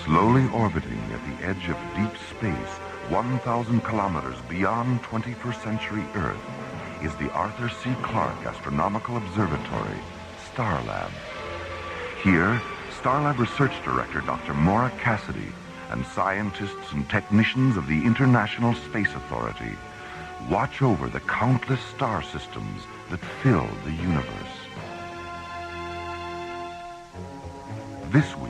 Slowly orbiting at the edge of deep space, 1,000 kilometers beyond 21st century Earth, is the Arthur C. Clarke Astronomical Observatory, Starlab. Here, Starlab Research Director Dr. Maura Cassidy and scientists and technicians of the International Space Authority watch over the countless star systems that fill the universe. This week,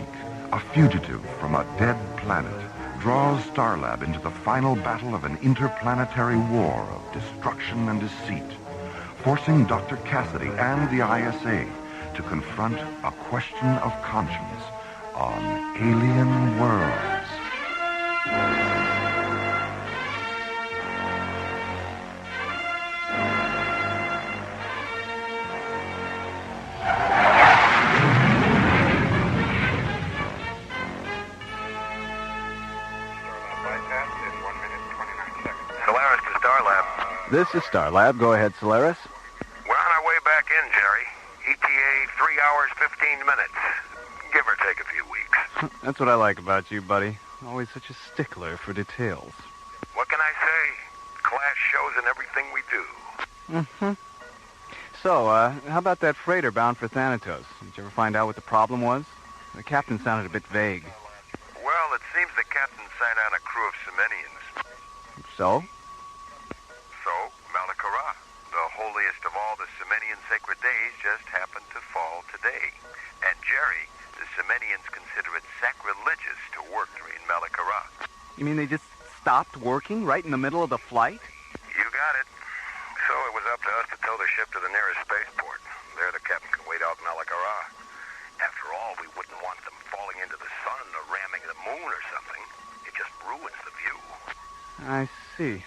a fugitive from a dead planet draws Starlab into the final battle of an interplanetary war of destruction and deceit, forcing Dr. Cassidy and the ISA to confront a question of conscience on alien worlds. Solaris to Starlab. This is Starlab. Go ahead, Solaris. We're on our way back in, Jerry. ETA 3 hours, 15 minutes. Give or take a few weeks. That's what I like about you, buddy. Always such a stickler for details. What can I say? Clash shows in everything we do. Mm-hmm. So, how about that freighter bound for Thanatos? Did you ever find out what the problem was? The captain sounded a bit vague. Well, it seems the captain signed on a crew of Semenians. So? So, Malakara, the holiest of all the Semenian sacred days, just happened to fall today. And Jerry, the Semenians consider it sacrilegious to work during Malakara. You mean they just stopped working right in the middle of the flight? You got it. So it was up to us to tow the ship to the nearest spaceport. There the captain can wait out Malakara. After all, we wouldn't want them falling into the sun or ramming the moon or something. It just ruins the view. I see.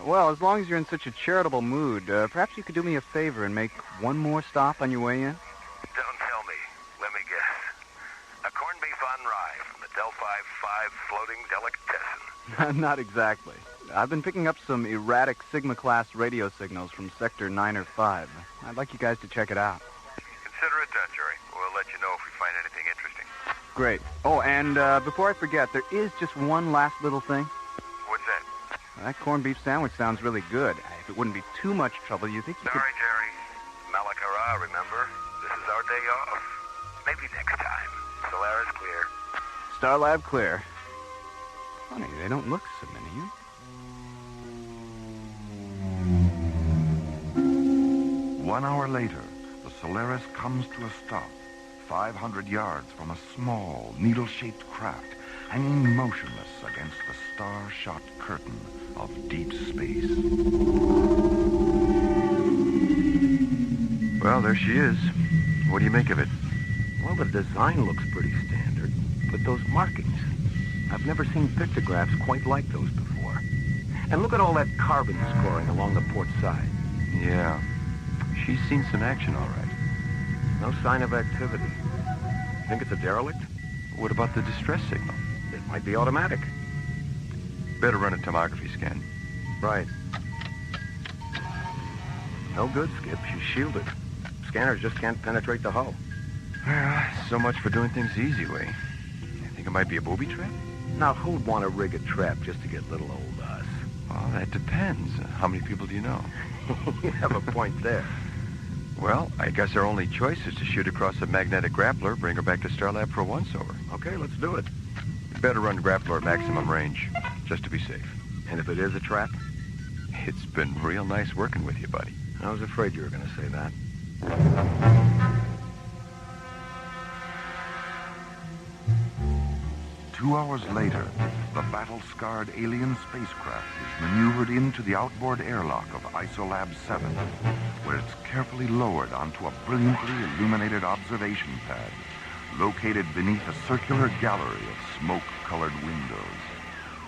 Well, as long as you're in such a charitable mood, perhaps you could do me a favor and make one more stop on your way in? Don't tell me. Let me guess. A corned beef on rye from the Delphi 5 floating delicatessen. Not exactly. I've been picking up some erratic Sigma-class radio signals from Sector 9 or 5. I'd like you guys to check it out. Consider it done, Jerry. We'll let you know if we find anything interesting. Great. Oh, and before I forget, there is just one last little thing. What's that? That corned beef sandwich sounds really good. If it wouldn't be too much trouble, you think you could... Sorry, Jerry. Malakara, remember? This is our day off. Maybe next time. Solaris clear. Starlab clear. Funny, they don't look Semenian. One hour later, the Solaris comes to a stop, 500 yards from a small, needle-shaped craft hanging motionless against the star-shot curtain of deep space. Well, there she is. What do you make of it? Well, the design looks pretty standard, but those markings, I've never seen pictographs quite like those before. And look at all that carbon scoring along the port side. Yeah. She's seen some action, all right. No sign of activity. Think it's a derelict? What about the distress signal? It might be automatic. Better run a tomography scan. Right. No good, Skip. She's shielded. Scanners just can't penetrate the hull. Well, so much for doing things the easy way. You think it might be a booby trap? Now, who'd want to rig a trap just to get little old us? Well, that depends. How many people do you know? You have a point there. Well, I guess our only choice is to shoot across a magnetic grappler, bring her back to Starlab for a once-over. Okay, let's do it. Better run grappler at maximum range, just to be safe. And if it is a trap? It's been real nice working with you, buddy. I was afraid you were going to say that. 2 hours later, the battle-scarred alien spacecraft is maneuvered into the outboard airlock of Isolab 7, where it's carefully lowered onto a brilliantly illuminated observation pad, located beneath a circular gallery of smoke-colored windows.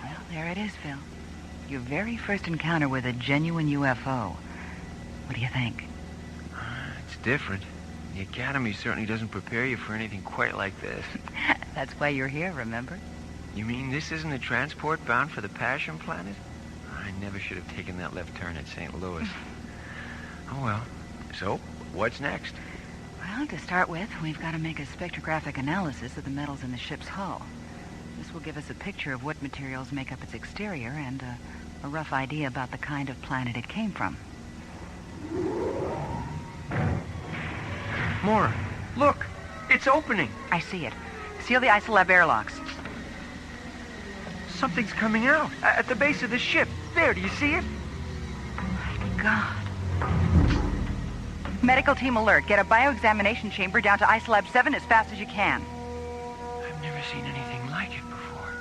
Well, there it is, Phil. Your very first encounter with a genuine UFO. What do you think? It's different. The Academy certainly doesn't prepare you for anything quite like this. That's why you're here, remember? You mean this isn't a transport bound for the Passion Planet? I never should have taken that left turn at St. Louis. Oh, well. So, what's next? Well, to start with, we've got to make a spectrographic analysis of the metals in the ship's hull. This will give us a picture of what materials make up its exterior and a rough idea about the kind of planet it came from. More. Look! It's opening! I see it. Seal the isolab airlocks. Something's coming out at the base of the ship. There, do you see it? My God. Medical team alert. Get a bioexamination chamber down to isolab 7 as fast as you can. I've never seen anything like it before.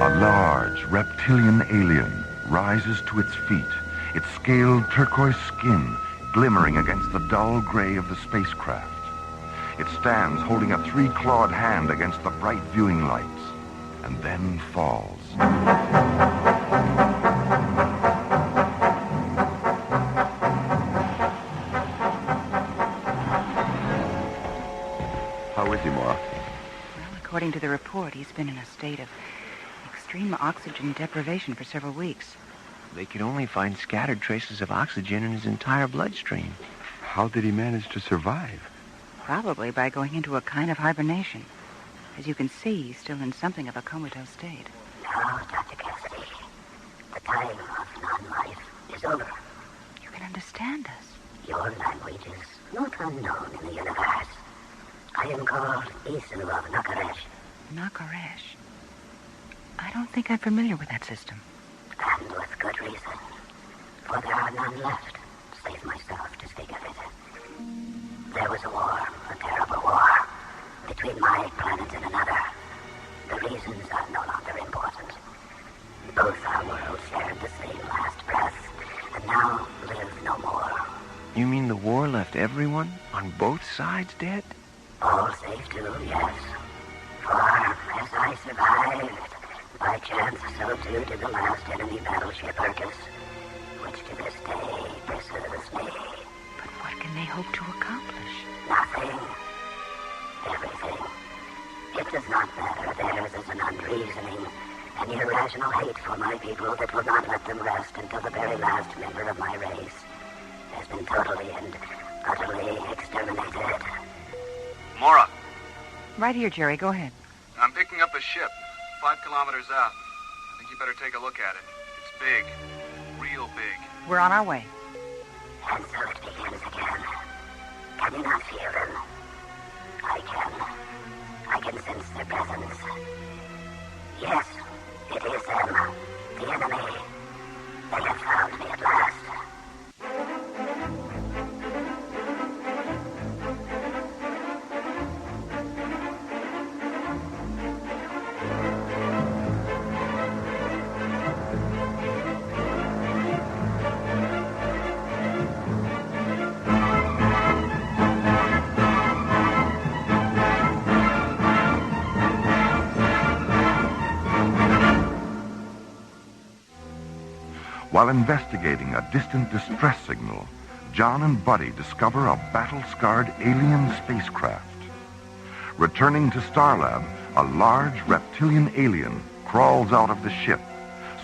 A large reptilian alien rises to its feet, its scaled turquoise skin glimmering against the dull gray of the spacecraft. It stands holding a 3-clawed hand against the bright viewing lights, and then falls. How is he, Maura? Well, according to the report, he's been in a state of extreme oxygen deprivation for several weeks. They could only find scattered traces of oxygen in his entire bloodstream. How did he manage to survive? Probably by going into a kind of hibernation. As you can see, he's still in something of a comatose state. Now, Dr. Cassidy, the time of non-life is over. You can understand us. Your language is not unknown in the universe. I am called Isu of Nakaresh. Nakaresh? I don't think I'm familiar with that system. And with good reason. For there are none left, save myself to speak of it. There was a war, a terrible war, between my planet and another. The reasons are no longer important. Both our worlds shared the same last breath, and now live no more. You mean the war left everyone on both sides dead? All save two, yes. For as I survived, by chance, so too did the last enemy battleship Urkus, which to this day pursues me. But what can they hope to accomplish? Nothing. Everything. It does not matter. Theirs is an unreasoning, an irrational hate for my people that will not let them rest until the very last member of my race has been totally and utterly exterminated. Maura, Right here, Jerry. Go ahead. I'm picking up a ship 5 kilometers out. I think you better take a look at it. It's big. Real big. We're on our way. And so it begins again. Can you not feel them? I can. I can sense their presence. Yes, it is them. The enemy. They have found me at last. While investigating a distant distress signal, John and Buddy discover a battle-scarred alien spacecraft. Returning to Starlab, a large reptilian alien crawls out of the ship,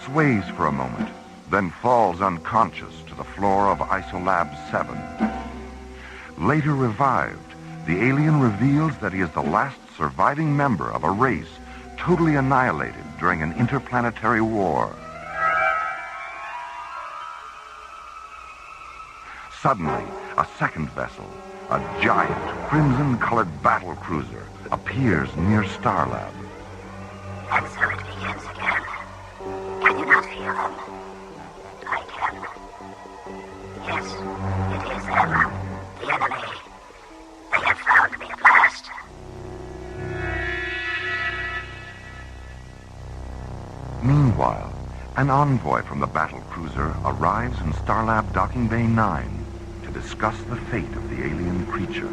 sways for a moment, then falls unconscious to the floor of Isolab 7. Later revived, the alien reveals that he is the last surviving member of a race totally annihilated during an interplanetary war. Suddenly, a second vessel, a giant crimson-colored battle cruiser, appears near Starlab. And so it begins again. Can you not feel them? I can. Yes, it is them. The enemy. They have found me at last. Meanwhile, an envoy from the battle cruiser arrives in Starlab Docking Bay 9 to discuss the fate of the alien creature.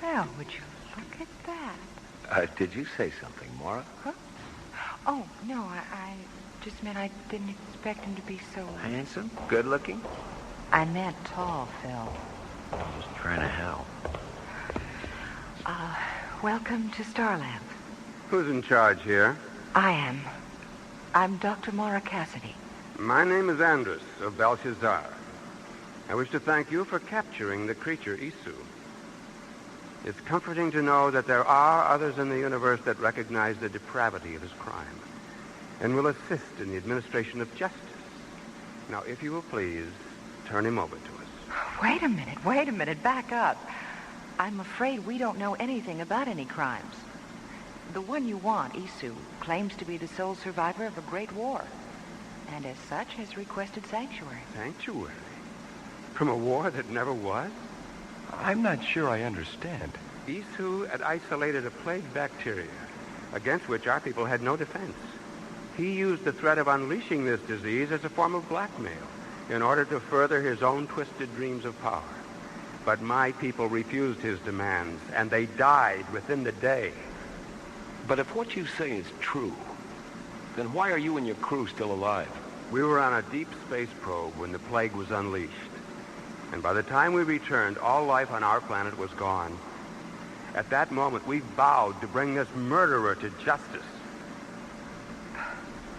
Well, would you look at that? Did you say something, Maura? Huh? Oh, no, I just meant I didn't expect him to be so... Handsome? Good looking? I meant tall, Phil. I was trying to help. Welcome to Starlab. Who's in charge here? I am. I'm Dr. Mara Cassidy. My name is Andrus of Belshazzar. I wish to thank you for capturing the creature Isu. It's comforting to know that there are others in the universe that recognize the depravity of his crime and will assist in the administration of justice. Now, if you will please, turn him over to us. Wait a minute, back up. I'm afraid we don't know anything about any crimes. The one you want, Isu, claims to be the sole survivor of a great war, and as such has requested sanctuary. Sanctuary? From a war that never was? I'm not sure I understand. Isu had isolated a plague bacteria against which our people had no defense. He used the threat of unleashing this disease as a form of blackmail in order to further his own twisted dreams of power. But my people refused his demands, and they died within the day. But if what you say is true, then why are you and your crew still alive? We were on a deep space probe when the plague was unleashed. And by the time we returned, all life on our planet was gone. At that moment, we vowed to bring this murderer to justice.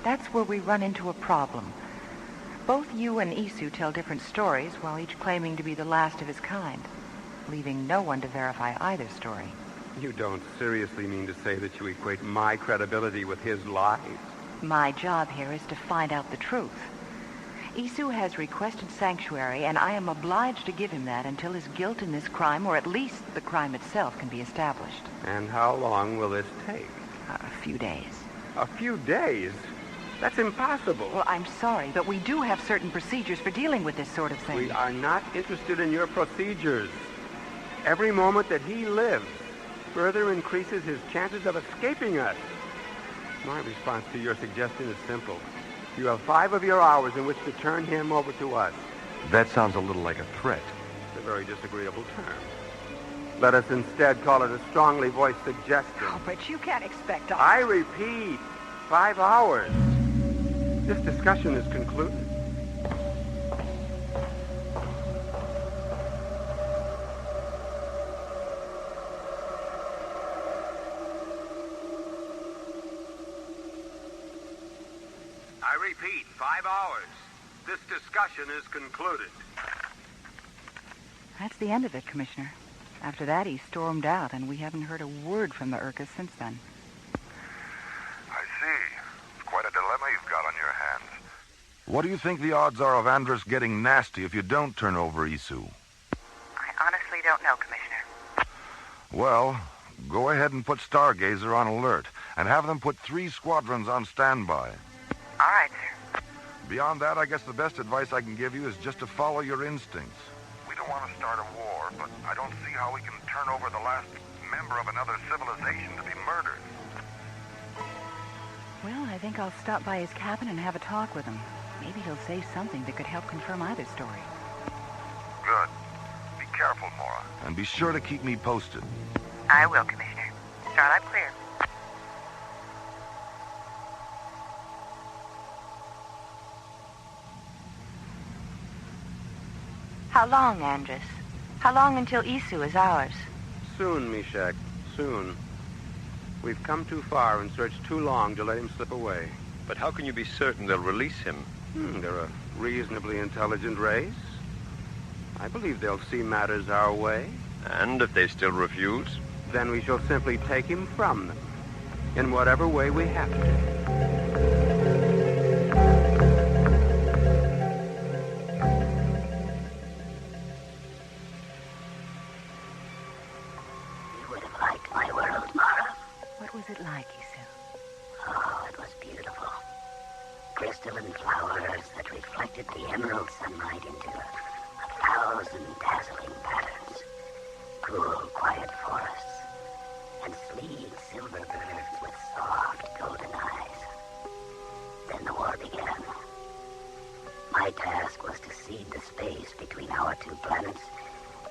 That's where we run into a problem. Both you and Isu tell different stories, while each claiming to be the last of his kind, leaving no one to verify either story. You don't seriously mean to say that you equate my credibility with his lies? My job here is to find out the truth. Isu has requested sanctuary, and I am obliged to give him that until his guilt in this crime, or at least the crime itself, can be established. And how long will this take? A few days. A few days? That's impossible. Well, I'm sorry, but we do have certain procedures for dealing with this sort of thing. We are not interested in your procedures. Every moment that he lives further increases his chances of escaping us. My response to your suggestion is simple. You have 5 of your hours in which to turn him over to us. That sounds a little like a threat. It's a very disagreeable term. Let us instead call it a strongly voiced suggestion. Oh, but you can't expect us. I repeat, 5 hours. This discussion is concluded. I repeat, 5 hours. This discussion is concluded. That's the end of it, Commissioner. After that, he stormed out, and we haven't heard a word from the Urkas since then. I see. It's quite a dilemma you've got on your hands. What do you think the odds are of Andrus getting nasty if you don't turn over Isu? I honestly don't know, Commissioner. Well, go ahead and put Stargazer on alert, and have them put 3 squadrons on standby. All right, sir. Beyond that, I guess the best advice I can give you is just to follow your instincts. We don't want to start a war, but I don't see how we can turn over the last member of another civilization to be murdered. Well, I think I'll stop by his cabin and have a talk with him. Maybe he'll say something that could help confirm either story. Good. Be careful, Mora. And be sure to keep me posted. I will, Commissioner. Starlight clear. How long, Andrus? How long until Isu is ours? Soon, Meshach. Soon. We've come too far and searched too long to let him slip away. But how can you be certain they'll release him? They're a reasonably intelligent race. I believe they'll see matters our way. And if they still refuse? Then we shall simply take him from them, in whatever way we have to. You would have liked my world, Mara. What was it like, Isu? Oh, it was beautiful. Crystalline flowers that reflected the emerald sunlight into 1,000 dazzling patterns. Cool, quiet forests. And sleek silver birds with soft golden eyes. Then the war began. My task was to seed the space between our 2 planets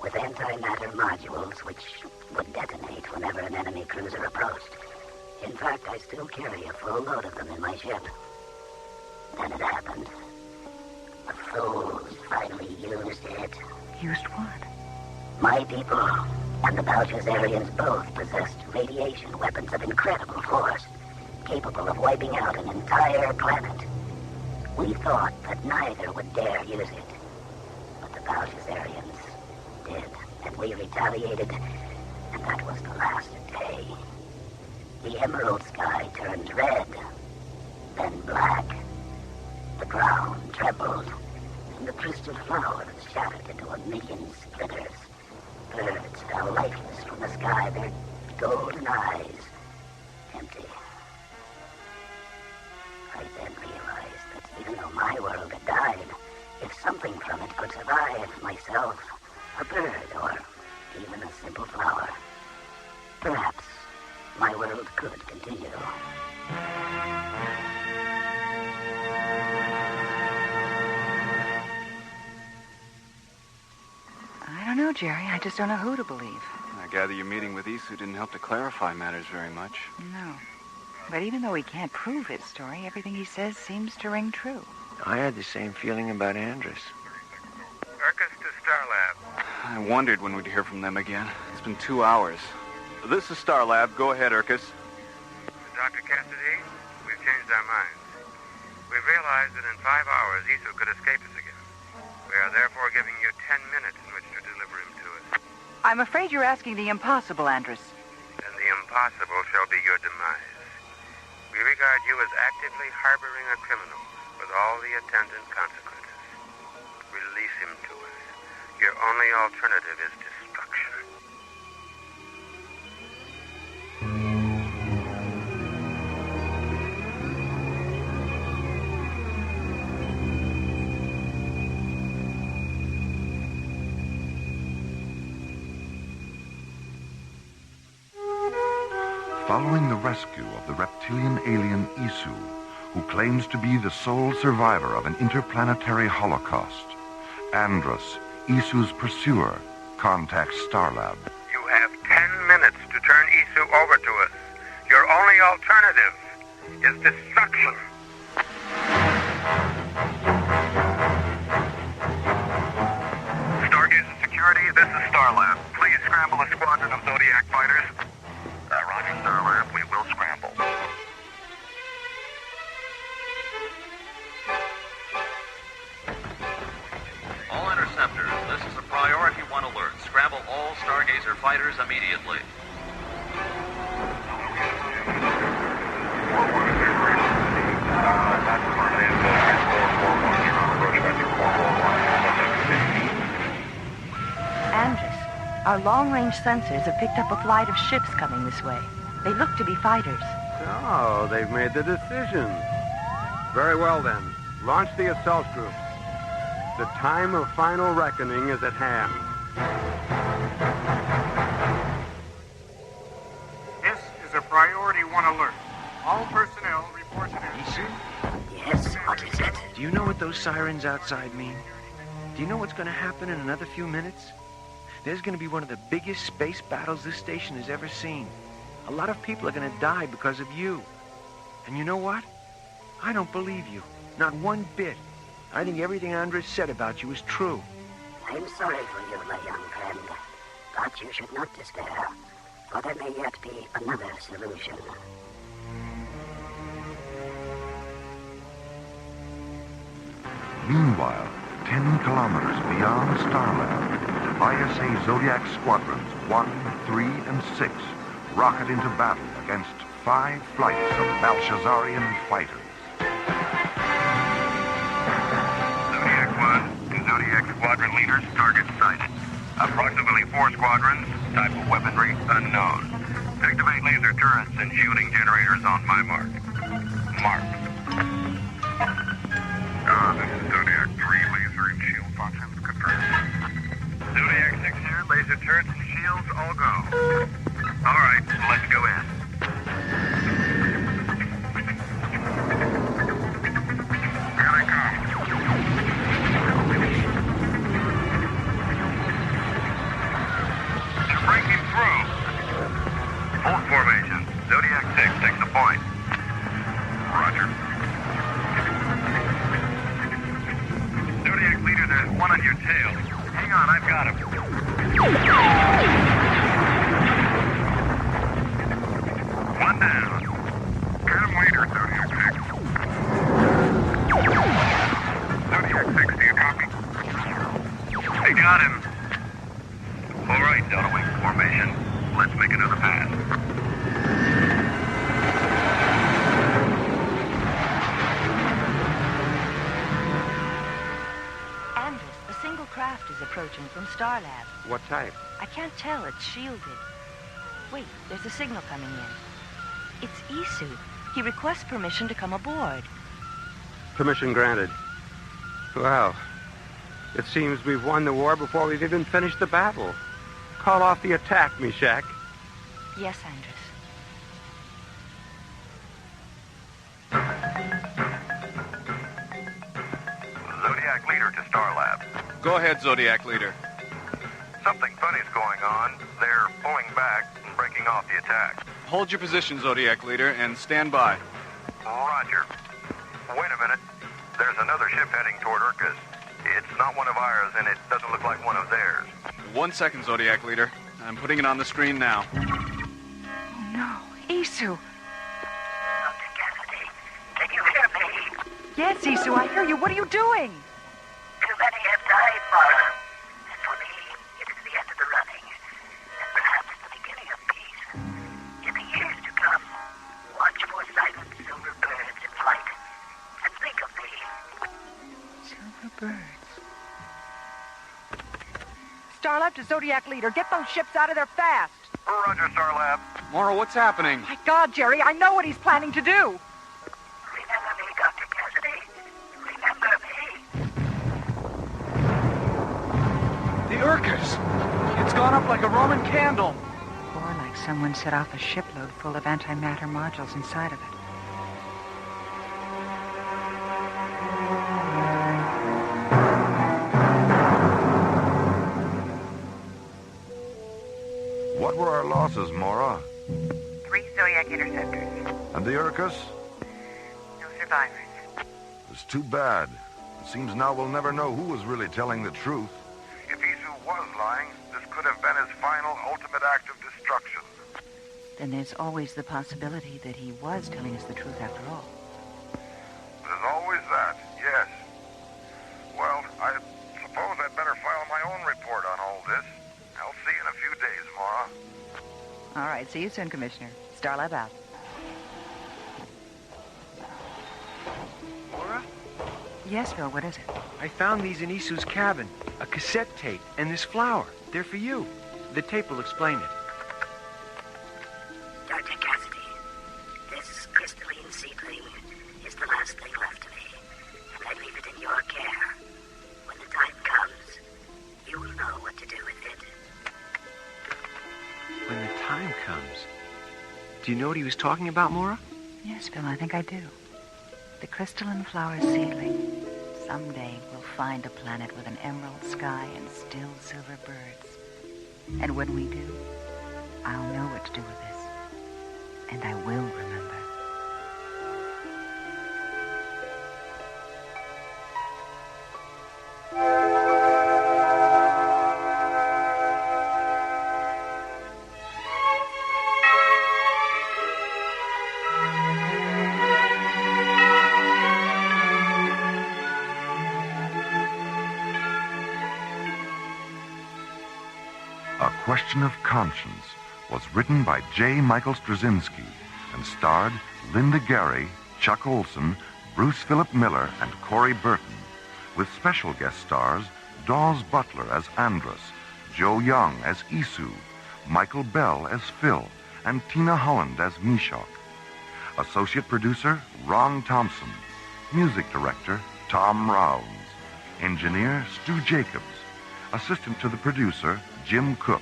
with antimatter modules which would detonate whenever an enemy cruiser approached. In fact, I still carry a full load of them in my ship. Then it happened. The fools finally used it. Used what? My people and the Belshazzarians both possessed radiation weapons of incredible force, capable of wiping out an entire planet. We thought that neither would dare use it. But the Belshazzarians did, and we retaliated, and that was the last day. The emerald sky turned red, then black. The ground trembled, and the crystal flowers shattered into a million splinters. Birds fell lifeless from the sky, their golden eyes empty. I then realized that even though my world had died, if something from it could survive, myself, a bird, or even a simple flower, perhaps my world could continue. I don't know, Jerry. I just don't know who to believe. I gather your meeting with Isu didn't help to clarify matters very much. No. But even though he can't prove his story, everything he says seems to ring true. I had the same feeling about Andrus. Urkus to Starlab. I wondered when we'd hear from them again. It's been 2 hours. This is Starlab. Go ahead, Urkus. Dr. Cassidy, we've changed our minds. We've realized that in 5 hours, Isu could escape us again. We are therefore giving you 10 minutes in which to deliver him to us. I'm afraid you're asking the impossible, Andrus. And the impossible shall be your demise. We regard you as actively harboring a criminal with all the attendant consequences. Release him to us. Your only alternative is destruction. Following the rescue of the reptilian alien Isu, who claims to be the sole survivor of an interplanetary holocaust, Andrus, Isu's pursuer, contacts Starlab. You have 10 minutes to turn Isu over to us. Your only alternative is destruction. Stargazer Security, this is Starlab. Please scramble a squadron of Zodiac fighters. Roger, Starlab. We will scramble. All interceptors, this is a priority 1 alert. Scramble all Stargazer fighters immediately. Andrus, our long-range sensors have picked up a flight of ships coming this way. They look to be fighters. Oh, they've made the decision. Very well, then. Launch the assault groups. The time of final reckoning is at hand. This is a priority 1 alert. All personnel report to Isu, Yes, what is it? do you know what those sirens outside mean? Do you know what's going to happen in another few minutes? There's going to be one of the biggest space battles this station has ever seen. A lot of people are going to die because of you. And you know what? I don't believe you. Not one bit. I think everything Andrus said about you is true. I'm sorry for you, my young friend. But you should not despair, for there may yet be another solution. Meanwhile, 10 kilometers beyond Starlab, ISA Zodiac Squadrons 1, 3, and 6 rocket into battle against 5 flights of Belshazzarian fighters. Zodiac 1 to Zodiac Squadron leaders, target sighted. Approximately 4 squadrons, type of weaponry unknown. Activate laser turrets and shielding generators on my mark. Mark. This is Zodiac 3, laser and shield functions confirmed. Zodiac 6 here, laser turrets and shields all go. All right, let's go in. Here they come. You're breaking through. Hold formation. Zodiac 6 takes the point. Roger. Zodiac leader, there's one on your tail. Hang on, I've got him. One down. Cut him where here, Zodiac 6. Zodiac 6, do you copy? They got him. All right, Delta Wing formation. Let's make another pass. Andrus, a single craft is approaching from Starlab. What type? I can't tell. It's shielded. Wait, there's a signal coming in. It's Isu. He requests permission to come aboard. Permission granted. Well, it seems we've won the war before we've even finished the battle. Call off the attack, Meshach. Yes, Andrus. Zodiac Leader to Starlab. Go ahead, Zodiac Leader. Something funny's going on. They're pulling back and breaking off the attack. Hold your position, Zodiac Leader, and stand by. Roger. Wait a minute. There's another ship heading toward Urkus. It's not one of ours, and it doesn't look like one of theirs. 1 second, Zodiac Leader. I'm putting it on the screen now. Oh, no. Isu. Dr. Cassidy, can you hear me? Yes, Isu, I hear you. What are you doing? Too many have died, Mara. And for me, it is the end of the running. And perhaps the beginning of peace. In the years to come, watch for silent silver birds in flight. And think of me. Silver birds. Starlab to Zodiac Leader. Get those ships out of there fast. Roger, Starlab. Mora, what's happening? My God, Jerry, I know what he's planning to do. Remember me, Dr. Cassidy. Remember me. The Urkus! It's gone up like a Roman candle. Or like someone set off a shipload full of antimatter modules inside of it. What were our losses, Mora? 3 Zodiac interceptors. And the Urkus? No survivors. It's too bad. It seems now we'll never know who was really telling the truth. If Isu was lying, this could have been his final, ultimate act of destruction. Then there's always the possibility that he was telling us the truth after all. There's always that, yes. Well, I suppose I'd better file my own report on all this. I'll see you in a few days, Mara. All right, see you soon, Commissioner. Starlab out. Mora? Yes, Phil, what is it? I found these in Isu's cabin. A cassette tape and this flower. They're for you. The tape will explain it. Dr. Cassidy, this crystalline seedling is the last thing left to me, and I leave it in your care. When the time comes, you will know what to do with it. When the time comes. Do you know what he was talking about, Mora? Yes, Phil, I think I do. The crystalline flower seedling. Someday we'll find a planet with an emerald sky and still silver birds. And when we do, I'll know what to do with this. And I will remember. A Question of Conscience was written by J. Michael Straczynski and starred Linda Gary, Chuck Olson, Bruce Philip Miller, and Corey Burton, with special guest stars Dawes Butler as Andrus, Joe Young as Isu, Michael Bell as Phil, and Tina Holland as Meshach. Associate producer Ron Thompson. Music director Tom Rounds. Engineer Stu Jacobs. Assistant to the producer Jim Cook.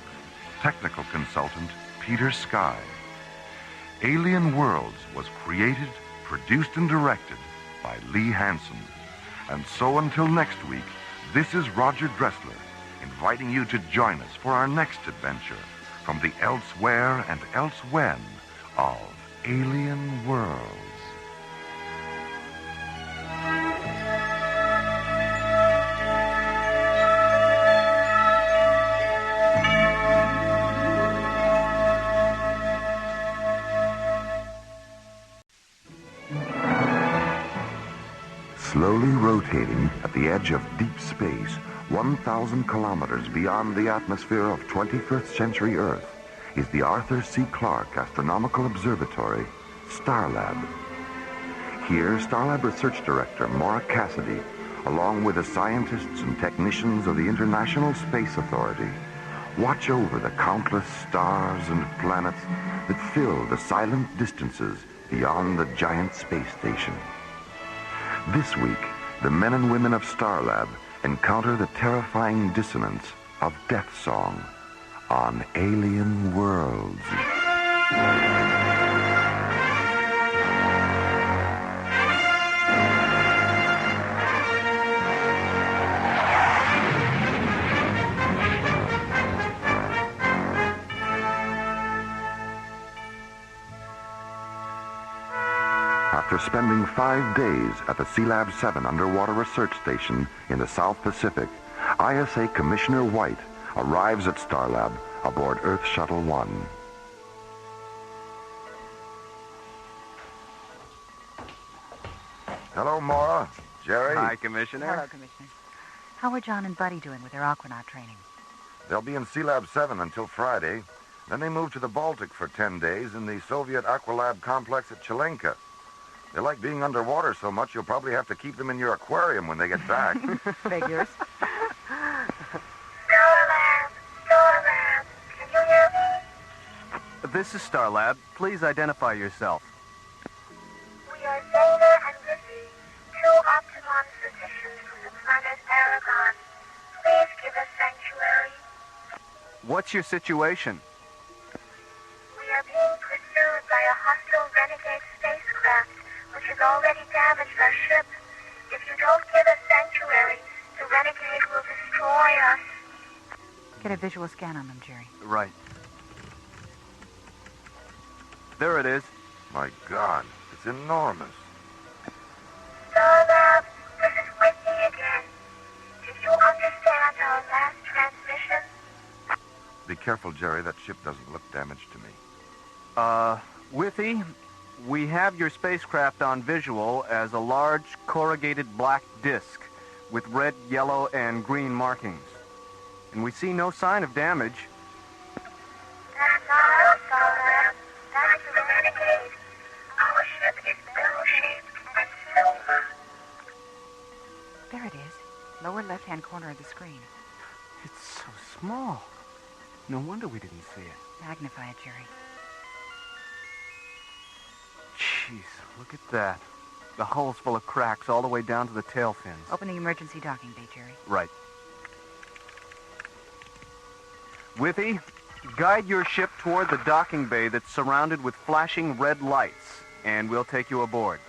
Technical consultant Peter Sky. Alien Worlds was created, produced, and directed by Lee Hansen. And so until next week, this is Roger Dressler, inviting you to join us for our next adventure from the elsewhere and elsewhen of Alien Worlds. Slowly rotating at the edge of deep space, 1,000 kilometers beyond the atmosphere of 21st century Earth, is the Arthur C. Clarke Astronomical Observatory, Starlab. Here, Starlab Research Director Maura Cassidy, along with the scientists and technicians of the International Space Authority, watch over the countless stars and planets that fill the silent distances beyond the giant space station. This week, the men and women of Starlab encounter the terrifying dissonance of Deathsong on alien worlds. After spending 5 days at the Sealab 7 underwater research station in the South Pacific, ISA Commissioner White arrives at Starlab aboard Earth Shuttle 1. Hello, Maura. Jerry. Hi, Commissioner. Hello, Commissioner. How are John and Buddy doing with their aquanaut training? They'll be in Sealab 7 until Friday. Then they move to the Baltic for 10 days in the Soviet Aqualab complex at Chilenka. They like being underwater so much, you'll probably have to keep them in your aquarium when they get back. Figures. Starlab, can you hear me? This is Starlab. Please identify yourself. We are Zeta and Lizzie, two Optimon physicians from the planet Aragon. Please give us sanctuary. What's your situation? We are being pursued by a hostile renegade spacecraft, which has already damaged our ship. If you don't give us sanctuary, the renegade will destroy us. Get a visual scan on them, Jerry. Right. There it is. My God, it's enormous. Starlab, this is Whitney again. Did you understand our last transmission? Be careful, Jerry. That ship doesn't look damaged to me. Withy, we have your spacecraft on visual as a large corrugated black disk with red, yellow, and green markings. And we see no sign of damage. That's not us, Starlab. That's the renegade. Our ship is bell-shaped and silver. There it is. Lower left-hand corner of the screen. It's so small. No wonder we didn't see it. Magnify it, Jerry. Jeez, look at that. The hull's full of cracks all the way down to the tail fins. Open the emergency docking bay, Jerry. Right. Withy, guide your ship toward the docking bay that's surrounded with flashing red lights, and we'll take you aboard.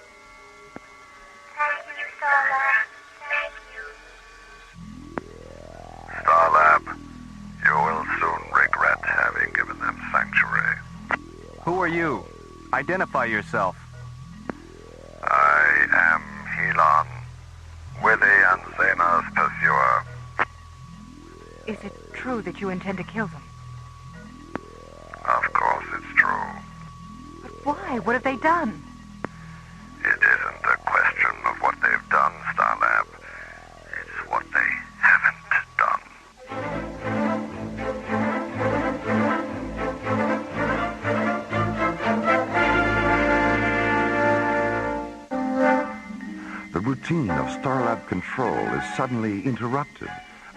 Thank you, Starlab. Thank you. Starlab, you will soon regret having given them sanctuary. Who are you? Identify yourself. I am Helon, Withy and Zena's pursuer. Is it true that you intend to kill them? Of course it's true. But why? What have they done? It isn't a question of what they've done, Starlab. It's what they haven't done. The routine of Starlab control is suddenly interrupted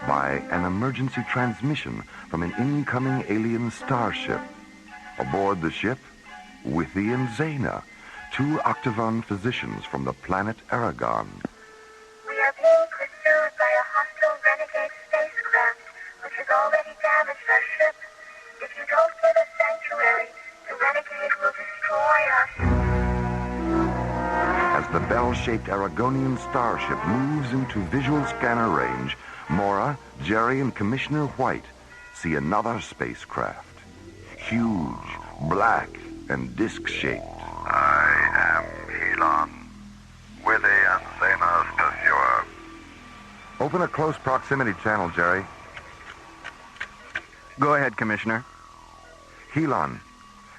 by an emergency transmission from an incoming alien starship. Aboard the ship, Withy and Zena, two Octagon physicians from the planet Aragon. We are being pursued by a hostile renegade spacecraft, which has already damaged our ship. If you don't give us sanctuary, the renegade will destroy us. As the bell-shaped Aragonian starship moves into visual scanner range, Maura, Jerry, and Commissioner White see another spacecraft. Huge, black, and disc-shaped. I am Helon, Withy and Zena's pursuer. Open a close proximity channel, Jerry. Go ahead, Commissioner. Helon,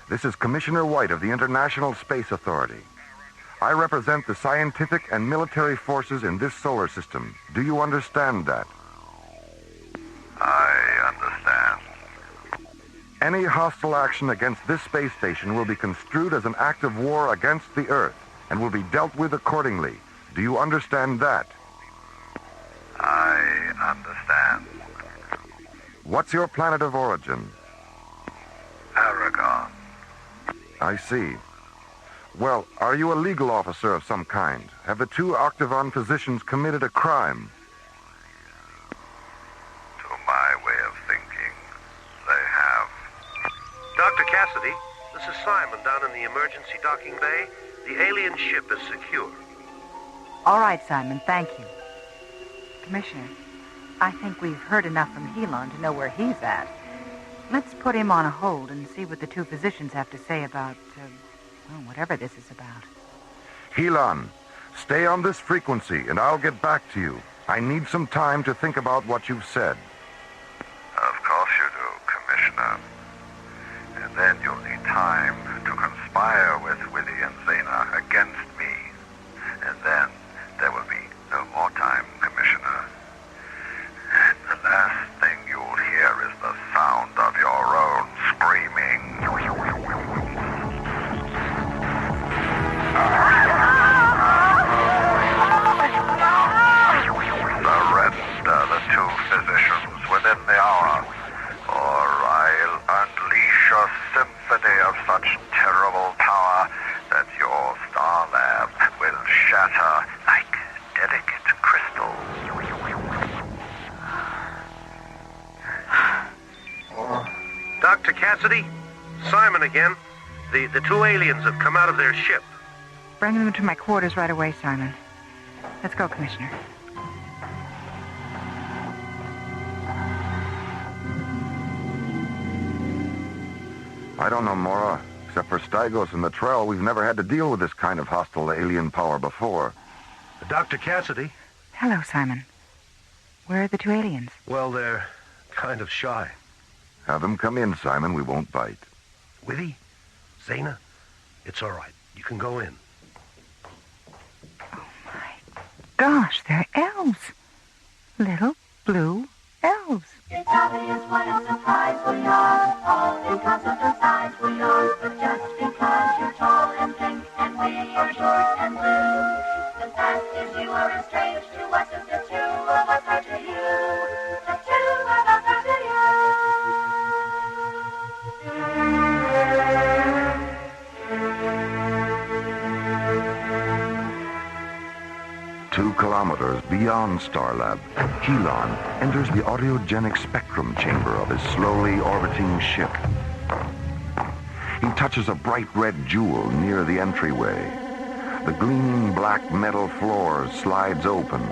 this is Commissioner White of the International Space Authority. I represent the scientific and military forces in this solar system. Do you understand that? I understand. Any hostile action against this space station will be construed as an act of war against the Earth and will be dealt with accordingly. Do you understand that? I understand. What's your planet of origin? Aragon. I see. Well, are you a legal officer of some kind? Have the two Octagon physicians committed a crime? To my way of thinking, they have. Dr. Cassidy, this is Simon down in the emergency docking bay. The alien ship is secure. All right, Simon, thank you. Commissioner, I think we've heard enough from Helon to know where he's at. Let's put him on a hold and see what the two physicians have to say about, whatever this is about. Helon, stay on this frequency and I'll get back to you. I need some time to think about what you've said. Of course you do, Commissioner. And then you'll need time to conspire with Willie and Zena against me. And then there will be no more time, Commissioner. And the last thing you'll hear is the sound of your own screaming. Surrender the two physicians within the hour, or I'll unleash a symphony of such terrible power that your star lab will shatter like delicate crystal. Dr. Cassidy, Simon again. The two aliens have come out of their ship. Bring them to my quarters right away, Simon. Let's go, Commissioner. I don't know, Mora. Except for Stygos and the Trell, we've never had to deal with this kind of hostile alien power before. Dr. Cassidy? Hello, Simon. Where are the two aliens? Well, they're kind of shy. Have them come in, Simon. We won't bite. Willie? Zena? It's all right. You can go in. Oh, my gosh, they're elves. Little blue elves. It's obvious what a surprise we are, all because of the size we are. But just because you're tall and thick and we are short and blue, the fact is you are as strange to us as the two of us are to you. The two of us are to you. 2 kilometers beyond Starlab, Helon enters the audiogenic spectrum chamber of his slowly orbiting ship. He touches a bright red jewel near the entryway. The gleaming black metal floor slides open.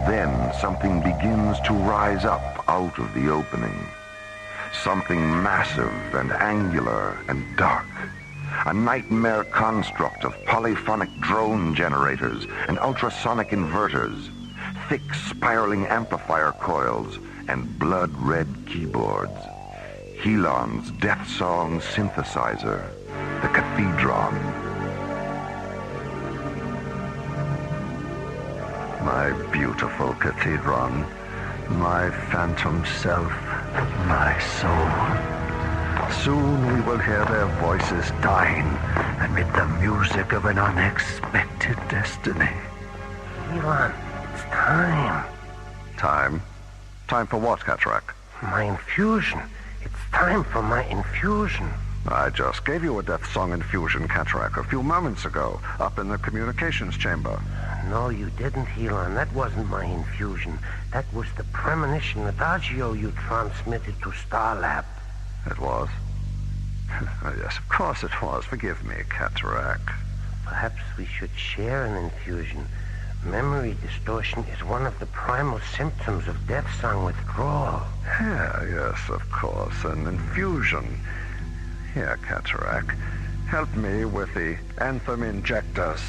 Then something begins to rise up out of the opening. Something massive and angular and dark. A nightmare construct of polyphonic drone generators and ultrasonic inverters, thick spiraling amplifier coils, and blood-red keyboards. Helon's Deathsong synthesizer, the Cathedron. My beautiful Cathedron, my phantom self, my soul. Soon we will hear their voices dying amid the music of an unexpected destiny. Elon, it's time. Time? Time for what, Cataract? My infusion. It's time for my infusion. I just gave you a Deathsong infusion, Cataract, a few moments ago, up in the communications chamber. No, you didn't, Elon. That wasn't my infusion. That was the premonition adagio you transmitted to Starlab. It was? Yes, of course it was. Forgive me, Cataract. Perhaps we should share an infusion. Memory distortion is one of the primal symptoms of Deathsong withdrawal. Yeah, yes, of course. An infusion. Here, Cataract. Help me with the anthem injectors.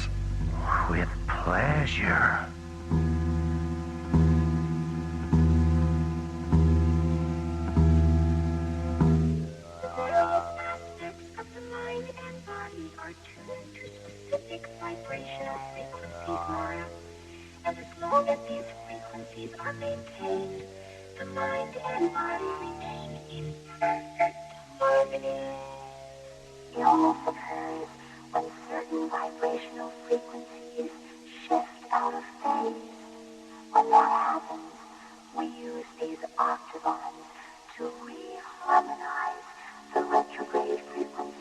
With pleasure. Aspects of the mind and body are tuned to specific specific vibrational frequencies, Mara. And as long as these frequencies are maintained, the mind and body remain in perfect harmony. Illness occurs when certain vibrational frequencies shift out of phase. When that happens, we use these octavons to reharmonize the retrograde frequencies.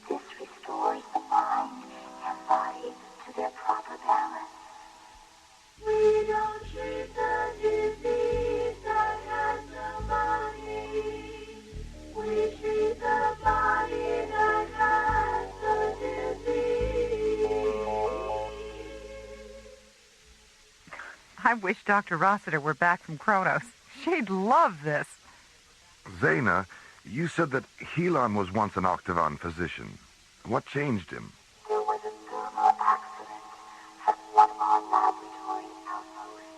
This restores the mind and body to their proper balance. We don't treat the disease that has no body. We treat the body that has the disease. I wish Dr. Rossiter were back from Kronos. She'd love this. Zaina, you said that Helon was once an octagon physician. What changed him? There was a thermal accident at one of our laboratory outposts.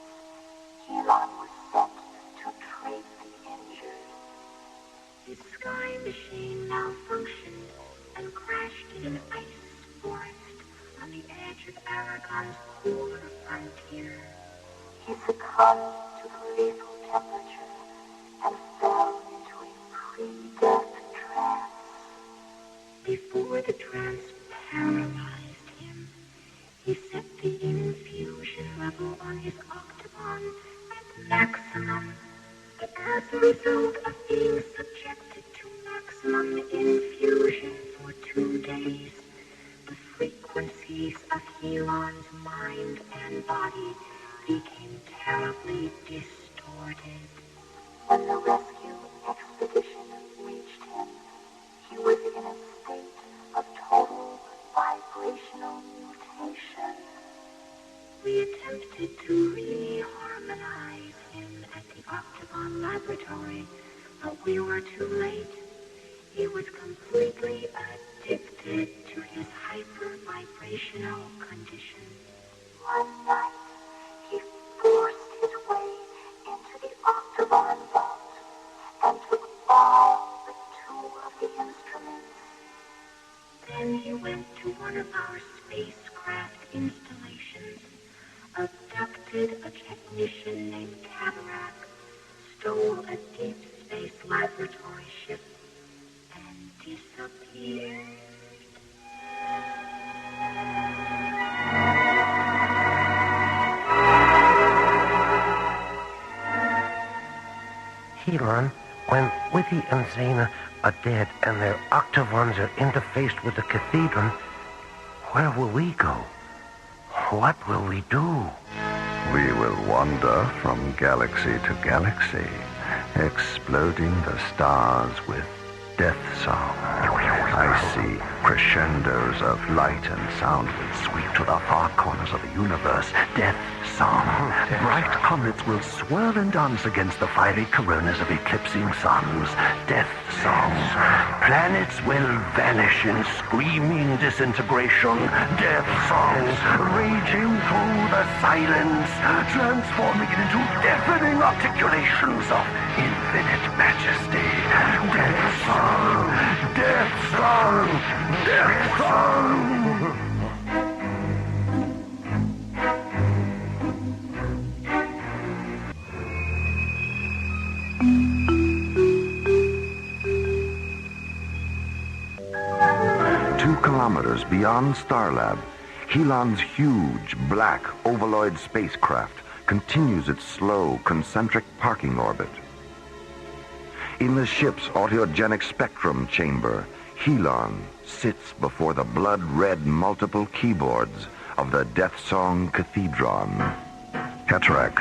Helon was sent to treat the injured. His sky machine malfunctioned and crashed in an ice forest on the edge of Aragon's polar frontier. He succumbed to the lethal temperature and fell into a pre-death trance. Before the trance paralyzed him, he set the infusion level on his octagon at maximum. But as a result of being subjected to maximum infusion for 2 days, the frequencies of Helon's mind and body became terribly distorted. When the rescue expedition reached him, he was in a state of total vibrational mutation. We attempted to reharmonize him at the Octagon Laboratory, but we were too late. He was completely addicted to his hyper-vibrational condition. One night, he forced his way into the Octagon vault and took all but 2 of the instruments. Then he went to one of our spacecraft installations, abducted a technician named Cataract, stole a deep space laboratory ship, and disappeared. Helon, when Withy and Zaina are dead and their octavons are interfaced with the cathedron, where will we go? What will we do? We will wander from galaxy to galaxy, exploding the stars with Deathsong. I see crescendos of light and sound will sweep to the far corners of the universe. Deathsong. Bright comets will swirl and dance against the fiery coronas of eclipsing suns. Deathsong. Planets will vanish in screaming disintegration. Deathsong. Raging through the silence, transforming it into deafening articulations of infinite majesty. Deathsong. Deathsong! Deathsong! Two kilometers beyond Starlab, Helon's huge, black, ovaloid spacecraft continues its slow, concentric parking orbit. In the ship's autogenic spectrum chamber, Helon sits before the blood-red multiple keyboards of the Deathsong Cathedron. Cataract,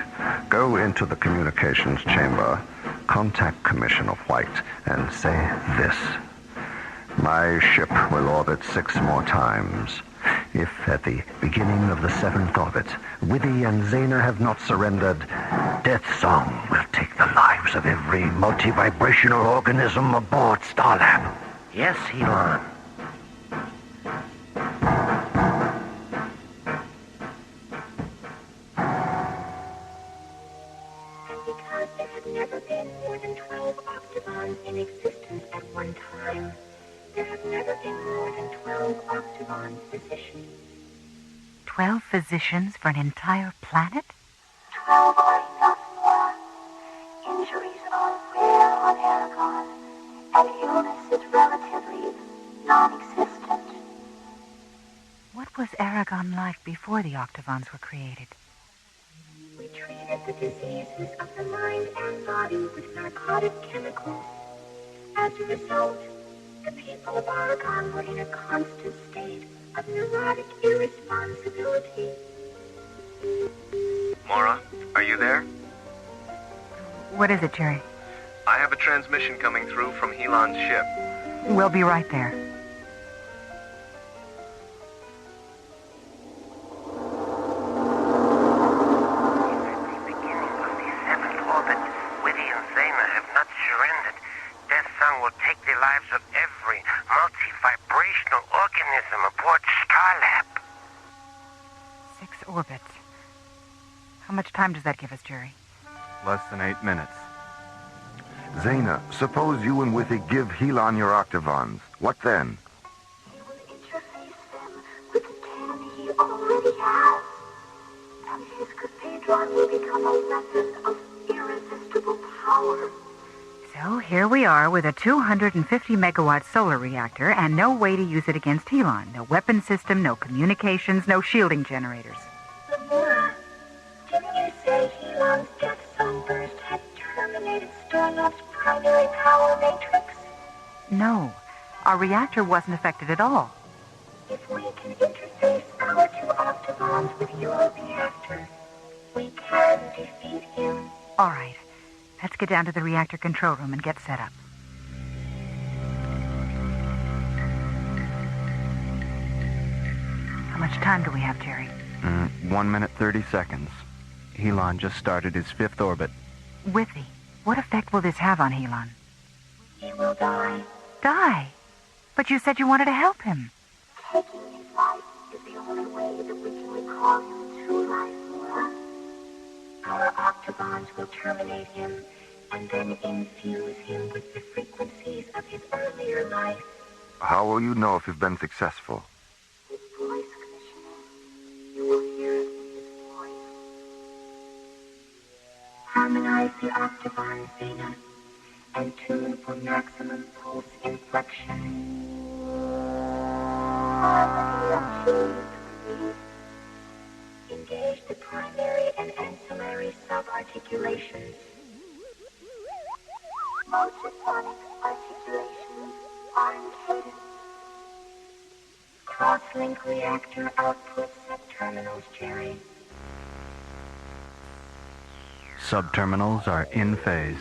go into the communications chamber, contact Commissioner White, and say this. My ship will orbit 6 more times. If at the beginning of the 7th orbit, Withy and Zaina have not surrendered, Deathsong will take the lives of every multi-vibrational organism aboard Starlab. Yes, Helon. And because there had never been more than 12 octagons in existence at one time, there have never been more than 12 octavons positioned. 12 physicians for an entire planet? 12 are enough, Nora. Injuries are rare on Aragon, and illness is relatively non-existent. What was Aragon like before the octavons were created? We treated the diseases of the mind and body with narcotic chemicals. As a result, the people of Aragon were in a constant state of neurotic irresponsibility. Mora, are you there? What is it, Jerry? I have a transmission coming through from Helon's ship. We'll be right there. Deathsong will take the lives of every multi-vibrational organism aboard Starlab. 6 orbits. How much time does that give us, Jerry? Less than 8 minutes. Zaina, suppose you and Withy give Helon your octavons. What then? He will interface them with the 10 he already has. And his cathedron will become a weapon of irresistible power. So here we are with a 250-megawatt solar reactor and no way to use it against Helon. No weapon system, no communications, no shielding generators. Lamora, didn't you say Helon's Deathsong burst had terminated Starlab's primary power matrix? No, our reactor wasn't affected at all. If we can interface our 2 octavons with your reactor, we can defeat him. All right. Let's get down to the reactor control room and get set up. How much time do we have, Jerry? 1 minute, 30 seconds. Helon just started his 5th orbit. Withy, what effect will this have on Helon? He will die. Die? But you said you wanted to help him. Taking his life is the only way that we can recall him to life, Nora. Our octavons will terminate him and then infuse him with the frequencies of his earlier life. How will you know if you've been successful? His voice, Commissioner. You will hear it in his voice. Harmonize the octavons, Zaina, and tune for maximum pulse inflection. Harmony achieved, please. Engage the primary and ancillary subarticulations. Multisonic articulations are in cadence. Cross-link reactor output subterminals, Jerry. Subterminals are in phase.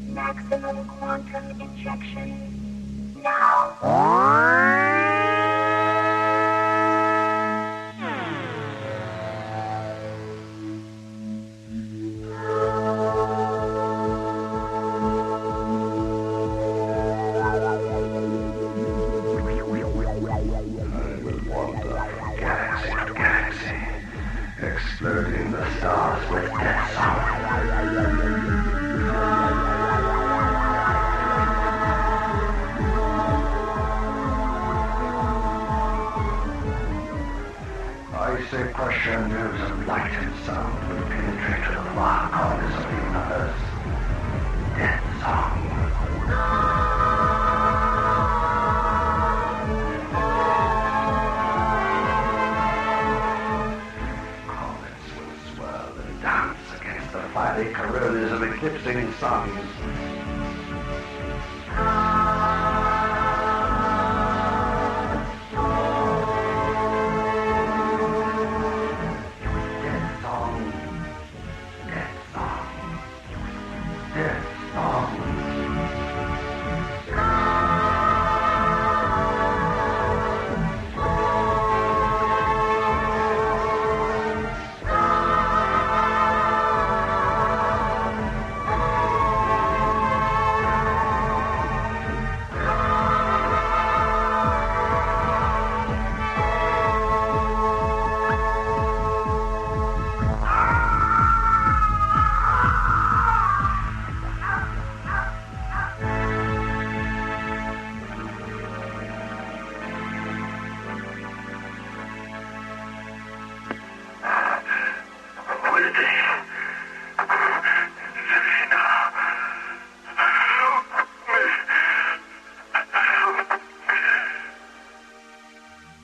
Maximum quantum injection now. Exploding the stars with Deathsong. I say crescendos of light and sound will penetrate to the far corners of the universe. Deathsong. Fiery coronas of eclipsing suns. Deathsong. Deathsong. Deathsong.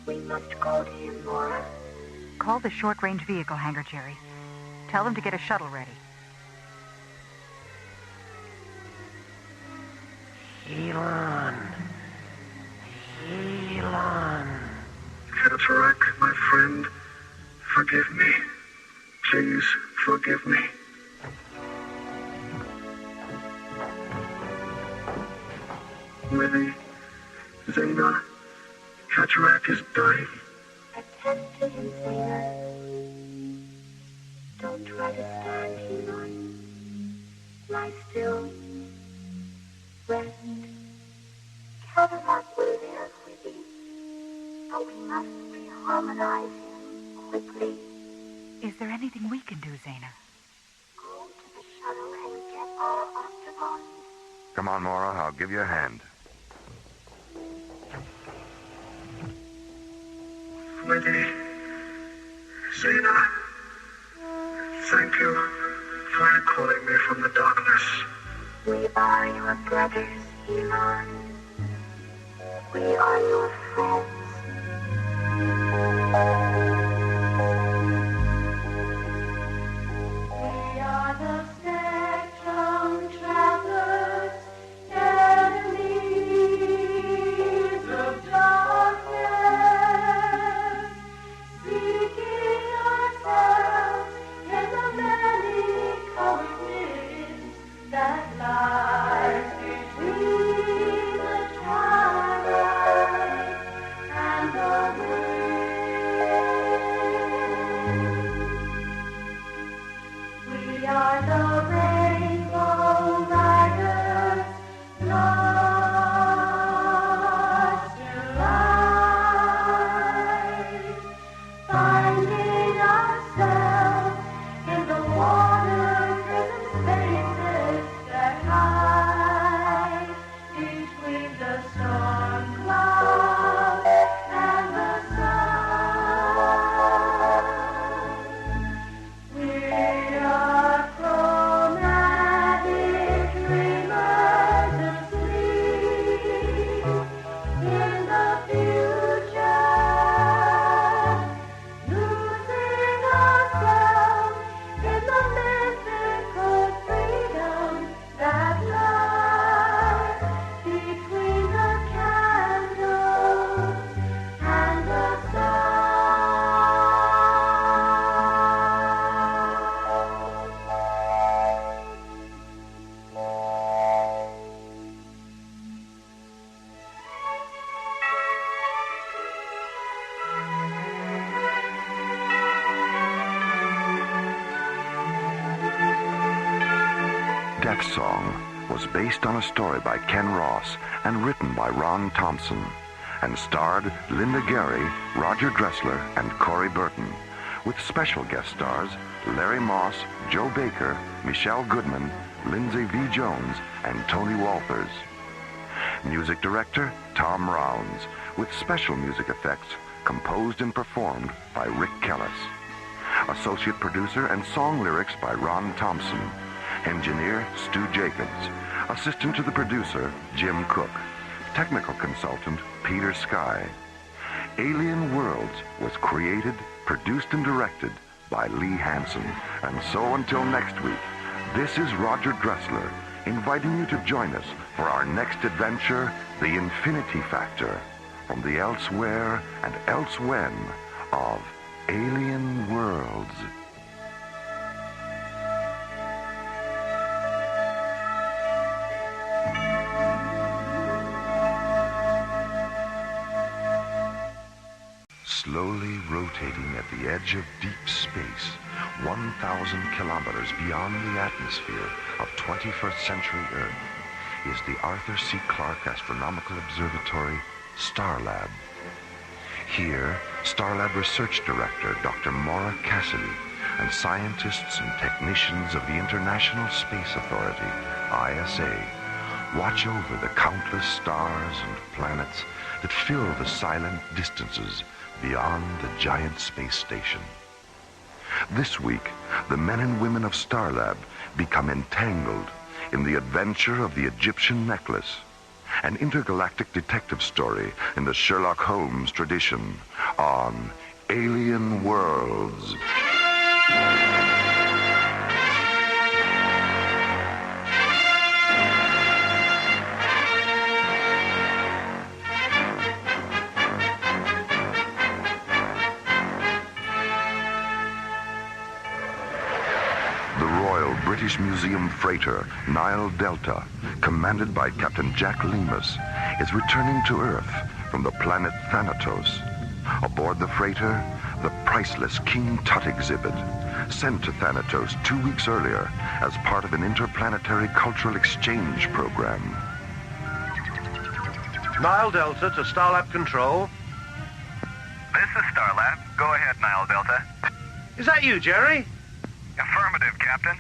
We must go to him, Laura. Call the short-range vehicle hangar, Jerry. Tell them to get a shuttle ready. Elon. Cataract, my friend, forgive me. Please forgive me. Willie, Zena, Cataract is dying. Attend to him, Zena. Don't try to stand, Elon. Lie still. Rest. Cataract will live with you. But we must reharmonize him quickly. Is there anything we can do, Zena? Go to the shuttle and get our octagons. Come on, Mora. I'll give you a hand. Wendy, Zena, thank you for calling me from the darkness. We are your brothers, Elon. We are your friends. We are the spectrum travelers, enemies of darkness, seeking ourselves in the many colored winds that lies between the twilight and the wind. We are the rainbow riders, lost in light, finding ourselves in the water-driven spaces that hide between the storm clouds and the sun. We are chromatic dreamers asleep in the future, losing ourselves in the mythical freedom that lies between the candles and the sun. Deathsong was based on a story by Ken Ross and written by Ron Thompson, and starred Linda Gary, Roger Dressler, and Corey Burton, with special guest stars Larry Moss, Joe Baker, Michelle Goodman, Lindsay V. Jones, and Tony Walters. Music director Tom Rounds, with special music effects composed and performed by Rick Kellis. Associate producer and song lyrics by Ron Thompson. Engineer Stu Jacobs. Assistant to the producer Jim Cook. Technical consultant Peter Sky. Alien Worlds was created, produced, and directed by Lee Hansen. And so until next week, this is Roger Dressler inviting you to join us for our next adventure, The Infinity Factor, from the elsewhere and elsewhen of Alien Worlds. Slowly rotating at the edge of deep space, 1,000 kilometers beyond the atmosphere of 21st century Earth, is the Arthur C. Clarke Astronomical Observatory, Starlab. Here, Starlab Research Director Dr. Maura Cassidy and scientists and technicians of the International Space Authority, ISA, watch over the countless stars and planets that fill the silent distances beyond the giant space station. This week, the men and women of Starlab become entangled in the adventure of the Egyptian necklace an intergalactic detective story in the Sherlock Holmes tradition on Alien Worlds. British Museum freighter Nile Delta, commanded by Captain Jack Lemus, is returning to Earth from the planet Thanatos. Aboard the freighter, the priceless King Tut exhibit, sent to Thanatos 2 weeks earlier as part of an interplanetary cultural exchange program. Nile Delta to Starlab Control. This is Starlab. Go ahead, Nile Delta. Is that you, Jerry? Affirmative, Captain.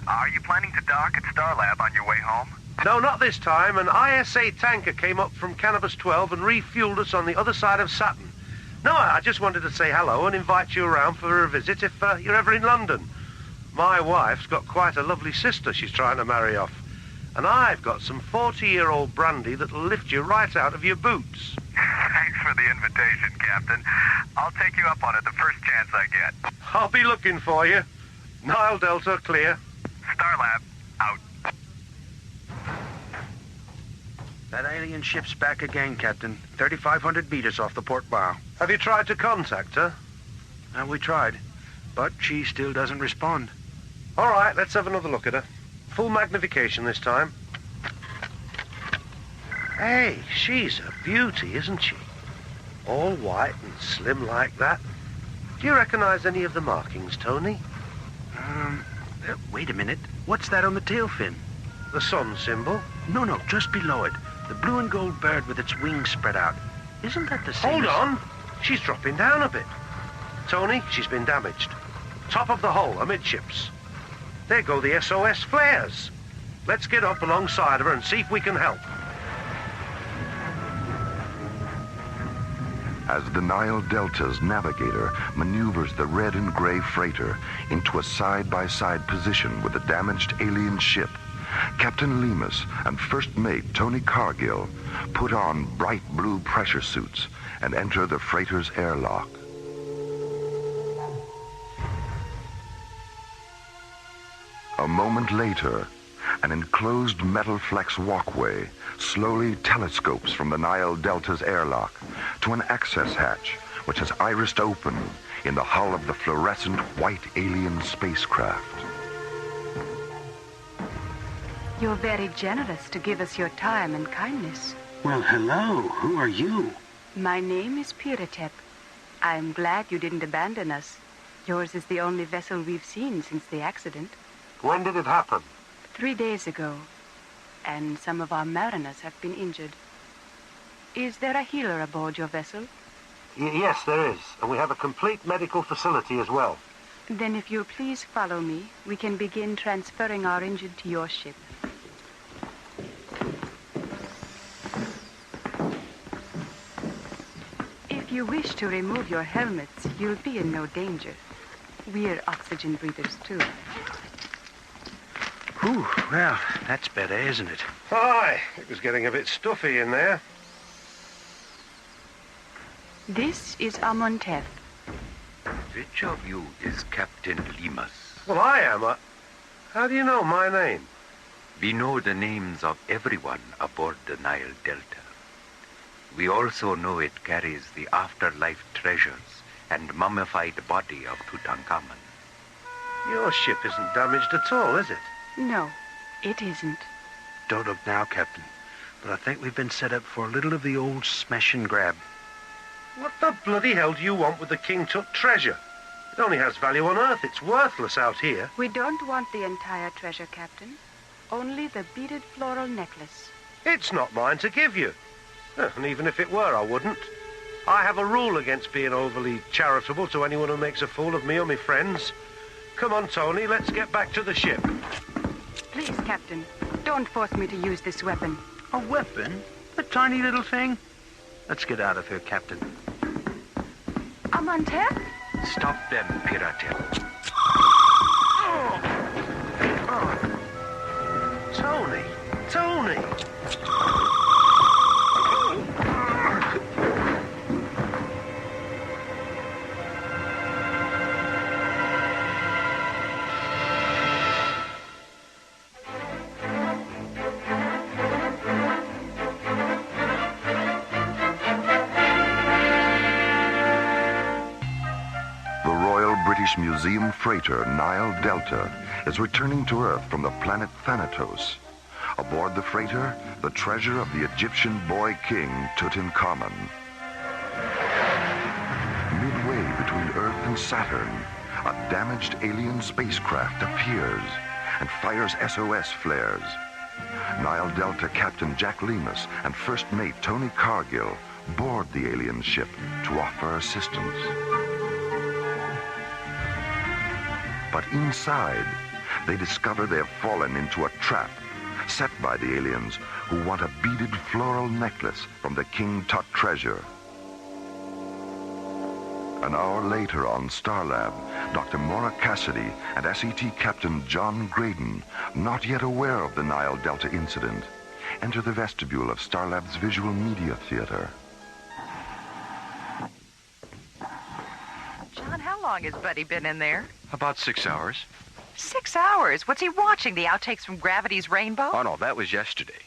Are you planning to dock at Starlab on your way home? No, not this time. An ISA tanker came up from Cannabis 12 and refueled us on the other side of Saturn. No, I just wanted to say hello and invite you around for a visit if you're ever in London. My wife's got quite a lovely sister she's trying to marry off. And I've got some 40-year-old brandy that'll lift you right out of your boots. Thanks for the invitation, Captain. I'll take you up on it the first chance I get. I'll be looking for you. Nile Delta, clear. Starlab, out. That alien ship's back again, Captain. 3,500 meters off the port bow. Have you tried to contact her? We tried, but she still doesn't respond. All right, let's have another look at her. Full magnification this time. Hey, she's a beauty, isn't she? All white and slim like that. Do you recognize any of the markings, Tony? Wait a minute. What's that on the tail fin? The sun symbol? No, just below it. The blue and gold bird with its wings spread out. Isn't that the same? Hold on. She's dropping down a bit. Tony, she's been damaged. Top of the hull, amidships. There go the SOS flares. Let's get up alongside of her and see if we can help. As the Nile Delta's navigator maneuvers the red and gray freighter into a side-by-side position with the damaged alien ship, Captain Lemus and First Mate Tony Cargill put on bright blue pressure suits and enter the freighter's airlock. A moment later, an enclosed metal flex walkway slowly telescopes from the Nile Delta's airlock to an access hatch which has irised open in the hull of the fluorescent white alien spacecraft. You're very generous to give us your time and kindness. Well, hello. Who are you? My name is Puritep. I'm glad you didn't abandon us. Yours is the only vessel we've seen since the accident. When did it happen? 3 days ago. And some of our mariners have been injured. Is there a healer aboard your vessel? Yes, there is. And we have a complete medical facility as well. Then if you'll please follow me, we can begin transferring our injured to your ship. If you wish to remove your helmets, you'll be in no danger. We're oxygen breathers, too. Whew, well, that's better, isn't it? Aye, it was getting a bit stuffy in there. This is Amontef. Which of you is Captain Lemus? Well, I am. How do you know my name? We know the names of everyone aboard the Nile Delta. We also know it carries the afterlife treasures and mummified body of Tutankhamun. Your ship isn't damaged at all, is it? No, it isn't. Don't look now, Captain. But I think we've been set up for a little of the old smash and grab. What the bloody hell do you want with the King Tut treasure? It only has value on Earth. It's worthless out here. We don't want the entire treasure, Captain. Only the beaded floral necklace. It's not mine to give you. And even if it were, I wouldn't. I have a rule against being overly charitable to anyone who makes a fool of me or my friends. Come on, Tony, let's get back to the ship. Please, Captain, don't force me to use this weapon. A weapon? A tiny little thing? Let's get out of here, Captain. Amontef? Stop them, Puritep. Tony! British Museum freighter Nile Delta is returning to Earth from the planet Thanatos. Aboard the freighter, the treasure of the Egyptian boy king Tutankhamun. Midway between Earth and Saturn, a damaged alien spacecraft appears and fires SOS flares. Nile Delta Captain Jack Lemus and First Mate Tony Cargill board the alien ship to offer assistance. But inside, they discover they have fallen into a trap set by the aliens who want a beaded floral necklace from the King Tut treasure. An hour later on Starlab, Dr. Maura Cassidy and SET Captain John Graydon, not yet aware of the Nile Delta incident, enter the vestibule of Starlab's Visual Media Theater. John, how long has Buddy been in there? About 6 hours. 6 hours? What's he watching? The outtakes from Gravity's Rainbow? Oh, no, that was yesterday.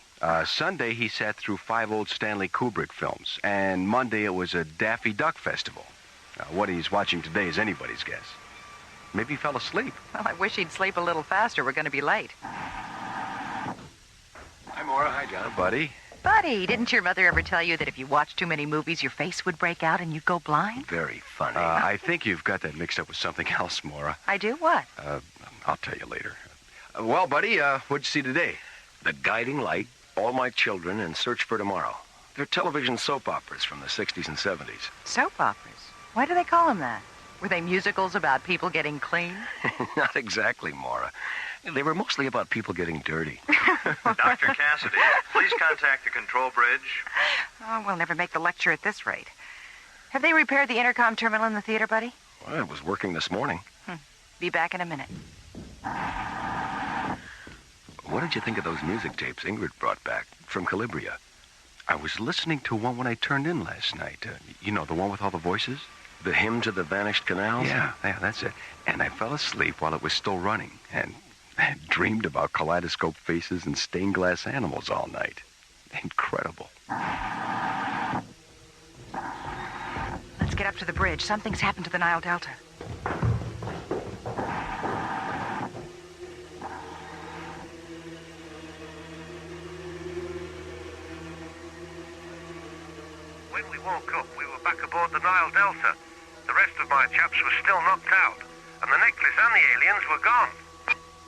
Sunday, he sat through 5 old Stanley Kubrick films, and Monday it was a Daffy Duck festival. What he's watching today is anybody's guess. Maybe he fell asleep. Well, I wish he'd sleep a little faster. We're going to be late. Hi, Maura. Hi, John. Buddy. Buddy, didn't your mother ever tell you that if you watched too many movies, your face would break out and you'd go blind? Very funny. I think you've got that mixed up with something else, Maura. I do? What? I'll tell you later. Well, buddy, what'd you see today? The Guiding Light, All My Children, and Search for Tomorrow. They're television soap operas from the 60s and 70s. Soap operas? Why do they call them that? Were they musicals about people getting clean? Not exactly, Maura. They were mostly about people getting dirty. Dr. Cassidy, please contact the control bridge. Oh, we'll never make the lecture at this rate. Have they repaired the intercom terminal in the theater, Buddy? Well, it was working this morning. Be back in a minute. What did you think of those music tapes Ingrid brought back from Calabria? I was listening to one when I turned in last night. You know, the one with all the voices? The Hymn to the Vanished Canals? Yeah, that's it. And I fell asleep while it was still running, and I dreamed about kaleidoscope faces and stained glass animals all night. Incredible. Let's get up to the bridge. Something's happened to the Nile Delta. When we woke up, we were back aboard the Nile Delta. The rest of my chaps were still knocked out, and the necklace and the aliens were gone.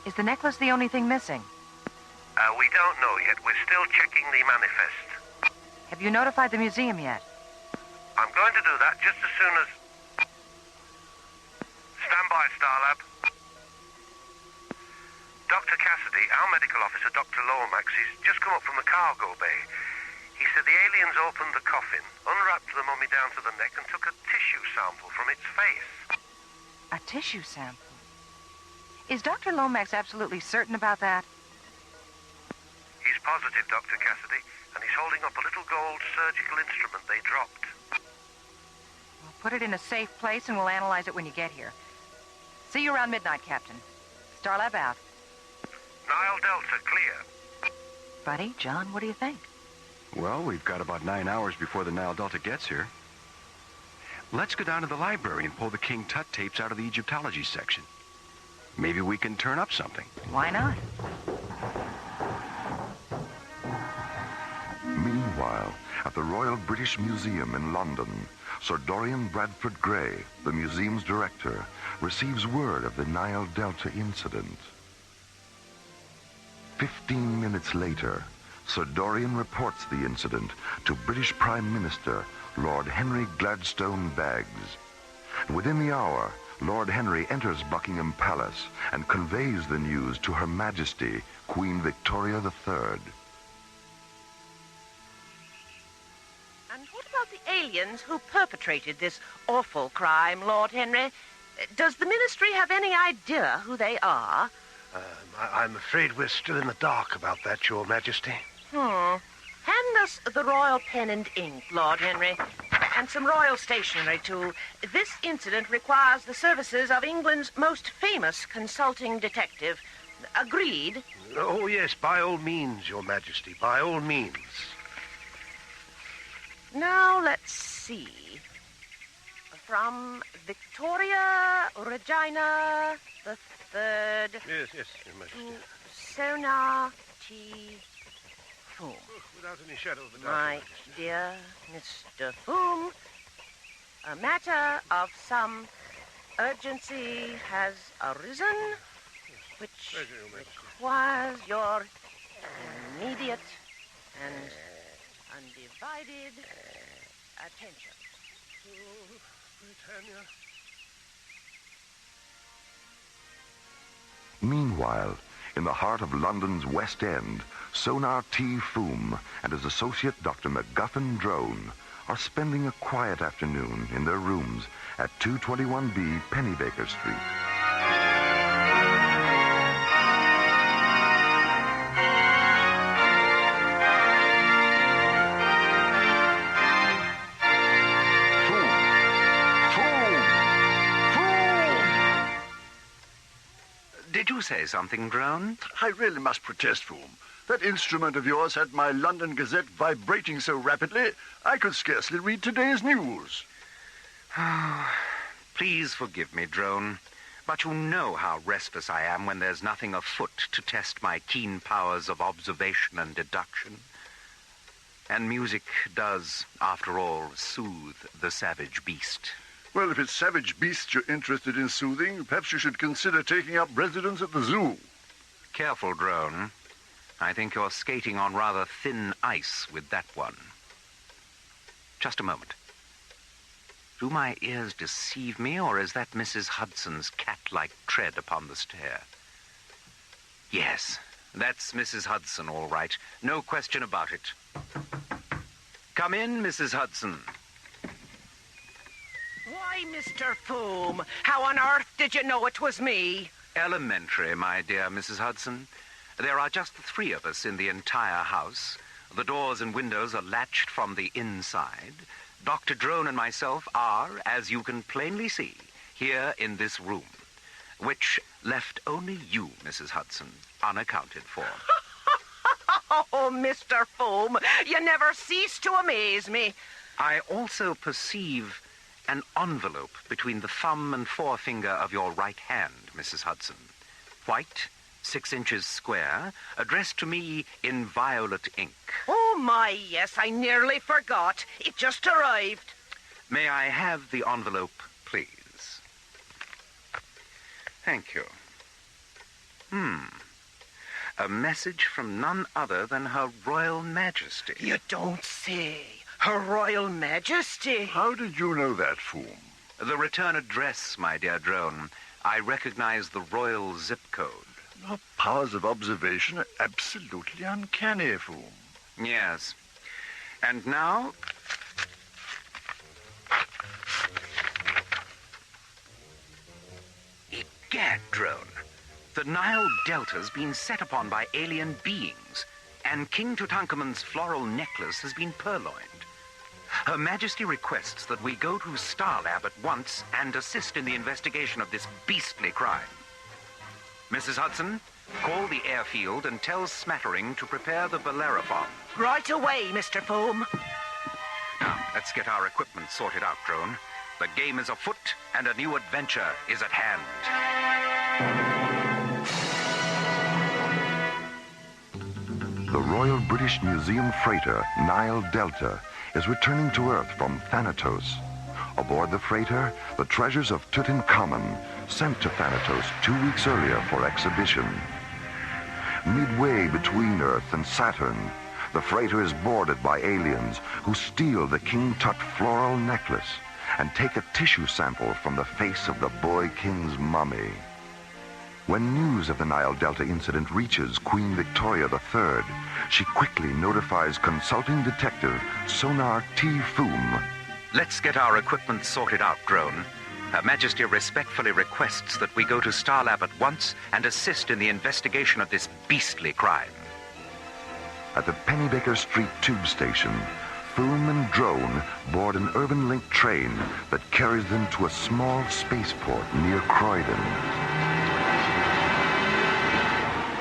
Is the necklace the only thing missing? We don't know yet. We're still checking the manifest. Have you notified the museum yet? I'm going to do that just as soon as... Stand by, Starlab. Dr. Cassidy, our medical officer, Dr. Lomax, he's just come up from the cargo bay. He said the aliens opened the coffin, unwrapped the mummy down to the neck, and took a tissue sample from its face. A tissue sample? Is Dr. Lomax absolutely certain about that? He's positive, Dr. Cassidy, and he's holding up a little gold surgical instrument they dropped. Well, put it in a safe place and we'll analyze it when you get here. See you around midnight, Captain. Starlab out. Nile Delta, clear. Buddy, John, what do you think? Well, we've got about 9 hours before the Nile Delta gets here. Let's go down to the library and pull the King Tut tapes out of the Egyptology section. Maybe we can turn up something. Why not? Meanwhile, at the Royal British Museum in London, Sir Dorian Bradford Gray, the museum's director, receives word of the Nile Delta incident. 15 minutes later, Sir Dorian reports the incident to British Prime Minister Lord Henry Gladstone Baggs. Within the hour, Lord Henry enters Buckingham Palace and conveys the news to Her Majesty, Queen Victoria III. And what about the aliens who perpetrated this awful crime, Lord Henry? Does the Ministry have any idea who they are? I'm afraid we're still in the dark about that, Your Majesty. Hand us the royal pen and ink, Lord Henry, and some royal stationery, too. This incident requires the services of England's most famous consulting detective. Agreed? Oh, yes, by all means, Your Majesty, by all means. Now, let's see. from Victoria Regina the Third. Yes, Your Majesty. To Sonar T. Foom. Without any shadow of a doubt, My Your Majesty. dear Mr. Foom, a matter of some urgency has arisen, which Pleasure, Your Majesty. requires your immediate and undivided attention. Oh, Britannia. Meanwhile, in the heart of London's West End, Sonar T. Foom and his associate Dr. MacGuffin Drone are spending a quiet afternoon in their rooms at 221B Pennybaker Street. Did you say something, Drone? I really must protest, Foom. That instrument of yours had my London Gazette vibrating so rapidly, I could scarcely read today's news. Please forgive me, Drone, but you know how restless I am when there's nothing afoot to test my keen powers of observation and deduction. And music does, after all, soothe the savage beast. Well, if it's savage beasts you're interested in soothing, perhaps you should consider taking up residence at the zoo. Careful, Drone. I think you're skating on rather thin ice with that one. Just a moment. Do my ears deceive me, or is that Mrs. Hudson's cat-like tread upon the stair? Yes, that's Mrs. Hudson, all right. No question about it. Come in, Mrs. Hudson. Why, Mr. Foom, how on earth did you know it was me? Elementary, my dear Mrs. Hudson. There are just the three of us in the entire house. The doors and windows are latched from the inside. Dr. Drone and myself are, as you can plainly see, here in this room, which left only you, Mrs. Hudson, unaccounted for. Oh, Mr. Foom, you never cease to amaze me. I also perceive an envelope between the thumb and forefinger of your right hand, Mrs. Hudson. White, 6 inches square, addressed to me in violet ink. Oh, my, yes, I nearly forgot. It just arrived. May I have the envelope, please? Thank you. A message from none other than Her Royal Majesty. You don't say. Her Royal Majesty. How did you know that, Foom? The return address, my dear Drone. I recognize the royal zip code. Your powers of observation are absolutely uncanny, Foom. Yes. And now... Egad, Drone. The Nile Delta's been set upon by alien beings, and King Tutankhamun's floral necklace has been purloined. Her Majesty requests that we go to Starlab at once and assist in the investigation of this beastly crime. Mrs. Hudson, call the airfield and tell Smattering to prepare the Bellerophon. Right away, Mr. Foom. Now, let's get our equipment sorted out, Drone. The game is afoot, and a new adventure is at hand. The Royal British Museum freighter Nile Delta is returning to Earth from Thanatos. Aboard the freighter, the treasures of Tutankhamun, sent to Thanatos 2 weeks earlier for exhibition. Midway between Earth and Saturn, the freighter is boarded by aliens who steal the King Tut floral necklace and take a tissue sample from the face of the boy king's mummy. When news of the Nile Delta incident reaches Queen Victoria III, she quickly notifies consulting detective Sonar T. Foom. Let's get our equipment sorted out, Drone. Her Majesty respectfully requests that we go to Starlab at once and assist in the investigation of this beastly crime. At the Pennybaker Street tube station, Foom and Drone board an urban link train that carries them to a small spaceport near Croydon.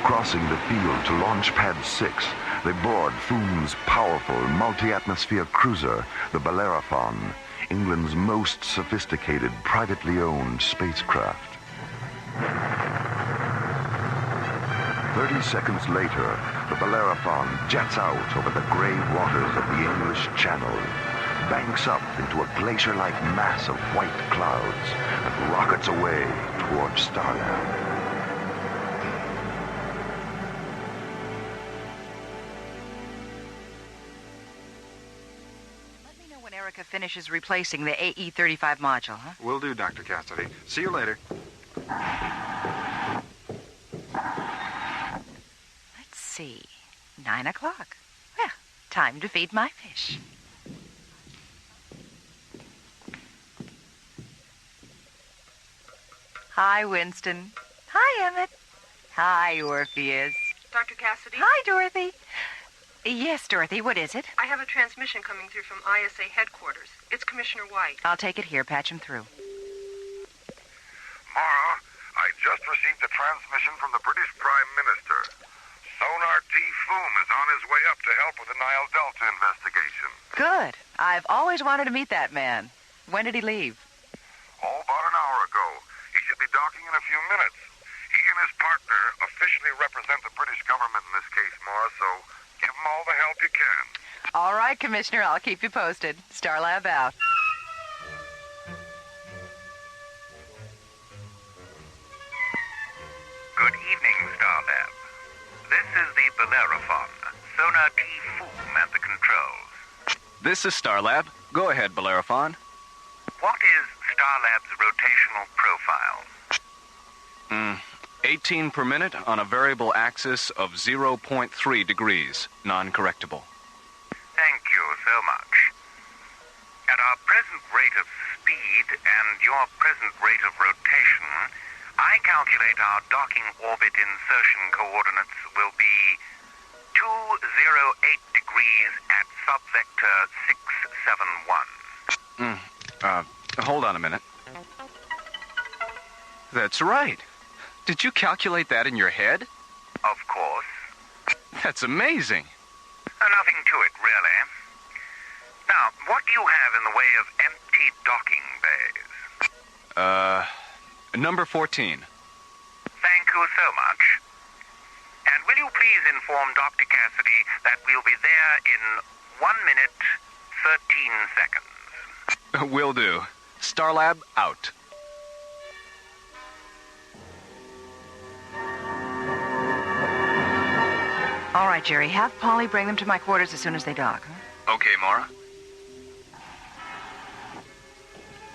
Crossing the field to Launch Pad 6, they board Foom's powerful multi-atmosphere cruiser, the Bellerophon, England's most sophisticated privately owned spacecraft. 30 seconds later, the Bellerophon jets out over the gray waters of the English Channel, banks up into a glacier-like mass of white clouds, and rockets away towards Starlab. Erica finishes replacing the AE-35 module, huh? Will do, Dr. Cassidy. See you later. Let's see. 9 o'clock. Well, time to feed my fish. Hi, Winston. Hi, Emmett. Hi, Orpheus. Dr. Cassidy? Hi, Dorothy. Yes, Dorothy, what is it? I have a transmission coming through from ISA headquarters. It's Commissioner White. I'll take it here. Patch him through. Mara, I just received a transmission from the British Prime Minister. Sonar T. Foom is on his way up to help with the Nile Delta investigation. Good. I've always wanted to meet that man. When did he leave? Oh, about an hour ago. He should be docking in a few minutes. He and his partner officially represent the British government in this case, Mara, so give them all the help you can. All right, Commissioner. I'll keep you posted. Starlab out. Good evening, Starlab. This is the Bellerophon. Sonar T. Foom at the controls. This is Starlab. Go ahead, Bellerophon. What is Starlab's rotational profile? 18 per minute on a variable axis of 0.3 degrees, non-correctable. Thank you so much. At our present rate of speed and your present rate of rotation, I calculate our docking orbit insertion coordinates will be 208 degrees at subvector 671. Hold on a minute. That's right. Did you calculate that in your head? Of course. That's amazing. Nothing to it, really. Now, what do you have in the way of empty docking bays? Number 14. Thank you so much. And will you please inform Dr. Cassidy that we'll be there in 1 minute, 13 seconds? Will do. Starlab out. All right, Jerry. Have Polly bring them to my quarters as soon as they dock. Huh? Okay, Mara.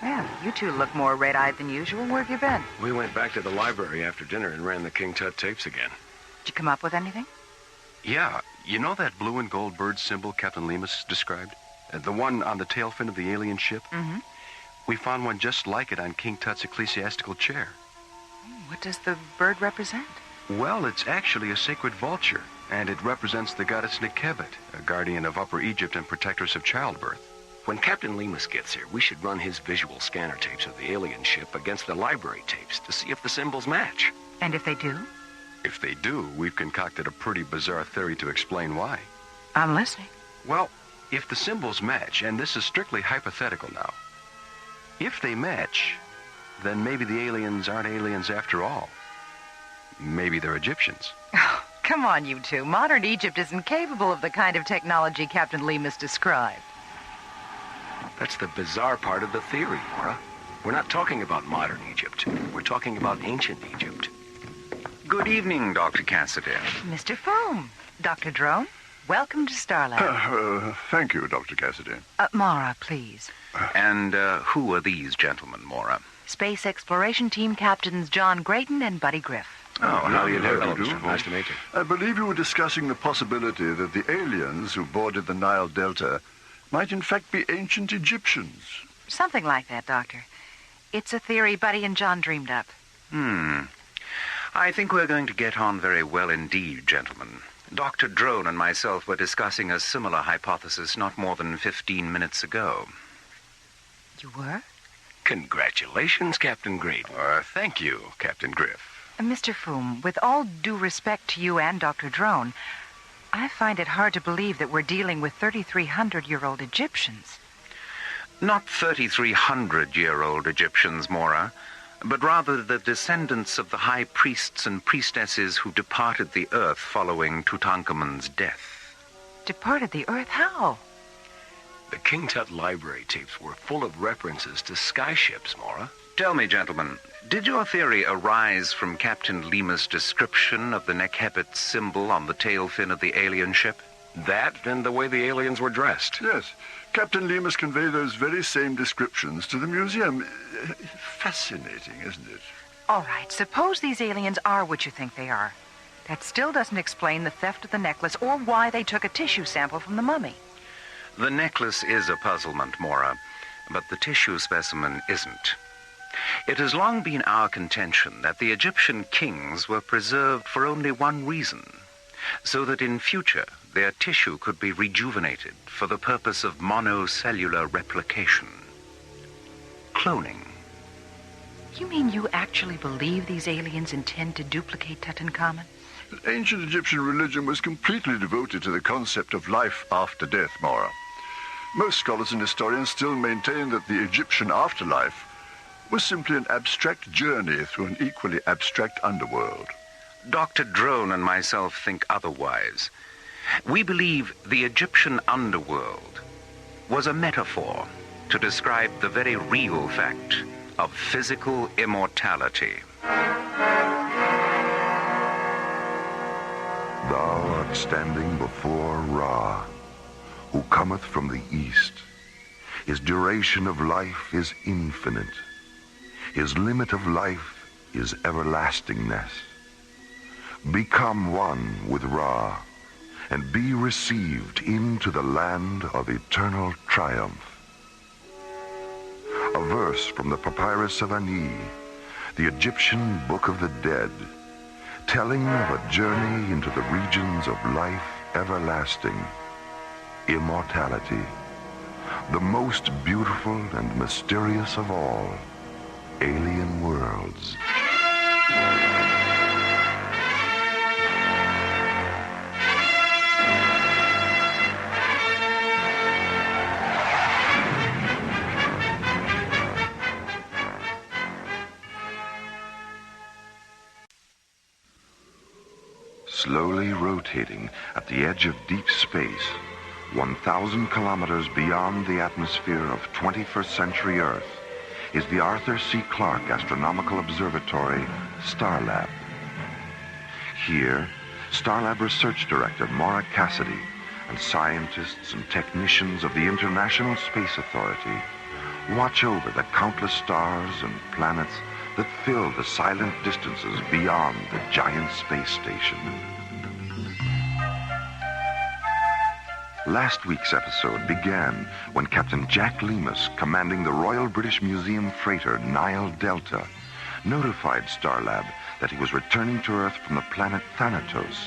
Well, you two look more red-eyed than usual. Where have you been? We went back to the library after dinner and ran the King Tut tapes again. Did you come up with anything? Yeah. You know that blue and gold bird symbol Captain Lemus described? The one on the tail fin of the alien ship? Mm-hmm. We found one just like it on King Tut's ecclesiastical chair. What does the bird represent? Well, it's actually a sacred vulture, and it represents the goddess Nikebet, a guardian of Upper Egypt and protectress of childbirth. When Captain Lemus gets here, we should run his visual scanner tapes of the alien ship against the library tapes to see if the symbols match. And if they do? If they do, we've concocted a pretty bizarre theory to explain why. I'm listening. Well, if the symbols match, and this is strictly hypothetical now, if they match, then maybe the aliens aren't aliens after all. Maybe they're Egyptians. Oh, come on, you two. Modern Egypt isn't capable of the kind of technology Captain Lemus described. That's the bizarre part of the theory, Mara. We're not talking about modern Egypt. We're talking about ancient Egypt. Good evening, Dr. Cassidy. Mr. Foom. Dr. Drone, welcome to Starlab. Thank you, Dr. Cassidy. Mara, please. And who are these gentlemen, Mara? Space Exploration Team Captains John Grayton and Buddy Griff. Oh, how you do? Nice to meet you. I believe you were discussing the possibility that the aliens who boarded the Nile Delta might in fact be ancient Egyptians. Something like that, Doctor. It's a theory Buddy and John dreamed up. I think we're going to get on very well indeed, gentlemen. Dr. Drone and myself were discussing a similar hypothesis not more than 15 minutes ago. You were? Congratulations, Captain Grayton. Thank you, Captain Griff. Mr. Foom, with all due respect to you and Dr. Drone, I find it hard to believe that we're dealing with 3,300-year-old Egyptians. Not 3,300-year-old Egyptians, Mora, but rather the descendants of the high priests and priestesses who departed the earth following Tutankhamun's death. Departed the earth? How? The King Tut library tapes were full of references to skyships, Mora. Tell me, gentlemen, did your theory arise from Captain Lima's description of the Nekhebit symbol on the tail fin of the alien ship? That and the way the aliens were dressed. Yes. Captain Lee must convey those very same descriptions to the museum. Fascinating, isn't it? All right, suppose these aliens are what you think they are. That still doesn't explain the theft of the necklace or why they took a tissue sample from the mummy. The necklace is a puzzlement, Mora, but the tissue specimen isn't. It has long been our contention that the Egyptian kings were preserved for only one reason, so that in future their tissue could be rejuvenated for the purpose of monocellular replication. Cloning. You mean you actually believe these aliens intend to duplicate Tutankhamun? Ancient Egyptian religion was completely devoted to the concept of life after death, Mora. Most scholars and historians still maintain that the Egyptian afterlife was simply an abstract journey through an equally abstract underworld. Dr. Drone and myself think otherwise. We believe the Egyptian underworld was a metaphor to describe the very real fact of physical immortality. Thou art standing before Ra, who cometh from the east. His duration of life is infinite. His limit of life is everlastingness. Become one with Ra, and be received into the land of eternal triumph. A verse from the Papyrus of Ani, the Egyptian Book of the Dead, telling of a journey into the regions of life everlasting, immortality, the most beautiful and mysterious of all alien worlds. Slowly rotating at the edge of deep space, 1,000 kilometers beyond the atmosphere of 21st century Earth, is the Arthur C. Clarke Astronomical Observatory, Starlab. Here, Starlab Research Director Maura Cassidy and scientists and technicians of the International Space Authority watch over the countless stars and planets that fill the silent distances beyond the giant space station. Last week's episode began when Captain Jack Lemus, commanding the Royal British Museum freighter Nile Delta, notified Starlab that he was returning to Earth from the planet Thanatos.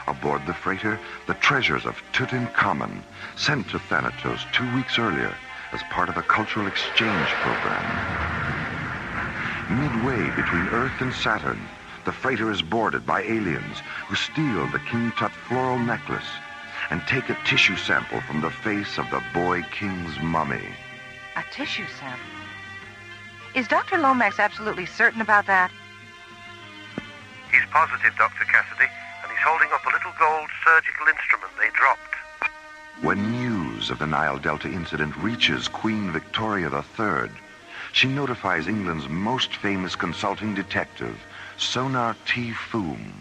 Aboard the freighter, the treasures of Tutankhamun, sent to Thanatos 2 weeks earlier as part of a cultural exchange program. Midway between Earth and Saturn, the freighter is boarded by aliens who steal the King Tut floral necklace and take a tissue sample from the face of the boy king's mummy. A tissue sample? Is Dr. Lomax absolutely certain about that? He's positive, Dr. Cassidy, and he's holding up a little gold surgical instrument they dropped. When news of the Nile Delta incident reaches Queen Victoria III, she notifies England's most famous consulting detective, Sonar T. Foom.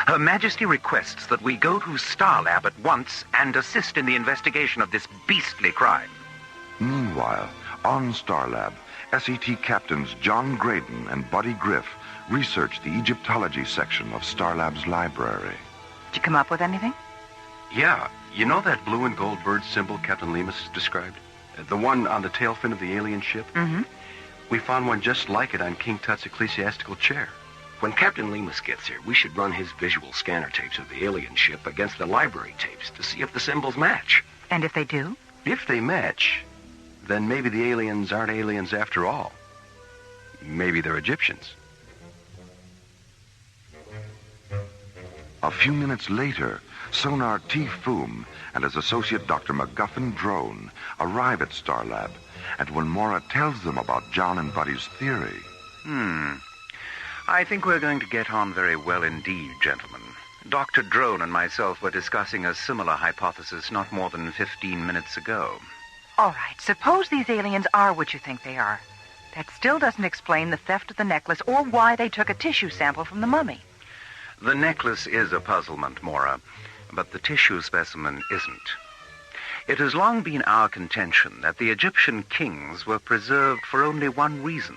Her Majesty requests that we go to Starlab at once and assist in the investigation of this beastly crime. Meanwhile, on Starlab, SET captains John Graydon and Buddy Griff research the Egyptology section of Starlab's library. Did you come up with anything? Yeah. You know that blue and gold bird symbol Captain Lemus described? The one on the tail fin of the alien ship? Mm-hmm. We found one just like it on King Tut's ecclesiastical chair. When Captain Lemus gets here, we should run his visual scanner tapes of the alien ship against the library tapes to see if the symbols match. And if they do? If they match, then maybe the aliens aren't aliens after all. Maybe they're Egyptians. A few minutes later, Sonar T. Foom and his associate Dr. MacGuffin Drone arrive at Starlab, and when Mora tells them about John and Buddy's theory... I think we're going to get on very well indeed, gentlemen. Dr. Drone and myself were discussing a similar hypothesis not more than 15 minutes ago. All right, suppose these aliens are what you think they are. That still doesn't explain the theft of the necklace or why they took a tissue sample from the mummy. The necklace is a puzzlement, Mora, but the tissue specimen isn't. It has long been our contention that the Egyptian kings were preserved for only one reason,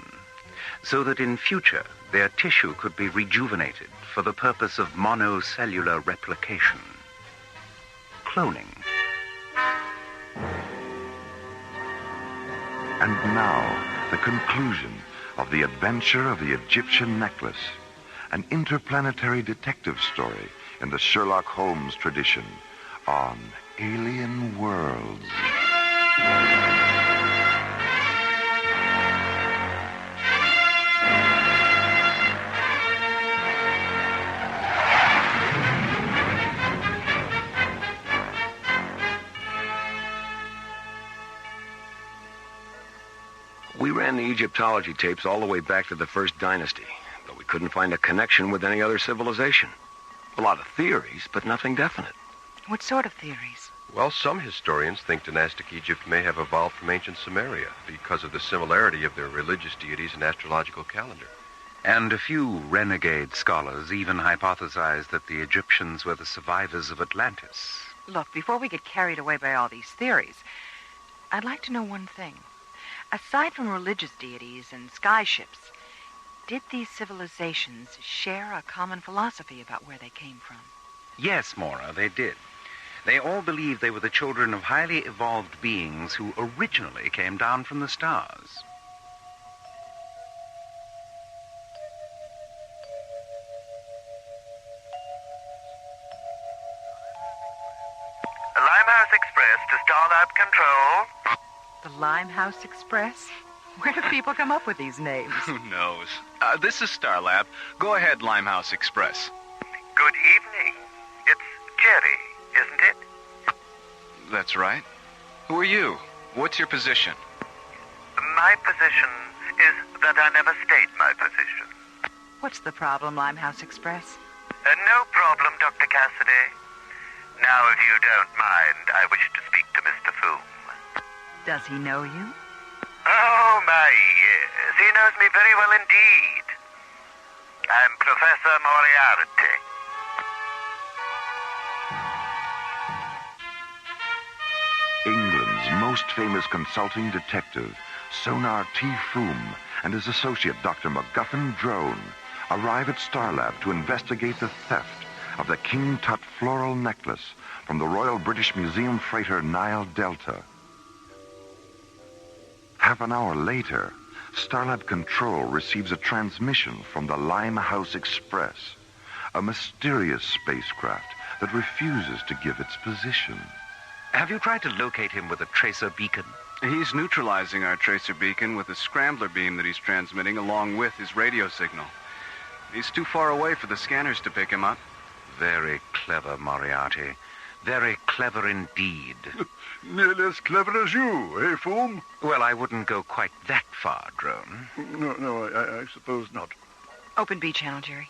so that in future their tissue could be rejuvenated for the purpose of monocellular replication. Cloning. And now, the conclusion of the adventure of the Egyptian necklace, an interplanetary detective story in the Sherlock Holmes tradition on Alien Worlds. We ran the Egyptology tapes all the way back to the First Dynasty, but we couldn't find a connection with any other civilization. A lot of theories, but nothing definite. What sort of theories? Well, some historians think dynastic Egypt may have evolved from ancient Sumeria because of the similarity of their religious deities and astrological calendar. And a few renegade scholars even hypothesize that the Egyptians were the survivors of Atlantis. Look, before we get carried away by all these theories, I'd like to know one thing. Aside from religious deities and sky ships, did these civilizations share a common philosophy about where they came from? Yes, Mora, they did. They all believed they were the children of highly evolved beings who originally came down from the stars. Limehouse Express to Starlab Control. The Limehouse Express? Where do people come up with these names? Who knows? This is Starlab. Go ahead, Limehouse Express. Good evening. It's Jerry, isn't it? That's right. Who are you? What's your position? My position is that I never state my position. What's the problem, Limehouse Express? No problem, Dr. Cassidy. Now, if you don't mind, I wish to speak to Mr. Foom. Does he know you? Oh, my, yes. He knows me very well indeed. I'm Professor Moriarty. England's most famous consulting detective, Sonar T. Foom, and his associate, Dr. MacGuffin Drone, arrive at Starlab to investigate the theft of the King Tut floral necklace from the Royal British Museum freighter Nile Delta. Half an hour later, Starlab Control receives a transmission from the Limehouse Express, a mysterious spacecraft that refuses to give its position. Have you tried to locate him with a tracer beacon? He's neutralizing our tracer beacon with a scrambler beam that he's transmitting along with his radio signal. He's too far away for the scanners to pick him up. Very clever, Moriarty. Very clever indeed. Nearly as clever as you, eh, Foom? Well, I wouldn't go quite that far, Drone. No, I suppose not. Open B channel, Jerry.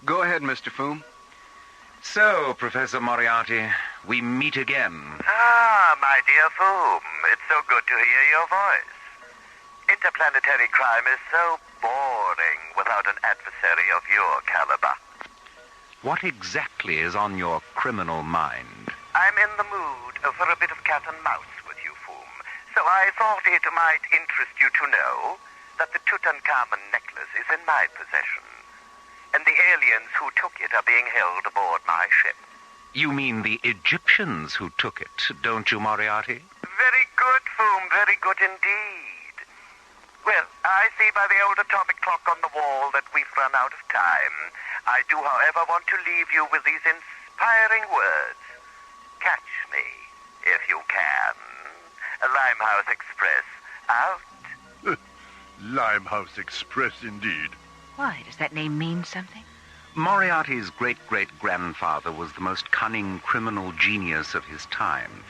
Go ahead, Mr. Foom. So, Professor Moriarty, we meet again. Ah, my dear Foom, it's so good to hear your voice. Interplanetary crime is so boring without an adversary of your caliber. What exactly is on your criminal mind? I'm in the mood for a bit of cat and mouse with you, Foom. So I thought it might interest you to know that the Tutankhamun necklace is in my possession. And the aliens who took it are being held aboard my ship. You mean the Egyptians who took it, don't you, Moriarty? Very good, Foom, very good indeed. Well, I see by the old atomic clock on the wall that we've run out of time. I do, however, want to leave you with these inspiring words. Catch me, if you can. Limehouse Express, out. Limehouse Express, indeed. Why, does that name mean something? Moriarty's great-great-grandfather was the most cunning criminal genius of his time.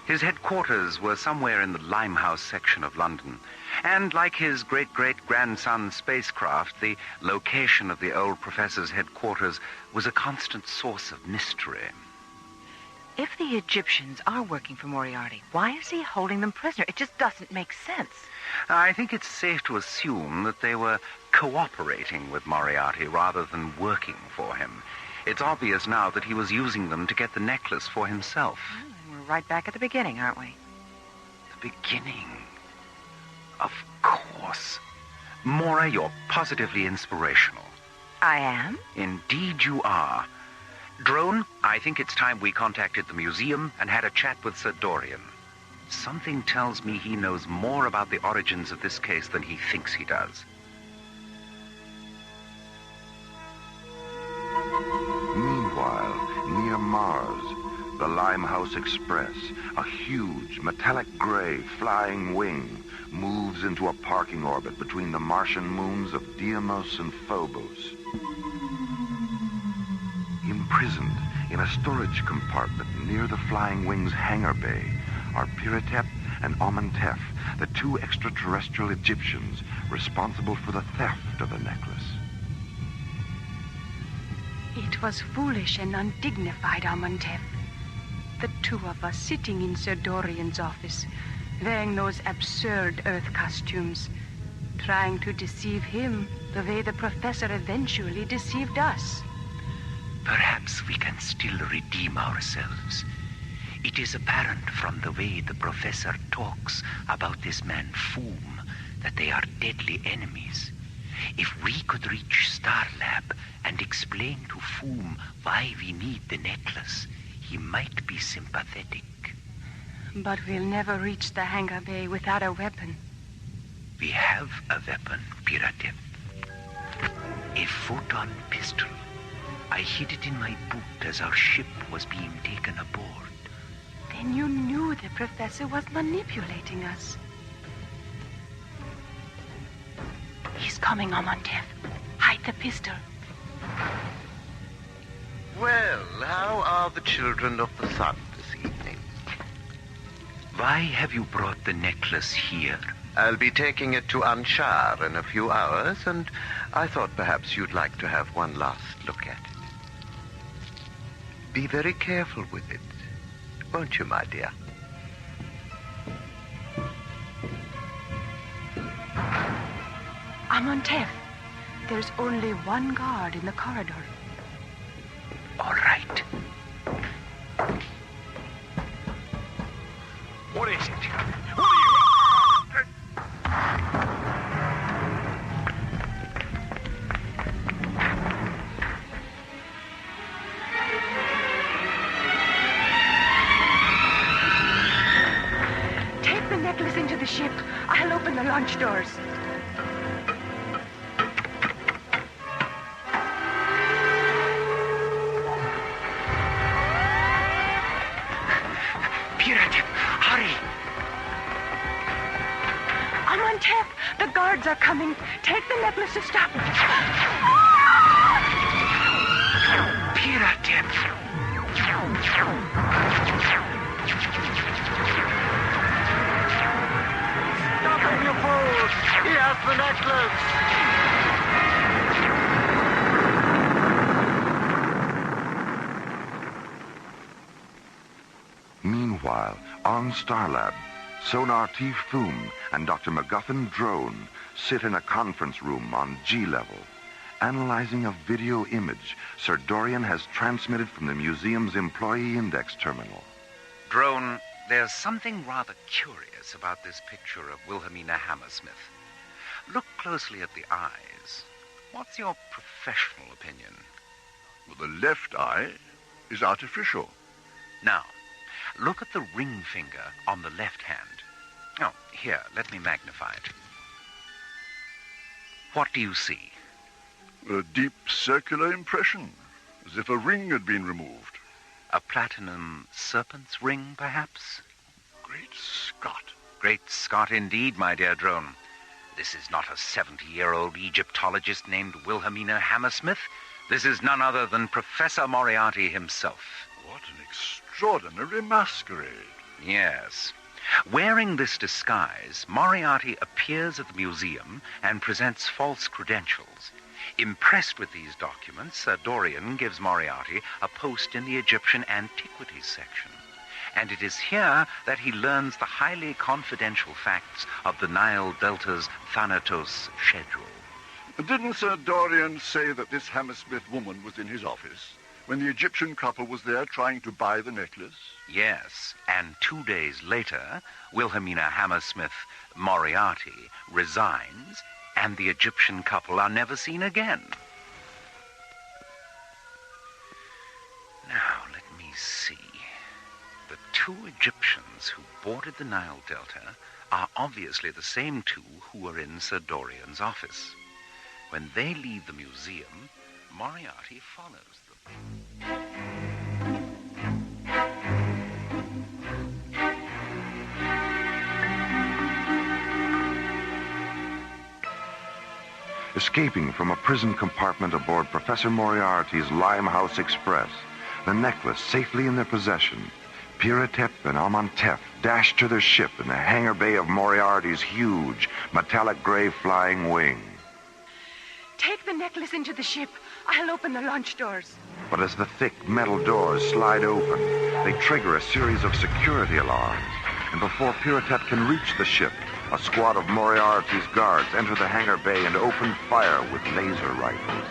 His headquarters were somewhere in the Limehouse section of London. And like his great-great-grandson's spacecraft, the location of the old professor's headquarters was a constant source of mystery. If the Egyptians are working for Moriarty, why is he holding them prisoner? It just doesn't make sense. I think it's safe to assume that they were cooperating with Moriarty rather than working for him. It's obvious now that he was using them to get the necklace for himself. We're right back at the beginning, aren't we? The beginning? Of course. Mora, you're positively inspirational. I am? Indeed you are. Drone, I think it's time we contacted the museum and had a chat with Sir Dorian. Something tells me he knows more about the origins of this case than he thinks he does. Meanwhile, near Mars, the Limehouse Express, a huge metallic gray flying wing, moves into a parking orbit between the Martian moons of Deimos and Phobos. Imprisoned in a storage compartment near the flying wing's hangar bay are Piratep and Amenhotep, the two extraterrestrial Egyptians responsible for the theft of the necklace. It was foolish and undignified, Amenhotep. The two of us sitting in Sir Dorian's office, wearing those absurd Earth costumes, trying to deceive him the way the professor eventually deceived us. Perhaps we can still redeem ourselves. It is apparent from the way the professor talks about this man Foom that they are deadly enemies. If we could reach Starlab and explain to Foom why we need the necklace, he might be sympathetic. But we'll never reach the hangar bay without a weapon. We have a weapon, Piratep. A photon pistol. I hid it in my boot as our ship was being taken aboard. Then you knew the professor was manipulating us. He's coming, Amenhotep. Hide the pistol. Well, how are the children of the sun this evening? Why have you brought the necklace here? I'll be taking it to Anshar in a few hours, and I thought perhaps you'd like to have one last look at it. Be very careful with it, won't you, my dear? Amenhotep, there's only one guard in the corridor. All right. What is it? Take the necklace into the ship. I'll open the launch doors. Amenhotep, the guards are coming. Take the necklace to stop them. Piratep! Stop him, you fools! He has the necklace! Meanwhile, on Starlab, Sonar T. Foom and Dr. MacGuffin Drone sit in a conference room on G-level, analyzing a video image Sir Dorian has transmitted from the museum's employee index terminal. Drone, there's something rather curious about this picture of Wilhelmina Hammersmith. Look closely at the eyes. What's your professional opinion? Well, the left eye is artificial. Now, look at the ring finger on the left hand. Oh, here, let me magnify it. What do you see? A deep circular impression, as if a ring had been removed. A platinum serpent's ring, perhaps? Great Scott. Great Scott indeed, my dear Drone. This is not a 70-year-old Egyptologist named Wilhelmina Hammersmith, This is none other than Professor Moriarty himself. What an extraordinary masquerade. Yes. Wearing this disguise, Moriarty appears at the museum and presents false credentials. Impressed with these documents, Sir Dorian gives Moriarty a post in the Egyptian Antiquities section. And it is here that he learns the highly confidential facts of the Nile Delta's Thanatos schedule. Didn't Sir Dorian say that this Hammersmith woman was in his office when the Egyptian couple was there trying to buy the necklace? Yes, and 2 days later, Wilhelmina Hammersmith Moriarty resigns, and the Egyptian couple are never seen again. Now, let me see. The two Egyptians who boarded the Nile Delta are obviously the same two who were in Sir Dorian's office. When they leave the museum, Moriarty follows them. Escaping from a prison compartment aboard Professor Moriarty's Limehouse Express, the necklace safely in their possession, Piratep and Amantef dashed to their ship in the hangar bay of Moriarty's huge, metallic gray flying wing. Take the necklace into the ship. I'll open the launch doors. But as the thick metal doors slide open, they trigger a series of security alarms, and before Piratep can reach the ship, a squad of Moriarty's guards enter the hangar bay and open fire with laser rifles.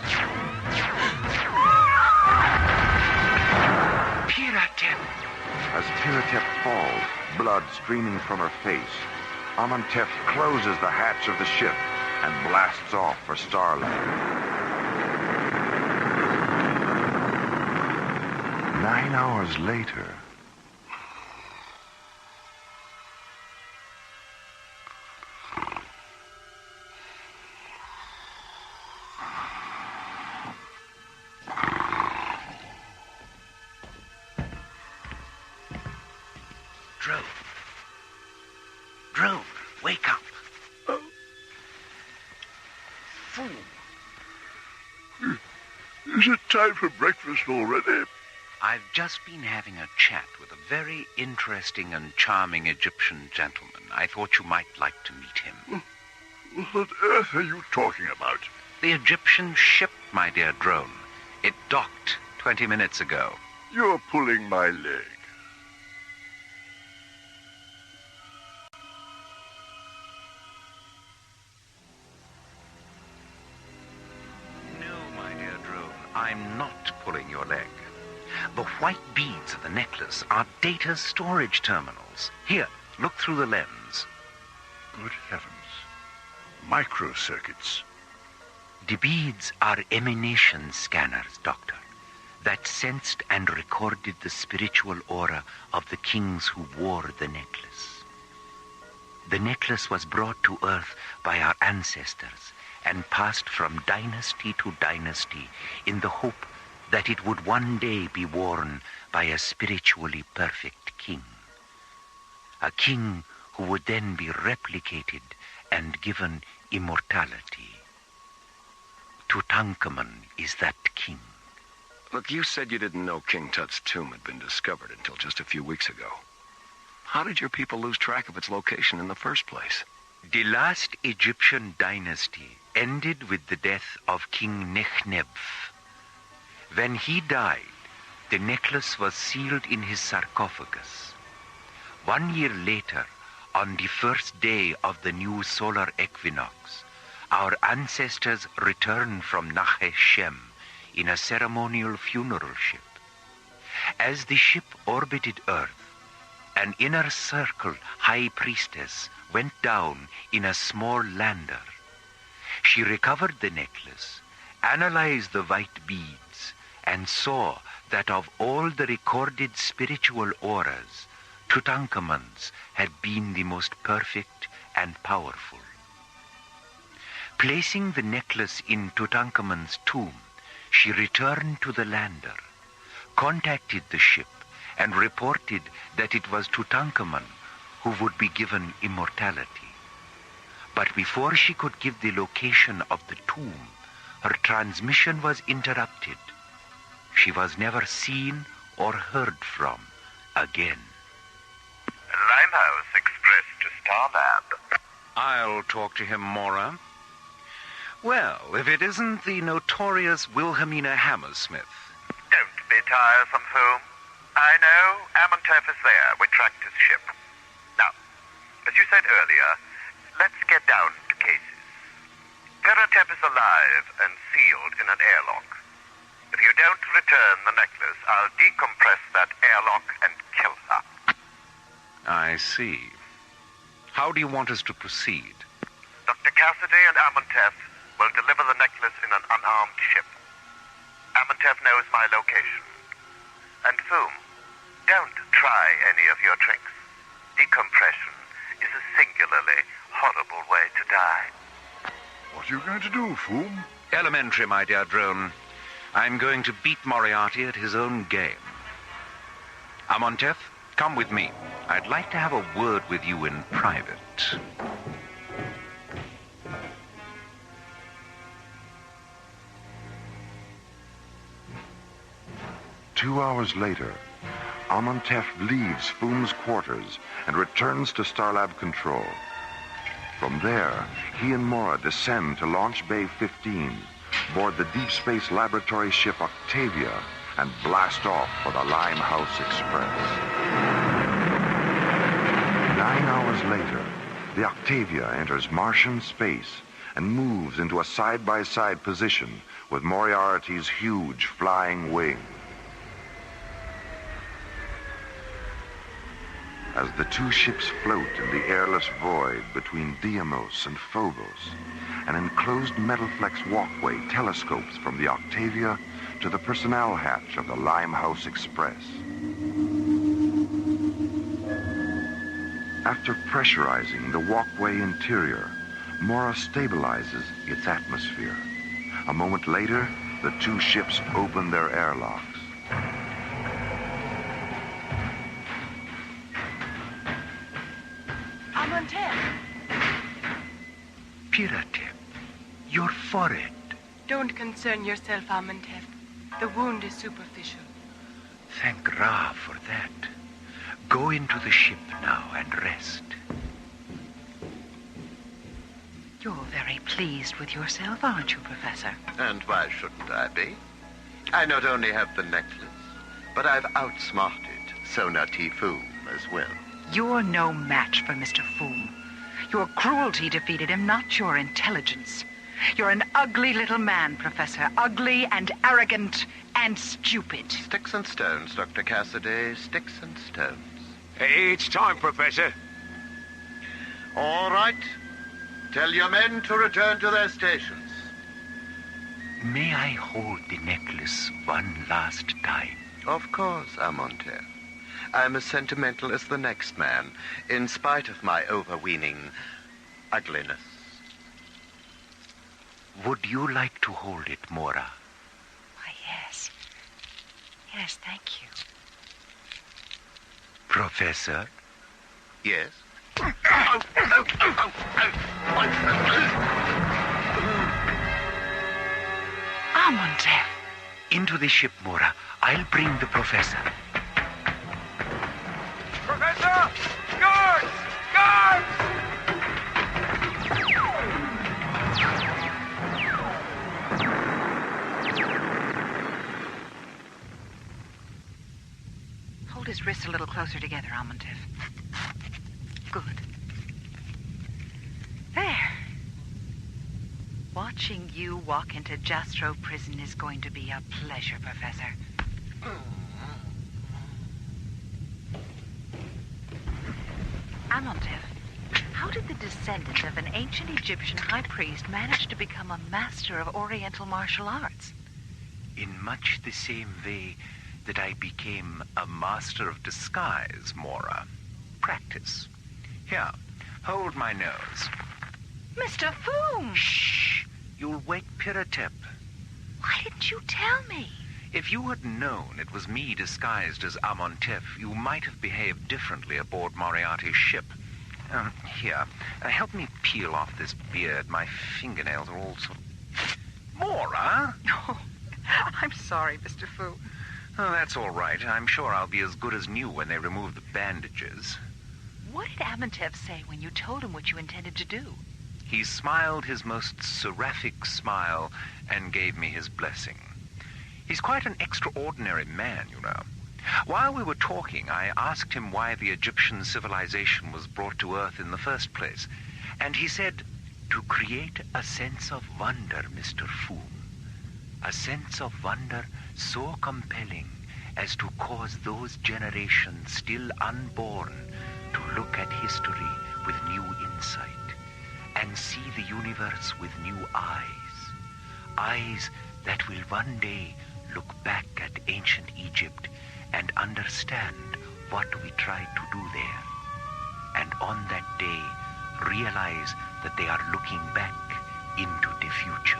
Piratep! As Piratep falls, blood streaming from her face, Amantef closes the hatch of the ship and blasts off for Starland. 9 hours later... Drone, wake up. Fool. Is it time for breakfast already? I've just been having a chat with a very interesting and charming Egyptian gentleman. I thought you might like to meet him. What on earth are you talking about? The Egyptian ship, my dear Drone. It docked 20 minutes ago. You're pulling my leg. No, my dear Drone, I'm not pulling your leg. The white beads of the necklace are data storage terminals. Here, look through the lens. Good heavens. Microcircuits. The beads are emanation scanners, Doctor, that sensed and recorded the spiritual aura of the kings who wore the necklace. The necklace was brought to Earth by our ancestors and passed from dynasty to dynasty in the hope that it would one day be worn by a spiritually perfect king. A king who would then be replicated and given immortality. Tutankhamun is that king. Look, you said you didn't know King Tut's tomb had been discovered until just a few weeks ago. How did your people lose track of its location in the first place? The last Egyptian dynasty ended with the death of King Nechneb. When he died, the necklace was sealed in his sarcophagus. 1 year later, on the first day of the new solar equinox, our ancestors returned from Naheshem in a ceremonial funeral ship. As the ship orbited Earth, an inner circle high priestess went down in a small lander. She recovered the necklace, analyzed the white beads, and saw that of all the recorded spiritual auras, Tutankhamun's had been the most perfect and powerful. Placing the necklace in Tutankhamun's tomb, she returned to the lander, contacted the ship, and reported that it was Tutankhamun who would be given immortality. But before she could give the location of the tomb, Her transmission was interrupted. She was never seen or heard from again. Limehouse Express to Starlab. I'll talk to him, Mora. Well, if it isn't the notorious Wilhelmina Hammersmith. Don't be tiresome, Foom. I know Amontef is there. We tracked his ship. Now, as you said earlier, let's get down to cases. Piratep is alive and sealed in an airlock. If you don't return the necklace, I'll decompress that airlock and kill her. I see. How do you want us to proceed? Dr. Cassidy and Amontef will deliver the necklace in an unarmed ship. Amontef knows my location. And Foom, don't try any of your tricks. Decompression is a singularly horrible way to die. What are you going to do, Foom? Elementary, my dear drone. I'm going to beat Moriarty at his own game. Amontef, come with me. I'd like to have a word with you in private. Two hours later, Amontef leaves Foom's quarters and returns to Starlab Control. From there, he and Mora descend to Launch Bay 15, board the Deep Space Laboratory ship Octavia, and blast off for the Limehouse Express. 9 hours later, the Octavia enters Martian space and moves into a side-by-side position with Moriarty's huge flying wing. As the two ships float in the airless void between Deimos and Phobos, an enclosed metal flex walkway telescopes from the Octavia to the personnel hatch of the Limehouse Express. After pressurizing the walkway interior, Mora stabilizes its atmosphere. A moment later, the two ships open their airlocks. Amontef! Piratep, your forehead. Don't concern yourself, Amontef. The wound is superficial. Thank Ra for that. Go into the ship now and rest. You're very pleased with yourself, aren't you, Professor? And why shouldn't I be? I not only have the necklace, but I've outsmarted Sona Foom as well. You're no match for Mr. Foom. Your cruelty defeated him, not your intelligence. You're an ugly little man, Professor. Ugly and arrogant and stupid. Sticks and stones, Dr. Cassidy. Sticks and stones. Hey, it's time, Professor. All right. Tell your men to return to their stations. May I hold the necklace one last time? Of course, Amontef. I'm as sentimental as the next man, in spite of my overweening ugliness. Would you like to hold it, Mora? Why, yes. Yes, thank you. Professor? Yes? Amontef! Into the ship, Mora. I'll bring the professor. Professor! Guards! Guards! Hold his wrists a little closer together, Amontef. Good. There. Watching you walk into Jastro prison is going to be a pleasure, Professor. Amontef, how did the descendant of an ancient Egyptian high priest manage to become a master of Oriental martial arts? In much the same way that I became a master of disguise, Mora. Practice. Here, hold my nose. Mr. Foom! Shh! You'll wake Piratep. Why didn't you tell me? If you had known it was me disguised as Amontef, you might have behaved differently aboard Moriarty's ship. Here, help me peel off this beard. My fingernails are all sort of... More, huh? Oh, I'm sorry, Mr. Fu. Oh, that's all right. I'm sure I'll be as good as new when they remove the bandages. What did Amontev say when you told him what you intended to do? He smiled his most seraphic smile and gave me his blessing. He's quite an extraordinary man, you know. While we were talking, I asked him why the Egyptian civilization was brought to Earth in the first place. And he said, to create a sense of wonder, Mr. Fu. A sense of wonder so compelling as to cause those generations still unborn to look at history with new insight and see the universe with new eyes. Eyes that will one day look back at ancient Egypt and understand what we tried to do there. And on that day, realize that they are looking back into the future.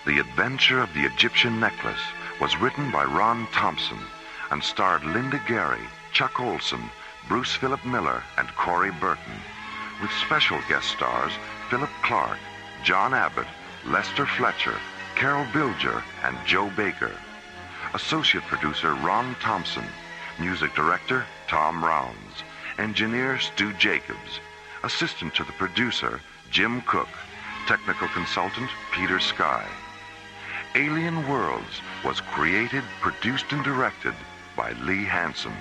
The Adventure of the Egyptian Necklace was written by Ron Thompson and starred Linda Gary, Chuck Olson, Bruce Philip Miller, and Corey Burton, with special guest stars Philip Clark, John Abbott, Lester Fletcher, Carol Bilger, and Joe Baker. Associate producer Ron Thompson, music director Tom Rounds, engineer Stu Jacobs, assistant to the producer Jim Cook, technical consultant Peter Sky. Alien Worlds was created, produced, and directed by Lee Hansen.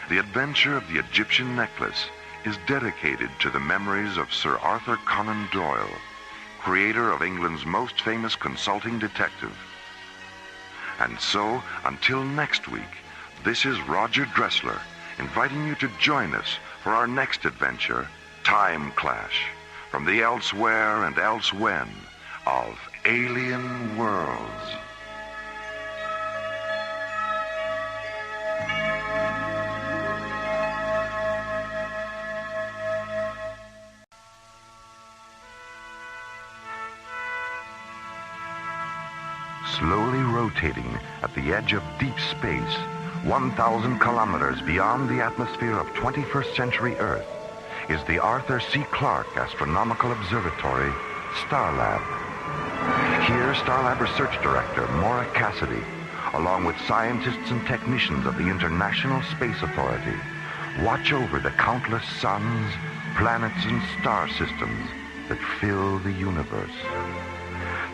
The Adventure of the Egyptian Necklace is dedicated to the memories of Sir Arthur Conan Doyle, creator of England's most famous consulting detective. And so, until next week, this is Roger Dressler, inviting you to join us for our next adventure, Timeclash, from the elsewhere and elsewhen of Alien Worlds. Slowly rotating at the edge of deep space, 1,000 kilometers beyond the atmosphere of 21st century Earth, is the Arthur C. Clarke Astronomical Observatory, Starlab. Here, Starlab Research Director Maura Cassidy, along with scientists and technicians of the International Space Authority, watch over the countless suns, planets, and star systems that fill the universe.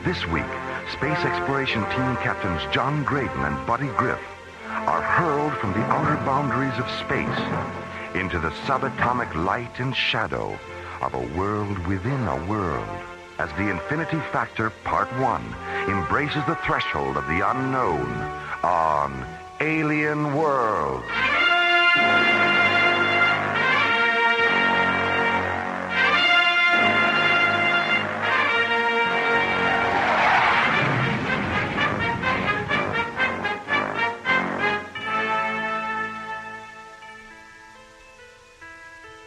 This week, Space Exploration Team Captains John Graydon and Buddy Griff are hurled from the outer boundaries of space into the subatomic light and shadow of a world within a world, as the Infinity Factor Part 1 embraces the threshold of the unknown on Alien Worlds.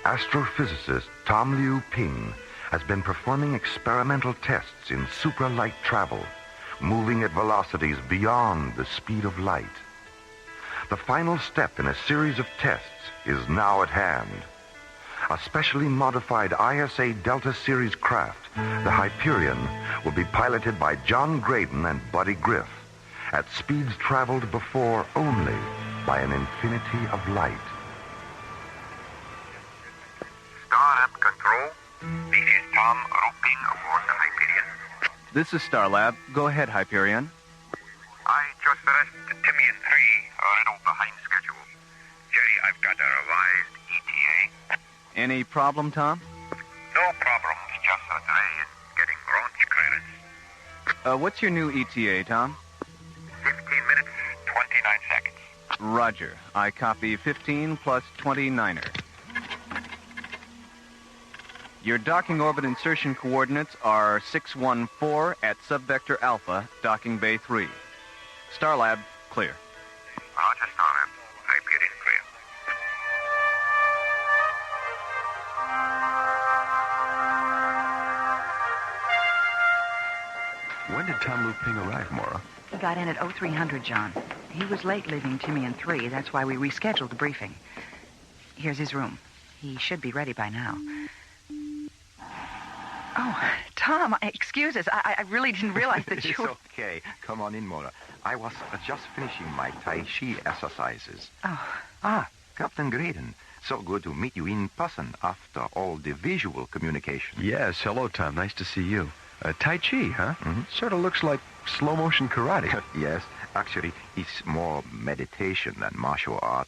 Astrophysicist Tom Liu Ping has been performing experimental tests in supralight travel, moving at velocities beyond the speed of light. The final step in a series of tests is now at hand. A specially modified ISA Delta Series craft, the Hyperion, will be piloted by John Graydon and Buddy Griff at speeds traveled before only by an infinity of light. Starlab Control, this is Tom Roping aboard the Hyperion. This is Starlab. Go ahead, Hyperion. I just finished Timmy and 3, a little behind schedule. Jerry, I've got a revised ETA. Any problem, Tom? No problems, just a delay in getting launch clearance. What's your new ETA, Tom? 15 minutes, 29 seconds. Roger. I copy 15 plus 29er. Your docking orbit insertion coordinates are 614 at subvector Alpha, docking bay 3. Starlab, clear. Roger, Starlab. Hyperion clear. When did Tom Lu Ping arrive, Maura? He got in at 0300, John. He was late leaving Timian 3. That's why we rescheduled the briefing. Here's his room. He should be ready by now. Oh, Tom, excuse us. I really didn't realize that you... It's okay. Come on in, Maura. I was just finishing my Tai Chi exercises. Oh. Ah, Captain Graydon. So good to meet you in person after all the visual communication. Yes, hello, Tom. Nice to see you. Tai Chi, huh? Mm-hmm. Sort of looks like slow-motion karate. Yes, actually, it's more meditation than martial art.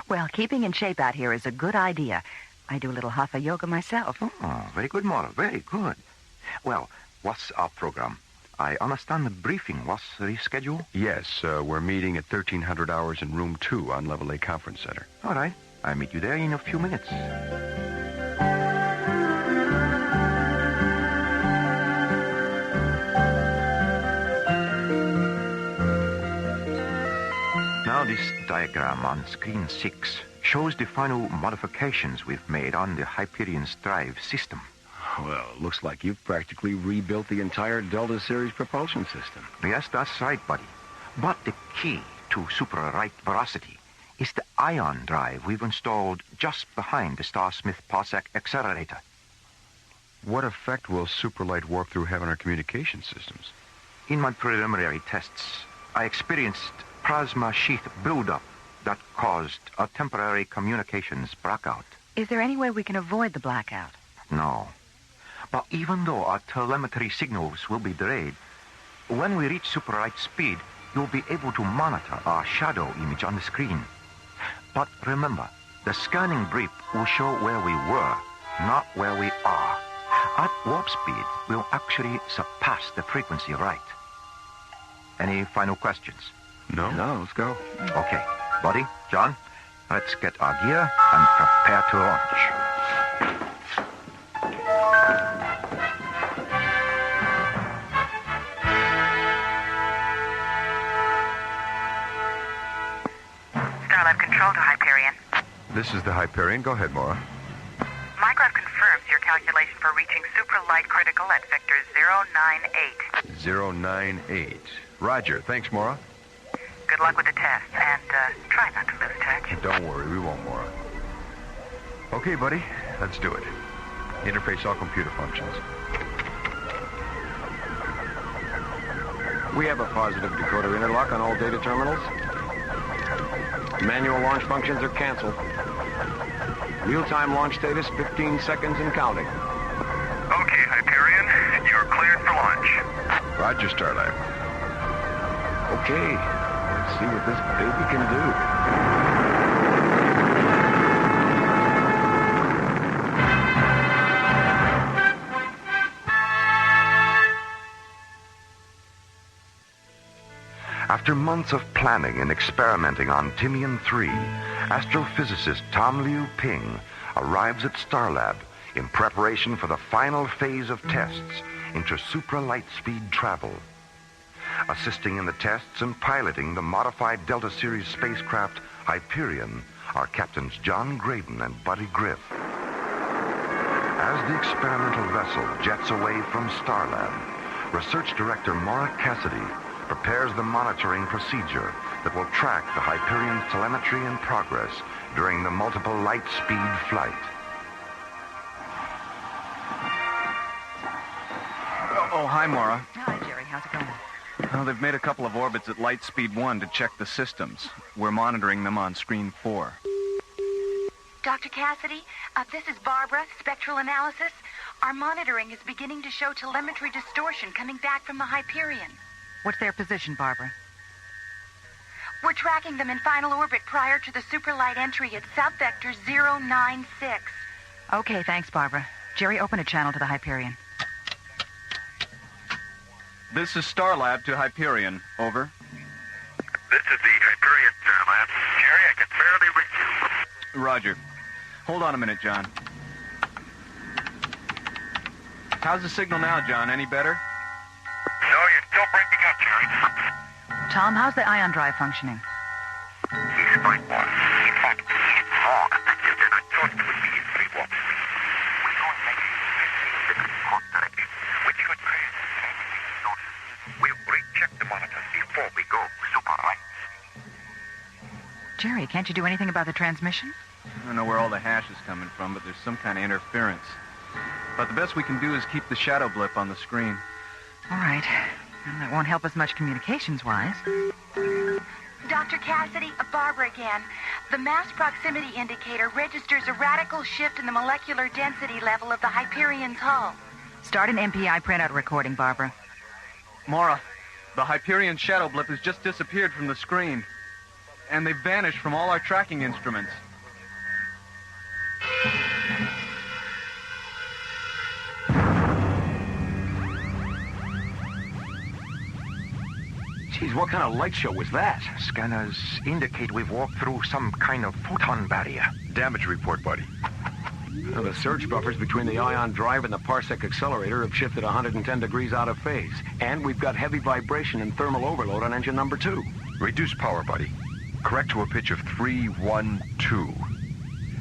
Well, keeping in shape out here is a good idea. I do a little hatha yoga myself. Oh, very good, Maura. Very good. Well, what's our program? I understand the briefing was rescheduled? Yes, we're meeting at 1300 hours in room 2 on Level A Conference Center. All right. I'll meet you there in a few minutes. Now this diagram on screen 6 shows the final modifications we've made on the Hyperion's drive system. Well, it looks like you've practically rebuilt the entire Delta Series propulsion system. Yes, that's right, buddy. But the key to super right veracity is the ion drive we've installed just behind the Starsmith Parsec accelerator. What effect will superlight warp-through have on our communication systems? In my preliminary tests, I experienced plasma sheath buildup that caused a temporary communications blackout. Is there any way we can avoid the blackout? No. But even though our telemetry signals will be delayed, when we reach super light speed, you'll be able to monitor our shadow image on the screen. But remember, the scanning brief will show where we were, not where we are. At warp speed, we'll actually surpass the frequency of light. Any final questions? No, let's go. Okay. Buddy, John, let's get our gear and prepare to launch. Starlab Control to Hyperion. This is the Hyperion. Go ahead, Maura. Microlab confirms your calculation for reaching supralight critical at vector 098. 098. Roger. Thanks, Maura. Good luck with the test, and try not to lose touch. Don't worry, we won't, Maura. Okay, buddy, let's do it. Interface all computer functions. We have a positive decoder interlock on all data terminals. Manual launch functions are canceled. Real-time launch status, 15 seconds and counting. Okay, Hyperion, you're cleared for launch. Roger, Starlab. Okay, let's see what this baby can do. After months of planning and experimenting on Timian 3, astrophysicist Tom Liu Ping arrives at Starlab in preparation for the final phase of tests into supra-light-speed travel. Assisting in the tests and piloting the modified Delta Series spacecraft Hyperion are Captains John Graydon and Buddy Griff. As the experimental vessel jets away from Starlab, Research Director Maura Cassidy prepares the monitoring procedure that will track the Hyperion's telemetry and progress during the multiple light-speed flight. Oh, hi, Maura. Hi, Jerry. How's it going? Well, they've made a couple of orbits at light speed 1 to check the systems. We're monitoring them on screen 4. Dr. Cassidy, this is Barbara, Spectral Analysis. Our monitoring is beginning to show telemetry distortion coming back from the Hyperion. What's their position, Barbara? We're tracking them in final orbit prior to the superlight entry at subvector 096. Okay, thanks, Barbara. Jerry, open a channel to the Hyperion. This is Starlab to Hyperion. Over. This is the Hyperion lab. Jerry, I can barely reach you. Roger. Hold on a minute, John. How's the signal now, John? Any better? No, you're still breaking up, Jerry. Tom, how's the ion drive functioning? He's right, boss. In fact, he's wrong. I thought it would be in 3 warp speed. We're going next to which could create everything notice. before we go super light. Jerry, can't you do anything about the transmission? I don't know where all the hash is coming from, but there's some kind of interference. But the best we can do is keep the shadow blip on the screen. All right. Well, that won't help us much communications-wise. Dr. Cassidy, Barbara again. The mass proximity indicator registers a radical shift in the molecular density level of the Hyperion's hull. Start an MPI printout recording, Barbara. Mara, the Hyperion shadow blip has just disappeared from the screen. And they've vanished from all our tracking instruments. Geez, what kind of light show was that? Scanners indicate we've walked through some kind of photon barrier. Damage report, buddy. Well, the surge buffers between the ion drive and the parsec accelerator have shifted 110 degrees out of phase. And we've got heavy vibration and thermal overload on engine number 2. Reduce power, buddy. Correct to a pitch of 312.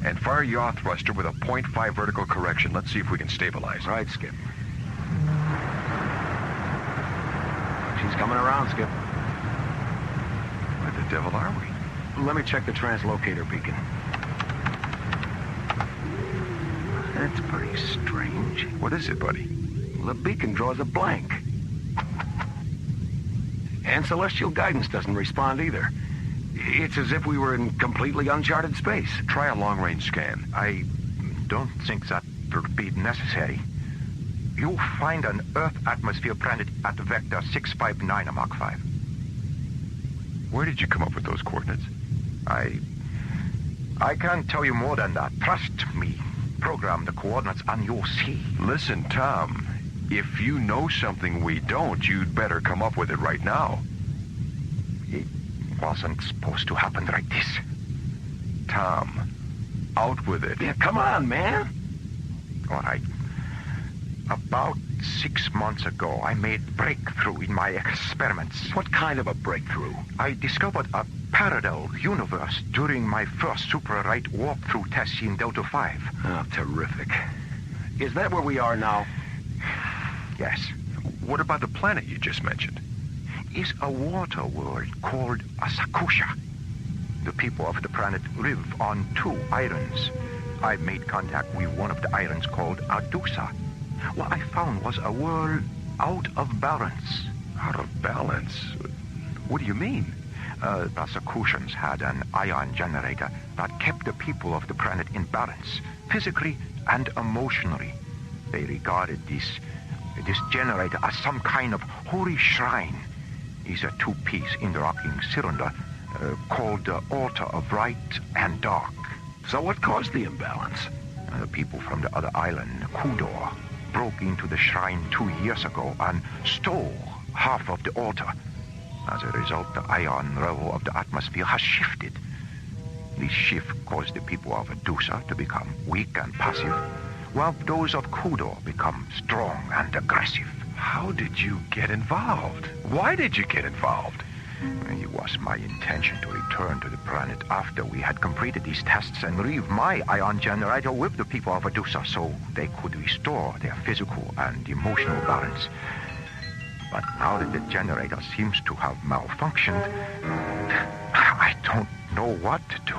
And fire yaw thruster with a 0.5 vertical correction. Let's see if we can stabilize. Right, Skip. She's coming around, Skip. Where the devil are we? Let me check the translocator beacon. That's pretty strange. What is it, buddy? The beacon draws a blank. And celestial guidance doesn't respond either. It's as if we were in completely uncharted space. Try a long-range scan. I don't think that would be necessary. You'll find an Earth atmosphere planet at vector 659 Mach 5. Where did you come up with those coordinates? I can't tell you more than that. Trust me. Program the coordinates and you'll see. Listen, Tom. If you know something we don't, you'd better come up with it right now. It wasn't supposed to happen like this. Tom, out with it. Yeah, come on, man. All right. About 6 months ago, I made breakthrough in my experiments. What kind of a breakthrough? I discovered a parallel universe during my first super-right walkthrough test in Delta 5. Oh, terrific. Is that where we are now? Yes. What about the planet you just mentioned? Is a water world called Asakusha. The people of the planet live on 2 islands. I made contact with one of the islands called Adusa. What I found was a world out of balance. Out of balance? What do you mean? The Asakushans had an ion generator that kept the people of the planet in balance, physically and emotionally. They regarded this generator as some kind of holy shrine. It's a 2-piece interlocking cylinder called the Altar of Light and Dark. So what caused the imbalance? The people from the other island, Kudor, broke into the shrine 2 years ago and stole half of the altar. As a result, the ion level of the atmosphere has shifted. This shift caused the people of Adusa to become weak and passive, while those of Kudor become strong and aggressive. How did you get involved? Why did you get involved? It was my intention to return to the planet after we had completed these tests and leave my ion generator with the people of Adusa so they could restore their physical and emotional balance. But now that the generator seems to have malfunctioned, I don't know what to do.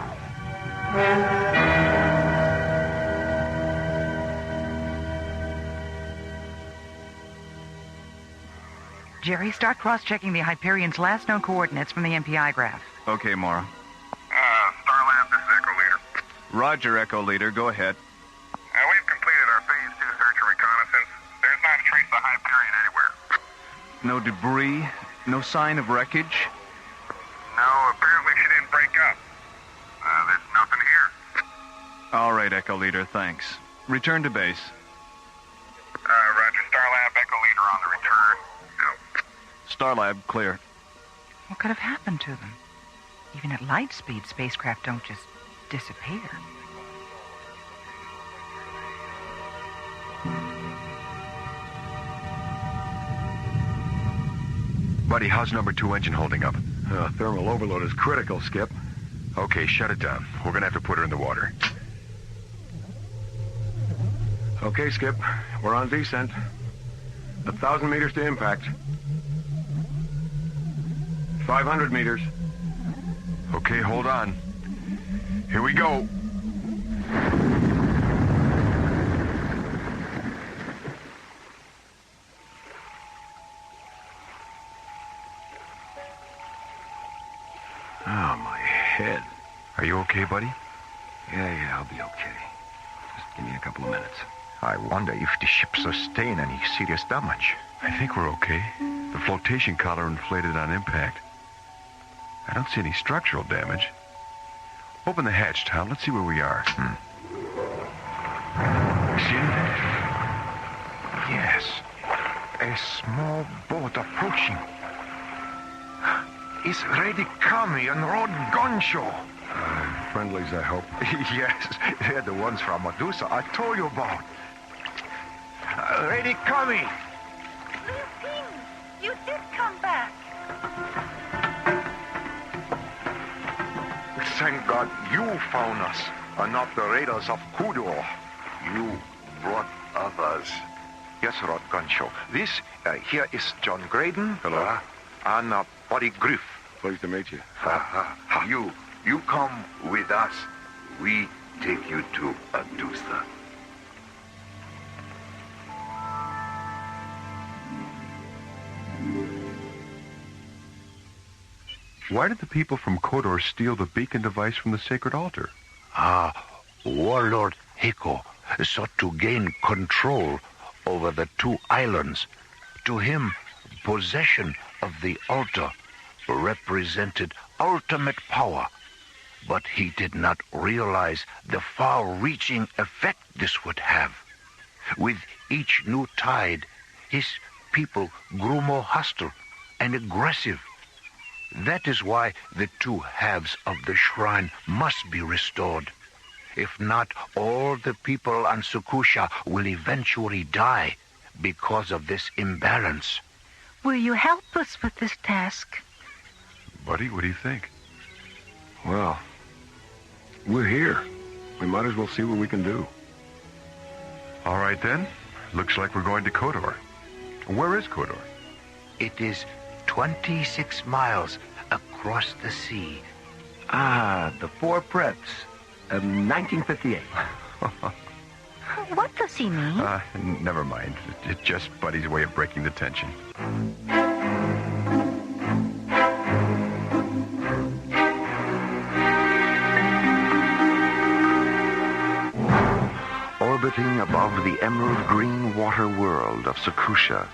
Jerry, start cross-checking the Hyperion's last known coordinates from the MPI graph. Okay, Mara. Starlab, this is Echo Leader. Roger, Echo Leader. Go ahead. We've completed our Phase 2 search and reconnaissance. There's not a trace of Hyperion anywhere. No debris? No sign of wreckage? No, apparently she didn't break up. There's nothing here. All right, Echo Leader, thanks. Return to base. Roger, Starlab, Echo Leader on the return. Starlab, clear. What could have happened to them? Even at light speed, spacecraft don't just disappear. Buddy, how's number 2 engine holding up? Thermal overload is critical, Skip. Okay, shut it down. We're gonna have to put her in the water. Okay, Skip. We're on descent. 1,000 meters to impact. 500 meters. Okay, hold on. Here we go. Oh, my head. Are you okay, buddy? Yeah, I'll be okay. Just give me a couple of minutes. I wonder if the ship sustained any serious damage. I think we're okay. The flotation collar inflated on impact. I don't see any structural damage. Open the hatch, Tom. Let's see where we are. See anything? Yes. A small boat approaching. It's Ready Kami and Rod Guncho. Friendlies, I hope. Yes, they're the ones from Medusa I told you about. Ready Kami. You did come back. Thank God you found us, and not the raiders of Kudo. You brought others. Yes, Rod Guncho. This here is John Graydon. Hello. And Buddy Griff. Pleased to meet you. You come with us. We take you to Adusa. Why did the people from Kodor steal the beacon device from the sacred altar? Warlord Heiko sought to gain control over the two islands. To him, possession of the altar represented ultimate power, but he did not realize the far-reaching effect this would have. With each new tide, his people grew more hostile and aggressive. That is why the two halves of the shrine must be restored. If not, all the people on Sukusha will eventually die because of this imbalance. Will you help us with this task? Buddy, what do you think? Well, we're here. We might as well see what we can do. All right, then. Looks like we're going to Kodor. Where is Kodor? It is 26 miles across the sea. The Four Preps, 1958. What does he mean? Never mind. It's just Buddy's way of breaking the tension. Orbiting above the emerald green water world of Sukusha,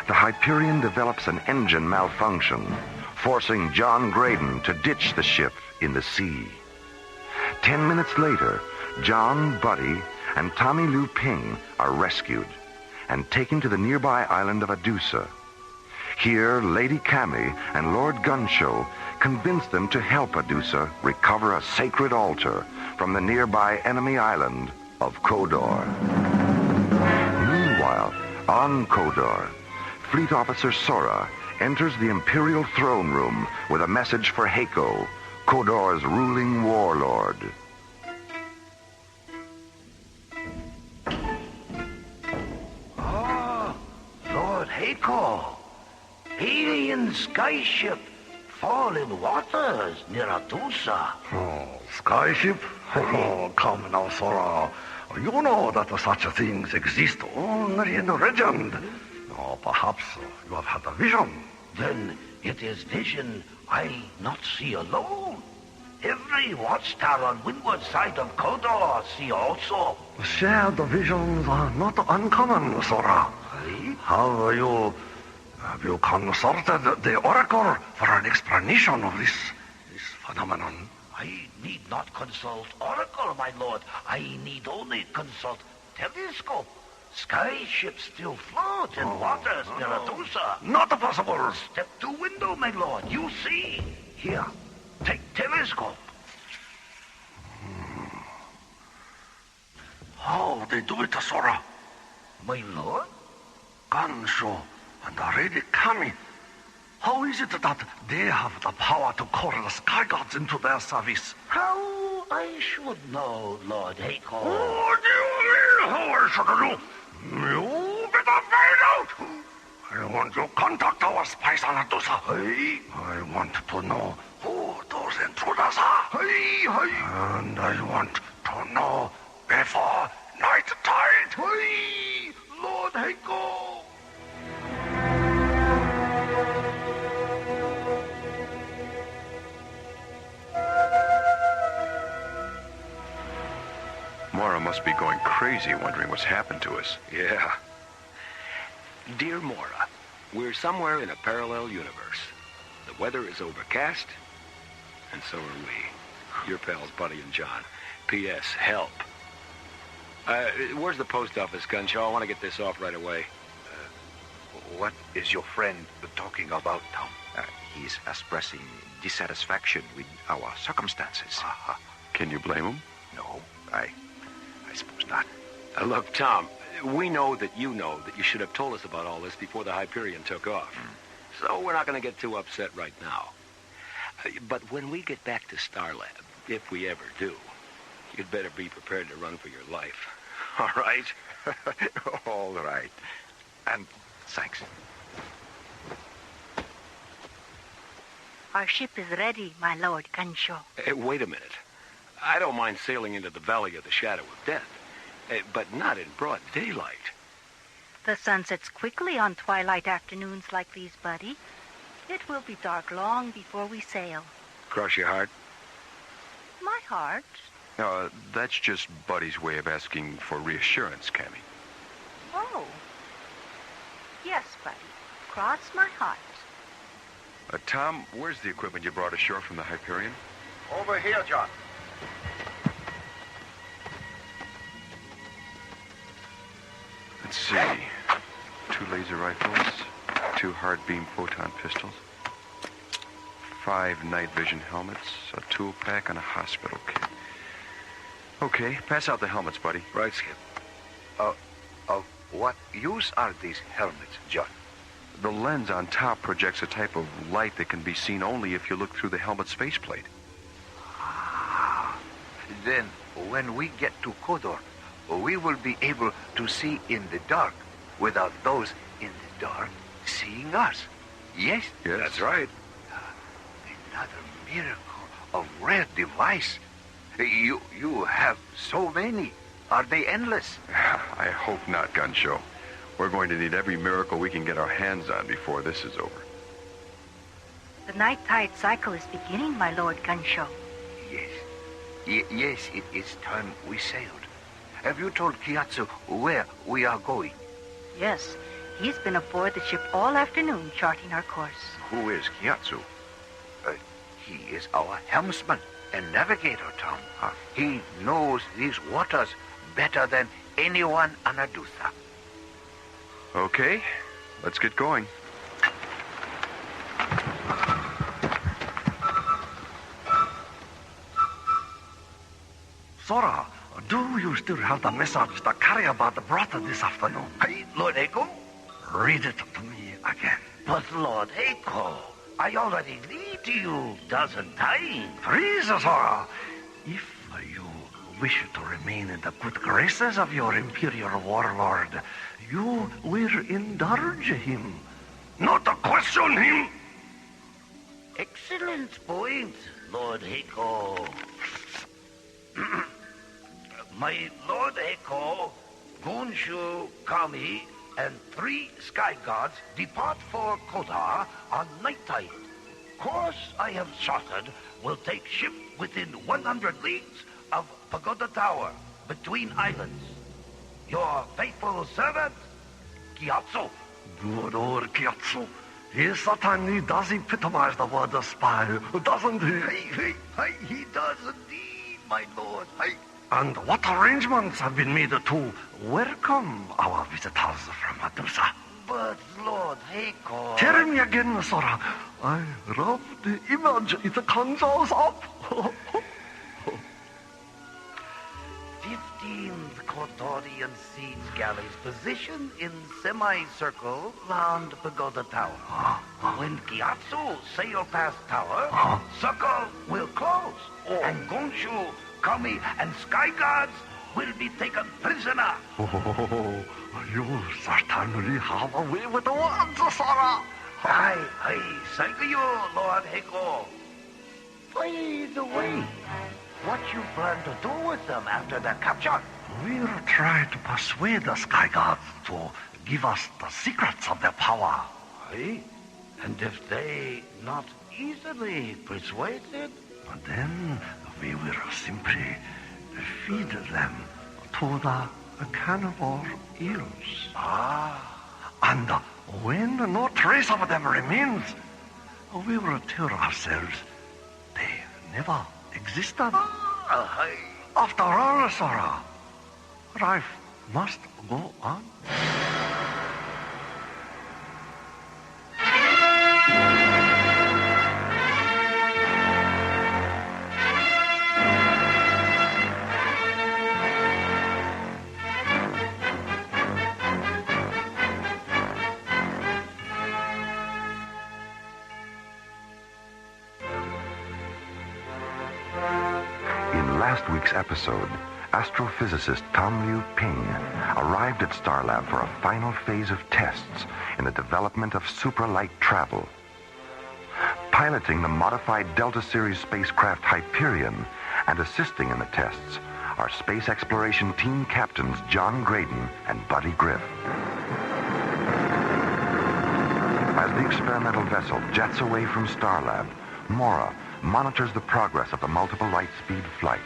the Hyperion develops an engine malfunction, forcing John Graydon to ditch the ship in the sea. 10 minutes later, John, Buddy, and Tommy Lu Ping are rescued and taken to the nearby island of Adusa. Here, Lady Kami and Lord Guncho convince them to help Adusa recover a sacred altar from the nearby enemy island of Kodor. Meanwhile, on Kodor, Fleet Officer Sora enters the Imperial throne room with a message for Heiko, Kodor's ruling warlord. Lord Heiko, alien skyship, fallen waters near Adusa. Skyship? Come now, Sora. You know that such things exist only in legend. Perhaps you have had a vision. Then it is vision I not see alone. Every watchtower on windward side of Kodor see also. Shared visions are not uncommon, Sora. Have you consulted the Oracle for an explanation of this phenomenon? I need not consult Oracle, my lord. I need only consult telescope. Skyships still float in waters near Adusa. Not possible. Step to window, my lord. You see. Here, take telescope. How they do it, Sora? My lord? Gansho and Lady Kami. How is it that they have the power to call the sky gods into their service? How I should know, Lord Heiko. What do you mean, how I should know? You better find out. I want to contact our spies on Adusa. I want to know who those intruders are. And I want to know before night tide. Lord Heiko. Mora must be going crazy wondering what's happened to us. Yeah. Dear Mora, we're somewhere in a parallel universe. The weather is overcast, and so are we. Your pals, Buddy and John. P.S. Help. Where's the post office, Gunshaw? I want to get this off right away. What is your friend talking about, Tom? He's expressing dissatisfaction with our circumstances. Can you blame him? No, I suppose not. Look, Tom, we know that you should have told us about all this before the Hyperion took off. So we're not going to get too upset right now. But when we get back to Starlab, if we ever do, you'd better be prepared to run for your life. All right? All right. And thanks. Our ship is ready, my lord Gansho. Wait a minute. I don't mind sailing into the Valley of the Shadow of Death, but not in broad daylight. The sun sets quickly on twilight afternoons like these, Buddy. It will be dark long before we sail. Cross your heart? My heart? That's just Buddy's way of asking for reassurance, Cammy. Oh. Yes, Buddy. Cross my heart. Tom, where's the equipment you brought ashore from the Hyperion? Over here, John. Let's see. 2 laser rifles, 2 hard beam photon pistols, 5 night vision helmets, a tool pack, and a hospital kit. Okay, pass out the helmets, buddy. Right, Skip. Of what use are these helmets, John? The lens on top projects a type of light that can be seen only if you look through the helmet's faceplate. Then, when we get to Kodor, we will be able to see in the dark without those in the dark seeing us. Yes? Yes. That's right. Another miracle of rare device. You have so many. Are they endless? I hope not, Gunshow. We're going to need every miracle we can get our hands on before this is over. The night tide cycle is beginning, my lord Gansho. Yes. Yes, it is time we sailed. Have you told Kiyatsu where we are going? Yes. He's been aboard the ship all afternoon charting our course. Who is Kiyatsu? He is our helmsman and navigator, Tom. He knows these waters better than anyone on Adusa. Okay, let's get going. Sora, do you still have the message the carrier brought this afternoon? Hey, Lord Eiko? Read it to me again. But Lord Eiko, I already read to you dozen times. Please, Sora, if you wish to remain in the good graces of your imperial warlord, you will indulge him, not question him. Excellent point, Lord Eiko. My Lord Eiko, Gonshu, Kami, and 3 sky gods depart for Kodar on night tide. Course I have charted will take ship within 100 leagues of Pagoda Tower, between islands. Your faithful servant, Kiyatsu. Good old Kiyatsu. He certainly does epitomize the word spy, doesn't he? He does indeed, my lord. And what arrangements have been made to welcome our visitors from Adusa? But, Lord Eiko... Tell me again, Sora. I love the image it conjures up. 15th Kodorian siege galleys positioned in semicircle round Pagoda Tower. When Kiyatsu sail past tower, circle will close. And Gonshu, Kami, and Sky Gods will be taken prisoner. Oh, you certainly have a way with the words, Sora. Aye, thank you, Lord Hiko. By the way, what you plan to do with them after their capture? We'll try to persuade the Sky Gods to give us the secrets of their power. Aye? And if they not easily persuaded, then we will simply feed them to the carnivore eels. And when no trace of them remains, we will tell ourselves they never existed. After all, Sora, life must go on. Last week's episode, astrophysicist Tom Liu Ping arrived at Starlab for a final phase of tests in the development of supralight travel. Piloting the modified Delta Series spacecraft Hyperion and assisting in the tests are space exploration team captains John Graydon and Buddy Griff. As the experimental vessel jets away from Starlab, Mora monitors the progress of the multiple light speed flight.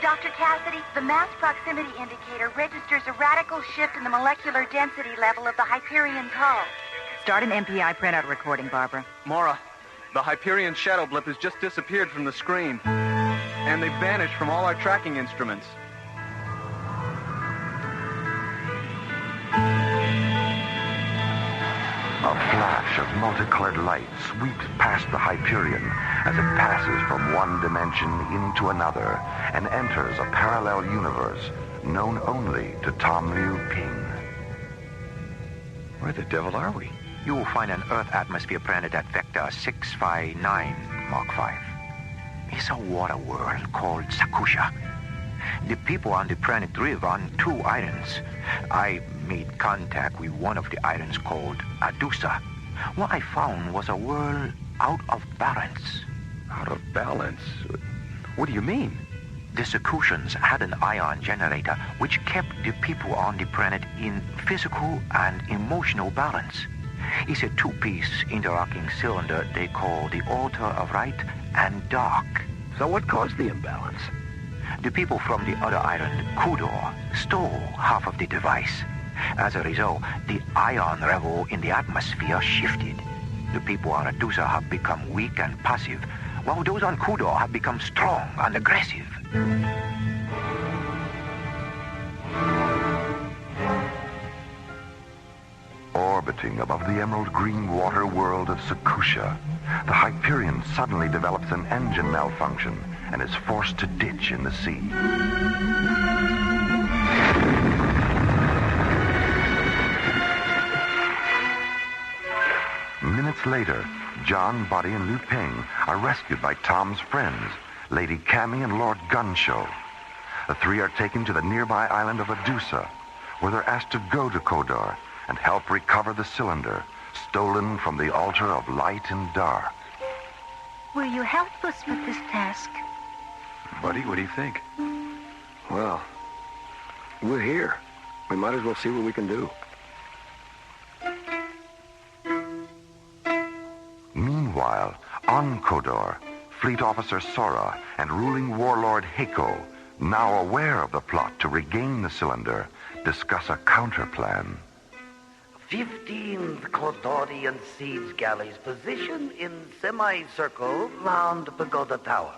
Dr. Cassidy, the mass proximity indicator registers a radical shift in the molecular density level of the Hyperion's hull. Start an MPI printout recording, Barbara. Mora, the Hyperion shadow blip has just disappeared from the screen. And they've vanished from all our tracking instruments. A flash of multicolored light sweeps past the Hyperion as it passes from one dimension into another and enters a parallel universe known only to Tom Liu Ping. Where the devil are we? You will find an Earth atmosphere planet at vector 659 Mark 5. It's a water world called Sakusha. The people on the planet live on 2 islands. I made contact with one of the islands called Adusa. What I found was a world out of balance. Out of balance? What do you mean? The Sakushans had an ion generator which kept the people on the planet in physical and emotional balance. It's a 2-piece interlocking cylinder they call the altar of light and dark. So what caused the imbalance? The people from the other island, Kudor, stole half of the device. As a result, the ion level in the atmosphere shifted. The people on Adusa have become weak and passive, while those on Kudor have become strong and aggressive. Orbiting above the emerald green water world of Sakusha, the Hyperion suddenly develops an engine malfunction and is forced to ditch in the sea. Minutes later, John, Buddy, and Liu Ping are rescued by Tom's friends, Lady Cammy and Lord Gunshow. The 3 are taken to the nearby island of Adusa, where they're asked to go to Kodor and help recover the cylinder stolen from the altar of light and dark. Will you help us with this task? Buddy, what do you think? Well, we're here. We might as well see what we can do. Meanwhile, on Kodor, Fleet Officer Sora and ruling warlord Heiko, now aware of the plot to regain the cylinder, discuss a counterplan. 15th Kodorian siege galleys positioned in semicircle round Pagoda Tower.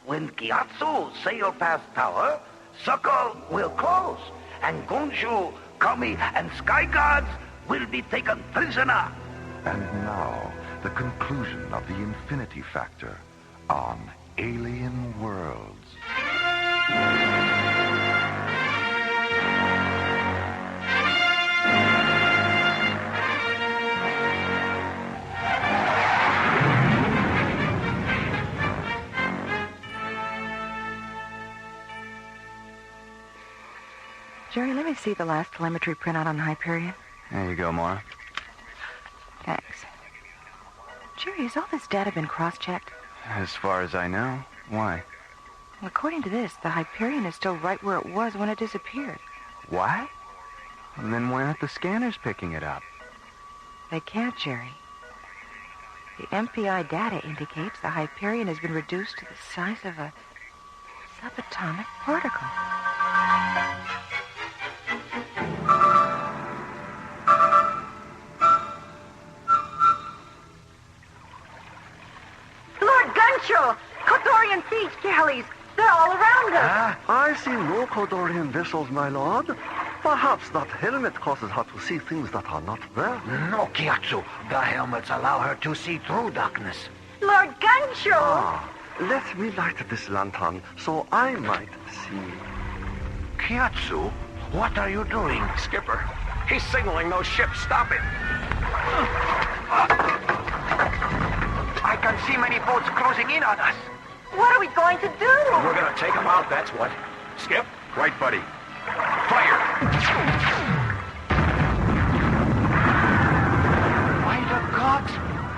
When Gyatso sail past tower, circle will close, and Gonshu, Kami, and Sky Gods will be taken prisoner. And now, the conclusion of the Infinity Factor on Alien Worlds. Jerry, let me see the last telemetry printout on Hyperion. There you go, Mara. Thanks. Jerry, has all this data been cross-checked? As far as I know. Why? Well, according to this, the Hyperion is still right where it was when it disappeared. What? And then why aren't the scanners picking it up? They can't, Jerry. The MPI data indicates the Hyperion has been reduced to the size of a subatomic particle. Lord Guncho! Kodorian siege galleys! They're all around us! I see no Kodorian vessels, my lord. Perhaps that helmet causes her to see things that are not there. No, Kiatsu. The helmets allow her to see through darkness. Lord Guncho! Let me light this lantern so I might see. Kiatsu, what are you doing? Skipper, he's signaling those ships. Stop it. I can see many boats closing in on us. What are we going to do? We're going to take them out, that's what. Skip? Right, buddy. Fire! By the gods,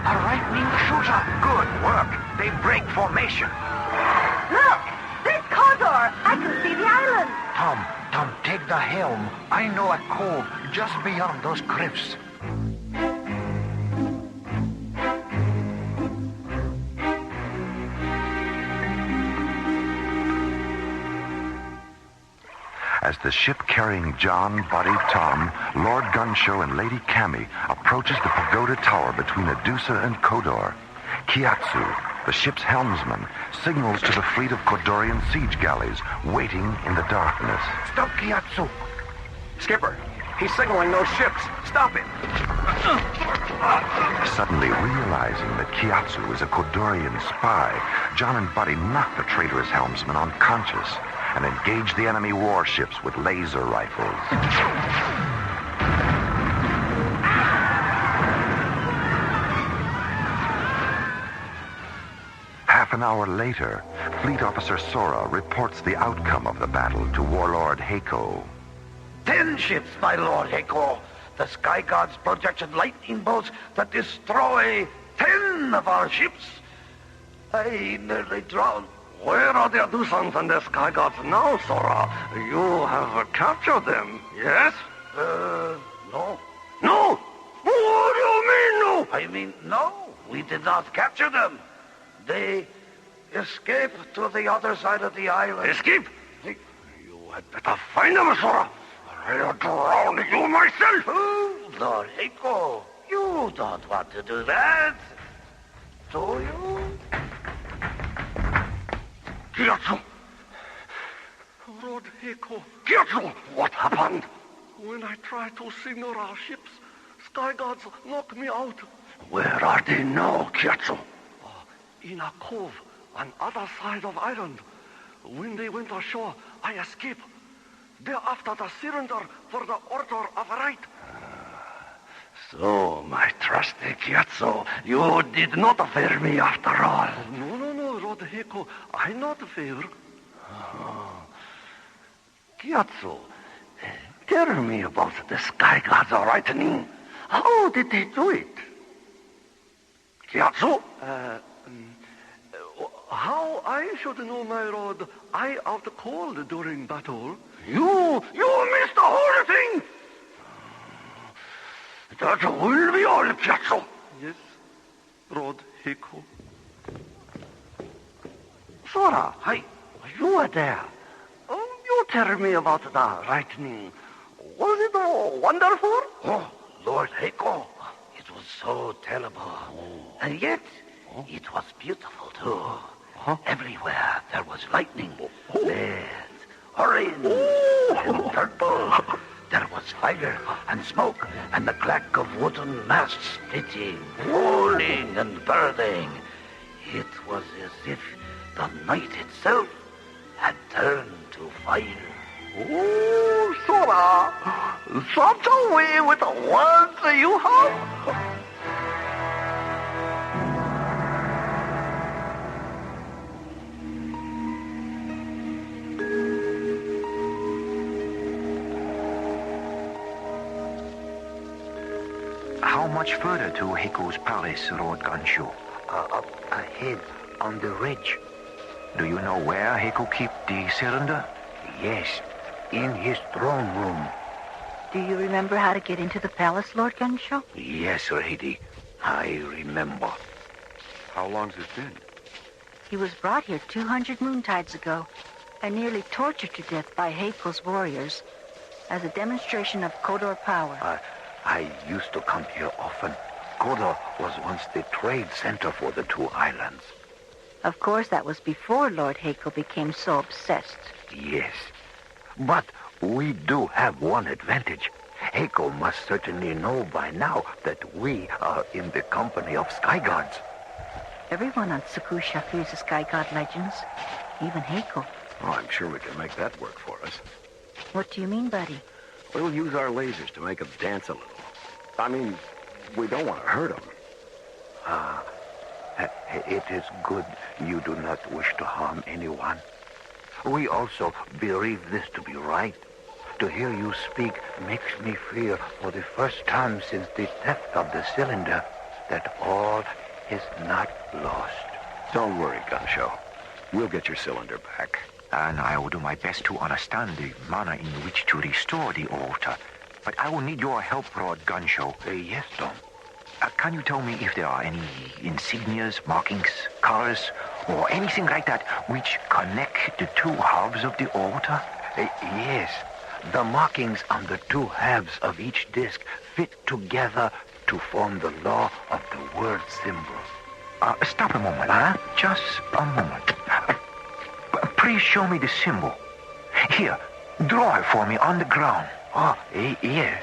a lightning shooter. Good work. They break formation. Look! There's Kodor! I can see the island! Tom, take the helm. I know a cove just beyond those cliffs. As the ship carrying John, Buddy, Tom, Lord Gunshow, and Lady Cami approaches the pagoda tower between Adusa and Kodor, Kiatsu, the ship's helmsman, signals to the fleet of Kodorian siege galleys waiting in the darkness. Stop, Kiatsu. Skipper, he's signaling those ships. Stop it. Suddenly realizing that Kiatsu is a Kodorian spy, John and Buddy knock the traitorous helmsman unconscious and engage the enemy warships with laser rifles. Half an hour later, Fleet Officer Sora reports the outcome of the battle to Warlord Heiko. 10 ships, my Lord Heiko. The Sky Gods projected lightning bolts that destroy 10 of our ships. I nearly drowned. Where are the Adusans and the Sky Gods now, Sora? You have captured them, yes? No. No? What do you mean, no? I mean, no. We did not capture them. They escaped to the other side of the island. Escape? You had better find them, Sora. I'll drown you myself. Oh, Lord Heiko, you don't want to do that, do you? Kiatsu! Lord Heiko. Kiatsu! What happened? When I tried to signal our ships, Sky Gods knocked me out. Where are they now, Kiatsu? In a cove on other side of island. When they went ashore, I escaped. They're after the cylinder for the Order of Right. So, my trusty Kiatsu, you did not fear me after all. No, Lord Heiko, I not fear. Kiatsu, tell me about the Sky Gods lightning. How did they do it? Kiatsu? How I should know, my lord? I out cold during battle. You missed the whole thing! That will be all, Kiatsu. Yes, Lord Heiko. Sora, you were there. You tell me about the lightning. Was it wonderful? Oh, Lord Heiko, it was so terrible. And yet, it was beautiful, too. Everywhere there was lightning. Red, orange, and purple. There was fire and smoke and the clack of wooden masts splitting, falling and burning. It was as if the night itself had turned to fire. Oh, Sora! Such a way with the words you have! How much further to Heiko's palace, Lord Gansho? Up ahead on the ridge. Do you know where Heiko keeps the cylinder? Yes, in his throne room. Do you remember how to get into the palace, Lord Gansho? Yes, lady. I remember. How long's it been? He was brought here 200 moontides ago and nearly tortured to death by Heiko's warriors as a demonstration of Kodor power. I used to come here often. Kodor was once the trade center for the two islands. Of course, that was before Lord Heiko became so obsessed. Yes. But we do have one advantage. Heiko must certainly know by now that we are in the company of sky gods. Everyone on Sakusha fears the sky god legends, even Heiko. Oh, I'm sure we can make that work for us. What do you mean, buddy? We'll use our lasers to make them dance a little. I mean, we don't want to hurt them. It is good you do not wish to harm anyone. We also believe this to be right. To hear you speak makes me feel, for the first time since the theft of the cylinder, that all is not lost. Don't worry, Gansho. We'll get your cylinder back. And I will do my best to understand the manner in which to restore the altar. But I will need your help, Lord Gansho. Yes, Tom. Can you tell me if there are any insignias, markings, colors, or anything like that which connect the two halves of the altar? Yes. The markings on the two halves of each disc fit together to form the law of the word symbol. Stop a moment, huh? Just a moment. Please show me the symbol. Here, draw it for me on the ground. Oh, yes.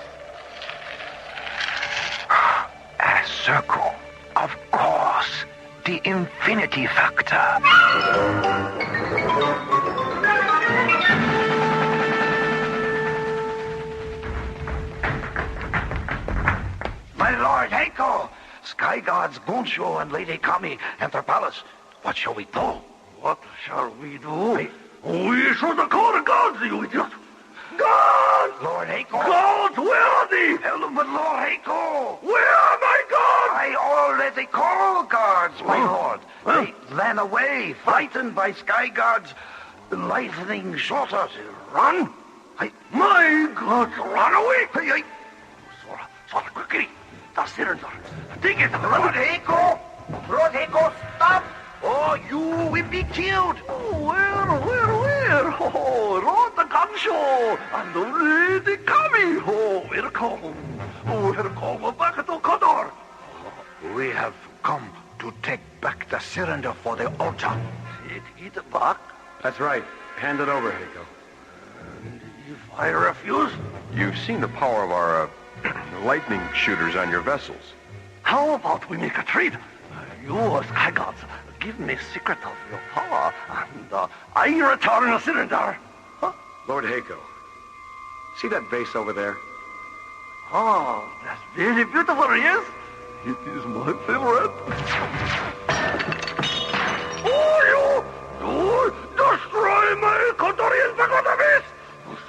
A circle. Of course. The infinity factor. My Lord Heiko, Sky Gods Gansho and Lady Kami enter palace. What shall we do? What shall we do? We should call the gods, you idiot. Gods! Lord Heiko. Gods, where are they? But Lord Heiko. Where are my gods? I already called gods, my lord. They ran away, frightened by Sky Gods. Lightning shot us. Run? My gods ran away. Sora, quickly. The cylinder. Take it. Lord Heiko. Lord Heiko, stop. Oh, you will be killed. Oh, where? Oh, Lord Gansho and Lady Kami. Oh, welcome. Welcome back to Kodor. We have come to take back the cylinder for the altar. Take it back? That's right. Hand it over, Heiko. And if I refuse? You've seen the power of our lightning shooters on your vessels. How about we make a trade? You, Sky Gods, give me secret of your power, and I return a cylinder. Huh? Lord Heiko, see that vase over there? Oh, that's very beautiful, yes? It is my favorite. Oh, you destroy my Kodorian Pagodavis!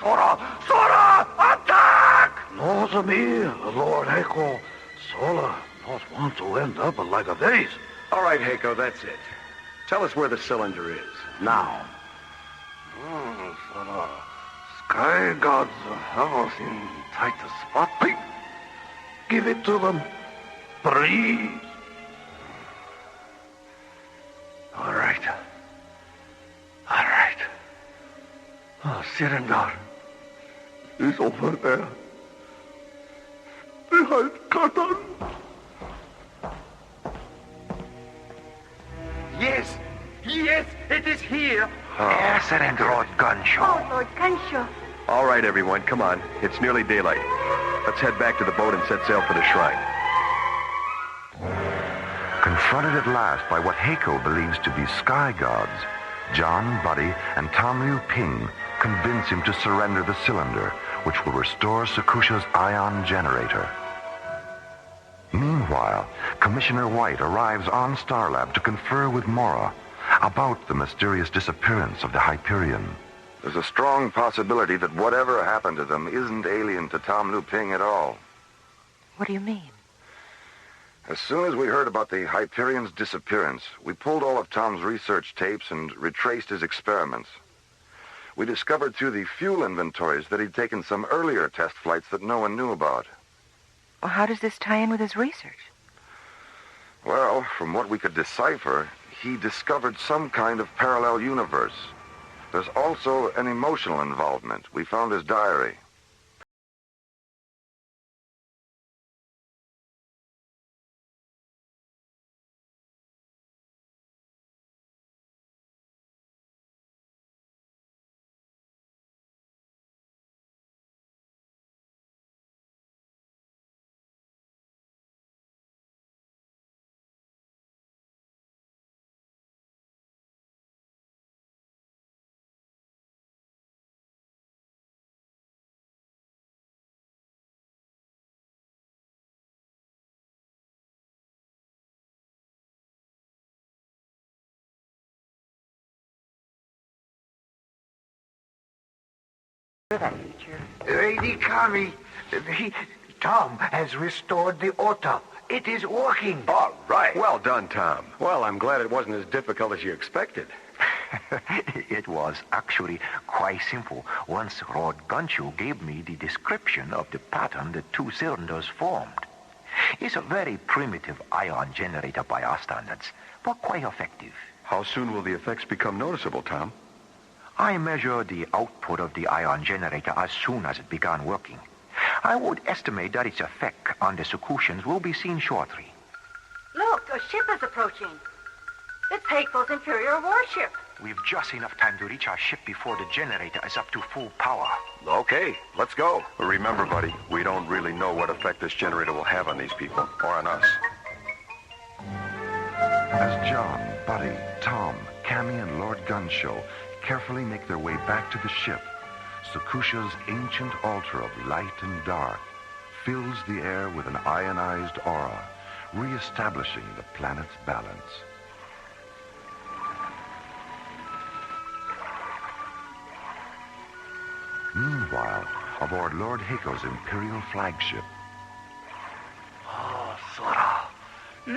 Sora, attack! Not me, Lord Heiko. Sora not want to end up like a vase. All right, Heiko, that's it. Tell us where the cylinder is, now. Sora, Sky Gods have us in tight spot. Give it to them. Please. All right. Cylinder is over there. Behind curtain. Yes, it is here. Surrender, Lord Gansho. Oh, Lord Gansho. All right, everyone, come on. It's nearly daylight. Let's head back to the boat and set sail for the shrine. Confronted at last by what Heiko believes to be sky gods, John, Buddy, and Tom Liu Ping convince him to surrender the cylinder, which will restore Sakusha's ion generator. Meanwhile, Commissioner White arrives on Starlab to confer with Mora about the mysterious disappearance of the Hyperion. There's a strong possibility that whatever happened to them isn't alien to Tom Liu Ping at all. What do you mean? As soon as we heard about the Hyperion's disappearance, we pulled all of Tom's research tapes and retraced his experiments. We discovered through the fuel inventories that he'd taken some earlier test flights that no one knew about. Well, how does this tie in with his research? Well, from what we could decipher, he discovered some kind of parallel universe. There's also an emotional involvement. We found his diary. Lady Kami, Tom has restored the auto. It is working. All right. Well done, Tom. Well, I'm glad it wasn't as difficult as you expected. It was actually quite simple. Once Rod Gunchu gave me the description of the pattern the two cylinders formed. It's a very primitive ion generator by our standards, but quite effective. How soon will the effects become noticeable, Tom? I measure the output of the ion generator as soon as it began working. I would estimate that its effect on the secretions will be seen shortly. Look, a ship is approaching. It's Hakel's Imperial warship. We've just enough time to reach our ship before the generator is up to full power. Okay, let's go. Remember, buddy, we don't really know what effect this generator will have on these people, or on us. As John, Buddy, Tom, Cammy, and Lord Gunshow carefully make their way back to the ship, Sakusha's ancient altar of light and dark fills the air with an ionized aura, re-establishing the planet's balance. Meanwhile, aboard Lord Heiko's Imperial flagship. Ah, Sora,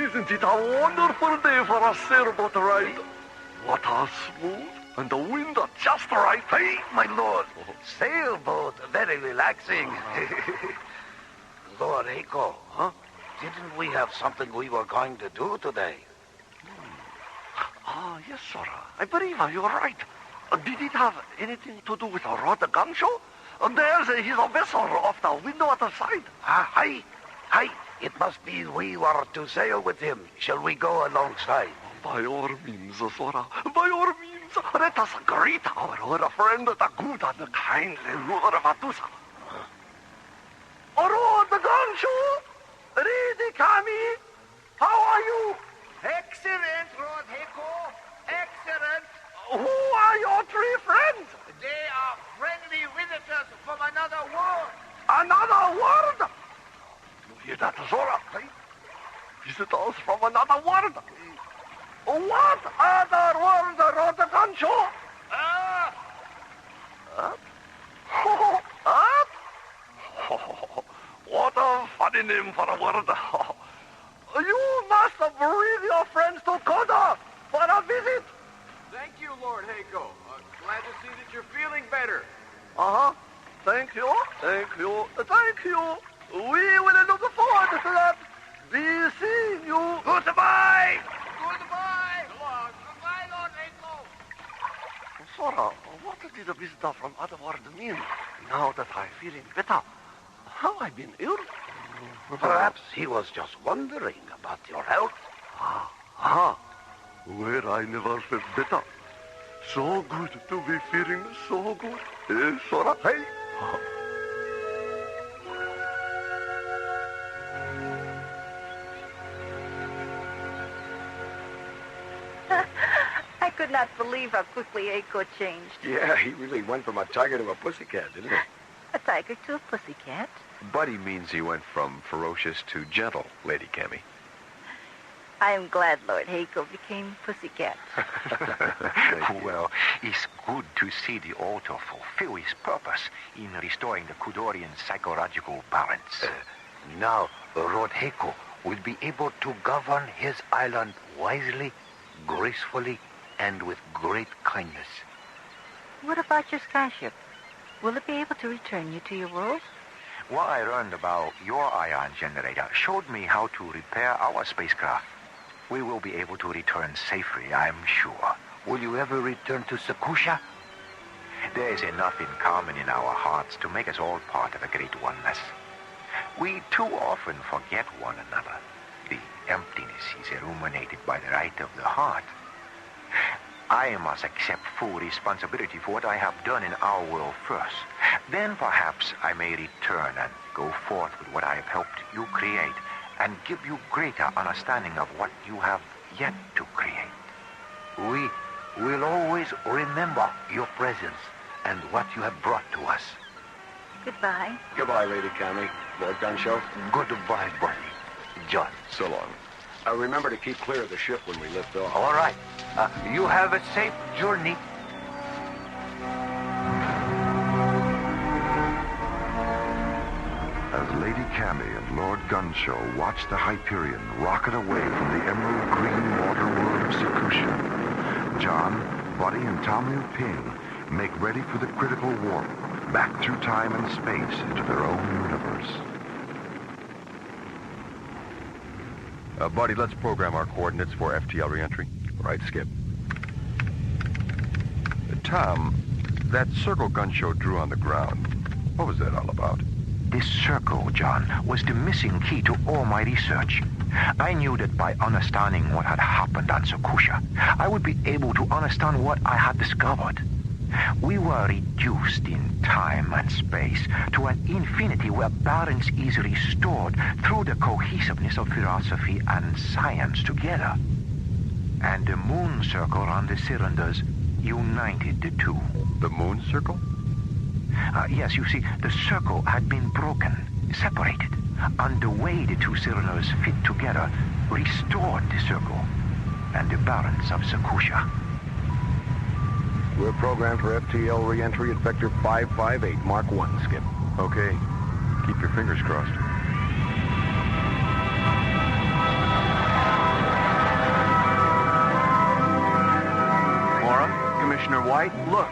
isn't it a wonderful day for a sailboat ride? Water smooth and the wind just right. Hey, my lord. Sailboat, very relaxing. Lord Heiko, huh? Didn't we have something we were going to do today? Ah, yes, Sora. I believe you're right. Did it have anything to do with a Rod Gunshow? There's his vessel off the window at the side. Hi. It must be we were to sail with him. Shall we go alongside? By all means, Sora. By all means. Let us greet our old friend, the good and kindly Lord Vatusa. Rod Gunshow! Lady Kami! How are you? Excellent, Lord Heiko. Excellent. Who are your three friends? They are friendly visitors from another world. Another world? You hear that, Zora? Visitors from another world? What other world, Rod Gunshow? Earth? What a funny name for a world. You must bring your friends to Koda for a visit. Thank you, Lord Heiko. Glad to see that you're feeling better. Thank you. We will look forward to that. Be seeing you. Goodbye. Goodbye, Lord Heiko. Sora, what did a visitor from other world mean? Now that I'm feeling better. Have I been ill? Perhaps he was just wondering about your health. Where I never felt better. So good to be feeling so good. Eh, Sora? Hey. I could not believe how quickly Heiko changed. Yeah, he really went from a tiger to a pussycat, didn't he? A tiger to a pussycat? Buddy means he went from ferocious to gentle, Lady Cammy. I am glad Lord Heiko became pussycat. Well, it's good to see the auto fulfill its purpose in restoring the Kudorian psychological balance. Now, Lord Heiko, will be able to govern his island wisely, gracefully, and with great kindness. What about your skyship? Will it be able to return you to your world? What I learned about your ion generator showed me how to repair our spacecraft. We will be able to return safely, I'm sure. Will you ever return to Sakusha? There is enough in common in our hearts to make us all part of a great oneness. We too often forget one another. The emptiness is illuminated by the light of the heart. I must accept full responsibility for what I have done in our world first. Then perhaps I may return and go forth with what I have helped you create and give you greater understanding of what you have yet to create. We will always remember your presence and what you have brought to us. Goodbye. Goodbye, Lady Cammy. Lord Gunshow. Goodbye, buddy. John. So long. Remember to keep clear of the ship when we lift off. All right. You have a safe journey. As Lady Cammy and Lord Gunshow watch the Hyperion rocket away from the emerald green water world of Sakusha, John, Buddy, and Tom Liu Ping make ready for the critical warp back through time and space into their own universe. Buddy, let's program our coordinates for FTL reentry. Right, Skip. Tom, that circle Gunshow drew on the ground, what was that all about? This circle, John, was the missing key to all my research. I knew that by understanding what had happened on Sakusha, I would be able to understand what I had discovered. We were reduced in time and space to an infinity where balance is restored through the cohesiveness of philosophy and science together. And the moon circle on the cylinders united the two. The moon circle? Yes, you see, the circle had been broken, separated, and the way the two cylinders fit together restored the circle and the balance of Sakusha. We're programmed for FTL re-entry at Vector 558, Mark 1, Skip. Okay. Keep your fingers crossed. Mora, Commissioner White, look.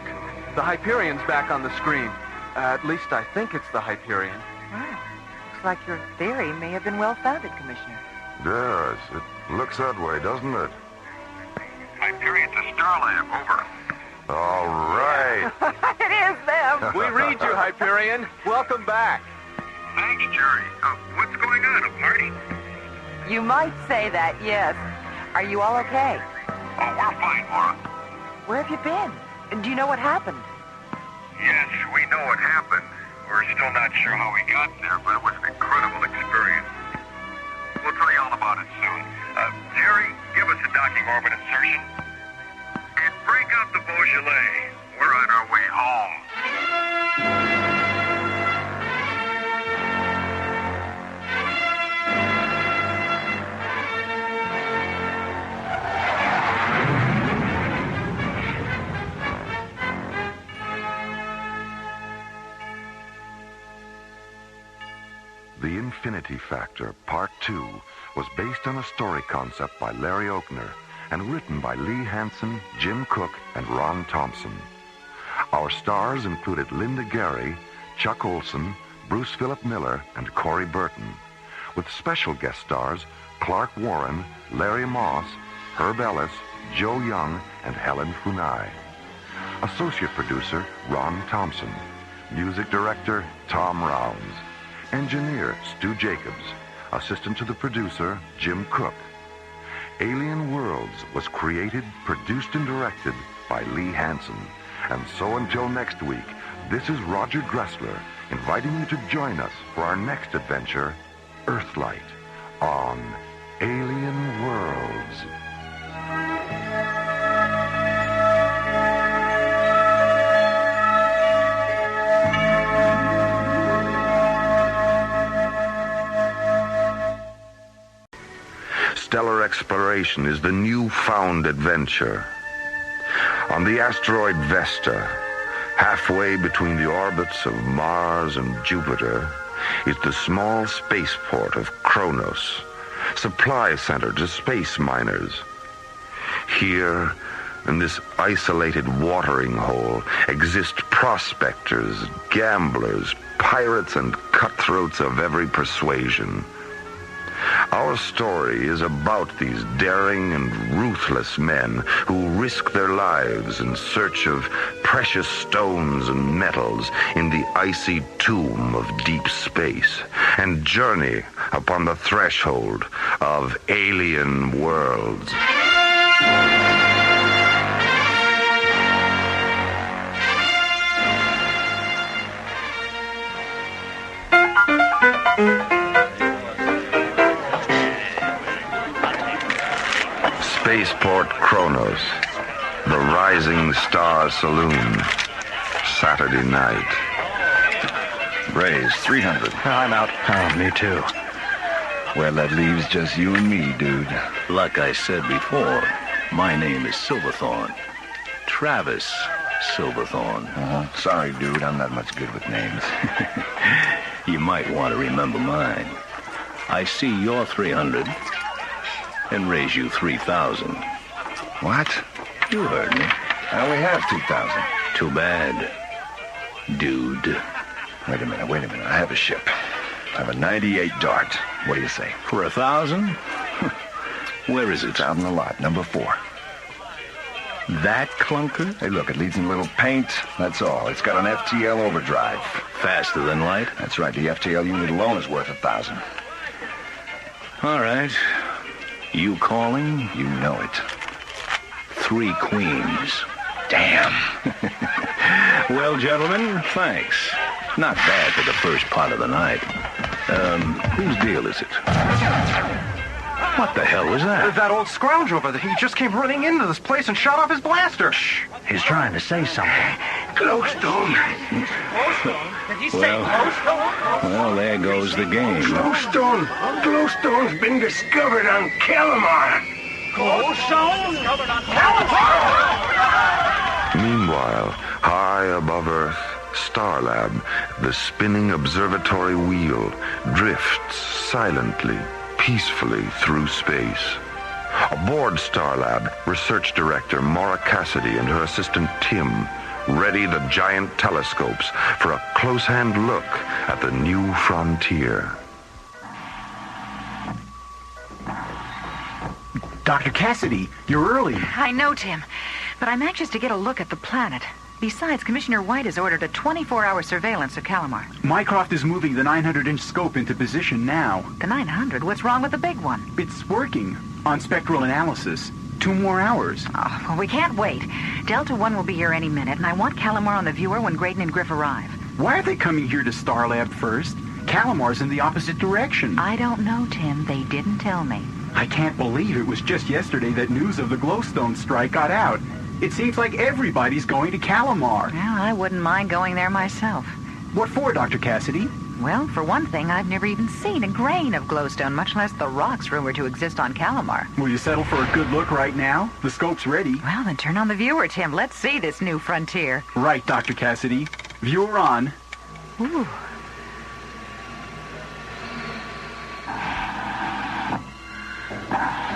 The Hyperion's back on the screen. At least I think it's the Hyperion. Wow. Looks like your theory may have been well-founded, Commissioner. Yes, it looks that way, doesn't it? Hyperion to Starlab, over. All right. It is them. We read you, Hyperion. Welcome back. Thanks, Jerry. What's going on, a party? You might say that, yes. Are you all okay? Oh, we're fine, Mora. Where have you been? And do you know what happened? Yes, we know what happened. We're still not sure how we got there, but it was an incredible experience. We'll tell you all about it soon. Jerry, give us a docking orbit insertion. And break out the Beaujolais. We're on our way home. The Infinity Factor, Part 2, was based on a story concept by Larry Oakner and written by Lee Hansen, Jim Cook, and Ron Thompson. Our stars included Linda Gary, Chuck Olson, Bruce Philip Miller, and Corey Burton, with special guest stars Clark Warren, Larry Moss, Herb Ellis, Joe Young, and Helen Funai. Associate producer Ron Thompson. Music director Tom Rounds. Engineer Stu Jacobs. Assistant to the producer Jim Cook. Alien Worlds was created, produced, and directed by Lee Hansen. And so until next week, this is Roger Dressler inviting you to join us for our next adventure, Earthlight, on Alien Worlds. Stellar exploration is the newfound adventure. On the asteroid Vesta, halfway between the orbits of Mars and Jupiter, is the small spaceport of Kronos, supply center to space miners. Here, in this isolated watering hole, exist prospectors, gamblers, pirates, and cutthroats of every persuasion. Our story is about these daring and ruthless men who risk their lives in search of precious stones and metals in the icy tomb of deep space and journey upon the threshold of alien worlds. Spaceport Kronos, the Rising Star Saloon, Saturday night. Raise 300. I'm out. Oh, me too. Well, that leaves just you and me, dude. Like I said before, my name is Silverthorne. Travis Silverthorne. Sorry, dude, I'm not much good with names. You might want to remember mine. I see your 300 and raise you 3,000. What? You heard me. I only have 2,000. Too bad, dude. Wait a minute. I have a ship. I have a 98 Dart. What do you say? For 1,000? Where is it? It's out in the lot, number 4. That clunker? Hey, look, it needs a little paint. That's all. It's got an FTL overdrive. Faster than light? That's right. The FTL unit alone is worth 1,000. All right. You calling? You know it. 3 queens. Damn. Well, gentlemen, thanks. Not bad for the first part of the night. Whose deal is it? What the hell was that? That old scoundrel over there. He just came running into this place and shot off his blaster. Shh. He's trying to say something. Glowstone. Glowstone? Did he say glowstone? Well, there goes the game. Glowstone. Glowstone's been discovered on Kalimar. Glowstone? Discovered on Kalimar? Meanwhile, high above Earth, Starlab, the spinning observatory wheel, drifts silently, peacefully through space. Aboard Starlab, Research Director Maura Cassidy and her assistant Tim ready the giant telescopes for a close-hand look at the new frontier. Dr. Cassidy, you're early. I know, Tim, but I'm anxious to get a look at the planet. Besides, Commissioner White has ordered a 24-hour surveillance of Kalimar. Mycroft is moving the 900-inch scope into position now. The 900? What's wrong with the big one? It's working on spectral analysis. 2 more hours. Oh, well, we can't wait. Delta 1 will be here any minute, and I want Kalimar on the viewer when Graydon and Griff arrive. Why are they coming here to Starlab first? Kalimar's in the opposite direction. I don't know, Tim. They didn't tell me. I can't believe it was just yesterday that news of the glowstone strike got out. It seems like everybody's going to Kalimar. Well, I wouldn't mind going there myself. What for, Dr. Cassidy? Well, for one thing, I've never even seen a grain of glowstone, much less the rocks rumored to exist on Kalimar. Will you settle for a good look right now? The scope's ready. Well, then turn on the viewer, Tim. Let's see this new frontier. Right, Dr. Cassidy. Viewer on. Ooh.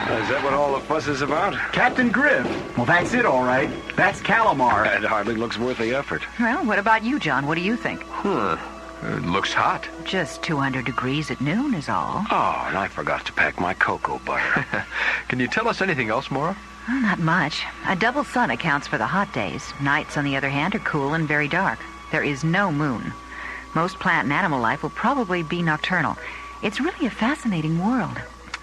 Is that what all the fuss is about? Captain Griff. Well, that's it, all right. That's Kalimar. It hardly looks worth the effort. Well, what about you, John? What do you think? It looks hot. Just 200 degrees at noon is all. Oh, and I forgot to pack my cocoa butter. Can you tell us anything else, Maura? Well, not much. A double sun accounts for the hot days. Nights, on the other hand, are cool and very dark. There is no moon. Most plant and animal life will probably be nocturnal. It's really a fascinating world.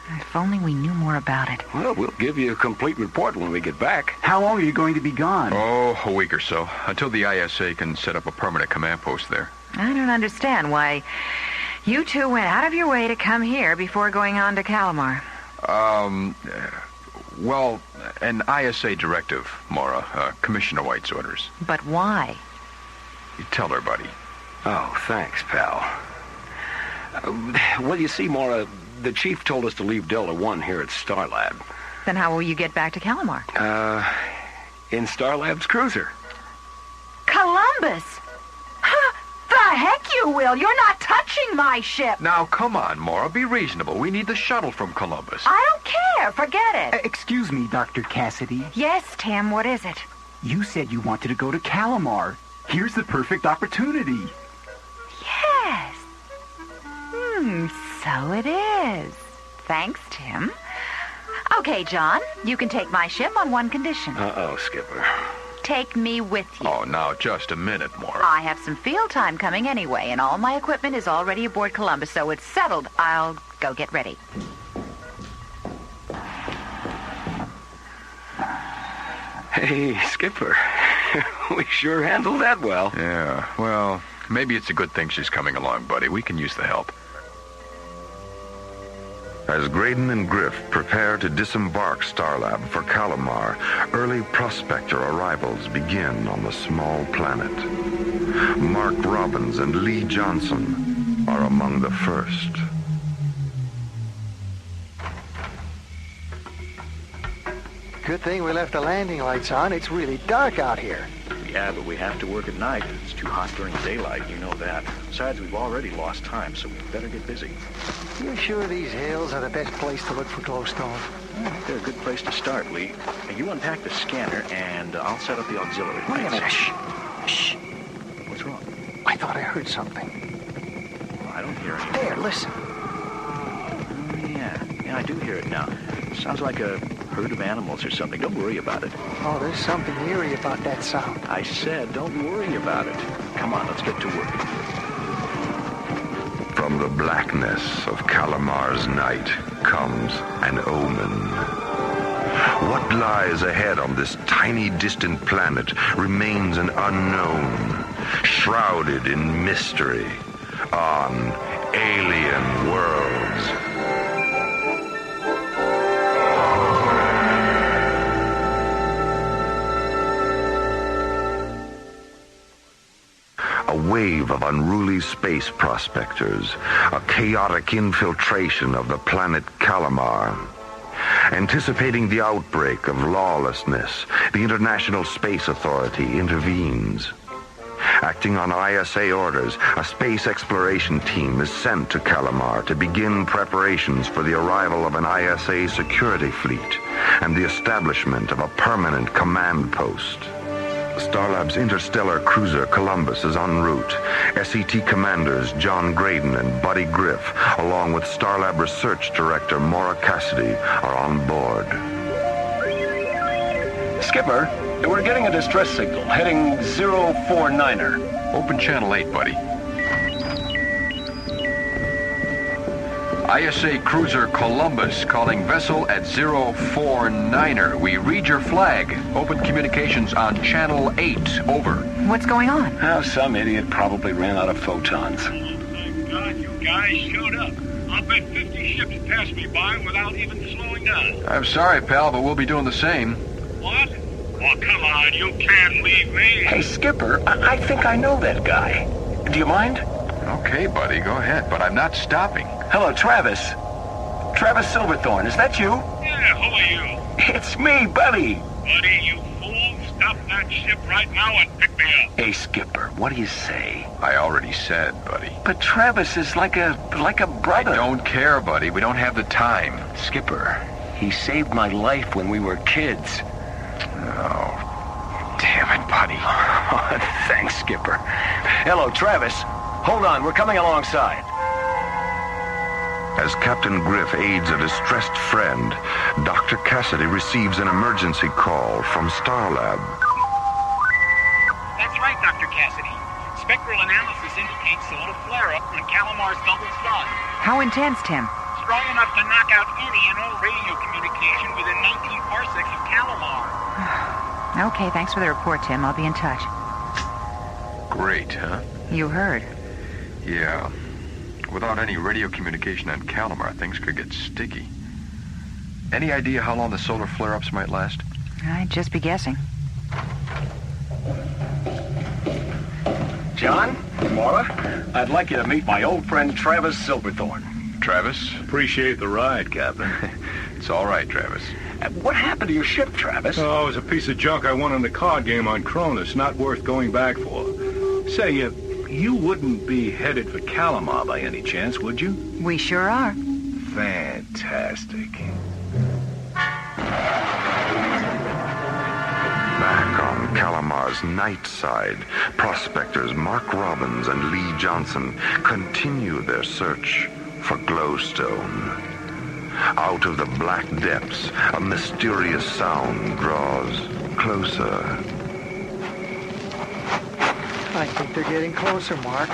If only we knew more about it. Well, we'll give you a complete report when we get back. How long are you going to be gone? Oh, a week or so, until the ISA can set up a permanent command post there. I don't understand why you two went out of your way to come here before going on to Kalimar. Well, an ISA directive, Maura. Commissioner White's orders. But why? You tell her, buddy. Oh, thanks, pal. Well, you see, Maura, the chief told us to leave Delta 1 here at Starlab. Then how will you get back to Kalimar? In Starlab's cruiser. Columbus! The heck you will. You're not touching my ship. Now, come on, Maura. Be reasonable. We need the shuttle from Columbus. I don't care. Forget it. Excuse me, Dr. Cassidy. Yes, Tim, what is it? You said you wanted to go to Kalimar. Here's the perfect opportunity. Yes. So it is. Thanks, Tim. Okay, John, you can take my ship on one condition. Uh-oh, Skipper. Take me with you. Oh, now, just a minute, Maura. I have some field time coming anyway, and all my equipment is already aboard Columbus, so it's settled. I'll go get ready. Hey, Skipper. We sure handled that well. Yeah, well, maybe it's a good thing she's coming along, buddy. We can use the help. As Graydon and Griff prepare to disembark Starlab for Kalimar, early prospector arrivals begin on the small planet. Mark Robbins and Lee Johnson are among the first. Good thing we left the landing lights on. It's really dark out here. Yeah, but we have to work at night. It's too hot during daylight, you know that. Besides, we've already lost time, so we better get busy. You sure these hills are the best place to look for glowstone? They're a good place to start, Lee. You unpack the scanner, and I'll set up the auxiliary lights. Wait a minute. Shh. What's wrong? I thought I heard something. Well, I don't hear anything. There, listen. Yeah, I do hear it now. Sounds like a herd of animals or something. Don't worry about it. Oh, there's something eerie about that sound. I said don't worry about it. Come on, let's get to work. From the blackness of Kalimar's night comes an omen. What lies ahead on this tiny, distant planet remains an unknown, shrouded in mystery on alien worlds. A wave of unruly space prospectors, a chaotic infiltration of the planet Kalimar. Anticipating the outbreak of lawlessness, the International Space Authority intervenes. Acting on ISA orders, a space exploration team is sent to Kalimar to begin preparations for the arrival of an ISA security fleet and the establishment of a permanent command post. Starlab's interstellar cruiser Columbus is en route. SET commanders John Graydon and Buddy Griff, along with Starlab research director Maura Cassidy, are on board. Skipper, we're getting a distress signal, heading 049er. Open channel 8, buddy. ISA cruiser Columbus calling vessel at 049er. We read your flag. Open communications on channel 8. Over. What's going on? Oh, some idiot probably ran out of photons. Oh, thank God you guys showed up. I'll bet 50 ships passed me by without even slowing down. I'm sorry, pal, but we'll be doing the same. What? Oh, come on, you can't leave me. Hey, Skipper, I think I know that guy. Do you mind? Okay, buddy, go ahead, but I'm not stopping. Hello, Travis. Travis Silverthorne, is that you? Yeah, who are you? It's me, Buddy. Buddy, you fool. Stop that ship right now and pick me up. Hey, Skipper, what do you say? I already said, buddy. But Travis is like a brother. I don't care, buddy. We don't have the time. Skipper, he saved my life when we were kids. Oh, damn it, buddy. Thanks, Skipper. Hello, Travis. Hold on, we're coming alongside. As Captain Griff aids a distressed friend, Dr. Cassidy receives an emergency call from Starlab. That's right, Dr. Cassidy. Spectral analysis indicates solar flare-up on Kalimar's double sun. How intense, Tim? Strong enough to knock out any and all radio communication within 19 parsecs of Kalimar. Okay, thanks for the report, Tim. I'll be in touch. Great, huh? You heard. Yeah. Without any radio communication on Kalimar, things could get sticky. Any idea how long the solar flare-ups might last? I'd just be guessing. John, Maura, I'd like you to meet my old friend Travis Silverthorne. Travis? Appreciate the ride, Captain. It's all right, Travis. What happened to your ship, Travis? Oh, it was a piece of junk I won in the card game on Cronus, not worth going back for. Say, you You wouldn't be headed for Kalimar by any chance, would you? We sure are. Fantastic. Back on Kalimar's night side, prospectors Mark Robbins and Lee Johnson continue their search for glowstone. Out of the black depths, a mysterious sound draws closer. I think they're getting closer, Mark.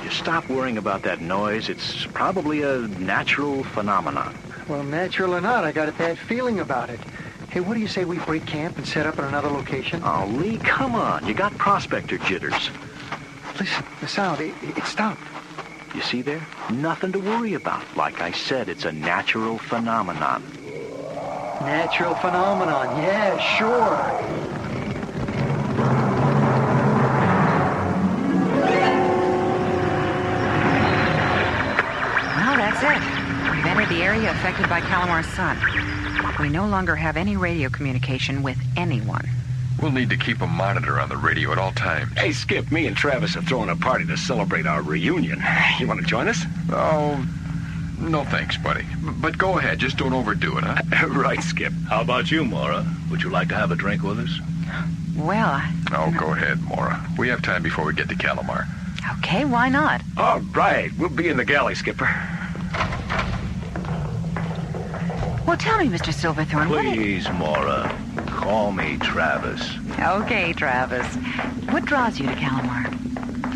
You stop worrying about that noise. It's probably a natural phenomenon. Well, natural or not, I got a bad feeling about it. Hey, what do you say we break camp and set up in another location? Oh, Lee, come on. You got prospector jitters. Listen, the sound, it stopped. You see there? Nothing to worry about. Like I said, it's a natural phenomenon. Natural phenomenon, yeah, sure. Well, that's it. We've entered the area affected by Kalimar's sun. We no longer have any radio communication with anyone. We'll need to keep a monitor on the radio at all times. Hey, Skip, me and Travis are throwing a party to celebrate our reunion. You want to join us? Oh, no thanks, buddy. But go ahead, just don't overdo it, huh? Right, Skip. How about you, Maura? Would you like to have a drink with us? Well, Oh, go ahead, Maura. We have time before we get to Kalimar. okay, why not? All right. We'll be in the galley, Skipper. Well, tell me, Mr. Silverthorne, Please, Maura. Call me Travis. Okay, Travis. What draws you to Kalimar?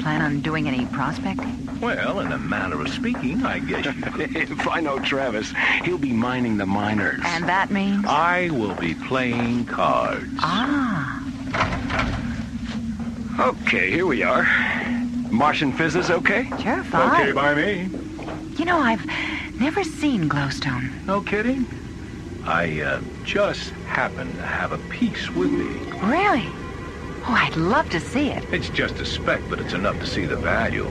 Plan on doing any prospecting? Well, in a manner of speaking, I guess you could. If I know Travis, he'll be mining the miners. And that means? I will be playing cards. Ah. Okay, here we are. Martian physics okay? Sure, fine. Okay by me. You know, I've never seen glowstone. No kidding? I just happen to have a piece with me. Really? Oh, I'd love to see it. It's just a speck, but it's enough to see the value.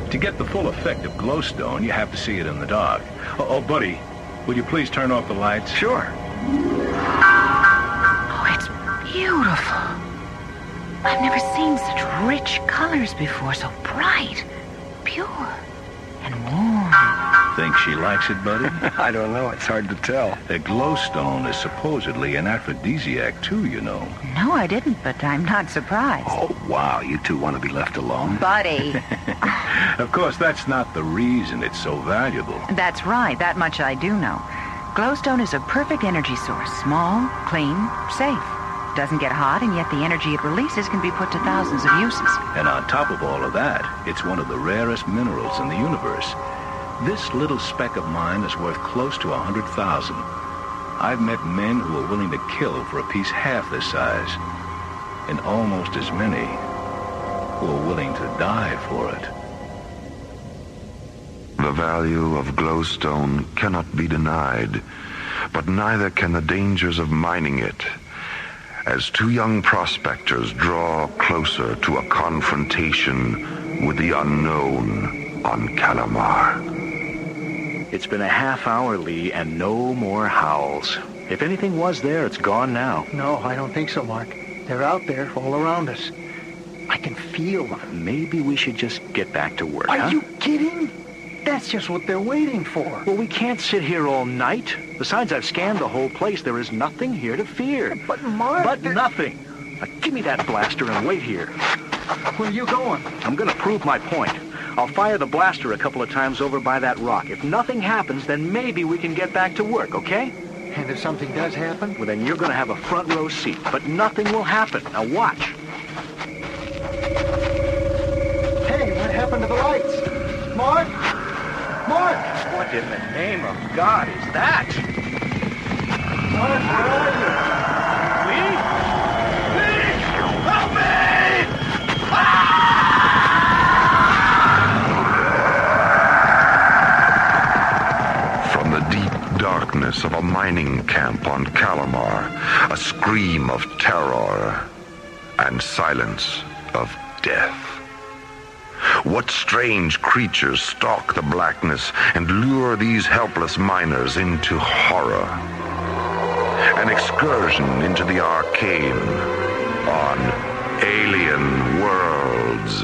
To get the full effect of glowstone, you have to see it in the dark. Oh, buddy, will you please turn off the lights? Sure. Oh, it's beautiful. I've never seen such rich colors before, so bright, pure, and warm. Think she likes it, buddy? I don't know. It's hard to tell. The glowstone is supposedly an aphrodisiac, too, you know. No, I didn't, but I'm not surprised. Oh, wow. You two want to be left alone? Buddy. Of course, that's not the reason it's so valuable. That's right. That much I do know. Glowstone is a perfect energy source. Small, clean, safe. Doesn't get hot, and yet the energy it releases can be put to thousands of uses. And on top of all of that, it's one of the rarest minerals in the universe. This little speck of mine is worth close to 100,000. I've met men who are willing to kill for a piece half this size, and almost as many who are willing to die for it. The value of glowstone cannot be denied, but neither can the dangers of mining it. As two young prospectors draw closer to a confrontation with the unknown on Kalimar. It's been a half hour, Lee, and no more howls. If anything was there, it's gone now. No, I don't think so, Mark. They're out there, all around us. I can feel them. Maybe we should just get back to work, Are you kidding? That's just what they're waiting for. Well, we can't sit here all night. Besides, I've scanned the whole place. There is nothing here to fear. But, Mark... But nothing. Now, give me that blaster and wait here. Where are you going? I'm going to prove my point. I'll fire the blaster a couple of times over by that rock. If nothing happens, then maybe we can get back to work, okay? And if something does happen? Well, then you're going to have a front row seat. But nothing will happen. Now watch. Hey, what happened to the lights? Mark? Mark! What in the name of God is that? Mark, where are you? Lee? Lee! Help me! From the deep darkness of a mining camp on Kalimar, a scream of terror and silence of death. What strange creatures stalk the blackness and lure these helpless miners into horror? An excursion into the arcane on Alien Worlds.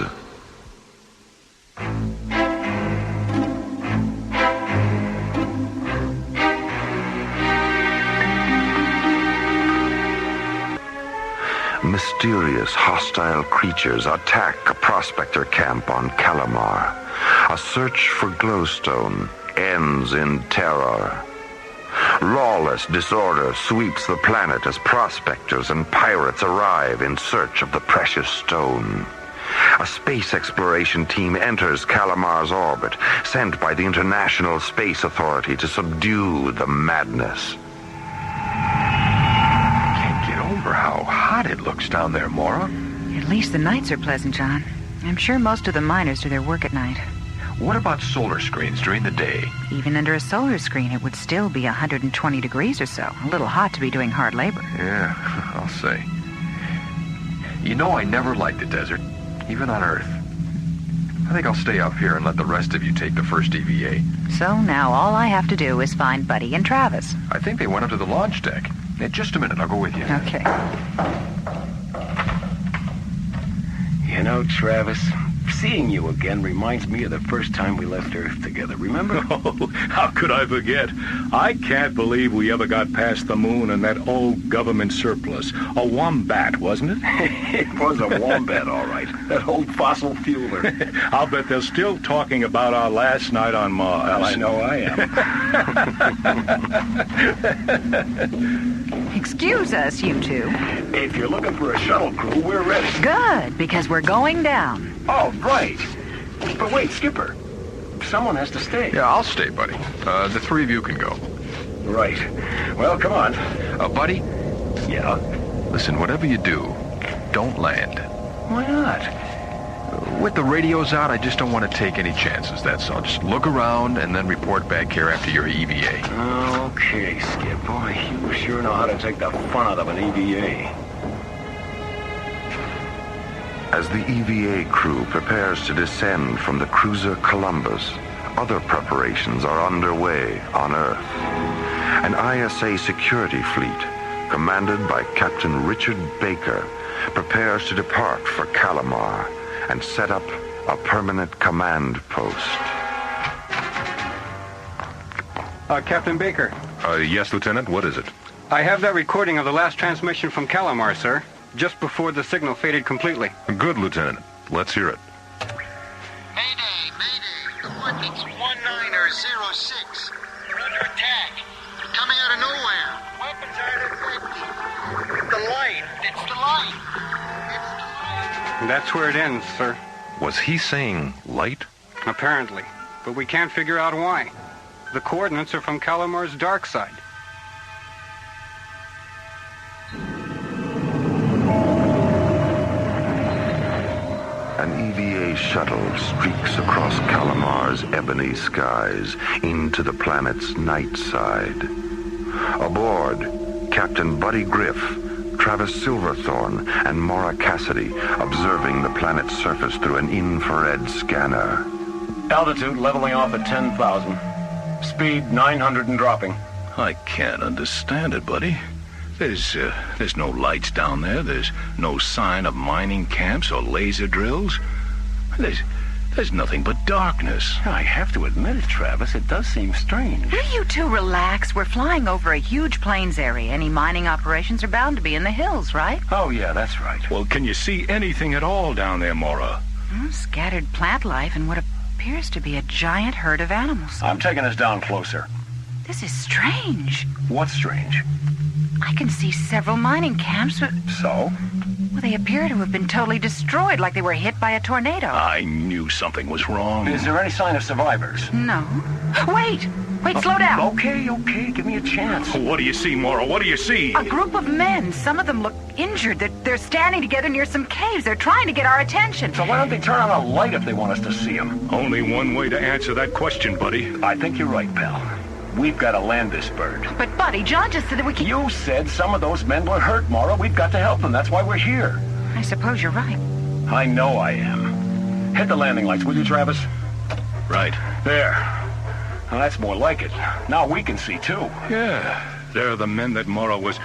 mysterious, hostile creatures attack a prospector camp on Kalimar. A search for glowstone ends in terror. Lawless disorder sweeps the planet as prospectors and pirates arrive in search of the precious stone. A space exploration team enters Kalimar's orbit, sent by the International Space Authority to subdue the madness. Can't get over how hot it looks down there, Mora. At least the nights are pleasant, John. I'm sure most of the miners do their work at night. What about solar screens during the day? Even under a solar screen, it would still be 120 degrees or so. A little hot to be doing hard labor. Yeah, I'll say. You know, I never liked the desert, even on Earth. I think I'll stay up here and let the rest of you take the first EVA. So now all I have to do is find Buddy and Travis. I think they went up to the launch deck. In just a minute, I'll go with you. Okay. You know, Travis, seeing you again reminds me of the first time we left Earth together, remember? Oh, how could I forget? I can't believe we ever got past the moon and that old government surplus. A wombat, wasn't it? It was a wombat, all right. That old fossil fueler. I'll bet they're still talking about our last night on Mars. Well, I know I am. Excuse us, you two. If you're looking for a shuttle crew, we're ready. Good, because we're going down. Oh, right. But wait, Skipper. Someone has to stay. Yeah, I'll stay, Buddy. The three of you can go. Right. Well, come on. Buddy? Yeah? Listen, whatever you do, don't land. Why not? With the radios out, I just don't want to take any chances, that's all. Just look around and then report back here after your EVA. Okay, Skip. Boy, you sure know how to take the fun out of an EVA. As the EVA crew prepares to descend from the cruiser Columbus, other preparations are underway on Earth. An ISA security fleet, commanded by Captain Richard Baker, prepares to depart for Kalimar and set up a permanent command post. Captain Baker. Yes, Lieutenant, what is it? I have that recording of the last transmission from Kalimar, sir. Just before the signal faded completely. Good, Lieutenant. Let's hear it. Mayday, mayday. Coordinates 1906. We're under attack. They're coming out of nowhere. Weapons are defective. The light. It's the light. It's the light. That's where it ends, sir. Was he saying light? Apparently. But we can't figure out why. The coordinates are from Kalimar's dark side. An EVA shuttle streaks across Kalimar's ebony skies into the planet's night side. Aboard, Captain Buddy Griff, Travis Silverthorne, and Maura Cassidy observing the planet's surface through an infrared scanner. Altitude leveling off at 10,000. Speed 900 and dropping. I can't understand it, buddy. There's no lights down there. There's no sign of mining camps or laser drills. There's nothing but darkness. I have to admit it, Travis. It does seem strange. Will you two relax? We're flying over a huge plains area. Any mining operations are bound to be in the hills, right? Oh, yeah, that's right. Well, can you see anything at all down there, Mora? Scattered plant life and what appears to be a giant herd of animals. I'm taking us down closer. This is strange. What's strange? I can see several mining camps. So? Well, they appear to have been totally destroyed, like they were hit by a tornado. I knew something was wrong. Is there any sign of survivors? No. Wait, slow down. Okay, give me a chance. What do you see, Mora? What do you see? A group of men. Some of them look injured. They're standing together near some caves. They're trying to get our attention. So why don't they turn on a light if they want us to see them? Only one way to answer that question, buddy. I think you're right, pal. We've got to land this bird. But, Buddy, John just said that we can... You said some of those men were hurt, Mara. We've got to help them. That's why we're here. I suppose you're right. I know I am. Hit the landing lights, will you, Travis? Right. There. Now, that's more like it. Now we can see, too. Yeah. They're the men that Mara was...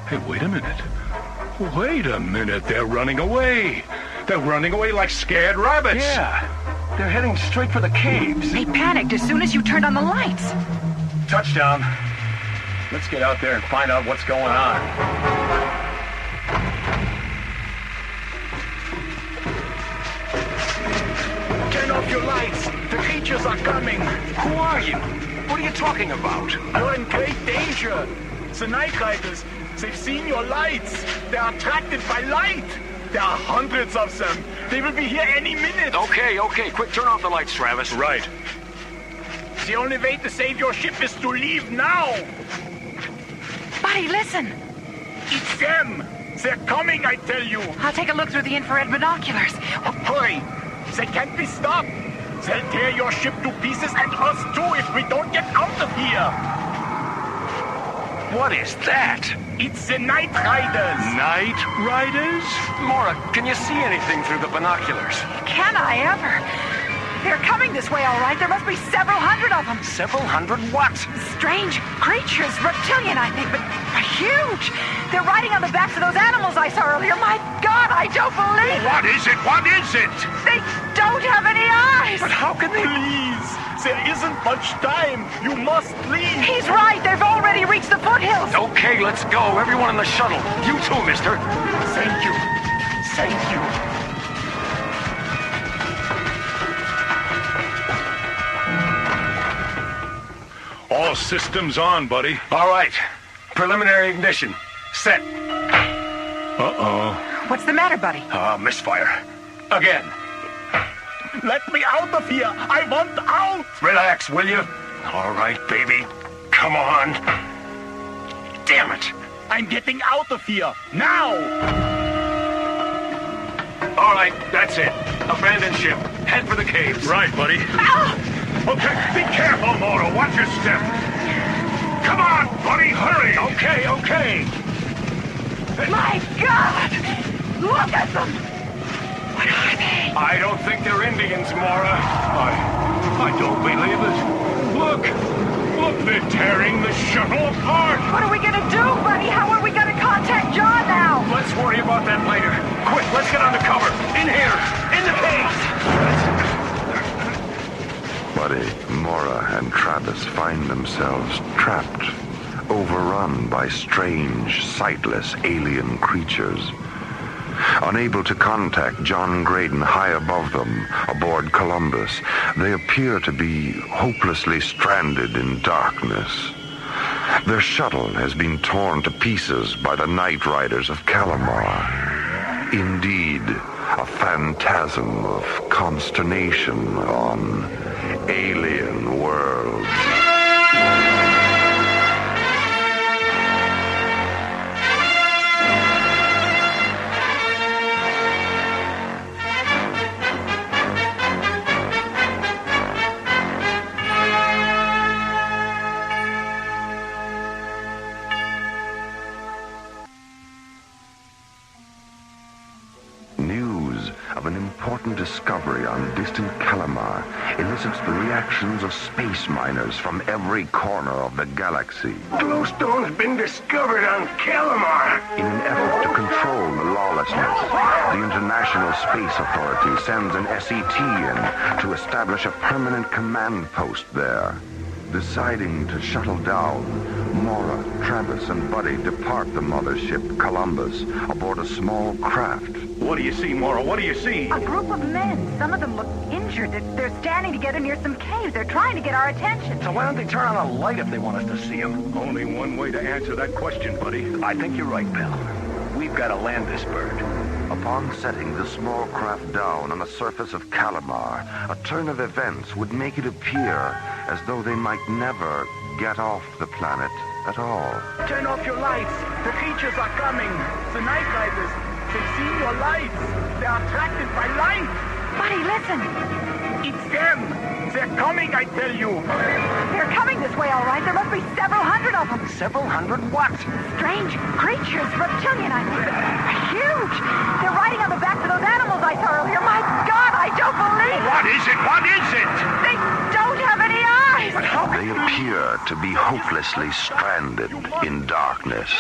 Hey, wait a minute. Wait a minute. They're running away. They're running away like scared rabbits. Yeah. They're heading straight for the caves. They panicked as soon as you turned on the lights. Touchdown. Let's get out there and find out what's going on. Turn off your lights. The creatures are coming. Who are you? What are you talking about? You're in great danger. The night riders, they've seen your lights. They're attracted by light. There are hundreds of them. They will be here any minute. Okay. Quick, turn off the lights, Travis. Right. The only way to save your ship is to leave now. Buddy, listen. It's them. They're coming, I tell you. I'll take a look through the infrared binoculars. Hurry. They can't be stopped. They'll tear your ship to pieces and us too if we don't get out of here. What is that? It's the Night Riders. Night Riders? Mora, can you see anything through the binoculars? Can I ever? They're coming this way, all right. There must be several hundred of them. Several hundred what? Strange creatures, reptilian, I think, but huge. They're riding on the backs of those animals I saw earlier. My God, I don't believe it. What is it? What is it? They don't have any eyes. But how can they... Please, there isn't much time. You must leave. He's right. They've already reached the foothills. Okay, let's go. Everyone in the shuttle. You too, mister. Thank you. Thank you. All systems on, buddy. All right. Preliminary ignition. Set. Uh-oh. What's the matter, buddy? Misfire. Again. Let me out of here. I want out. Relax, will you? All right, baby. Come on. Damn it. I'm getting out of here. Now. All right, that's it. Abandon ship. Head for the caves. Right, buddy. Okay, be careful, Moro. Watch your step. Come on, buddy, hurry. Okay. My God! Look at them! What are they? I don't think they're Indians, Mora. I don't believe it. Look, they're tearing the shuttle apart. What are we gonna do, buddy? How are we gonna contact John now? Let's worry about that later. Quick, let's get under cover. In here, in the caves. Buddy, Mora, and Travis find themselves trapped, overrun by strange, sightless alien creatures. Unable to contact John Graydon high above them, aboard Columbus, they appear to be hopelessly stranded in darkness. Their shuttle has been torn to pieces by the Night Riders of Kalimar. Indeed, a phantasm of consternation on alien worlds. Of an important discovery on distant Kalimar elicits the reactions of space miners from every corner of the galaxy. Glowstone's been discovered on Kalimar. In an effort to control the lawlessness, the International Space Authority sends an SET in to establish a permanent command post there. Deciding to shuttle down, Mora, Travis, and Buddy depart the mothership, Columbus, aboard a small craft. What do you see, Mora? What do you see? A group of men. Some of them look injured. They're standing together near some caves. They're trying to get our attention. So why don't they turn on a light if they want us to see them? Only one way to answer that question, buddy. I think you're right, pal. We've got to land this bird. Upon setting the small craft down on the surface of Kalimar, a turn of events would make it appear as though they might never get off the planet at all. Turn off your lights. The creatures are coming. The Night Riders. They've seen your lights. They're attracted by light. Buddy, listen. It's them. They're coming, I tell you. They're coming this way, all right. There must be several hundred of them. Several hundred what? Strange creatures, reptilian, I think, but huge. They're riding on the backs of those animals I saw earlier. My God, I don't believe it. What is it? What is it? They don't have any eyes. But how They appear to be hopelessly stranded in darkness.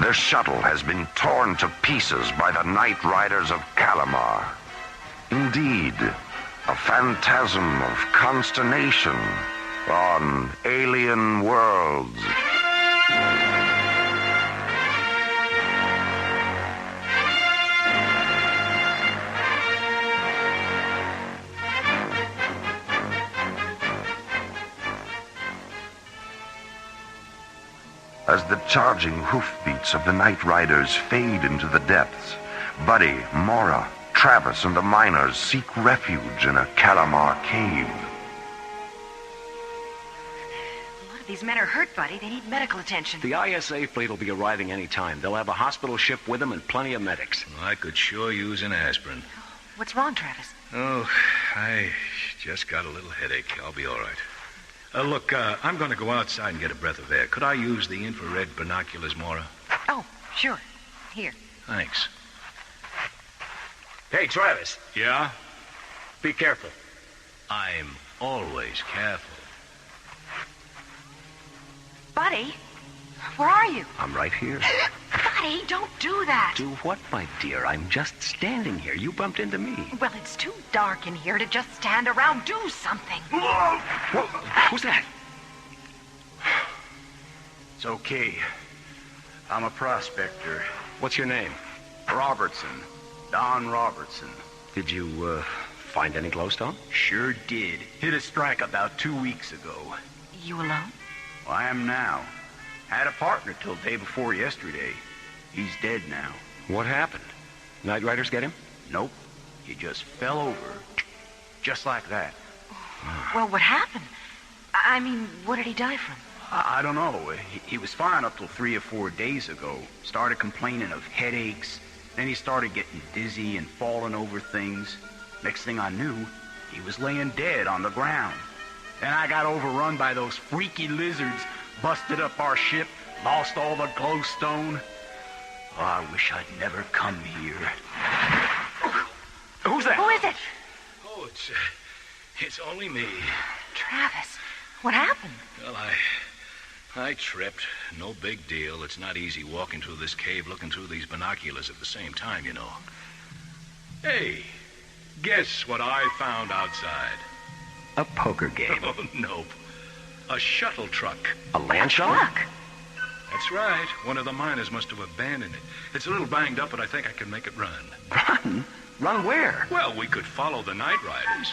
Their shuttle has been torn to pieces by the Night Riders of Kalimar. Indeed, a phantasm of consternation on alien worlds. as the charging hoofbeats of the night riders fade into the depths, Buddy, Mora, Travis, and the miners seek refuge in a Kalimar cave. These men are hurt, Buddy. They need medical attention. The ISA fleet will be arriving any time. They'll have a hospital ship with them and plenty of medics. Well, I could sure use an aspirin. What's wrong, Travis? Oh, I just got a little headache. I'll be all right. Look, I'm going to go outside and get a breath of air. Could I use the infrared binoculars, Mora? Oh, sure. Here. Thanks. Hey, Travis. Yeah? Be careful. I'm always careful. Buddy, where are you? I'm right here. Buddy, don't do that. Do what, my dear? I'm just standing here. You bumped into me. Well, it's too dark in here to just stand around. Do something. Whoa! Who's that? It's okay. I'm a prospector. What's your name? Robertson. Don Robertson. Did you, find any glowstone? Sure did. Hit a strike about 2 weeks ago. You alone? Well, I am now. Had a partner till day before yesterday. He's dead now. What happened? Night Riders get him? Nope. He just fell over. Just like that. Well, what happened? I mean, what did he die from? I don't know. He was fine up till 3 or 4 days ago. Started complaining of headaches. Then he started getting dizzy and falling over things. Next thing I knew, he was laying dead on the ground. Then I got overrun by those freaky lizards, busted up our ship, lost all the glowstone. Oh, I wish I'd never come here. Who's that? Who is it? Oh, it's only me. Travis, what happened? Well, I tripped. No big deal. It's not easy walking through this cave looking through these binoculars at the same time, you know. Hey, guess what I found outside? A poker game. Oh, nope. A shuttle truck. A land shuttle? That's right. One of the miners must have abandoned it. It's a little banged up, but I think I can make it run. Run? Run where? Well, we could follow the night riders.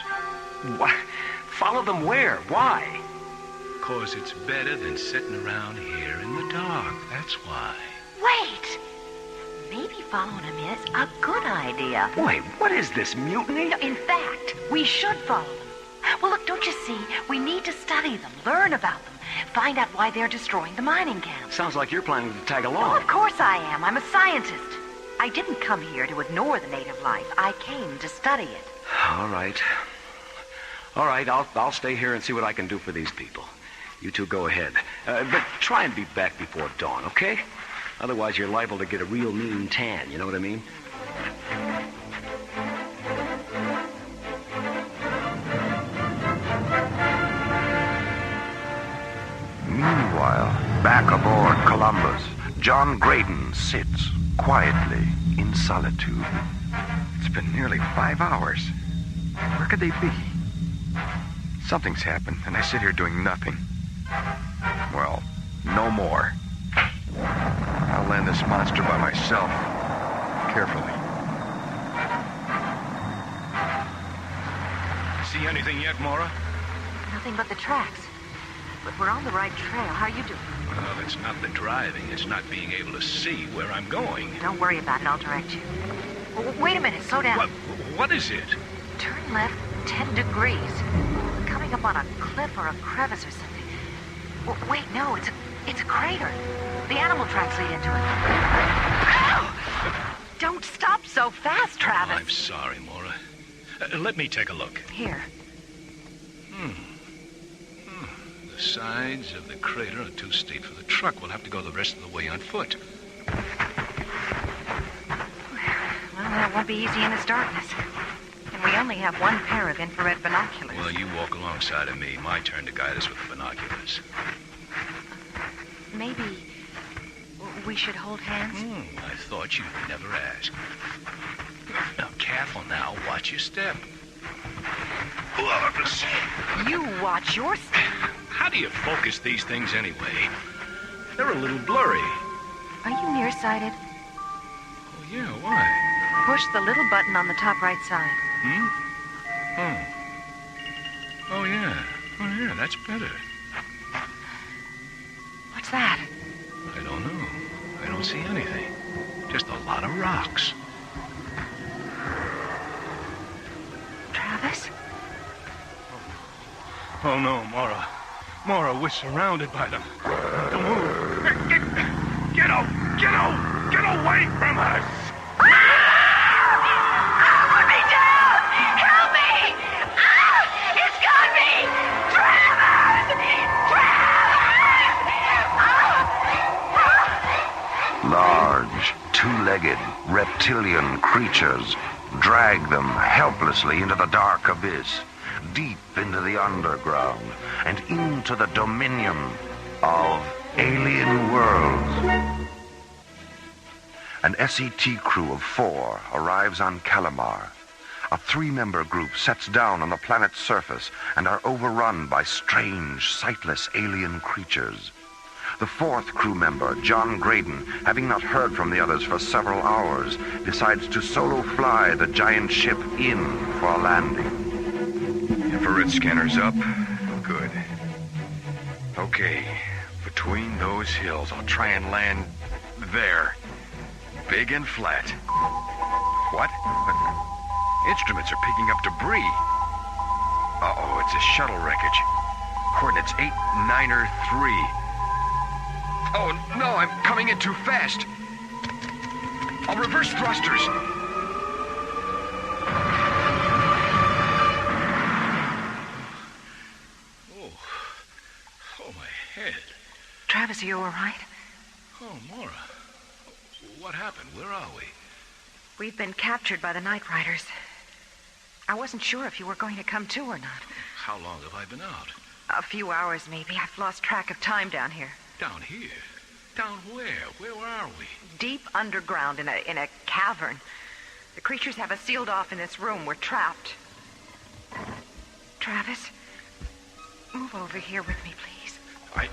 What? Follow them where? Why? 'Cause it's better than sitting around here in the dark. That's why. Wait! Maybe following him is a good idea. Wait, what is this, mutiny? No, in fact, we should follow them. Well, look, don't you see? We need to study them, learn about them, find out why they're destroying the mining camp. Sounds like you're planning to tag along. Oh, of course I am. I'm a scientist. I didn't come here to ignore the native life. I came to study it. All right. All right, I'll stay here and see what I can do for these people. You two go ahead. But try and be back before dawn, okay? Otherwise, you're liable to get a real mean tan, you know what I mean? Meanwhile, back aboard Columbus, John Graydon sits quietly in solitude. It's been nearly 5 hours. Where could they be? Something's happened, and I sit here doing nothing. Well, no more. I'll land this monster by myself. Carefully. See anything yet, Mora? Nothing but the tracks. But we're on the right trail. How you doing? Well, it's not the driving. It's not being able to see where I'm going. Don't worry about it. I'll direct you. Wait a minute. Slow down. What is it? Turn left 10 degrees. We're coming up on a cliff or a crevice or something. Wait, no. It's a crater. The animal tracks lead into it. Ow! Don't stop so fast, Travis. Oh, I'm sorry, Mora. Let me take a look. Here. The sides of the crater are too steep for the truck. We'll have to go the rest of the way on foot. Well, that won't be easy in this darkness. And we only have one pair of infrared binoculars. Well, you walk alongside of me. My turn to guide us with the binoculars. Maybe we should hold hands? I thought you'd never ask. Now, careful now. Watch your step. You watch your step. How do you focus these things anyway? They're a little blurry. Are you nearsighted? Oh, yeah, why? Push the little button on the top right side. Oh, yeah. Oh, yeah, that's better. What's that? I don't see anything. Just a lot of rocks. Travis? Oh no, Mara. Mara, we're surrounded by them. Don't move. Get away from us! Put me down! Help me! It's got me! Travis! Large, two-legged, reptilian creatures drag them helplessly into the dark abyss, deep into the underground, and into the dominion of alien worlds. An SET crew of 4 arrives on Kalimar. A 3-member group sets down on the planet's surface and are overrun by strange, sightless alien creatures. The 4th crew member, John Graydon, having not heard from the others for several hours, decides to solo fly the giant ship in for a landing. Infrared scanners up. Good. Okay, between those hills, I'll try and land there. Big and flat. What? Instruments are picking up debris. Uh-oh, it's a shuttle wreckage. Coordinates 89er3. Oh, no, I'm coming in too fast. I'll reverse thrusters. Oh, my head. Travis, are you all right? Oh, Mara. What happened? Where are we? We've been captured by the Night Riders. I wasn't sure if you were going to come too or not. How long have I been out? A few hours, maybe. I've lost track of time down here. Down here? Down where? Where are we? Deep underground in a cavern. The creatures have us sealed off in this room. We're trapped. Travis, move over here with me, please. I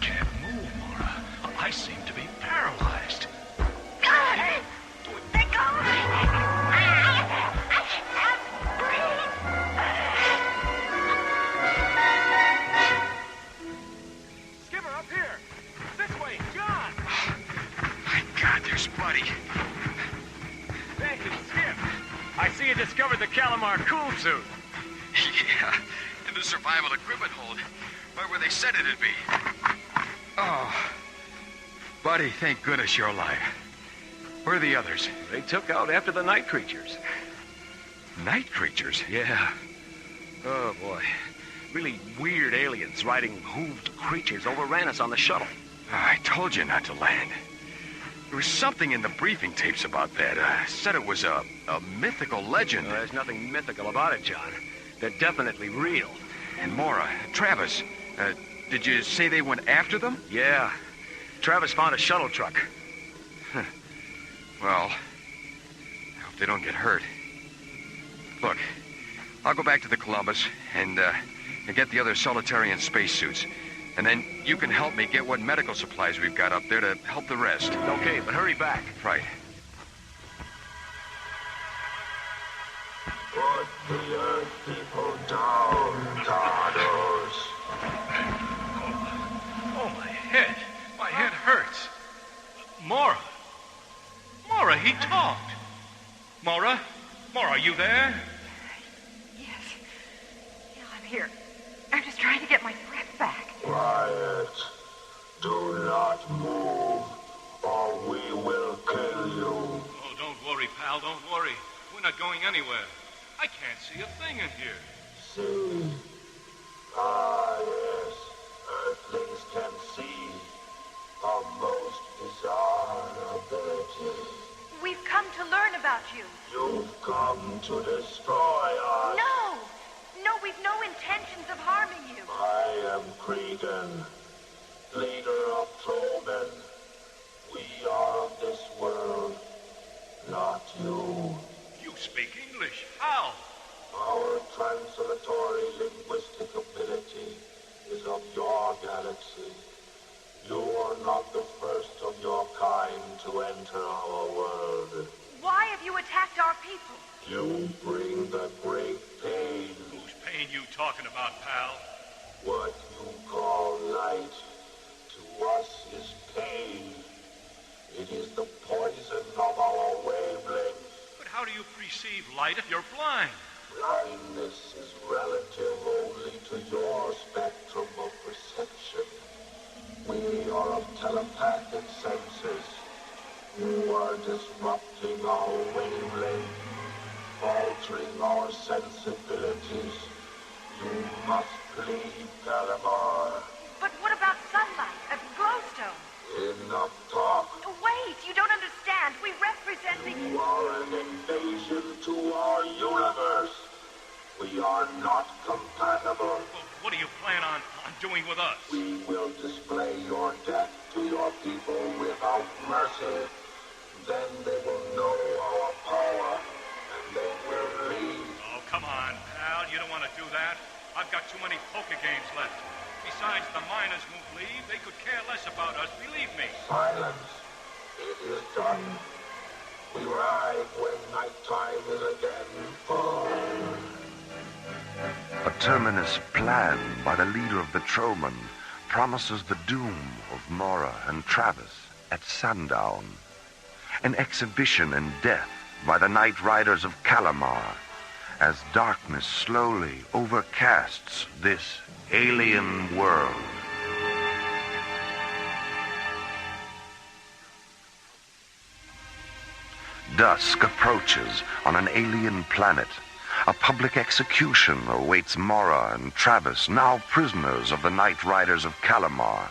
can't move, Mara. I seem to be paralyzed. Let go of me! I can't breathe! Skipper, up here! This way, John! My God, there's Buddy. Hey, Skip! I see you discovered the Kalimar cool suit. Yeah, in the survival equipment hold. Right where they said it'd be. Oh. Buddy, thank goodness you're alive. Where are the others? They took out after the night creatures. Night creatures? Yeah. Oh, boy. Really weird aliens riding hooved creatures overran us on the shuttle. I told you not to land. There was something in the briefing tapes about that. Said it was a mythical legend. There's nothing mythical about it, John. They're definitely real. And Mara, Travis, did you say they went after them? Yeah. Travis found a shuttle truck. Huh. Well, I hope they don't get hurt. Look, I'll go back to the Columbus and get the other Solitarian spacesuits. And then you can help me get what medical supplies we've got up there to help the rest. Okay, but hurry back. Right. Put the Earth people down, Cardos. Oh, my head. My head hurts. Mara. Mara, he talked. Mara? Mara, are you there? Yes. Yeah, I'm here. I'm just trying to get my breath back. Quiet. Do not move, or we will kill you. Oh, don't worry, pal. Don't worry. We're not going anywhere. I can't see a thing in here. See? Ah, yes. Earthlings can see. A most bizarre ability. We've come to learn about you. You've come to destroy us. No! No, we've no intentions of harming you. I am Cregan, leader of Trollmen. We are of this world, not you. You speak English. How? Our translatory linguistic ability is of your galaxy. You are not the first of your kind to enter our world. Why have you attacked our people? You bring the great pain. Whose pain you talking about, pal? What you call light, to us is pain. light if you're blind? Blindness is relative only to your spectrum of perception. We are of telepathic senses. You are disrupting our wavelength, altering our sensibilities. You must leave Kalimar. But what about sunlight, a glowstone? Enough talk. Wait, you don't understand. We represent the... You are an invasion to our universe. We are not compatible. Well, what do you plan on doing with us? We will display your death to your people without mercy. Then they will know our power, and they will leave. Oh, come on, pal. You don't want to do that. I've got too many poker games left. Besides, the miners won't leave. They could care less about us, believe me. Silence. It is done. We ride when nighttime is again full. A terminus planned by the leader of the Troman promises the doom of Mora and Travis at sundown. An exhibition in death by the Night Riders of Kalimar as darkness slowly overcasts this alien world. Dusk approaches on an alien planet. A public execution awaits Mora and Travis, now prisoners of the Night Riders of Kalimar.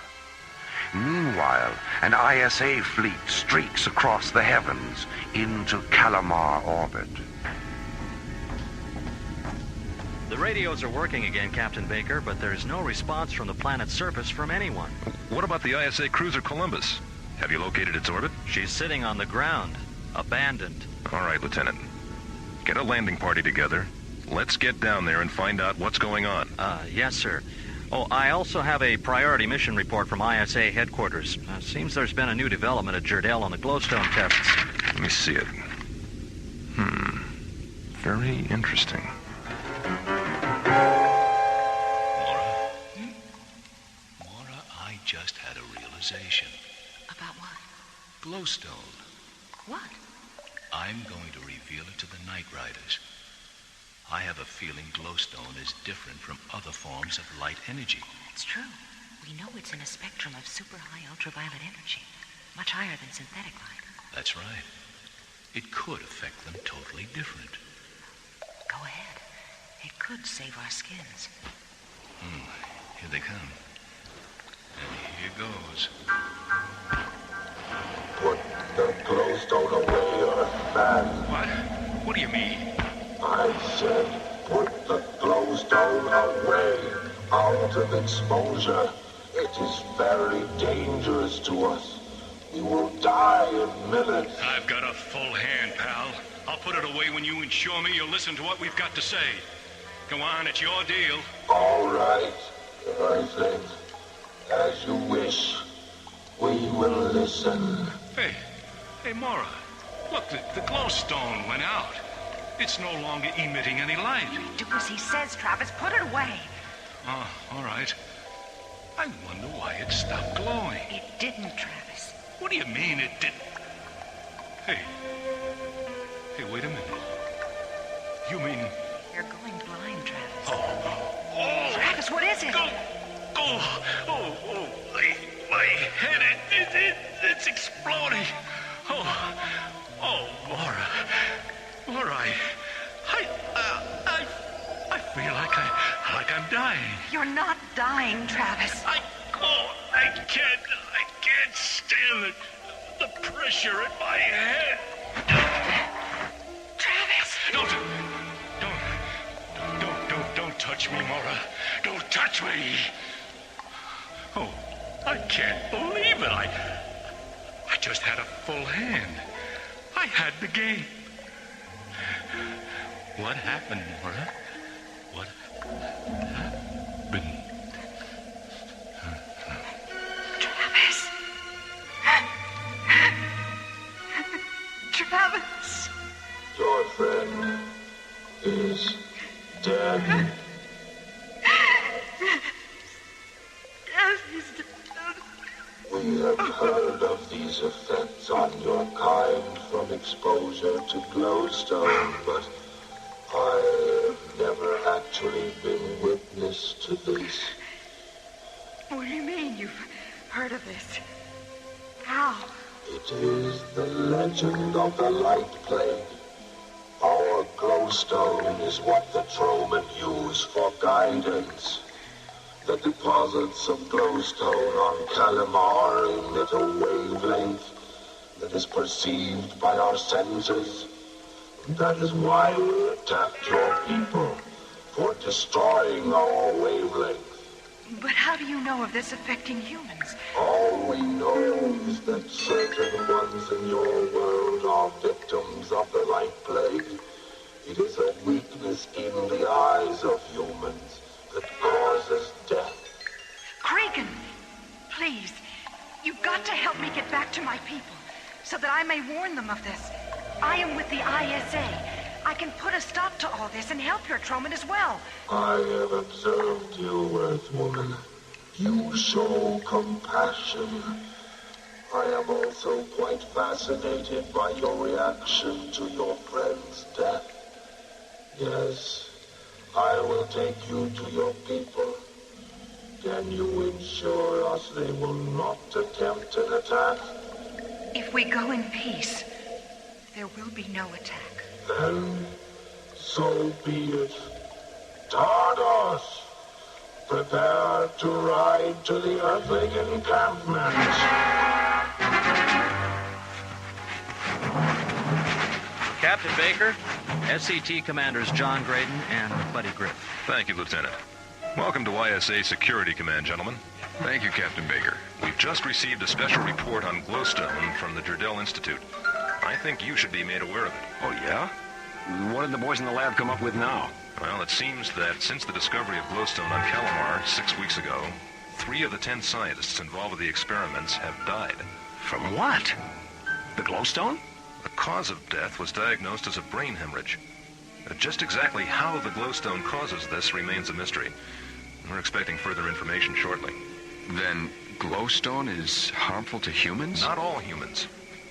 Meanwhile, an ISA fleet streaks across the heavens into Kalimar orbit. The radios are working again, Captain Baker, but there's no response from the planet's surface from anyone. What about the ISA cruiser Columbus? Have you located its orbit? She's sitting on the ground, abandoned. All right, Lieutenant. Get a landing party together. Let's get down there and find out what's going on. Yes, sir. Oh, I also have a priority mission report from ISA headquarters. Seems there's been a new development at Jerdel on the glowstone tests. Let me see it. Very interesting. Mora, I just had a realization. About what? Glowstone. What? I'm going to reveal it to the Night Riders. I have a feeling glowstone is different from other forms of light energy. It's true. We know it's in a spectrum of super high ultraviolet energy, much higher than synthetic light. That's right. It could affect them totally different. Go ahead. It could save our skins. Here they come. And here goes. Put the glowstone away, Earthman. What? What do you mean? I said, put the glowstone away, out of exposure. It is very dangerous to us. We will die in minutes. I've got a full hand, pal. I'll put it away when you ensure me you'll listen to what we've got to say. Go on, it's your deal. All right, Earthling. As you wish. We will listen. Hey, Mora. Look, the glowstone went out. It's no longer emitting any light. Do as he says, Travis. Put it away. Oh, all right. I wonder why it stopped glowing. It didn't, Travis. What do you mean it didn't? Hey, wait a minute. You mean... You're going blind, Travis. Oh. Travis, what is it? My head, it's exploding. Mora, I feel like I'm dying. You're not dying, Travis. I can't stand the pressure in my head. Travis! Don't touch me, Mora. Don't touch me. Oh, I can't believe it. I just had a full hand. I had the game. What happened, Mora? What happened? Travis. Travis. Your friend is dead. Yes, he's dead. We have heard of these effects on your kind from exposure to glowstone, but I've never actually been witness to this. What do you mean you've heard of this? How? It is the legend of the Light Plague. Our glowstone is what the Troman use for guidance. The deposits of glowstone on Kalimar emit a wavelength that is perceived by our senses. That is why we attacked your people, for destroying our wavelength. But how do you know of this affecting humans? All we know is that certain ones in your world are victims of the Light Plague. It is a weakness in the eyes of humans that causes death. Cregan, please, you've got to help me get back to my people, so that I may warn them of this. I am with the ISA. I can put a stop to all this and help your Troman as well. I have observed you, Earthwoman. You show compassion. I am also quite fascinated by your reaction to your friend's death. Yes, I will take you to your people. Can you ensure us they will not attempt an attack? If we go in peace, there will be no attack. Then, so be it. Tardos, prepare to ride to the Earthling encampment. Captain Baker, SCT Commanders John Graydon and Buddy Griff. Thank you, Lieutenant. Welcome to ISA Security Command, gentlemen. Thank you, Captain Baker. We've just received a special report on glowstone from the Jerdel Institute. I think you should be made aware of it. Oh, yeah? What did the boys in the lab come up with now? Well, it seems that since the discovery of glowstone on Kalimar 6 weeks ago, 3 of the 10 scientists involved with the experiments have died. From what? The glowstone? The cause of death was diagnosed as a brain hemorrhage. Just exactly how the glowstone causes this remains a mystery. We're expecting further information shortly. Then glowstone is harmful to humans? Not all humans.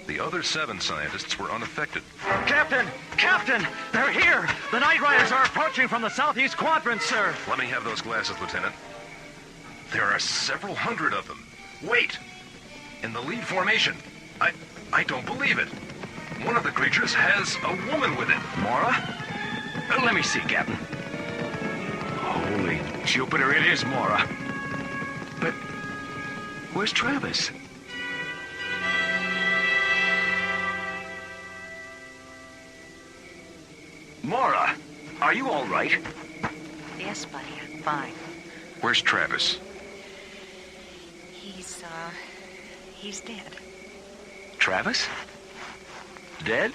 The other 7 scientists were unaffected. Captain! Captain! They're here! The Night Riders are approaching from the southeast quadrant, sir. Let me have those glasses, Lieutenant. There are several hundred of them. Wait! In the lead formation. I don't believe it. One of the creatures has a woman with it. Mora? Let me see, Captain. Holy Jupiter, it is Mora. But where's Travis? Mora, are you all right? Yes, buddy, I'm fine. Where's Travis? He's dead. Travis? Dead?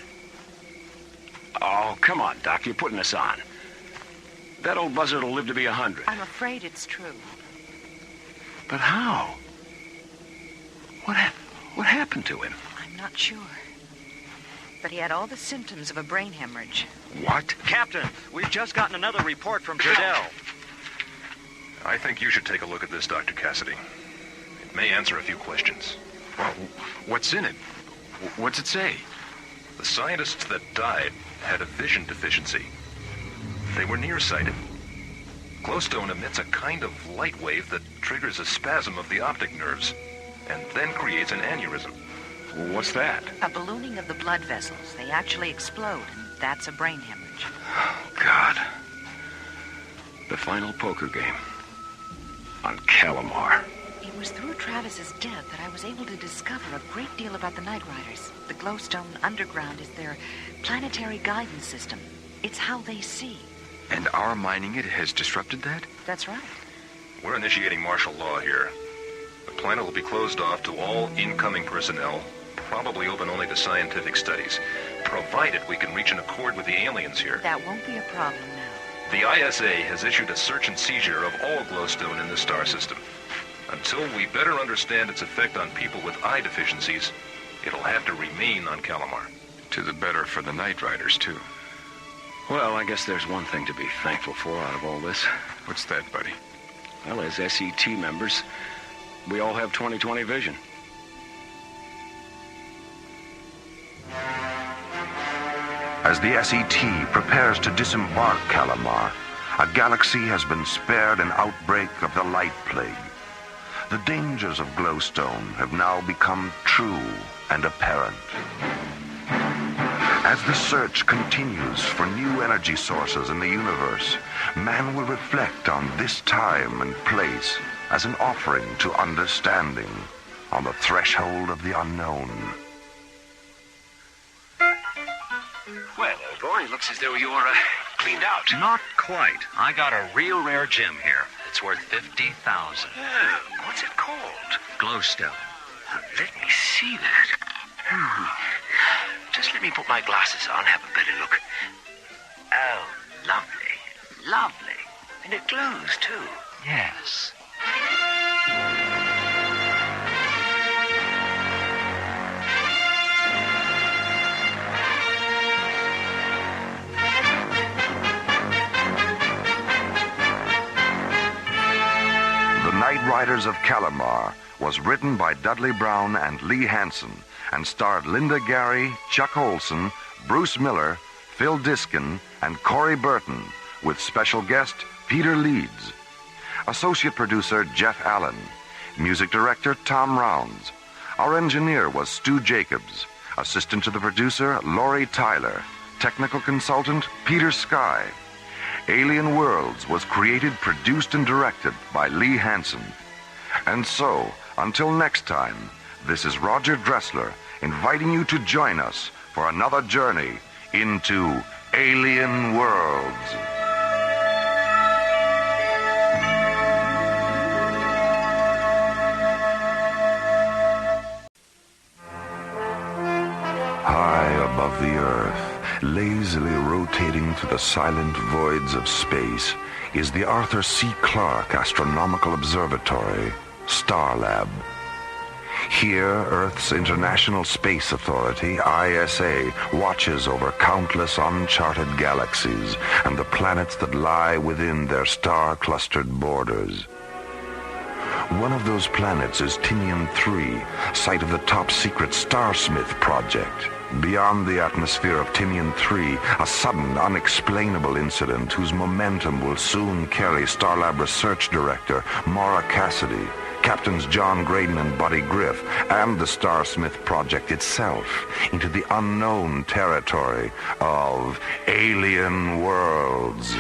Oh, come on, Doc, you're putting us on. That old buzzard will live to be 100. I'm afraid it's true. But how? What happened to him? I'm not sure. But he had all the symptoms of a brain hemorrhage. What? Captain, we've just gotten another report from Jerdel. I think you should take a look at this, Dr. Cassidy. It may answer a few questions. Well, what's in it? What's it say? The scientists that died had a vision deficiency. They were nearsighted. Glowstone emits a kind of light wave that triggers a spasm of the optic nerves and then creates an aneurysm. What's that? A ballooning of the blood vessels. They actually explode, and that's a brain hemorrhage. Oh, God. The final poker game. On Kalimar. It was through Travis's death that I was able to discover a great deal about the Night Riders. The glowstone underground is their planetary guidance system. It's how they see. And our mining it has disrupted that? That's right. We're initiating martial law here. The planet will be closed off to all incoming personnel, probably open only to scientific studies, provided we can reach an accord with the aliens here. That won't be a problem now. The ISA has issued a search and seizure of all glowstone in the star system. Until we better understand its effect on people with eye deficiencies, it'll have to remain on Kalimar. To the better for the Night Riders, too. Well, I guess there's one thing to be thankful for out of all this. What's that, buddy? Well, as SET members, we all have 20/20 vision. As the SET prepares to disembark Kalimar, a galaxy has been spared an outbreak of the light plague. The dangers of glowstone have now become true and apparent. As the search continues for new energy sources in the universe, man will reflect on this time and place as an offering to understanding on the threshold of the unknown. Well, old boy, looks as though you're cleaned out. Not quite. I got a real rare gem here. It's worth 50,000. Oh, what's it called? Glowstone. Let me see that. Just let me put my glasses on, have a better look. Oh, lovely. Lovely. And it glows, too. Yes. The Night Riders of Kalimar was written by Dudley Brown and Lee Hansen and starred Linda Gary, Chuck Olson, Bruce Miller, Phil Diskin, and Corey Burton, with special guest Peter Leeds. Associate producer Jeff Allen. Music director Tom Rounds. Our engineer was Stu Jacobs. Assistant to the producer Laurie Tyler. Technical consultant Peter Sky. Alien Worlds was created, produced, and directed by Lee Hansen. And so, until next time, this is Roger Dressler inviting you to join us for another journey into Alien Worlds. High above the Earth, lazily rotating through the silent voids of space, is the Arthur C. Clarke Astronomical Observatory, Starlab. Here, Earth's International Space Authority, ISA, watches over countless uncharted galaxies and the planets that lie within their star-clustered borders. One of those planets is Tinian 3, site of the top-secret Starsmith project. Beyond the atmosphere of Tinian 3, a sudden, unexplainable incident whose momentum will soon carry Starlab Research Director Maura Cassidy, Captains John Graydon and Buddy Griff, and the Starsmith project itself into the unknown territory of Alien Worlds.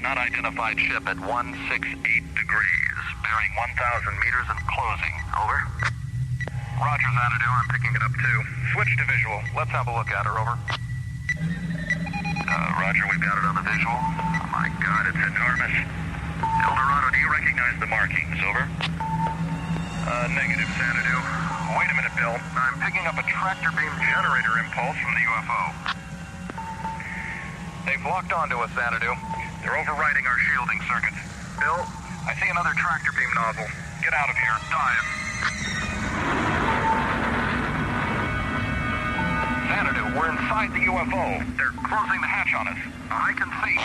Unidentified ship at 168 degrees, bearing 1,000 meters and closing. Over. Roger, Xanadu. I'm picking it up too. Switch to visual. Let's have a look at her. Over. Roger, we've got it on the visual. Oh my God, it's enormous. El Dorado, do you recognize the markings? Over. Negative, Xanadu. Wait a minute, Bill. I'm picking up a tractor beam generator impulse from the UFO. They've locked onto us, Xanadu. They're overriding our shielding circuits. Bill, I see another tractor beam nozzle. Get out of here. Dive. Xanadu, we're inside the UFO. They're closing the hatch on us. I can see.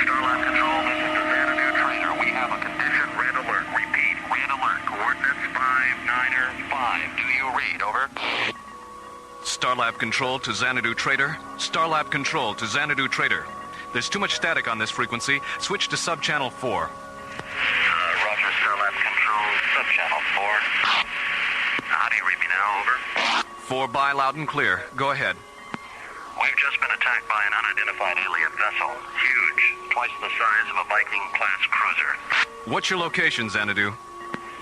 Starlab Control, this is the Xanadu trainer. We have a condition red alert. Repeat, red alert. Coordinates 595. Do you read? Over. Starlab Control to Xanadu Trader. Starlab Control to Xanadu Trader. There's too much static on this frequency. Switch to subchannel 4. Roger, Starlab Control, subchannel 4. How do you read me now? Over. 4 by, loud and clear. Go ahead. We've just been attacked by an unidentified alien vessel. Huge. Twice the size of a Viking-class cruiser. What's your location, Xanadu?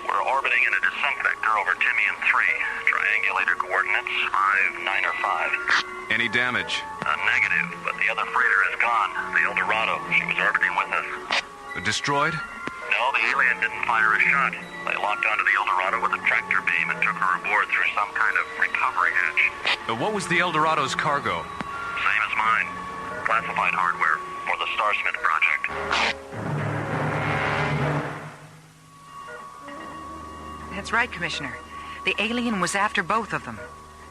We're orbiting in a descent vector over Tinian 3. Triangulator coordinates 5, 9, or 5. Any damage? Negative, but the other freighter is gone. The El Dorado. She was orbiting with us. Destroyed? No, the alien didn't fire a shot. They locked onto the El Dorado with a tractor beam and took her aboard through some kind of recovery hatch. What was the El Dorado's cargo? Same as mine. Classified hardware for the Starsmith project. That's right, Commissioner. The alien was after both of them.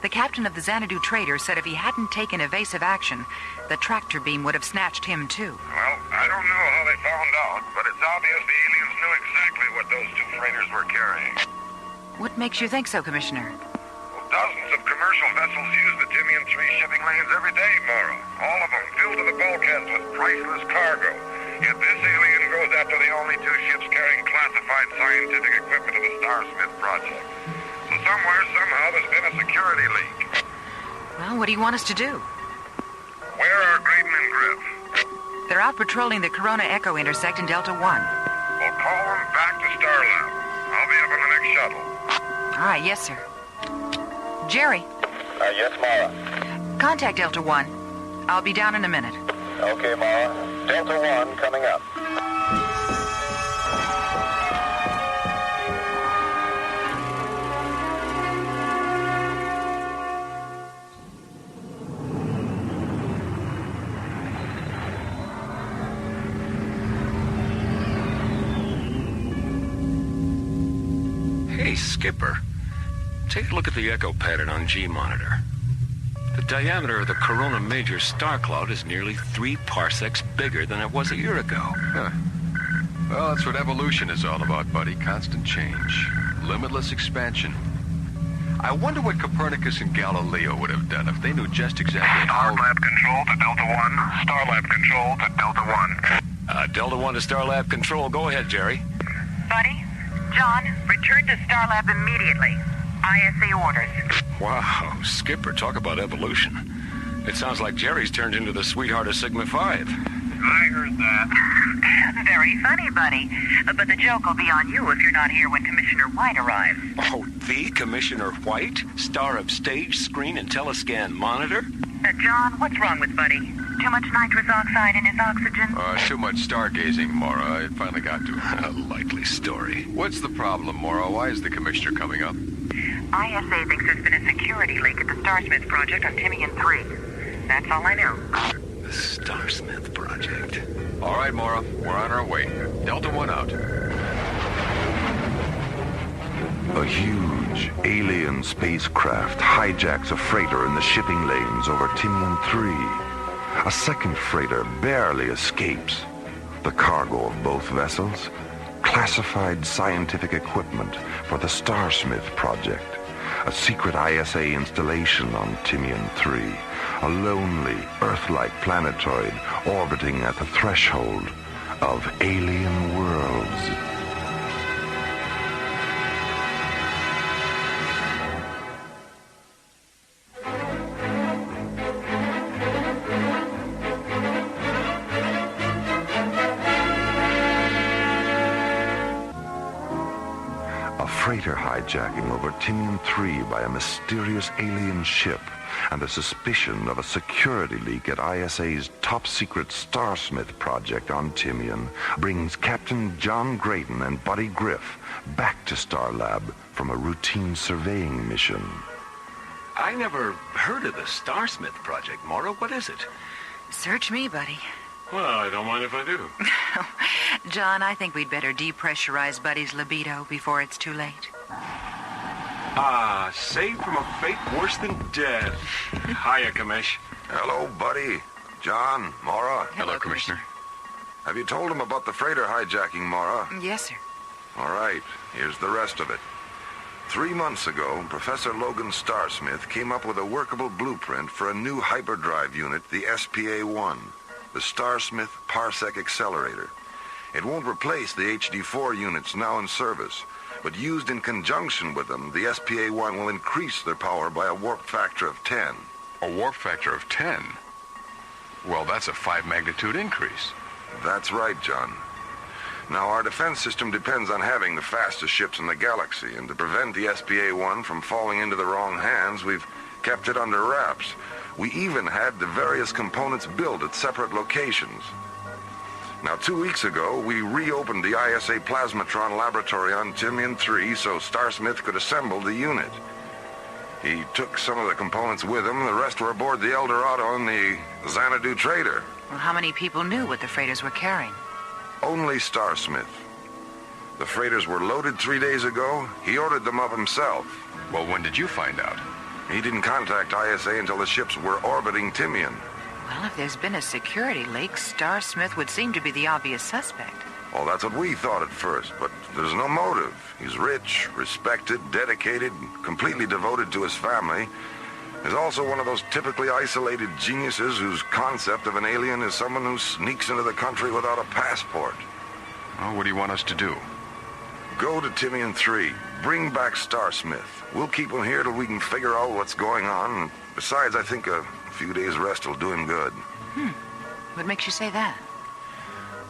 The captain of the Xanadu trader said if he hadn't taken evasive action, the tractor beam would have snatched him too. Well, I don't know how they found out, but it's obvious the aliens knew exactly what those two freighters were carrying. What makes you think so, Commissioner? Well, dozens of commercial vessels use the Timian 3 shipping lanes every day, Mara. All of them filled to the bulkheads with priceless cargo. Yet this alien goes after the only two ships carrying classified scientific equipment of the Starsmith project. So somewhere, somehow, there's been a security leak. Well, what do you want us to do? Where are Graydon and Griff? They're out patrolling the Corona Echo intersect in Delta 1. Well, call them back to Starlab. I'll be up on the next shuttle. All right, yes, sir. Jerry. Yes, Mara. Contact Delta 1. I'll be down in a minute. Okay, Mara. Delta 1 coming up. Hey, Skipper. Take a look at the echo pattern on G-monitor. The diameter of the Corona Major star cloud is nearly 3 parsecs bigger than it was a year ago. Huh. Well, that's what evolution is all about, buddy. Constant change. Limitless expansion. I wonder what Copernicus and Galileo would have done if they knew just exactly how... Starlab control to Delta 1. Starlab control to Delta 1. Delta 1 to Starlab control. Go ahead, Jerry. Buddy, John, return to Starlab immediately. ISA orders. Wow, Skipper, talk about evolution. It sounds like Jerry's turned into the sweetheart of Sigma 5. I heard that. Very funny, buddy. But the joke will be on you if you're not here when Commissioner White arrives. Oh, the Commissioner White? Star of stage, screen, and telescan monitor? John, what's wrong with Buddy? Too much nitrous oxide in his oxygen? Too much stargazing, Mora. It finally got to him. A likely story. What's the problem, Mora? Why is the Commissioner coming up? ISA thinks there's been a security leak at the Starsmith project on Timian 3. That's all I know. The Starsmith project. All right, Mora. We're on our way. Delta 1 out. A huge alien spacecraft hijacks a freighter in the shipping lanes over Timian 3. A second freighter barely escapes. The cargo of both vessels? Classified scientific equipment for the Starsmith project. A secret ISA installation on Timian 3. A lonely, Earth-like planetoid orbiting at the threshold of alien worlds. Freighter hijacking over Timian 3 by a mysterious alien ship and the suspicion of a security leak at ISA's top-secret Starsmith project on Timian brings Captain John Graydon and Buddy Griff back to Starlab from a routine surveying mission. I never heard of the Starsmith project, Mora. What is it? Search me, buddy. Well, I don't mind if I do. John, I think we'd better depressurize Buddy's libido before it's too late. Ah, saved from a fate worse than death. Hiya, Commish. Hello, Buddy. John, Mora. Hello, Commissioner. Have you told him about the freighter hijacking, Mora? Yes, sir. All right, here's the rest of it. 3 months ago, Professor Logan Starsmith came up with a workable blueprint for a new hyperdrive unit, the SPA-1. The Starsmith Parsec Accelerator. It won't replace the HD4 units now in service, but used in conjunction with them, the SPA-1 will increase their power by a warp factor of 10. A warp factor of 10? Well, that's a 5-magnitude increase. That's right, John. Now, our defense system depends on having the fastest ships in the galaxy, and to prevent the SPA-1 from falling into the wrong hands, we've kept it under wraps. We even had the various components built at separate locations. Now, 2 weeks ago, we reopened the ISA Plasmatron laboratory on Timian 3 so Starsmith could assemble the unit. He took some of the components with him. The rest were aboard the Eldorado and the Xanadu trader. Well, how many people knew what the freighters were carrying? Only Starsmith. The freighters were loaded 3 days ago. He ordered them up himself. Well, when did you find out? He didn't contact ISA until the ships were orbiting Timian. Well, if there's been a security leak, Starsmith would seem to be the obvious suspect. Well, that's what we thought at first, but there's no motive. He's rich, respected, dedicated, completely devoted to his family. He's also one of those typically isolated geniuses whose concept of an alien is someone who sneaks into the country without a passport. Well, what do you want us to do? Go to Timian 3. Bring back Starsmith. We'll keep him here till we can figure out what's going on. Besides, I think a few days rest will do him good. What makes you say that?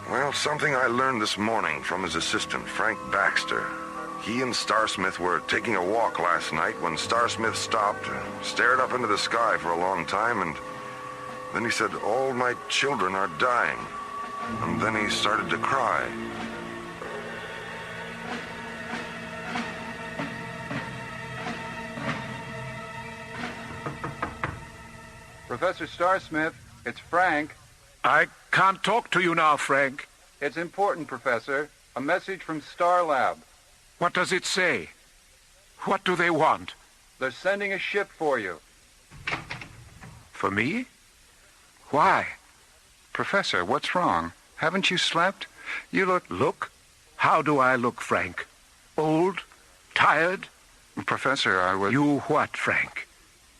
Well, something I learned this morning from his assistant, Frank Baxter. He and Starsmith were taking a walk last night when Starsmith stopped, stared up into the sky for a long time, and then he said, "All my children are dying." And then he started to cry. Professor Starsmith, it's Frank. I can't talk to you now, Frank. It's important, Professor. A message from Starlab. What does it say? What do they want? They're sending a ship for you. For me? Why? Professor, what's wrong? Haven't you slept? You look... Look? How do I look, Frank? Old? Tired? Professor, I would... You what, Frank?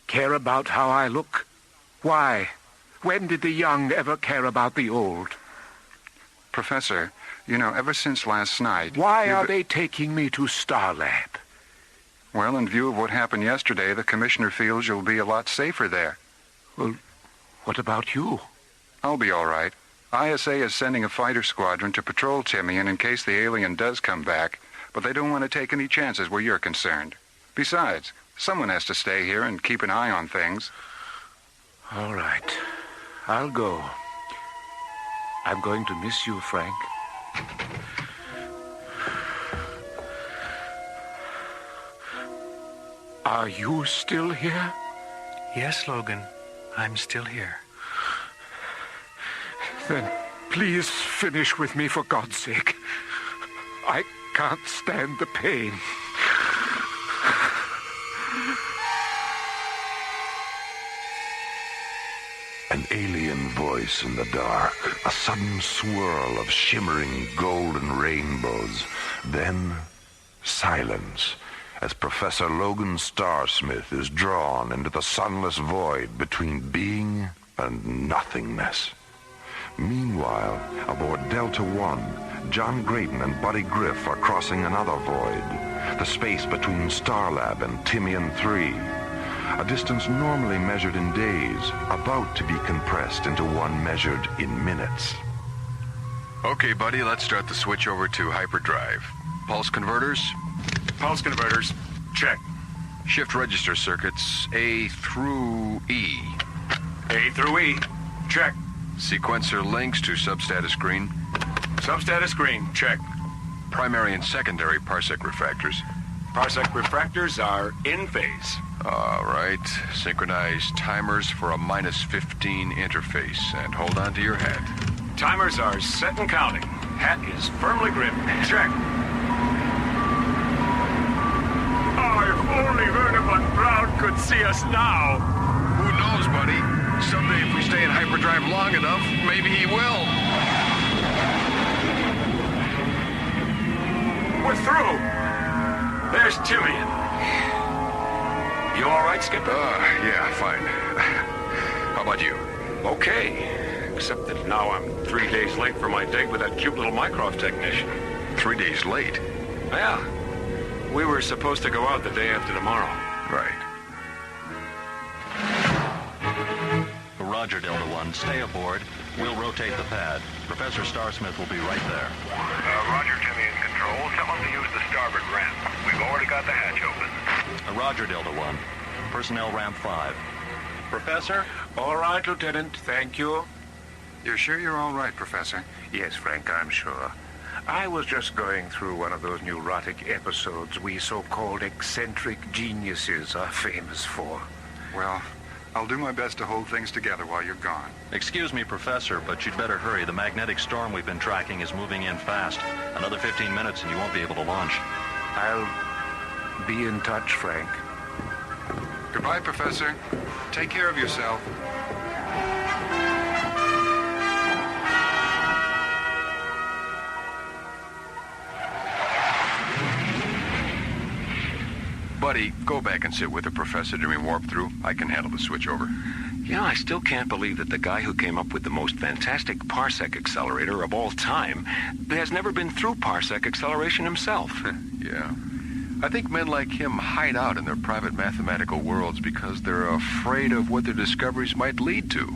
Care about how I look? Why? When did the young ever care about the old? Professor, you know, ever since last night... Why are they taking me to Starlab? Well, in view of what happened yesterday, the Commissioner feels you'll be a lot safer there. Well, what about you? I'll be all right. ISA is sending a fighter squadron to patrol Timian in case the alien does come back, but they don't want to take any chances where you're concerned. Besides, someone has to stay here and keep an eye on things. All right. I'll go. I'm going to miss you, Frank. Are you still here? Yes, Logan. I'm still here. Then please finish with me for God's sake. I can't stand the pain. An alien voice in the dark, a sudden swirl of shimmering golden rainbows, then silence as Professor Logan Starsmith is drawn into the sunless void between being and nothingness. Meanwhile, aboard Delta One, John Grayton and Buddy Griff are crossing another void, the space between Starlab and Timian 3. A distance normally measured in days, about to be compressed into one measured in minutes. Okay, buddy, let's start the switch over to hyperdrive. Pulse converters? Pulse converters. Check. Shift register circuits A through E. A through E. Check. Sequencer links to substatus screen. Substatus screen. Check. Primary and secondary parsec refractors. Parsec refractors are in phase. All right. Synchronize timers for a -15 interface. And hold on to your hat. Timers are set and counting. Hat is firmly gripped. Check. Oh, if only Werner von Braun could see us now. Who knows, buddy? Someday if we stay in hyperdrive long enough, maybe he will. We're through. There's Timian. You all right, Skipper? Yeah, fine. How about you? Okay. Except that now I'm 3 days late for my date with that cute little Mycroft technician. 3 days late? Yeah. We were supposed to go out the day after tomorrow. Right. Roger, Delta One. Stay aboard. We'll rotate the pad. Professor Starsmith will be right there. Roger, Timian Control. Tell them to use the starboard ramp. We've already got the hatch open. Roger, Delta One. Personnel ramp 5. Professor? All right, Lieutenant. Thank you. You're sure you're all right, Professor? Yes, Frank, I'm sure. I was just going through one of those neurotic episodes we so-called eccentric geniuses are famous for. Well, I'll do my best to hold things together while you're gone. Excuse me, Professor, but you'd better hurry. The magnetic storm we've been tracking is moving in fast. Another 15 minutes and you won't be able to launch. I'll be in touch, Frank. Goodbye, Professor. Take care of yourself. Buddy, go back and sit with the professor during warp through. I can handle the switchover. Yeah, I still can't believe that the guy who came up with the most fantastic parsec accelerator of all time has never been through parsec acceleration himself. Yeah. I think men like him hide out in their private mathematical worlds because they're afraid of what their discoveries might lead to.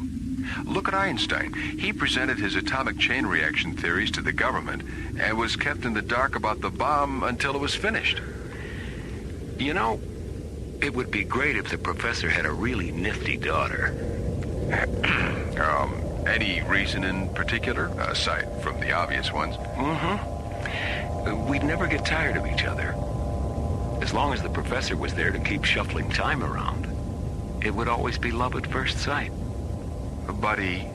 Look at Einstein. He presented his atomic chain reaction theories to the government and was kept in the dark about the bomb until it was finished. You know, it would be great if the professor had a really nifty daughter. Any reason in particular, aside from the obvious ones? Mm-hmm. We'd never get tired of each other. As long as the professor was there to keep shuffling time around, it would always be love at first sight. Buddy,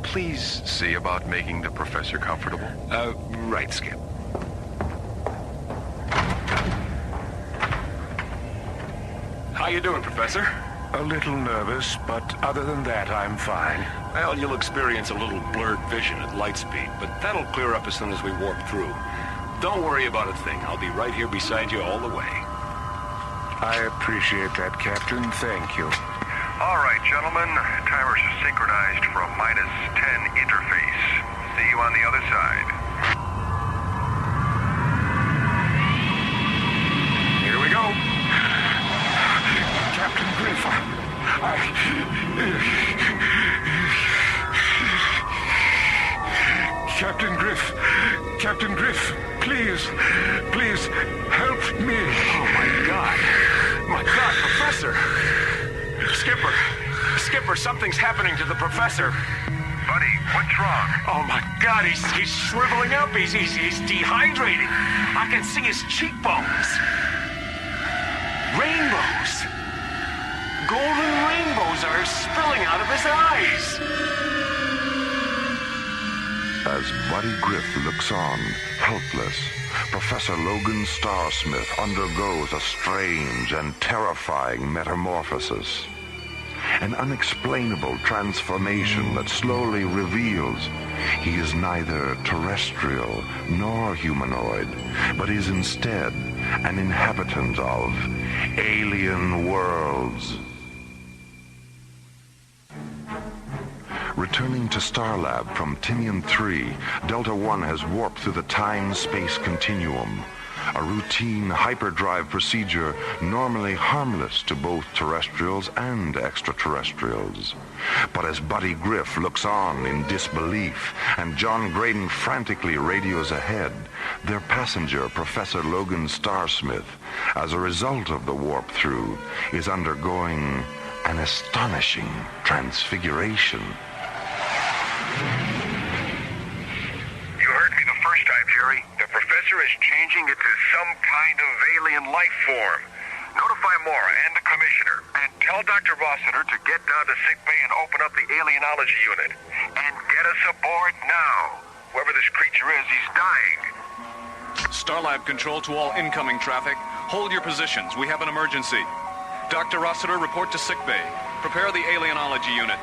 please see about making the professor comfortable. Right, Skip. How you doing, Professor? A little nervous, but other than that, I'm fine. Well, you'll experience a little blurred vision at light speed, but that'll clear up as soon as we warp through. Don't worry about a thing. I'll be right here beside you all the way. I appreciate that, Captain. Thank you. All right, gentlemen. Timers are synchronized for a -10 interface. See you on the other side. Here we go. Captain Griff, Captain Griff, please, help me. Oh, my God. My God, Professor. Skipper, something's happening to the professor. Buddy, what's wrong? Oh, my God, he's shriveling up. He's dehydrated. I can see his cheekbones. Rainbows. Golden rainbows are spilling out of his eyes. As Buddy Griff looks on, helpless, Professor Logan Starsmith undergoes a strange and terrifying metamorphosis. An unexplainable transformation that slowly reveals he is neither terrestrial nor humanoid, but is instead an inhabitant of alien worlds. Returning to Starlab from Timian 3, Delta One has warped through the time-space continuum. A routine hyperdrive procedure normally harmless to both terrestrials and extraterrestrials. But as Buddy Griff looks on in disbelief and John Graydon frantically radios ahead, their passenger, Professor Logan Starsmith, as a result of the warp-through, is undergoing an astonishing transfiguration. You heard me the first time, Jerry. The professor is changing into some kind of alien life form. Notify Mora and the commissioner, and tell Dr. Rossiter to get down to sickbay and open up the alienology unit. And get us aboard now. Whoever this creature is, he's dying. Starlab control to all incoming traffic. Hold your positions. We have an emergency. Dr. Rossiter, report to sickbay. Prepare the alienology unit.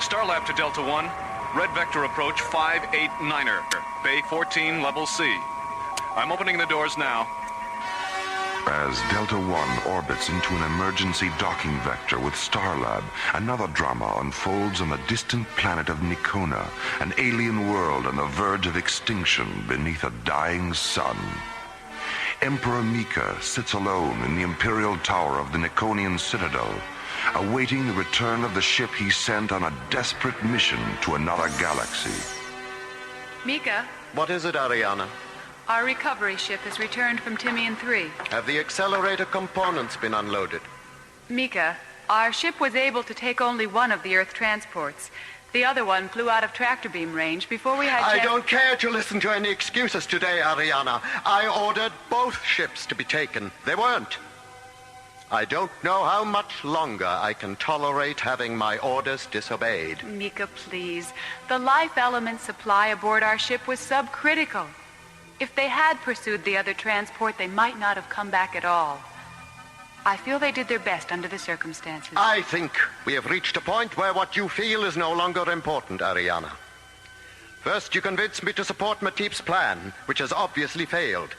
Starlab to Delta One. Red vector approach 589er. Bay 14, level C. I'm opening the doors now. As Delta One orbits into an emergency docking vector with Starlab, another drama unfolds on the distant planet of Nikona, an alien world on the verge of extinction beneath a dying sun. Emperor Mika sits alone in the Imperial Tower of the Nikonian Citadel, awaiting the return of the ship he sent on a desperate mission to another galaxy. Mika? What is it, Ariana? Our recovery ship has returned from Timian 3. Have the accelerator components been unloaded? Mika, our ship was able to take only one of the Earth transports. The other one flew out of tractor beam range before we had... I don't care to listen to any excuses today, Ariana. I ordered both ships to be taken. They weren't. I don't know how much longer I can tolerate having my orders disobeyed. Mika, please. The life element supply aboard our ship was subcritical. If they had pursued the other transport, they might not have come back at all. I feel they did their best under the circumstances. I think we have reached a point where what you feel is no longer important, Ariana. First, you convinced me to support Matip's plan, which has obviously failed.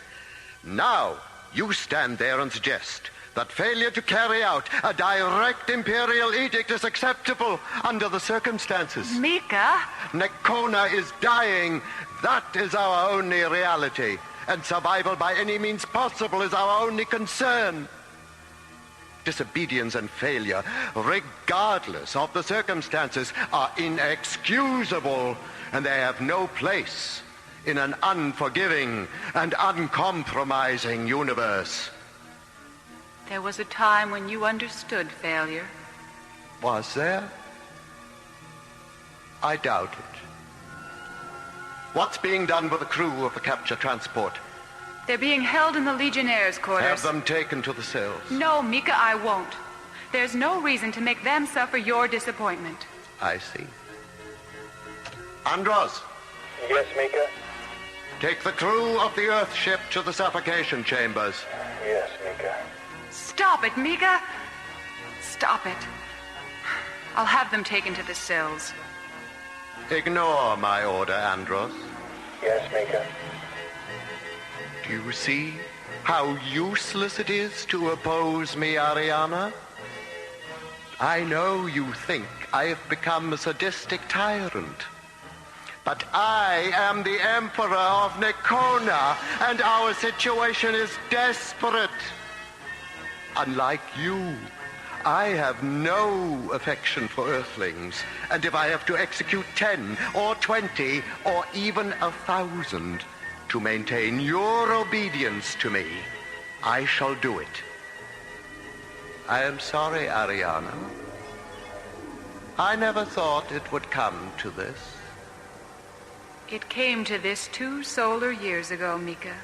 Now, you stand there and suggest that failure to carry out a direct Imperial edict is acceptable under the circumstances. Mika? Nekona is dying. That is our only reality. And survival by any means possible is our only concern. Disobedience and failure, regardless of the circumstances, are inexcusable, and they have no place in an unforgiving and uncompromising universe. There was a time when you understood failure. Was there? I doubt it. What's being done with the crew of the capture transport? They're being held in the Legionnaires' quarters. Have them taken to the cells. No, Mika, I won't. There's no reason to make them suffer your disappointment. I see. Andros. Yes, Mika? Take the crew of the Earth ship to the suffocation chambers. Yes, Mika. Stop it, Mika! Stop it. I'll have them taken to the cells. Ignore my order, Andros. Yes, Mika. Do you see how useless it is to oppose me, Ariana? I know you think I have become a sadistic tyrant. But I am the Emperor of Nekona, and our situation is desperate. Unlike you, I have no affection for Earthlings, and if I have to execute 10 or 20 or even 1,000 to maintain your obedience to me, I shall do it. I am sorry, Ariana. I never thought it would come to this. It came to this 2 solar years ago, Mika,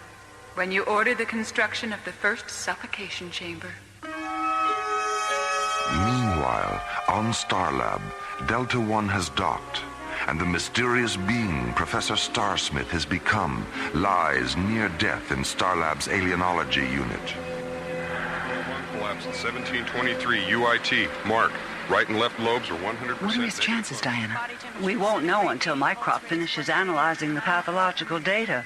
when you ordered the construction of the first suffocation chamber. Meanwhile, on Starlab, Delta One has docked, and the mysterious being Professor Starsmith has become lies near death in Starlab's alienology unit. Collapse at 1723 UIT. Mark. Right and left lobes are 100%. What are his chances, Diana? We won't know until Mycroft finishes analyzing the pathological data.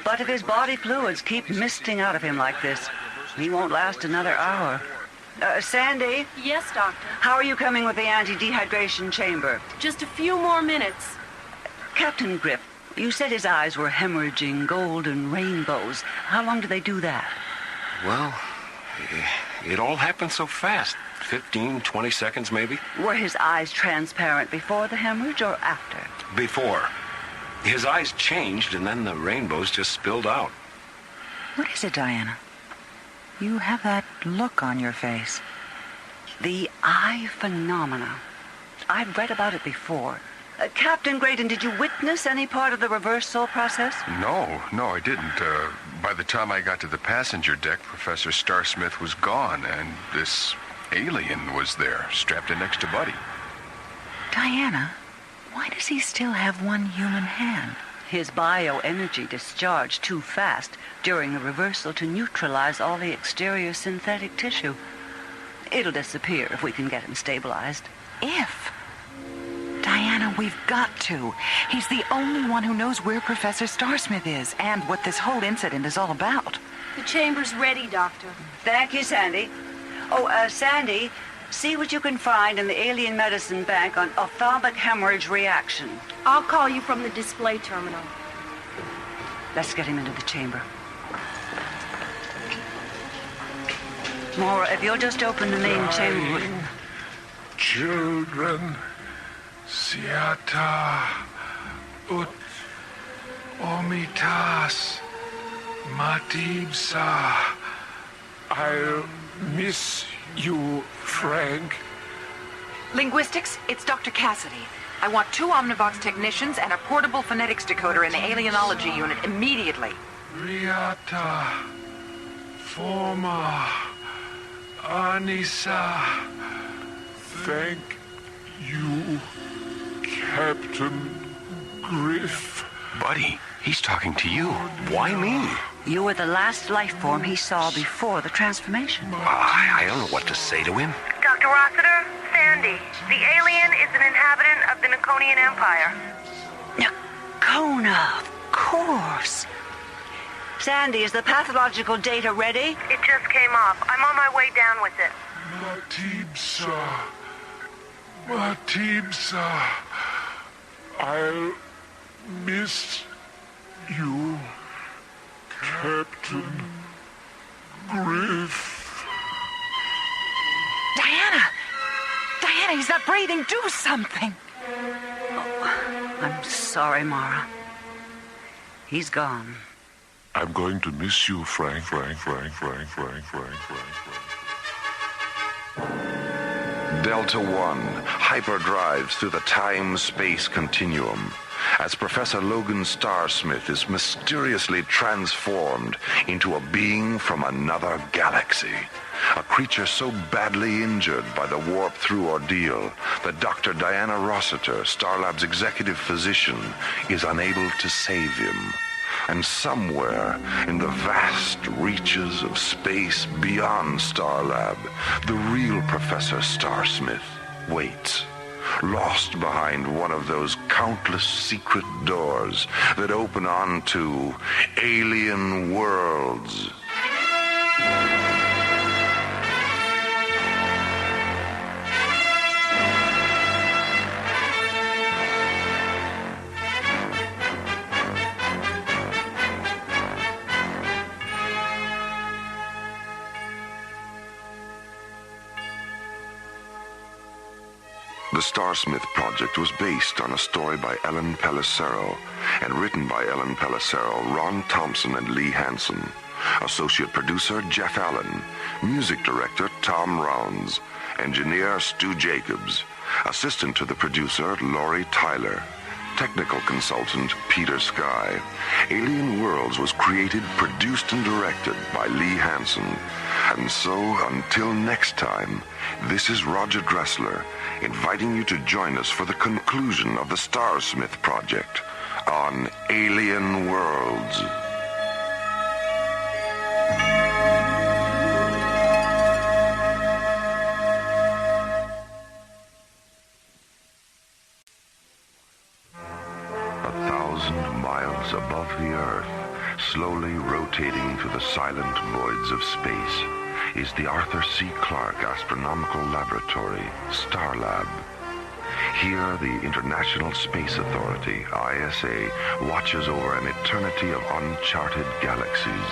But if his body fluids keep misting out of him like this, he won't last another hour. Sandy? Yes, Doctor? How are you coming with the anti-dehydration chamber? Just a few more minutes. Captain Griff, you said his eyes were hemorrhaging golden rainbows. How long do they do that? Well, it all happened so fast. 15, 20 seconds, maybe. Were his eyes transparent before the hemorrhage or after? Before. His eyes changed, and then the rainbows just spilled out. What is it, Diana? You have that look on your face. The eye phenomena. I've read about it before. Captain Graydon, did you witness any part of the reversal process? No, I didn't. By the time I got to the passenger deck, Professor Starsmith was gone, and this alien was there, strapped in next to Buddy. Diana, why does he still have one human hand? His bioenergy discharged too fast during the reversal to neutralize all the exterior synthetic tissue. It'll disappear if we can get him stabilized. If? Diana, we've got to. He's the only one who knows where Professor Starsmith is and what this whole incident is all about. The chamber's ready, Doctor. Thank you, Sandy. Oh, Sandy, see what you can find in the Alien Medicine Bank on ophthalmic hemorrhage reaction. I'll call you from the display terminal. Let's get him into the chamber. Maura, if you'll just open the main chamber. Children, Siata, Ut, Omitas, Matibsa. I'll miss you, Frank. Linguistics, it's Dr. Cassidy. I want 2 Omnivox technicians and a portable phonetics decoder in the alienology unit immediately. Riata, Forma, Anissa, thank you, Captain Griff. Buddy, he's talking to you. Why me? You were the last life form he saw before the transformation. I don't know what to say to him. Dr. Rossiter, Sandy. The alien is an inhabitant of the Newconian Empire. Newcona, of course. Sandy, is the pathological data ready? It just came off. I'm on my way down with it. Matibsa, I'll miss you, Captain Griff. Diana, he's not breathing. Do something. Oh, I'm sorry, Mara. He's gone. I'm going to miss you, Frank. Delta One hyperdrives through the time-space continuum as Professor Logan Starsmith is mysteriously transformed into a being from another galaxy. A creature so badly injured by the warp-through ordeal that Dr. Diana Rossiter, Starlab's executive physician, is unable to save him. And somewhere in the vast reaches of space beyond Starlab, the real Professor Starsmith waits, lost behind one of those countless secret doors that open onto alien worlds. The Starsmith project was based on a story by Ellen Pellicero and written by Ellen Pellicero, Ron Thompson, and Lee Hansen. Associate producer Jeff Allen. Music director Tom Rounds. Engineer Stu Jacobs. Assistant to the producer Laurie Tyler. Technical consultant Peter Sky. Alien Worlds was created, produced, and directed by Lee Hansen. And so, until next time, this is Roger Dressler, inviting you to join us for the conclusion of the Starsmith project on Alien Worlds. Above the Earth, slowly rotating through the silent voids of space, is the Arthur C. Clarke Astronomical Laboratory, Starlab. Here, the International Space Authority, ISA, watches over an eternity of uncharted galaxies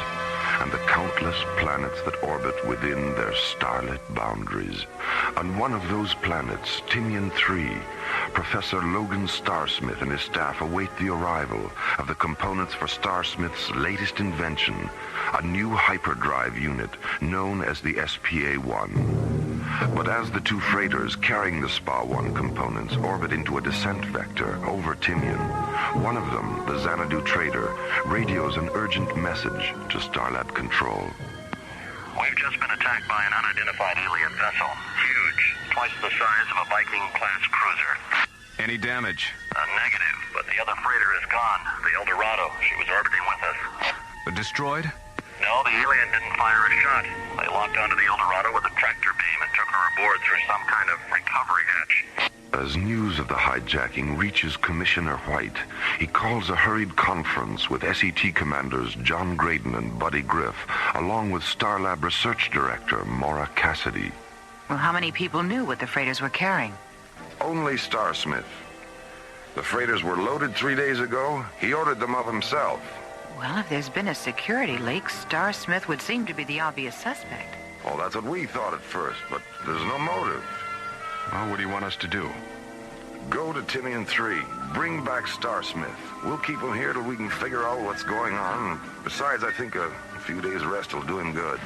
and the countless planets that orbit within their starlit boundaries. On one of those planets, Timian 3, Professor Logan Starsmith and his staff await the arrival of the components for Starsmith's latest invention, a new hyperdrive unit known as the SPA-1. But as the two freighters carrying the SPA-1 components orbit into a descent vector over Timian, one of them, the Xanadu trader, radios an urgent message to Starlab Control. We've just been attacked by an unidentified alien vessel. Huge. Twice the size of a Viking-class cruiser. Any damage? Negative, but the other freighter is gone. The Eldorado. She was orbiting with us. Destroyed? No, the alien didn't fire a shot. They locked onto the Eldorado with a tractor beam and took her aboard through some kind of recovery hatch. As news of the hijacking reaches Commissioner White, he calls a hurried conference with SET commanders John Graydon and Buddy Griff, along with Starlab Research Director Maura Cassidy. Well, how many people knew what the freighters were carrying? Only Starsmith. The freighters were loaded 3 days ago. He ordered them up himself. Well, if there's been a security leak, Starsmith would seem to be the obvious suspect. Well, that's what we thought at first, but there's no motive. Well, what do you want us to do? Go to Timian 3. Bring back Starsmith. We'll keep him here till we can figure out what's going on. Besides, I think a few days' rest will do him good.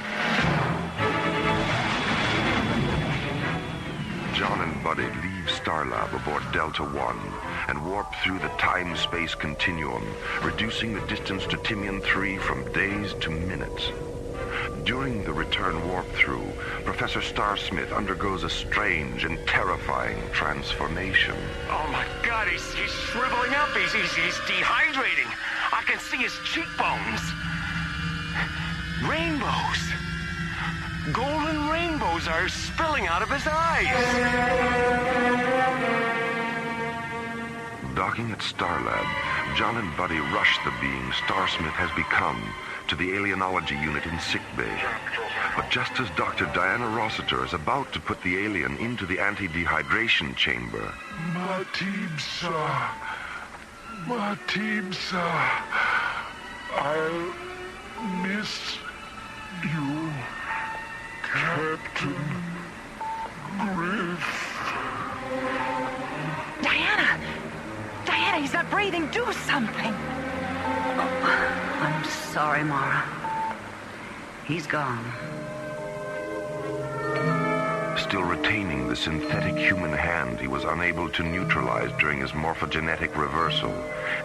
John and Buddy leave Starlab aboard Delta One and warp through the time-space continuum, reducing the distance to Timian 3 from days to minutes. During the return warp-through, Professor Starsmith undergoes a strange and terrifying transformation. Oh my God, he's shriveling up. He's dehydrating. I can see his cheekbones. Rainbows. Golden rainbows are spilling out of his eyes. Docking at Starlab, John and Buddy rush the being Starsmith has become to the alienology unit in sickbay. But just as Dr. Diana Rossiter is about to put the alien into the anti-dehydration chamber... Matib, sir. Matib, sir. I'll miss you, Captain Griff. Diana! Diana, he's not breathing. Do something. I'm sorry, Mara. He's gone. Still retaining the synthetic human hand he was unable to neutralize during his morphogenetic reversal,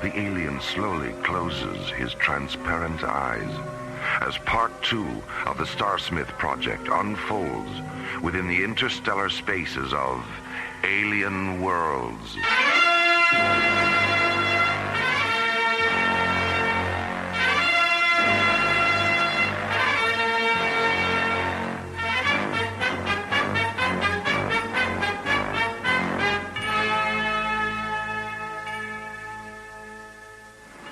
the alien slowly closes his transparent eyes as Part 2 of the Starsmith project unfolds within the interstellar spaces of alien worlds.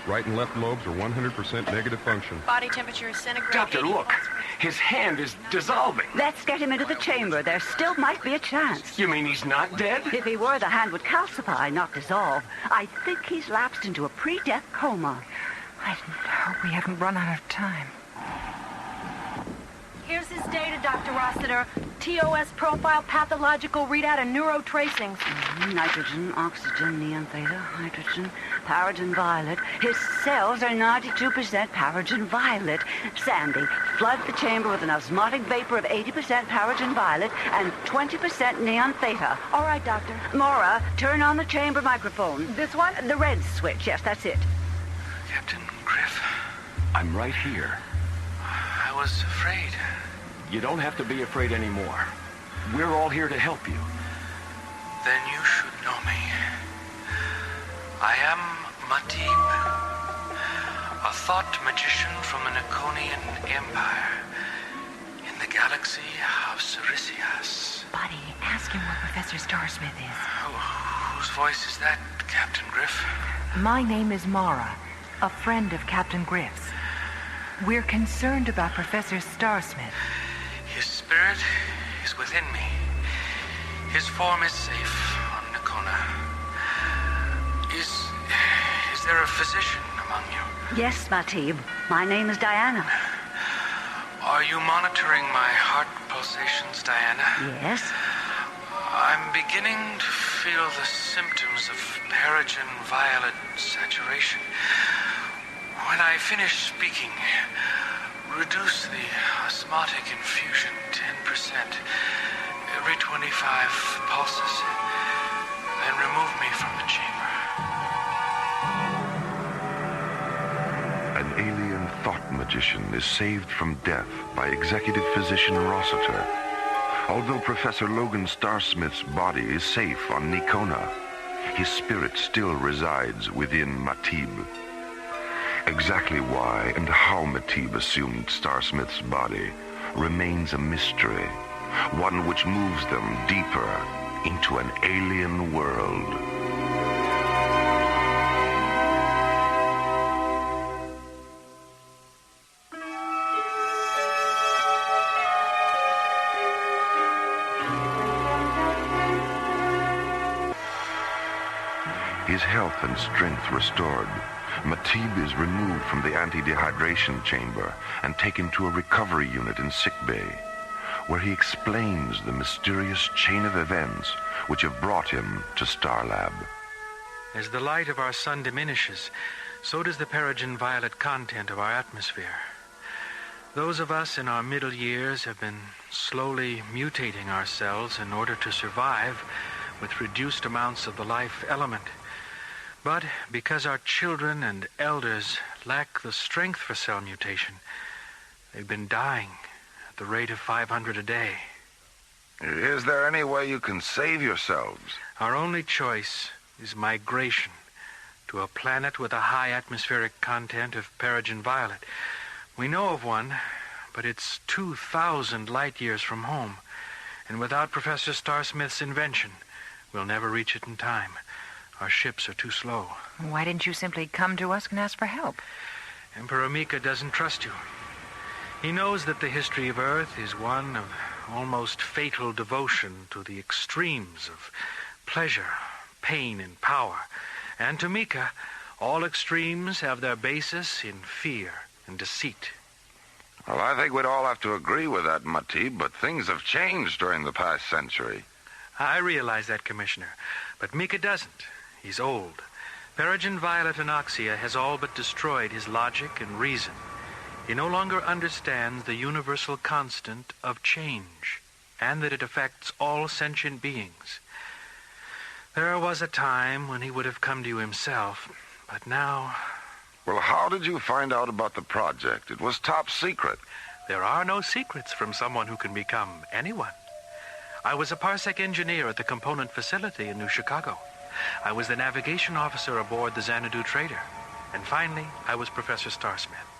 Right and left lobes are 100% negative function. Body temperature is centigrade. Doctor, look. His hand is dissolving. Let's get him into the chamber. There still might be a chance. You mean he's not dead? If he were, the hand would calcify, not dissolve. I think he's lapsed into a pre-death coma. I hope we haven't run out of time. Here's his data, Dr. Rossiter. TOS profile, pathological readout, and neurotracings. Nitrogen, oxygen, neon theta, hydrogen, paragen violet. His cells are 92% paragen violet. Sandy, flood the chamber with an osmotic vapor of 80% paragen violet and 20% neon theta. All right, Doctor. Maura, turn on the chamber microphone. This one? The red switch, yes, that's it. Captain Griff. I'm right here. I was afraid. You don't have to be afraid anymore. We're all here to help you. Then you should know me. I am Matib, a thought magician from the Niconian Empire in the galaxy of Cerisias. Buddy, ask him what Professor Starsmith is. Whose voice is that, Captain Griff? My name is Mara, a friend of Captain Griff's. We're concerned about Professor Starsmith. His spirit is within me. His form is safe on Nicona. Is there a physician among you? Yes, Matib. My name is Diana. Are you monitoring my heart pulsations, Diana? Yes. I'm beginning to feel the symptoms of paragen violet saturation. When I finish speaking, reduce the osmotic infusion 10% every 25 pulses, then remove me from the chamber. An alien thought magician is saved from death by executive physician Rossiter. Although Professor Logan Starsmith's body is safe on Nicona, his spirit still resides within Matib. Exactly why and how Matib assumed Starsmith's body remains a mystery, one which moves them deeper into an alien world. His health and strength restored, Matib is removed from the anti-dehydration chamber and taken to a recovery unit in sickbay, where he explains the mysterious chain of events which have brought him to Starlab. As the light of our sun diminishes, so does the paragen violet content of our atmosphere. Those of us in our middle years have been slowly mutating ourselves in order to survive with reduced amounts of the life element. But because our children and elders lack the strength for cell mutation, They've been dying at the rate of 500 a day. Is there any way you can save yourselves? Our only choice is migration to a planet with a high atmospheric content of peregrine violet. We know of one, but it's 2,000 light years from home. And without Professor Starsmith's invention, we'll never reach it in time. Our ships are too slow. Why didn't you simply come to us and ask for help? Emperor Mika doesn't trust you. He knows that the history of Earth is one of almost fatal devotion to the extremes of pleasure, pain, and power. And to Mika, all extremes have their basis in fear and deceit. Well, I think we'd all have to agree with that, Matib, but things have changed during the past century. I realize that, Commissioner, but Mika doesn't. He's old. Peregrine violet anoxia has all but destroyed his logic and reason. He no longer understands the universal constant of change, and that it affects all sentient beings. There was a time when he would have come to you himself, but now... Well, how did you find out about the project? It was top secret. There are no secrets from someone who can become anyone. I was a parsec engineer at the component facility in New Chicago. I was the navigation officer aboard the Xanadu Trader. And finally, I was Professor Starsmith.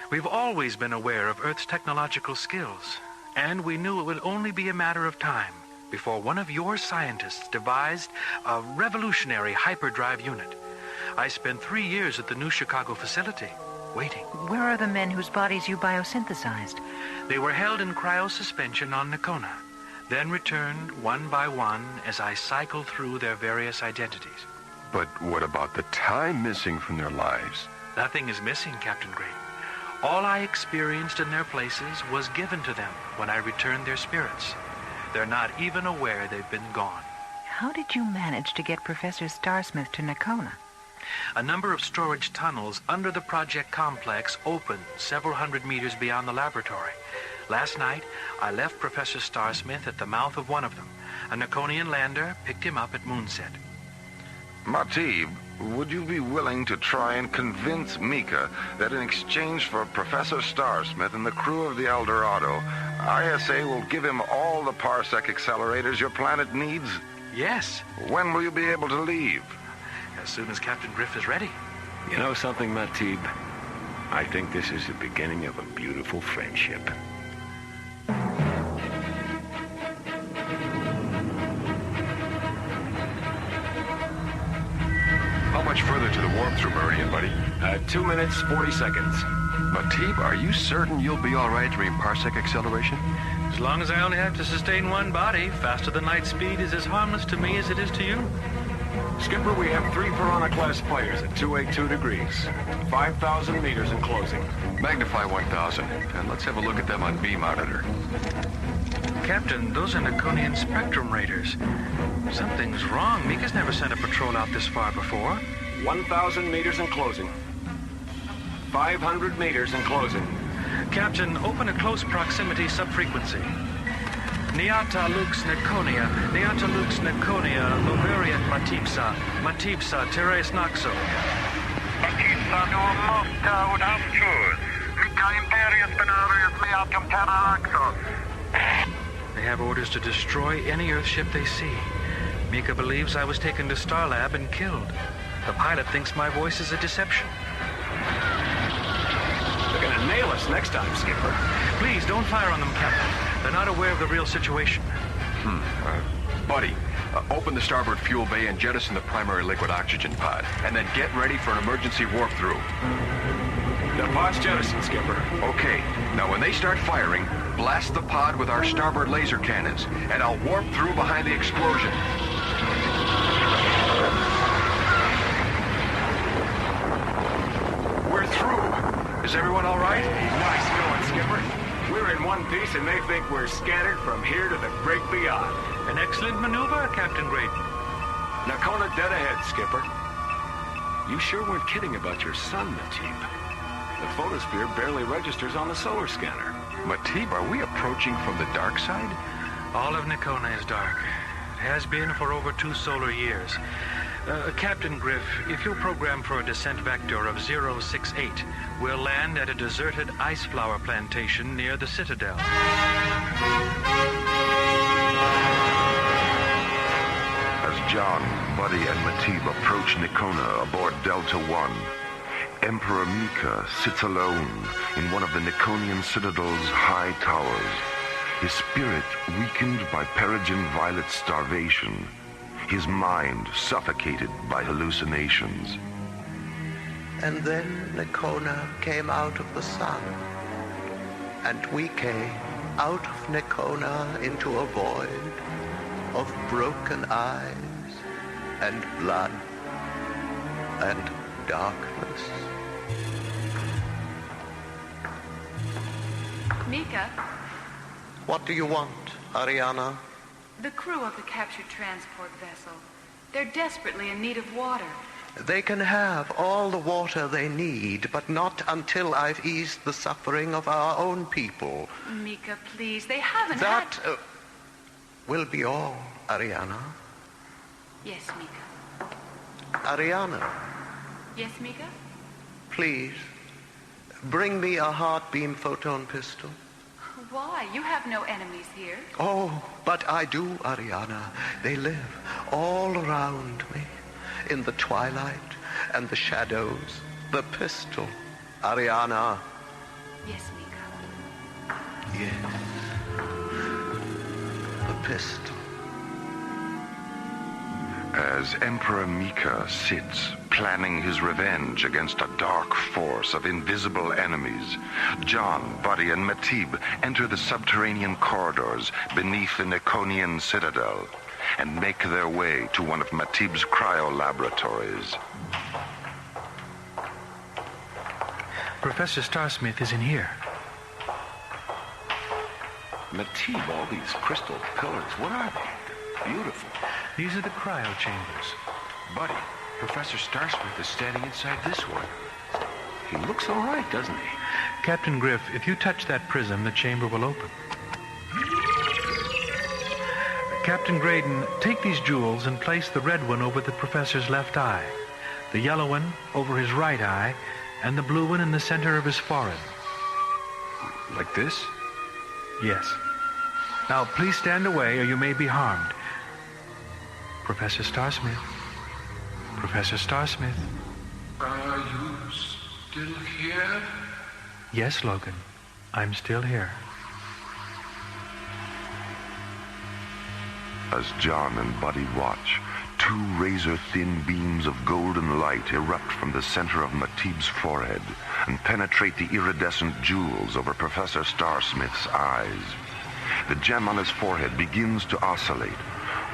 We've always been aware of Earth's technological skills, and we knew it would only be a matter of time before one of your scientists devised a revolutionary hyperdrive unit. I spent 3 years at the New Chicago facility, waiting. Where are the men whose bodies you biosynthesized? They were held in cryosuspension on Nakona, then returned one by one as I cycled through their various identities. But what about the time missing from their lives? Nothing is missing, Captain Great. All I experienced in their places was given to them when I returned their spirits. They're not even aware they've been gone. How did you manage to get Professor Starsmith to Nakona? A number of storage tunnels under the project complex opened several hundred meters beyond the laboratory. Last night, I left Professor Starsmith at the mouth of one of them. A Nakonian lander picked him up at moonset. Matib, would you be willing to try and convince Mika that in exchange for Professor Starsmith and the crew of the El Dorado, ISA will give him all the parsec accelerators your planet needs? Yes. When will you be able to leave? As soon as Captain Griff is ready. You know something, Matib? I think this is the beginning of a beautiful friendship. How much further to the warp-through meridian, buddy? 2 minutes, 40 seconds. Matib, are you certain you'll be all right during parsec acceleration? As long as I only have to sustain one body, faster than light speed is as harmless to me as it is to you. Skipper, we have 3 Piranha-class fighters at 282 degrees. 5,000 meters in closing. Magnify 1,000, and let's have a look at them on beam monitor. Captain, those are Nakonian spectrum raiders. Something's wrong. Mika's never sent a patrol out this far before. 1,000 meters in closing. 500 meters in closing. Captain, open a close proximity subfrequency. Niata lux Nakonia, Niata lux Nakonia, Loveriat Matipsa, Matipsa, Teres Naxo. Matipsa duum ut amchus, Mika imperius benarius meatum Parallaxos. They have orders to destroy any Earth ship they see. Mika believes I was taken to Starlab and killed. The pilot thinks my voice is a deception. They're gonna nail us next time, Skipper. Please, don't fire on them, Captain. They're not aware of the real situation. Buddy, open the starboard fuel bay and jettison the primary liquid oxygen pod. And then get ready for an emergency warp-through. The pod's jettisoned, Skipper. Okay, now when they start firing, blast the pod with our starboard laser cannons, and I'll warp through behind the explosion. We're through. Is everyone all right? Nice going, Skipper. We're in one piece and they think we're scattered from here to the great beyond. An excellent maneuver, Captain Great. Nakona dead ahead, Skipper. You sure weren't kidding about your sun, Matib. The photosphere barely registers on the solar scanner. Matib, are we approaching from the dark side? All of Nakona is dark. It has been for over 2 solar years. Captain Griff, if you'll program for a descent vector of 068, we'll land at a deserted ice flower plantation near the Citadel. As John, Buddy, and Matib approach Nikona aboard Delta One, Emperor Mika sits alone in one of the Nikonian Citadel's high towers, his spirit weakened by Peregrine Violet's starvation, his mind suffocated by hallucinations. And then Nikona came out of the sun, and we came out of Nikona into a void of broken eyes and blood and darkness. Mika, What do you want, Ariana? the crew of the captured transport vessel. They're desperately in need of water. They can have all the water they need, but not until I've eased the suffering of our own people. Mika, please, they haven't That will be all, Ariana. Yes, Mika. Ariana, Yes, Mika? please, bring me a heart-beam photon pistol. Why? You have no enemies here. Oh, but I do, Ariana. They live all around me, in the twilight and the shadows. The pistol, Ariana. Yes, Mika. Yes. The pistol. As Emperor Mika sits, planning his revenge against a dark force of invisible enemies, John, Buddy, and Matib enter the subterranean corridors beneath the Nikonian Citadel and make their way to one of Matib's cryo-laboratories. Professor Starsmith is in here. Matib, all these crystal pillars, what are they? Beautiful. These are the cryo chambers. Buddy, Professor Starsmith is standing inside this one. He looks all right, doesn't he? Captain Griff, if you touch that prism, the chamber will open. Captain Graydon, take these jewels and place the red one over the professor's left eye, the yellow one over his right eye, and the blue one in the center of his forehead. Like this? Yes. Now, please stand away or you may be harmed. Professor Starsmith. Professor Starsmith. Are you still here? Yes, Logan. I'm still here. As John and Buddy watch, two razor-thin beams of golden light erupt from the center of Matib's forehead and penetrate the iridescent jewels over Professor Starsmith's eyes. The gem on his forehead begins to oscillate,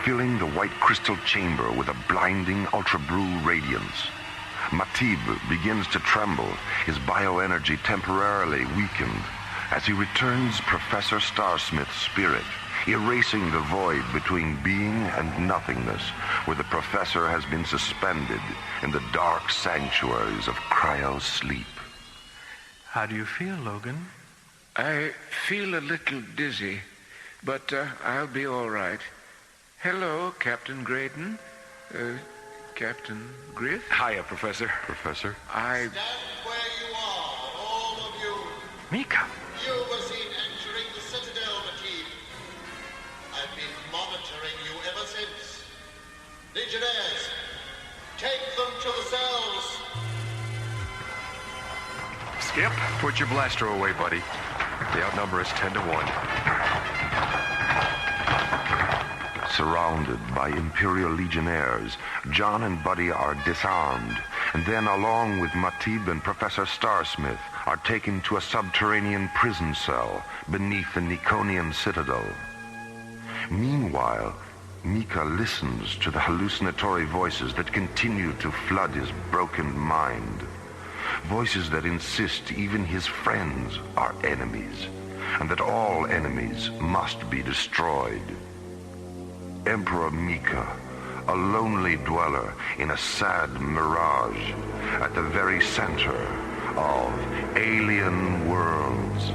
filling the white crystal chamber with a blinding ultra-blue radiance. Matib begins to tremble, his bioenergy temporarily weakened, as he returns Professor Starsmith's spirit, erasing the void between being and nothingness, where the professor has been suspended in the dark sanctuaries of cryo-sleep. How do you feel, Logan? I feel a little dizzy, but I'll be all right. Hello, Captain Graydon. Captain Griff? Hiya, Professor. Professor? I... Stand where you are, all of you. Mika. You were seen entering the Citadel, Matib. I've been monitoring you ever since. Legionnaires, take them to the cells. Skip, put your blaster away, buddy. The outnumber is 10 to 1. Surrounded by Imperial Legionnaires, John and Buddy are disarmed, and then along with Matib and Professor Starsmith are taken to a subterranean prison cell beneath the Nikonian Citadel. Meanwhile, Mika listens to the hallucinatory voices that continue to flood his broken mind. Voices that insist even his friends are enemies, and that all enemies must be destroyed. Emperor Mika, a lonely dweller in a sad mirage at the very center of alien worlds.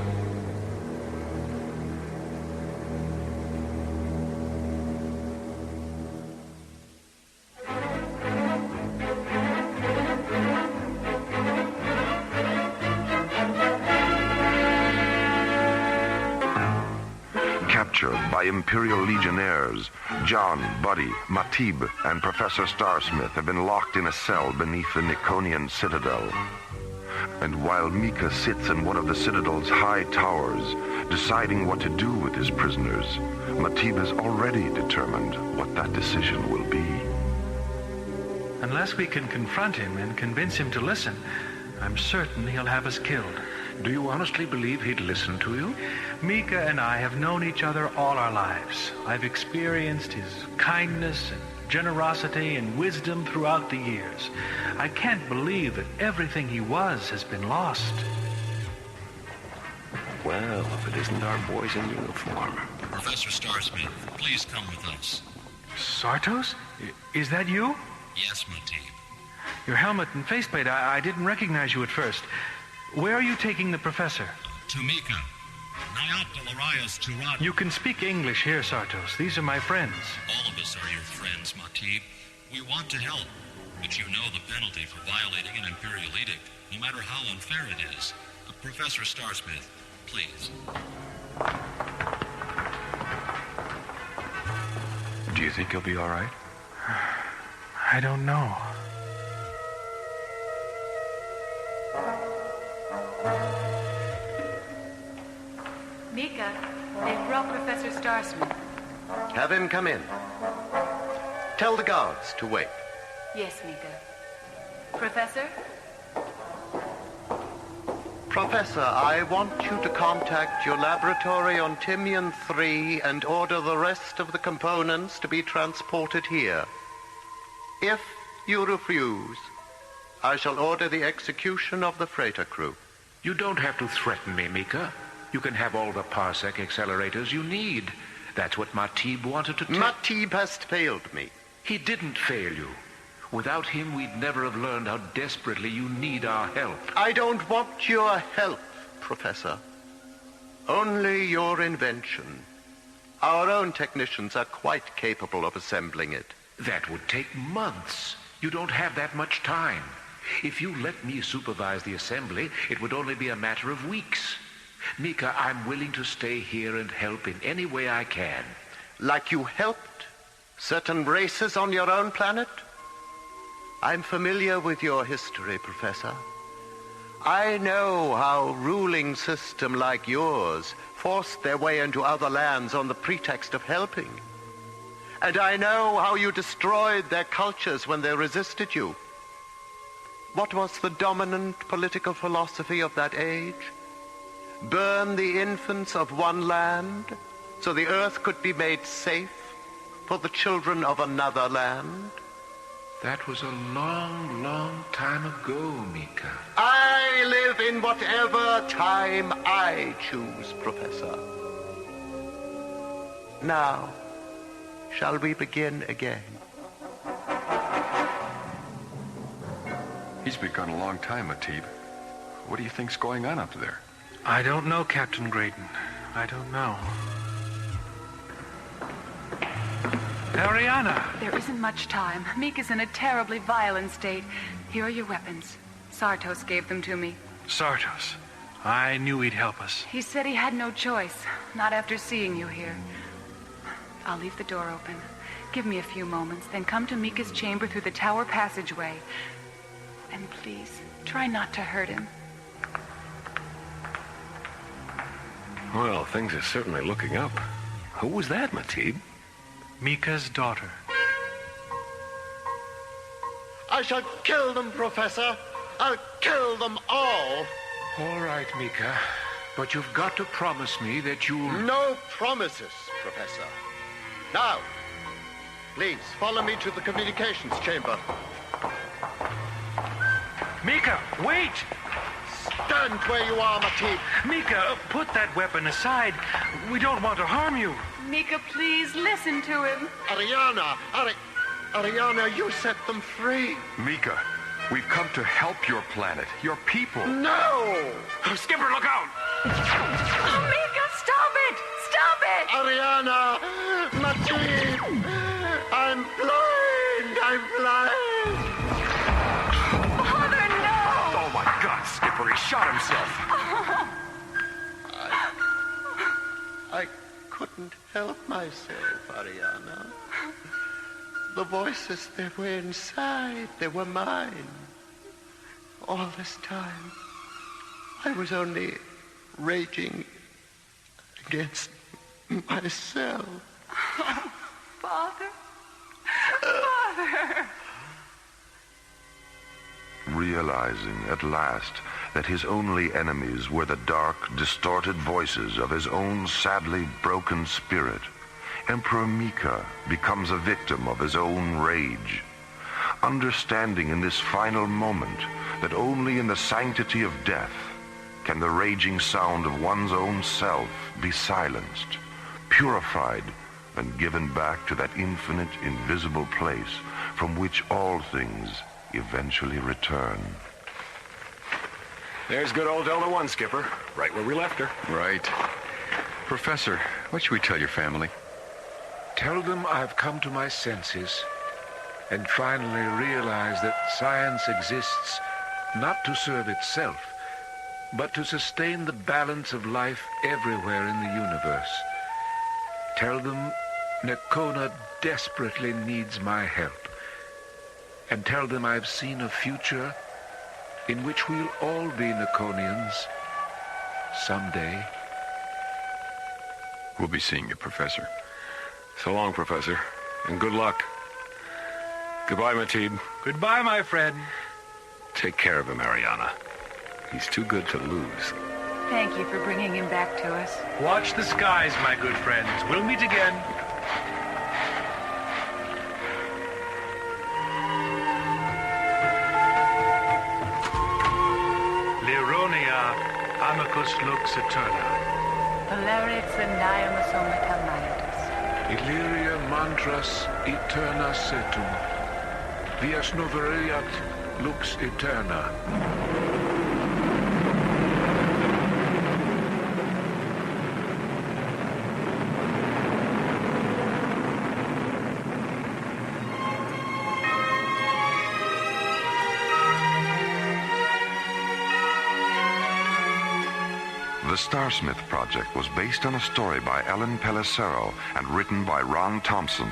captured by Imperial Legionnaires, John, Buddy, Matib, and Professor Starsmith have been locked in a cell beneath the Niconian citadel. And while Mika sits in one of the citadel's high towers, deciding what to do with his prisoners, Matib has already determined what that decision will be. Unless we can confront him and convince him to listen, I'm certain he'll have us killed. Do you honestly believe he'd listen to you? Mika and I have known each other all our lives. I've experienced his kindness and generosity and wisdom throughout the years. I can't believe that everything he was has been lost. Well, if it isn't our boys in uniform. Professor Starsmith, please come with us. Sartos? Is that you? Yes, Matib. Your helmet and faceplate, I didn't recognize you at first. Where are you taking the professor? To Mika. Nayat Delarayas Turat. You can speak English here, Sartos. These are my friends. All of us are your friends, Matib. We want to help, but you know the penalty for violating an Imperial edict, no matter how unfair it is. Professor Starsmith, please. Do you think he'll be all right? I don't know. Mika, they've brought Professor Starsmith. Have him come in. Tell the guards to wait. Yes, Mika. Professor? Professor, I want you to contact your laboratory on Timian 3 and order the rest of the components to be transported here. If you refuse, I shall order the execution of the freighter crew. You don't have to threaten me, Mika. You can have all the parsec accelerators you need. That's what Matib wanted to take. Matib has failed me. He didn't fail you. Without him, we'd never have learned how desperately you need our help. I don't want your help, Professor. Only your invention. Our own technicians are quite capable of assembling it. That would take months. You don't have that much time. If you let me supervise the assembly, it would only be a matter of weeks. Mika, I'm willing to stay here and help in any way I can. Like you helped certain races on your own planet? I'm familiar with your history, Professor. I know how ruling system like yours forced their way into other lands on the pretext of helping. And I know how you destroyed their cultures when they resisted you. What was the dominant political philosophy of that age? Burn the infants of one land so the earth could be made safe for the children of another land? That was a long, long time ago, Mika. I live in whatever time I choose, Professor. Now, shall we begin again? He's been gone a long time, Matib. What do you think's going on up there? I don't know, Captain Graydon. I don't know. Ariana! There isn't much time. Mika's in a terribly violent state. Here are your weapons. Sartos gave them to me. Sartos. I knew he'd help us. He said he had no choice. Not after seeing you here. I'll leave the door open. Give me a few moments, then come to Mika's chamber through the tower passageway. And please, try not to hurt him. Well, things are certainly looking up. Who was that, Matib? Mika's daughter. I shall kill them, Professor. I'll kill them all. All right, Mika. But you've got to promise me that you'll... No promises, Professor. Now, please, follow me to the communications chamber. Mika, wait! Stand where you are, Matib. Mika, put that weapon aside. We don't want to harm you. Mika, please, listen to him. Ariana, you set them free. Mika, we've come to help your planet, your people. No! Skipper, look out! Oh, Mika, stop it! Stop it! Ariana! Matib! I'm blind! I'm blind! Father, no! Oh, my God, Skipper, he shot himself. I couldn't help myself, Ariana. The voices that were inside, they were mine. All this time, I was only raging against myself. Oh, Father. Father. Realizing at last that his only enemies were the dark, distorted voices of his own sadly broken spirit, Emperor Mika becomes a victim of his own rage. Understanding in this final moment that only in the sanctity of death can the raging sound of one's own self be silenced, purified, and given back to that infinite, invisible place from which all things eventually return. There's good old Delta One, Skipper. Right where we left her. Right. Professor, what should we tell your family? Tell them I've come to my senses and finally realize that science exists not to serve itself, but to sustain the balance of life everywhere in the universe. Tell them Nakona desperately needs my help. And tell them I've seen a future in which we'll all be Nakonians someday. We'll be seeing you, Professor. So long, Professor, and good luck. Goodbye, Matib. Goodbye, my friend. Take care of him, Ariana. He's too good to lose. Thank you for bringing him back to us. Watch the skies, my good friends. We'll meet again. Amicus lux eterna. Parallax and diamasomata manatus. Illyria mantras eterna setum. Vias noveriat lux eterna. The Starsmith project was based on a story by Ellen Pellicero and written by Ron Thompson.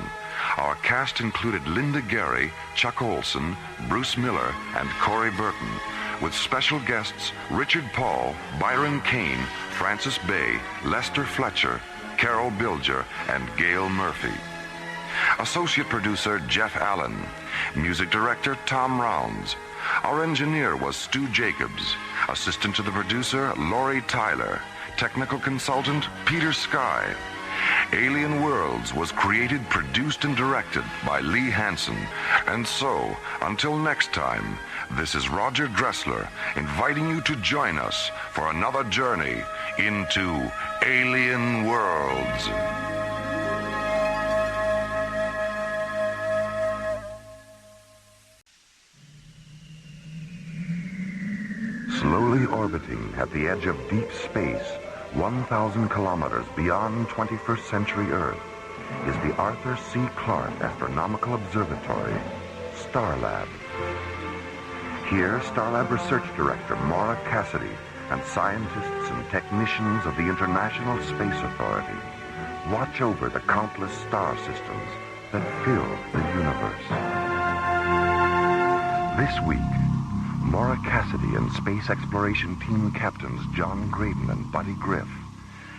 Our cast included Linda Gary, Chuck Olson, Bruce Miller, and Corey Burton, with special guests Richard Paul, Byron Kane, Francis Bay, Lester Fletcher, Carol Bilger, and Gail Murphy. Associate producer Jeff Allen. Music director Tom Rounds. Our engineer was Stu Jacobs. Assistant to the producer, Laurie Tyler. Technical consultant, Peter Sky. Alien Worlds was created, produced, and directed by Lee Hansen. And so, until next time, this is Roger Dressler inviting you to join us for another journey into Alien Worlds. Slowly orbiting at the edge of deep space, 1,000 kilometers beyond 21st century Earth, is the Arthur C. Clarke Astronomical Observatory, Starlab. Here, Starlab Research Director Maura Cassidy and scientists and technicians of the International Space Authority watch over the countless star systems that fill the universe. This week, Maura Cassidy and Space Exploration Team Captains John Graydon and Buddy Griff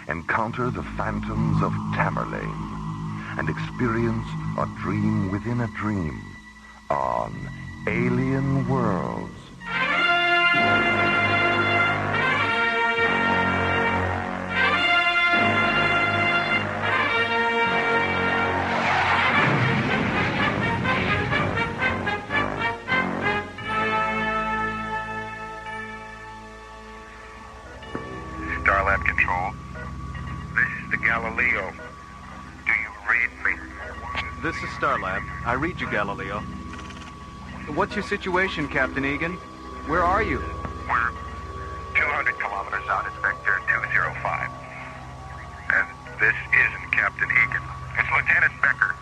encounter the phantoms of Tamerlane and experience a dream within a dream on Alien Worlds. Starlab Control. This is the Galileo. Do you read me? This is Starlab. I read you, Galileo. What's your situation, Captain Egan? Where are you? We're 200 kilometers out at Vector 205. And this isn't Captain Egan. It's Lieutenant Becker.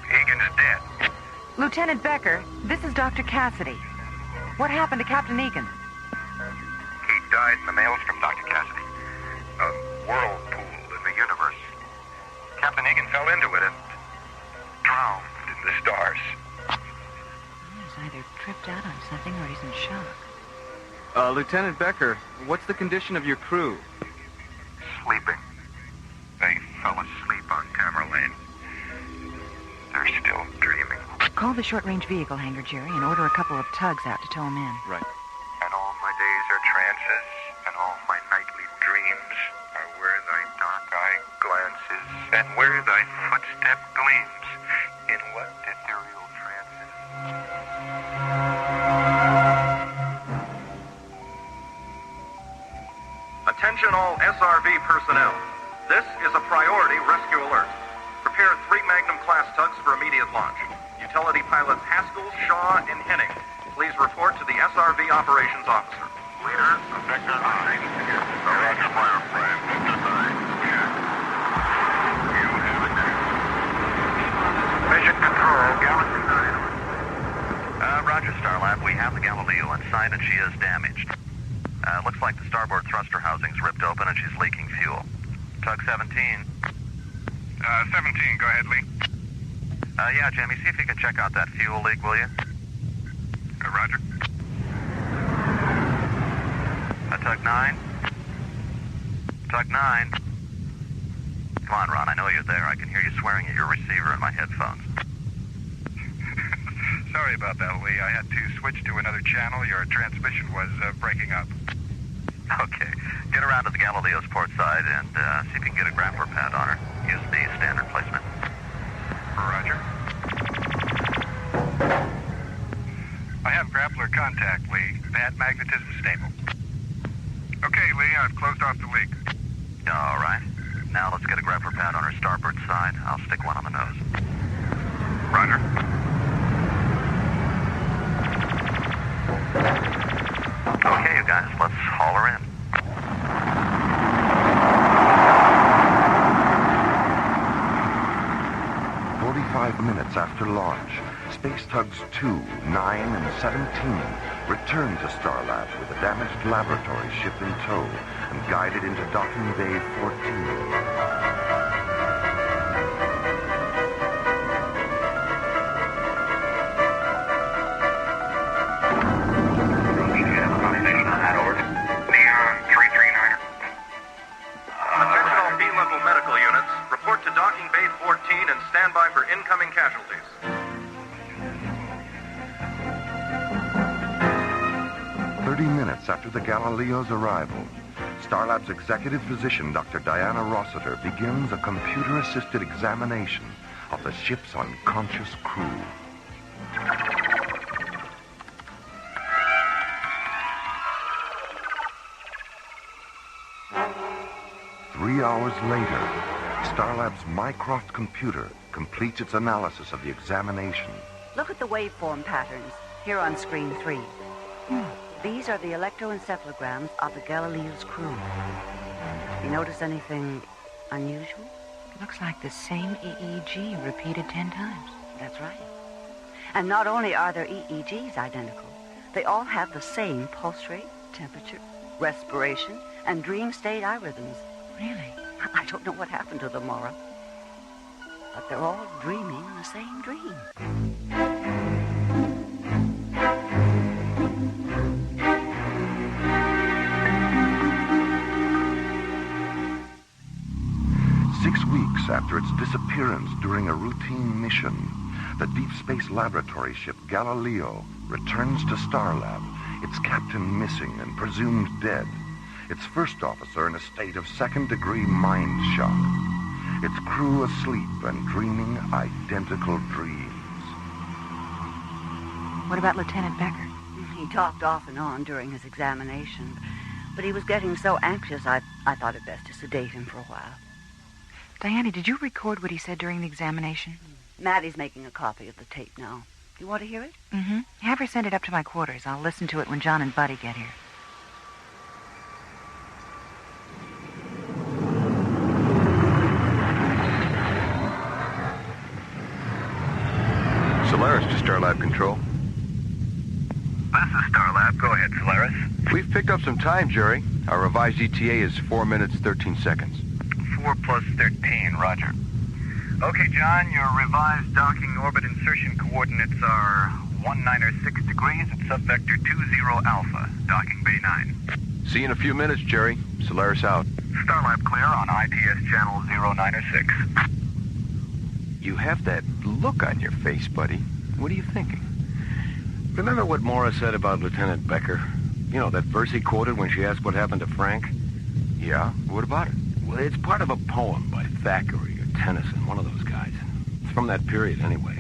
Egan is dead. Lieutenant Becker, this is Dr. Cassidy. What happened to Captain Egan? He died in the maelstrom, Dr. Cassidy. A whirlpool in the universe. Lieutenant Becker, what's the condition of your crew? Sleeping. They fell asleep on Tamerlane. They're still dreaming. Call the short-range vehicle hangar, Jerry, and order a couple of tugs out to tow them in. Right. And all my days are trances, and all my nightly dreams are where thy dark-eyed glances, and where thy footstep gleams, in what ethereal trances. Attention all SRV personnel. This is a priority rescue alert. Prepare 3 Magnum-class tugs for immediate launch. Utility pilots Haskell, Shaw, and Henning. Please report to the SRV operations officer. Leader, Vector 9. Roger, Firefly. Vector 9. Check. You have it. Mission Control, Galaxy 9. Roger, Starlab. We have the Galileo in sight, and she is damaged. Looks like the starboard thruster housing's ripped open, and she's leaking fuel. Tug 17. 17, go ahead, Lee. Yeah, Jimmy, see if you can check out that fuel leak, will you? Roger. Tug 9. Tug 9. Come on, Ron, I know you're there. I can hear you swearing at your receiver in my headphones. Sorry about that, Lee. I had to switch to another channel. Your transmission was breaking up. Okay. Get around to the Galileo's port side and see if you can get a grappler pad on her. Use the standard placement. Roger. I have grappler contact, Lee. Pad magnetism stable. Okay, Lee, I've closed off the leak. All right. Now let's get a grappler pad on her starboard side. I'll stick one on the nose. Roger. Okay, you guys, let's haul her in. Minutes after launch, Space Tugs 2, 9, and 17 returned to Starlab with a damaged laboratory ship in tow and guided into Docking Bay 14. Stand by for incoming casualties. Minutes after the Galileo's arrival, Starlab's executive physician, Dr. Diana Rossiter, begins a computer-assisted examination of the ship's unconscious crew. Three hours later, Starlab's Mycroft computer completes its analysis of the examination. Look at the waveform patterns here on screen 3. These are the electroencephalograms of the Galileo's crew. You notice anything unusual? Looks like the same EEG repeated 10 times. That's right. And not only are their EEGs identical, they all have the same pulse rate, temperature, respiration, and dream state algorithms. Really? I don't know what happened to them, Maura. But they're all dreaming the same dream. After its disappearance during a routine mission, the Deep Space Laboratory ship Galileo returns to Starlab, its captain missing and presumed dead, its first officer in a state of second-degree mind shock, its crew asleep and dreaming identical dreams. What about Lieutenant Becker? He talked off and on during his examination, but he was getting so anxious I thought it best to sedate him for a while. Diana, did you record what he said during the examination? Maddie's making a copy of the tape now. You want to hear it? Mm-hmm. Have her send it up to my quarters. I'll listen to it when John and Buddy get here. Solaris to Starlab Control. This is Starlab. Go ahead, Solaris. We've picked up some time, Jerry. Our revised ETA is 4 minutes, 13 seconds. 4 plus 13, roger. Okay, John, your revised docking orbit insertion coordinates are 196 degrees at subvector 20 Alpha, docking bay 9. See you in a few minutes, Jerry. Solaris out. Starlab clear on ITS channel 096. You have that look on your face, buddy. What are you thinking? Remember what Maura said about Lieutenant Becker? You know, that verse he quoted when she asked what happened to Frank? Yeah? What about it? Well, it's part of a poem by Thackeray or Tennyson, one of those guys. It's from that period, anyway.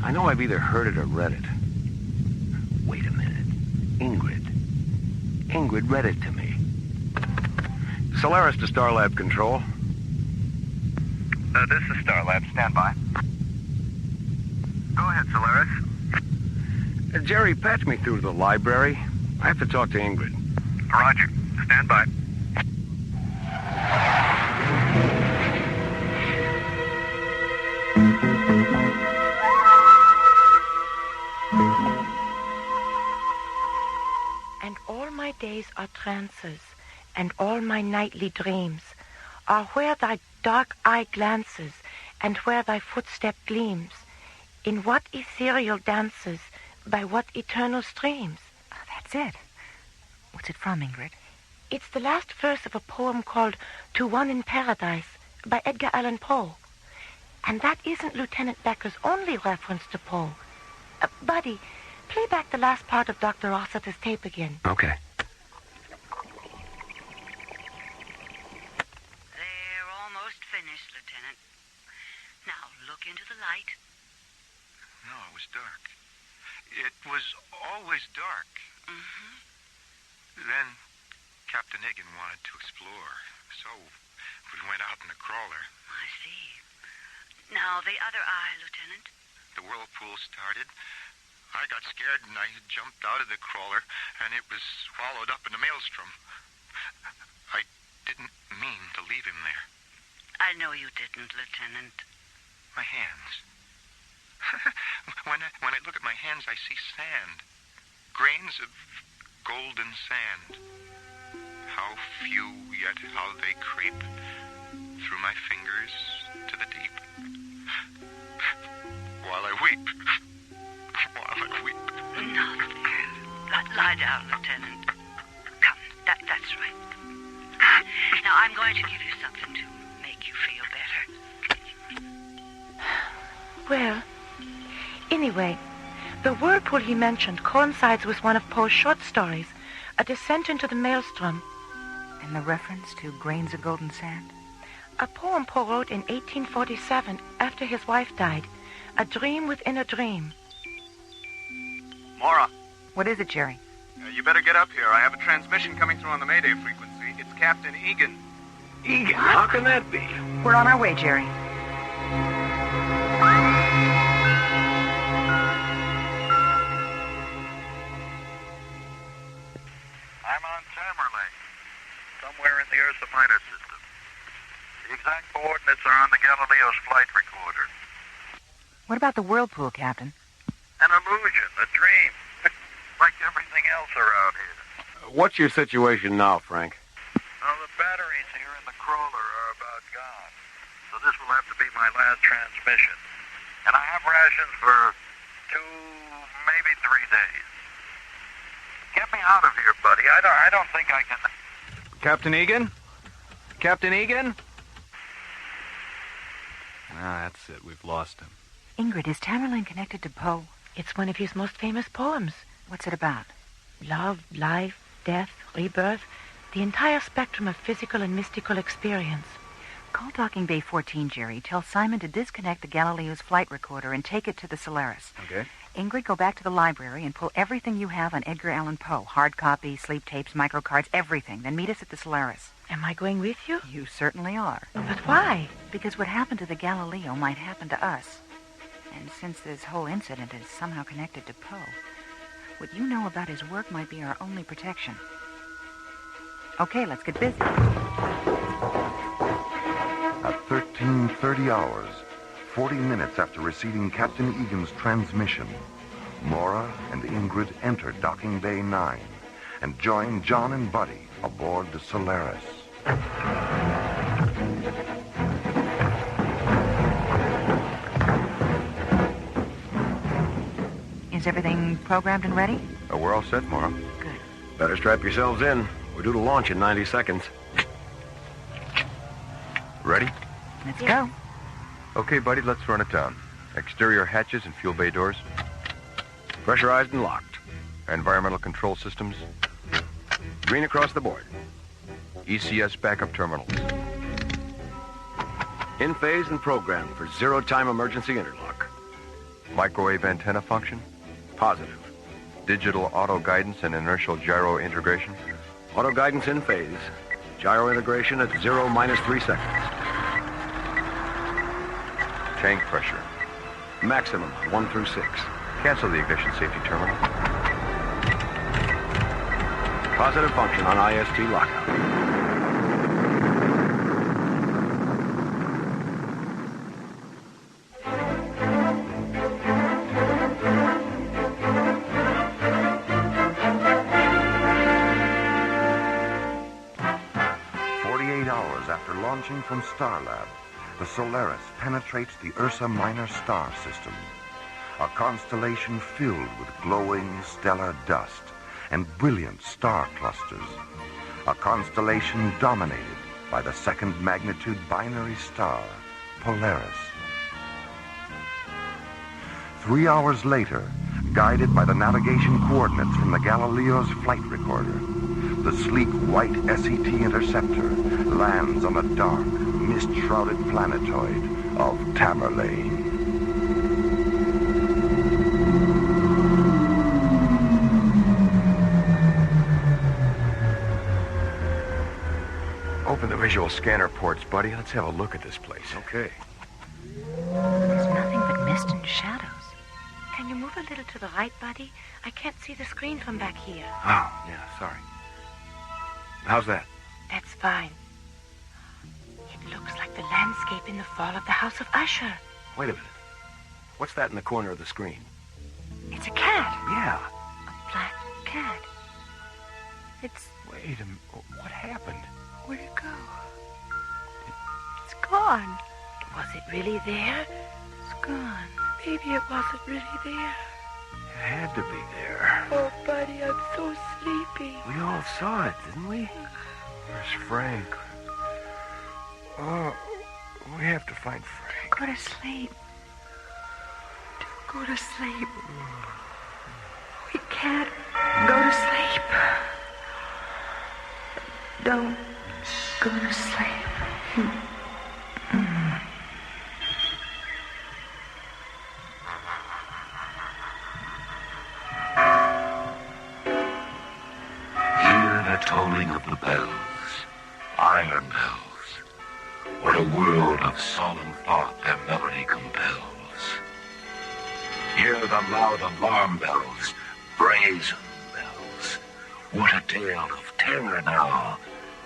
I know I've either heard it or read it. Wait a minute. Ingrid read it to me. Solaris to Starlab Control. This is Starlab. Stand by. Go ahead, Solaris. Jerry, patch me through to the library. I have to talk to Ingrid. Roger. Stand by. And all my days are trances, and all my nightly dreams are where thy dark eye glances, and where thy footstep gleams, in what ethereal dances, by what eternal streams. Oh, that's it. What's it from, Ingrid? It's the last verse of a poem called To One in Paradise by Edgar Allan Poe. And that isn't Lieutenant Becker's only reference to Poe. Buddy, play back the last part of Dr. Rossiter's tape again. Okay. They're almost finished, Lieutenant. Now, look into the light. No, it was dark. It was always dark. Mm-hmm. Then Captain Egan wanted to explore, so we went out in the crawler. I see. Now, the other eye, Lieutenant. The whirlpool started. I got scared and I jumped out of the crawler, and it was swallowed up in the maelstrom. I didn't mean to leave him there. I know you didn't, Lieutenant. My hands. When I look at my hands, I see sand. Grains of golden sand. How few, yet how they creep through my fingers to the deep. While I weep. While I weep. No. Lie down, Lieutenant. Come, that's right. Now, I'm going to give you something to make you feel better. Well, anyway, the whirlpool he mentioned coincides with one of Poe's short stories, A Descent into the Maelstrom. And the reference to grains of golden sand? A poem Poe wrote in 1847 after his wife died. A dream within a dream. Maura. What is it, Jerry? You better get up here. I have a transmission coming through on the Mayday frequency. It's Captain Egan. Egan? How can that be? We're on our way, Jerry. I'm on Tamerlane, somewhere in the Ursa Minor system. The exact coordinates are on the Galileo's flight recorder. What about the whirlpool, Captain? An illusion, a dream, like everything else around here. What's your situation now, Frank? Well, the batteries here in the crawler are about gone, so this will have to be my last transmission. And I have rations for 2, maybe 3 days. Get me out of here, buddy. I don't think I can... Captain Egan? Captain Egan? That's it. We've lost him. Ingrid, is Tamerlane connected to Poe? It's one of his most famous poems. What's it about? Love, life, death, rebirth, the entire spectrum of physical and mystical experience. Call Docking Bay 14, Jerry. Tell Simon to disconnect the Galileo's flight recorder and take it to the Solaris. Okay. Ingrid, go back to the library and pull everything you have on Edgar Allan Poe. Hard copies, sleep tapes, microcards, everything. Then meet us at the Solaris. Am I going with you? You certainly are. But why? Because what happened to the Galileo might happen to us. And since this whole incident is somehow connected to Poe, what you know about his work might be our only protection. Okay, let's get busy. At 13:30 hours, 40 minutes after receiving Captain Egan's transmission, Maura and Ingrid entered Docking Bay 9 and joined John and Buddy aboard the Solaris. Is Is everything programmed and ready? Oh, we're all set, Mara. Good. Better strap yourselves in. We're due to launch in 90 seconds. Ready? Let's go. Okay, buddy, let's run it down. Exterior hatches and fuel bay doors. Pressurized and locked. Environmental control systems. Green across the board. ECS backup terminals. In phase and programmed for zero-time emergency interlock. Microwave antenna function. Positive. Digital auto guidance and inertial gyro integration. Auto guidance in phase. Gyro integration at 0-3 seconds. Tank pressure. Maximum 1 through 6. Cancel the ignition safety terminal. Positive function on IST lockout. After launching from Starlab, the Solaris penetrates the Ursa Minor star system, a constellation filled with glowing stellar dust and brilliant star clusters, a constellation dominated by the second magnitude binary star, Polaris. 3 hours later, guided by the navigation coordinates from the Galileo's flight recorder, the sleek white SET interceptor lands on the dark, mist-shrouded planetoid of Tamerlane. Open the visual scanner ports, buddy. Let's have a look at this place. Okay. There's nothing but mist and shadows. Can you move a little to the right, buddy? I can't see the screen from back here. Oh, yeah, sorry. How's that? That's fine. It looks like the landscape in the fall of the House of Usher. Wait a minute. What's that in the corner of the screen? It's a cat. Yeah. A black cat. It's... Wait a minute. What happened? Where'd it go? It's gone. Was it really there? It's gone. Maybe it wasn't really there. It had to be there. Oh, buddy, I'm so sleepy. We all saw it, didn't we? Where's Frank? Oh, we have to find Frank. Go to sleep. Go to sleep. We can't go to sleep. Don't go to sleep. Tolling of the bells, iron bells. What a world of solemn thought their melody compels. Hear the loud alarm bells, brazen bells. What a tale of terror now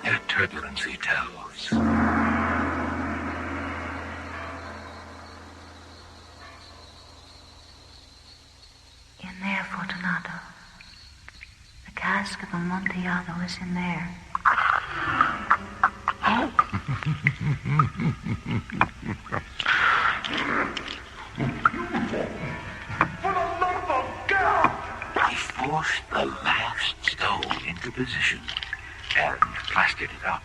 their turbulency tells. In there, Fortunato. The cask of Amontillado is in there. For the love of God! I forced the last stone into position and plastered it up.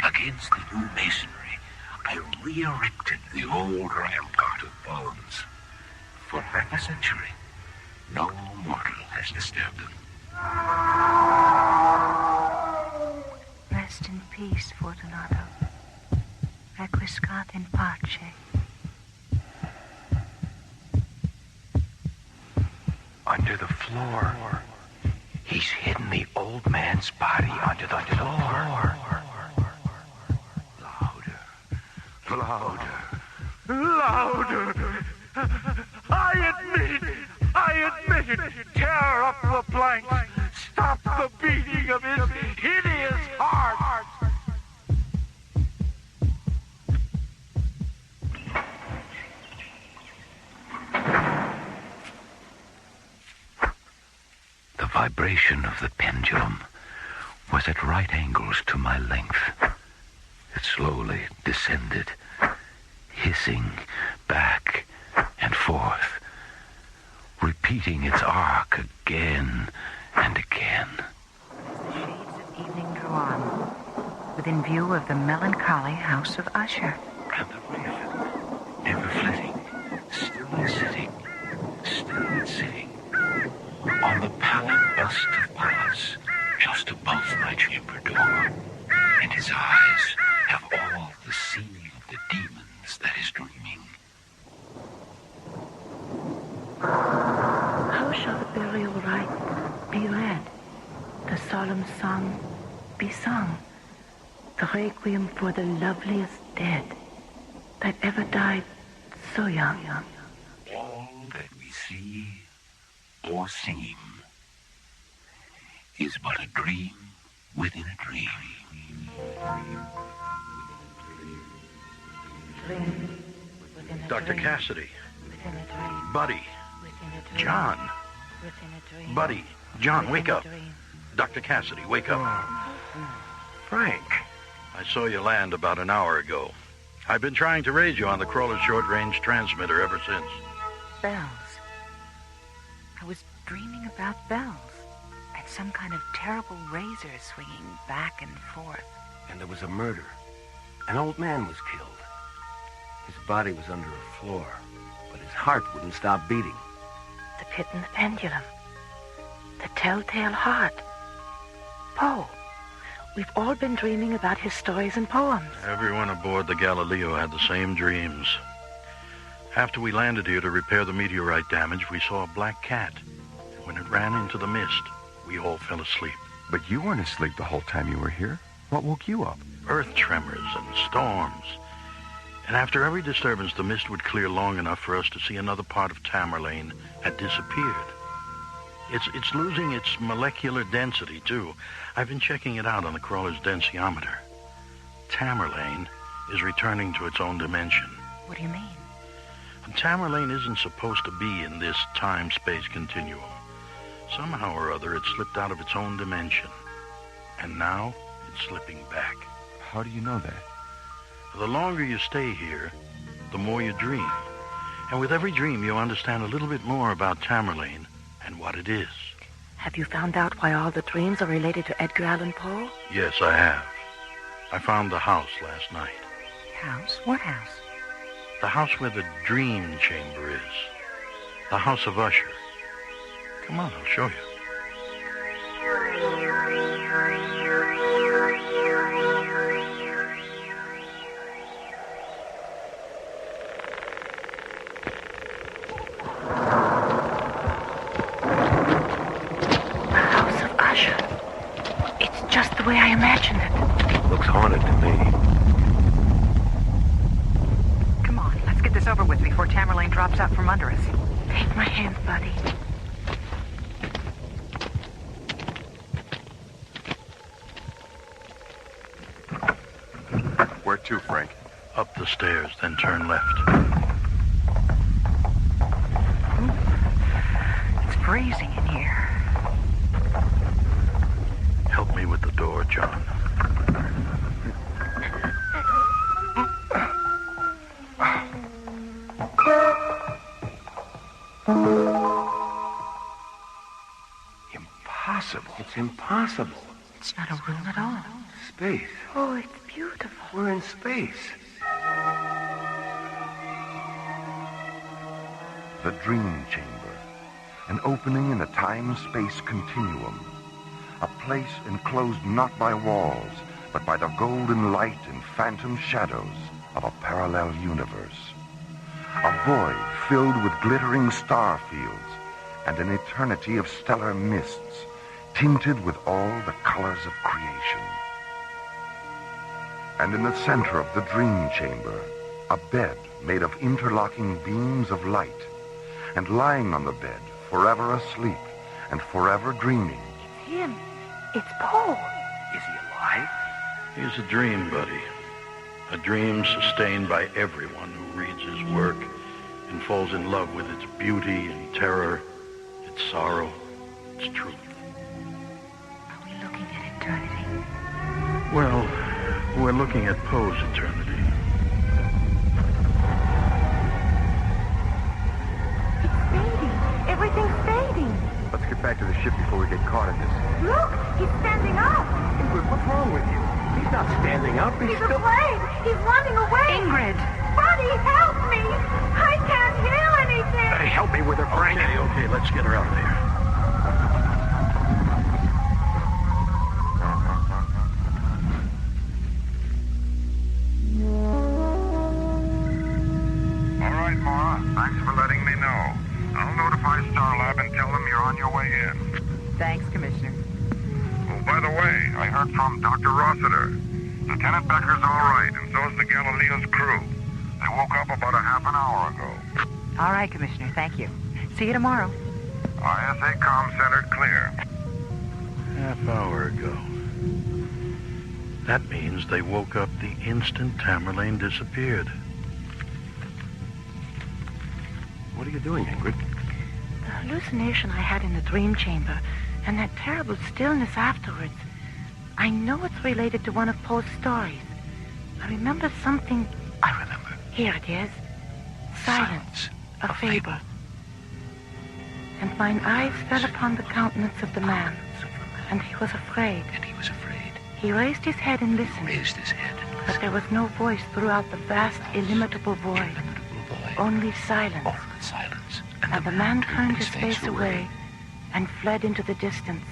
Against the new masonry, I re-erected the old rampart of bones. For half a century, no mortal has disturbed them. Rest in peace, Fortunato. Requiescat in pace. Under the floor. He's hidden the old man's body under the floor. Louder. Louder. I admit it. Tear up the planks. Stop the beating of his hideous heart. The vibration of the pendulum was at right angles to my length. It slowly descended, hissing back and forth. repeating its arc again and again. As the shades of evening drew on, within view of the melancholy house of Usher. And the raven, never flitting, still and sitting, on the pallid bust of Pallas, just above my chamber door, and his eyes have all the seeing of the demons that is dreaming. How shall the burial rite be read, the solemn song be sung, the requiem for the loveliest dead that ever died so young? All that we see or seem is but a dream within a dream. Dr. Cassidy. Buddy. John. Buddy. John, wake up. Dr. Cassidy, wake up. Frank. I saw you land about an hour ago. I've been trying to raise you on the crawler short-range transmitter ever since. Bells. I was dreaming about bells. And some kind of terrible razor swinging back and forth. And there was a murder. An old man was killed. His body was under a floor, but his heart wouldn't stop beating. The pit and the pendulum. The telltale heart. Poe. We've all been dreaming about his stories and poems. Everyone aboard the Galileo had the same dreams. After we landed here to repair the meteorite damage, we saw a black cat. When it ran into the mist, we all fell asleep. But you weren't asleep the whole time you were here. What woke you up? Earth tremors and storms. And after every disturbance, the mist would clear long enough for us to see another part of Tamerlane had disappeared. It's losing its molecular density, too. I've been checking it out on the crawler's densiometer. Tamerlane is returning to its own dimension. What do you mean? Tamerlane isn't supposed to be in this time-space continuum. Somehow or other, it slipped out of its own dimension. And now, it's slipping back. How do you know that? The longer you stay here, the more you dream. And with every dream, you understand a little bit more about Tamerlane and what it is. Have you found out why all the dreams are related to Edgar Allan Poe? Yes, I have. I found the house last night. House? What house? The house where the dream chamber is. The house of Usher. Come on, I'll show you. The house of Usher. It's just the way I imagined it. Looks haunted to me. Come on, let's get this over with before Tamerlane drops out from under us. Take my hand, buddy. Where to, Frank? Up the stairs, then turn left. It's freezing in here. Help me with the door, John. Impossible. It's impossible. It's not a room at all. Space. Oh, it's beautiful. We're in space. The dream chamber. An opening in a time-space continuum. A place enclosed not by walls, but by the golden light and phantom shadows of a parallel universe. A void filled with glittering star fields and an eternity of stellar mists, tinted with all the colors of creation. And in the center of the dream chamber, a bed made of interlocking beams of light, and lying on the bed, forever asleep and forever dreaming. It's him. It's Poe. Is he alive? He's a dream, buddy. A dream sustained by everyone who reads his work and falls in love with its beauty and terror, its sorrow, its truth. Are we looking at eternity? Well, we're looking at Poe's eternity. It's fading. Everything's fading. Let's get back to the ship before we get caught in this. Look, he's standing up. Ingrid, what's wrong with you? He's not standing up. He's afraid. He's running away. Ingrid. Buddy, help me. I can't hear anything. Hey, help me with her, Frank. Okay, let's get her out there. All right, Ma. Thanks for letting me know. I'll notify Starlab and tell them you're on your way in. Thanks, Commissioner. Oh, by the way, I heard from Dr. Rossiter. Lieutenant Becker's all right, and so's the Galileo's crew. They woke up about a half an hour ago. All right, Commissioner. Thank you. See you tomorrow. ISA comm center clear. Half hour ago. That means they woke up the instant Tamerlane disappeared. What are you doing, Ingrid? The hallucination I had in the dream chamber and that terrible stillness afterwards. I know it's related to one of Poe's stories. I remember something... I remember. Here it is. Silence. A fable. And mine eyes fell upon the countenance of the man, and he was afraid. He raised his head and listened. But there was no voice throughout the vast, illimitable void. Only silence. And the man turned his face away and fled into the distance.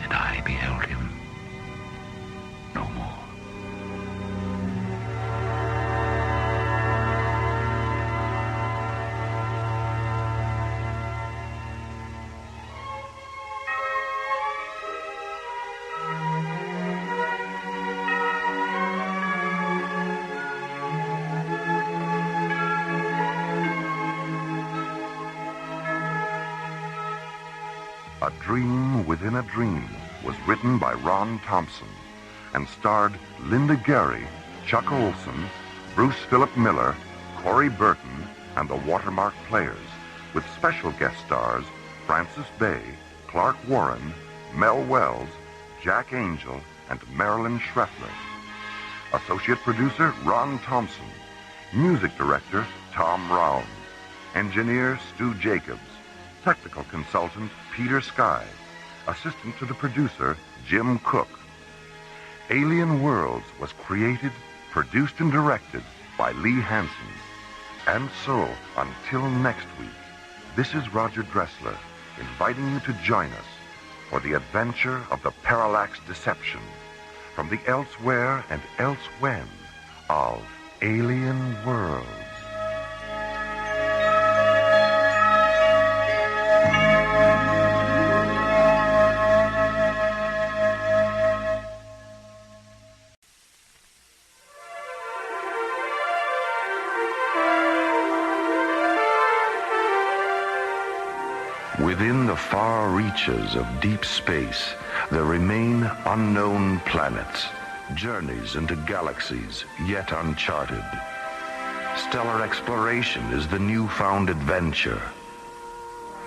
And I beheld him no more. A Dream Within a Dream was written by Ron Thompson and starred Linda Gary, Chuck Olson, Bruce Philip Miller, Corey Burton, and the Watermark Players, with special guest stars Francis Bay, Clark Warren, Mel Wells, Jack Angel, and Marilyn Schreffler. Associate producer Ron Thompson. Music director Tom Round. Engineer Stu Jacobs. Technical consultant Peter Sky. Assistant to the producer Jim Cook. Alien Worlds was created, produced, and directed by Lee Hansen. And so, until next week, this is Roger Dressler inviting you to join us for the adventure of the Parallax Deception from the elsewhere and elsewhen of Alien Worlds. Within the far reaches of deep space, there remain unknown planets, journeys into galaxies yet uncharted. Stellar exploration is the newfound adventure.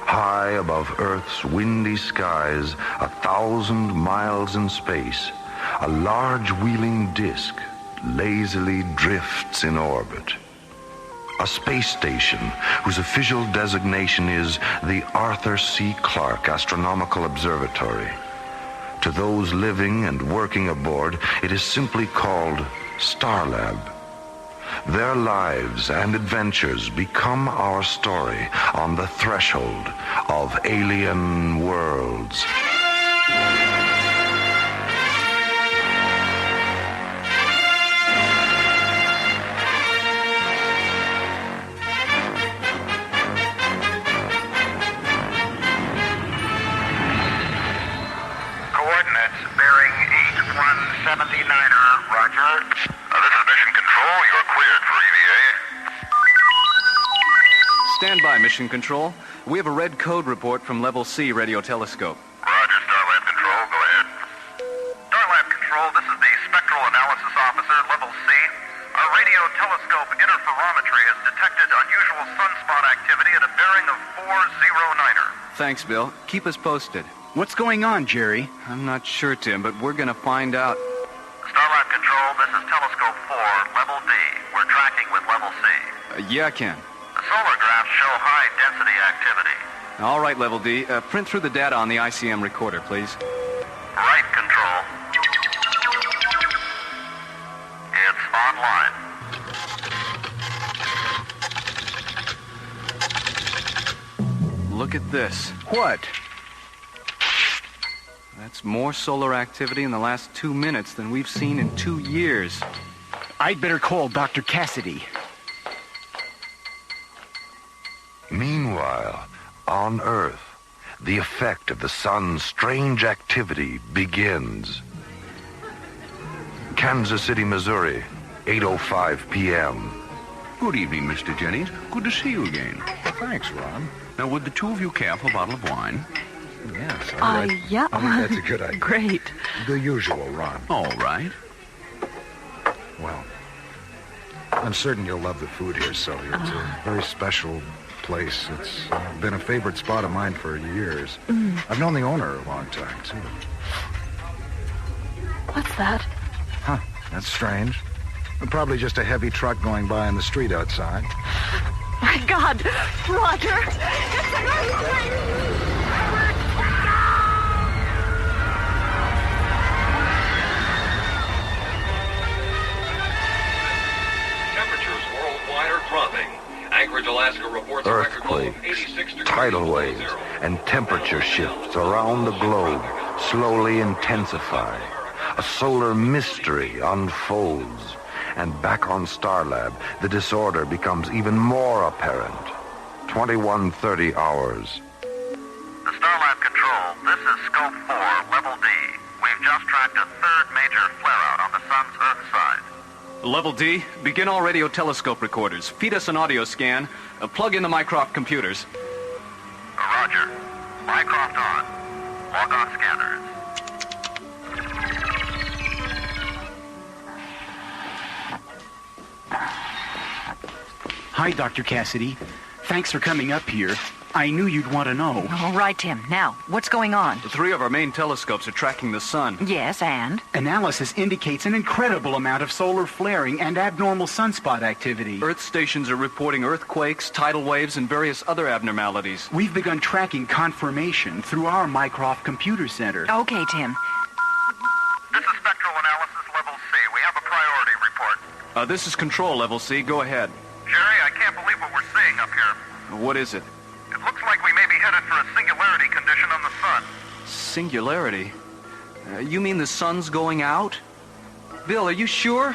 High above Earth's windy skies, 1,000 miles in space, a large wheeling disk lazily drifts in orbit. A space station whose official designation is the Arthur C. Clarke Astronomical Observatory. To those living and working aboard, it is simply called Starlab. Their lives and adventures become our story on the threshold of Alien Worlds. Stand by, Mission Control. We have a red code report from Level C radio telescope. Roger, Starlab Control. Go ahead. Starlab Control, this is the Spectral Analysis Officer, Level C. Our radio telescope interferometry has detected unusual sunspot activity at a bearing of 409er. Thanks, Bill. Keep us posted. What's going on, Jerry? I'm not sure, Tim, but we're gonna find out. Starlab Control, this is Telescope 4, Level D. We're tracking with Level C. Yeah, I can. The solar graphs show high density activity. All right, Level D. Print through the data on the ICM recorder, please. Right, Control. It's online. Look at this. What? That's more solar activity in the last 2 minutes than we've seen in 2 years. I'd better call Dr. Cassidy. Meanwhile, on Earth, the effect of the sun's strange activity begins. Kansas City, Missouri, 8:05 p.m. Good evening, Mr. Jennings. Good to see you again. Well, thanks, Ron. Now, would the two of you care for a bottle of wine? Yes. Yeah. I think that's a good idea. Great. The usual, Ron. All right. Well, I'm certain you'll love the food here, Sylvia. It's a very special place. It's been a favorite spot of mine for years. I've known the owner a long time, too. What's that? Huh, that's strange. Probably just a heavy truck going by on the street outside. My God, Roger! It's an earthquake! Temperatures worldwide are dropping. Anchorage, Alaska reports a record low of 86 degrees. Tidal waves and temperature shifts around the globe slowly intensify. A solar mystery unfolds. And back on Starlab, the disorder becomes even more apparent. 21:30 hours. The Starlab Control, this is Scope 4, Level D. We've just tracked a third major flare-out on the sun's Earth side. Level D, begin all radio telescope recorders. Feed us an audio scan. Plug in the Mycroft computers. Roger. Mycroft on. Log on scanners. Hi, Dr. Cassidy. Thanks for coming up here. I knew you'd want to know. All right, Tim. Now, what's going on? The 3 of our main telescopes are tracking the sun. Yes, and? Analysis indicates an incredible amount of solar flaring and abnormal sunspot activity. Earth stations are reporting earthquakes, tidal waves, and various other abnormalities. We've begun tracking confirmation through our Mycroft Computer Center. Okay, Tim. This is Spectral Analysis Level C. We have a priority report. This is Control Level C. Go ahead. Jerry, I can't believe what we're seeing up here. What is it? It looks like we may be headed for a singularity condition on the sun. Singularity? You mean the sun's going out? Bill, are you sure?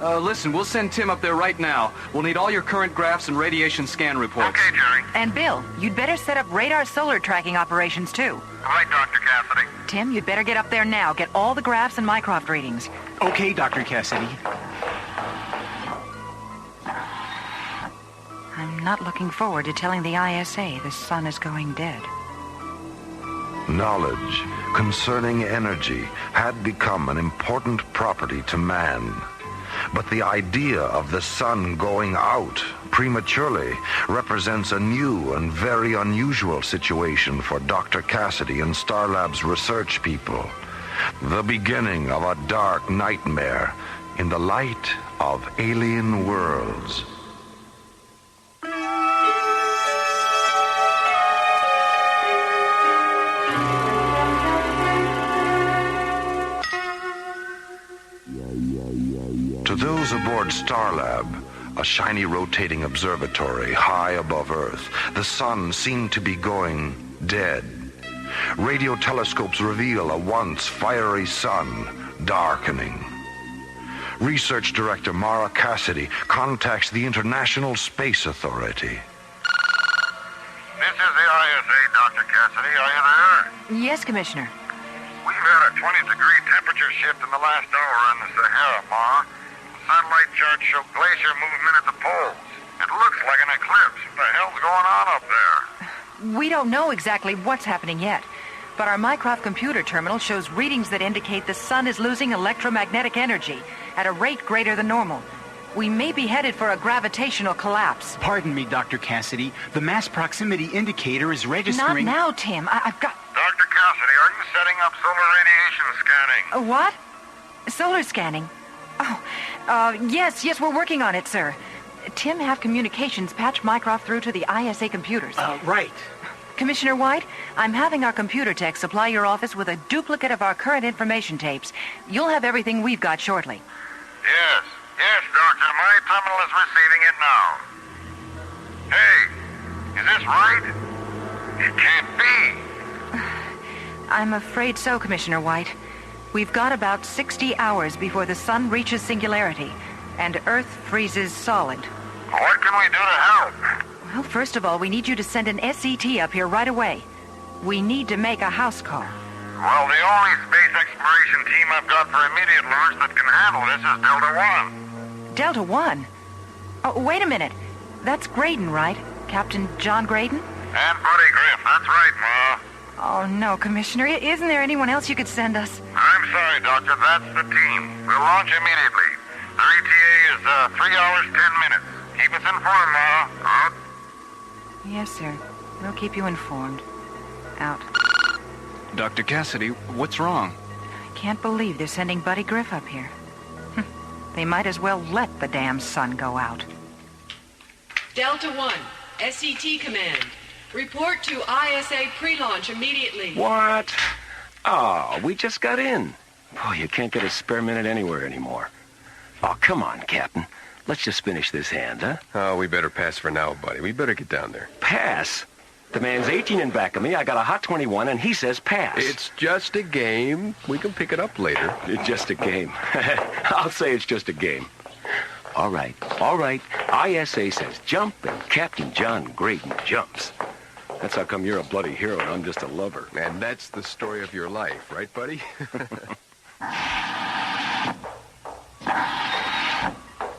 Listen, we'll send Tim up there right now. We'll need all your current graphs and radiation scan reports. Okay, Jerry. And Bill, you'd better set up radar solar tracking operations, too. Right, Dr. Cassidy. Tim, you'd better get up there now. Get all the graphs and Mycroft readings. Okay, Dr. Cassidy. I'm not looking forward to telling the ISA the sun is going dead. Knowledge concerning energy had become an important property to man. But the idea of the sun going out prematurely represents a new and very unusual situation for Dr. Cassidy and Starlab's research people. The beginning of a dark nightmare in the light of alien worlds. To those aboard Starlab, a shiny rotating observatory high above Earth, the sun seemed to be going dead. Radio telescopes reveal a once fiery sun darkening. Research Director Mara Cassidy contacts the International Space Authority. This is the ISA, Dr. Cassidy. Are you there? Yes, Commissioner. We've had a 20-degree temperature shift in the last hour in the Sahara, Ma. Satellite charts show glacier movement at the poles. It looks like an eclipse. What the hell's going on up there? We don't know exactly what's happening yet, but our Mycroft computer terminal shows readings that indicate the sun is losing electromagnetic energy at a rate greater than normal. We may be headed for a gravitational collapse. Pardon me, Dr. Cassidy. The mass proximity indicator is registering... Not now, Tim. I've got... Dr. Cassidy, are you setting up solar radiation scanning? What? Solar scanning? Yes, we're working on it, sir. Tim, have communications patch Mycroft through to the ISA computers. Right. Commissioner White, I'm having our computer tech supply your office with a duplicate of our current information tapes. You'll have everything we've got shortly. Yes, Doctor. My terminal is receiving it now. Hey, is this right? It can't be. I'm afraid so, Commissioner White. We've got about 60 hours before the sun reaches singularity and Earth freezes solid. What can we do to help? Well, first of all, we need you to send an SET up here right away. We need to make a house call. Well, the only space exploration team I've got for immediate launch that can handle this is Delta 1. Delta 1? Oh, wait a minute. That's Graydon, right? Captain John Graydon? And Buddy Griff, that's right, Ma. Oh, no, Commissioner. Isn't there anyone else you could send us? I'm sorry, Doctor. That's the team. We'll launch immediately. Their ETA is 3 hours, 10 minutes. Keep us informed, Ma. Out. Yes, sir. We'll keep you informed. Out. Dr. Cassidy, what's wrong? I can't believe they're sending Buddy Griff up here. They might as well let the damn sun go out. Delta 1, SET command. Report to ISA pre-launch immediately. What? Oh, we just got in. Boy, you can't get a spare minute anywhere anymore. Oh, come on, Captain. Let's just finish this hand, huh? Oh, we better pass for now, buddy. We better get down there. Pass? The man's 18 in back of me. I got a hot 21, and he says pass. It's just a game. We can pick it up later. It's just a game. I'll say it's just a game. All right. ISA says jump, and Captain John Graydon jumps. That's how come you're a bloody hero and I'm just a lover. And that's the story of your life, right, buddy?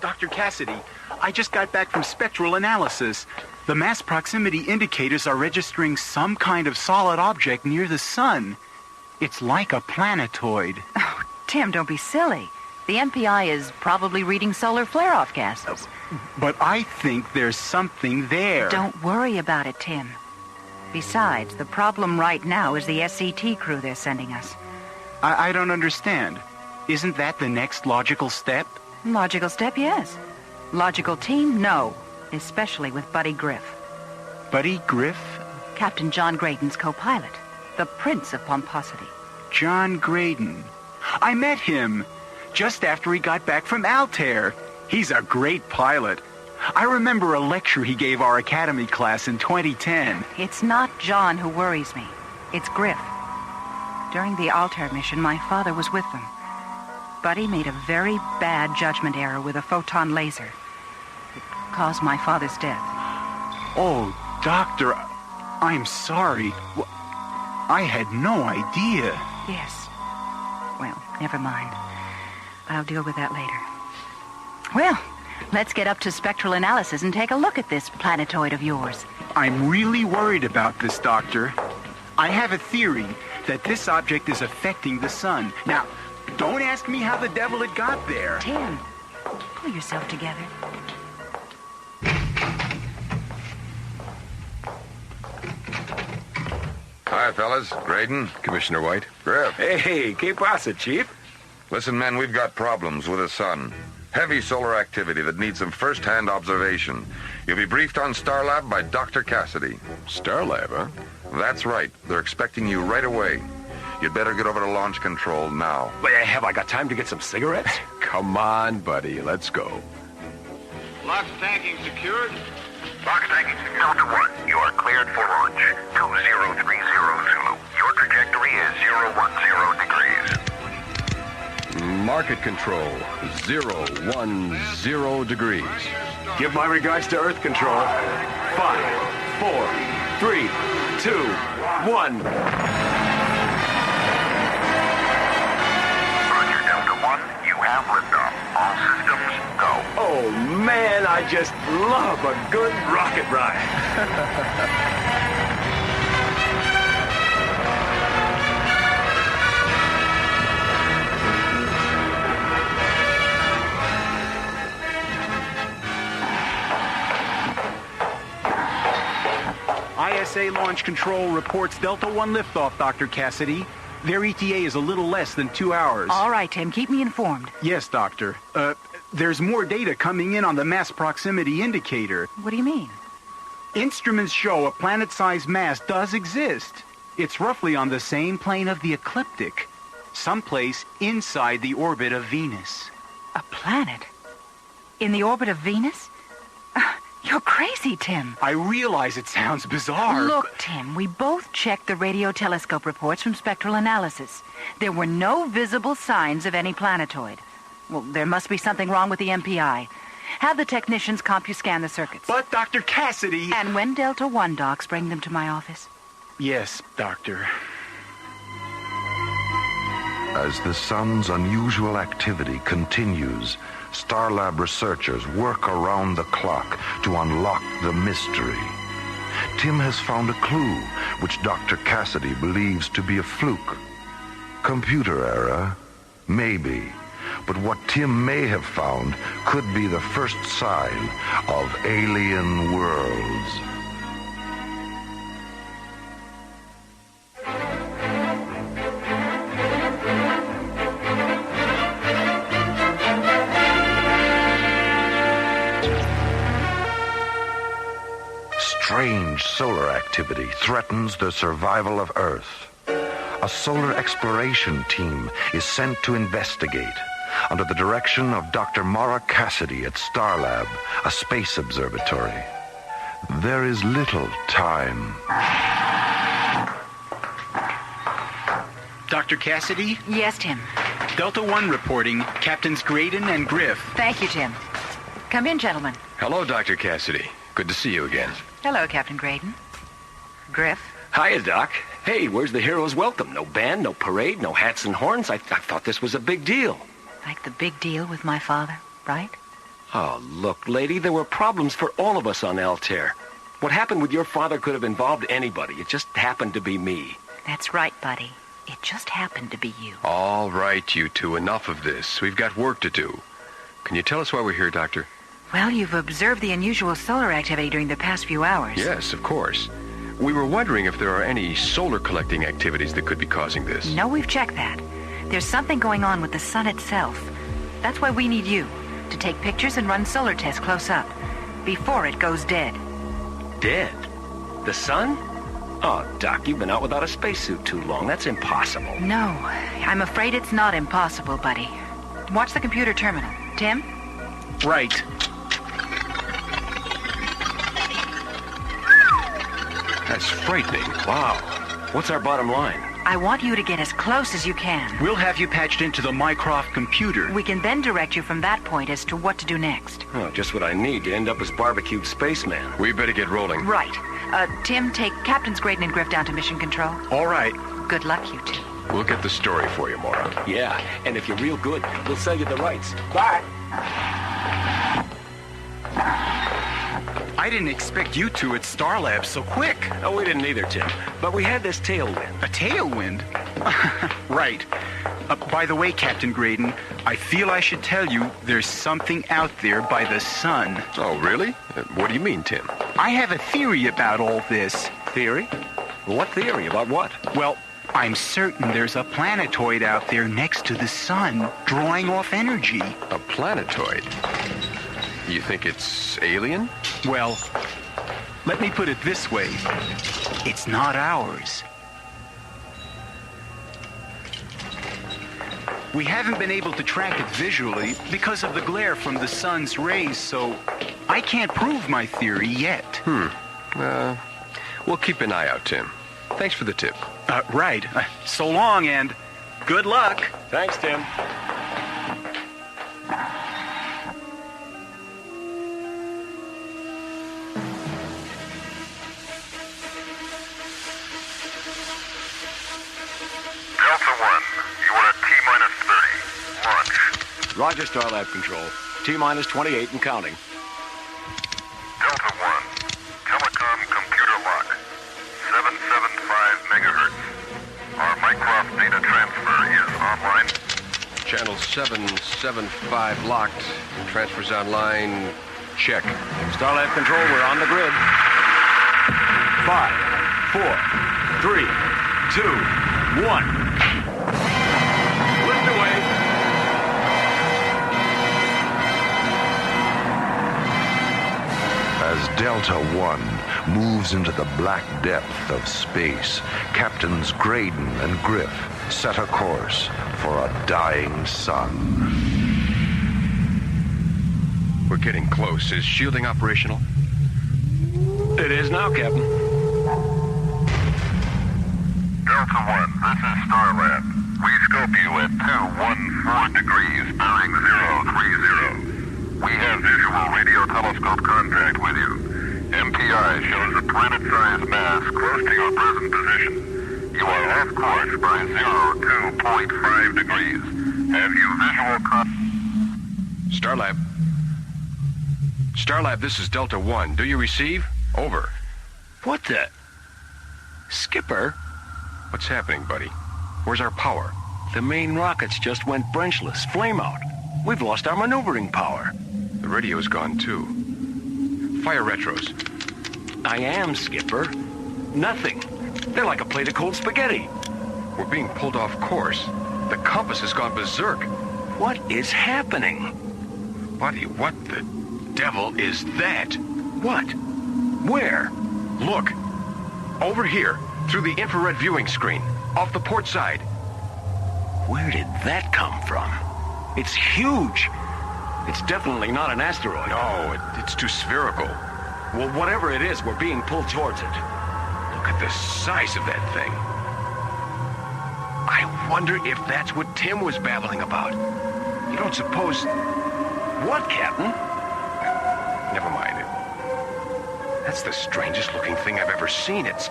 Dr. Cassidy, I just got back from spectral analysis. The mass proximity indicators are registering some kind of solid object near the sun. It's like a planetoid. Oh, Tim, don't be silly. The MPI is probably reading solar flare-off gases. But I think there's something there. Don't worry about it, Tim. Besides, the problem right now is the SCT crew they're sending us. I don't understand. Isn't that the next logical step? Logical step, yes. Logical team, no. Especially with Buddy Griff. Buddy Griff? Captain John Graydon's co-pilot. The Prince of Pomposity. John Graydon. I met him just after he got back from Altair. He's a great pilot. I remember a lecture he gave our academy class in 2010. It's not John who worries me. It's Griff. During the Altair mission, my father was with them. Buddy made a very bad judgment error with a photon laser. It caused my father's death. Oh, Doctor, I'm sorry. I had no idea. Yes. Well, never mind. I'll deal with that later. Well, let's get up to spectral analysis and take a look at this planetoid of yours. I'm really worried about this, Doctor. I have a theory that this object is affecting the sun. Now, don't ask me how the devil it got there. Tim, pull yourself together. Hi, fellas. Graydon. Commissioner White. Griff. Hey, ¿qué pasa, Chief? Listen, men, we've got problems with the sun. Heavy solar activity that needs some first-hand observation. You'll be briefed on Starlab by Dr. Cassidy. Starlab, huh? That's right. They're expecting you right away. You'd better get over to launch control now. Wait, have I got time to get some cigarettes? Come on, buddy. Let's go. Lock tanking secured. Box tanking secured to 1. You are cleared for launch. 2030 Zulu. Your trajectory is 010 degrees. Market control, 010 degrees. Give my regards to Earth control. 5, 4, 3, 2, 1. Roger, Delta 1. You have liftoff. All systems go. Oh, man, I just love a good rocket ride. ISA Launch Control reports Delta 1 liftoff, Dr. Cassidy. Their ETA is a little less than 2 hours. All right, Tim. Keep me informed. Yes, Doctor. There's more data coming in on the mass proximity indicator. What do you mean? Instruments show a planet-sized mass does exist. It's roughly on the same plane of the ecliptic, someplace inside the orbit of Venus. A planet? In the orbit of Venus? You're crazy, Tim. I realize it sounds bizarre. Look, Tim, we both checked the radio telescope reports from spectral analysis. There were no visible signs of any planetoid. Well, there must be something wrong with the MPI. Have the technicians CompuScan the circuits. But, Dr. Cassidy... And when Delta 1 docs, bring them to my office. Yes, Doctor. As the sun's unusual activity continues, Starlab researchers work around the clock to unlock the mystery. Tim has found a clue, which Dr. Cassidy believes to be a fluke. Computer error? Maybe. But what Tim may have found could be the first sign of alien worlds. Strange solar activity threatens the survival of Earth. A solar exploration team is sent to investigate under the direction of Dr. Mara Cassidy at Starlab, a space observatory. There is little time. Dr. Cassidy? Yes, Tim. Delta 1 reporting, Captains Graydon and Griff. Thank you, Tim. Come in, gentlemen. Hello, Dr. Cassidy. Good to see you again. Hello, Captain Graydon. Griff. Hiya, Doc. Hey, where's the hero's welcome? No band, no parade, no hats and horns? I thought this was a big deal. Like the big deal with my father, right? Oh, look, lady, there were problems for all of us on Altair. What happened with your father could have involved anybody. It just happened to be me. That's right, buddy. It just happened to be you. All right, you two. Enough of this. We've got work to do. Can you tell us why we're here, Doctor? Well, you've observed the unusual solar activity during the past few hours. Yes, of course. We were wondering if there are any solar collecting activities that could be causing this. No, we've checked that. There's something going on with the sun itself. That's why we need you, to take pictures and run solar tests close up, before it goes dead. Dead? The sun? Oh, Doc, you've been out without a spacesuit too long. That's impossible. No, I'm afraid it's not impossible, buddy. Watch the computer terminal. Tim? Right. That's frightening. Wow. What's our bottom line? I want you to get as close as you can. We'll have you patched into the Mycroft computer. We can then direct you from that point as to what to do next. Oh, just what I need to end up as barbecued spaceman. We better get rolling. Right. Tim, take Captains Graydon and Griff down to mission control. All right. Good luck, you two. We'll get the story for you, Mara. Yeah, and if you're real good, we'll sell you the rights. Bye. I didn't expect you two at Starlab so quick. Oh, we didn't either, Tim. But we had this tailwind. A tailwind? Right. By the way, Captain Graydon, I feel I should tell you there's something out there by the sun. Oh, really? What do you mean, Tim? I have a theory about all this. Theory? What theory? About what? Well, I'm certain there's a planetoid out there next to the sun, drawing off energy. A planetoid? You think it's alien? Well, let me put it this way. It's not ours. We haven't been able to track it visually because of the glare from the sun's rays, so I can't prove my theory yet. We'll keep an eye out, Tim. Thanks for the tip. Right. So long, and good luck. Thanks, Tim. Roger, Starlab Control. T-minus 28 and counting. Delta 1, telecom computer lock, 775 megahertz. Our Mycroft data transfer is online. Channel 775 locked. Transfers online. Check. Starlab Control, we're on the grid. 5, 4, 3, 2, 1. Lift away. As As Delta One moves into the black depth of space, Captains Graydon and Griff set a course for a dying sun. We're getting close. Is shielding operational? It is now, Captain. Delta One, this is Starlab. We scope you at 214 degrees, bearing 030. We have visual radio telescope contact with you. MPI shows a planet-sized mass close to your present position. You are off course by 02.5 degrees. Have you visual Starlab. Starlab, this is Delta One. Do you receive? Over. What the? Skipper? What's happening, buddy? Where's our power? The main rockets just went brenchless, flame out. We've lost our maneuvering power. The radio's gone, too. Fire retros. I am, Skipper. Nothing. They're like a plate of cold spaghetti. We're being pulled off course. The compass has gone berserk. What is happening? Buddy, what the devil is that? What? Where? Look. Over here, through the infrared viewing screen, off the port side. Where did that come from? It's huge. It's definitely not an asteroid. No, it's too spherical. Well, whatever it is, we're being pulled towards it. Look at the size of that thing. I wonder if that's what Tim was babbling about. You don't suppose... What, Captain? Never mind. That's the strangest looking thing I've ever seen. It's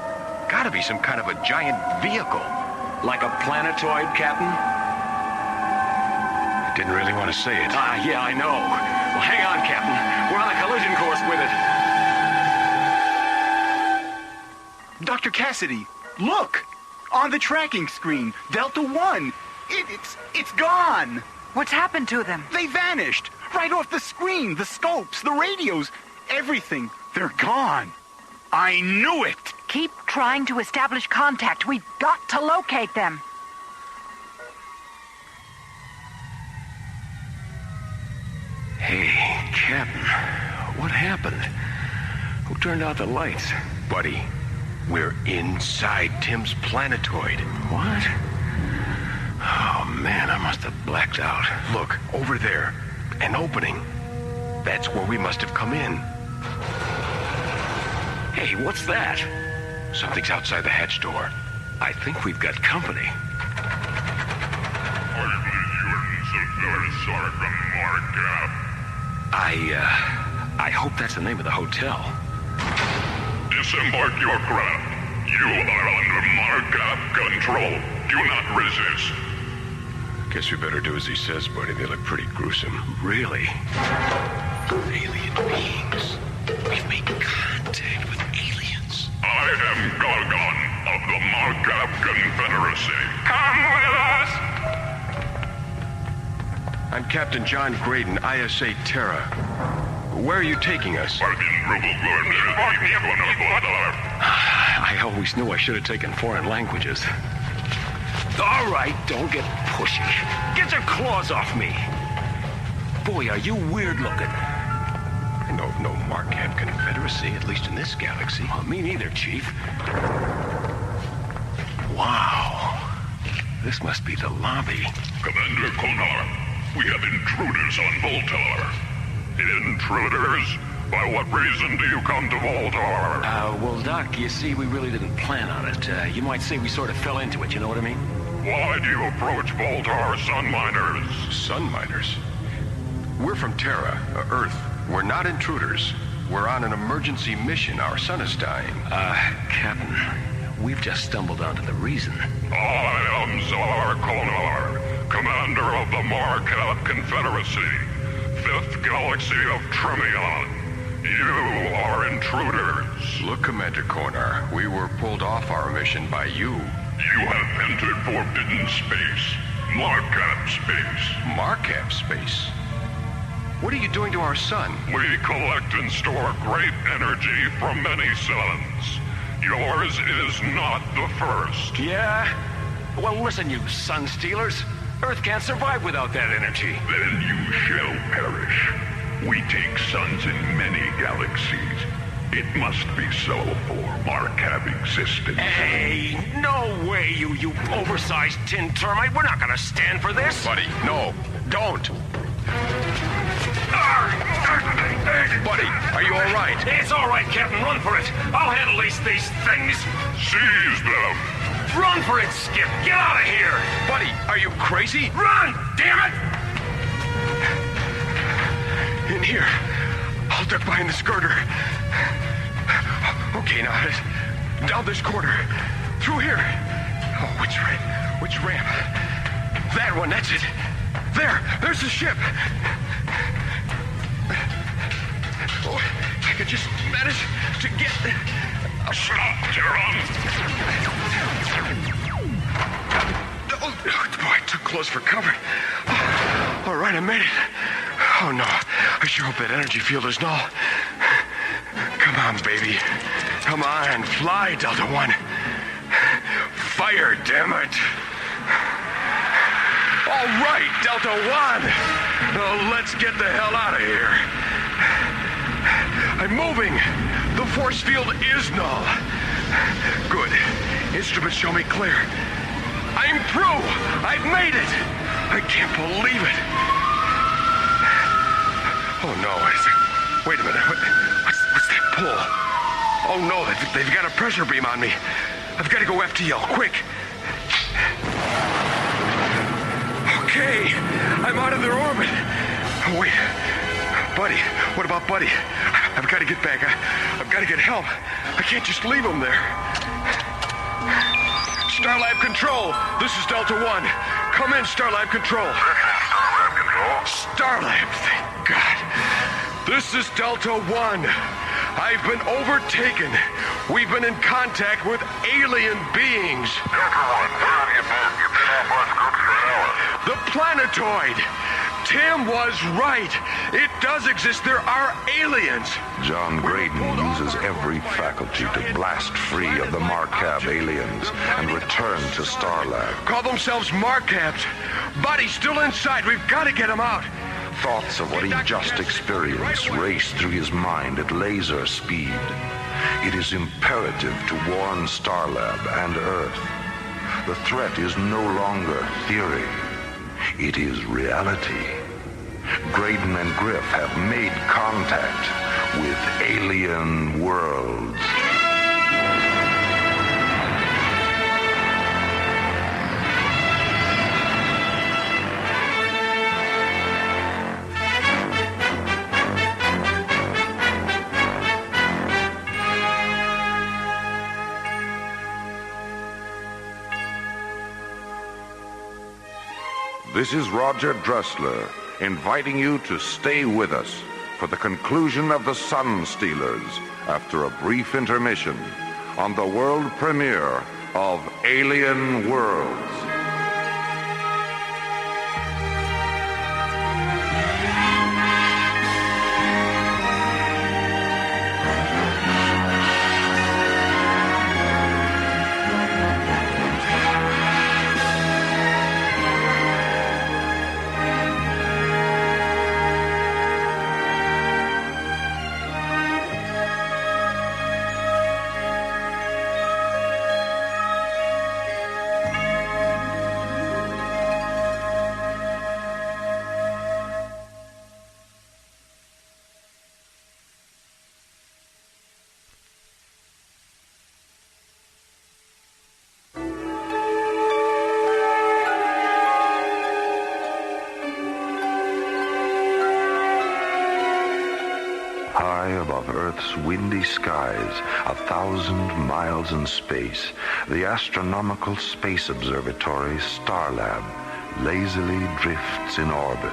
gotta be some kind of a giant vehicle. Like a planetoid, Captain? I didn't really want to say it. Yeah, I know. Well, hang on, Captain. We're on a collision course with it. Dr. Cassidy, look! On the tracking screen, Delta One. It's gone! What's happened to them? They vanished! Right off the screen, the scopes, the radios, everything. They're gone. I knew it! Keep trying to establish contact. We've got to locate them. Hey, Captain, what happened? Who turned out the lights? Buddy, we're inside Tim's planetoid. What? Oh, man, I must have blacked out. Look, over there. An opening. That's where we must have come in. Hey, what's that? Something's outside the hatch door. I think we've got company. I hope that's the name of the hotel. Disembark your craft. You are under Markup control. Do not resist. Guess we better do as he says, buddy. They look pretty gruesome. Really? Alien beings. We've made contact with aliens. I am Gargon of the Markup Confederacy. Come with us! I'm Captain John Graydon, ISA Terra. Where are you taking us? I always knew I should have taken foreign languages. All right, don't get pushy. Get your claws off me. Boy, are you weird looking. I know of no Markup Confederacy, at least in this galaxy. Well, me neither, Chief. Wow. This must be the lobby. Commander Konar, we have intruders on Voltar. Intruders? By what reason do you come to Voltar? Well, Doc, you see, we really didn't plan on it. You might say we sort of fell into it, you know what I mean? Why do you approach Voltar sun miners? Sun miners? We're from Terra, Earth. We're not intruders. We're on an emergency mission. Our sun is dying. Captain, we've just stumbled onto the reason. I am Czar Konar, commander of the Markup Confederacy, 5th Galaxy of Tremion. You are intruders. Look, Commander Konar, we were pulled off our mission by you. You have entered forbidden space. Markup space. Markup space? What are you doing to our sun? We collect and store great energy from many suns. Yours is not the first. Yeah? Well, listen, you sun stealers. Earth can't survive without that energy. Then you shall perish. We take suns in many galaxies. It must be so for Markab existence. Hey, no way, you oversized tin termite. We're not gonna stand for this. Buddy, no, don't. Buddy, are you all right? It's all right, Captain. Run for it. I'll handle these things. Seize them. Run for it, Skip. Get out of here. Buddy, are you crazy? Run, damn it. In here. I'll duck behind this girder. Okay, now down this corner. Through here. Oh, which ramp? That one, that's it. There's the ship. Oh, if I could just manage to get... Stop, Tehran! Oh, boy, I took close for cover. Oh, all right, I made it. Oh, no. I sure hope that energy field is null. Come on, baby. Come on, fly, Delta One. Fire, damn it. All right, Delta One. Now, let's get the hell out of here. I'm moving. The force field is null. Good. Instruments show me clear. I'm through. I've made it. I can't believe it. Oh, no. Wait a minute. What's that pull? Oh, no. They've got a pressure beam on me. I've got to go FTL. Quick. Okay. I'm out of their orbit. Oh, wait. Buddy. What about Buddy? I've got to get back. I've got to get help. I can't just leave him there. Starlab Control. This is Delta One. Come in, Starlab Control. Starlab Control. Starlab, thank God. This is Delta One. I've been overtaken. We've been in contact with alien beings. Delta One, where have you been? You've been off our scopes for an hour. The planetoid. Tim was right. It does exist. There are aliens. John Graydon uses every faculty to blast free of the Markab aliens and return to Starlab. Call themselves Markabs. Buddy's still inside. We've got to get him out. Thoughts of what he just experienced race through his mind at laser speed. It is imperative to warn Starlab and Earth. The threat is no longer theory. It is reality. Graydon and Griff have made contact with alien worlds. This is Roger Dressler, inviting you to stay with us for the conclusion of The Sun Stealers after a brief intermission on the world premiere of Alien Worlds. Above Earth's windy skies, 1,000 miles in space, the astronomical space observatory Starlab lazily drifts in orbit.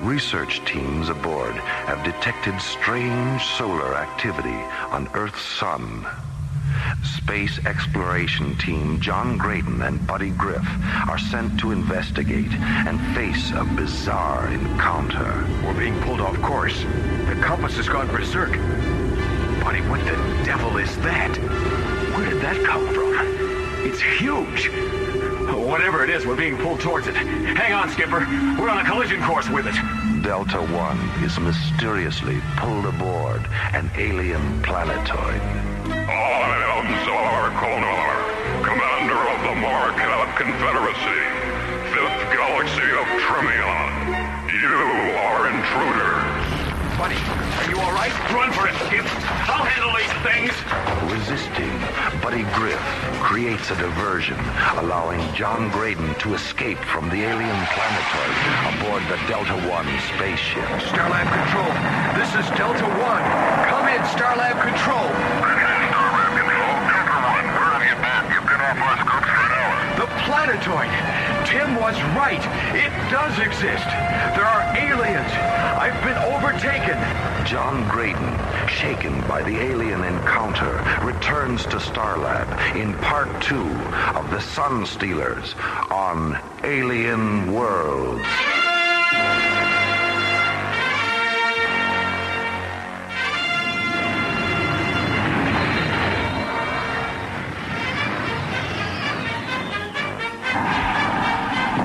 Research teams aboard have detected strange solar activity on Earth's sun. Space exploration team John Graydon and Buddy Griff are sent to investigate and face a bizarre encounter. We're being pulled off course. The compass has gone berserk. Buddy, what the devil is that? Where did that come from? It's huge. Whatever it is, we're being pulled towards it. Hang on, Skipper. We're on a collision course with it. Delta One is mysteriously pulled aboard an alien planetoid. I am Kalimar, commander of the Marcab Confederacy, 5th galaxy of Tremion. You are intruder. Buddy, are you all right? Run for it, Skip. I'll handle these things. Resisting, Buddy Griff creates a diversion, allowing John Graydon to escape from the alien planetoid aboard the Delta One spaceship. Starlab Control, this is Delta One. Come in, Starlab Control. Starlab Control, Delta One, where have you been? You've been off our scopes for an hour. The planetoid. Tim was right. It does exist. There are aliens. I've been overtaken. John Graydon, shaken by the alien encounter, returns to Starlab in Part 2 of The Sun Stealers on Alien Worlds.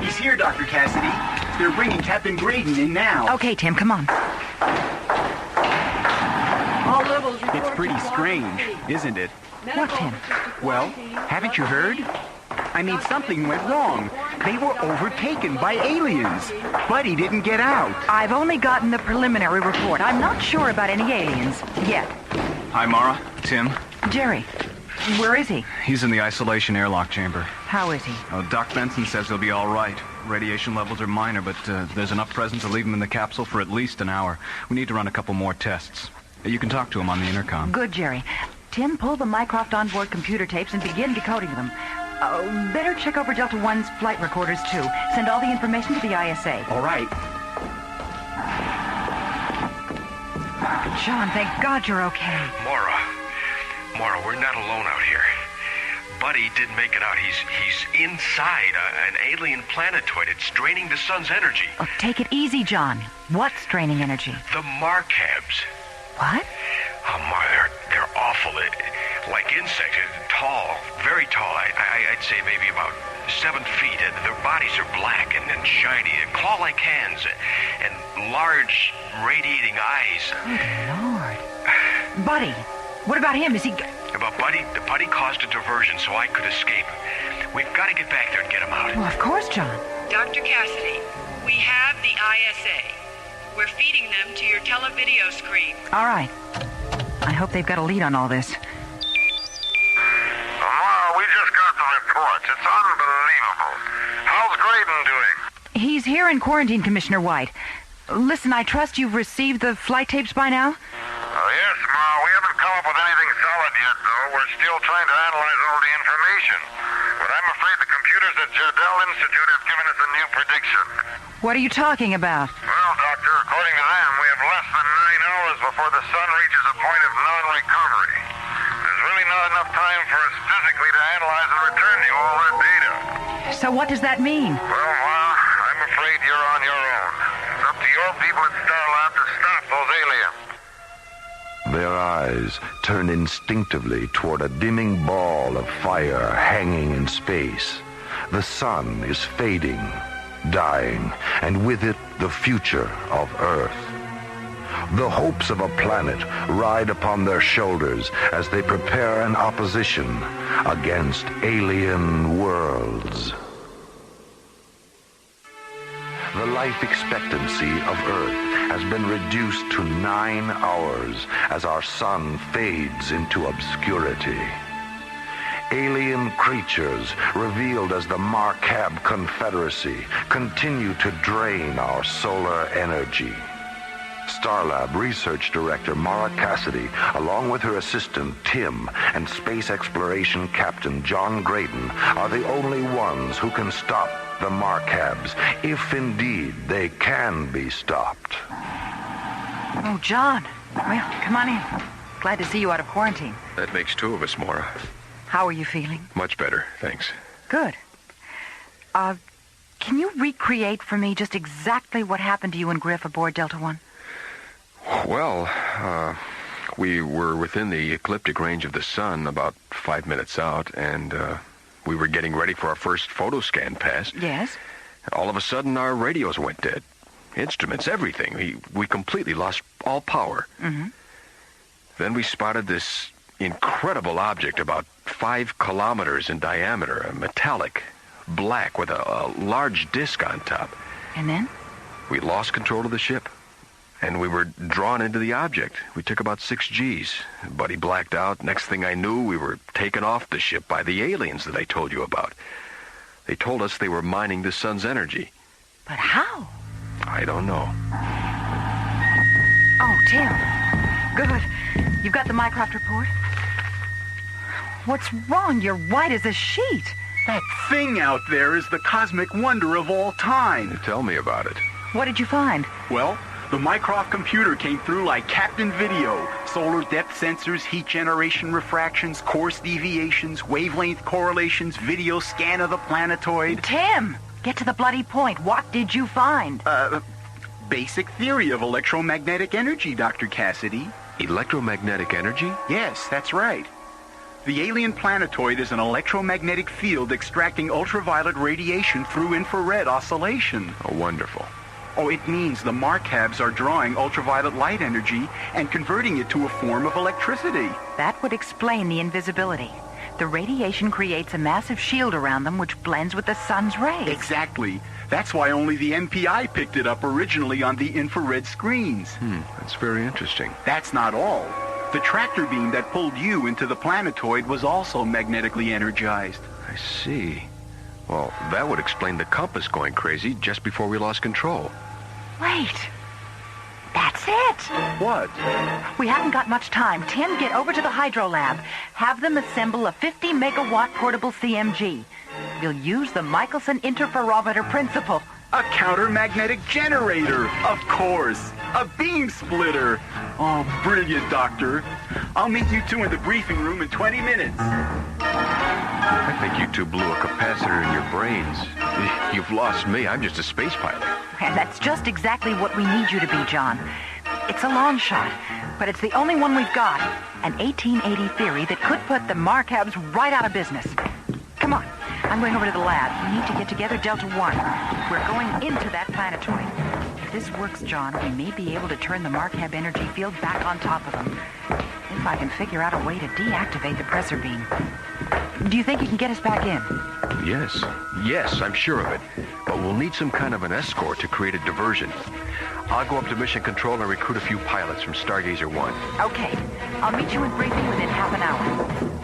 He's here, Dr. Cassidy. They're bringing Captain Graydon in now. Okay, Tim, come on. All levels report It's pretty to strange, isn't it? What, Tim? Well, haven't you heard? I mean, something went wrong. They were overtaken by aliens. Buddy didn't get out. I've only gotten the preliminary report. I'm not sure about any aliens yet. Hi, Mara. Tim. Jerry, where is he? He's in the isolation airlock chamber. How is he? Oh, Doc Benson says he'll be all right. Radiation levels are minor, but there's enough present to leave him in the capsule for at least an hour. We need to run a couple more tests. You can talk to him on the intercom. Good, Jerry. Tim, pull the Mycroft onboard computer tapes and begin decoding them. Better check over Delta One's flight recorders, too. Send all the information to the ISA. All right. John, thank God you're okay. Mara, we're not alone out here. Buddy did make it out. He's inside an alien planetoid. It's draining the sun's energy. Oh, take it easy, John. What's draining energy? The Marcabs. What? Oh, Mara, they're awful. Like insects. Tall, very tall. I'd say maybe about 7 feet. Their bodies are black and shiny, claw-like hands, and large, radiating eyes. Good Lord. Buddy, what about him? Is he... But Buddy caused a diversion so I could escape. We've got to get back there and get him out. Well, of course, John. Dr. Cassidy, we have the ISA. We're feeding them to your televideo screen. All right. I hope they've got a lead on all this. We just got the reports. It's unbelievable. How's Graydon doing? He's here in quarantine, Commissioner White. Listen, I trust you've received the flight tapes by now? Yes, Ma. We haven't come up with anything solid yet, though. We're still trying to analyze all the information. But I'm afraid the computers at Jardel Institute have given us a new prediction. What are you talking about? Well, Doctor, according to them, we have less than 9 hours before the sun reaches a point of non-recovery. There's really not enough time for us physically to analyze and return you all that data. So what does that mean? Well, Ma, I'm afraid you're on your own. It's up to your people at Starlab to stop those aliens. Their eyes turn instinctively toward a dimming ball of fire hanging in space. The sun is fading, dying, and with it the future of Earth. The hopes of a planet ride upon their shoulders as they prepare an opposition against alien worlds. The life expectancy of Earth has been reduced to 9 hours as our sun fades into obscurity. Alien creatures, revealed as the Marcab Confederacy, continue to drain our solar energy. Starlab Research Director Mara Cassidy, along with her assistant Tim and Space Exploration Captain John Graydon, are the only ones who can stop the Marcabs, if indeed they can be stopped. Oh, John. Well, come on in. Glad to see you out of quarantine. That makes 2 of us, Mara. How are you feeling? Much better, thanks. Good. Can you recreate for me just exactly what happened to you and Griff aboard Delta One? Well, we were within the ecliptic range of the sun about 5 minutes out, and we were getting ready for our first photo scan pass. Yes? All of a sudden, our radios went dead. instruments, everything. We completely lost all power. Mm-hmm. Then we spotted this incredible object about 5 kilometers in diameter, a metallic, black, with a large disc on top. And then? We lost control of the ship, and we were drawn into the object. We took about 6 Gs. Buddy blacked out. Next thing I knew, we were taken off the ship by the aliens that I told you about. They told us they were mining the sun's energy. But how? I don't know. Oh, Tim. Good. You've got the Mycroft report? What's wrong? You're white as a sheet. That thing out there is the cosmic wonder of all time. Tell me about it. What did you find? Well, the Mycroft computer came through like Captain Video. Solar depth sensors, heat generation refractions, course deviations, wavelength correlations, video scan of the planetoid. Tim, get to the bloody point. What did you find? Basic theory of electromagnetic energy, Dr. Cassidy. Electromagnetic energy? Yes, that's right. The alien planetoid is an electromagnetic field extracting ultraviolet radiation through infrared oscillation. Oh, wonderful. Oh, it means the Markabs are drawing ultraviolet light energy and converting it to a form of electricity. That would explain the invisibility. The radiation creates a massive shield around them which blends with the sun's rays. Exactly. That's why only the MPI picked it up originally on the infrared screens. That's very interesting. That's not all. The tractor beam that pulled you into the planetoid was also magnetically energized. I see. Well, that would explain the compass going crazy just before we lost control. Wait. That's it. What? We haven't got much time. Tim, get over to the hydro lab. Have them assemble a 50-megawatt portable CMG. We'll use the Michelson interferometer principle. A counter-magnetic generator, of course. A beam splitter. Oh, brilliant, Doctor. I'll meet you two in the briefing room in 20 minutes. I think you two blew a capacitor in your brains. You've lost me. I'm just a space pilot. And that's just exactly what we need you to be, John. It's a long shot, but it's the only one we've got. An 1880 theory that could put the Markabs right out of business. Come on. I'm going over to the lab. We need to get together Delta 1. We're going into that planetoid. If this works, John, we may be able to turn the Markab energy field back on top of them. If I can figure out a way to deactivate the pressor beam. Do you think you can get us back in? Yes, I'm sure of it. But we'll need some kind of an escort to create a diversion. I'll go up to Mission Control and recruit a few pilots from Stargazer 1. Okay. I'll meet you in briefing within half an hour.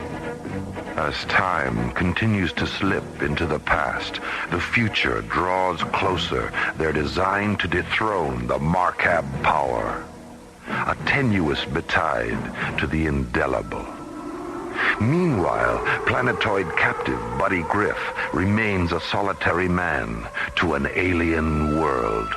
As time continues to slip into the past, the future draws closer, their design to dethrone the Markab power. A tenuous betide to the indelible. Meanwhile, planetoid captive Buddy Griff remains a solitary man to an alien world.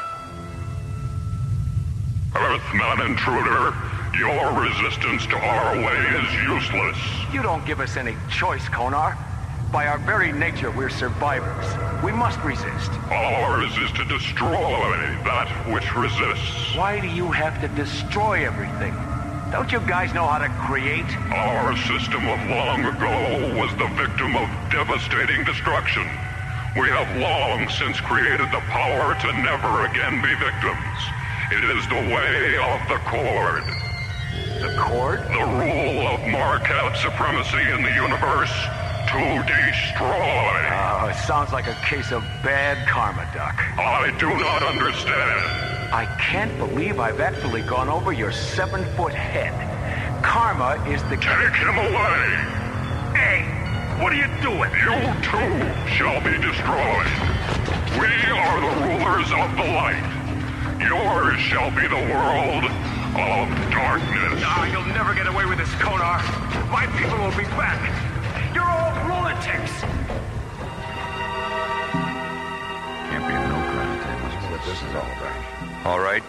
Earthman intruder, your resistance to our way is useless. You don't give us any choice, Konar. By our very nature, we're survivors. We must resist. Ours is to destroy that which resists. Why do you have to destroy everything? Don't you guys know how to create? Our system of long ago was the victim of devastating destruction. We have long since created the power to never again be victims. It is the way of the Cord. The Cord? The rule of Markab supremacy in the universe to destroy. Oh, it sounds like a case of bad karma, Doc. I do not understand. I can't believe I've actually gone over your 7-foot head. Karma is the... Take him away! Hey, what are you doing? You too shall be destroyed. We are the rulers of the light. Yours shall be the world of darkness. You'll never get away with this, Konar. My people will be back. You're all lunatics. Can't be a nook around here. Must be what this is all about. All right.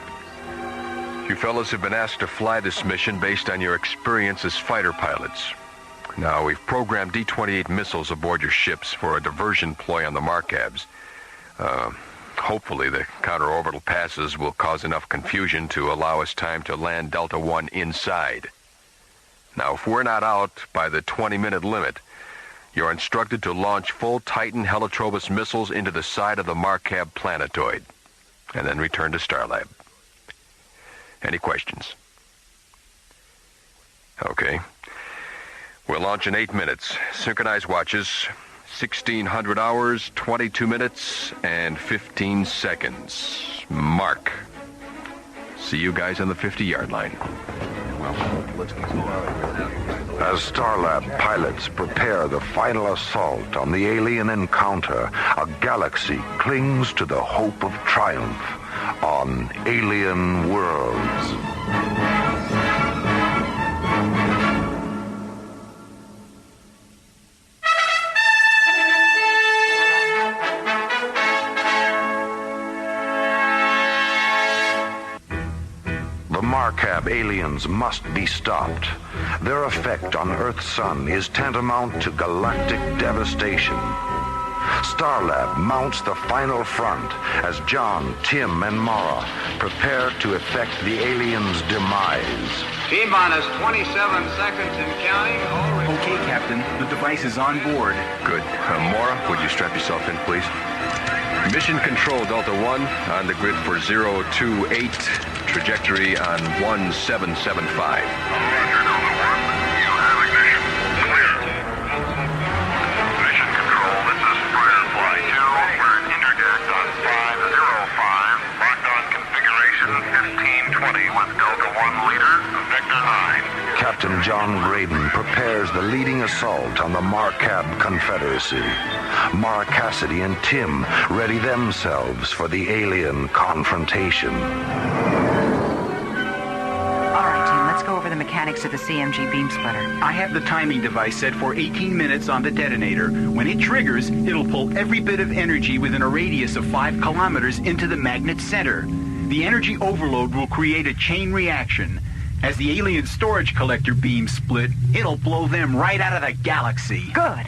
You fellas have been asked to fly this mission based on your experience as fighter pilots. Now, we've programmed D-28 missiles aboard your ships for a diversion ploy on the Markabs. Hopefully, the counter-orbital passes will cause enough confusion to allow us time to land Delta 1 inside. Now, if we're not out by the 20-minute limit, you're instructed to launch full Titan Helitrobus missiles into the side of the Markab planetoid. and then return to Starlab. Any questions? Okay. We'll launch in 8 minutes. Synchronized watches, 1600 hours, 22 minutes, and 15 seconds. Mark. See you guys on the 50-yard line. Well, let's go. As Starlab pilots prepare the final assault on the alien encounter, a galaxy clings to the hope of triumph on alien worlds. The Marcab aliens must be stopped. Their effect on Earth's sun is tantamount to galactic devastation. Starlab mounts the final front as John, Tim, and Mara prepare to effect the aliens' demise. T-minus 27 seconds and counting. Okay, Captain. The device is on board. Good. Mara, would you strap yourself in, please? Mission Control Delta 1 on the grid for 028. Trajectory on 1775. Roger, Delta 1. You have ignition. Clear. Mission Control, this is Firefly 2. We're at interdict on 505. Locked on configuration 1520 with Delta 1 leader, Vector 9. Captain John Graydon prepares the leading assault on the Marcab Confederacy. Mara Cassidy and Tim ready themselves for the alien confrontation. All right, Tim, let's go over the mechanics of the CMG beam splitter. I have the timing device set for 18 minutes on the detonator. When it triggers, it'll pull every bit of energy within a radius of 5 kilometers into the magnet center. The energy overload will create a chain reaction. As the alien storage collector beams split, it'll blow them right out of the galaxy. Good.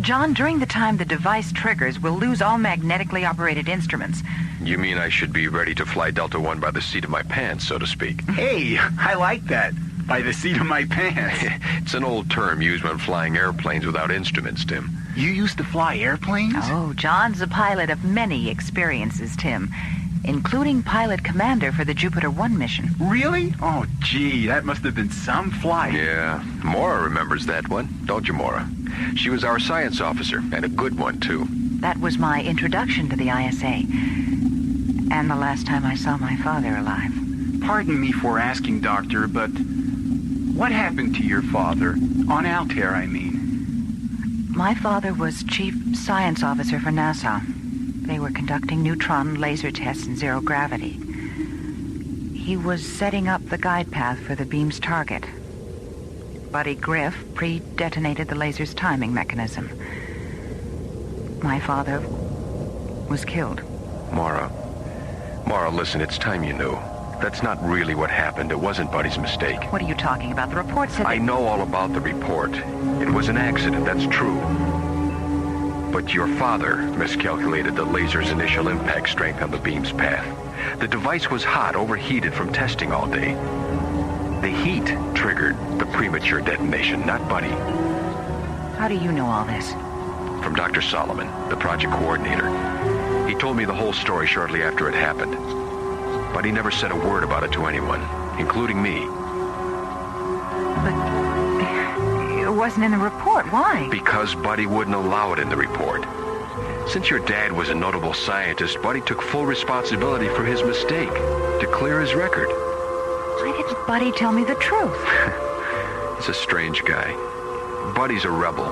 John, during the time the device triggers, we'll lose all magnetically operated instruments. You mean I should be ready to fly Delta 1 by the seat of my pants, so to speak? Hey, I like that. By the seat of my pants. It's an old term used when flying airplanes without instruments, Tim. You used to fly airplanes? Oh, John's a pilot of many experiences, Tim, including pilot commander for the Jupiter 1 mission. Really? Oh, gee, that must have been some flight. Yeah, Mara remembers that one, don't you, Mara? She was our science officer, and a good one, too. That was my introduction to the ISA, and the last time I saw my father alive. Pardon me for asking, Doctor, but what happened to your father? On Altair, I mean. My father was chief science officer for NASA. They were conducting neutron laser tests in zero gravity. He was setting up the guide path for the beam's target. Buddy Griff pre-detonated the laser's timing mechanism. My father was killed. Mara, listen, it's time you knew. That's not really what happened. It wasn't Buddy's mistake. What are you talking about? The report said I know all about the report. It was an accident, that's true. But your father miscalculated the laser's initial impact strength on the beam's path. The device was hot, overheated from testing all day. The heat triggered the premature detonation, not Buddy. How do you know all this? From Dr. Solomon, the project coordinator. He told me the whole story shortly after it happened. But he never said a word about it to anyone, including me. But it wasn't in the report. Why? Because Buddy wouldn't allow it in the report. Since your dad was a notable scientist, Buddy took full responsibility for his mistake to clear his record. Why didn't Buddy tell me the truth? He's a strange guy. Buddy's a rebel,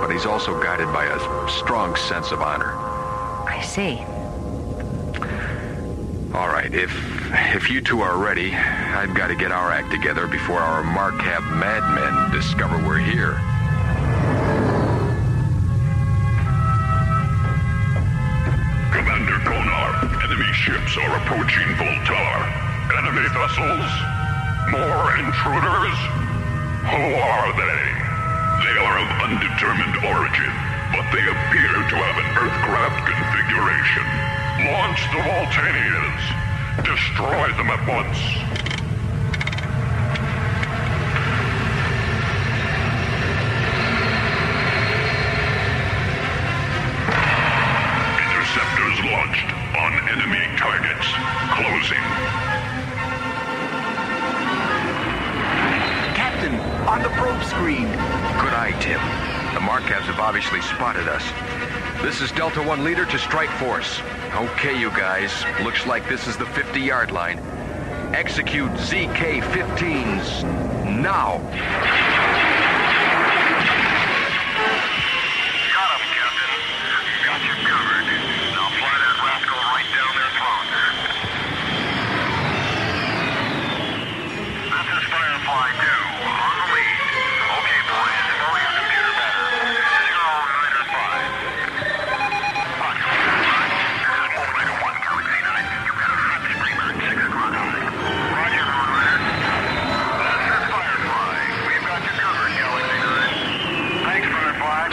but he's also guided by a strong sense of honor. I see. All right, if you two are ready, I've got to get our act together before our Marcab madmen discover we're here. Commander Konar, enemy ships are approaching Voltar. Enemy vessels? More intruders? Who are they? They are of undetermined origin, but they appear to have an Earthcraft configuration. Launch the Voltanians. Destroy them at once. Interceptors launched on enemy target. screen. Good eye, Tim. The Markabs have obviously spotted us. This is Delta 1 leader to strike force. Okay, you guys. Looks like this is the 50-yard line. Execute ZK-15s now. Got him, Captain. Got you covered. Now fly that rascal right down their throats. This is Firefly 2, on the lead. Okay, boys, slow your computer better. 0905. Roger. This is Moonlighter 1, Galaxy 9. You've got a hot streamer at 6 o'clock high. Roger, Moonlighter. This is Firefly. We've got you covered, Galaxy 9. Thanks, Firefly.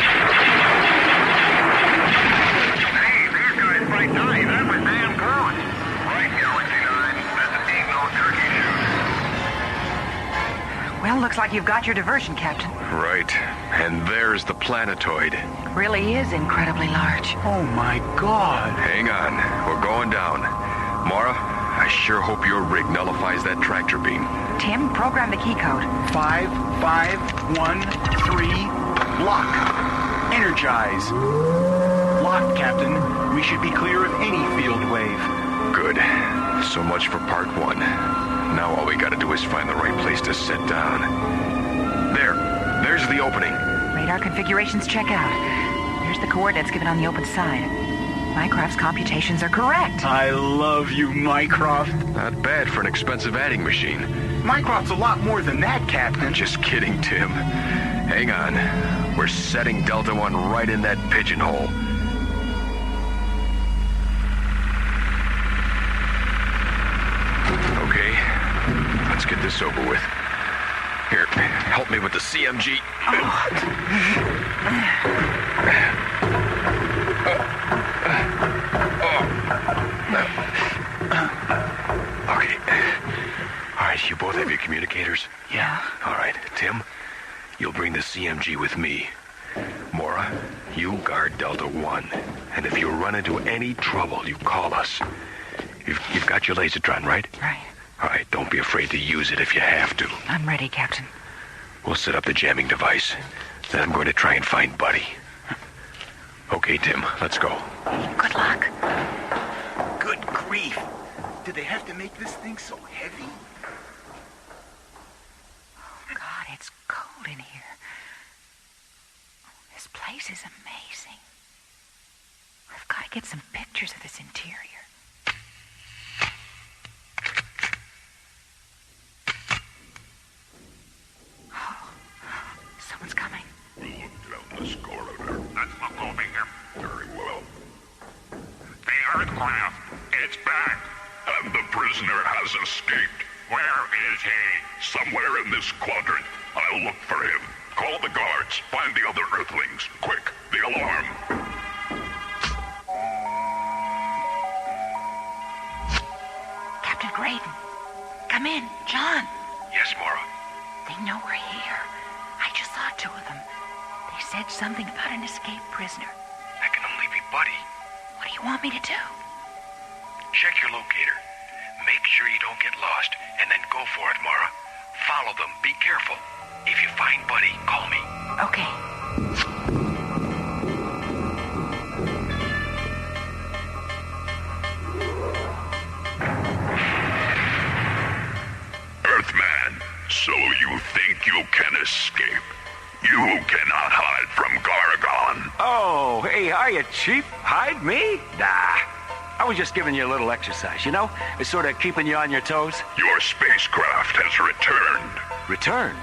Hey, these guys might die. That was damn good. Right, Galaxy 9. That's ain't no turkey shoot. Well, looks like you've got your diversion, Captain. Right. And there's the planetoid. Really is incredibly large. Oh, my God. Hang on. We're going down. Mara, I sure hope your rig nullifies that tractor beam. Tim, program the key code. 5513. Lock. Energize. Locked, Captain. We should be clear of any field wave. Good. So much for part 1. Now all we gotta do is find the right place to sit down. There's the opening. Radar configurations check out. Here's the coordinates given on the open side. Mycroft's computations are correct. I love you, Mycroft. Not bad for an expensive adding machine. Mycroft's a lot more than that, Captain. Just kidding, Tim. Hang on. We're setting Delta 1 right in that pigeonhole. Okay, let's get this over with. Here, help me with the CMG. Okay. All right, you both have your communicators? Yeah. All right, Tim, you'll bring the CMG with me. Mora, you guard Delta 1. And if you run into any trouble, you call us. You've got your lasertron, right? Right. All right, don't be afraid to use it if you have to. I'm ready, Captain. We'll set up the jamming device. Then I'm going to try and find Buddy. Okay, Tim, let's go. Good luck. Good grief. Did they have to make this thing so heavy? Oh, God, it's cold in here. This place is amazing. I've got to get some pictures of this interior. Someone's coming. Look down this corridor. That's not moving here. Very well. The Earthcraft, it's back. And the prisoner has escaped. Where is he? Somewhere in this quadrant. I'll look for him. Call the guards. Find the other Earthlings. Quick, the alarm. Captain Graydon. Come in. John. Yes, Mora. They know we're here. I just saw 2 of them. They said something about an escaped prisoner. That can only be Buddy. What do you want me to do? Check your locator. Make sure you don't get lost, and then go for it, Mara. Follow them. Be careful. If you find Buddy, call me. Okay. Earthman, so you think you can escape? You cannot hide from Gargon. Oh, hey, hiya, Chief. Hide me? Nah. I was just giving you a little exercise, you know? It's sort of keeping you on your toes. Your spacecraft has returned. Returned?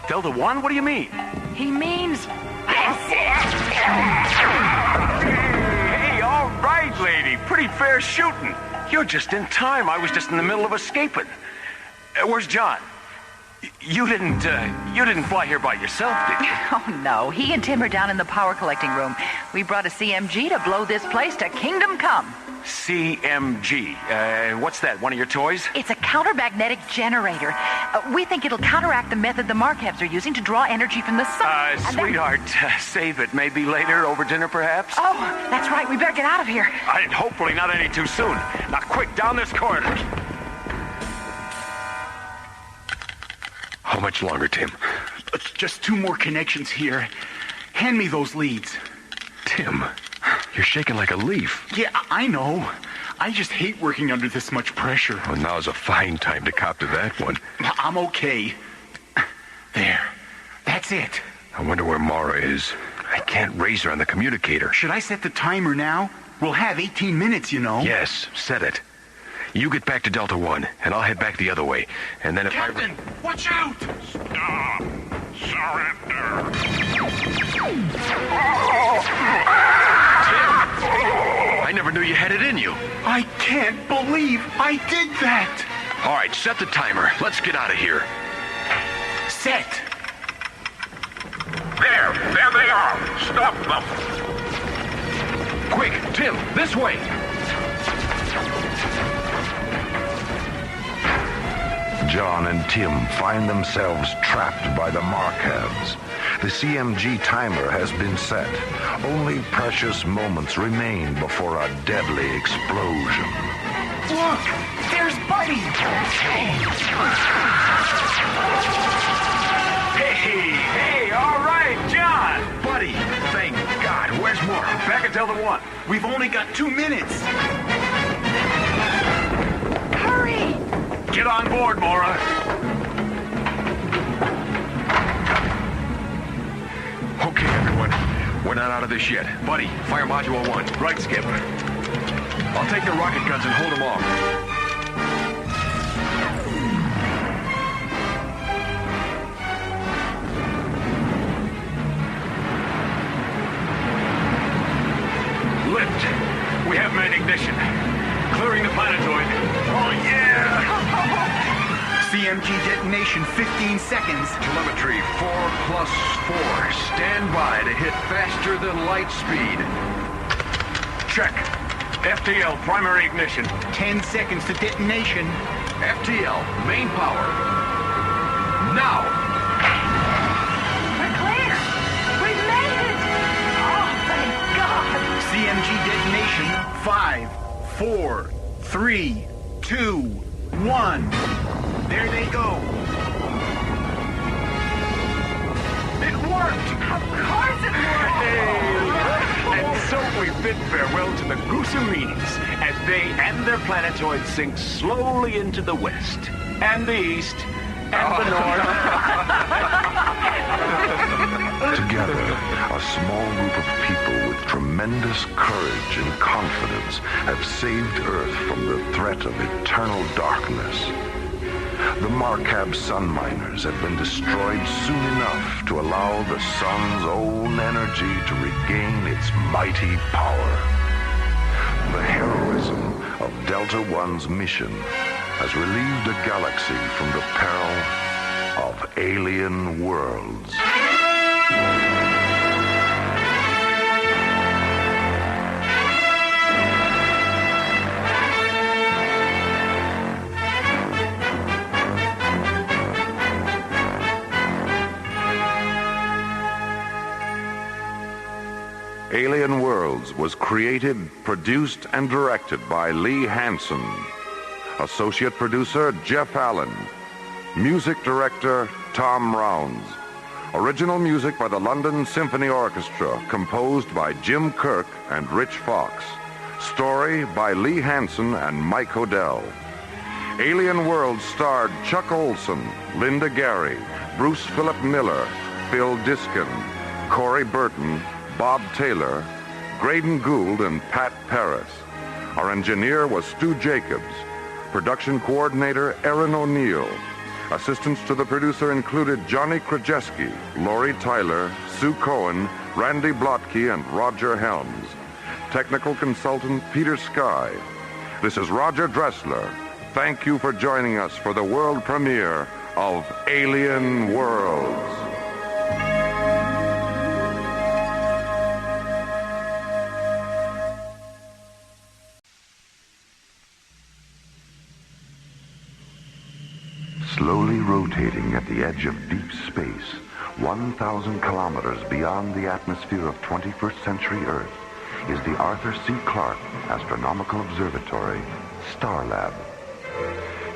Delta 1? What do you mean? He means... Hey, all right, lady. Pretty fair shooting. You're just in time. I was just in the middle of escaping. Where's John? You didn't fly here by yourself, did you? Oh, no. He and Tim are down in the power collecting room. We brought a CMG to blow this place to kingdom come. CMG. What's that, one of your toys? It's a countermagnetic generator. We think it'll counteract the method the Markabs are using to draw energy from the sun. Sweetheart, save it. Maybe later, over dinner, perhaps? Oh, that's right. We better get out of here. And hopefully not any too soon. Now, quick, down this corridor. How much longer, Tim? Just 2 more connections here. Hand me those leads. Tim, you're shaking like a leaf. Yeah, I know. I just hate working under this much pressure. Well, now's a fine time to cop to that one. I'm okay. There. That's it. I wonder where Mara is. I can't raise her on the communicator. Should I set the timer now? We'll have 18 minutes, you know. Yes, set it. You get back to Delta 1, and I'll head back the other way. And then if Captain, watch out! Stop! Surrender! I never knew you had it in you. I can't believe I did that! All right, set the timer. Let's get out of here. Set! There they are! Stop them! Quick, Tim, this way! John and Tim find themselves trapped by the Markhavs. The CMG timer has been set. Only precious moments remain before a deadly explosion. Look! There's Buddy! Hey, all right, John! Buddy, thank God. Where's Mara? Back at Delta 1. We've only got 2 minutes. Hurry! Get on board, Mara. Okay, everyone. We're not out of this yet. Buddy, fire module 1. Right, Skip. I'll take the rocket guns and hold them off. Lift. We have main ignition. Clearing the planetoid. Oh, yeah! CMG detonation, 15 seconds. Telemetry 4+4. Stand by to hit faster than light speed. Check. FTL, primary ignition. 10 seconds to detonation. FTL, main power. Now! We're clear! We've made it! Oh, thank God! CMG detonation, 5, 4, 3, 2, 1. There they go. It worked! Of course it worked! And so we bid farewell to the Gusamines as they and their planetoid sink slowly into the west, and the east, and the north. Together, a small group of people with tremendous courage and confidence have saved Earth from the threat of eternal darkness. The Markab sun miners have been destroyed soon enough to allow the sun's own energy to regain its mighty power. The heroism of Delta One's mission has relieved a galaxy from the peril of alien worlds. Alien Worlds was created, produced, and directed by Lee Hansen. Associate producer, Jeff Allen. Music director, Tom Rounds. Original music by the London Symphony Orchestra, composed by Jim Kirk and Rich Fox. Story by Lee Hansen and Mike Odell. Alien Worlds starred Chuck Olson, Linda Gary, Bruce Philip Miller, Phil Diskin, Corey Burton, Bob Taylor, Graydon Gould, and Pat Paris. Our engineer was Stu Jacobs. Production coordinator, Aaron O'Neill. Assistants to the producer included Johnny Krajewski, Lori Tyler, Sue Cohen, Randy Blotke, and Roger Helms. Technical consultant, Peter Sky. This is Roger Dressler. Thank you for joining us for the world premiere of Alien Worlds. Slowly rotating at the edge of deep space, 1,000 kilometers beyond the atmosphere of 21st century Earth, is the Arthur C. Clarke Astronomical Observatory, Starlab.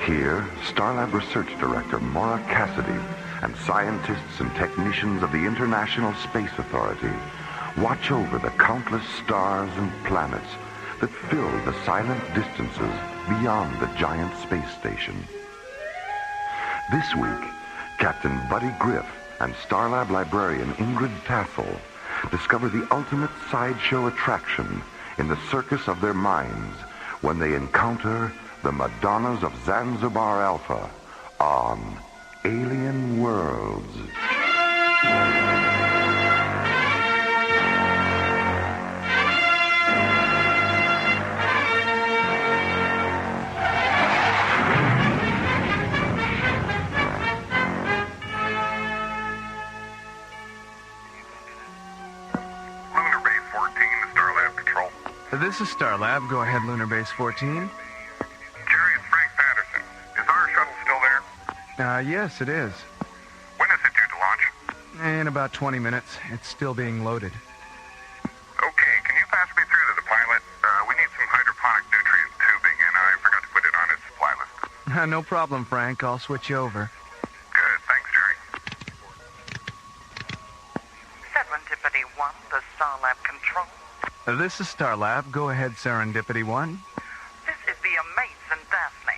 Here, Starlab Research Director Maura Cassidy and scientists and technicians of the International Space Authority watch over the countless stars and planets that fill the silent distances beyond the giant space station. This week, Captain Buddy Griff and Starlab librarian Ingrid Tassel discover the ultimate sideshow attraction in the circus of their minds when they encounter the Madonnas of Zanzibar Alpha on Alien Worlds. This is Starlab. Go ahead, Lunar Base 14. Jerry, it's Frank Patterson. Is our shuttle still there? Yes, it is. When is it due to launch? In about 20 minutes. It's still being loaded. Okay, can you pass me through to the pilot? We need some hydroponic nutrient tubing, and I forgot to put it on his supply list. No problem, Frank. I'll switch you over. Good. Thanks, Jerry. Serendipity 1, the Starlab control. This is Starlab. Go ahead, Serendipity 1. This is the amazing Daphne,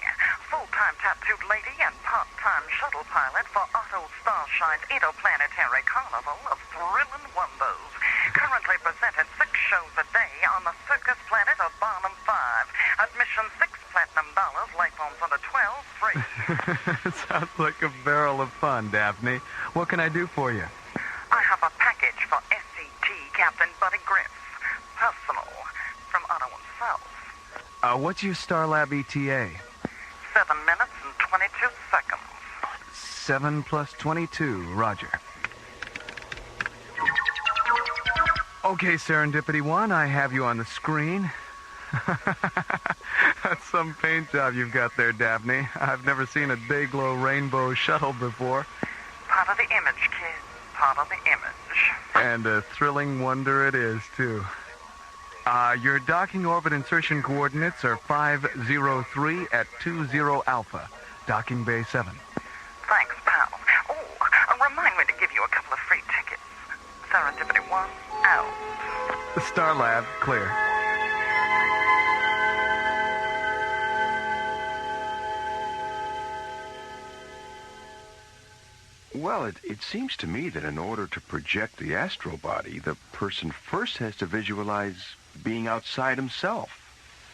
full-time tattooed lady and part-time shuttle pilot for Otto Starshine's interplanetary carnival of thrilling wonders. Currently presenting 6 shows a day on the circus planet of Barnum 5. Admission $6 platinum, life forms under 12, free. Sounds like a barrel of fun, Daphne. What can I do for you? I have a package for SCT Captain Buddy Griff. Personal, from Otto himself. What's your Starlab ETA? 7 minutes and 22 seconds. 7 plus 22, roger. Okay, Serendipity 1, I have you on the screen. That's some paint job you've got there, Daphne. I've never seen a day-glow rainbow shuttle before. Part of the image, kid. Part of the image. And a thrilling wonder it is, too. Your docking orbit insertion coordinates are 503 at 20 Alpha, docking bay 7. Thanks, pal. Oh, remind me to give you a couple of free tickets. Serendipity 1, out. The Starlab, clear. Well, it seems to me that in order to project the astral body, the person first has to visualize being outside himself.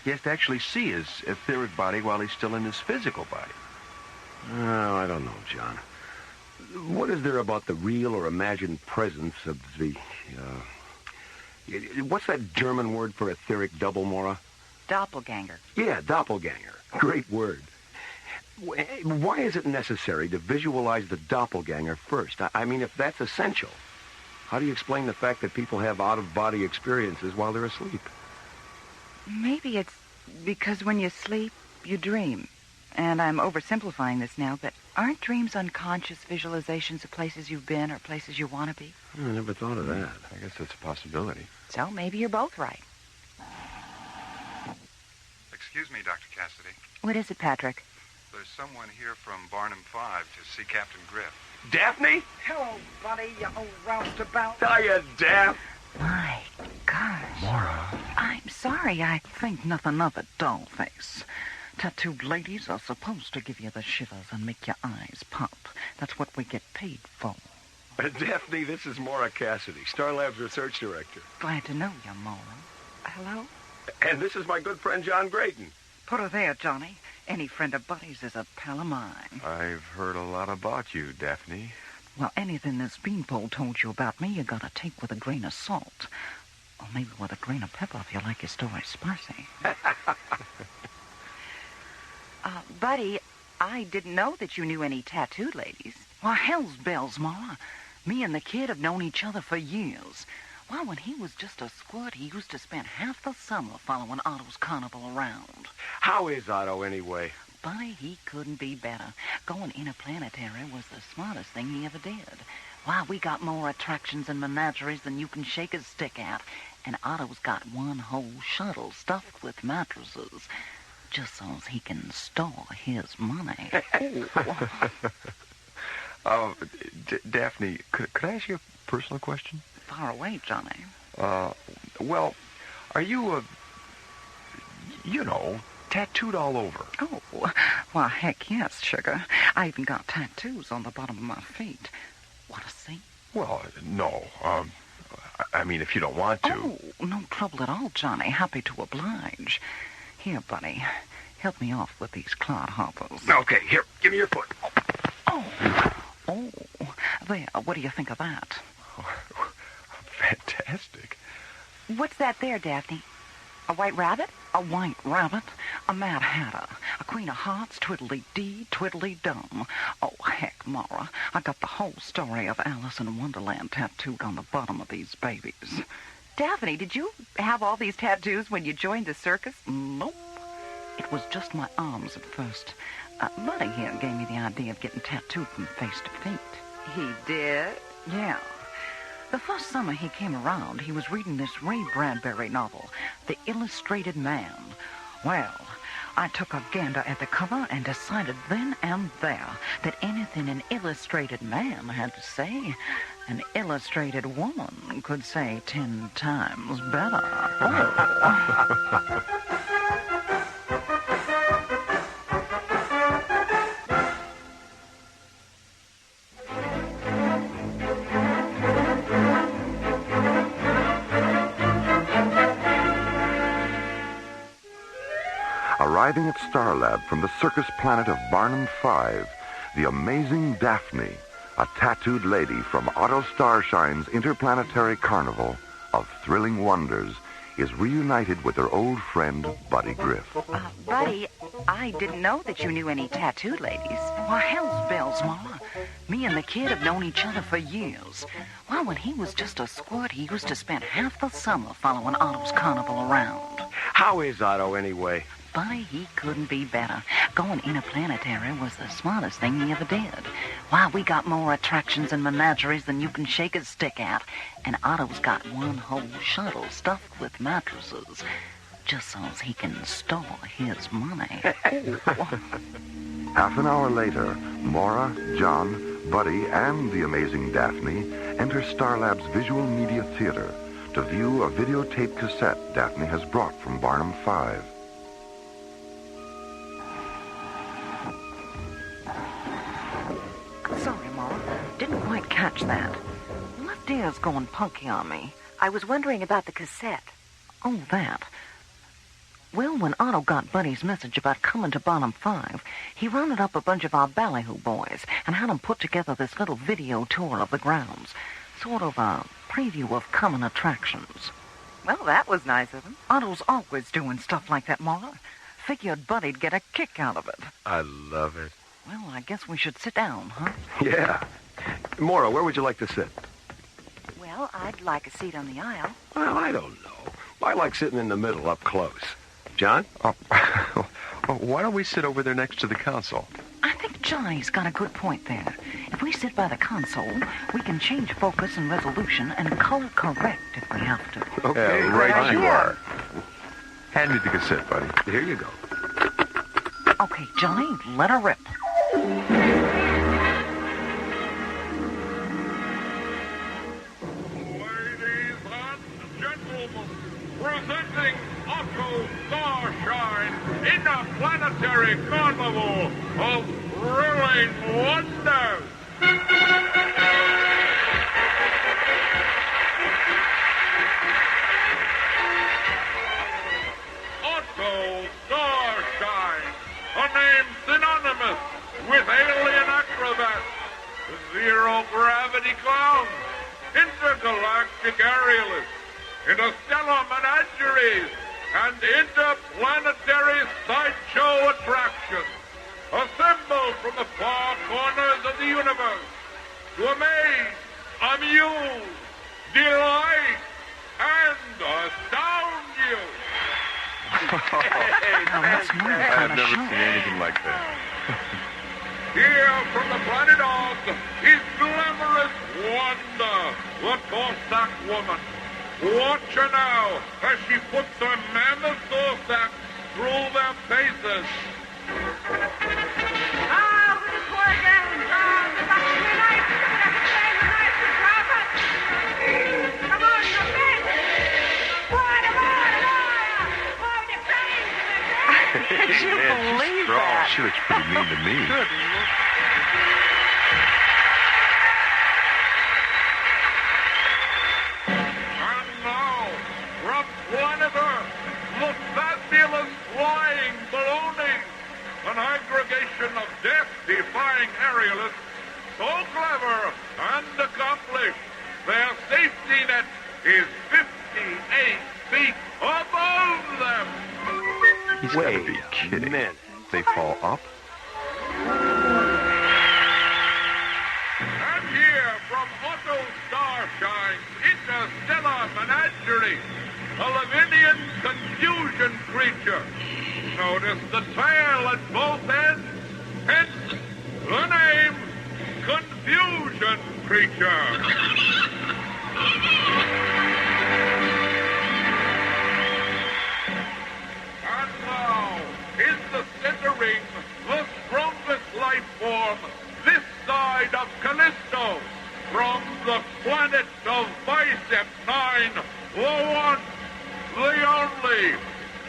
He has to actually see his etheric body while he's still in his physical body. Oh, I don't know, John. What is there about the real or imagined presence of the, what's that German word for etheric double, Maura? Doppelganger. Yeah, doppelganger. Great word. Why is it necessary to visualize the doppelganger first? I mean, if that's essential, how do you explain the fact that people have out-of-body experiences while they're asleep? Maybe it's because when you sleep, you dream. And I'm oversimplifying this now, but aren't dreams unconscious visualizations of places you've been or places you want to be? I never thought of that. I guess that's a possibility. So maybe you're both right. Excuse me, Dr. Cassidy. What is it, Patrick? There's someone here from Barnum 5 to see Captain Griff. Daphne? Hello, buddy, you old roustabout. Hiya, Daph. My gosh. Maura. I'm sorry, I think nothing of it, dollface. Tattooed ladies are supposed to give you the shivers and make your eyes pop. That's what we get paid for. Daphne, this is Maura Cassidy, Starlab's research director. Glad to know you, Maura. Hello? And this is my good friend John Grayton. Put her there, Johnny. Any friend of Buddy's is a pal of mine. I've heard a lot about you, Daphne. Well, anything this beanpole told you about me, you gotta take with a grain of salt. Or maybe with a grain of pepper if you like your story spicy. Buddy, I didn't know that you knew any tattooed ladies. Why, hell's bells, Maura. Me and the kid have known each other for years. Why, when he was just a squirt, he used to spend half the summer following Otto's carnival around. How is Otto, anyway? Buddy, he couldn't be better. Going interplanetary was the smartest thing he ever did. Why, we got more attractions and menageries than you can shake a stick at. And Otto's got one whole shuttle stuffed with mattresses. just so he can store his money. Daphne, could I ask you a personal question? Far away, Johnny. Well, are you, tattooed all over? Oh, well, heck yes, sugar. I even got tattoos on the bottom of my feet. Want to see? Well, no. I mean, if you don't want to. Oh, no trouble at all, Johnny. Happy to oblige. Here, buddy. Help me off with these clodhoppers. Okay, here. Give me your foot. Oh, there. What do you think of that? Oh, fantastic. What's that there, Daphne? A white rabbit? A white rabbit, a Mad Hatter, a Queen of Hearts, twiddly-dee, twiddly-dum. Oh, heck, Mara, I got the whole story of Alice in Wonderland tattooed on the bottom of these babies. Daphne, did you have all these tattoos when you joined the circus? Nope. It was just my arms at first. Buddy here gave me the idea of getting tattooed from face to feet. He did? Yeah. The first summer he came around, he was reading this Ray Bradbury novel, The Illustrated Man. Well, I took a gander at the cover and decided then and there that anything an illustrated man had to say, an illustrated woman could say 10 times better. Oh. Arriving at Starlab from the circus planet of Barnum 5, the amazing Daphne, a tattooed lady from Otto Starshine's interplanetary carnival of thrilling wonders, is reunited with her old friend, Buddy Griff. Buddy, I didn't know that you knew any tattooed ladies. Why, hell's bells, Mama. Me and the kid have known each other for years. Well, when he was just a squirt, he used to spend half the summer following Otto's carnival around. How is Otto, anyway? Buddy, he couldn't be better. Going interplanetary was the smartest thing he ever did. Why, we got more attractions and menageries than you can shake a stick at. And Otto's got one whole shuttle stuffed with mattresses, just so he can store his money. Half an hour later, Maura, John, Buddy, and the amazing Daphne enter Starlab's Visual Media Theater to view a videotape cassette Daphne has brought from Barnum 5. Sorry, Mom. Didn't quite catch that. Left ear's going punky on me. I was wondering about the cassette. Oh, that. Well, when Otto got Buddy's message about coming to Barnum 5, he rounded up a bunch of our ballyhoo boys and had them put together this little video tour of the grounds. Sort of a preview of coming attractions. Well, that was nice of him. Otto's always doing stuff like that, Mara. Figured Buddy'd get a kick out of it. I love it. Well, I guess we should sit down, huh? Yeah. Maura, where would you like to sit? Well, I'd like a seat on the aisle. Well, I don't know. I like sitting in the middle, up close. John? Why don't we sit over there next to the console? I think Johnny's got a good point there. If we sit by the console, we can change focus and resolution and color correct if we have to. Okay, right you are. Hand me the cassette, buddy. Here you go. Okay, Johnny, let her rip. Ladies and gentlemen, presenting Otto Starshine Interplanetary Carnival of Thrilling Wonders. Otto Starshine, a name synonymous with alien acrobats, zero-gravity clowns, intergalactic aerialists, interstellar menageries, and interplanetary sideshow attractions, assembled from the far corners of the universe to amaze, amuse, delight, and astound you. I've never seen anything like that. Here from the planet Oz is glamorous Wanda, the Torsak woman. Watch her now as she puts her mammoth Torsak through their faces. Did you believe that? She looks pretty mean to me. Good. And now, from planet Earth, the fabulous flying baloney, an aggregation of death-defying aerialists, so clever and accomplished, their safety net is 58 feet above them. He's got to be kidding. They fall up? And here from Otto Starshine's interstellar menagerie, a Lavinian confusion creature. Notice the tail at both ends, hence the name Confusion Creature. And now, in the center ring, the strongest life form this side of Callisto, from the planet of Bicep 9, the one, the only,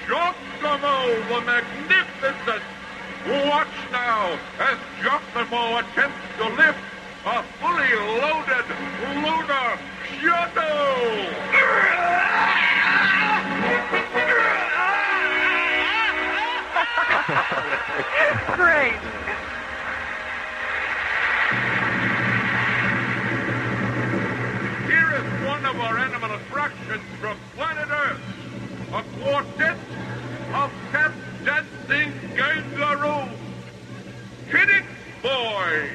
Giacomo the Magnificent. Watch now as Giacomo attempts to lift a fully loaded lunar shuttle. Great. Here is one of our animal attractions from planet Earth. A quartet of tap-dancing kangaroos. Hit it, boys!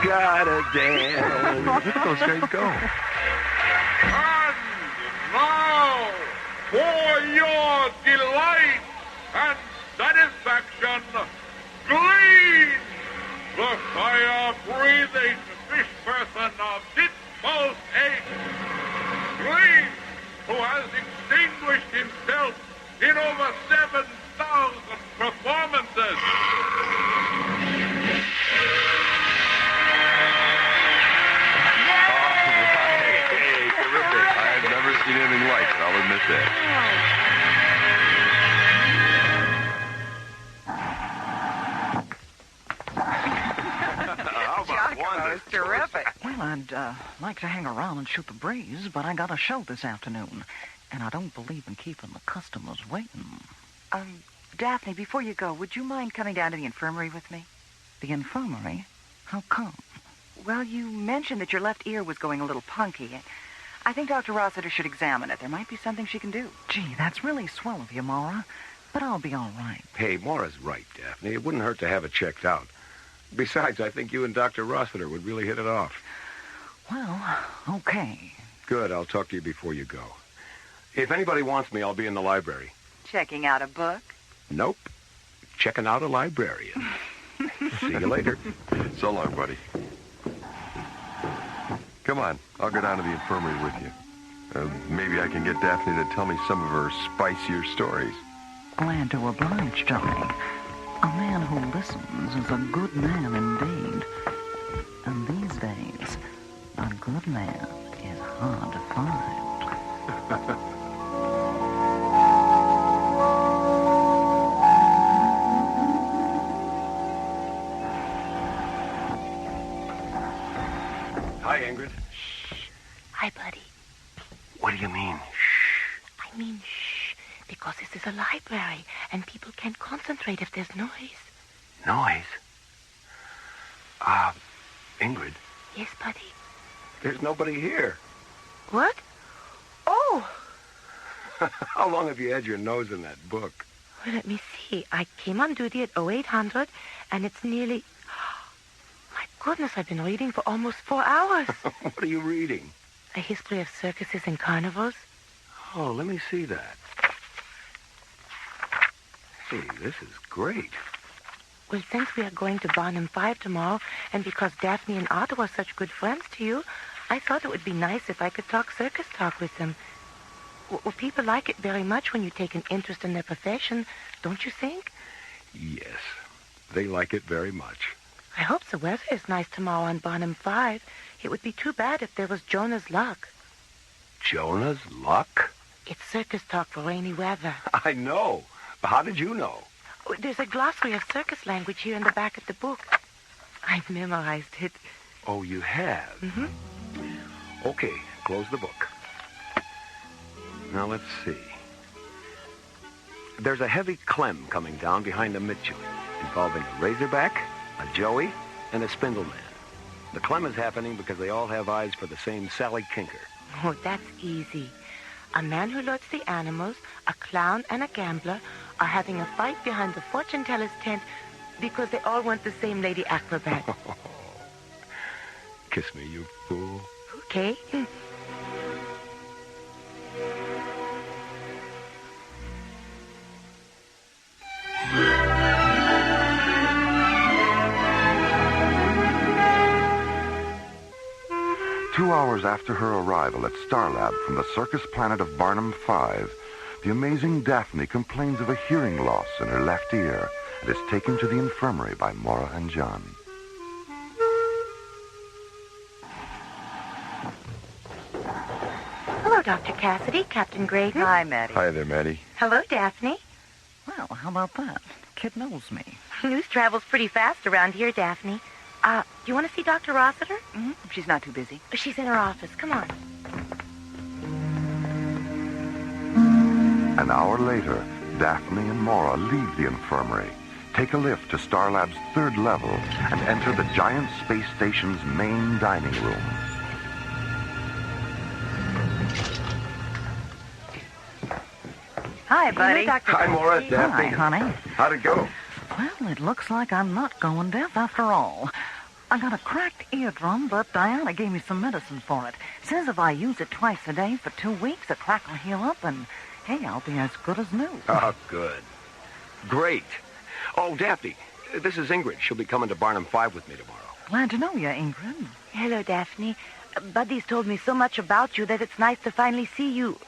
Gotta dance. Look at those guys go. And now, for your delight and satisfaction, glean the fire-breathing fish person of Ditmo's age. Glean, who has extinguished himself in over 7,000 performances. Hey, terrific. I've never seen anything like it, I'll admit that. That was terrific. Well, I'd like to hang around and shoot the breeze, but I got a show this afternoon, and I don't believe in keeping the customers waiting. Daphne, before you go, would you mind coming down to the infirmary with me? The infirmary? How come? Well, you mentioned that your left ear was going a little punky. I think Dr. Rossiter should examine it. There might be something she can do. Gee, that's really swell of you, Maura, but I'll be all right. Hey, Maura's right, Daphne. It wouldn't hurt to have it checked out. Besides, I think you and Dr. Rossiter would really hit it off. Well, okay. Good. I'll talk to you before you go. If anybody wants me, I'll be in the library. Checking out a book? Nope. Checking out a librarian. See you later. So long, buddy. Come on. I'll go down to the infirmary with you. Maybe I can get Daphne to tell me some of her spicier stories. Glad to oblige, Johnny. A man who listens is a good man indeed. And these days, a good man is hard to find. Hi, Ingrid. Hi, buddy. What do you mean? I mean, shh, because this is a library, and people can't concentrate if there's noise. Noise? Ingrid. Yes, buddy. There's nobody here. What? Oh! How long have you had your nose in that book? Well, let me see. I came on duty at 0800, and it's nearly... My goodness, I've been reading for almost 4 hours. What are you reading? A history of circuses and carnivals. Oh, let me see that. Hey, this is great. Well, since we are going to Barnum 5 tomorrow, and because Daphne and Otto are such good friends to you, I thought it would be nice if I could talk circus talk with them. Well, people like it very much when you take an interest in their profession, don't you think? Yes, they like it very much. I hope the weather is nice tomorrow on Barnum 5. It would be too bad if there was Jonah's luck. Jonah's luck? It's circus talk for rainy weather. I know. How did you know? Oh, there's a glossary of circus language here in the back of the book. I've memorized it. Oh, you have? Mm-hmm. Okay, close the book. Now, let's see. There's a heavy clem coming down behind the mid-joint, involving a razorback, a joey, and a spindleman. The clem is happening because they all have eyes for the same Sally Kinker. Oh, that's easy. A man who loads the animals, a clown, and a gambler are having a fight behind the fortune teller's tent because they all want the same lady acrobat. Kiss me, you fool. Okay. 2 hours after her arrival at Starlab from the circus planet of Barnum 5, the amazing Daphne complains of a hearing loss in her left ear and is taken to the infirmary by Maura and John. Hello, Dr. Cassidy, Captain Graydon. Hi, Maddie. Hi there, Maddie. Hello, Daphne. Well, how about that? Kid knows me. News travels pretty fast around here, Daphne. Do you want to see Dr. Rossiter? Mm-hmm. She's not too busy. She's in her office. Come on. An hour later, Daphne and Maura leave the infirmary, take a lift to Starlab's 3rd level, and enter the giant space station's main dining room. Hi, buddy. Hello, Dr. Hi, Maura. Daphne. Hi, honey. How'd it go? Well, it looks like I'm not going deaf after all. I got a cracked eardrum, but Diana gave me some medicine for it. Says if I use it twice a day for 2 weeks, the crack will heal up, and, hey, I'll be as good as new. Oh, good. Great. Oh, Daphne, this is Ingrid. She'll be coming to Barnum 5 with me tomorrow. Glad to know you, Ingrid. Hello, Daphne. Buddy's told me so much about you that it's nice to finally see you,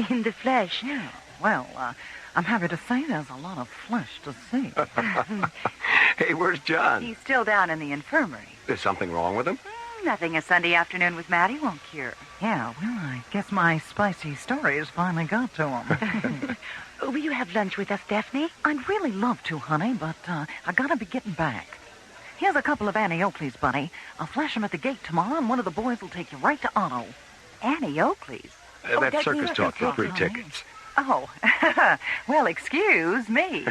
in the flesh. Yeah, well, I'm happy to say there's a lot of flesh to see. Hey, where's John? He's still down in the infirmary. Is something wrong with him? Nothing a Sunday afternoon with Maddie won't cure. Yeah, well, I guess my spicy stories finally got to him. Will you have lunch with us, Daphne? I'd really love to, honey, but I gotta be getting back. Here's a couple of Annie Oakley's, buddy. I'll flash them at the gate tomorrow, and one of the boys will take you right to Otto. Annie Oakley's? That's circus talk for free tickets. Oh, well, excuse me.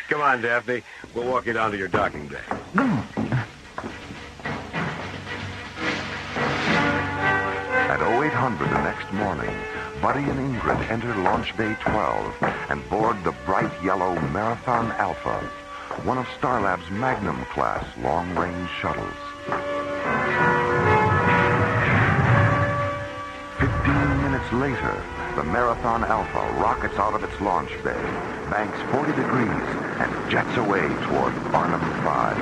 Come on, Daphne. We'll walk you down to your docking bay. At 0800 the next morning, Buddy and Ingrid enter Launch Bay 12 and board the bright yellow Marathon Alpha, one of Starlab's Magnum-class long-range shuttles. 15 minutes later, the Marathon Alpha rockets out of its launch bay, banks 40 degrees, and jets away toward Barnum 5.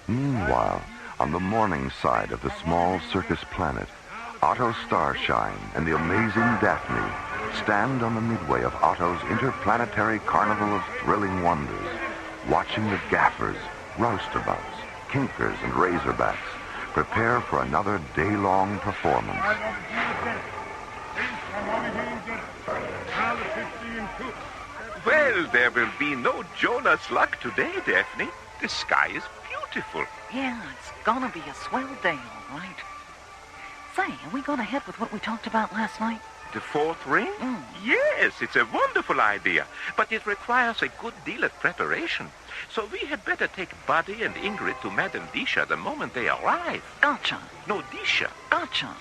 Meanwhile, on the morning side of the small circus planet, Otto Starshine and the amazing Daphne stand on the midway of Otto's interplanetary carnival of thrilling wonders, watching the gaffers, roustabouts, kinkers, and razorbacks prepare for another day-long performance. Well, there will be no Jonah's luck today, Daphne. The sky is beautiful. Yeah, it's gonna be a swell day, all right. Say, are we going ahead with what we talked about last night? The 4th ring? Yes, it's a wonderful idea, but it requires a good deal of preparation. So we had better take Buddy and Ingrid to Madame Disha the moment they arrive. Gotcha. No, Disha. Gotcha.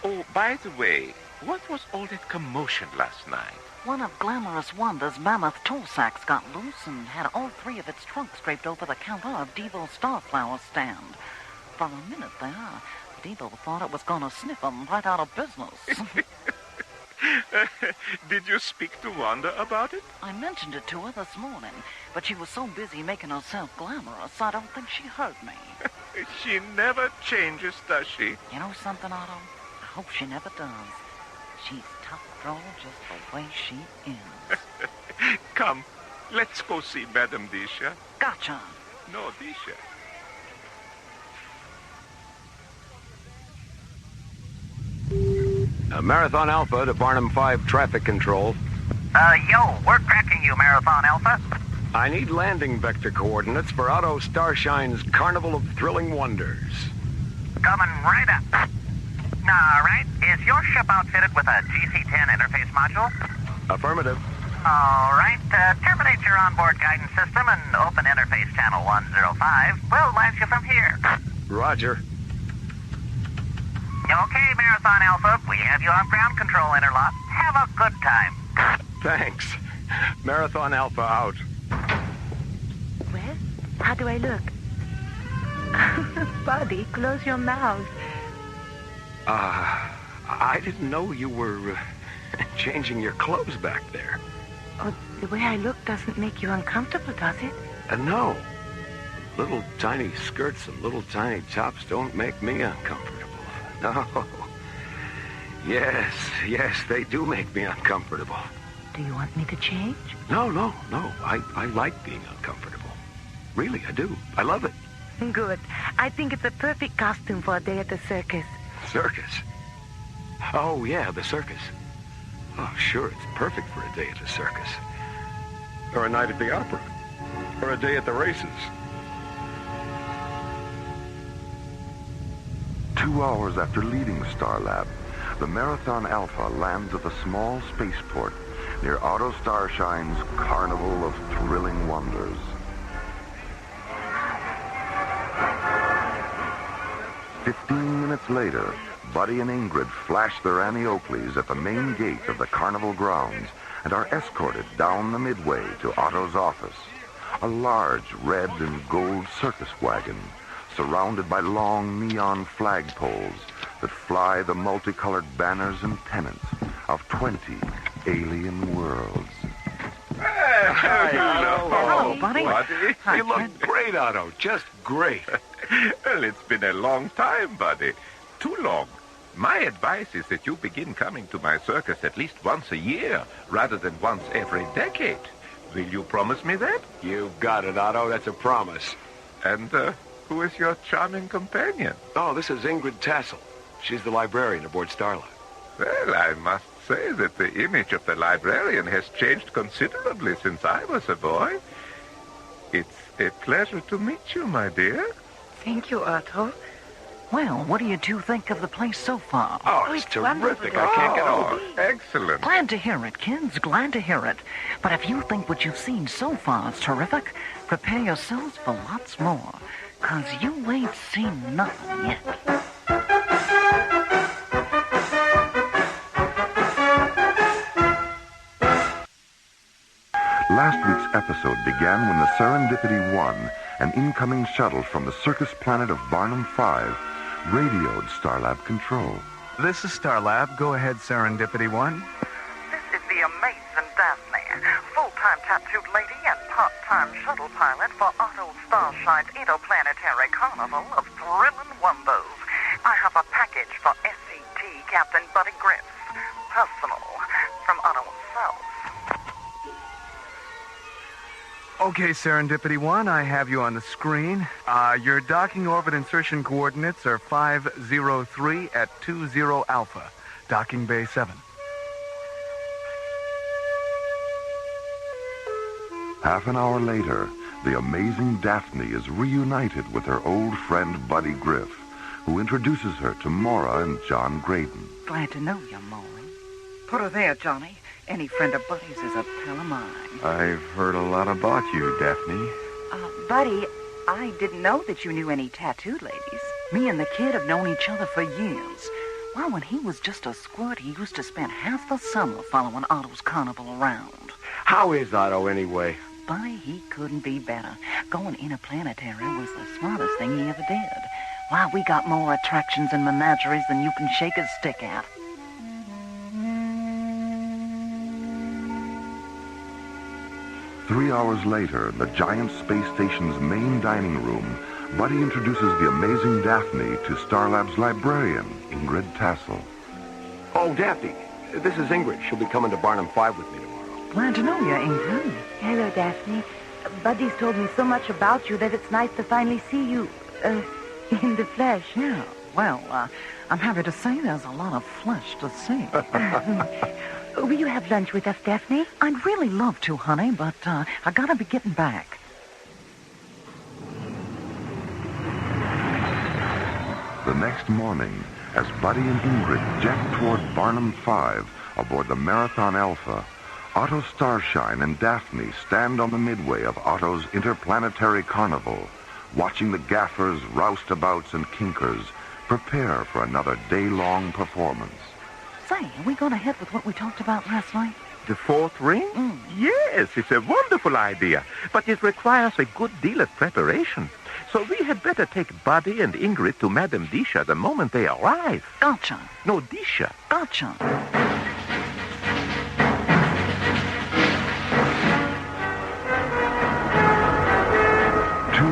Oh, by the way, what was all that commotion last night? One of Glamorous Wanda's mammoth tool sacks got loose and had all 3 of its trunks draped over the counter of Devo's Starflower stand. For a minute there, Devo thought it was going to sniff 'em right out of business. Did you speak to Wanda about it? I mentioned it to her this morning, but she was so busy making herself glamorous, I don't think she heard me. She never changes, does she? You know something, Otto? I hope she never does. She's tough girl just the way she is. Come, let's go see Madame Disha. Gotcha. No, Disha. Marathon Alpha to Barnum 5 traffic control. Yo, we're tracking you, Marathon Alpha. I need landing vector coordinates for Otto Starshine's Carnival of Thrilling Wonders. Coming right up. All right, is your ship outfitted with a GC-10 interface module? Affirmative. All right, terminate your onboard guidance system and open interface channel 105. We'll launch you from here. Roger. Okay, Marathon Alpha, we have you on ground control interlock. Have a good time. Thanks. Marathon Alpha out. Well, how do I look? Buddy, close your mouth. I didn't know you were changing your clothes back there. Oh, the way I look doesn't make you uncomfortable, does it? No. Little tiny skirts and little tiny tops don't make me uncomfortable. No. Yes, they do make me uncomfortable. Do you want me to change? No. I like being uncomfortable. Really, I do. I love it. Good. I think it's a perfect costume for a day at the circus. Circus? Oh, yeah, the circus. Oh, sure, it's perfect for a day at the circus. Or a night at the opera. Or a day at the races. 2 hours after leaving Starlab, the Marathon Alpha lands at the small spaceport near Otto Starshine's Carnival of Thrilling Wonders. "15 minutes later, Buddy and Ingrid flash their Annie Oakleys at the main gate of the carnival grounds and are escorted down the midway to Otto's office. A large red and gold circus wagon surrounded by long neon flagpoles that fly the multicolored banners and pennants of 20 alien worlds. Hello, Buddy. You look great, Otto. Just great. Well, it's been a long time, Buddy. Too long. My advice is that you begin coming to my circus at least once a year, rather than once every decade. Will you promise me that? You got it, Otto. That's a promise. And, who is your charming companion? Oh, this is Ingrid Tassel. She's the librarian aboard Starlight. Well, I must say that the image of the librarian has changed considerably since I was a boy. It's a pleasure to meet you, my dear. Thank you, Otto. Well, what do you two think of the place so far? Oh, it's terrific. I can't get over it. Excellent. Glad to hear it, kids. Glad to hear it. But if you think what you've seen so far is terrific, prepare yourselves for lots more. 'Cause you ain't seen nothing yet. Last week's episode began when the Serendipity 1, an incoming shuttle from the circus planet of Barnum 5, radioed Starlab Control. This is Starlab. Go ahead, Serendipity 1. This is the amazing Daphne, full-time tattooed lady and part-time shuttle pilot for Otto Starshine's interplanetary carnival of thrilling wonders. I have a package for SCT Captain Buddy Griff, personal, from Otto himself. Okay, Serendipity 1, I have you on the screen. Your docking orbit insertion coordinates are 503 at 20 Alpha, docking bay 7. Half an hour later, the amazing Daphne is reunited with her old friend Buddy Griff, who introduces her to Maura and John Graydon. Glad to know you, Maury. Put her there, Johnny. Any friend of Buddy's is a pal of mine. I've heard a lot about you, Daphne. Buddy, I didn't know that you knew any tattooed ladies. Me and the kid have known each other for years. Well, when he was just a squirt, he used to spend half the summer following Otto's carnival around. How is Otto, anyway? Buddy, he couldn't be better. Going interplanetary was the smartest thing he ever did. Why, we got more attractions and menageries than you can shake a stick at. "3 hours later, the giant space station's main dining room, Buddy introduces the amazing Daphne to Starlab's librarian, Ingrid Tassel. Oh, Daphne, this is Ingrid. She'll be coming to Barnum 5 with me tomorrow. Glad to know you, Ingrid. Hello, Daphne. Buddy's told me so much about you that it's nice to finally see you, in the flesh. Yeah, well, I'm happy to say there's a lot of flesh to see. Will you have lunch with us, Daphne? I'd really love to, honey, but I gotta be getting back. The next morning, as Buddy and Ingrid jet toward Barnum 5 aboard the Marathon Alpha, Otto Starshine and Daphne stand on the midway of Otto's interplanetary carnival, watching the gaffers, roustabouts, and kinkers prepare for another day-long performance. Say, are we going ahead with what we talked about last night? The fourth ring? Yes, it's a wonderful idea, but it requires a good deal of preparation. So we had better take Buddy and Ingrid to Madame Disha the moment they arrive. Gotcha. No, Disha. Gotcha. 2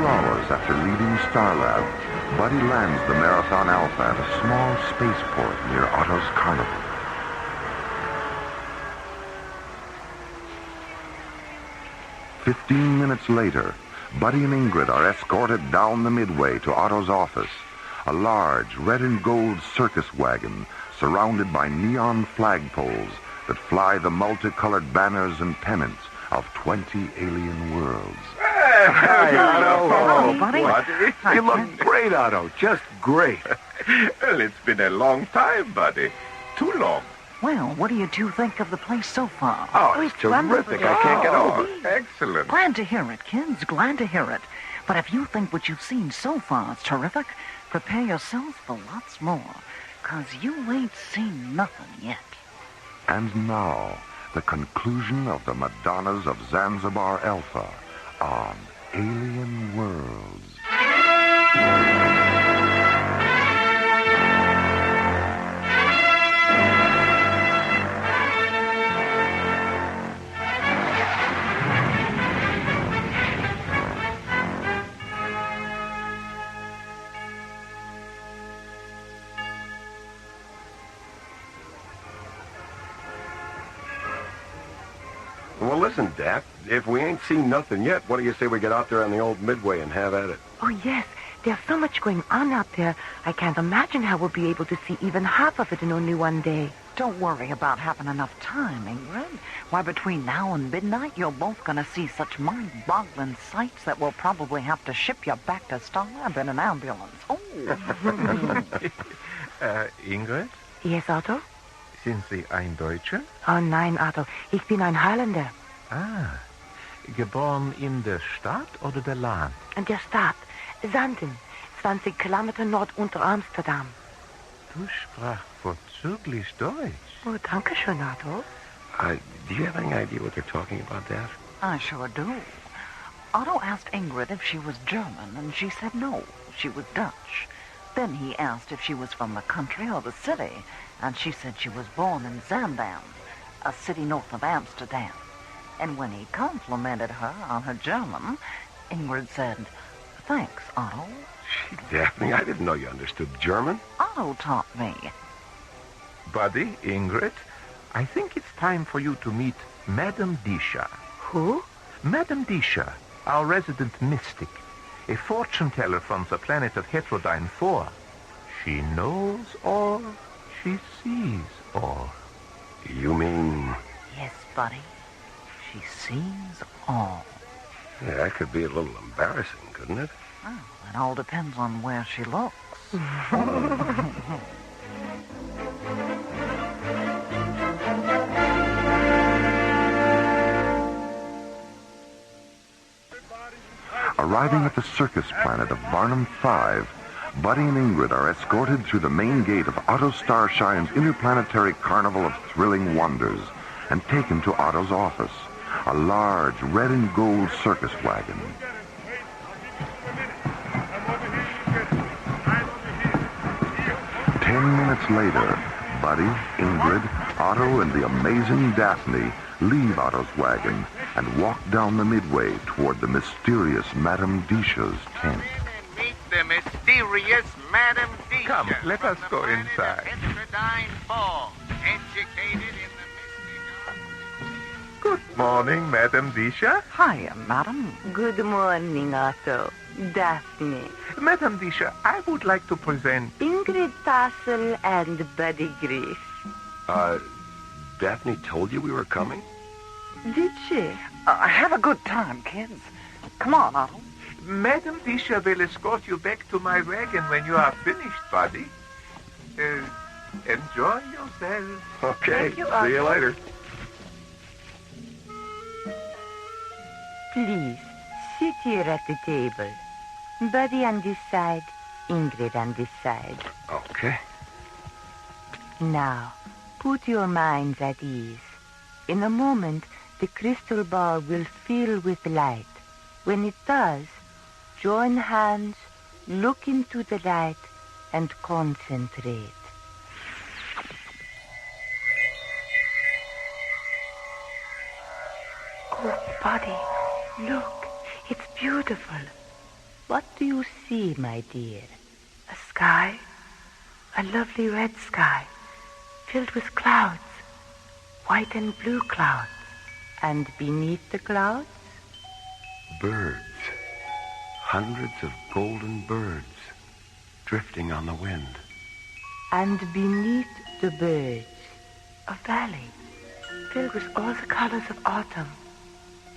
hours after leaving Starlab, Buddy lands the Marathon Alpha at a small spaceport near Otto's carnival. "15 minutes later, Buddy and Ingrid are escorted down the midway to Otto's office, a large red and gold circus wagon surrounded by neon flagpoles that fly the multicolored banners and pennants of 20 alien worlds. Hi, Otto. Hello, Buddy. You look great, Otto. Just great. Well, it's been a long time, Buddy. Too long. Well, what do you two think of the place so far? Oh, it's terrific. I can't get over it. Excellent. Glad to hear it, kids. Glad to hear it. But if you think what you've seen so far is terrific, prepare yourselves for lots more, 'cause you ain't seen nothing yet. And now, the conclusion of the Madonnas of Zanzibar Alpha on Alien Worlds. Well, listen, Dap, if we ain't seen nothing yet, what do you say we get out there on the old Midway and have at it? Oh, yes. There's so much going on out there. I can't imagine how we'll be able to see even half of it in only one day. Don't worry about having enough time, Ingrid. Why, between now and midnight, you're both going to see such mind-boggling sights that we'll probably have to ship you back to Starlab in an ambulance. Oh. Ingrid? Yes, Otto? Sind Sie ein Deutscher? Oh, nein, Otto. Ich bin ein Holländer. Ah. Geboren in der Stadt oder der Land? In der Stadt. Zanden. 20 Kilometer nordunter Amsterdam. Du sprachst vorzüglich Deutsch. Oh, danke schön, Otto. Do you have any idea what they're talking about, Dad? I sure do. Otto asked Ingrid if she was German, and she said no, she was Dutch. Then he asked if she was from the country or the city, and she said she was born in Zandam, a city north of Amsterdam. And when he complimented her on her German, Ingrid said, "Thanks, Otto." Gee, Daphne, I didn't know you understood German. Otto taught me. Buddy, Ingrid, I think it's time for you to meet Madame Disha. Who? Madame Disha, our resident mystic, a fortune teller from the planet of Heterodyne 4. She knows all, she sees all. You mean... Yes, buddy. She sees all. Yeah, that could be a little embarrassing, couldn't it? Well, it all depends on where she looks. Arriving at the circus planet of Barnum 5, Buddy and Ingrid are escorted through the main gate of Otto Starshine's interplanetary carnival of thrilling wonders and taken to Otto's office, a large red and gold circus wagon. Ten minutes later, Buddy, Ingrid, Otto, and the amazing Daphne leave Otto's wagon and walk down the midway toward the mysterious Madame Disha's tent. mysterious Madame Disha. Come, let us go inside. Heterodyne 4, educated in the Good morning, Madame Disha. Hiya, madam. Good morning, Otto. Daphne. Madame Disha, I would like to present... Ingrid Tassel and Buddy Griff. Daphne told you we were coming? Did she? Have a good time, kids. Come on, Otto. Madame Disha will escort you back to my wagon when you are finished, Buddy. Enjoy yourself. Okay, Thank you, see you Otto. later. Please, sit here at the table. Buddy on this side, Ingrid on this side. Okay. Now, put your minds at ease. In a moment, the crystal ball will fill with light. When it does, join hands, look into the light, and concentrate. Oh, Buddy, look, it's beautiful. What do you see, my dear? A sky, a lovely red sky, filled with clouds, white and blue clouds. And beneath the clouds? Birds. Hundreds of golden birds drifting on the wind. And beneath the birds? A valley, filled with all the colors of autumn.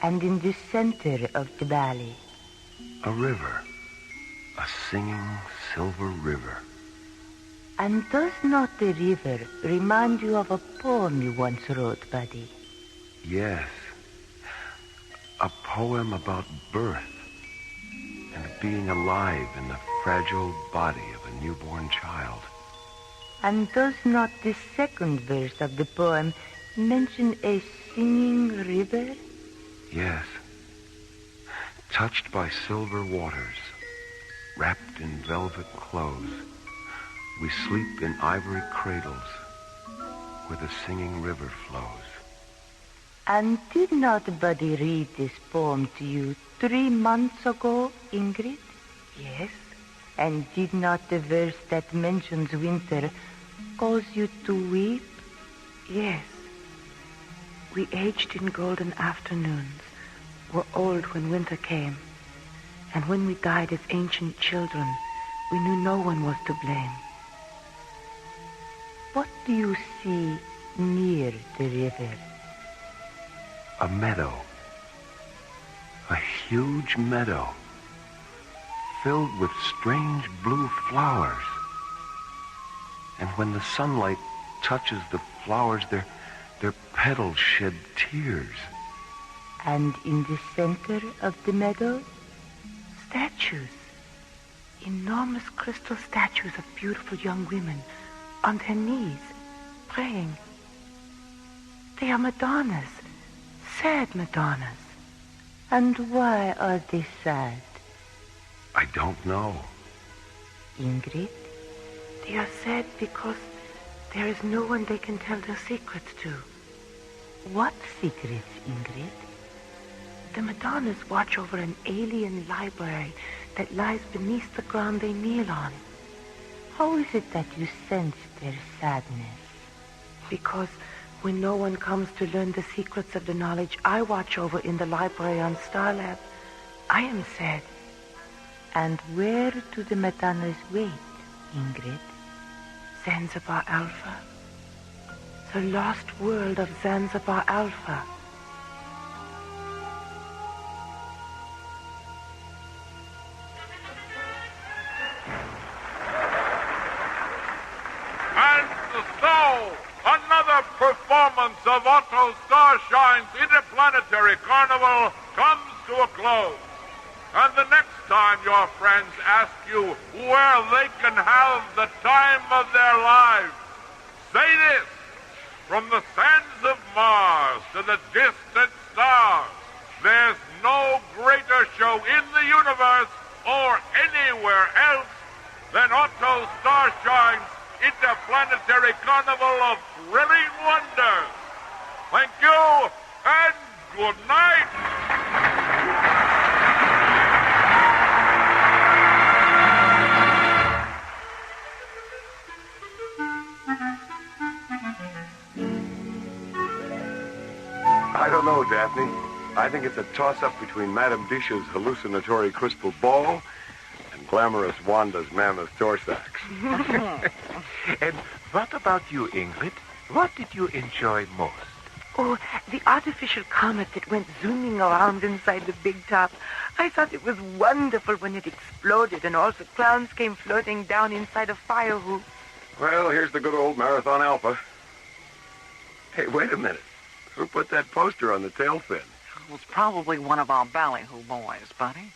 And in the center of the valley? A river. A singing silver river. And does not the river remind you of a poem you once wrote, Buddy? Yes. A poem about birth and being alive in the fragile body of a newborn child. And does not the second verse of the poem mention a singing river? Yes. Touched by silver waters, wrapped in velvet clothes, we sleep in ivory cradles where the singing river flows. And did not Buddy read this poem to you 3 months ago, Ingrid? Yes. And did not the verse that mentions winter cause you to weep? Yes. We aged in golden afternoons, were old when winter came, and when we died as ancient children, we knew no one was to blame. What do you see near the river? A meadow. A huge meadow filled with strange blue flowers. And when the sunlight touches the flowers, their petals shed tears. And in the center of the meadow? Statues. Enormous crystal statues of beautiful young women on their knees, praying. They are Madonnas. Sad Madonnas. And why are they sad? I don't know. Ingrid? They are sad because there is no one they can tell their secrets to. What secrets, Ingrid? The Madonnas watch over an alien library that lies beneath the ground they kneel on. How is it that you sense their sadness? Because when no one comes to learn the secrets of the knowledge I watch over in the library on Starlab, I am sad. And where do the Madonnas wait, Ingrid? Zanzibar Alpha. The lost world of Zanzibar Alpha. And so, another performance of Otto Starshine's Interplanetary Carnival comes to a close. And the next time your friends ask you where they can have the time of their lives, say this: from the sands of Mars to the distant stars, there's no greater show in the universe or anywhere else than Otto Starshine's Interplanetary Carnival of Thrilling Wonders. Thank you, and good night. know, Daphne. I think it's a toss-up between Madame Disha's hallucinatory crystal ball and glamorous Wanda's mammoth thorax. And what about you, Ingrid? What did you enjoy most? Oh, the artificial comet that went zooming around inside the big top. I thought it was wonderful when it exploded and all the clowns came floating down inside a fire hoop. Well, here's the good old Marathon Alpha. Hey, wait a minute. Who put that poster on the tail fin? It was probably one of our ballyhoo boys, Buddy.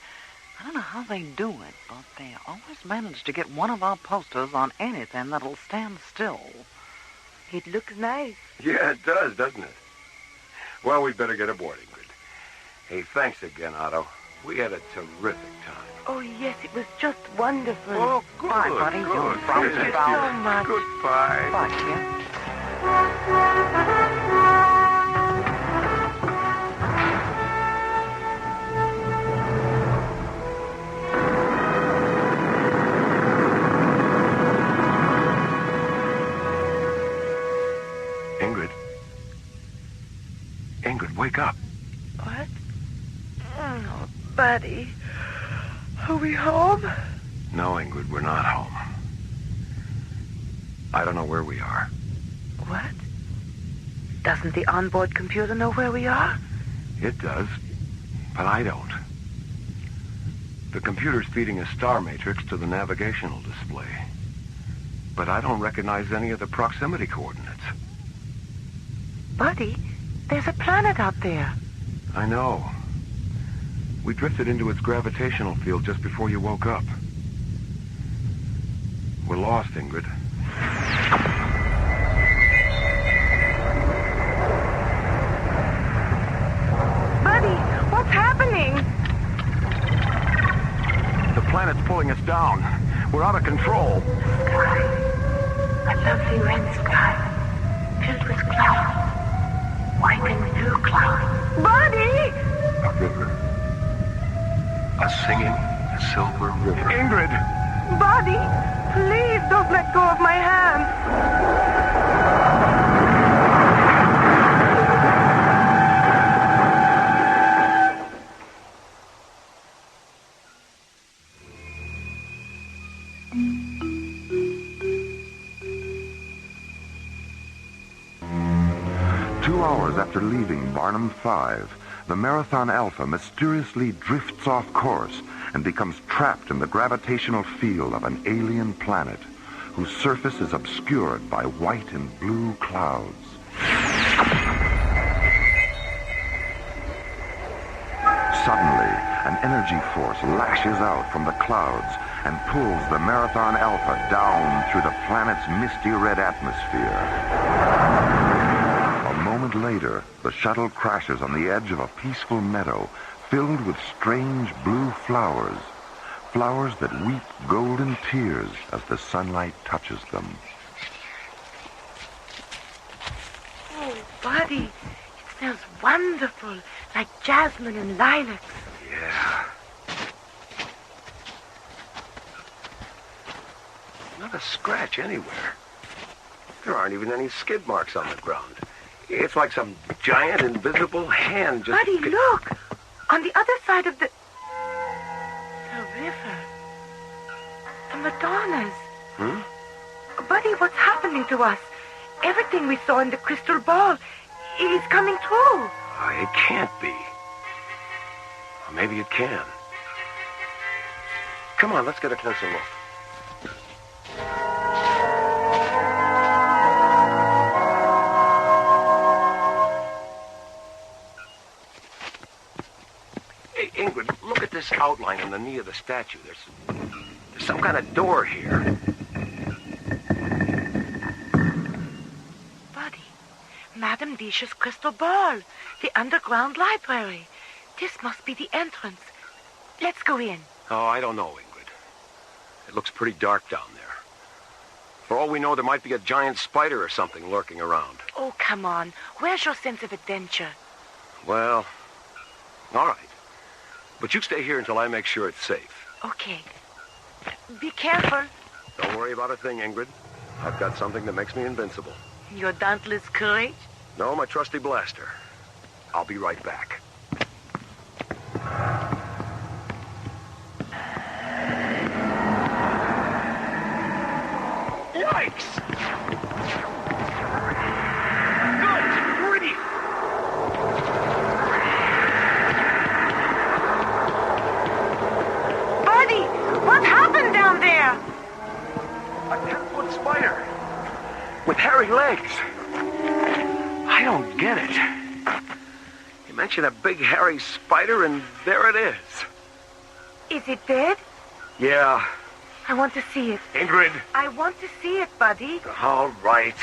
I don't know how they do it, but they always manage to get one of our posters on anything that'll stand still. It looks nice. Yeah, it does, doesn't it? Well, we'd better get aboard, Ingrid. Hey, thanks again, Otto. We had a terrific time. Oh, yes, it was just wonderful. Oh, good. Bye, buddy. Good. Thank you so much. Goodbye. Bye, kid. Ingrid, wake up. What? Oh, Buddy. Are we home? No, Ingrid, we're not home. I don't know where we are. What? Doesn't the onboard computer know where we are? It does, but I don't. The computer's feeding a star matrix to the navigational display. But I don't recognize any of the proximity coordinates. Buddy, there's a planet out there. I know. We drifted into its gravitational field just before you woke up. We're lost, Ingrid. Buddy, what's happening? The planet's pulling us down. We're out of control. Sky. A lovely red sky. Filled with clouds. White and blue clouds. Buddy! A river. A singing silver river. Ingrid! Buddy, please don't let go of my hand. 2 hours after leaving Barnum 5, the Marathon Alpha mysteriously drifts off course and becomes trapped in the gravitational field of an alien planet whose surface is obscured by white and blue clouds. Suddenly, an energy force lashes out from the clouds and pulls the Marathon Alpha down through the planet's misty red atmosphere. A moment later, the shuttle crashes on the edge of a peaceful meadow filled with strange blue flowers, flowers that weep golden tears as the sunlight touches them. Oh, Buddy, it smells wonderful, like jasmine and lilacs. Yeah. Not a scratch anywhere. There aren't even any skid marks on the ground. It's like some giant invisible hand just... Buddy, look! On the other side of the river. The Madonnas. Buddy, what's happening to us? Everything we saw in the crystal ball is coming true. It can't be. Or maybe it can. Come on, let's get a closer look. Hey, Ingrid, look at this outline on the knee of the statue. There's some kind of door here. Buddy, Madame Disha's crystal ball, the underground library. This must be the entrance. Let's go in. Oh, I don't know, Ingrid. It looks pretty dark down there. For all we know, there might be a giant spider or something lurking around. Oh, come on. Where's your sense of adventure? Well, all right. But you stay here until I make sure it's safe. Okay. Be careful. Don't worry about a thing, Ingrid. I've got something that makes me invincible. Your dauntless courage? No, my trusty blaster. I'll be right back. Yikes! Good grief! Buddy, what happened down there? A 10-foot spider with hairy legs. I don't get it. You mentioned a big hairy spider, and there it is. Is it dead? Yeah. I want to see it. Ingrid. I want to see it, buddy. All right.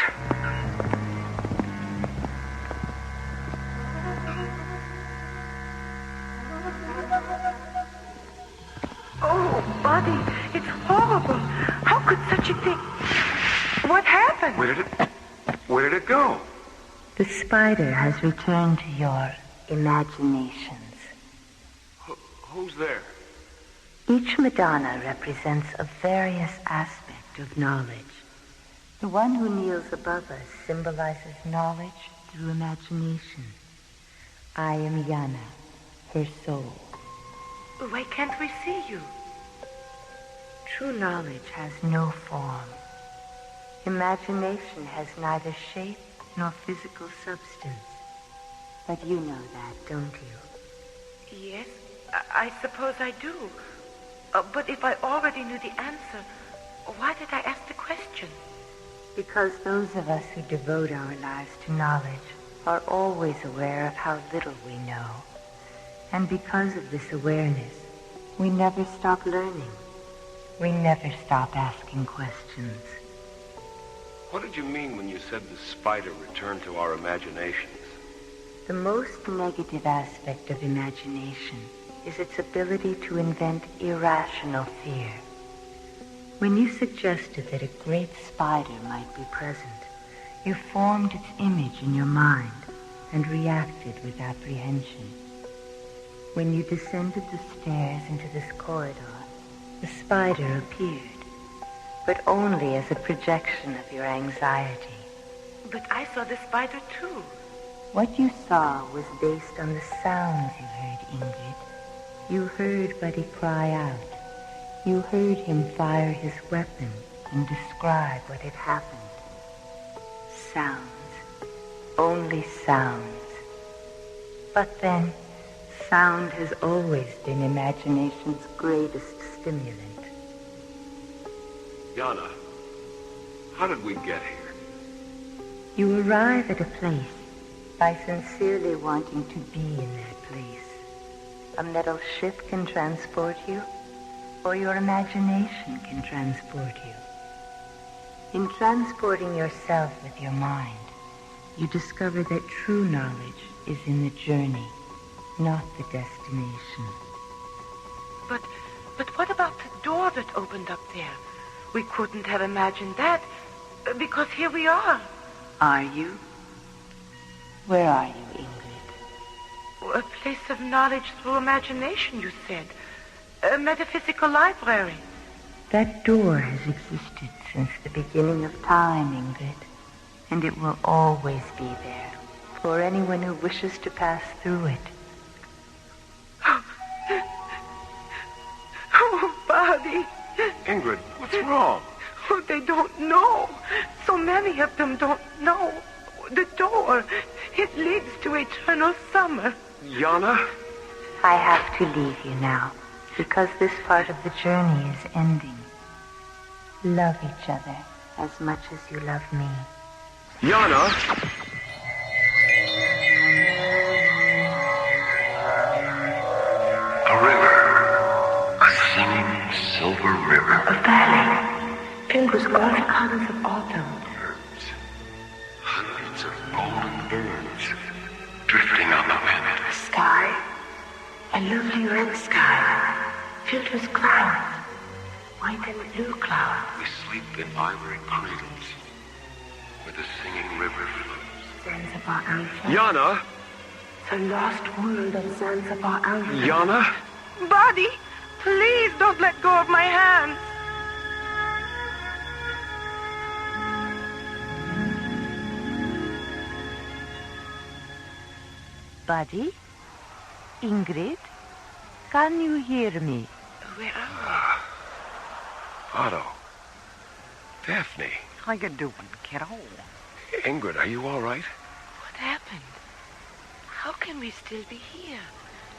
Oh, buddy, it's horrible. How could such a thing... What happened? Where did it go? The spider has returned to your imaginations. Who's there? Each Madonna represents a various aspect of knowledge. The one who kneels above us symbolizes knowledge through imagination. I am Yana, her soul. Why can't we see you? True knowledge has no form. Imagination has neither shape nor physical substance. But you know that, don't you? Yes, I suppose I do. But if I already knew the answer, why did I ask the question? Because those of us who devote our lives to knowledge are always aware of how little we know. And because of this awareness, we never stop learning. We never stop asking questions. What did you mean when you said the spider returned to our imaginations? The most negative aspect of imagination is its ability to invent irrational fear. When you suggested that a great spider might be present, you formed its image in your mind and reacted with apprehension. When you descended the stairs into this corridor, the spider appeared, but only as a projection of your anxiety. But I saw the spider too. What you saw was based on the sounds you heard, Ingrid. You heard Buddy cry out. You heard him fire his weapon and describe what had happened. Sounds. Only sounds. But then, sound has always been imagination's greatest stimulant. Yana, how did we get here? You arrive at a place by sincerely wanting to be in that place. A metal ship can transport you, or your imagination can transport you. In transporting yourself with your mind, you discover that true knowledge is in the journey, not the destination. But what about the door that opened up there? We couldn't have imagined that, because here we are. Are you? Where are you, Ingrid? A place of knowledge through imagination, you said. A metaphysical library. That door has existed since the beginning of time, Ingrid. And it will always be there for anyone who wishes to pass through it. Oh, Buddy. Ingrid, what's wrong? Oh, they don't know. So many of them don't know. The door, it leads to eternal summer. Yana? I have to leave you now, because this part of the journey is ending. Love each other as much as you love me. Yana? A river. A singing silver river. A valley filled with all the colors of autumn. Birds. Hundreds of golden birds drifting on the wind. A sky. A lovely red sky filled with clouds. White and blue clouds. We sleep in ivory cradles where the singing river flows. Zanzibar Alpha. Yana? The lost world of Zanzibar Alpha. Yana? Buddy, please don't let go of my hand. Buddy? Ingrid? Can you hear me? Where are Otto. Daphne. How you doing, kiddo? Ingrid, are you all right? we? What happened? How can we still be here?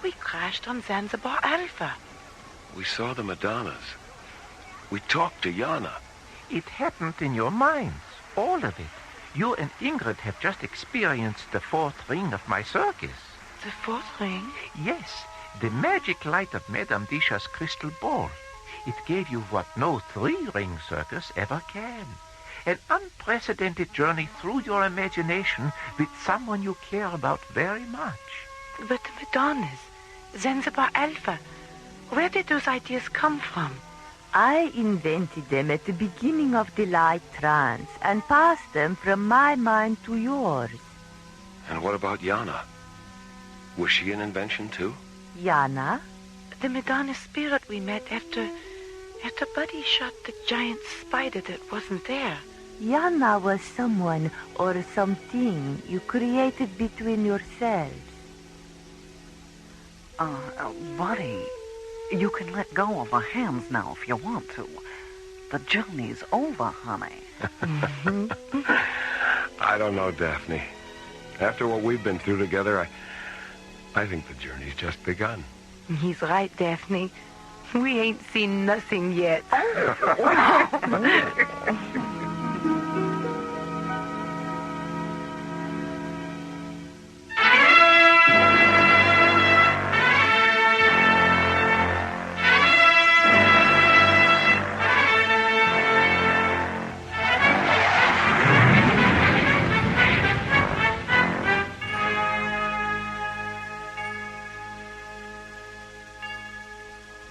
We crashed on Zanzibar Alpha. We saw the Madonnas. We talked to Yana. It happened in your minds, all of it. You and Ingrid have just experienced the fourth ring of my circus. The fourth ring? Yes, the magic light of Madame Disha's crystal ball. It gave you what no three-ring circus ever can. An unprecedented journey through your imagination with someone you care about very much. But the Madonnas, Zanzibar Alpha, where did those ideas come from? I invented them at the beginning of the light trance and passed them from my mind to yours. And what about Yana? Was she an invention, too? Yana? The Madonna spirit we met after Buddy shot the giant spider that wasn't there. Yana was someone or something you created between yourselves. Buddy, you can let go of our hands now if you want to. The journey's over, honey. I don't know, Daphne. After what we've been through together, I think the journey's just begun. He's right, Daphne. We ain't seen nothing yet.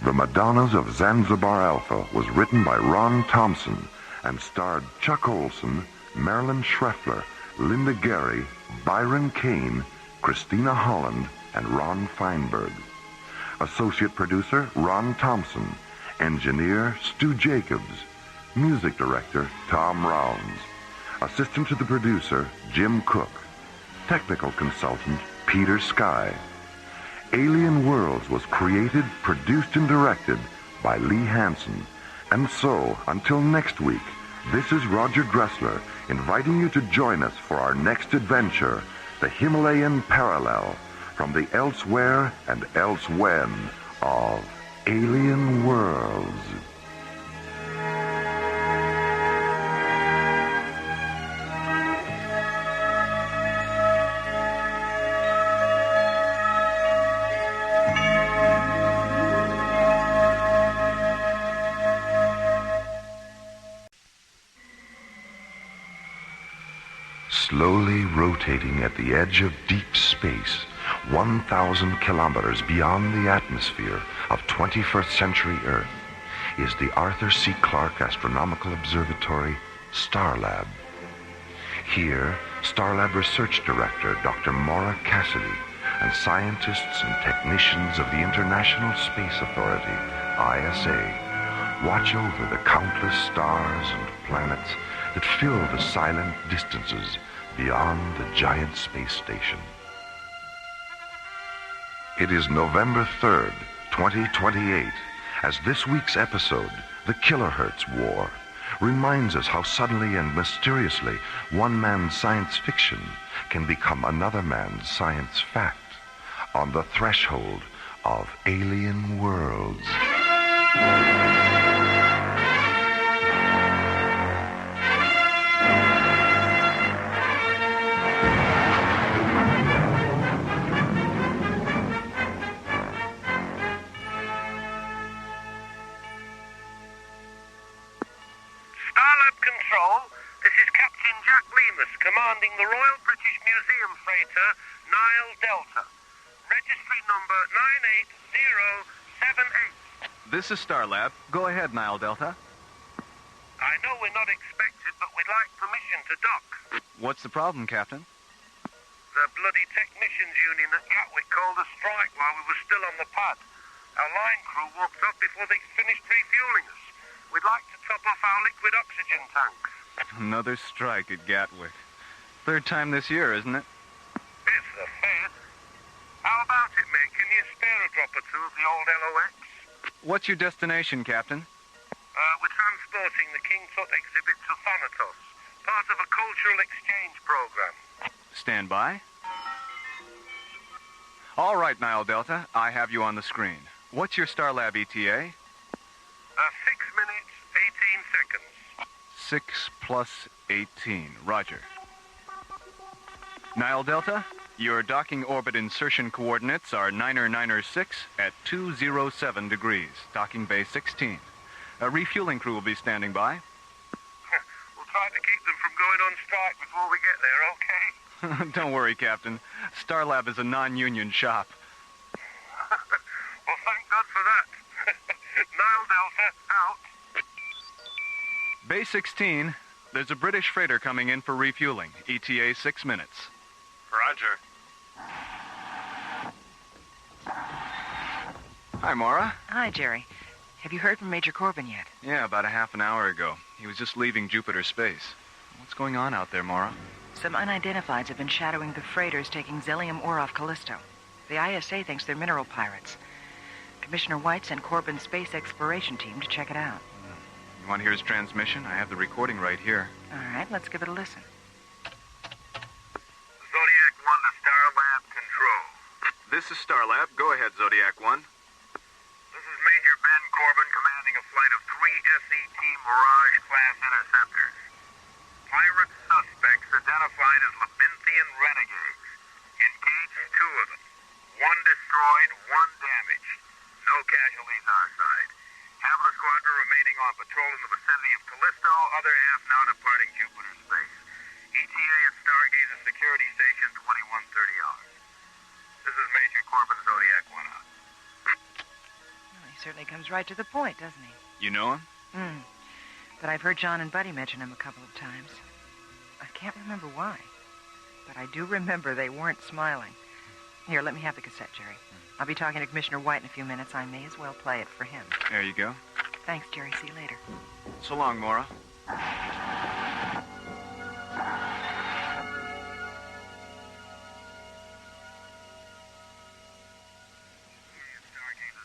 The Madonnas of Zanzibar Alpha was written by Ron Thompson and starred Chuck Olson, Marilyn Schreffler, Linda Gary, Byron Kane, Christina Holland, and Ron Feinberg. Associate producer, Ron Thompson. Engineer, Stu Jacobs. Music director, Tom Rounds. Assistant to the producer, Jim Cook. Technical consultant, Peter Sky. Alien Worlds was created, produced, and directed by Lee Hansen. And so, until next week, this is Roger Dressler inviting you to join us for our next adventure, the Himalayan Parallel, from the elsewhere and elsewhen of Alien Worlds. Slowly rotating at the edge of deep space, 1,000 kilometers beyond the atmosphere of 21st century Earth, is the Arthur C. Clarke Astronomical Observatory, Starlab. Here, Starlab Research Director Dr. Maura Cassidy and scientists and technicians of the International Space Authority, ISA, watch over the countless stars and planets that fill the silent distances beyond the giant space station. It is November 3rd, 2028, as this week's episode, The Kilohertz War, reminds us how suddenly and mysteriously one man's science fiction can become another man's science fact on the threshold of Alien Worlds. Commanding the Royal British Museum freighter Nile Delta. Registry number 98078. This is Starlab. Go ahead, Nile Delta. I know we're not expected, but we'd like permission to dock. What's the problem, Captain? The bloody technicians union at Gatwick called a strike while we were still on the pad. Our line crew walked up before they finished refueling us. We'd like to top off our liquid oxygen tanks. Another strike at Gatwick. Third time this year, isn't it? It's the fifth. proper to the old LOX. What's your destination, Captain? We're transporting the King Tut exhibit to Thanatos, part of a cultural exchange program. Stand by. All right, Nile Delta, I have you on the screen. What's your Starlab ETA? 6 minutes, 18 seconds. 6 plus 18. Roger. Nile Delta, your docking orbit insertion coordinates are 906 at 207 degrees, docking bay 16. A refueling crew will be standing by. We'll try to keep them from going on strike before we get there, okay? Don't worry, Captain. Starlab is a non-union shop. Well, thank God for that. Nile Delta, out. Bay 16, there's a British freighter coming in for refueling. ETA 6 minutes. Roger. Hi, Maura. Hi, Jerry. Have you heard from Major Corbin yet? Yeah, about a half an hour ago. He was just leaving Jupiter space. What's going on out there, Maura? Some unidentifieds have been shadowing the freighters taking Zelium ore off Callisto. The ISA thinks they're mineral pirates. Commissioner White sent Corbin's space exploration team to check it out. You want to hear his transmission? I have the recording right here. All right, let's give it a listen. Zodiac 1 to Starlab Control. This is Starlab. Go ahead, Zodiac 1. This is Major Ben Corbin commanding a flight of 3 SET Mirage-class interceptors. Pirate suspects identified as Labinthian renegades. Engaged 2 of them. 1 destroyed, 1 damaged. No casualties our side. Half of the squadron remaining on patrol in the vicinity of Callisto, other half now departing Jupiter space. ETA at Stargazer Security Station 2130 hours. This is Major Corbin, Zodiac 1 out. Well, he certainly comes right to the point, doesn't he? You know him? But I've heard John and Buddy mention him a couple of times. I can't remember why. But I do remember they weren't smiling. Here, let me have the cassette, Jerry. I'll be talking to Commissioner White in a few minutes. I may as well play it for him. There you go. Thanks, Jerry. See you later. So long, Maura. Stargazer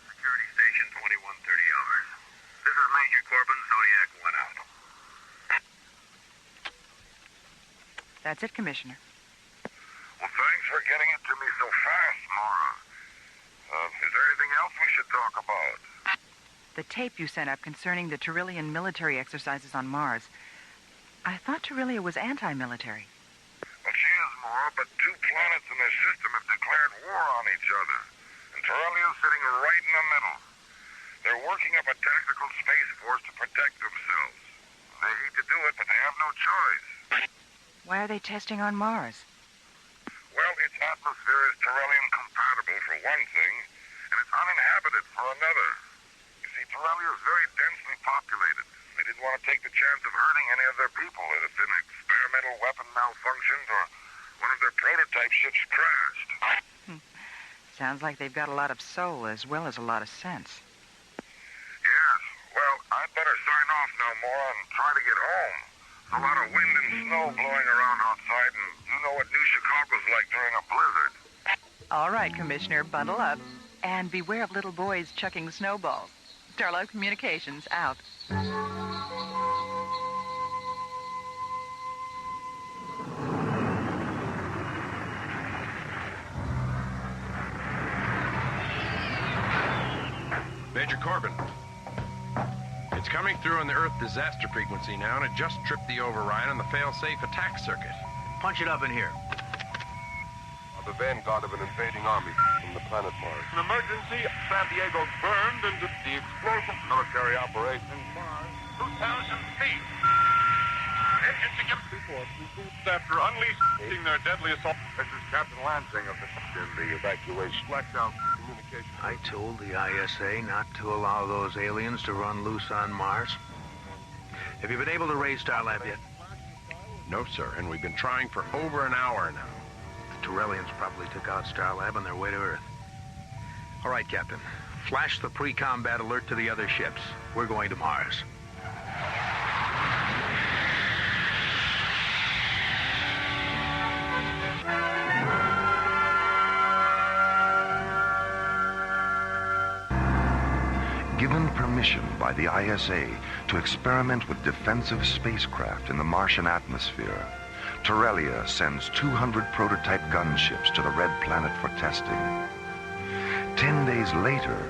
Security Station 2130 hours. This is Major Corbin, Zodiac 1 out. That's it, Commissioner. Well, thanks for getting it to me so fast, Maura. Is there anything else we should talk about? The tape you sent up concerning the Tyrillian military exercises on Mars. I thought Tyrillia was anti-military. Well, she is, Maura, but 2 planets in their system have declared war on each other. And Tyrillia's sitting right in the middle. They're working up a tactical space force to protect themselves. They hate to do it, but they have no choice. Why are they testing on Mars? Well, its atmosphere is Tyrellian compatible for one thing, and it's uninhabited for another. You see, Tyrellia is very densely populated. They didn't want to take the chance of hurting any of their people if an experimental weapon malfunctioned or one of their prototype ships crashed. Sounds like they've got a lot of soul as well as a lot of sense. Yes. Well, I'd better sign off now, Maura, and try to get home. There's a lot of wind and snow blowing around outside, and you know what New Chicago's like during a blizzard. All right, Commissioner, bundle up. And beware of little boys chucking snowballs. Starlight Communications, out. Major Corbin. It's coming through on the Earth disaster frequency now, and it just tripped the override on the fail-safe attack circuit. Punch it up in here. The vanguard of an invading army from the planet Mars. An emergency. San Diego burned into the explosive Military operation. Mars. 2,000 feet. Engines to get before after unleashing their deadly assault. This is Captain Lansing of the evacuation. Blackout communication. I told the ISA not to allow those aliens to run loose on Mars. Have you been able to raise Starlab yet? No, sir, and we've been trying for over an hour now. The Tyrellians probably took out Starlab on their way to Earth. All right, Captain. Flash the pre-combat alert to the other ships. We're going to Mars. Given permission by the ISA to experiment with defensive spacecraft in the Martian atmosphere, Torellia sends 200 prototype gunships to the Red Planet for testing. 10 days later,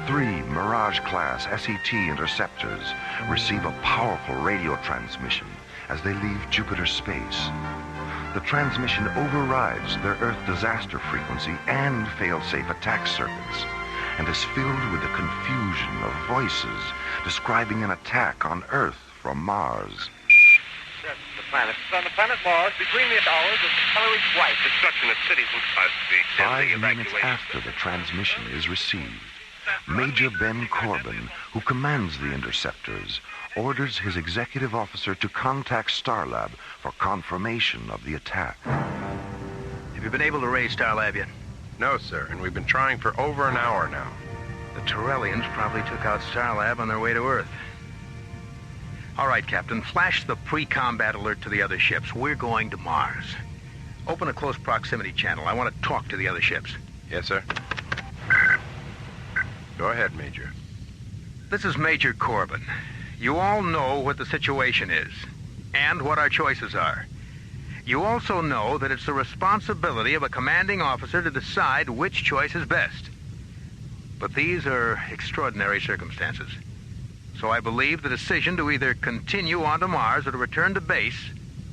3 Mirage-class SET interceptors receive a powerful radio transmission as they leave Jupiter space. The transmission overrides their Earth disaster frequency and fail-safe attack circuits, and is filled with the confusion of voices describing an attack on Earth from Mars. The planet. On the planet Mars, between the hours of colored white, destruction of cities and cars. 5 minutes after the transmission is received, Major Ben Corbin, who commands the interceptors, orders his executive officer to contact Starlab for confirmation of the attack. Have you been able to raise Starlab yet? No, sir, and we've been trying for over an hour now. The Torellians probably took out Starlab on their way to Earth. All right, Captain, flash the pre-combat alert to the other ships. We're going to Mars. Open a close proximity channel. I want to talk to the other ships. Yes, sir. Go ahead, Major. This is Major Corbin. You all know what the situation is, and what our choices are. You also know that it's the responsibility of a commanding officer to decide which choice is best. But these are extraordinary circumstances. So I believe the decision to either continue on to Mars or to return to base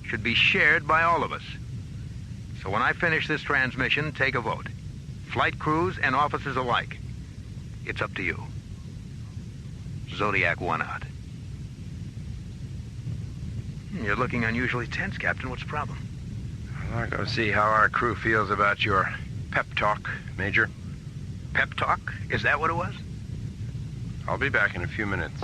should be shared by all of us. So when I finish this transmission, take a vote. Flight crews and officers alike. It's up to you. Zodiac 1 out. You're looking unusually tense, Captain. What's the problem? I'll go see how our crew feels about your pep talk, Major. Pep talk? Is that what it was? I'll be back in a few minutes.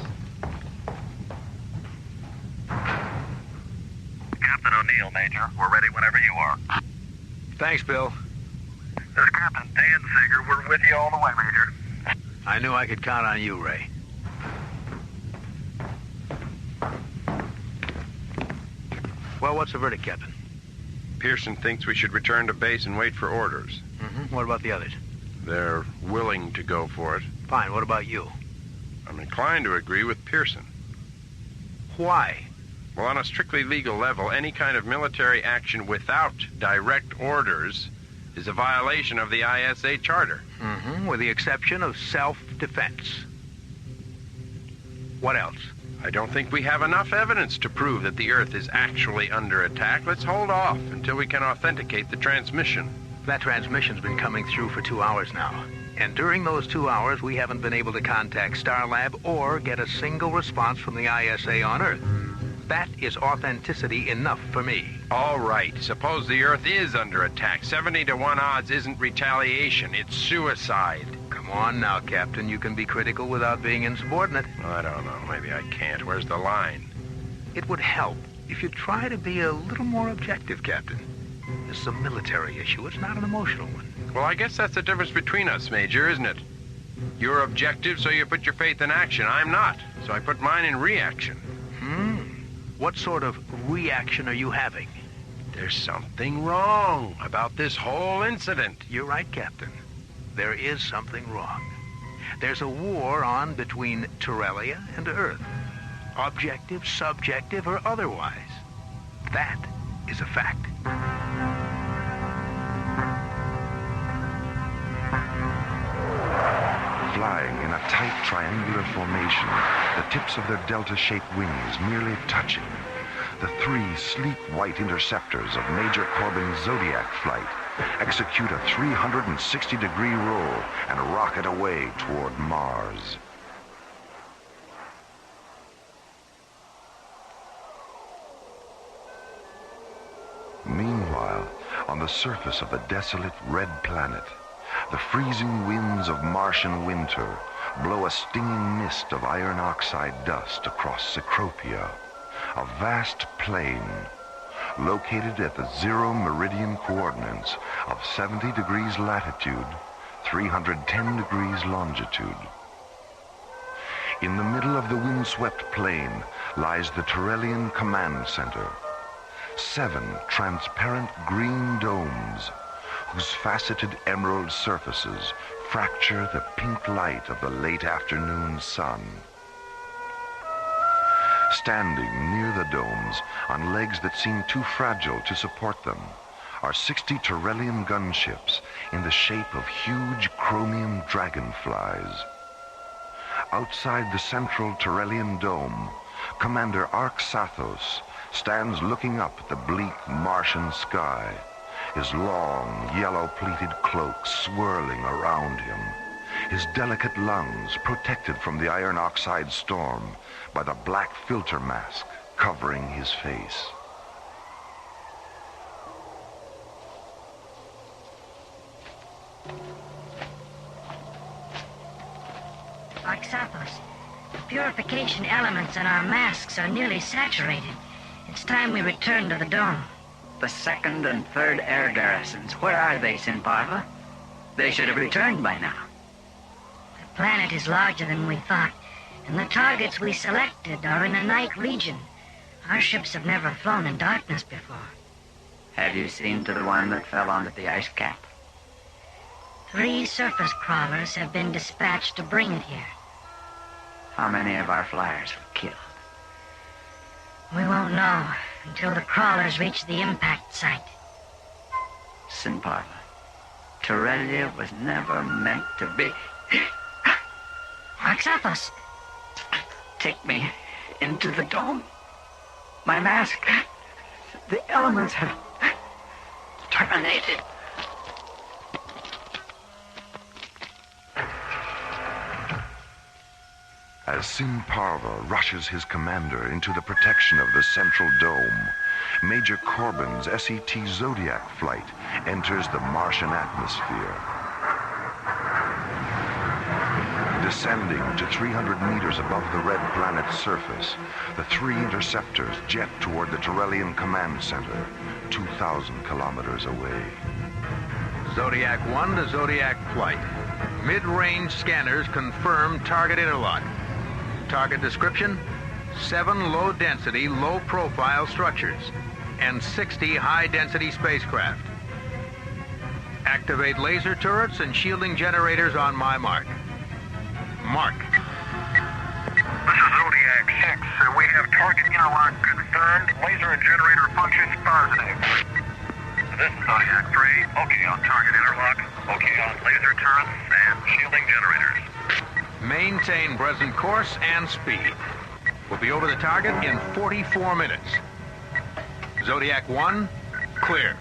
Captain O'Neill, Major. We're ready whenever you are. Thanks, Bill. This is Captain Dan Sager. We're with you all the way, Major. I knew I could count on you, Ray. Well, what's the verdict, Captain? Pearson thinks we should return to base and wait for orders. Mm-hmm. What about the others? They're willing to go for it. Fine. What about you? I'm inclined to agree with Pearson. Why? Well, on a strictly legal level, any kind of military action without direct orders is a violation of the ISA Charter. Mm-hmm. With the exception of self-defense. What else? I don't think we have enough evidence to prove that the Earth is actually under attack. Let's hold off until we can authenticate the transmission. That transmission's been coming through for 2 hours now. And during those 2 hours, we haven't been able to contact Starlab or get a single response from the ISA on Earth. That is authenticity enough for me. All right. Suppose the Earth is under attack. 70 to 1 odds isn't retaliation. It's suicide. Come on now, Captain. You can be critical without being insubordinate. I don't know. Maybe I can't. Where's the line? It would help if you try to be a little more objective, Captain. This is a military issue. It's not an emotional one. Well, I guess that's the difference between us, Major, isn't it? You're objective, so you put your faith in action. I'm not, so I put mine in reaction. What sort of reaction are you having? There's something wrong about this whole incident. You're right, Captain. There is something wrong. There's a war on between Torellia and Earth. Objective, subjective, or otherwise. That is a fact. Flying in a tight triangular formation, the tips of their delta-shaped wings merely touching, the 3 sleek white interceptors of Major Corbin's Zodiac flight execute a 360-degree roll and rocket away toward Mars. Meanwhile, on the surface of the desolate red planet, the freezing winds of Martian winter blow a stinging mist of iron oxide dust across Cecropia, a vast plain located at the 0 meridian coordinates of 70 degrees latitude, 310 degrees longitude. In the middle of the windswept plain lies the Torellian Command Center, 7 transparent green domes whose faceted emerald surfaces fracture the pink light of the late afternoon sun. Standing near the domes, on legs that seem too fragile to support them, are 60 Tyrrellian gunships in the shape of huge chromium dragonflies. Outside the central Tyrrellian dome, Commander Arxathos stands looking up at the bleak Martian sky, his long, yellow-pleated cloak swirling around him, his delicate lungs protected from the iron oxide storm by the black filter mask covering his face. Arxathos, the purification elements in our masks are nearly saturated. It's time we return to the dome. The 2nd and 3rd air garrisons, where are they, Sinparva? They should have returned by now. The planet is larger than we thought, and the targets we selected are in a night region. Our ships have never flown in darkness before. Have you seen to the one that fell onto the ice cap? 3 surface crawlers have been dispatched to bring it here. How many of our flyers were killed? We won't know until the crawlers reach the impact site. Sinparva, Tyrrellia was never meant to be... Arxathos! Take me into the dome. My mask. The elements have terminated. As Sinparva rushes his commander into the protection of the central dome, Major Corbin's SET Zodiac flight enters the Martian atmosphere. Descending to 300 meters above the red planet's surface, the 3 interceptors jet toward the Tyrrellian command center, 2,000 kilometers away. Zodiac 1 to Zodiac flight. Mid-range scanners confirm target interlock. Target description: 7 low-density, low-profile structures and 60 high-density spacecraft. Activate laser turrets and shielding generators on my mark. Mark. This is Zodiac 6. We have target interlock confirmed. Laser and generator functions positive. This is Zodiac 3. Okay on target interlock. Okay on laser turrets and shielding generators. Maintain present course and speed. We'll be over the target in 44 minutes. Zodiac 1, clear.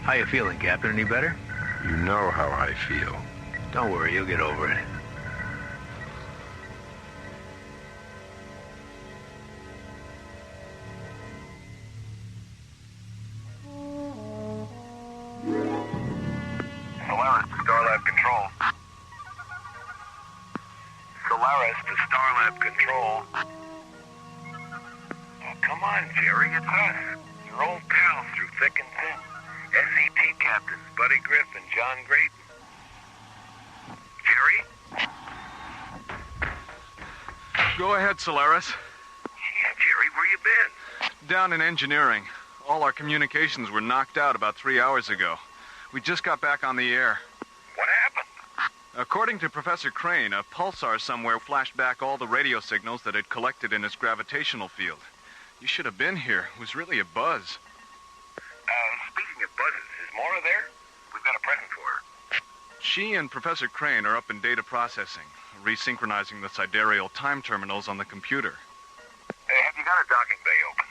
How you feeling, Captain? Any better? You know how I feel. Don't worry, you'll get over it. Solaris to Starlab Control. Solaris to Starlab Control. Oh, come on, Jerry, it's us. Your old pals through thick and thin. SET captains Buddy Griff and John Grayton. Jerry? Go ahead, Solaris. Yeah, Jerry, where you been? Down in engineering. All our communications were knocked out about 3 hours ago. We just got back on the air. What happened? According to Professor Crane, a pulsar somewhere flashed back all the radio signals that it collected in its gravitational field. You should have been here. It was really a buzz. Speaking of buzzes, is Maura there? We've got a present for her. She and Professor Crane are up in data processing, resynchronizing the sidereal time terminals on the computer. Hey, have you got a docking bay open?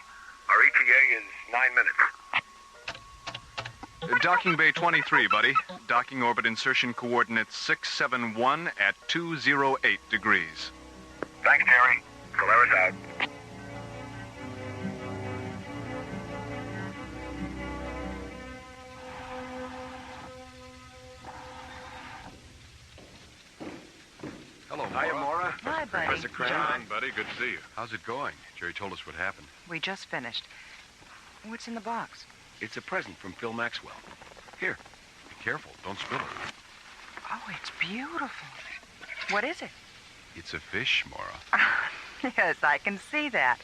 Our ETA is 9 minutes. Docking bay 23, buddy. Docking orbit insertion coordinates 671 at 208 degrees. Thanks, Jerry. Solaris out. Hello, Maura. Hiya, Maura. Hi, buddy. Professor Crane. John, buddy. Good to see you. How's it going? Jerry told us what happened. We just finished. What's in the box? It's a present from Phil Maxwell. Here. Be careful. Don't spill it. Oh, it's beautiful. What is it? It's a fish, Maura. Yes, I can see that.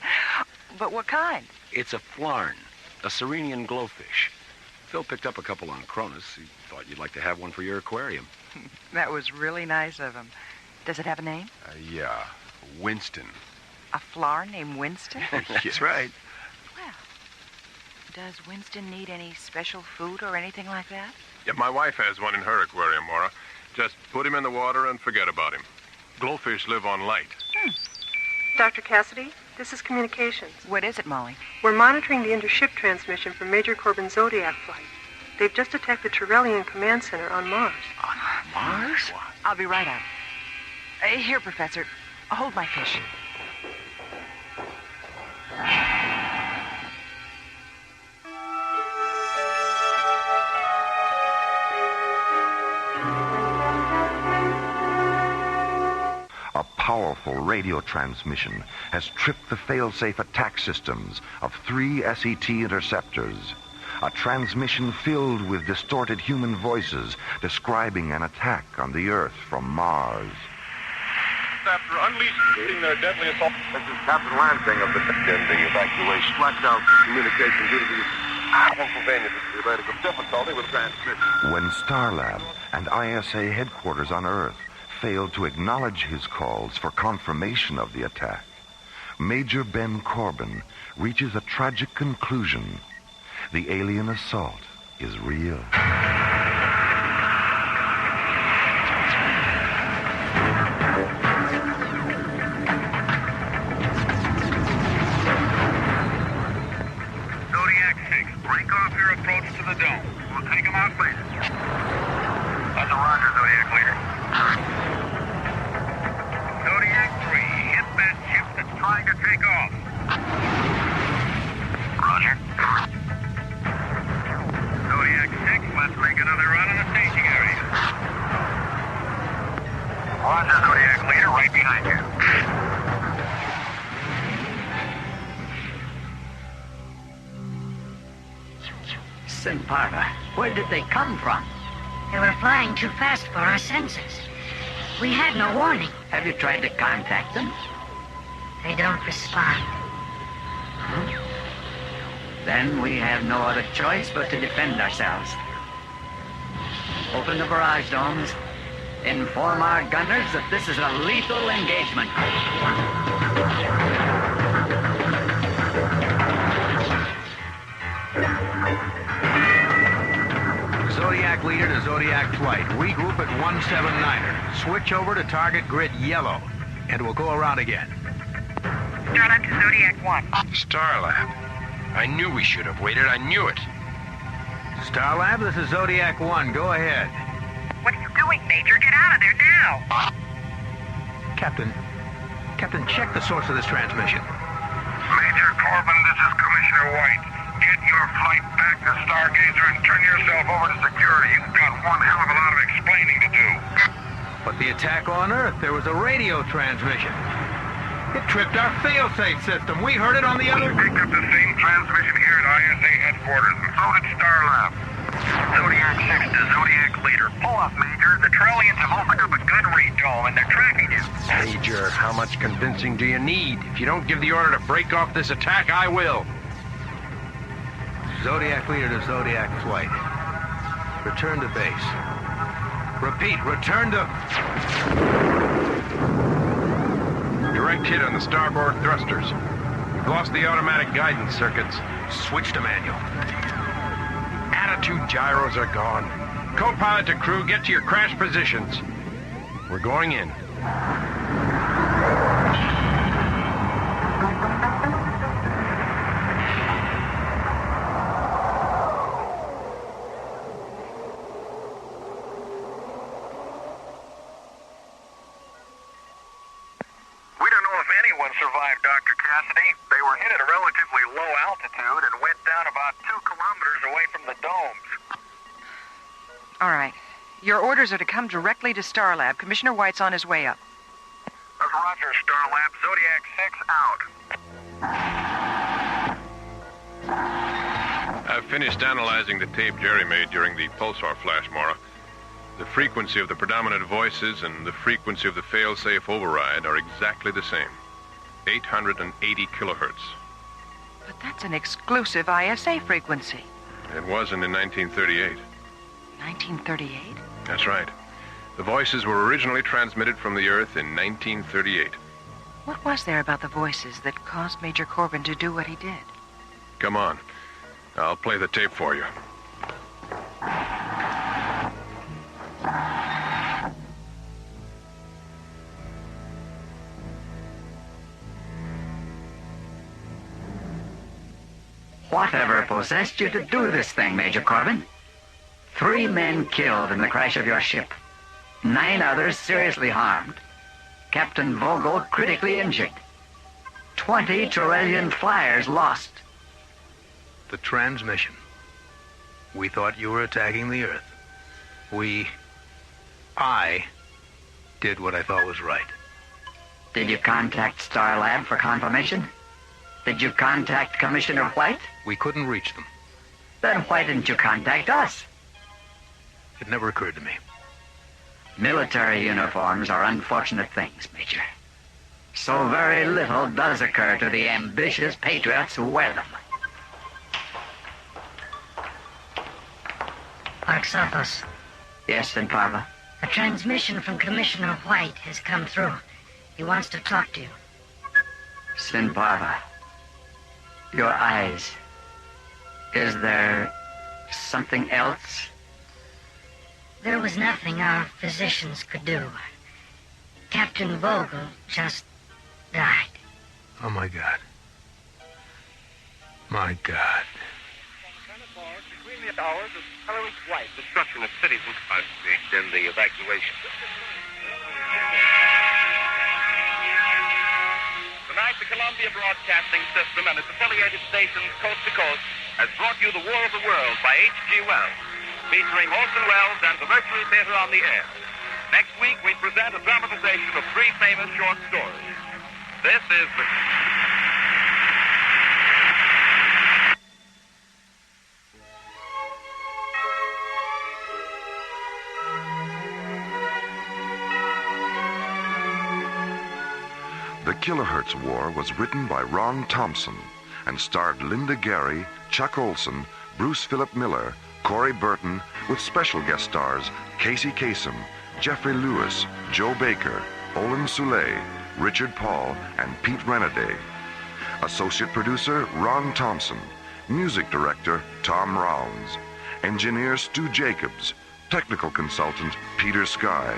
But what kind? It's a flarn, a Serenian glowfish. Phil picked up a couple on Cronus. He thought you'd like to have one for your aquarium. That was really nice of him. Does it have a name? Yeah, Winston. A flower named Winston? That's right. Well, does Winston need any special food or anything like that? Yeah, my wife has one in her aquarium, Maura. Just put him in the water and forget about him. Glowfish live on light. Dr. Cassidy, this is communications. What is it, Molly? We're monitoring the intership transmission from Major Corbin's Zodiac flight. They've just attacked the Tyrrellian command center on Mars. On Mars? I'll be right out. Here, Professor. Hold my fish. A powerful radio transmission has tripped the fail-safe attack systems of 3 SET interceptors. A transmission filled with distorted human voices describing an attack on the Earth from Mars. After unleashing their deadly assault. This is Captain Lansing of the evacuation. Blacked out communication due to the Pennsylvania difficulty with transmission. When Starlab and ISA headquarters on Earth failed to acknowledge his calls for confirmation of the attack, Major Ben Corbin reaches a tragic conclusion. The alien assault is real. Zodiac 6, break off your approach to the dome. We'll take him out later. That's a roger, Zodiac leader. Zodiac 3, hit that ship that's trying to take off. Roger. Zodiac 6, let's make another run in the staging area. Roger, Zodiac leader, right behind you. Simparva, where did they come from? They were flying too fast for our senses. We had no warning. Have you tried to contact them? They don't respond. Then we have no other choice but to defend ourselves. Open the barrage domes. Inform our gunners that this is a lethal engagement. Zodiac leader to Zodiac flight. Regroup at 179er. Switch over to target grid yellow. And we'll go around again. Start up to Zodiac 1. Starlab. I knew we should have waited. I knew it. Starlab, this is Zodiac 1. Go ahead. What are you doing, Major? Get out of there now. Captain, check the source of this transmission. Major Corbin, this is Commissioner White. Get your flight back to Stargazer and turn yourself over to security. You've got one hell of a lot of explaining to do. But the attack on Earth, there was a radio transmission. It tripped our fail-safe system. We heard it on the other... We picked up the same transmission here at ISA headquarters, and so did Starlab. Zodiac 6 to Zodiac leader. Pull up, Major. The Trillians have opened up a gunnery dome, and they're tracking you. Major, how much convincing do you need? If you don't give the order to break off this attack, I will. Zodiac leader to Zodiac flight. Return to base. Repeat, return to... Direct hit on the starboard thrusters. We've lost the automatic guidance circuits. Switch to manual. Attitude gyros are gone. Co-pilot to crew, get to your crash positions. We're going in. Survived, Dr. Cassidy. They were hit at a relatively low altitude and went down about 2 kilometers away from the domes. All right. Your orders are to come directly to Starlab. Commissioner White's on his way up. That's Roger, Starlab. Zodiac 6 out. I've finished analyzing the tape Jerry made during the pulsar flash, Maura. The frequency of the predominant voices and the frequency of the fail-safe override are exactly the same. 880 kilohertz. But that's an exclusive ISA frequency. It wasn't in 1938. 1938? That's right. The voices were originally transmitted from the Earth in 1938. What was there about the voices that caused Major Corbin to do what he did? Come on. I'll play the tape for you. Whatever possessed you to do this thing, Major Corbin? 3 men killed in the crash of your ship. 9 others seriously harmed. Captain Vogel critically injured. 20 Turellian flyers lost. The transmission. We thought you were attacking the Earth. I did what I thought was right. Did you contact Starlab for confirmation? Did you contact Commissioner White? We couldn't reach them. Then why didn't you contact us? It never occurred to me. Military uniforms are unfortunate things, Major. So very little does occur to the ambitious patriots who wear them. Arxathos. Yes, Sinparva? A transmission from Commissioner White has come through. He wants to talk to you. Sinparva, your eyes. Is there something else? There was nothing our physicians could do. Captain Vogel just died. Oh, my God. My God. Between the hours of colorless white, destruction of cities and in the evacuation. Tonight, the Columbia Broadcasting System and its affiliated stations coast to coast has brought you The War of the Worlds by H.G. Wells, featuring Orson Welles and the Mercury Theater on the air. Next week, we present a dramatization of 3 famous short stories. This is the... The Kilohertz War was written by Ron Thompson and starred Linda Gary, Chuck Olson, Bruce Philip Miller, Corey Burton, with special guest stars Casey Kasem, Jeffrey Lewis, Joe Baker, Olin Soule, Richard Paul, and Pete Renaday. Associate producer Ron Thompson. Music director Tom Rounds. Engineer Stu Jacobs. Technical consultant Peter Sky.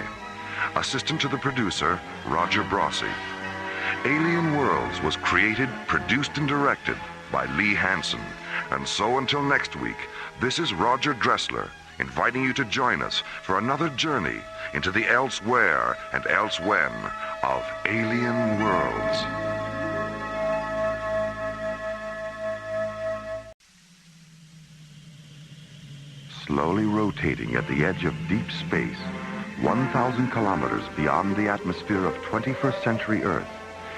Assistant to the producer Roger Brossi. Alien Worlds was created, produced, and directed by Lee Hansen. And so until next week, this is Roger Dressler, inviting you to join us for another journey into the elsewhere and elsewhen of Alien Worlds. Slowly rotating at the edge of deep space, 1,000 kilometers beyond the atmosphere of 21st century Earth,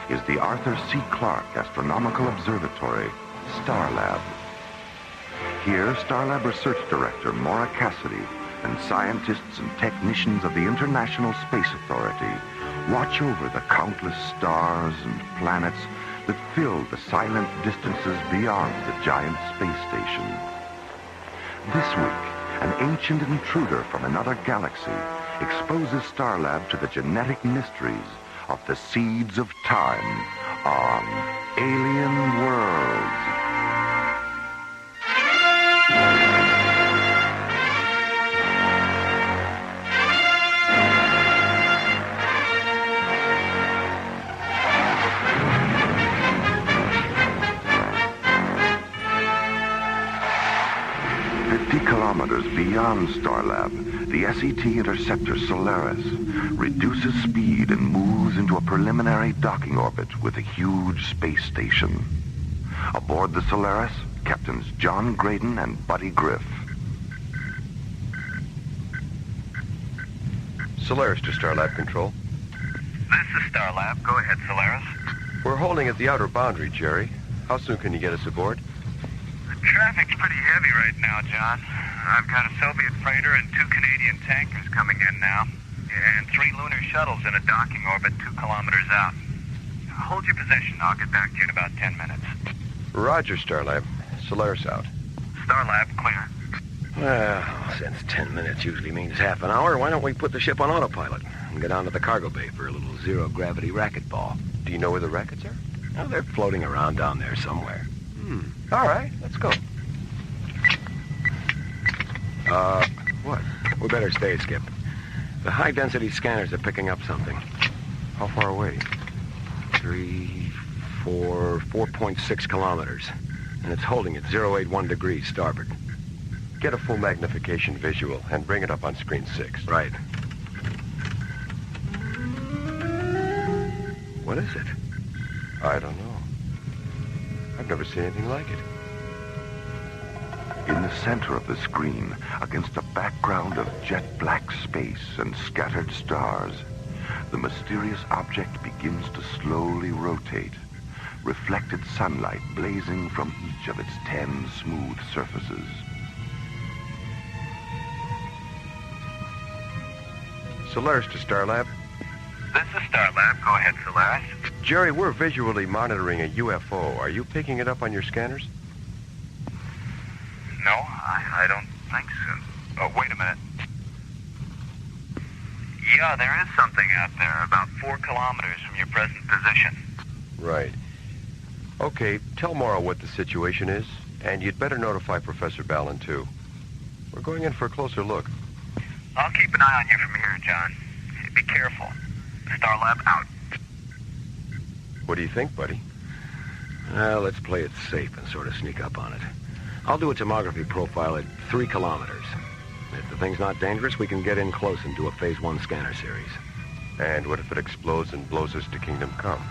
is the Arthur C. Clarke Astronomical Observatory, Starlab. Here, Starlab Research Director Maura Cassidy and scientists and technicians of the International Space Authority watch over the countless stars and planets that fill the silent distances beyond the giant space station. This week, an ancient intruder from another galaxy exposes Starlab to the genetic mysteries of the seeds of time on Alien Worlds. 50 kilometers beyond Starlab, the SET interceptor Solaris reduces speed and moves into a preliminary docking orbit with a huge space station. Aboard the Solaris, Captains John Graydon and Buddy Griff. Solaris to Starlab Control. This is Starlab. Go ahead, Solaris. We're holding at the outer boundary, Jerry. How soon can you get us aboard? The traffic's pretty heavy right now, John. I've got a Soviet freighter and 2 Canadian tankers coming in now, and 3 lunar shuttles in a docking orbit 2 kilometers out. Hold your position. I'll get back to you in about 10 minutes. Roger, Starlab. Solaris out. Starlab, clear. Well, since 10 minutes usually means half an hour, why don't we put the ship on autopilot and get down to the cargo bay for a little zero-gravity racquetball? Do you know where the rackets are? Oh, they're floating around down there somewhere. All right, let's go. What? We better stay, Skip. The high-density scanners are picking up something. How far away? 4.6 kilometers. And it's holding at 081 degrees starboard. Get a full magnification visual and bring it up on screen 6. Right. What is it? I don't know. I've never seen anything like it. In the center of the screen, against a background of jet black space and scattered stars, the mysterious object begins to slowly rotate, reflected sunlight blazing from each of its 10 smooth surfaces. Solaris to Starlab. This is Starlab. Go ahead, Solaris. Jerry, we're visually monitoring a UFO. Are you picking it up on your scanners? No, I don't think so. Oh, wait a minute. Yeah, there is something out there about 4 kilometers from your present position. Right. Okay, tell Morrow what the situation is, and you'd better notify Professor Ballin, too. We're going in for a closer look. I'll keep an eye on you from here, John. Be careful. Starlab out. What do you think, buddy? Well, let's play it safe and sort of sneak up on it. I'll do a tomography profile at 3 kilometers. If the thing's not dangerous, we can get in close and do a Phase 1 scanner series. And what if it explodes and blows us to Kingdom Come?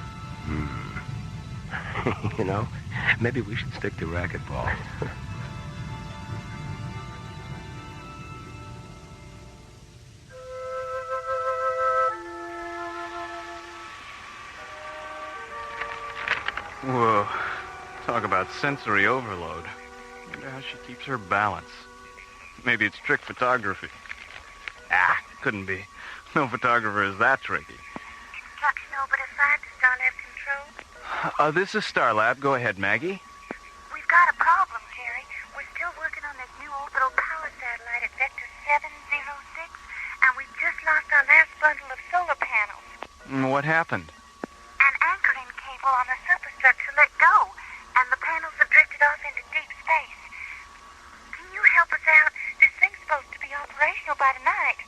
You know, maybe we should stick to racquetball. Whoa. Talk about sensory overload. Wonder how she keeps her balance. Maybe it's trick photography. Couldn't be. No photographer is that tricky. Construction orbiter 5 to Starlab Control. This is Starlab. Go ahead, Maggie. We've got a problem, Jerry. We're still working on this new orbital power satellite at Vector 706, and we've just lost our last bundle of solar panels. What happened? An anchoring cable on the superstructure let go, and the panels have drifted off into deep space. Can you help us out? This thing's supposed to be operational by tonight.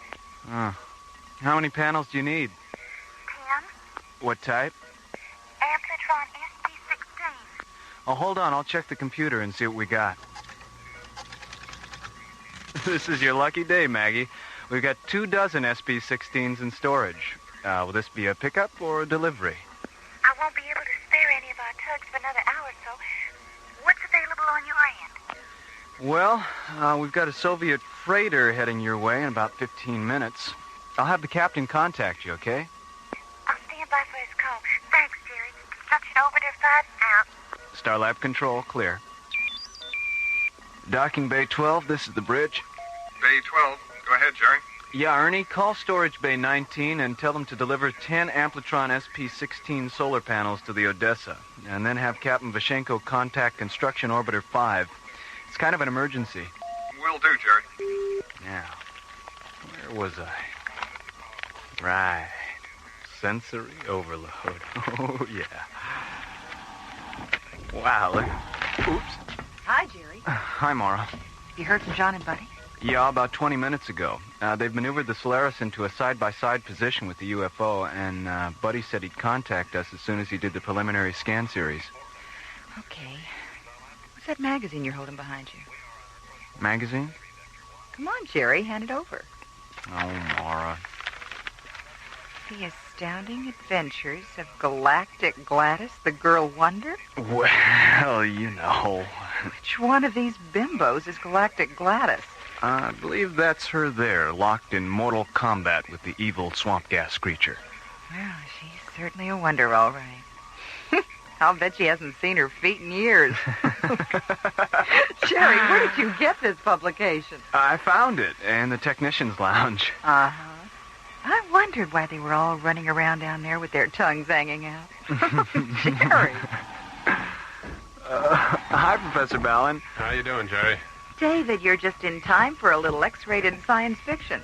How many panels do you need? 10. What type? Amplitron SP16. Oh, hold on. I'll check the computer and see what we got. This is your lucky day, Maggie. We've got 24 SP16s in storage. Will this be a pickup or a delivery? I won't be able to spare any of our tugs for another hour or so. What's available on your end? Well, we've got a Soviet freighter heading your way in about 15 minutes. I'll have the captain contact you, okay? I'll stand by for his call. Thanks, Jerry. Construction orbiter 5 out. Starlab Control, clear. Docking Bay 12, this is the bridge. Bay 12. Go ahead, Jerry. Yeah, Ernie, call Storage Bay 19 and tell them to deliver 10 Amplitron SP16 solar panels to the Odessa, and then have Captain Vashenko contact Construction Orbiter 5. It's kind of an emergency. Will do, Jerry. Now, where was I? Right. Sensory overload. Oh, yeah. Wow, look. Oops. Hi, Jerry. Hi, Mara. You heard from John and Buddy? Yeah, about 20 minutes ago. They've maneuvered the Solaris into a side-by-side position with the UFO, and Buddy said he'd contact us as soon as he did the preliminary scan series. Okay. What's that magazine you're holding behind you? Magazine? Come on, Jerry, hand it over. Oh, Mara. The Astounding Adventures of Galactic Gladys, the Girl Wonder? Well, you know. Which one of these bimbos is Galactic Gladys? I believe that's her there, locked in mortal combat with the evil swamp gas creature. Well, she's certainly a wonder, all right. I'll bet she hasn't seen her feet in years. Jerry, where did you get this publication? I found it in the technician's lounge. Uh-huh. I wondered why they were all running around down there with their tongues hanging out. Jerry. Hi, Professor Ballin. How you doing, Jerry? David, you're just in time for a little X-rated science fiction.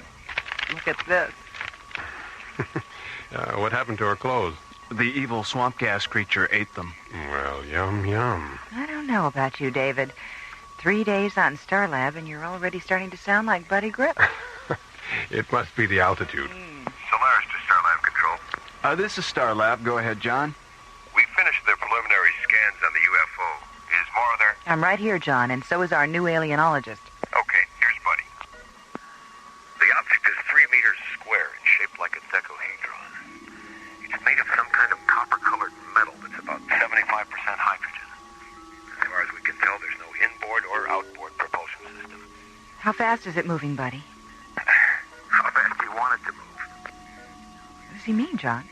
Look at this. What happened to her clothes? The evil swamp gas creature ate them. Well, yum, yum. I don't know about you, David. 3 days on Starlab, and you're already starting to sound like Buddy Grip. It must be the altitude. Solaris to Starlab Control. This is Starlab. Go ahead, John. We finished the preliminary scans on the UFO. Is Mara there? I'm right here, John, and so is our new alienologist. Okay, here's Buddy. The object is 3 meters square and shaped like a decahedron. It's made of some kind of copper-colored metal that's about 75% hydrogen. As far as we can tell, there's no inboard or outboard propulsion system. How fast is it moving, Buddy? How fast do you want it to move? What does he mean, John?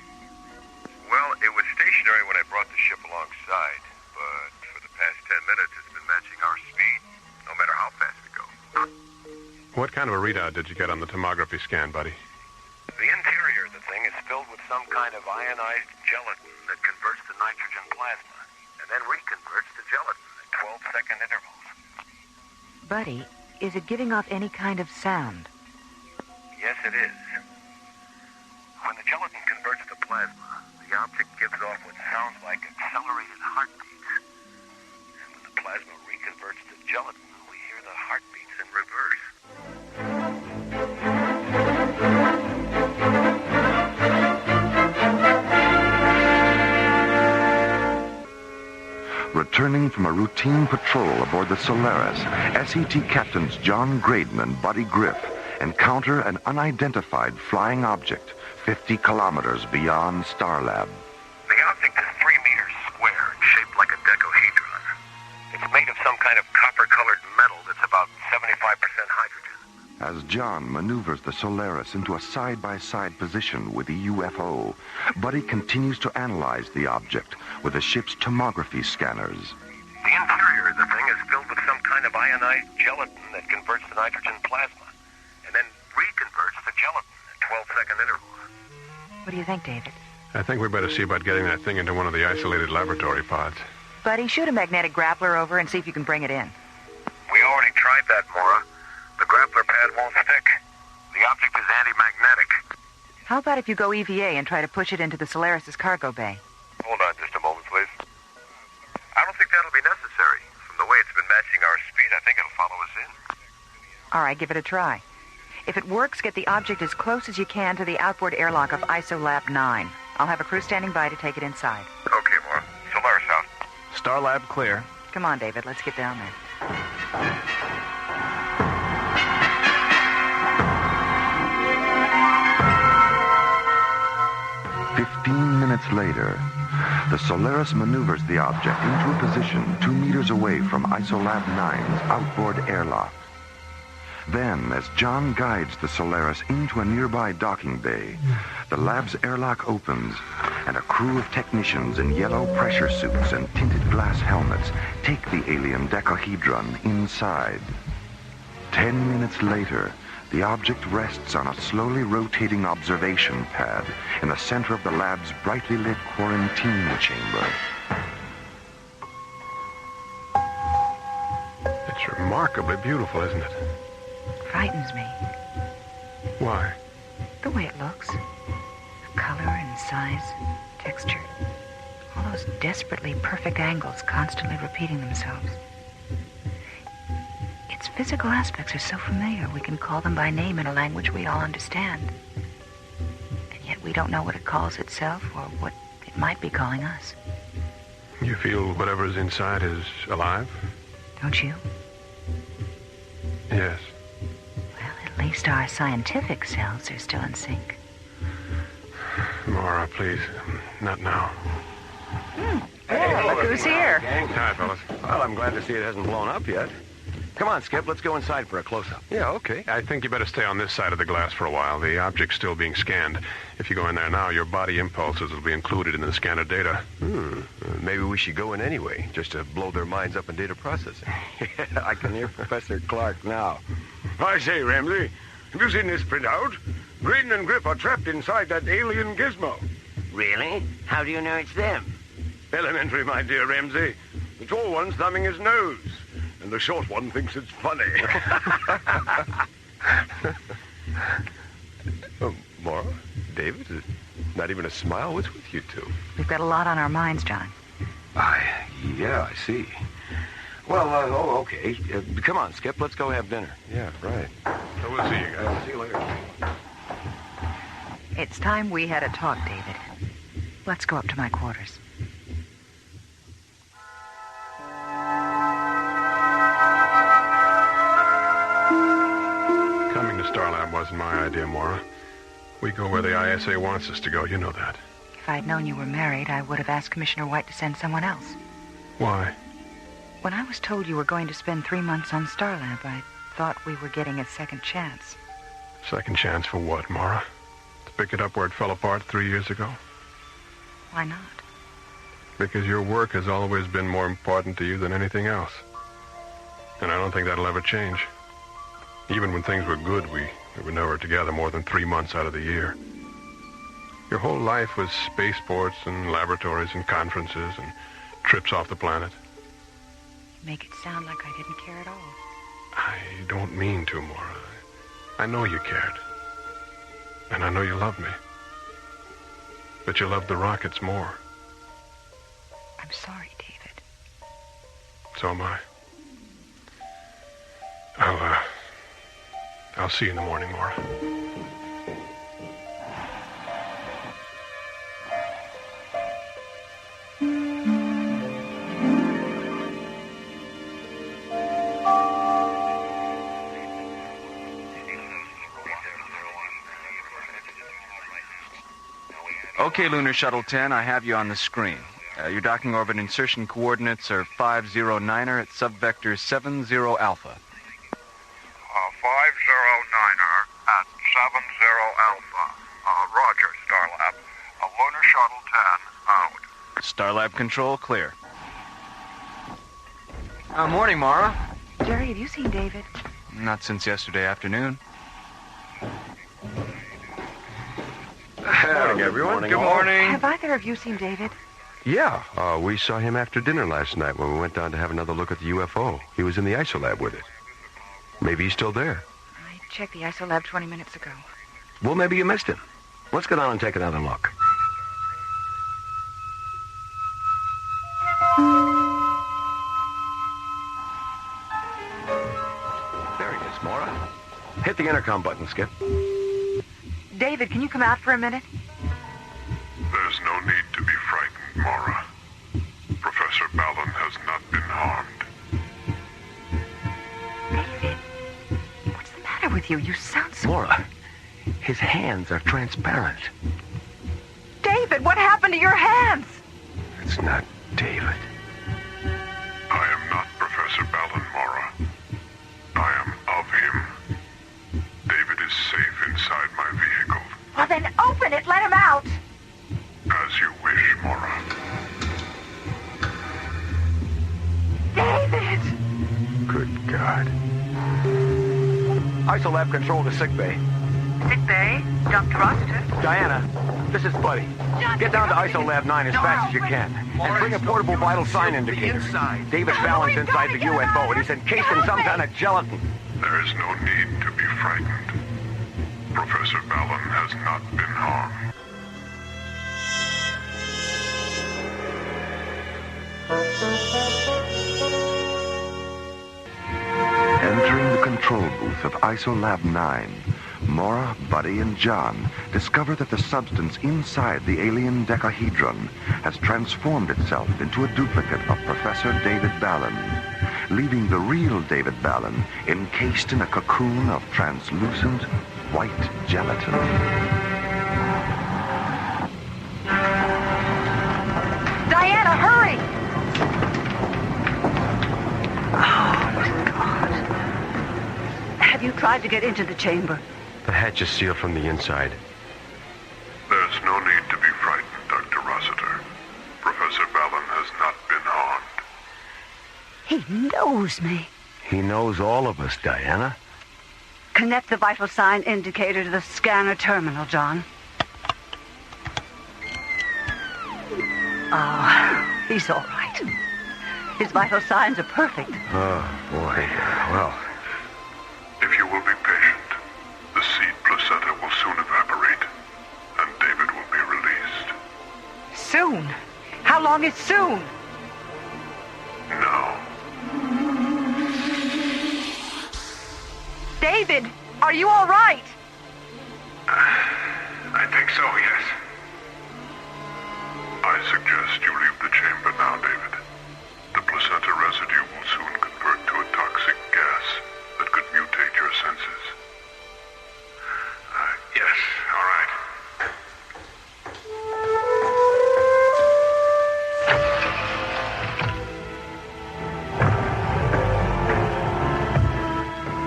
Well, it was stationary when I brought the ship alongside, but for the past 10 minutes it's been matching our speed, no matter how fast we go. What kind of a readout did you get on the tomography scan, Buddy? The interior of the thing is filled with some kind of ionized gelatin that converts to nitrogen plasma, and then reconverts to gelatin at 12-second intervals. Buddy, is it giving off any kind of sound? Yes, it is. When the gelatin converts to plasma, the object gives off what sounds like accelerated heartbeats. And when the plasma reconverts to gelatin, we hear the heartbeats in reverse. Returning from a routine patrol aboard the Solaris, SET Captains John Graydon and Buddy Griff encounter an unidentified flying object 50 kilometers beyond Starlab. The object is 3 meters square and shaped like a decahedron. It's made of some kind of copper-colored metal that's about 75% hydrogen. As John maneuvers the Solaris into a side-by-side position with the UFO, Buddy continues to analyze the object with the ship's tomography scanners. The interior of the thing is filled with some kind of ionized gelatin that converts to nitrogen plasma, and then reconverts to gelatin at 12-second intervals. What do you think, David? I think we better see about getting that thing into one of the isolated laboratory pods. Buddy, shoot a magnetic grappler over and see if you can bring it in. We already tried that, Mora. The grappler pad won't stick. The object is anti-magnetic. How about if you go EVA and try to push it into the Solaris's cargo bay? Hold on just a moment, please. I don't think that'll be necessary. From the way it's been matching our speed, I think it'll follow us in. All right, give it a try. If it works, get the object as close as you can to the outboard airlock of ISOLAB 9. I'll have a crew standing by to take it inside. Okay, Mora. Solaris out. Starlab clear. Come on, David. Let's get down there. 15 minutes later, the Solaris maneuvers the object into a position 2 meters away from ISOLAB 9's outboard airlock. Then, as John guides the Solaris into a nearby docking bay, the lab's airlock opens, and a crew of technicians in yellow pressure suits and tinted glass helmets take the alien decahedron inside. 10 minutes later, the object rests on a slowly rotating observation pad in the center of the lab's brightly lit quarantine chamber. It's remarkably beautiful, isn't it? Frightens me. Why? The way it looks. The color and size, texture. All those desperately perfect angles constantly repeating themselves. Its physical aspects are so familiar we can call them by name in a language we all understand. And yet we don't know what it calls itself or what it might be calling us. You feel whatever's inside is alive? Don't you? Yes. Well, at least our scientific selves are still in sync. Mara, please. Not now. Hey, look who's here. Hi, fellas. Well, I'm glad to see it hasn't blown up yet. Come on, Skip, let's go inside for a close-up. Yeah, okay. I think you better stay on this side of the glass for a while. The object's still being scanned. If you go in there now, your body impulses will be included in the scanner data. Maybe we should go in anyway, just to blow their minds up in data processing. Yeah, I can hear Professor Clark now. I say, Ramsey, have you seen this printout? Graydon and Griff are trapped inside that alien gizmo. Really? How do you know it's them? Elementary, my dear Ramsey. The tall one's thumbing his nose, and and the short one thinks it's funny. Mara, David, not even a smile. What's with you two? We've got a lot on our minds, John. Yeah, I see. Well, okay. Come on, Skip. Let's go have dinner. Yeah, right. So we'll see you guys. See you later. It's time we had a talk, David. Let's go up to my quarters. Coming to Starlab wasn't my idea, Mara. We go where the ISA wants us to go. You know that. If I'd known you were married, I would have asked Commissioner White to send someone else. Why? When I was told you were going to spend 3 months on Starlab, I thought we were getting a second chance. Second chance for what, Mara? To pick it up where it fell apart 3 years ago? Why not? Because your work has always been more important to you than anything else. And I don't think that'll ever change. Even when things were good, we were never together more than 3 months out of the year. Your whole life was spaceports and laboratories and conferences and trips off the planet. You make it sound like I didn't care at all. I don't mean to, Mara. I know you cared. And I know you loved me. But you loved the rockets more. I'm sorry, David. So am I. I'll see you in the morning, Mara. Okay, Lunar Shuttle 10, I have you on the screen. Your docking orbit insertion coordinates are 509er at subvector 70 alpha. 509er at 70 Alpha. Roger, Starlab. Lunar Shuttle 10 out. Starlab control, clear. Morning, Mara. Jerry, have you seen David? Not since yesterday afternoon. Morning, everyone. Good morning. Have either of you seen David? Yeah, we saw him after dinner last night when we went down to have another look at the UFO. He was in the ISOLab with it. Maybe he's still there. I checked the ISOLab 20 minutes ago. Well, maybe you missed him. Let's go down and take another look. There he is, Mara. Hit the intercom button, Skip. David, can you come out for a minute? There's no need to be frightened, Mara. Professor Ballon has not been harmed. David, what's the matter with you? You sound so... Mara, his hands are transparent. David, what happened to your hands? It's not David. I am not Professor Ballon, Mara. I am of him. David is safe inside my vehicle. Well, then open it. Let him out. As you wish, Mara. David! Good God. ISOLab control to sick bay. Sick bay? Dr. Rossiter? Diana, this is Buddy. Get down to ISOLab 9 as fast as you can. And bring a portable vital sign indicator. David Fallon's inside the UFO, and he's encased in some kind of gelatin. There is no need to be frightened. Professor Ballon has not been harmed. Entering the control booth of ISOLab 9, Mara, Buddy, and John discover that the substance inside the alien decahedron has transformed itself into a duplicate of Professor David Ballon, leaving the real David Ballon encased in a cocoon of translucent white gelatin. Diana, hurry! Oh, my God. Have you tried to get into the chamber? The hatch is sealed from the inside. There's no need to be frightened, Dr. Rossiter. Professor Ballon has not been harmed. He knows me. He knows all of us, Diana. Connect the vital sign indicator to the scanner terminal, John. Oh, he's all right. His vital signs are perfect. Oh, boy. Well, If you will be patient, the seed placenta will soon evaporate, and David will be released. Soon? How long is soon? Now. David, are you all right? I think so, yes. I suggest you leave the chamber now, David. The placenta residue will soon convert to a toxic gas that could mutate your senses. Yes, all right.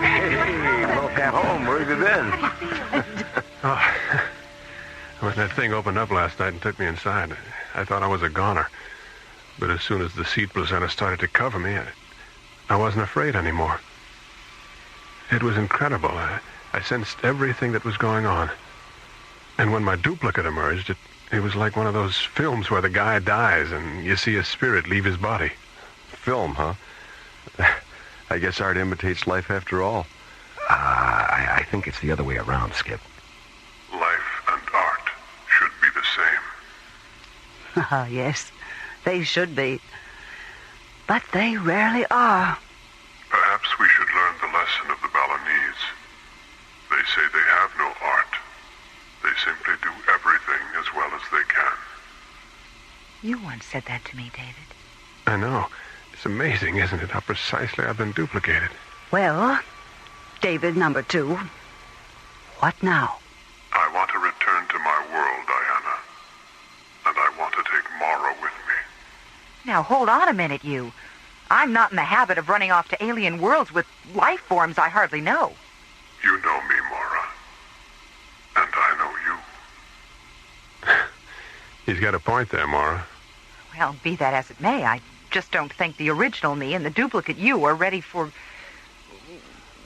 hey, welcome home. Where have you been? Oh, when that thing opened up last night and took me inside, I thought I was a goner. But as soon as the seed placenta started to cover me, I wasn't afraid anymore. It was incredible. I sensed everything that was going on. And when my duplicate emerged, it was like one of those films where the guy dies and you see his spirit leave his body. Film, huh? I guess art imitates life after all. I think it's the other way around, Skip. Life and art should be the same. Ah, yes, they should be. But they rarely are. Perhaps we should learn the lesson of the Balinese. They say they have no art. They simply do everything as well as they can. You once said that to me, David. I know. It's amazing, isn't it, how precisely I've been duplicated. Well, David number 2, what now? I want to return to my world, Diana. And I want to take Mara with me. Now, hold on a minute, you. I'm not in the habit of running off to alien worlds with life forms I hardly know. You know me, Mara. And I know you. He's got a point there, Mara. Well, be that as it may, I just don't think the original me and the duplicate you are ready for...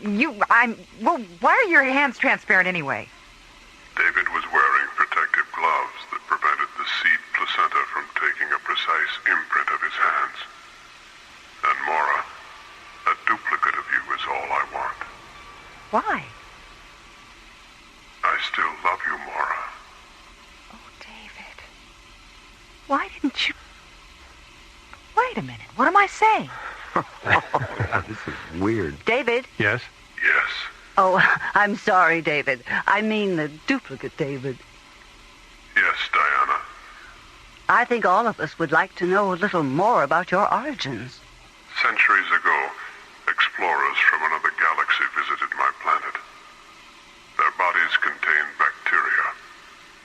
Well, why are your hands transparent anyway? David was wearing protective gloves that prevented the seed placenta from taking a precise imprint of his hands. And Mara, a duplicate of you is all I want. Why? I still love you, Mara. Oh, David. Why didn't you... Wait a minute. What am I saying? This is weird. David? Yes? Yes. Oh, I'm sorry, David. I mean the duplicate David. Yes, Diana. I think all of us would like to know a little more about your origins. Centuries ago, explorers from another galaxy visited my planet. Their bodies contained bacteria,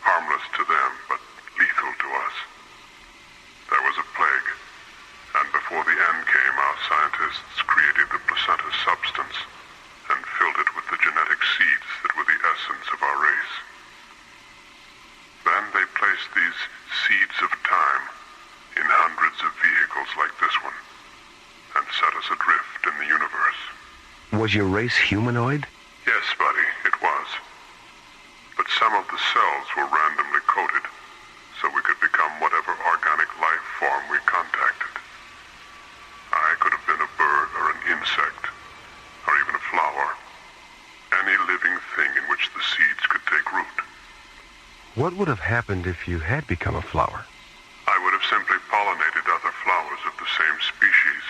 harmless to them, but lethal to us. There was a plague, and before the end came, our scientists created the placenta substance and filled it with the genetic seeds that were the essence of our race. Then they placed these seeds of time in hundreds of vehicles like this one and set us adrift in the universe. Was your race humanoid? Yes, buddy, it was. But some of the cells were randomly coated so we could become whatever organic life form we contacted. I could have been a bird or an insect, or even a flower. Any living thing in which the seeds could take root. What would have happened if you had become a flower? I would have simply pollinated other flowers of the same species,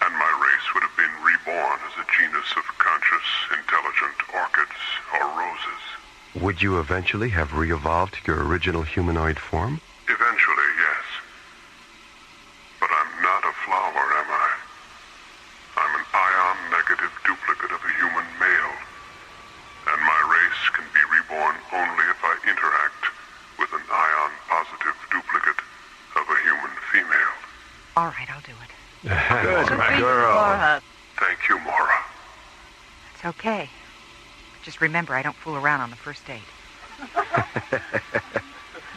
and my race would have been reborn as a genus of conscious, intelligent orchids or roses. Would you eventually have re-evolved to your original humanoid form? Eventually, yes. But I'm not a flower, am I? I'm an ion-negative duplicate of a human male. And my race can be reborn only if I interact with an ion-positive duplicate of a human female. All right, I'll do it. Good girl. Mara. Thank you, Mara. It's okay. Just remember, I don't fool around on the first date.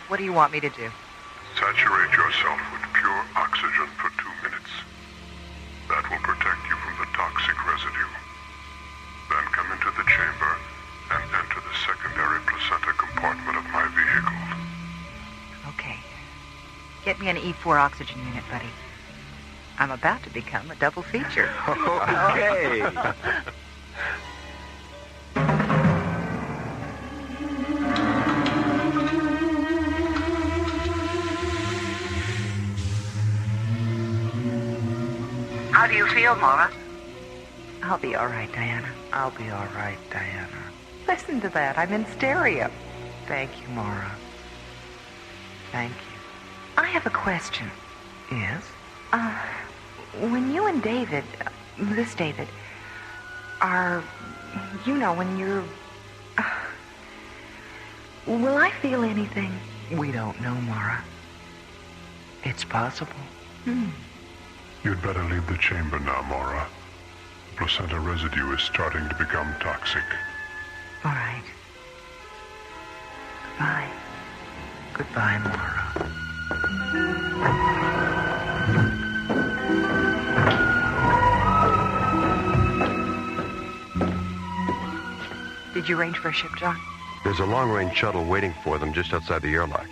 What do you want me to do? Saturate yourself with pure oxygen for 2 minutes. That will protect you from the toxic residue. Then come into the chamber and enter the secondary placenta compartment of my vehicle. Okay. Get me an E4 oxygen unit, buddy. I'm about to become a double feature. Okay. How do you feel, Mora? I'll be all right, Diana. I'll be all right, Diana. Listen to that. I'm in stereo. Thank you, Mora. Thank you. I have a question. Yes? When you and David, this David, are, when you're... will I feel anything? We don't know, Mora. It's possible. You'd better leave the chamber now, Mora. Placenta residue is starting to become toxic. All right. Goodbye. Goodbye, Mora. Did you arrange for a ship, John? There's a long-range shuttle waiting for them just outside the airlock.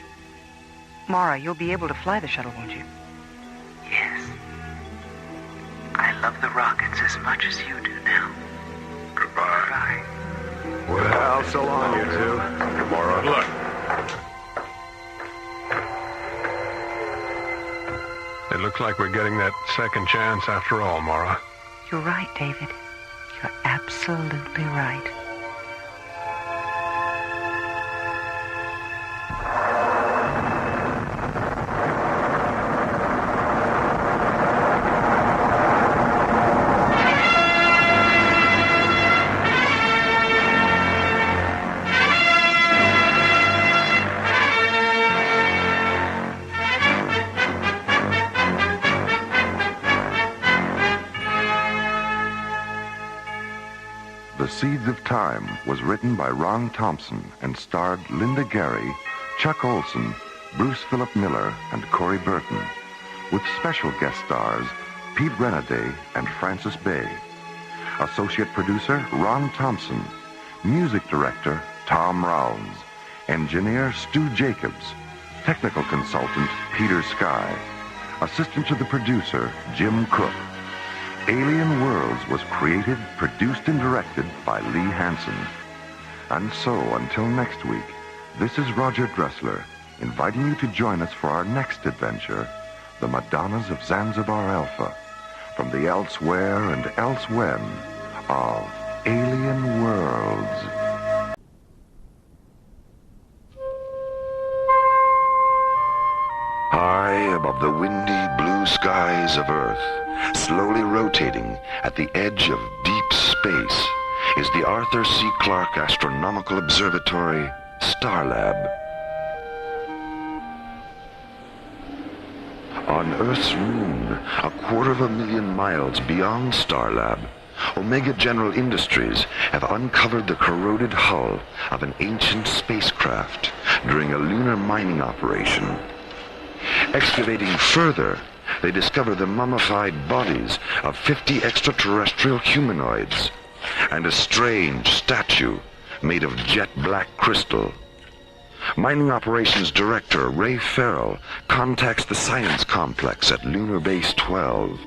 Mara, you'll be able to fly the shuttle, won't you? Yes. I love the rockets as much as you do now. Goodbye. Well, so long, you two. Mora. Good luck. It looks like we're getting that second chance after all, Mora. You're right, David. You're absolutely right. The Seeds of Time was written by Ron Thompson and starred Linda Gary, Chuck Olson, Bruce Philip Miller, and Corey Burton, with special guest stars Pete Renaday and Francis Bay. Associate producer Ron Thompson. Music director Tom Rounds. Engineer Stu Jacobs. Technical consultant Peter Sky. Assistant to the producer Jim Cook. Alien Worlds was created, produced, and directed by Lee Hansen. And so, until next week, this is Roger Dressler, inviting you to join us for our next adventure, the Madonnas of Zanzibar Alpha, from the elsewhere and elsewhen of Alien Worlds. High above the windy blue skies of Earth, slowly rotating at the edge of deep space, is the Arthur C. Clarke Astronomical Observatory, Starlab. On Earth's moon, 250,000 miles beyond Starlab, Omega General Industries have uncovered the corroded hull of an ancient spacecraft during a lunar mining operation. Excavating further, they discover the mummified bodies of 50 extraterrestrial humanoids and a strange statue made of jet black crystal. Mining Operations Director Ray Farrell contacts the science complex at Lunar Base 12.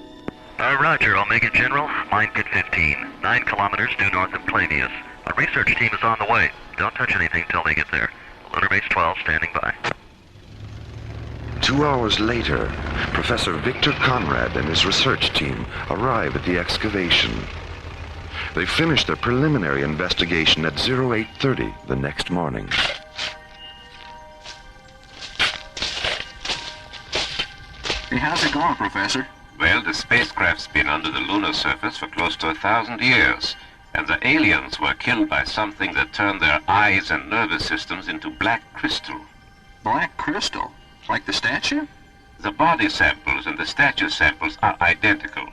Roger, Omega General. Mine Pit 15, 9 kilometers due north of Planius. A research team is on the way. Don't touch anything till they get there. Lunar Base 12 standing by. 2 hours later, Professor Victor Conrad and his research team arrive at the excavation. They finish their preliminary investigation at 0830 the next morning. Hey, how's it going, Professor? Well, the spacecraft's been under the lunar surface for close to 1,000 years, and the aliens were killed by something that turned their eyes and nervous systems into black crystal. Black crystal? Like the statue? The body samples and the statue samples are identical.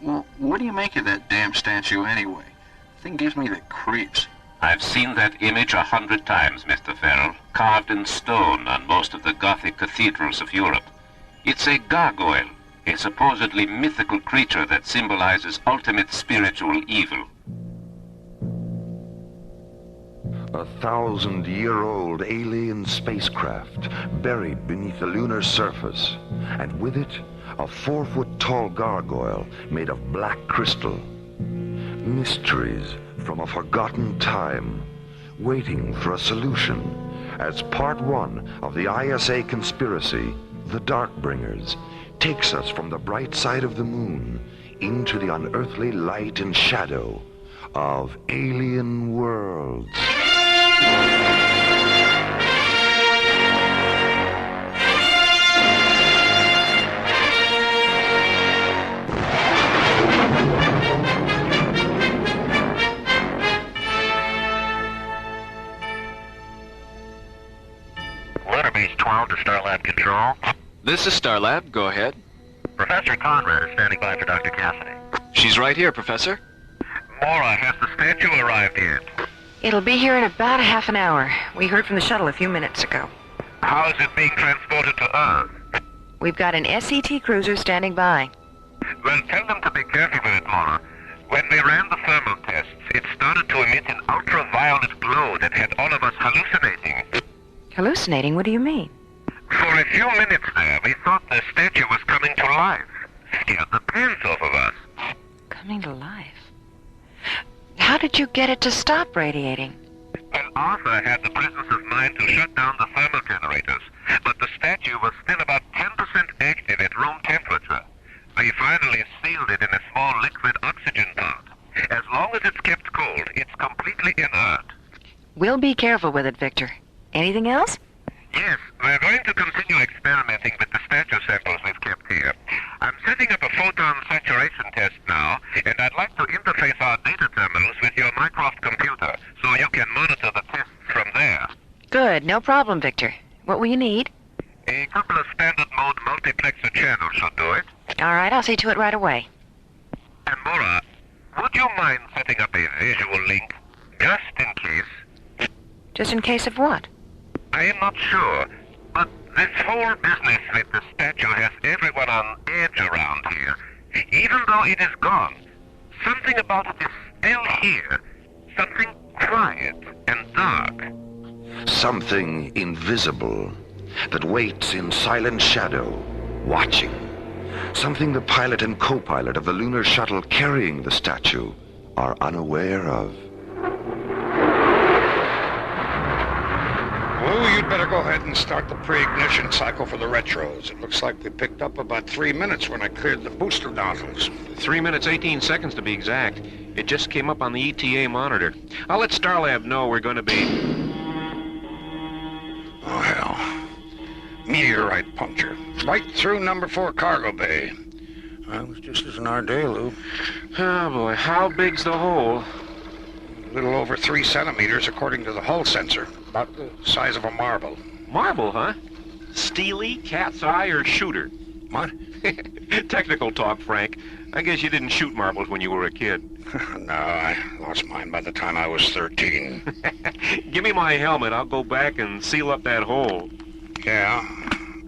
Well, what do you make of that damn statue anyway? The thing gives me the creeps. I've seen that image 100 times, Mr. Farrell, carved in stone on most of the Gothic cathedrals of Europe. It's a gargoyle, a supposedly mythical creature that symbolizes ultimate spiritual evil. A 1,000-year-old alien spacecraft buried beneath the lunar surface, and with it, a 4-foot-tall gargoyle made of black crystal. Mysteries from a forgotten time, waiting for a solution as part 1 of the ISA conspiracy, The Darkbringers, takes us from the bright side of the moon into the unearthly light and shadow of alien worlds. Lunar Base 12 to Starlab Control. This is Starlab. Go ahead. Professor Conrad is standing by for Dr. Cassidy. She's right here, Professor. Mora, has the statue arrived yet? It'll be here in about a half an hour. We heard from the shuttle a few minutes ago. How is it being transported to Earth? We've got an SET cruiser standing by. Well, tell them to be careful with it, Mora. When we ran the thermal tests, it started to emit an ultraviolet glow that had all of us hallucinating. Hallucinating? What do you mean? For a few minutes there, we thought the statue was coming to life. Scared the pants off of us. Coming to life? How did you get it to stop radiating? Well, Arthur had the presence of mind to shut down the thermal generators, but the statue was still about 10% active at room temperature. We finally sealed it in a small liquid oxygen pot. As long as it's kept cold, it's completely inert. We'll be careful with it, Victor. Anything else? Yes, we're going to continue experimenting with the statue samples we've kept here. I'm setting up a photon saturation test now, and I'd like to interface our data terminals with your Mycroft computer, so you can monitor the tests from there. Good, no problem, Victor. What will you need? A couple of standard mode multiplexer channels should do it. All right, I'll see to it right away. And Mora, would you mind setting up a visual link, just in case? Just in case of what? I am not sure, but this whole business with the statue has everyone on edge around here. Even though it is gone, something about it is still here. Something quiet and dark. Something invisible that waits in silent shadow, watching. Something the pilot and co-pilot of the lunar shuttle carrying the statue are unaware of. Lou, you'd better go ahead and start the pre-ignition cycle for the retros. It looks like we picked up about 3 minutes when I cleared the booster nozzles. 3 minutes, 18 seconds to be exact. It just came up on the ETA monitor. I'll let Starlab know we're going to be... Oh, hell. Meteorite puncture. Right through number 4 cargo bay. That was just as in our day, Lou. Oh, boy. How big's the hole? A little over 3 centimeters, according to the hull sensor. About the size of a marble. Marble, huh? Steely, cat's eye, or shooter? What? Technical talk, Frank. I guess you didn't shoot marbles when you were a kid. No, I lost mine by the time I was 13. Give me my helmet. I'll go back and seal up that hole. Yeah.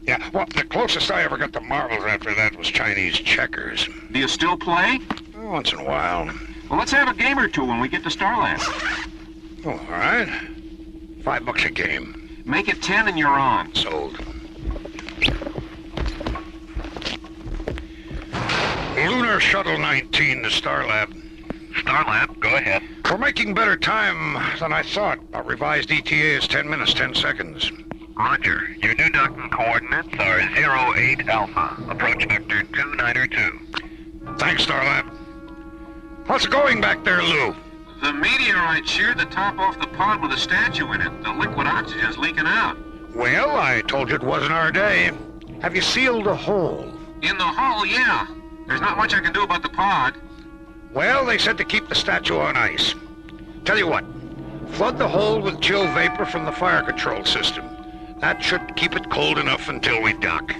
Yeah, well, the closest I ever got to marbles after that was Chinese checkers. Do you still play? Once in a while. Well, let's have a game or two when we get to Starlab. Oh, all right. $5 a game. Make it 10 and you're on. Sold. Lunar Shuttle 19 to Starlab. Starlab, go ahead. We're making better time than I thought. Our revised ETA is 10 minutes, 10 seconds. Roger. Your new docking coordinates are 08 Alpha. Approach vector 2902. Thanks, Starlab. How's it going back there, Lou? The meteorite sheared the top off the pod with a statue in it. The liquid oxygen's leaking out. Well, I told you it wasn't our day. Have you sealed the hole? In the hull, yeah. There's not much I can do about the pod. Well, they said to keep the statue on ice. Tell you what, flood the hole with chill vapor from the fire control system. That should keep it cold enough until we dock.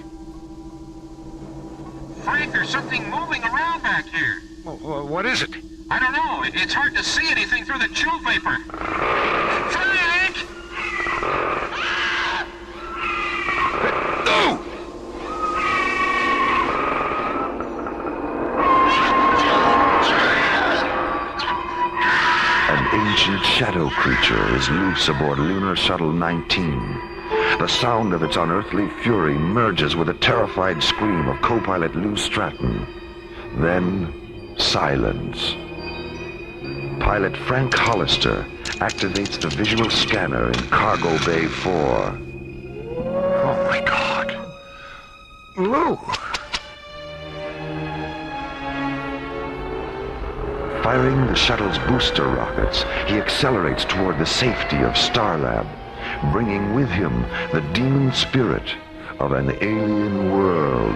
Frank, there's something moving around back here. Well, what is it? I don't know. It's hard to see anything through the chill vapor. Frank! No! An ancient shadow creature is loose aboard Lunar Shuttle 19. The sound of its unearthly fury merges with a terrified scream of co-pilot Lou Stratton. Then, silence. Pilot Frank Hollister activates the visual scanner in Cargo Bay 4. Oh my God. Lou! Firing the shuttle's booster rockets, he accelerates toward the safety of Starlab, bringing with him the demon spirit of an alien world.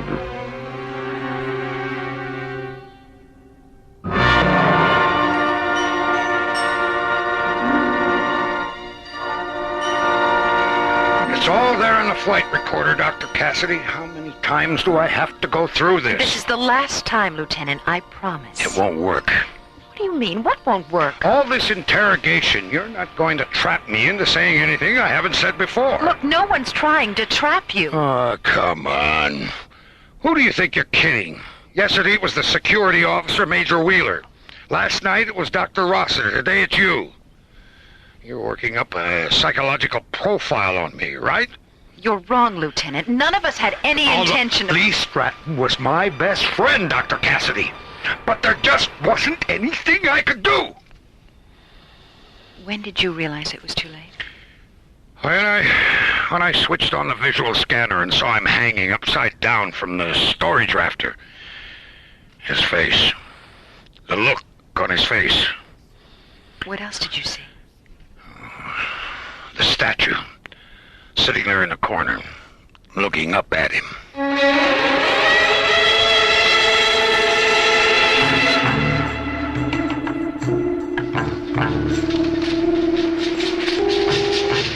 It's all there in the flight recorder, Dr. Cassidy. How many times do I have to go through this? This is the last time, Lieutenant, I promise. It won't work. What do you mean? What won't work? All this interrogation, you're not going to trap me into saying anything I haven't said before. Look, no one's trying to trap you. Oh, come on. Who do you think you're kidding? Yesterday it was the security officer, Major Wheeler. Last night it was Dr. Rossiter. Today it's you. You're working up a psychological profile on me, right? You're wrong, Lieutenant. None of us had any intention of... Lee Stratton was my best friend, Dr. Cassidy. But there just wasn't anything I could do. When did you realize it was too late? When I switched on the visual scanner and saw him hanging upside down from the storage rafter. His face. The look on his face. What else did you see? The statue. Sitting there in the corner, looking up at him.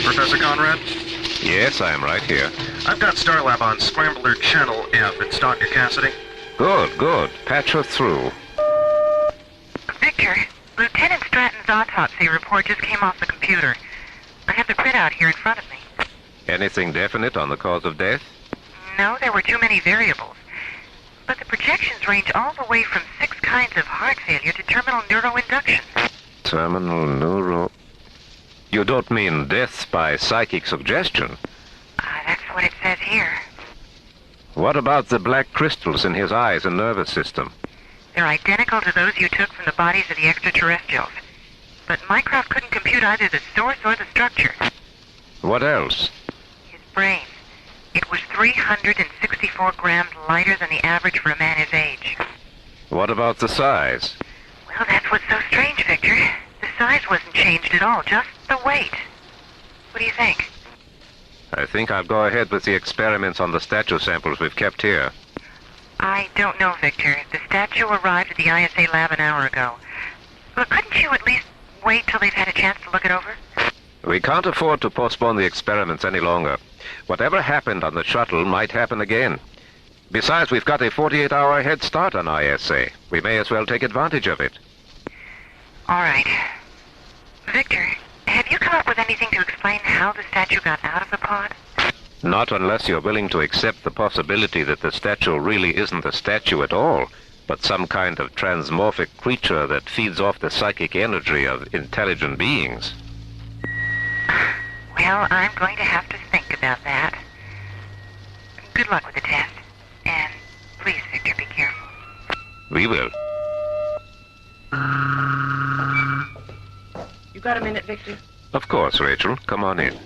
Professor Conrad? Yes, I am right here. I've got Starlab on Scrambler Channel F. It's Dr. Cassidy. Good. Patch her through. Victor, Lieutenant Stratton's autopsy report just came off the computer. I have the printout here in front of me. Anything definite on the cause of death? No, there were too many variables. But the projections range all the way from 6 kinds of heart failure to terminal neuroinduction. Terminal neuro... You don't mean death by psychic suggestion? That's what it says here. What about the black crystals in his eyes and nervous system? They're identical to those you took from the bodies of the extraterrestrials. But Mycroft couldn't compute either the source or the structure. What else? His brain. It was 364 grams lighter than the average for a man his age. What about the size? Well, that's what's so strange, Victor. The size wasn't changed at all, just the weight. What do you think? I think I'll go ahead with the experiments on the statue samples we've kept here. I don't know, Victor. The statue arrived at the ISA lab an hour ago. But couldn't you at least wait till they've had a chance to look it over? We can't afford to postpone the experiments any longer. Whatever happened on the shuttle might happen again. Besides, we've got a 48-hour head start on ISA. We may as well take advantage of it. All right. Victor, have you come up with anything to explain how the statue got out of the pod? Not unless you're willing to accept the possibility that the statue really isn't a statue at all, but some kind of transmorphic creature that feeds off the psychic energy of intelligent beings. Well, I'm going to have to think about that. Good luck with the test. And please, Victor, be careful. We will. You got a minute, Victor? Of course, Rachel. Come on in.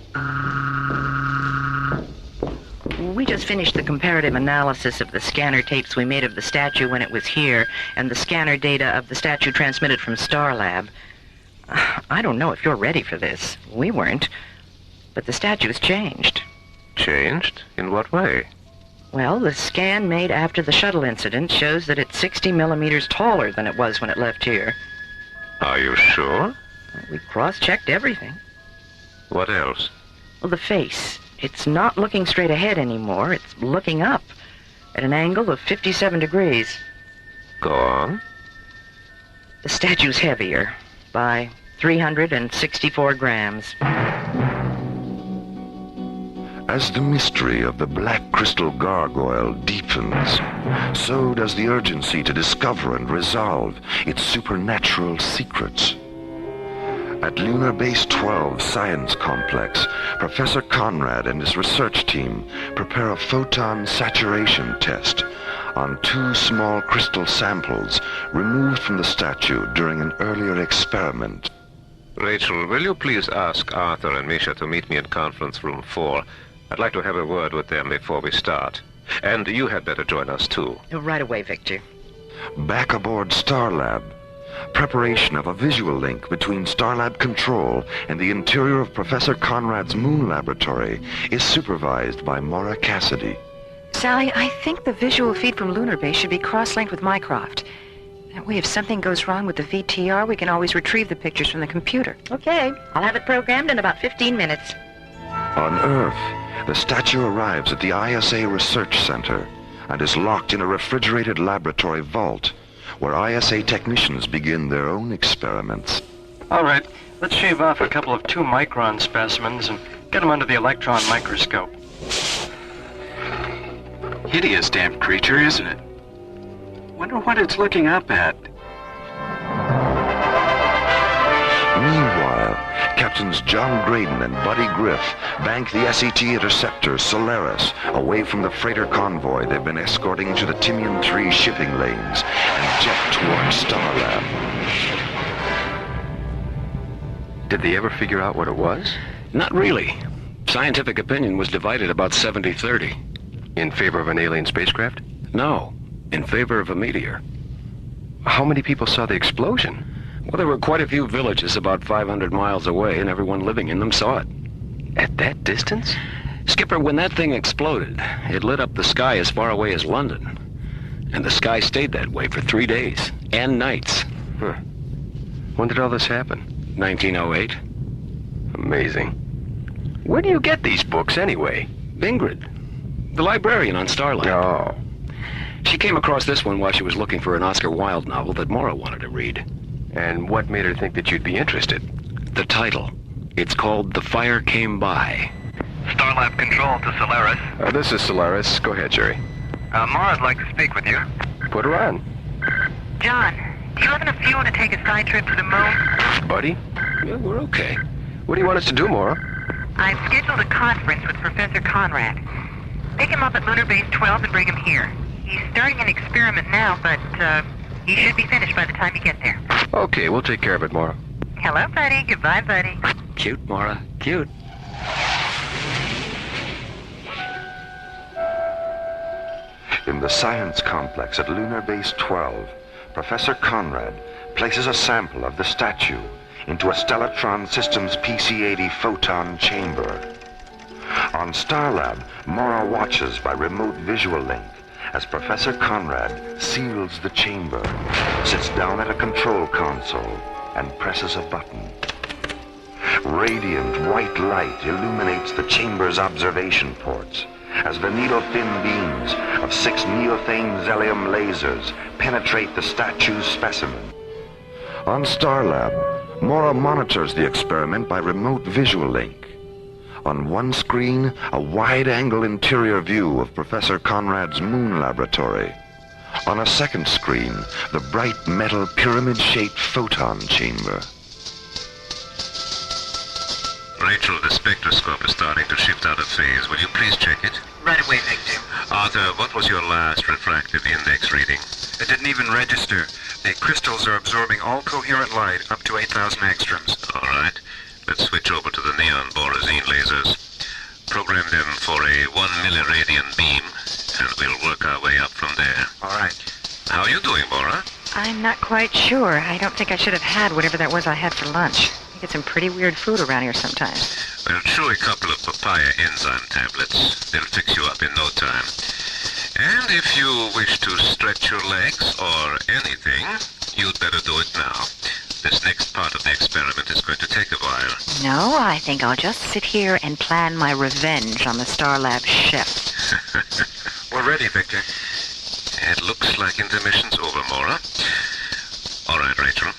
We just finished the comparative analysis of the scanner tapes we made of the statue when it was here, and the scanner data of the statue transmitted from Starlab. I don't know if you're ready for this. We weren't. But the statue's changed. Changed? In what way? Well, the scan made after the shuttle incident shows that it's 60 millimeters taller than it was when it left here. Are you sure? We cross-checked everything. What else? Well, the face. It's not looking straight ahead anymore. It's looking up at an angle of 57 degrees. Go on. The statue's heavier by 364 grams. As the mystery of the black crystal gargoyle deepens, so does the urgency to discover and resolve its supernatural secrets. At Lunar Base 12 Science Complex, Professor Conrad and his research team prepare a photon saturation test on 2 small crystal samples removed from the statue during an earlier experiment. Rachel, will you please ask Arthur and Misha to meet me in conference room 4? I'd like to have a word with them before we start. And you had better join us, too. Right away, Victor. Back aboard Starlab, preparation of a visual link between Starlab Control and the interior of Professor Conrad's moon laboratory is supervised by Maura Cassidy. Sally, I think the visual feed from Lunar Base should be cross-linked with Mycroft. That way, if something goes wrong with the VTR, we can always retrieve the pictures from the computer. Okay, I'll have it programmed in about 15 minutes. On Earth, the statue arrives at the ISA Research Center and is locked in a refrigerated laboratory vault where ISA technicians begin their own experiments. All right, let's shave off a couple of 2-micron specimens and get them under the electron microscope. Hideous damn creature, isn't it? Wonder what it's looking up at. Meanwhile, Captains John Graydon and Buddy Griff bank the SET interceptor Solaris away from the freighter convoy they've been escorting to the Timian 3 shipping lanes and jet towards Starlab. Did they ever figure out what it was? Not really. Scientific opinion was divided about 70-30. In favor of an alien spacecraft? No, in favor of a meteor. How many people saw the explosion? Well, there were quite a few villages about 500 miles away, and everyone living in them saw it. At that distance? Skipper, when that thing exploded, it lit up the sky as far away as London. And the sky stayed that way for 3 days and nights. Huh. When did all this happen? 1908. Amazing. Where do you get these books, anyway? Ingrid, the librarian on Starlight. Oh. She came across this one while she was looking for an Oscar Wilde novel that Maura wanted to read. And what made her think that you'd be interested? The title. It's called The Fire Came By. Starlab Control to Solaris. This is Solaris. Go ahead, Jerry. Maura'd like to speak with you. Put her on. John, do you have enough fuel to take a side trip to the moon? Buddy? Yeah, we're okay. What do you want us to do, Maura? I've scheduled a conference with Professor Conrad. Pick him up at Lunar Base 12 and bring him here. He's starting an experiment now, but he should be finished by the time you get there. Okay, we'll take care of it, Maura. Hello, buddy. Goodbye, buddy. Cute, Maura. Cute. In the science complex at Lunar Base 12, Professor Conrad places a sample of the statue into a Stellatron Systems PC-80 photon chamber. On Starlab, Maura watches by remote visual link as Professor Conrad seals the chamber, sits down at a control console, and presses a button. Radiant white light illuminates the chamber's observation ports as the needle-thin beams of 6 neothane Zelium lasers penetrate the statue's specimen. On Starlab, Maura monitors the experiment by remote visual link. On one screen, a wide-angle interior view of Professor Conrad's moon laboratory. On a second screen, the bright metal pyramid-shaped photon chamber. Rachel, the spectroscope is starting to shift out of phase. Will you please check it? Right away, Victor. Arthur, what was your last refractive index reading? It didn't even register. The crystals are absorbing all coherent light up to 8,000 angstroms. All right. Let's switch over to the neon borazine lasers. Program them for a 1 milliradian beam, and we'll work our way up from there. All right. How are you doing, Maura? I'm not quite sure. I don't think I should have had whatever that was I had for lunch. I get some pretty weird food around here sometimes. Well, chew a couple of papaya enzyme tablets. They'll fix you up in no time. And if you wish to stretch your legs or anything, you'd better do it now. This next part of the experiment is going to take a while. No, I think I'll just sit here and plan my revenge on the Starlab ship. We're ready, Victor. It looks like intermission's over, Maura. All right, Rachel.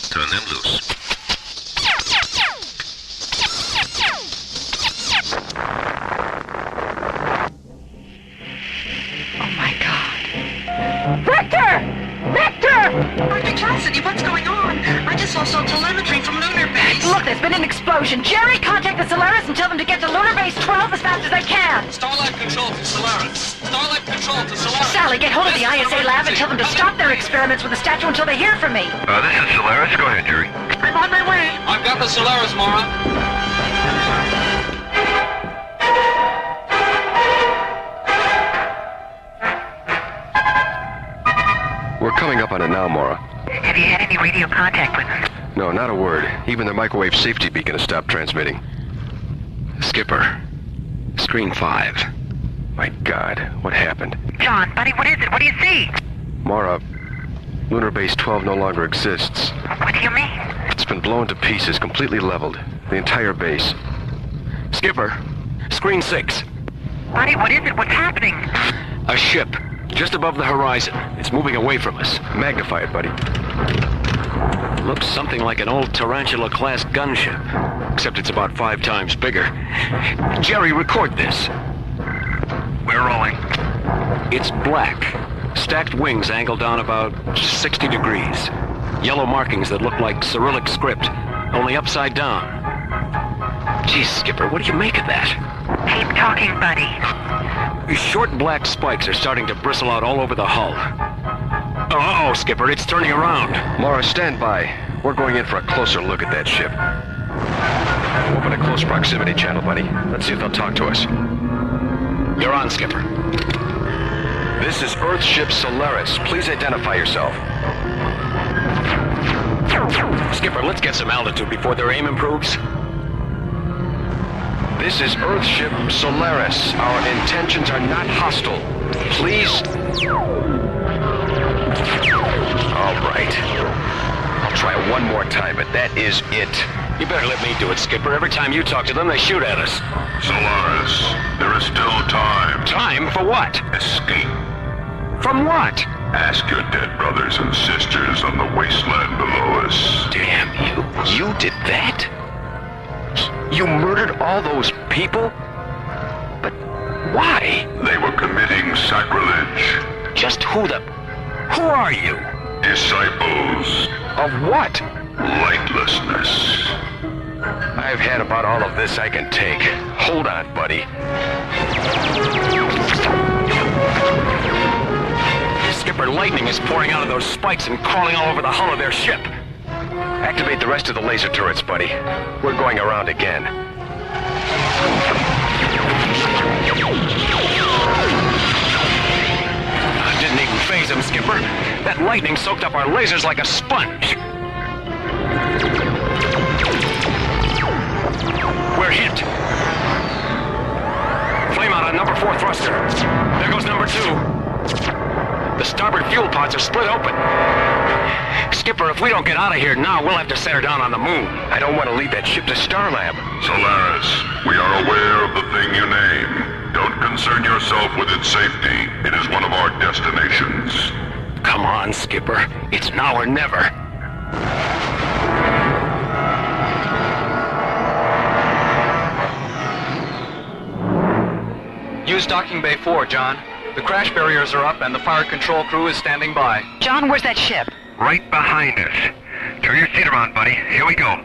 Turn them loose. Oh, my God. Victor! Victor! Dr. Cassidy, what's going on? I just saw some telemetry from Lunar Base. attention. Jerry, contact the Solaris and tell them to get to Lunar Base 12 as fast as they can. Starlight Control to Solaris. Starlight Control to Solaris. Sally, get hold of the ISA lab and tell them to stop their experiments with the statue until they hear from me. This is Solaris. Go ahead, Jerry. I'm on my way. I've got the Solaris, Mara. We're coming up on it now, Mara. Have you had any radio contact with them? No, not a word. Even their microwave safety beacon has stopped transmitting. Skipper, screen 5. My God, what happened? John, buddy, what is it? What do you see? Mara, Lunar Base 12 no longer exists. What do you mean? It's been blown to pieces, completely leveled. The entire base. Skipper, screen 6. Buddy, what is it? What's happening? A ship, just above the horizon. It's moving away from us. Magnify it, buddy. Looks something like an old Tarantula-class gunship, except it's about 5 times bigger. Jerry, record this. We're rolling. It's black. Stacked wings angled down about 60 degrees. Yellow markings that look like Cyrillic script, only upside down. Geez, Skipper, what do you make of that? Keep talking, buddy. Short black spikes are starting to bristle out all over the hull. Uh-oh, Skipper, it's turning around. Mara, stand by. We're going in for a closer look at that ship. Open a close proximity channel, buddy. Let's see if they'll talk to us. You're on, Skipper. This is Earthship Solaris. Please identify yourself. Skipper, let's get some altitude before their aim improves. This is Earthship Solaris. Our intentions are not hostile. Please... All right. I'll try it one more time, but that is it. You better let me do it, Skipper. Every time you talk to them, they shoot at us. Solaris, there is still time. Time for what? Escape. From what? Ask your dead brothers and sisters on the wasteland below us. Damn you. You did that? You murdered all those people? But why? They were committing sacrilege. Just who are you? Disciples. Of what? Lightlessness. I've had about all of this I can take. Hold on, buddy. Skipper, lightning is pouring out of those spikes and crawling all over the hull of their ship. Activate the rest of the laser turrets, buddy. We're going around again. Didn't even phase them, Skipper. That lightning soaked up our lasers like a sponge. We're hit. Flame out on number 4 thruster. There goes number 2. The starboard fuel pods are split open. Skipper, if we don't get out of here now, we'll have to set her down on the moon. I don't want to leave that ship to Starlab. Solaris, we are aware of the thing you name. Don't concern yourself with its safety. It is one of our destinations. Come on, Skipper. It's now or never. Use docking bay 4, John. The crash barriers are up and the fire control crew is standing by. John, where's that ship? Right behind us. Turn your seat around, buddy. Here we go.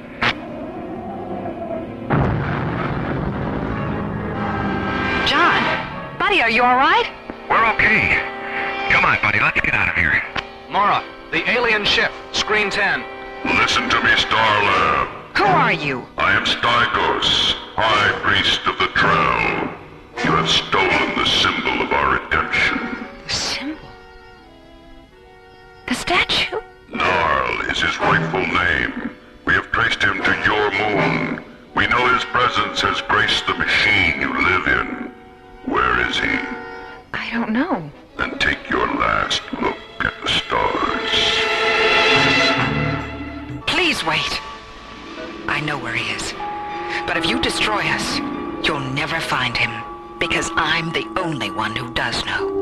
John, buddy, are you all right? We're okay. Come on, buddy. Let's get out of here. Mara, the alien ship, screen 10. Listen to me, Starlab. Who are you? I am Stygos, High Priest of the Drell. You have stolen the symbol of our redemption. The symbol? The statue? Narl is his rightful name. We have traced him to your moon. We know his presence has graced the machine you live in. Where is he? I don't know. Then take your last look at the stars. Please wait. I know where he is. But if you destroy us, you'll never find him. Because I'm the only one who does know.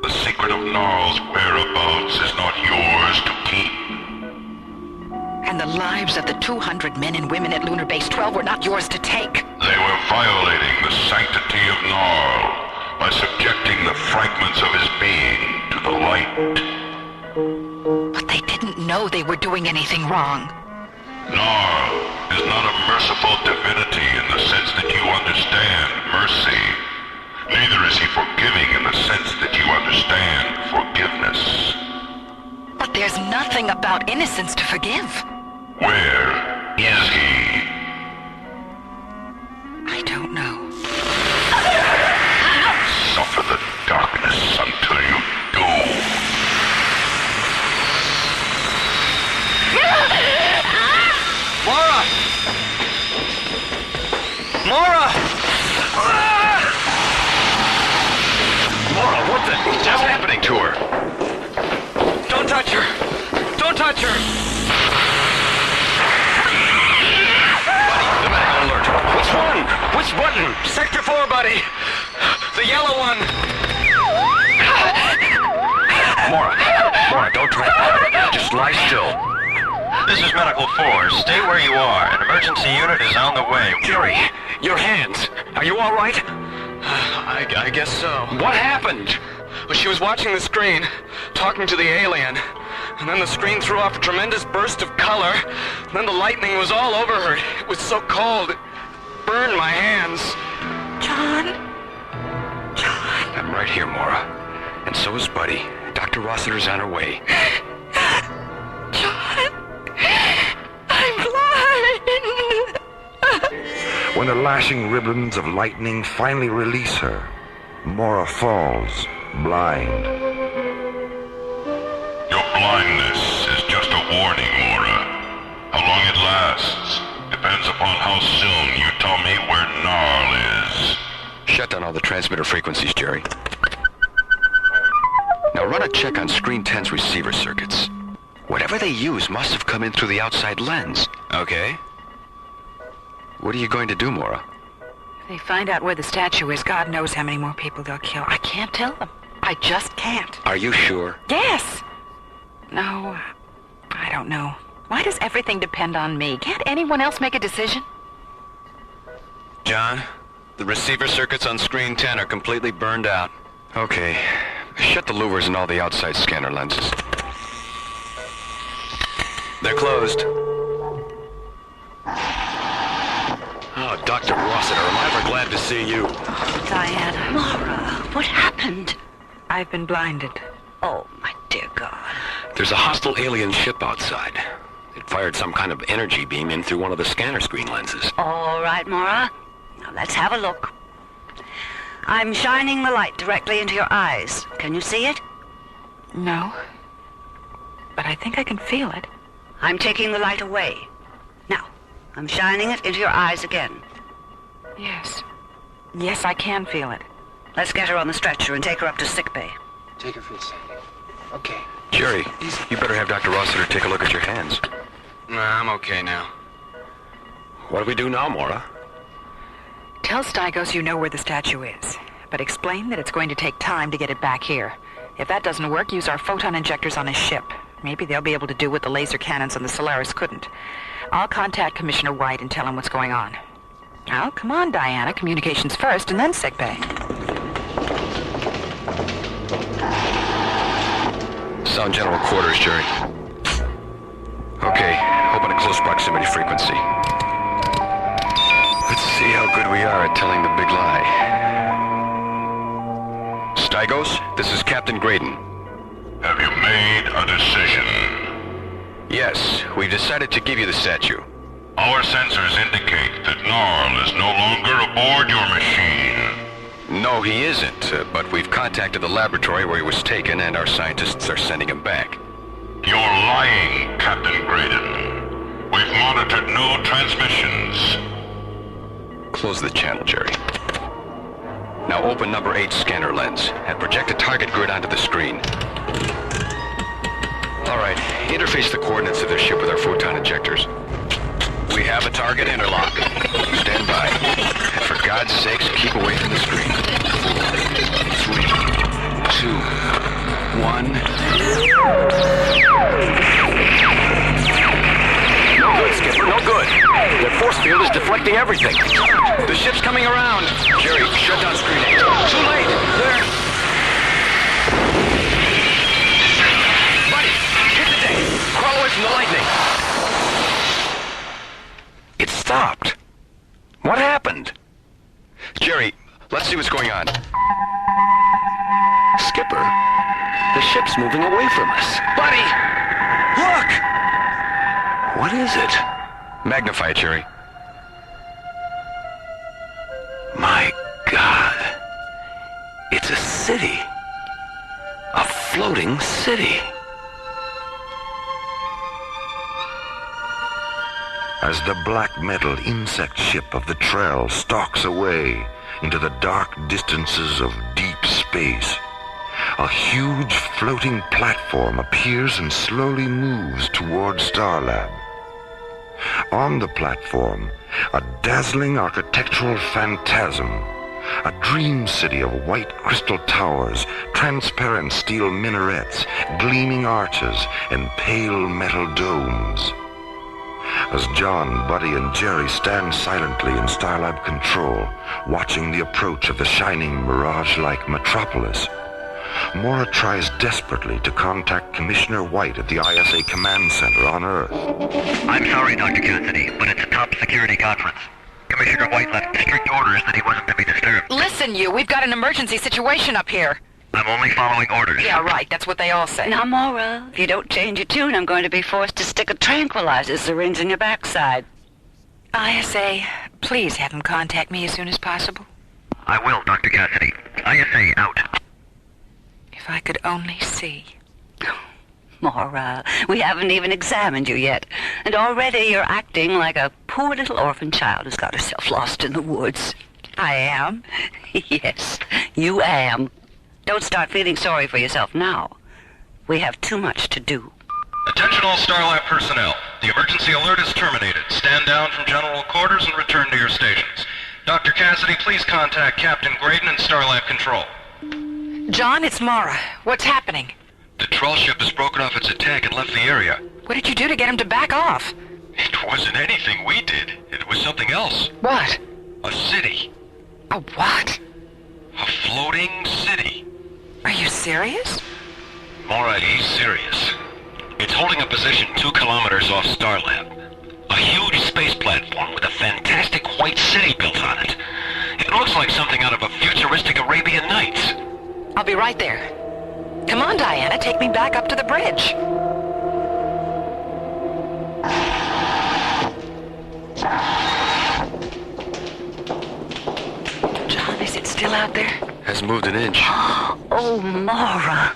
The secret of Narl's whereabouts is not yours to keep. And the lives of the 200 men and women at Lunar Base 12 were not yours to take. They were violating the sanctity of Narl by subjecting the fragments of his being to the light. But they didn't know they were doing anything wrong. Nar is not a merciful divinity in the sense that you understand mercy. Neither is he forgiving in the sense that you understand forgiveness. But there's nothing about innocence to forgive. Where is he? I don't know. Suffer the darkness until you do. Mora! Mora! Mora, what the hell's happening to her? Don't touch her! Don't touch her! Buddy, pneumatic alert. Which one? Which button? Sector 4, buddy. The yellow one. Mora, don't try. Just lie still. This is Medical 4. Stay where you are. An emergency unit is on the way. Jerry, your hands. Are you all right? I guess so. What happened? Well, she was watching the screen, talking to the alien. And then the screen threw off a tremendous burst of color. And then the lightning was all over her. It was so cold, it burned my hands. John? I'm right here, Mora. And so is Buddy. Dr. Rossiter's on her way. John? I'm blind! When the lashing ribbons of lightning finally release her, Mora falls, blind. Your blindness is just a warning, Mora. How long it lasts depends upon how soon you tell me where Gnarl is. Shut down all the transmitter frequencies, Jerry. Now run a check on Screen 10's receiver circuits. Whatever they use must have come in through the outside lens. Okay. What are you going to do, Mora? If they find out where the statue is, God knows how many more people they'll kill. I can't tell them. I just can't. Are you sure? Yes! No, I don't know. Why does everything depend on me? Can't anyone else make a decision? John, the receiver circuits on Screen 10 are completely burned out. Okay. Shut the louvers and all the outside scanner lenses. They're closed. Oh, Dr. Rossiter, am I ever glad to see you. Diana. Mora, what happened? I've been blinded. Oh, my dear God. There's a hostile alien ship outside. It fired some kind of energy beam in through one of the scanner screen lenses. All right, Mora. Now let's have a look. I'm shining the light directly into your eyes. Can you see it? No. But I think I can feel it. I'm taking the light away. Now, I'm shining it into your eyes again. Yes. Yes, I can feel it. Let's get her on the stretcher and take her up to sickbay. Take her for a second. Okay. Jerry, you better have Dr. Rossiter take a look at your hands. Nah, I'm okay now. What do we do now, Mora? Tell Stygos you know where the statue is, but explain that it's going to take time to get it back here. If that doesn't work, use our photon injectors on his ship. Maybe they'll be able to do what the laser cannons on the Solaris couldn't. I'll contact Commissioner White and tell him what's going on. Now, come on, Diana. Communications first, and then sickbay. Sound General Quarters, Jerry. Okay, open a close proximity frequency. Let's see how good we are at telling the big lie. Stygos, this is Captain Graydon. Have you made a decision? Yes, we've decided to give you the statue. Our sensors indicate that Gnarl is no longer aboard your machine. No, he isn't, but we've contacted the laboratory where he was taken, and our scientists are sending him back. You're lying, Captain Graydon. We've monitored no transmissions. Close the channel, Jerry. Now open number 8 scanner lens, and project a target grid onto the screen. All right, interface the coordinates of their ship with our photon injectors. We have a target interlock. Stand by. And for God's sakes, keep away from the screen. 4, 3, 2, 1. No good, Skipper, no good. The force field is deflecting everything. The ship's coming around. Jerry, shut down screen 8. Too late. There. Buddy, hit the deck. Crawl away from the lightning. Jerry, let's see what's going on. Skipper, the ship's moving away from us. Buddy! Look! What is it? Magnify it, Jerry. My God. It's a city. A floating city. As the black metal insect ship of the Trail stalks away into the dark distances of deep space, a huge floating platform appears and slowly moves toward Starlab. On the platform, a dazzling architectural phantasm, a dream city of white crystal towers, transparent steel minarets, gleaming arches, and pale metal domes. As John, Buddy, and Jerry stand silently in Starlab control, watching the approach of the shining mirage-like metropolis, Mora tries desperately to contact Commissioner White at the ISA Command Center on Earth. I'm sorry, Dr. Cassidy, but it's a top security conference. Commissioner White left strict orders that he wasn't to be disturbed. Listen, we've got an emergency situation up here. I'm only following orders. Yeah, right. That's what they all say. Now, Mora, if you don't change your tune, I'm going to be forced to stick a tranquilizer syringe in your backside. ISA, please have them contact me as soon as possible. I will, Dr. Cassidy. ISA out. If I could only see. Mora, we haven't even examined you yet, and already you're acting like a poor little orphan child who's got herself lost in the woods. I am? Yes, you am. Don't start feeling sorry for yourself now. We have too much to do. Attention all Starlab personnel. The emergency alert is terminated. Stand down from general quarters and return to your stations. Dr. Cassidy, please contact Captain Graydon and Starlab Control. John, it's Mara. What's happening? The troll ship has broken off its attack and left the area. What did you do to get him to back off? It wasn't anything we did. It was something else. What? A city. A what? A floating city. Are you serious? Mora, he's serious. It's holding a position 2 kilometers off Starlab. A huge space platform with a fantastic white city built on it. It looks like something out of a futuristic Arabian Nights. I'll be right there. Come on, Diana, take me back up to the bridge. John, is it still out there? Hasn't moved an inch. Oh, Mora,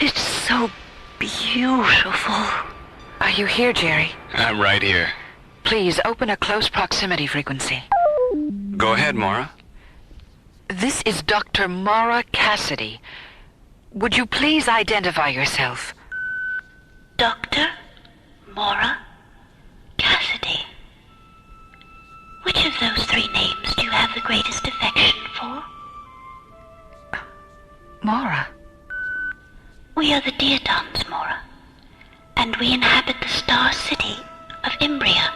it's so beautiful. Are you here, Jerry? I'm right here. Please, open a close proximity frequency. Go ahead, Mora. This is Dr. Mara Cassidy. Would you please identify yourself? Dr. Mora Cassidy. Which of those 3 names do you have the greatest affection for? Mara. We are the Diatoms, Mora, and we inhabit the star city of Imbria.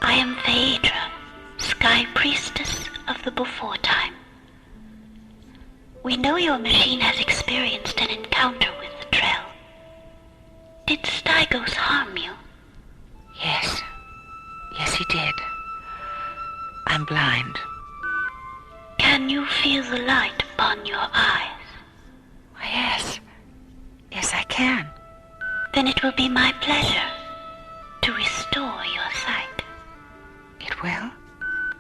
I am Phaedra, Sky Priestess of the Before Time. We know your machine has experienced an encounter with the Trail. Did Stygos harm you? Yes. Yes, he did. I'm blind. Can you feel the light upon your eyes? Yes. Yes, I can. Then it will be my pleasure to restore your sight. It will?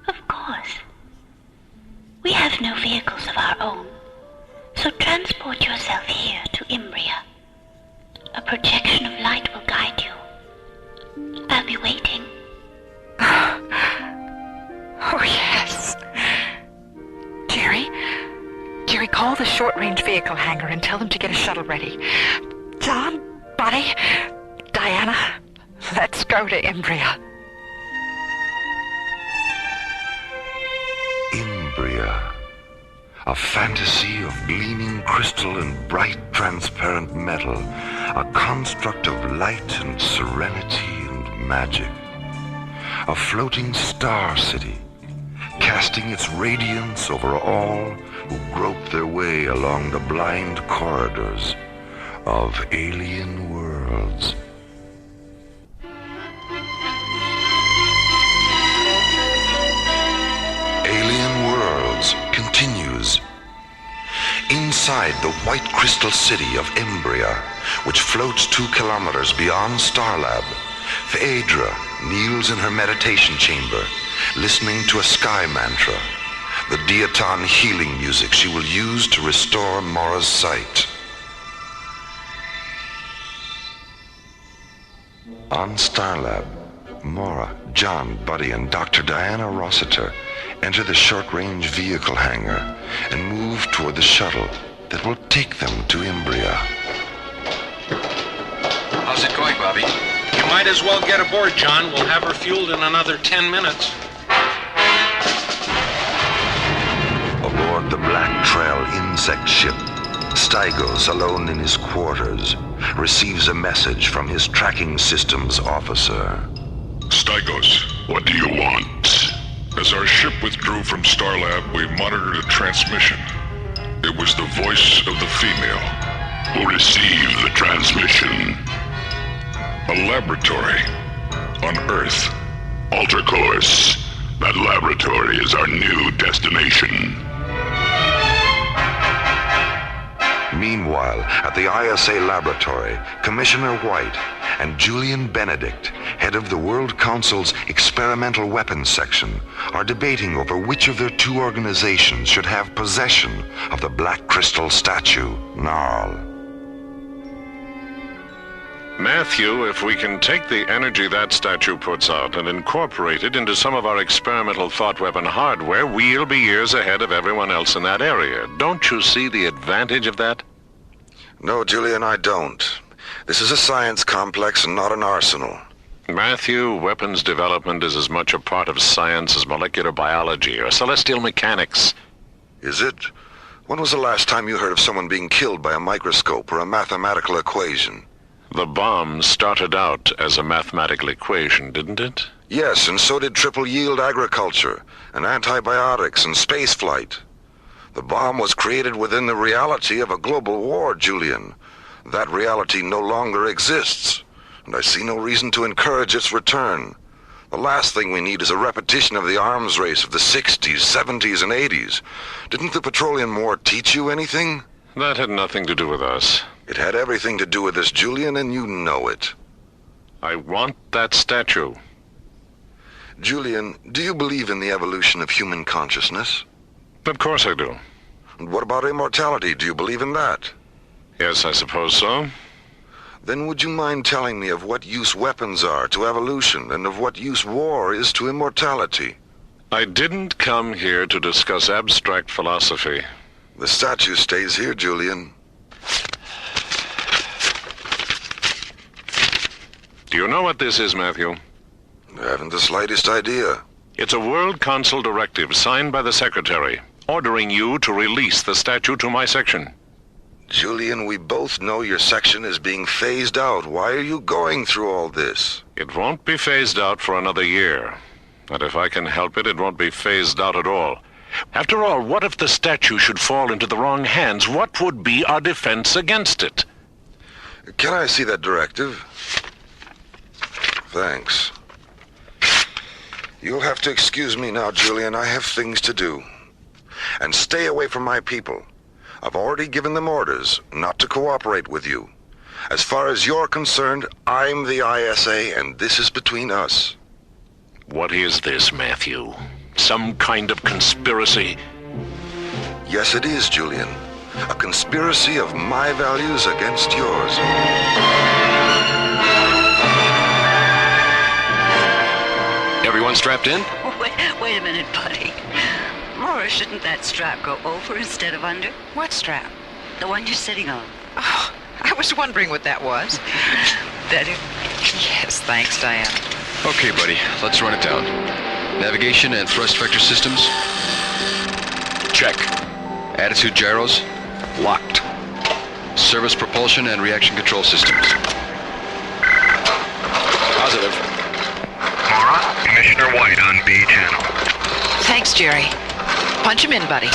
Of course. We have no vehicles of our own, so transport yourself here to Imbria. A projection of light will guide you. I'll be waiting. Oh, yes. Jerry, call the short-range vehicle hangar and tell them to get a shuttle ready. John, Buddy, Diana, let's go to Imbria. Imbria, a fantasy of gleaming crystal and bright transparent metal, a construct of light and serenity and magic. A floating star city, casting its radiance over all who grope their way along the blind corridors of alien worlds. Alien worlds inside the white crystal city of Embrya, which floats 2 kilometers beyond Starlab, Phaedra kneels in her meditation chamber, listening to a sky mantra, the diaton healing music she will use to restore Mora's sight. On Starlab, Mora, John, Buddy, and Dr. Diana Rossiter enter the short-range vehicle hangar and move toward the shuttle that will take them to Embrya. How's it going, Bobby? You might as well get aboard, John. We'll have her fueled in another 10 minutes. Aboard the Black Trail insect ship, Stygos, alone in his quarters, receives a message from his tracking systems officer. Stygos, what do you want? As our ship withdrew from Starlab, we monitored a transmission. It was the voice of the female. Who received the transmission? A laboratory on Earth. Alter course. That laboratory is our new destination. Meanwhile, at the ISA laboratory, Commissioner White and Julian Benedict, head of the World Council's Experimental Weapons Section, are debating over which of their 2 organizations should have possession of the Black Crystal statue, Gnarl. Matthew, if we can take the energy that statue puts out and incorporate it into some of our experimental thought weapon hardware, we'll be years ahead of everyone else in that area. Don't you see the advantage of that? No, Julian, I don't. This is a science complex and not an arsenal. Matthew, weapons development is as much a part of science as molecular biology or celestial mechanics. Is it? When was the last time you heard of someone being killed by a microscope or a mathematical equation? The bomb started out as a mathematical equation, didn't it? Yes, and so did triple-yield agriculture, and antibiotics, and spaceflight. The bomb was created within the reality of a global war, Julian. That reality no longer exists, and I see no reason to encourage its return. The last thing we need is a repetition of the arms race of the 60s, 70s, and 80s. Didn't the Petroleum War teach you anything? That had nothing to do with us. It had everything to do with this, Julian, and you know it. I want that statue. Julian, do you believe in the evolution of human consciousness? Of course I do. And what about immortality? Do you believe in that? Yes, I suppose so. Then would you mind telling me of what use weapons are to evolution and of what use war is to immortality? I didn't come here to discuss abstract philosophy. The statue stays here, Julian. Do you know what this is, Matthew? I haven't the slightest idea. It's a World Council directive signed by the Secretary, ordering you to release the statue to my section. Julian, we both know your section is being phased out. Why are you going through all this? It won't be phased out for another year. And if I can help it, it won't be phased out at all. After all, what if the statue should fall into the wrong hands? What would be our defense against it? Can I see that directive? Thanks. You'll have to excuse me now, Julian. I have things to do. And stay away from my people. I've already given them orders not to cooperate with you. As far as you're concerned, I'm the ISA, and this is between us. What is this, Matthew? Some kind of conspiracy? Yes, it is, Julian. A conspiracy of my values against yours. Everyone strapped in? Wait a minute, buddy. Mora, shouldn't that strap go over instead of under? What strap? The one you're sitting on. Oh, I was wondering what that was. Better? Yes, thanks, Diane. Okay, buddy, let's run it down. Navigation and thrust vector systems? Check. Attitude gyros? Locked. Service propulsion and reaction control systems? Positive. Mora, Commissioner White on B channel. Thanks, Jerry. Punch him in, buddy.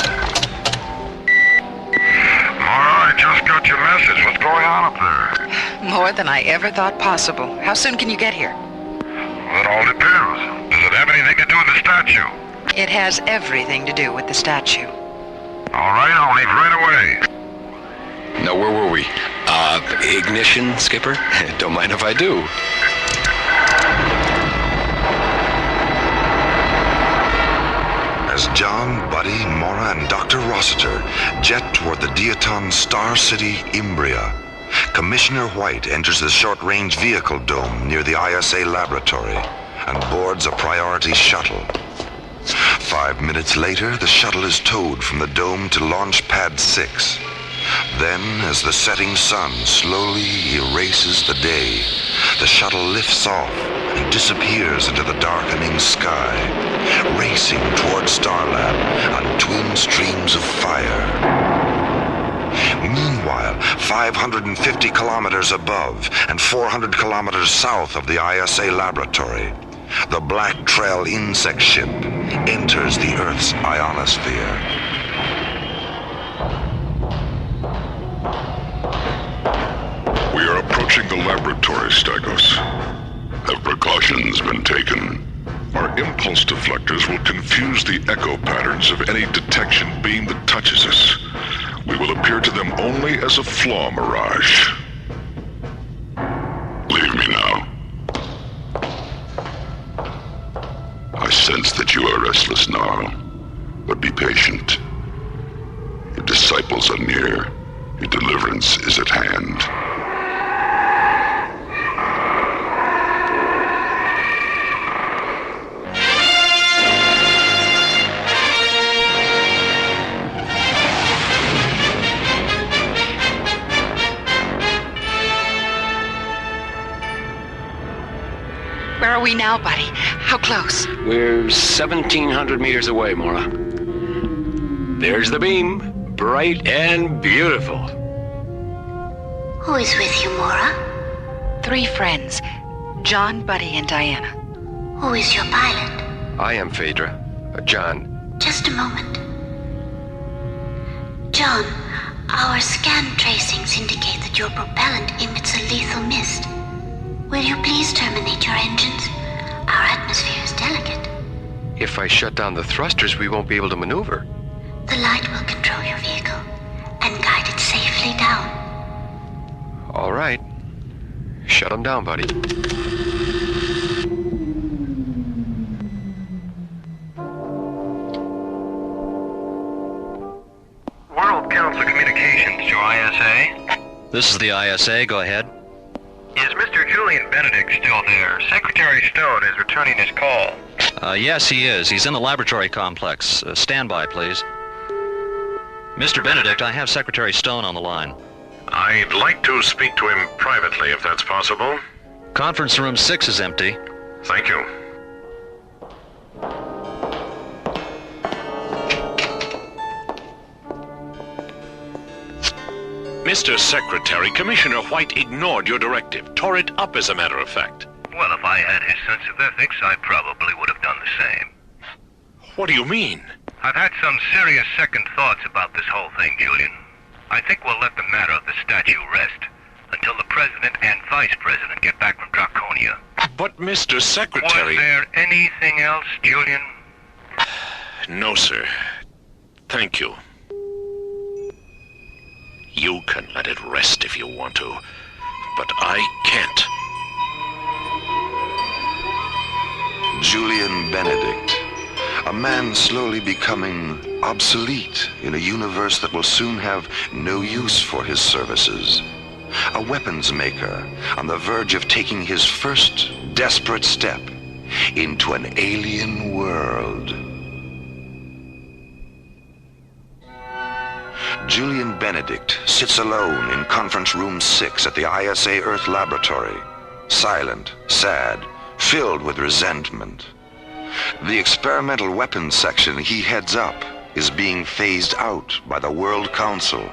Mora, I just got your message. What's going on up there? More than I ever thought possible. How soon can you get here? That all depends. Does it have anything to do with the statue? It has everything to do with the statue. All right, I'll leave right away. say? Now, where were we? Ignition, Skipper? Don't mind if I do. As John, Buddy, Mora, and Dr. Rossiter jet toward the Diaton Star City, Imbria, Commissioner White enters the short-range vehicle dome near the ISA laboratory and boards a priority shuttle. 5 minutes later, the shuttle is towed from the dome to Launch Pad 6. Then, as the setting sun slowly erases the day, the shuttle lifts off and disappears into the darkening sky, racing toward Starlab on twin streams of fire. Meanwhile, 550 kilometers above and 400 kilometers south of the ISA laboratory, the Black Trail insect ship enters the Earth's ionosphere. We are approaching the laboratory, Stygos. Have precautions been taken? Our impulse deflectors will confuse the echo patterns of any detection beam that touches us. We will appear to them only as a flaw mirage. Leave me now. I sense that you are restless now, but be patient. Your disciples are near. Your deliverance is at hand. Where are we now, buddy? How close? We're 1,700 meters away, Mora. There's the beam, bright and beautiful. Who is with you, Mora? 3 friends. John, Buddy, and Diana. Who is your pilot? I am Phaedra. John. Just a moment. John, our scan tracings indicate that your propellant emits a lethal mist. Will you please terminate your engines? Our atmosphere is delicate. If I shut down the thrusters, we won't be able to maneuver. The light will control your vehicle and guide it safely down. All right. Shut them down, buddy. World Council Communications to ISA. This is the ISA. Go ahead. Is Mr. Julian Benedict still there? Secretary Stone is returning his call. Yes, he is. He's in the laboratory complex. Stand by, please. Mr. Benedict, I have Secretary Stone on the line. I'd like to speak to him privately, if that's possible. Conference room 6 is empty. Thank you. Mr. Secretary, Commissioner White ignored your directive. Tore it up, as a matter of fact. Well, if I had his sense of ethics, I probably would have done the same. What do you mean? I've had some serious second thoughts about this whole thing, Julian. I think we'll let the matter of the statue rest until the President and Vice President get back from Draconia. But, Mr. Secretary... Was there anything else, Julian? No, sir. Thank you. You can let it rest if you want to, but I can't. Julian Benedict, a man slowly becoming obsolete in a universe that will soon have no use for his services. A weapons maker on the verge of taking his first desperate step into an alien world. Julian Benedict sits alone in conference room 6 at the ISA Earth laboratory, silent, sad, filled with resentment. The experimental weapons section he heads up is being phased out by the World Council.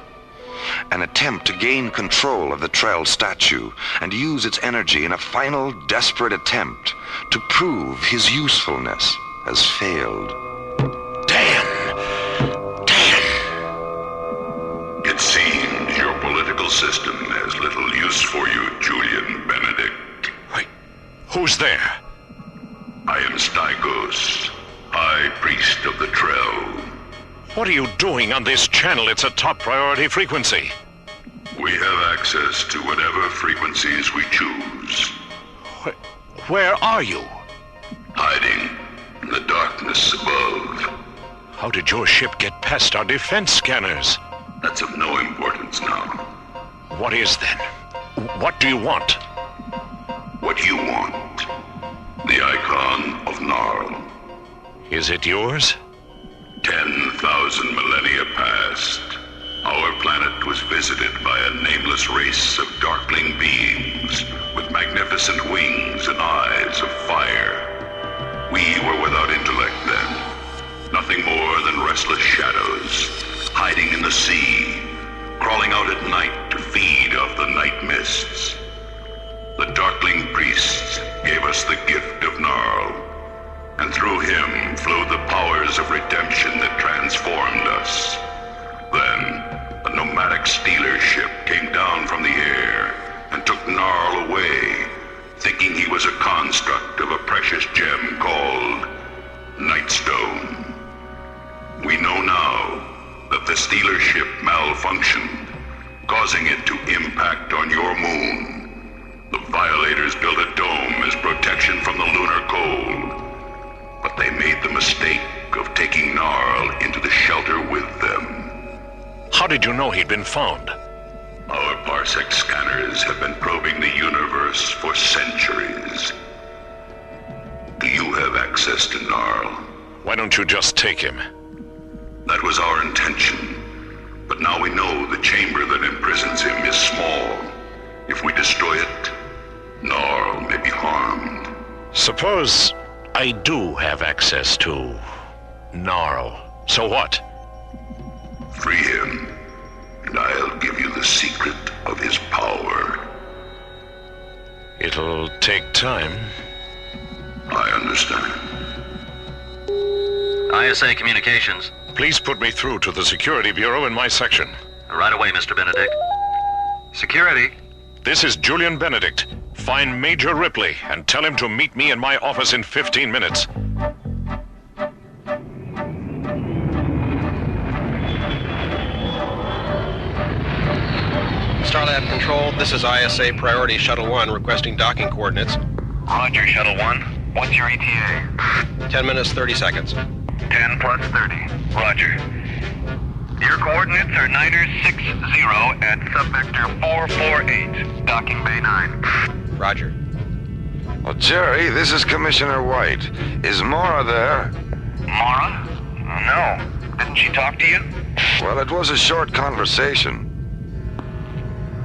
An attempt to gain control of the Trell statue and use its energy in a final desperate attempt to prove his usefulness has failed. It seems your political system has little use for you, Julian Benedict. Wait, who's there? I am Stygos, High Priest of the Trell. What are you doing on this chair? channel. It's a top priority frequency. We have access to whatever frequencies we choose. Where are you? Hiding in the darkness above. How did your ship get past our defense scanners? That's of no importance now. What is then? What do you want? What you want. The icon of Gnarl. Is it yours? 10,000 millennia past. Our planet was visited by a nameless race of darkling beings with magnificent wings and eyes of fire. We were without intellect then. Nothing more than restless shadows, hiding in the sea, crawling out at night to feed off the night mists. The darkling priests gave us the gift of Gnarl, and through him flowed the powers of redemption that transformed us. Then, a nomadic stealer ship came down from the air and took Gnarl away, thinking he was a construct of a precious gem called Nightstone. We know now that the stealer ship malfunctioned, causing it to impact on your moon. The violators built a dome as protection from the lunar cold, but they made the mistake of taking Gnarl into the shelter with them. How did you know he'd been found? Our parsec scanners have been probing the universe for centuries. Do you have access to Gnarl? Why don't you just take him? That was our intention. But now we know the chamber that imprisons him is small. If we destroy it, Gnarl may be harmed. Suppose I do have access to Gnarl. So what? Free him, and I'll give you the secret of his power. It'll take time. I understand. ISA Communications. Please put me through to the Security Bureau in my section. Right away, Mr. Benedict. Security. This is Julian Benedict. Find Major Ripley and tell him to meet me in my office in 15 minutes. Starlab Control, this is ISA Priority Shuttle 1 requesting docking coordinates. Roger, Shuttle 1. What's your ETA? 10 minutes, 30 seconds. 10 plus 30. Roger. Your coordinates are Niner 60 at subvector 448, docking bay 9. Roger. Well, Jerry, this is Commissioner White. Is Mora there? Mara? No. Didn't she talk to you? Well, it was a short conversation.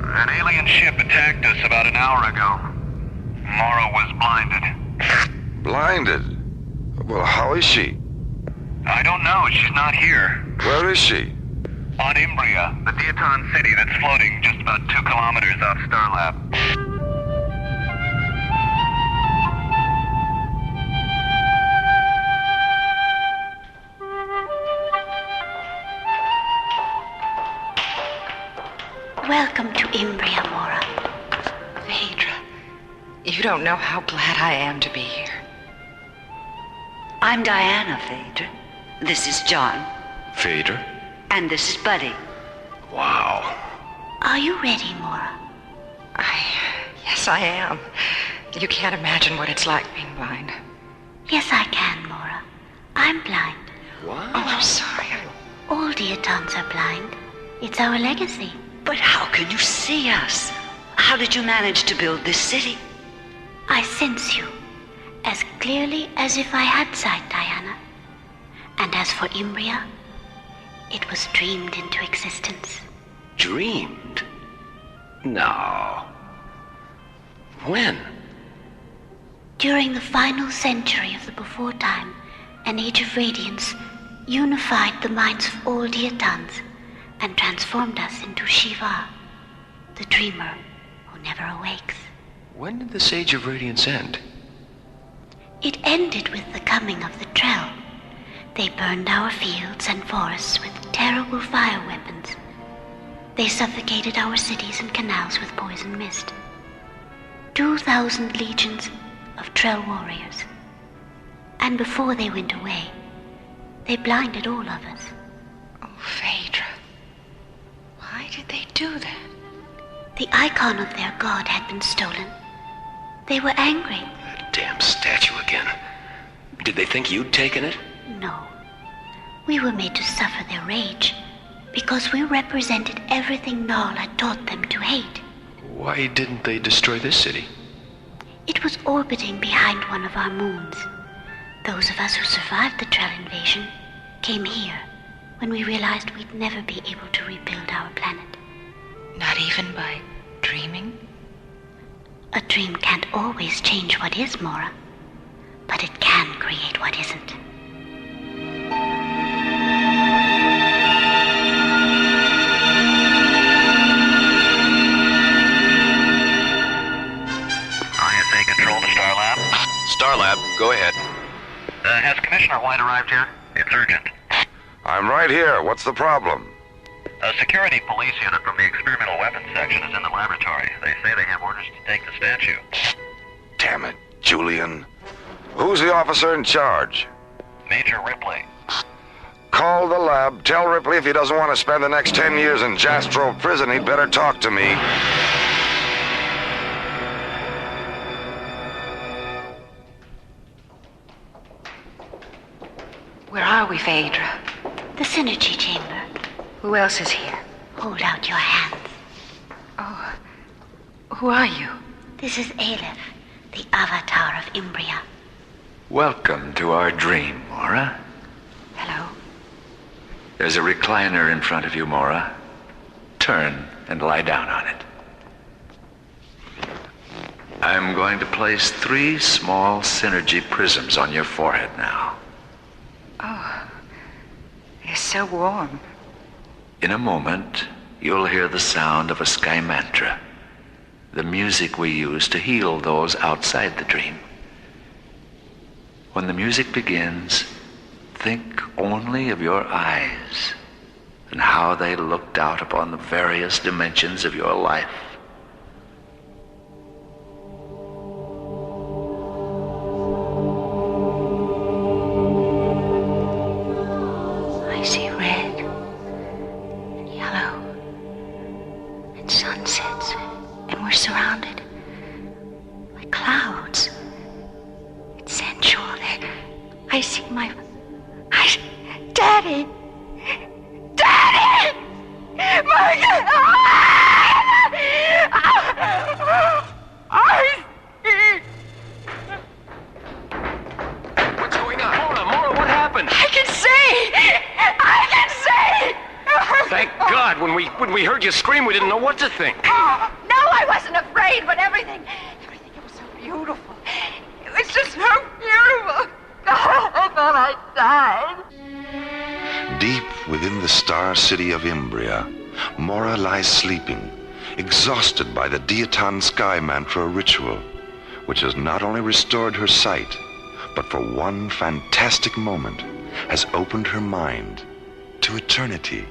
An alien ship attacked us about an hour ago. Mara was blinded. Blinded? Well, how is she? I don't know. She's not here. Where is she? On Imbria, the Diaton city that's floating just about 2 kilometers off Starlab. Welcome to Imbria, Mora. Phaedra, you don't know how glad I am to be here. I'm Diana, Phaedra. This is John. Phaedra? And this is Buddy. Wow. Are you ready, Mora? Yes, I am. You can't imagine what it's like being blind. Yes, I can, Mora. I'm blind. What? Oh, I'm sorry. All Diatons are blind. It's our legacy. But how can you see us? How did you manage to build this city? I sense you, as clearly as if I had sight, Diana. And as for Imbria, it was dreamed into existence. Dreamed? No. When? During the final century of the before time, an age of radiance unified the minds of all Diatons and transformed us into Shiva, the dreamer who never awakes. When did this age of radiance end? It ended with the coming of the Trell. They burned our fields and forests with terrible fire weapons. They suffocated our cities and canals with poison mist. 2,000 legions of Trell warriors. And before they went away, they blinded all of us. Oh, Phaedra. they do that? The icon of their god had been stolen. They were angry. That damn statue again. Did they think you'd taken it? No. We were made to suffer their rage because we represented everything Narl had taught them to hate. Why didn't they destroy this city? It was orbiting behind one of our moons. Those of us who survived the Trell invasion came here when we realized we'd never be able to rebuild our planet. Not even by dreaming? A dream can't always change what is, Mora, but it can create what isn't. ISA control to Starlab. Starlab, go ahead. Has Commissioner White arrived here? It's urgent. I'm right here. What's the problem? A security police unit from the experimental weapons section is in the laboratory. They say they have orders to take the statue. Damn it, Julian. Who's the officer in charge? Major Ripley. Call the lab. Tell Ripley if he doesn't want to spend the next 10 years in Jastrow prison, he'd better talk to me. Where are we, Phaedra? The Synergy Chamber. Who else is here? Hold out your hands. Oh, who are you? This is Leth, the avatar of Imbria. Welcome to our dream, Mora. Hello. There's a recliner in front of you, Mora. Turn and lie down on it. I'm going to place 3 small Synergy prisms on your forehead now. Oh, you're so warm. In a moment, you'll hear the sound of a sky mantra, the music we use to heal those outside the dream. When the music begins, think only of your eyes and how they looked out upon the various dimensions of your life. I see red, yellow, and sunsets, and we're surrounded by clouds. It's sensual. I see Daddy! Daddy! What's going on? Mora, what happened? I can see! Thank God, when we heard you scream, we didn't know what to think. Oh, no, I wasn't afraid, but everything, it was so beautiful. It was just so beautiful. I thought I died. Deep within the star city of Imbria, Mora lies sleeping, exhausted by the Diaton Sky Mantra ritual, which has not only restored her sight, but for one fantastic moment has opened her mind to eternity.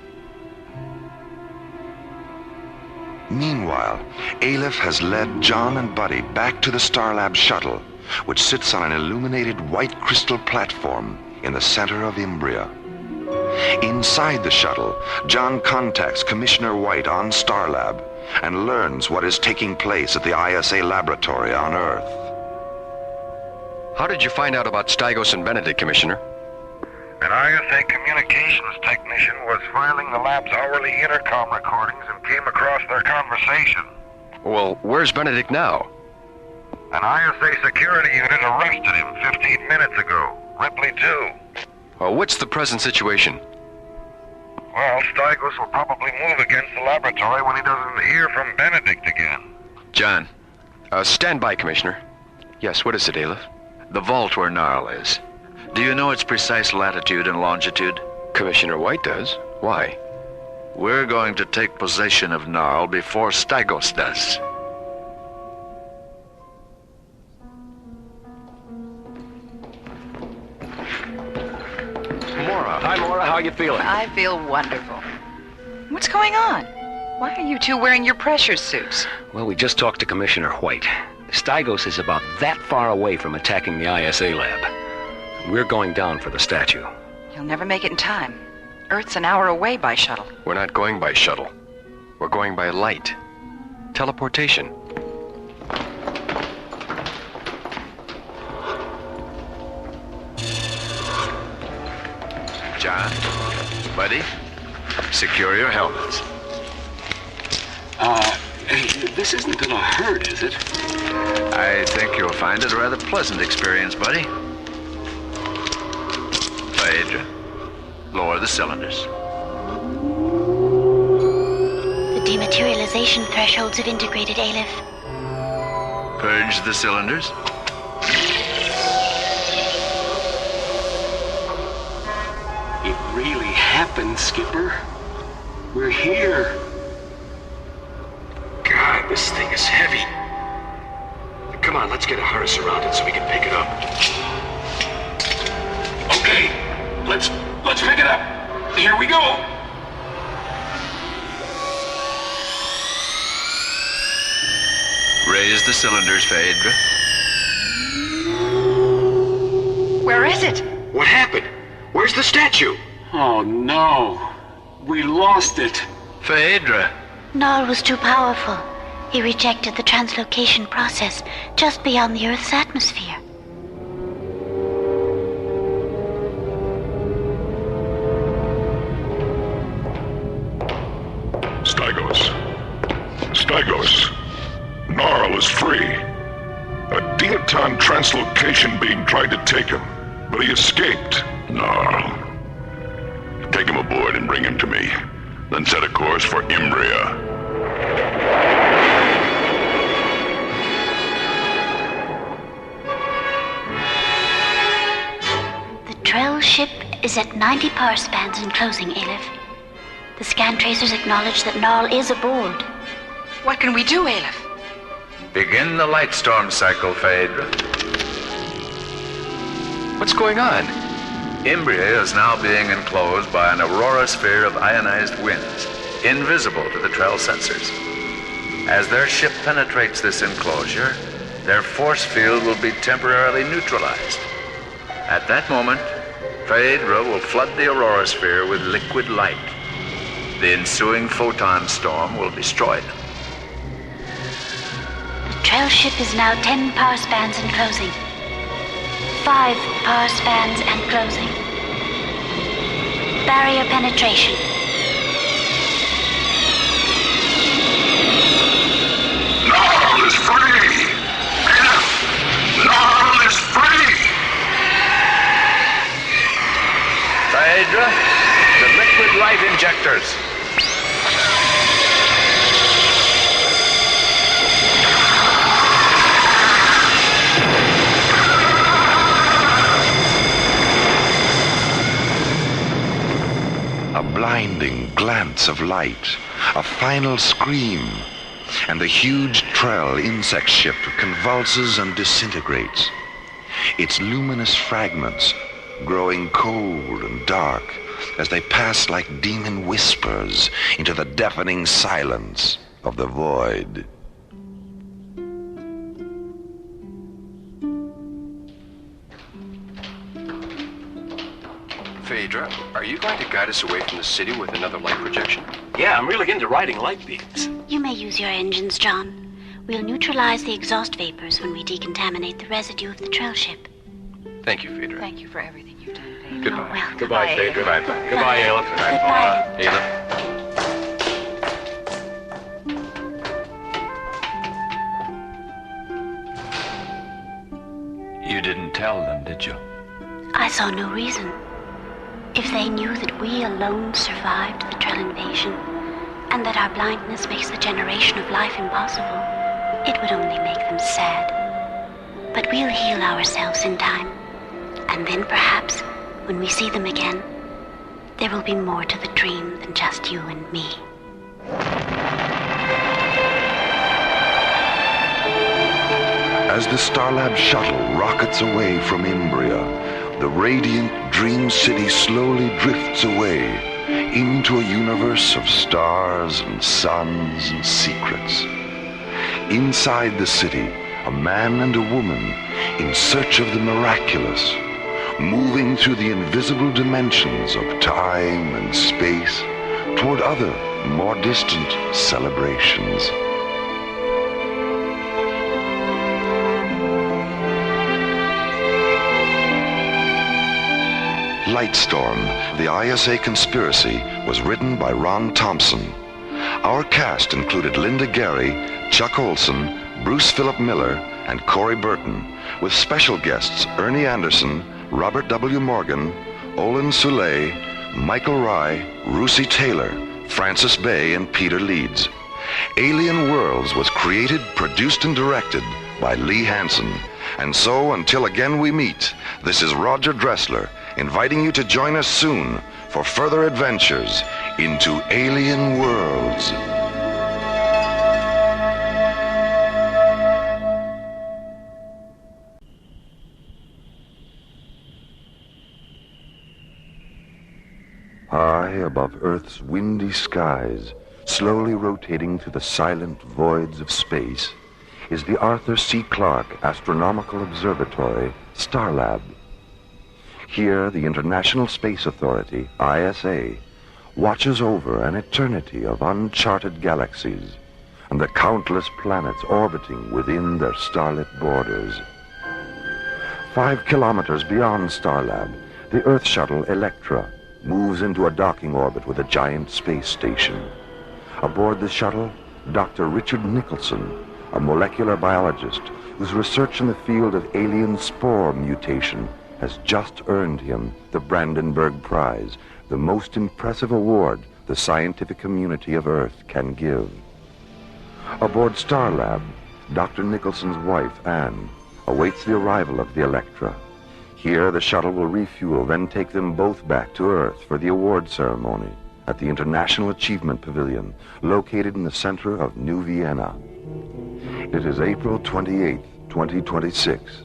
Meanwhile, Leth has led John and Buddy back to the Starlab shuttle, which sits on an illuminated white crystal platform in the center of Imbria. Inside the shuttle, John contacts Commissioner White on Starlab and learns what is taking place at the ISA laboratory on Earth. How did you find out about Stygos and Benedict, Commissioner? An ISA communications technician was filing the lab's hourly intercom recordings and came across their conversation. Well, where's Benedict now? An ISA security unit arrested him 15 minutes ago. Ripley, too. What's the present situation? Well, Stygos will probably move against the laboratory when he doesn't hear from Benedict again. John. Stand by, Commissioner. Yes, what is it, Leth? The vault where Narl is. Do you know its precise latitude and longitude? Commissioner White does. Why? We're going to take possession of Narl before Stygos does. Mora. Hi, Mora. How are you feeling? I feel wonderful. What's going on? Why are you two wearing your pressure suits? Well, we just talked to Commissioner White. Stygos is about that far away from attacking the ISA lab. We're going down for the statue. You'll never make it in time. Earth's an hour away by shuttle. We're not going by shuttle. We're going by light. Teleportation. John, buddy, secure your helmets. This isn't gonna hurt, is it? I think you'll find it a rather pleasant experience, buddy. Phaedra, lower the cylinders. The dematerialization thresholds have integrated, Aleph. Purge the cylinders. It really happened, Skipper. We're here. God, this thing is heavy. Come on, let's get a harness around it so we can pick it up. Okay, let's pick it up. Here we go. Raise the cylinders, Phaedra. Where is it? What happened? Where's the statue? Oh, no. We lost it. Phaedra. Null was too powerful. He rejected the translocation process just beyond the Earth's atmosphere. Stygos. Gnarl is free. A Deaton translocation beam tried to take him, but he escaped. Gnarl. Take him aboard and bring him to me. Then set a course for Imbria. The Trell ship is at 90 power spans and closing, Aleph. The scan tracers acknowledge that Null is aboard. What can we do, Aleph? Begin the light storm cycle, Phaedra. What's going on? Imbria is now being enclosed by an aurora sphere of ionized winds, invisible to the Trell sensors. As their ship penetrates this enclosure, their force field will be temporarily neutralized. At that moment, Phaedra will flood the aurora sphere with liquid light. The ensuing photon storm will destroy them. The Trell ship is now 10 power spans and closing. 5 power spans and closing. Barrier penetration. Gnarl is free! Gnarl is free! Phaedra, the liquid light injectors. A blinding glance of light, a final scream, and the huge Trell insect ship convulses and disintegrates. Its luminous fragments growing cold and dark as they pass like demon whispers into the deafening silence of the void. Phaedra, are you going to guide us away from the city with another light projection? Yeah, I'm really into riding light beams. You may use your engines, John. We'll neutralize the exhaust vapors when we decontaminate the residue of the Trell ship. Thank you, Phaedra. Thank you for everything you've done, Phaedra. Goodbye. Oh, well, Goodbye, Phaedra. Goodbye. Goodbye, Aleph. Aleph. You didn't tell them, did you? I saw no reason. If they knew that we alone survived the Trell invasion, and that our blindness makes the generation of life impossible, it would only make them sad. But we'll heal ourselves in time, and then perhaps, when we see them again, there will be more to the dream than just you and me. As the Starlab shuttle rockets away from Imbria, the radiant Dream City slowly drifts away into a universe of stars and suns and secrets. Inside the city, a man and a woman in search of the miraculous, moving through the invisible dimensions of time and space toward other more distant celebrations. Lightstorm, the ISA Conspiracy, was written by Ron Thompson. Our cast included Linda Gary, Chuck Olson, Bruce Philip Miller, and Corey Burton, with special guests Ernie Anderson, Robert W. Morgan, Olin Soule, Michael Rye, Russi Taylor, Francis Bay, and Peter Leeds. Alien Worlds was created, produced, and directed by Lee Hansen. And so, until again we meet, this is Roger Dressler, inviting you to join us soon for further adventures into alien worlds. High above Earth's windy skies, slowly rotating through the silent voids of space, is the Arthur C. Clarke Astronomical Observatory, Starlab. Here, the International Space Authority, ISA, watches over an eternity of uncharted galaxies and the countless planets orbiting within their starlit borders. 5 kilometers beyond Starlab, the Earth shuttle Electra moves into a docking orbit with a giant space station. Aboard the shuttle, Dr. Richard Nicholson, a molecular biologist whose research in the field of alien spore mutation has just earned him the Brandenburg Prize, the most impressive award the scientific community of Earth can give. Aboard Starlab, Dr. Nicholson's wife, Anne, awaits the arrival of the Electra. Here, the shuttle will refuel, then take them both back to Earth for the award ceremony at the International Achievement Pavilion, located in the center of New Vienna. It is April 28, 2026,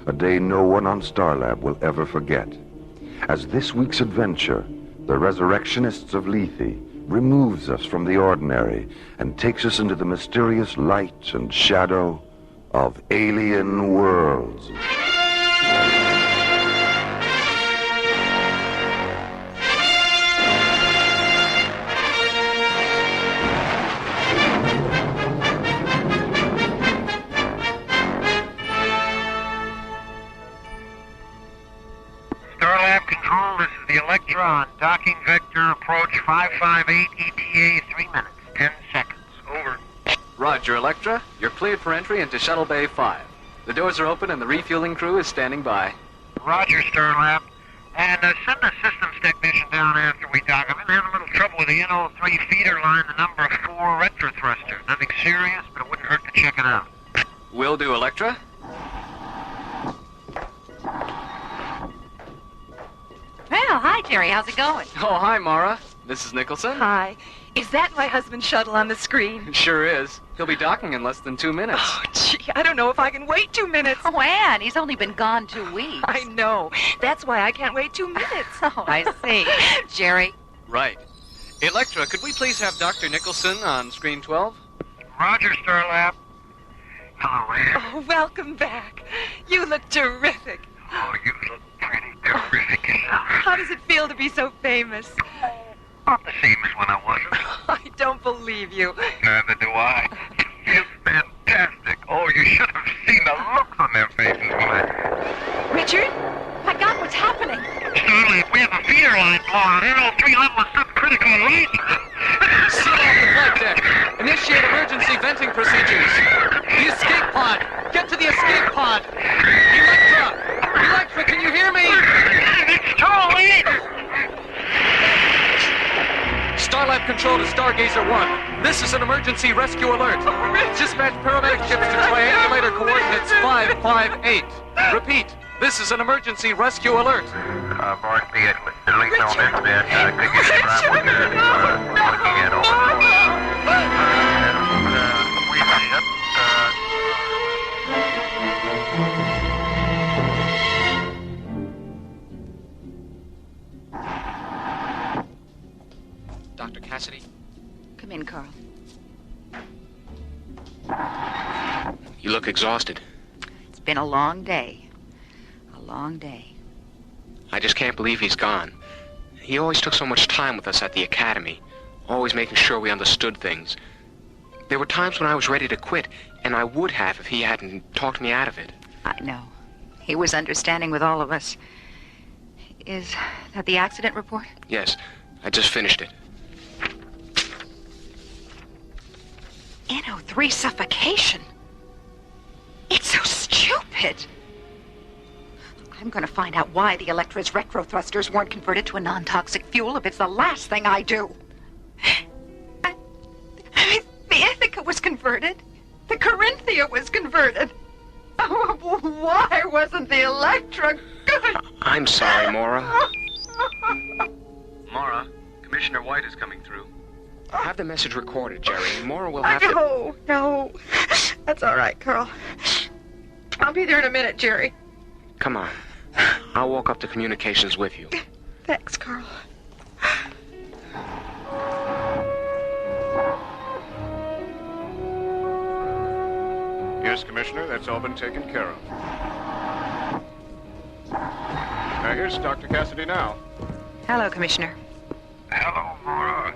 a day no one on Starlab will ever forget, as this week's adventure, the Resurrectionists of Lethe, removes us from the ordinary and takes us into the mysterious light and shadow of alien worlds. On docking vector approach 558 ETA 3 minutes, 10 seconds. Over. Roger, Electra. You're cleared for entry into Shuttle Bay 5. The doors are open and the refueling crew is standing by. Roger, Starlab. And send a systems technician down after we dock. I've been having a little trouble with the NO3 feeder line, the number 4 retro thruster. Nothing serious, but it wouldn't hurt to check it out. Will do, Electra. Well, hi, Jerry. How's it going? Oh, hi, Mara. This is Nicholson. Hi. Is that my husband's shuttle on the screen? It sure is. He'll be docking in less than 2 minutes. Oh, gee, I don't know if I can wait 2 minutes. Oh, Anne, he's only been gone 2 weeks. I know. That's why I can't wait 2 minutes. Oh, I see. Jerry? Right. Electra, could we please have Dr. Nicholson on screen 12? Roger, Starlab. Hello, Anne. Oh, welcome back. You look terrific. Oh, you look pretty terrific yourself. How does it feel to be so famous? Not the same as when I wasn't. I don't believe you. Neither do I. It's fantastic. Oh, you should have seen the looks on their faces when I... Richard? My God, what's happening? Starlab, we have a feeder line blown. NO3 level is subcritical alert. Seal off the flight deck. Initiate emergency venting procedures. The escape pod. Get to the escape pod. Electra, can you hear me? It's too late. Starlab control to Stargazer 1. This is an emergency rescue alert. Dispatch paramedic ships to triangulator coordinates 558. Repeat, this is an emergency rescue alert. Mark the delete on this bit. Could you describe what you're looking at over? Dr. Cassidy? Come in, Carl. You look exhausted. It's been a long day. A long day. I just can't believe he's gone. He always took so much time with us at the academy. always making sure we understood things. There were times when I was ready to quit, and I would have if he hadn't talked me out of it. I know. He was understanding with all of us. Is that the accident report? Yes, I just finished it. NO3 suffocation. It's so stupid. I'm going to find out why the Electra's retro thrusters weren't converted to a non-toxic fuel if it's the last thing I do. I mean, the Ithaca was converted. The Corinthia was converted. Oh, why wasn't the Electra good? I'm sorry, Mora. Mora, Commissioner White is coming through. Have the message recorded, Jerry. Mora will have to... No. That's all right, Carl. I'll be there in a minute, Jerry. Come on. I'll walk up to communications with you. Thanks, Carl. Yes, Commissioner, that's all been taken care of. Here's Dr. Cassidy now. Hello, Commissioner. Hello, Mora.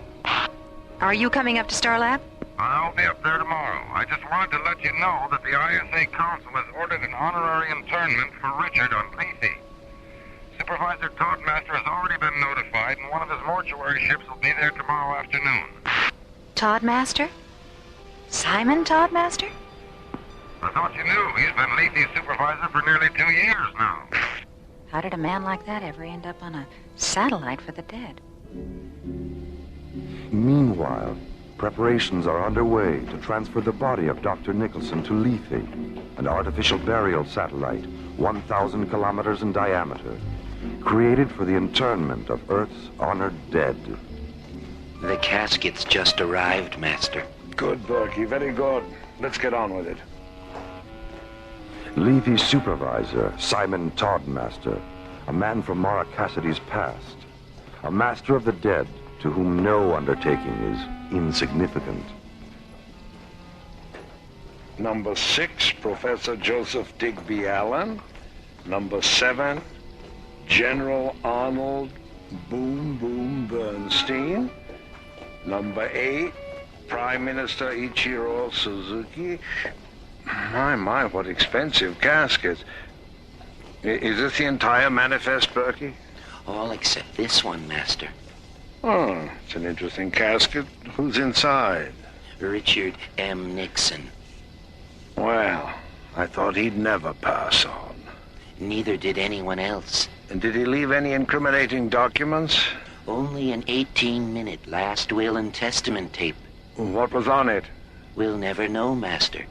Are you coming up to Starlab? I'll be up there tomorrow. I just wanted to let you know that the ISA Council has ordered an honorary internment for Richard on Lethe. Supervisor Toddmaster has already been notified, and one of his mortuary ships will be there tomorrow afternoon. Toddmaster? Simon Toddmaster? I thought you knew. He's been Lethe's supervisor for nearly 2 years now. How did a man like that ever end up on a satellite for the dead? Meanwhile, preparations are underway to transfer the body of Dr. Nicholson to Lethe, an artificial burial satellite 1,000 kilometers in diameter, created for the internment of Earth's honored dead. The casket's just arrived, Master. Good, Berkey. Very good. Let's get on with it. Lethe's supervisor, Simon Toddmaster, a man from Mara Cassidy's past, a master of the dead to whom no undertaking is insignificant. Number 6, Professor Joseph Digby Allen. Number 7, General Arnold Boom Boom Bernstein. Number 8, Prime Minister Ichiro Suzuki. My, what expensive caskets. Is this the entire manifest, Berkey? All except this one, Master. Oh, it's an interesting casket. Who's inside? Richard M. Nixon. Well, I thought he'd never pass on. Neither did anyone else. And did he leave any incriminating documents? Only an 18-minute last will and testament tape. What was on it? We'll never know, Master.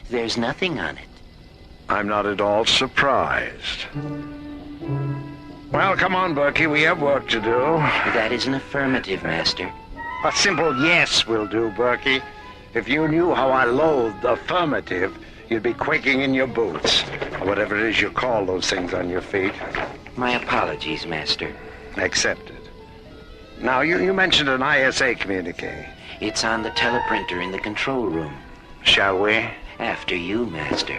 There's nothing on it. I'm not at all surprised. Well, come on, Berkey. We have work to do. That is an affirmative, Master. A simple yes will do, Berkey. If you knew how I loathed affirmative, you'd be quaking in your boots. Or whatever it is you call those things on your feet. My apologies, Master. Accepted. Now, you mentioned an ISA communique. It's on the teleprinter in the control room. Shall we? After you, Master.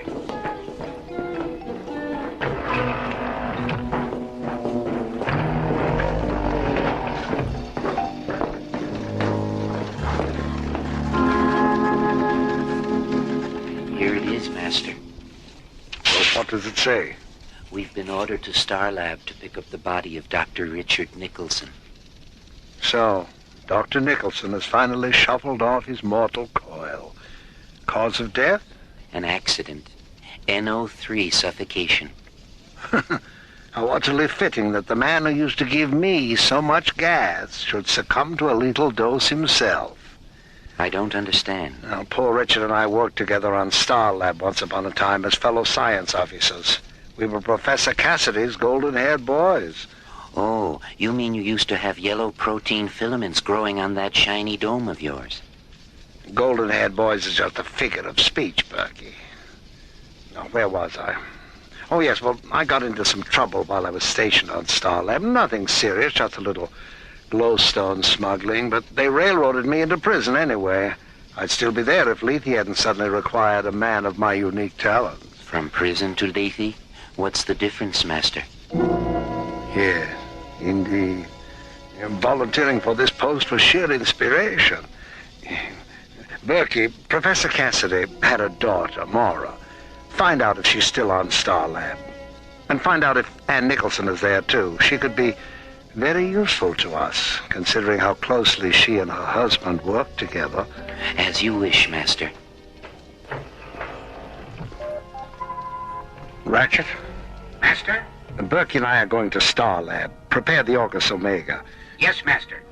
Here it is, Master. Well, what does it say? We've been ordered to Starlab to pick up the body of Dr. Richard Nicholson. So, Dr. Nicholson has finally shuffled off his mortal coil. Cause of death? An accident. NO3 suffocation. How utterly fitting that the man who used to give me so much gas should succumb to a lethal dose himself. I don't understand. Now, poor Richard and I worked together on Starlab once upon a time as fellow science officers. We were Professor Cassidy's golden-haired boys. Oh, you mean you used to have yellow protein filaments growing on that shiny dome of yours? Golden-haired boys is just a figure of speech, Berkey. Now, where was I? Oh, yes, well, I got into some trouble while I was stationed on Starlab. Nothing serious, just a little glowstone smuggling, but they railroaded me into prison anyway. I'd still be there if Lethe hadn't suddenly required a man of my unique talents. From prison to Lethe? What's the difference, Master? Yes, indeed. I'm volunteering for this post for sheer inspiration. Berkey, Professor Cassidy had a daughter, Maura. Find out if she's still on Starlab. And find out if Ann Nicholson is there, too. She could be very useful to us, considering how closely she and her husband work together. As you wish, Master. Ratchet? Master? Berkey and I are going to Starlab. Prepare the Orcus Omega. Yes, Master.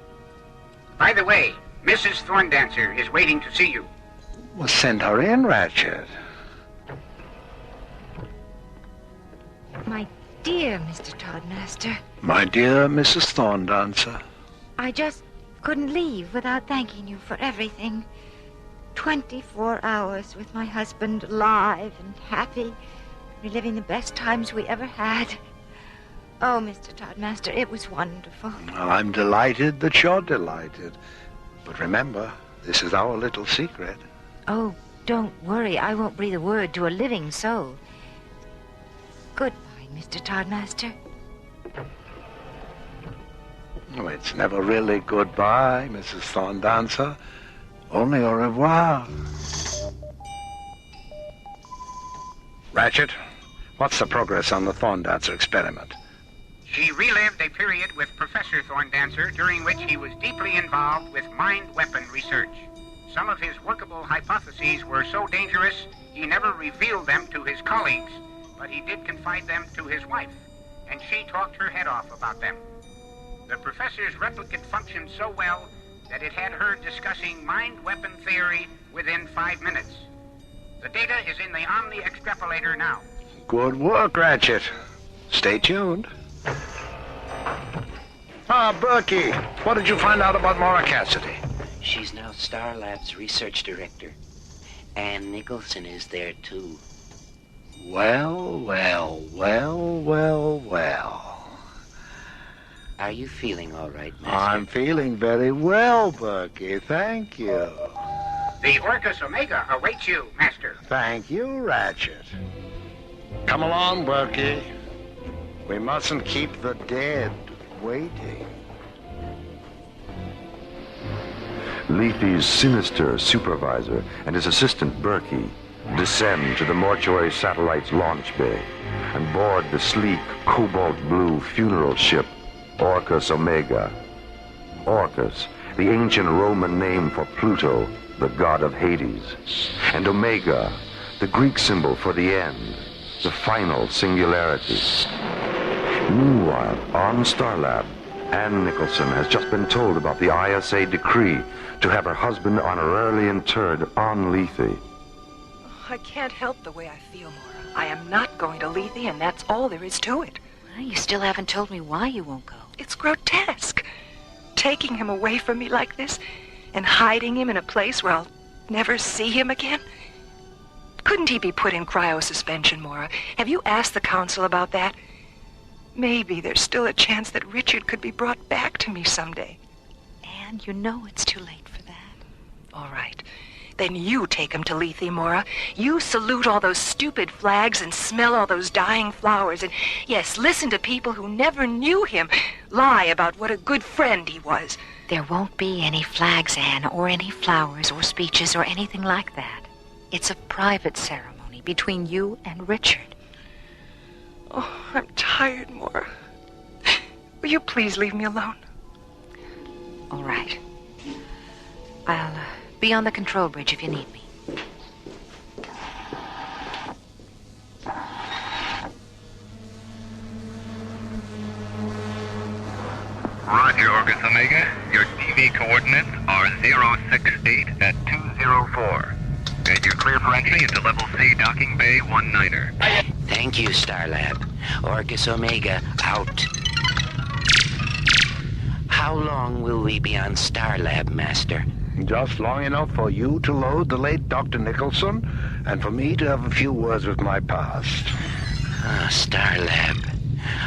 By the way, Mrs. Thorndancer is waiting to see you. Well, send her in, Ratchet. My dear Mr. Toddmaster, My dear Mrs. Thorndancer. I just couldn't leave without thanking you for everything. 24 hours with my husband, alive and happy, reliving the best times we ever had. Oh, Mr. Toddmaster, it was wonderful. Well, I'm delighted that you're delighted. But remember, this is our little secret. Oh, don't worry. I won't breathe a word to a living soul. Goodbye, Mr. Toddmaster. Oh, it's never really goodbye, Mrs. Thorndancer. Only au revoir. Ratchet, what's the progress on the Thorndancer experiment? She relived a period with Professor Thorndancer during which he was deeply involved with mind weapon research. Some of his workable hypotheses were so dangerous, he never revealed them to his colleagues, but he did confide them to his wife, and she talked her head off about them. The professor's replicate functioned so well that it had her discussing mind weapon theory within 5 minutes. The data is in the Omni extrapolator now. Good work, Ratchet. Stay tuned. Berkey, what did you find out about Maura Cassidy? She's now Starlab's research director. Ann Nicholson is there, too. Well. Are you feeling all right, Master? I'm feeling very well, Berkey. Thank you. The Orcus Omega awaits you, Master. Thank you, Ratchet. Come along, Berkey. We mustn't keep the dead waiting. Lethy's sinister supervisor and his assistant Berkey descend to the mortuary satellite's launch bay and board the sleek cobalt blue funeral ship Orcus Omega. Orcus, the ancient Roman name for Pluto, the god of Hades, and Omega, the Greek symbol for the end, the final singularity. Meanwhile, on Starlab, Ann Nicholson has just been told about the ISA decree to have her husband honorarily interred on Lethe. I can't help the way I feel, Maura. I am not going to Lethe, and that's all there is to it. Well, you still haven't told me why you won't go. It's grotesque. Taking him away from me like this and hiding him in a place where I'll never see him again. Couldn't he be put in cryosuspension, Maura? Have you asked the council about that? Maybe there's still a chance that Richard could be brought back to me someday. And you know it's too late for that. All right. Then you take him to Lethe, Maura. You salute all those stupid flags and smell all those dying flowers. And, yes, listen to people who never knew him lie about what a good friend he was. There won't be any flags, Anne, or any flowers or speeches or anything like that. It's a private ceremony between you and Richard. Oh, I'm tired, Maura. Will you please leave me alone? All right. I'll be on the control bridge if you need me. Roger, Orcus Omega. Your DV coordinates are 068 at 204. And you're clear for entry into Level C Docking Bay 19er. Thank you, Starlab. Orcus Omega, out. How long will we be on Starlab, Master? Just long enough for you to load the late Dr. Nicholson, and for me to have a few words with my past. Starlab.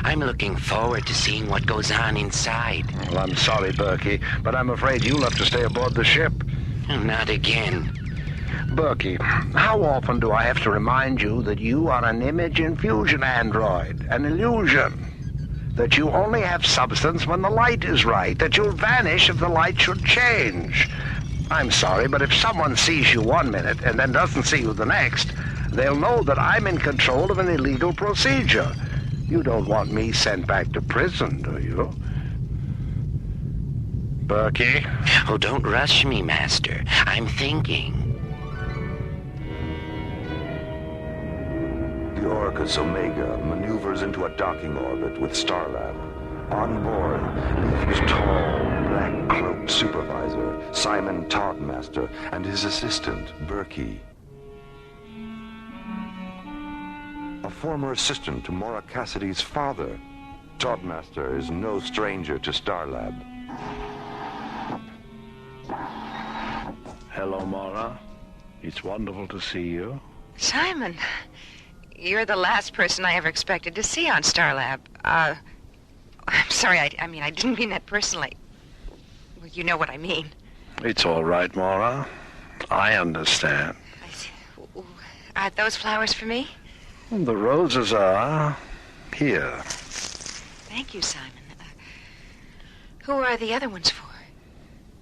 I'm looking forward to seeing what goes on inside. Well, I'm sorry, Berkey, but I'm afraid you'll have to stay aboard the ship. Not again. Berkey, how often do I have to remind you that you are an image infusion android, an illusion? that you only have substance when the light is right, that you'll vanish if the light should change. I'm sorry, but if someone sees you 1 minute and then doesn't see you the next, they'll know that I'm in control of an illegal procedure. You don't want me sent back to prison, do you? Berkey? Oh, don't rush me, Master. I'm thinking. The Orcus Omega maneuvers into a docking orbit with Starlab. On board, Lethy's tall, black-cloaked supervisor, Simon Toddmaster, and his assistant, Berkey. A former assistant to Maura Cassidy's father, Toddmaster is no stranger to Starlab. Hello, Maura. It's wonderful to see you. Simon, you're the last person I ever expected to see on Starlab. I'm sorry, I didn't mean that personally. Well, you know what I mean. It's all right, Maura. I understand. Are those flowers for me? The roses are here. Thank you, Simon. Who are the other ones for?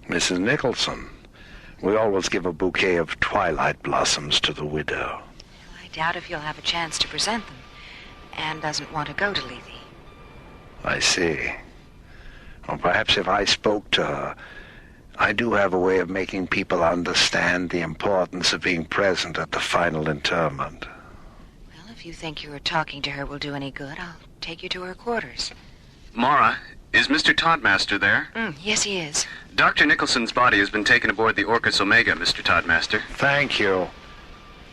Mrs. Nicholson. We always give a bouquet of twilight blossoms to the widow. I doubt if you'll have a chance to present them. Anne doesn't want to go to Lethe. I see. Well, perhaps if I spoke to her, I do have a way of making people understand the importance of being present at the final interment. Well, if you think your talking to her will do any good, I'll take you to her quarters. Maura, is Mr. Toddmaster there? Yes, he is. Dr. Nicholson's body has been taken aboard the Orcus Omega, Mr. Toddmaster. Thank you.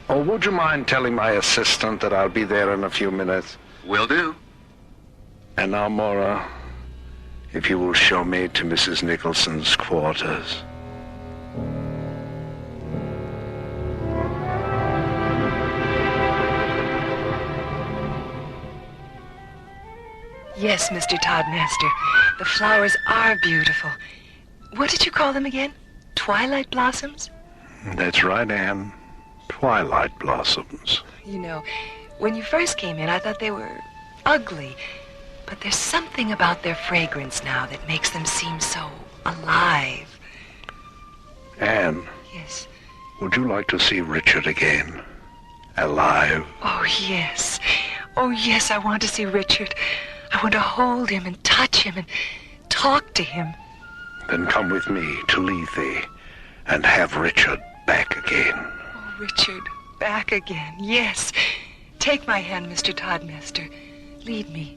Oh, would you mind telling my assistant that I'll be there in a few minutes? Will do. And now, Maura, if you will show me to Mrs. Nicholson's quarters. Yes, Mr. Toddmaster. The flowers are beautiful. What did you call them again? Twilight blossoms? That's right, Anne. Twilight blossoms. You know, when you first came in, I thought they were ugly. But there's something about their fragrance now that makes them seem so alive. Anne. Yes. Would you like to see Richard again? Alive? Oh, yes. Oh, yes, I want to see Richard. I want to hold him and touch him and talk to him. Then come with me to Lethe and have Richard back again. Oh, Richard, back again. Yes. Take my hand, Mr. Toddmaster. Lead me.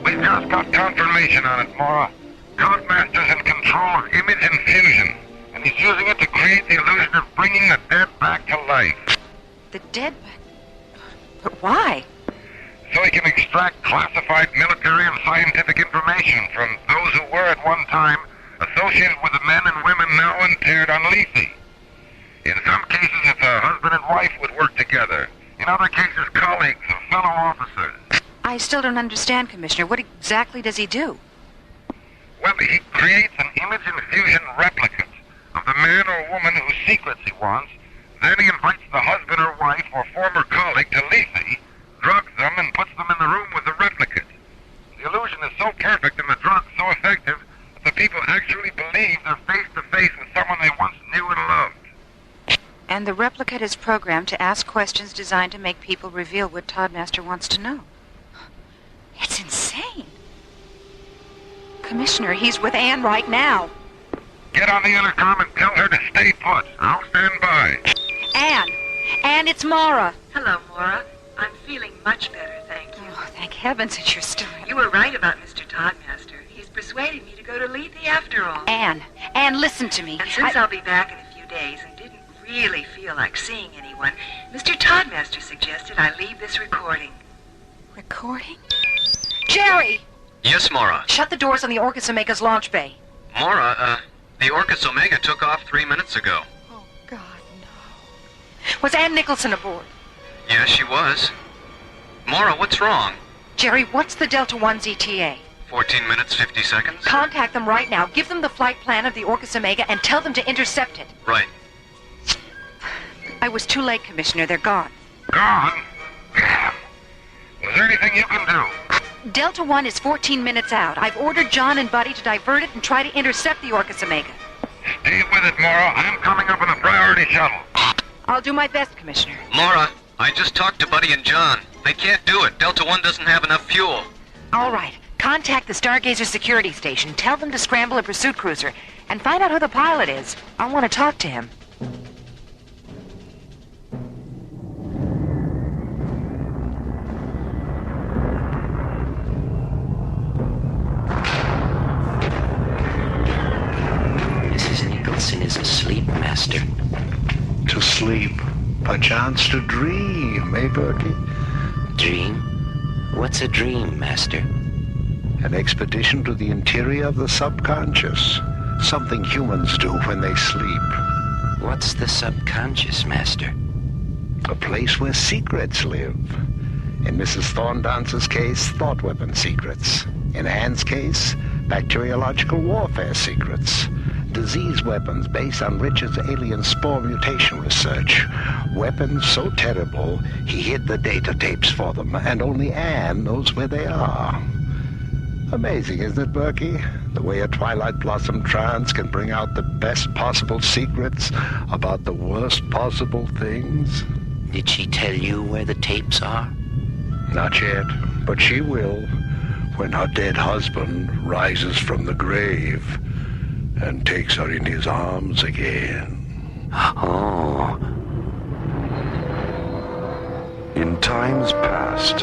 We've just got confirmation on it, Maura. Toddmaster's in control of image infusion, and he's using it to create the illusion of bringing the dead back to life. The dead? But why? So he can extract classified military and scientific information from those who were at one time associated with the men and women now interred on Lethe. In some cases, it's a husband and wife would work together. In other cases, colleagues or fellow officers. I still don't understand, Commissioner. What exactly does he do? Well, he creates an image infusion replicate of the man or woman whose secrets he wants. Then he invites the husband or wife or former colleague to Lethe, drugs them, and puts them in the room with the replicate. The illusion is so perfect and the drug so effective that the people actually believe they're face-to-face with someone they once knew and loved. And the replicate is programmed to ask questions designed to make people reveal what Toddmaster wants to know. It's insane. Commissioner, he's with Anne right now. Get on the intercom and tell her to stay put. I'll stand by. Anne! Anne, it's Maura. Hello, Maura. I'm feeling much better, thank you. Oh, thank heavens that you're still in. You were right about Mr. Toddmaster. He's persuaded me to go to Lethe after all. Anne, listen to me. And since I'll be back in a few days and didn't really feel like seeing anyone, Mr. Toddmaster suggested I leave this recording. Recording? Jerry! Yes, Maura. Shut the doors on the Orcus Omega's launch bay. Maura, the Orcus Omega took off 3 minutes ago. Oh, God, no. Was Anne Nicholson aboard? Yes, she was. Maura, what's wrong? Jerry, what's the Delta 1's ETA? 14 minutes, 50 seconds. Contact them right now. Give them the flight plan of the Orcus Omega and tell them to intercept it. Right. I was too late, Commissioner. They're gone. Gone? Damn. Is there anything you can do? Delta 1 is 14 minutes out. I've ordered John and Buddy to divert it and try to intercept the Orcus Omega. Stay with it, Mora. I'm coming up in a priority shuttle. I'll do my best, Commissioner. Mora, I just talked to Buddy and John. They can't do it. Delta 1 doesn't have enough fuel. All right. Contact the Stargazer security station. Tell them to scramble a pursuit cruiser. And find out who the pilot is. I want to talk to him. Mrs. Nicholson is asleep, Master. To sleep. Perchance to dream, eh, Berkey? Dream? What's a dream, Master? An expedition to the interior of the subconscious. Something humans do when they sleep. What's the subconscious, Master? A place where secrets live. In Mrs. Thorndance's case, thought weapon secrets. In Anne's case, bacteriological warfare secrets. Disease weapons based on Richard's alien spore mutation research. Weapons so terrible, he hid the data tapes for them, and only Anne knows where they are. Amazing, isn't it, Berkey? The way a Twilight Blossom trance can bring out the best possible secrets about the worst possible things. Did she tell you where the tapes are? Not yet, but she will, when her dead husband rises from the grave and takes her in his arms again. Oh. In times past,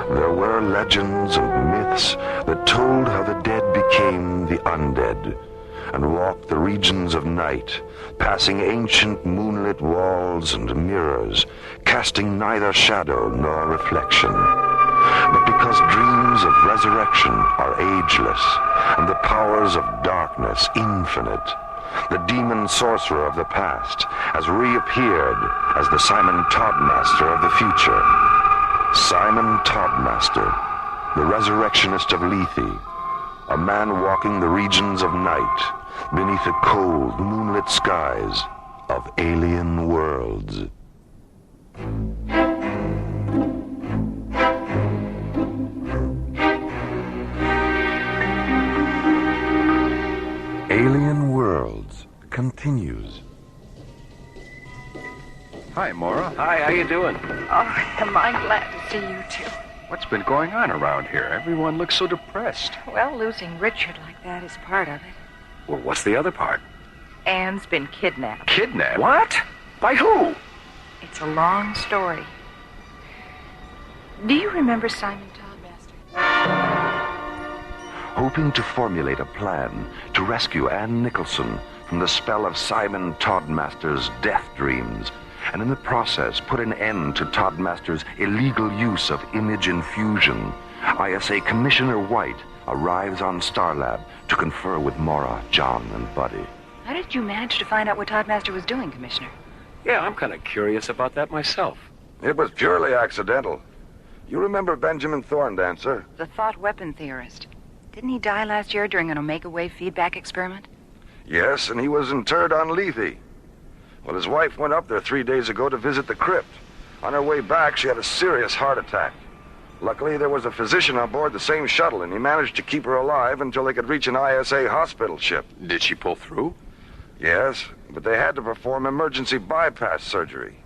there were legends and myths that told how the dead became the undead and walked the regions of night, passing ancient moonlit walls and mirrors, casting neither shadow nor reflection. But because dreams of resurrection are ageless and the powers of darkness infinite, the demon sorcerer of the past has reappeared as the Simon Toddmaster of the future. Simon Toddmaster, the resurrectionist of Lethe, a man walking the regions of night beneath the cold, moonlit skies of alien worlds. Alien Worlds continues. Hi, Mora. Hi, how you doing? Oh, am I glad to see you too. What's been going on around here? Everyone looks so depressed. Well, losing Richard like that is part of it. Well, what's the other part? Anne's been kidnapped. Kidnapped? What? By who? It's a long story. Do you remember Simon Toddmaster? Hoping to formulate a plan to rescue Anne Nicholson from the spell of Simon Toddmaster's death dreams, and in the process put an end to Toddmaster's illegal use of image infusion, ISA Commissioner White arrives on Starlab to confer with Mora, John, and Buddy. How did you manage to find out what Toddmaster was doing, Commissioner? Yeah, I'm kind of curious about that myself. It was purely accidental. You remember Benjamin Thorndancer? The thought weapon theorist. Didn't he die last year during an Omega Wave feedback experiment? Yes, and he was interred on Lethe. Well, his wife went up there 3 days ago to visit the crypt. On her way back, she had a serious heart attack. Luckily, there was a physician on board the same shuttle, and he managed to keep her alive until they could reach an ISA hospital ship. Did she pull through? Yes, but they had to perform emergency bypass surgery.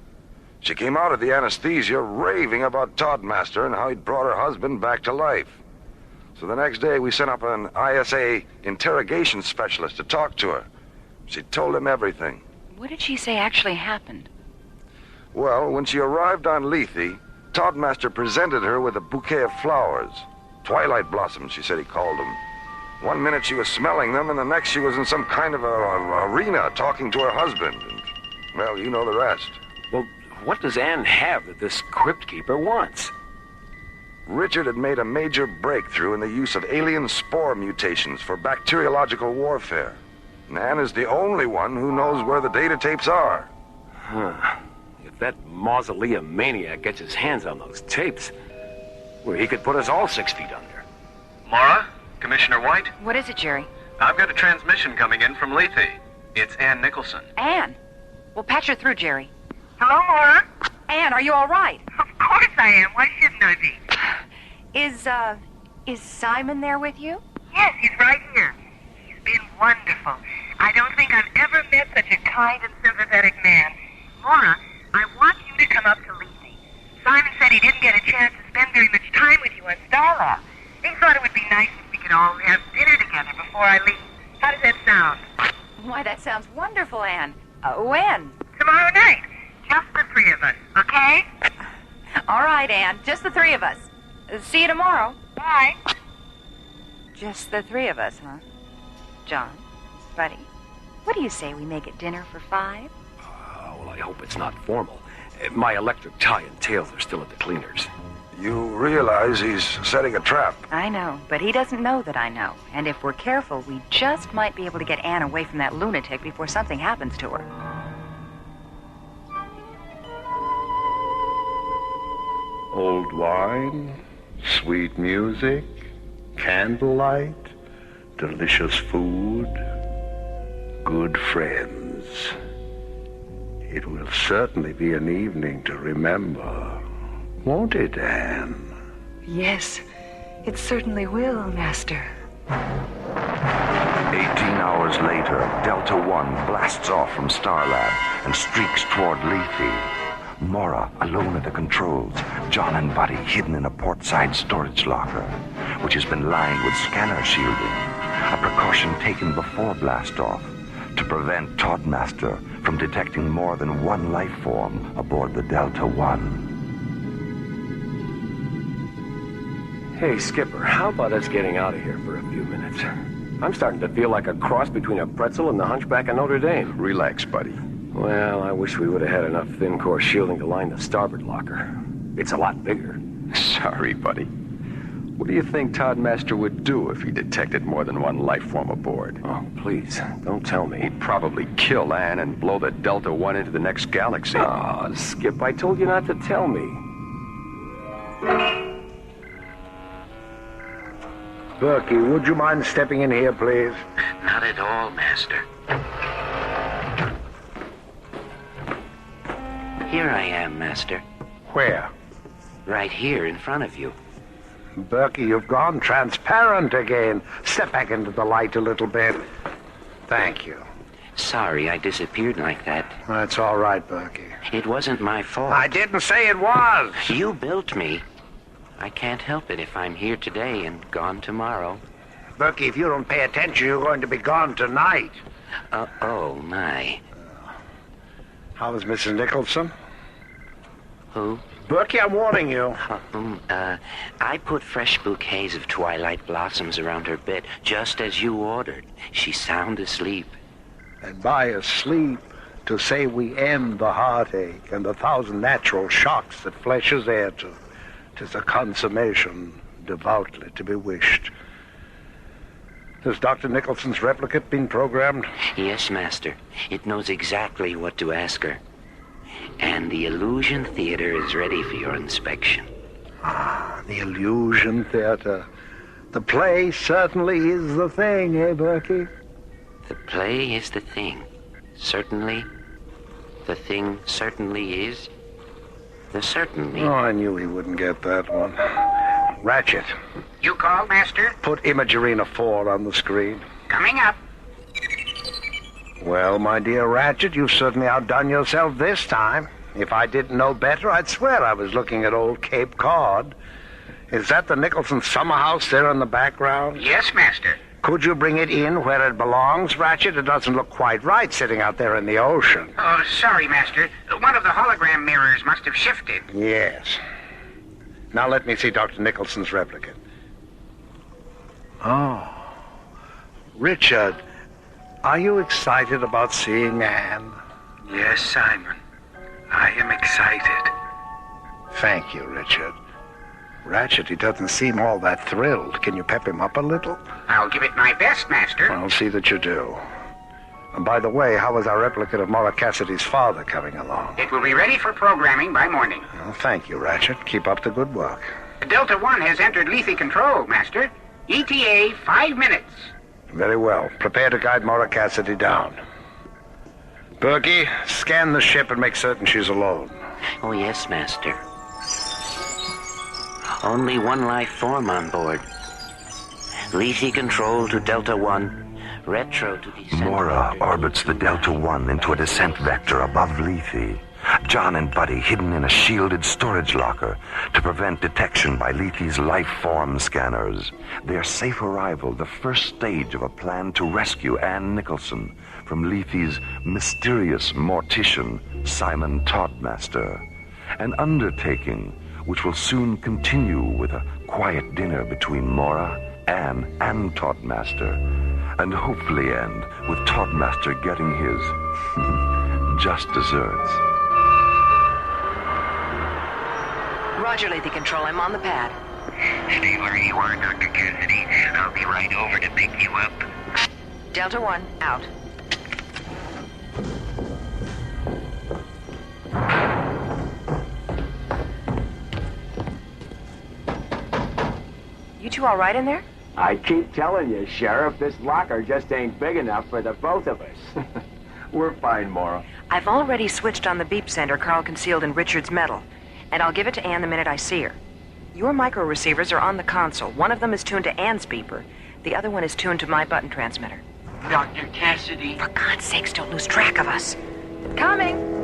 She came out of the anesthesia raving about Toddmaster and how he'd brought her husband back to life. So the next day, we sent up an ISA interrogation specialist to talk to her. She told him everything. What did she say actually happened? Well, when she arrived on Lethe, Toddmaster presented her with a bouquet of flowers. Twilight blossoms, she said he called them. One minute she was smelling them, and the next she was in some kind of a arena talking to her husband. And, well, you know the rest. Well, what does Anne have that this crypt keeper wants? Richard had made a major breakthrough in the use of alien spore mutations for bacteriological warfare. And Anne is the only one who knows where the data tapes are. Huh. If that mausoleum maniac gets his hands on those tapes, well, he could put us all 6 feet under. Mora? Commissioner White? What is it, Jerry? I've got a transmission coming in from Lethe. It's Anne Nicholson. Anne? We'll patch her through, Jerry. Hello, Mora? Anne, are you all right? Of course I am. Why shouldn't I be? Is Simon there with you? Yes, he's right here. He's been wonderful. I don't think I've ever met such a kind and sympathetic man. Maura, I want you to come up to Lethe. Simon said he didn't get a chance to spend very much time with you on Starlab. He thought it would be nice if we could all have dinner together before I leave. How does that sound? Why, that sounds wonderful, Anne. When? Tomorrow night. Just the three of us, okay? All right, Anne. Just the three of us. See you tomorrow. Bye. Just the three of us, huh? John, Buddy, what do you say we make it dinner for 5? Well, I hope it's not formal. My electric tie and tails are still at the cleaners. You realize he's setting a trap. I know, but he doesn't know that I know. And if we're careful, we just might be able to get Anne away from that lunatic before something happens to her. Old wine, sweet music, candlelight, delicious food, good friends. It will certainly be an evening to remember, won't it, Anne? Yes, it certainly will, Master. 18 hours later, Delta One blasts off from Starlab and streaks toward Lethe. Maura alone at the controls, John and Buddy hidden in a portside storage locker, which has been lined with scanner shielding, a precaution taken before blast-off to prevent Toddmaster from detecting more than one life form aboard the Delta One. Hey, Skipper, how about us getting out of here for a few minutes? I'm starting to feel like a cross between a pretzel and the Hunchback of Notre Dame. Relax, buddy. Well, I wish we would have had enough thin-core shielding to line the starboard locker. It's a lot bigger. Sorry, buddy. What do you think Toddmaster would do if he detected more than one life form aboard? Oh, please, don't tell me. He'd probably kill Anne and blow the Delta One into the next galaxy. Oh, Skip, I told you not to tell me. Berkey, would you mind stepping in here, please? Not at all, Master. Here I am, Master. Where? Right here in front of you. Berkey, you've gone transparent again. Step back into the light a little bit. Thank you. Sorry I disappeared like that. That's all right, Berkey. It wasn't my fault. I didn't say it was. You built me. I can't help it if I'm here today and gone tomorrow. Berkey, if you don't pay attention, you're going to be gone tonight. Oh, my. How is Mrs. Nicholson? Who? Berkey, I'm warning you. I put fresh bouquets of twilight blossoms around her bed, just as you ordered. She's sound asleep. And by asleep, to say we end the heartache and the 1,000 natural shocks that flesh is heir to, 'tis a consummation devoutly to be wished. Has Dr. Nicholson's replicate been programmed? Yes, Master. It knows exactly what to ask her. And the Illusion Theater is ready for your inspection. Ah, the Illusion Theater. The play certainly is the thing, eh, Berkey? The play is the thing. Certainly. The thing certainly is. The certainly. Oh, I knew he wouldn't get that one. Ratchet. You called, Master? Put Imagerina 4 on the screen. Coming up. Well, my dear Ratchet, you've certainly outdone yourself this time. If I didn't know better, I'd swear I was looking at old Cape Cod. Is that the Nicholson summer house there in the background? Yes, Master. Could you bring it in where it belongs, Ratchet? It doesn't look quite right sitting out there in the ocean. Oh, sorry, Master. One of the hologram mirrors must have shifted. Yes. Now let me see Dr. Nicholson's replicate. Oh. Richard, are you excited about seeing Anne? Yes, Simon. I am excited. Thank you, Richard. Ratchet, he doesn't seem all that thrilled. Can you pep him up a little? I'll give it my best, Master. I'll see that you do. And by the way, how is our replicate of Maura Cassidy's father coming along? It will be ready for programming by morning. Well, thank you, Ratchet. Keep up the good work. Delta One has entered Lethe control, Master. ETA 5 minutes. Very well. Prepare to guide Maura Cassidy down. Berkey, scan the ship and make certain she's alone. Oh, yes, Master. Only one life form on board. Lethe control to Delta 1. Retro to descent. Mora orbits the Delta 1 into a descent vector above Lethe. John and Buddy hidden in a shielded storage locker to prevent detection by Lethe's life form scanners. Their safe arrival, the first stage of a plan to rescue Ann Nicholson from Lethe's mysterious mortician, Simon Toddmaster. An undertaking which will soon continue with a quiet dinner between Mora, Ann, and Toddmaster, and hopefully end with Toddmaster getting his just desserts. Roger, Lethe Control. I'm on the pad. Stay where you are, Dr. Cassidy. I'll be right over to pick you up. Delta 1, out. You two all right in there? I keep telling you, Sheriff, this locker just ain't big enough for the both of us. We're fine, Mora. I've already switched on the beep sender Carl concealed in Richard's metal, and I'll give it to Ann the minute I see her. Your micro receivers are on the console. One of them is tuned to Ann's beeper. The other one is tuned to my button transmitter. Dr. Cassidy. For God's sakes, don't lose track of us. Coming!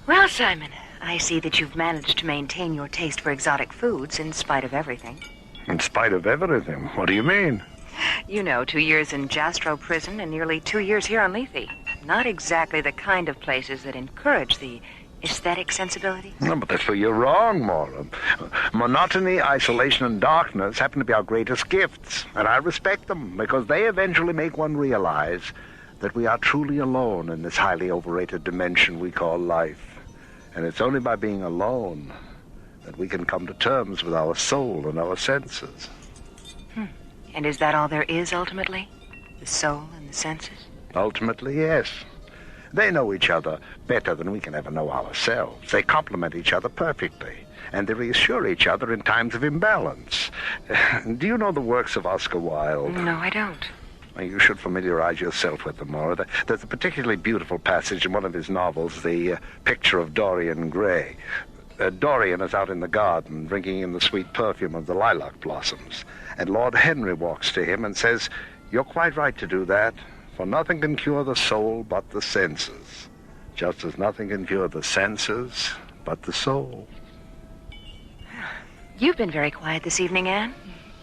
Well, Simon, I see that you've managed to maintain your taste for exotic foods in spite of everything. In spite of everything? What do you mean? You know, 2 years in Jastrow prison and nearly 2 years here on Lethe. Not exactly the kind of places that encourage the aesthetic sensibility. No, but that's where you're wrong, Mora. Monotony, isolation, and darkness happen to be our greatest gifts, and I respect them because they eventually make one realize that we are truly alone in this highly overrated dimension we call life. And it's only by being alone that we can come to terms with our soul and our senses. And is that all there is, ultimately? The soul and the senses? Ultimately, yes. They know each other better than we can ever know ourselves. They complement each other perfectly, and they reassure each other in times of imbalance. Do you know the works of Oscar Wilde? No, I don't. You should familiarize yourself with them, Mora. There's a particularly beautiful passage in one of his novels, The Picture of Dorian Gray. Dorian is out in the garden, drinking in the sweet perfume of the lilac blossoms, and Lord Henry walks to him and says, "You're quite right to do that, for nothing can cure the soul but the senses, just as nothing can cure the senses but the soul." You've been very quiet this evening, Anne.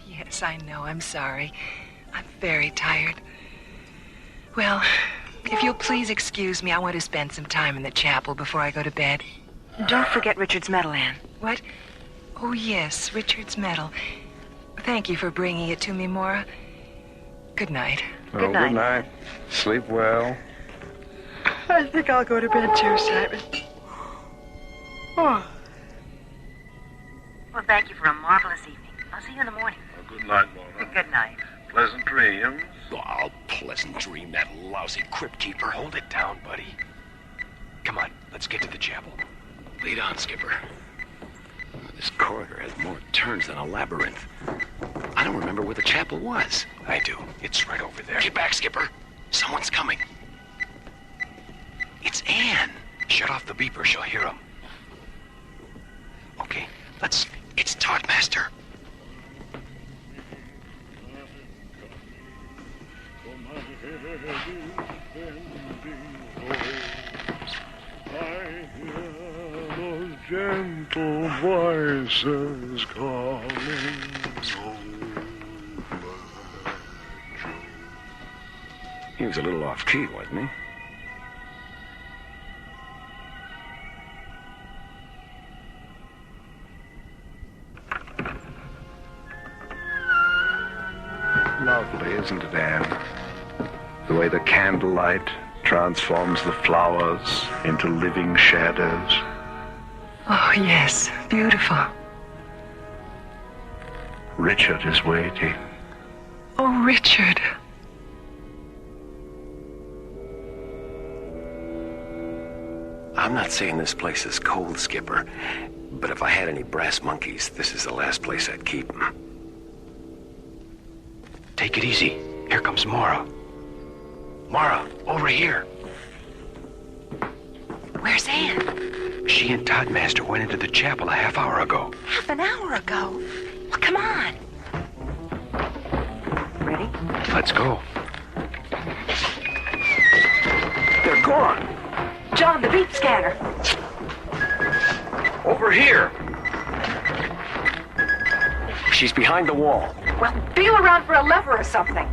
Yes, I know. I'm sorry. I'm very tired. Well, if you'll please excuse me, I want to spend some time in the chapel before I go to bed. Don't forget Richard's medal, Anne. What? Oh, yes, Richard's medal. Thank you for bringing it to me, Mora. Good night. Good night. Good night. Sleep well. I think I'll go to bed too, Simon. Oh. Well, thank you for a marvelous evening. I'll see you in the morning. Well, good night, Mora. Good night. Pleasant dreams. Oh, I'll pleasant dream that lousy crypt keeper. Hold it down, buddy. Come on, let's get to the chapel. Lead on, Skipper. This corridor has more turns than a labyrinth. I don't remember where the chapel was. I do. It's right over there. Get back, Skipper. Someone's coming. It's Anne. Shut off the beeper. She'll hear him. Okay, let's... It's Toddmaster. Gentle voices calling He was a little off-key, wasn't he? Lovely, isn't it, Anne? The way the candlelight transforms the flowers into living shadows. Oh, yes. Beautiful. Richard is waiting. Oh, Richard. I'm not saying this place is cold, Skipper, but if I had any brass monkeys, this is the last place I'd keep them. Take it easy. Here comes Mara. Mara, over here. Where's Anne? She and Toddmaster went into the chapel a half hour ago. Half an hour ago? Well, come on. Ready? Let's go. They're gone. John, the beep scanner. Over here. She's behind the wall. Well, feel around for a lever or something.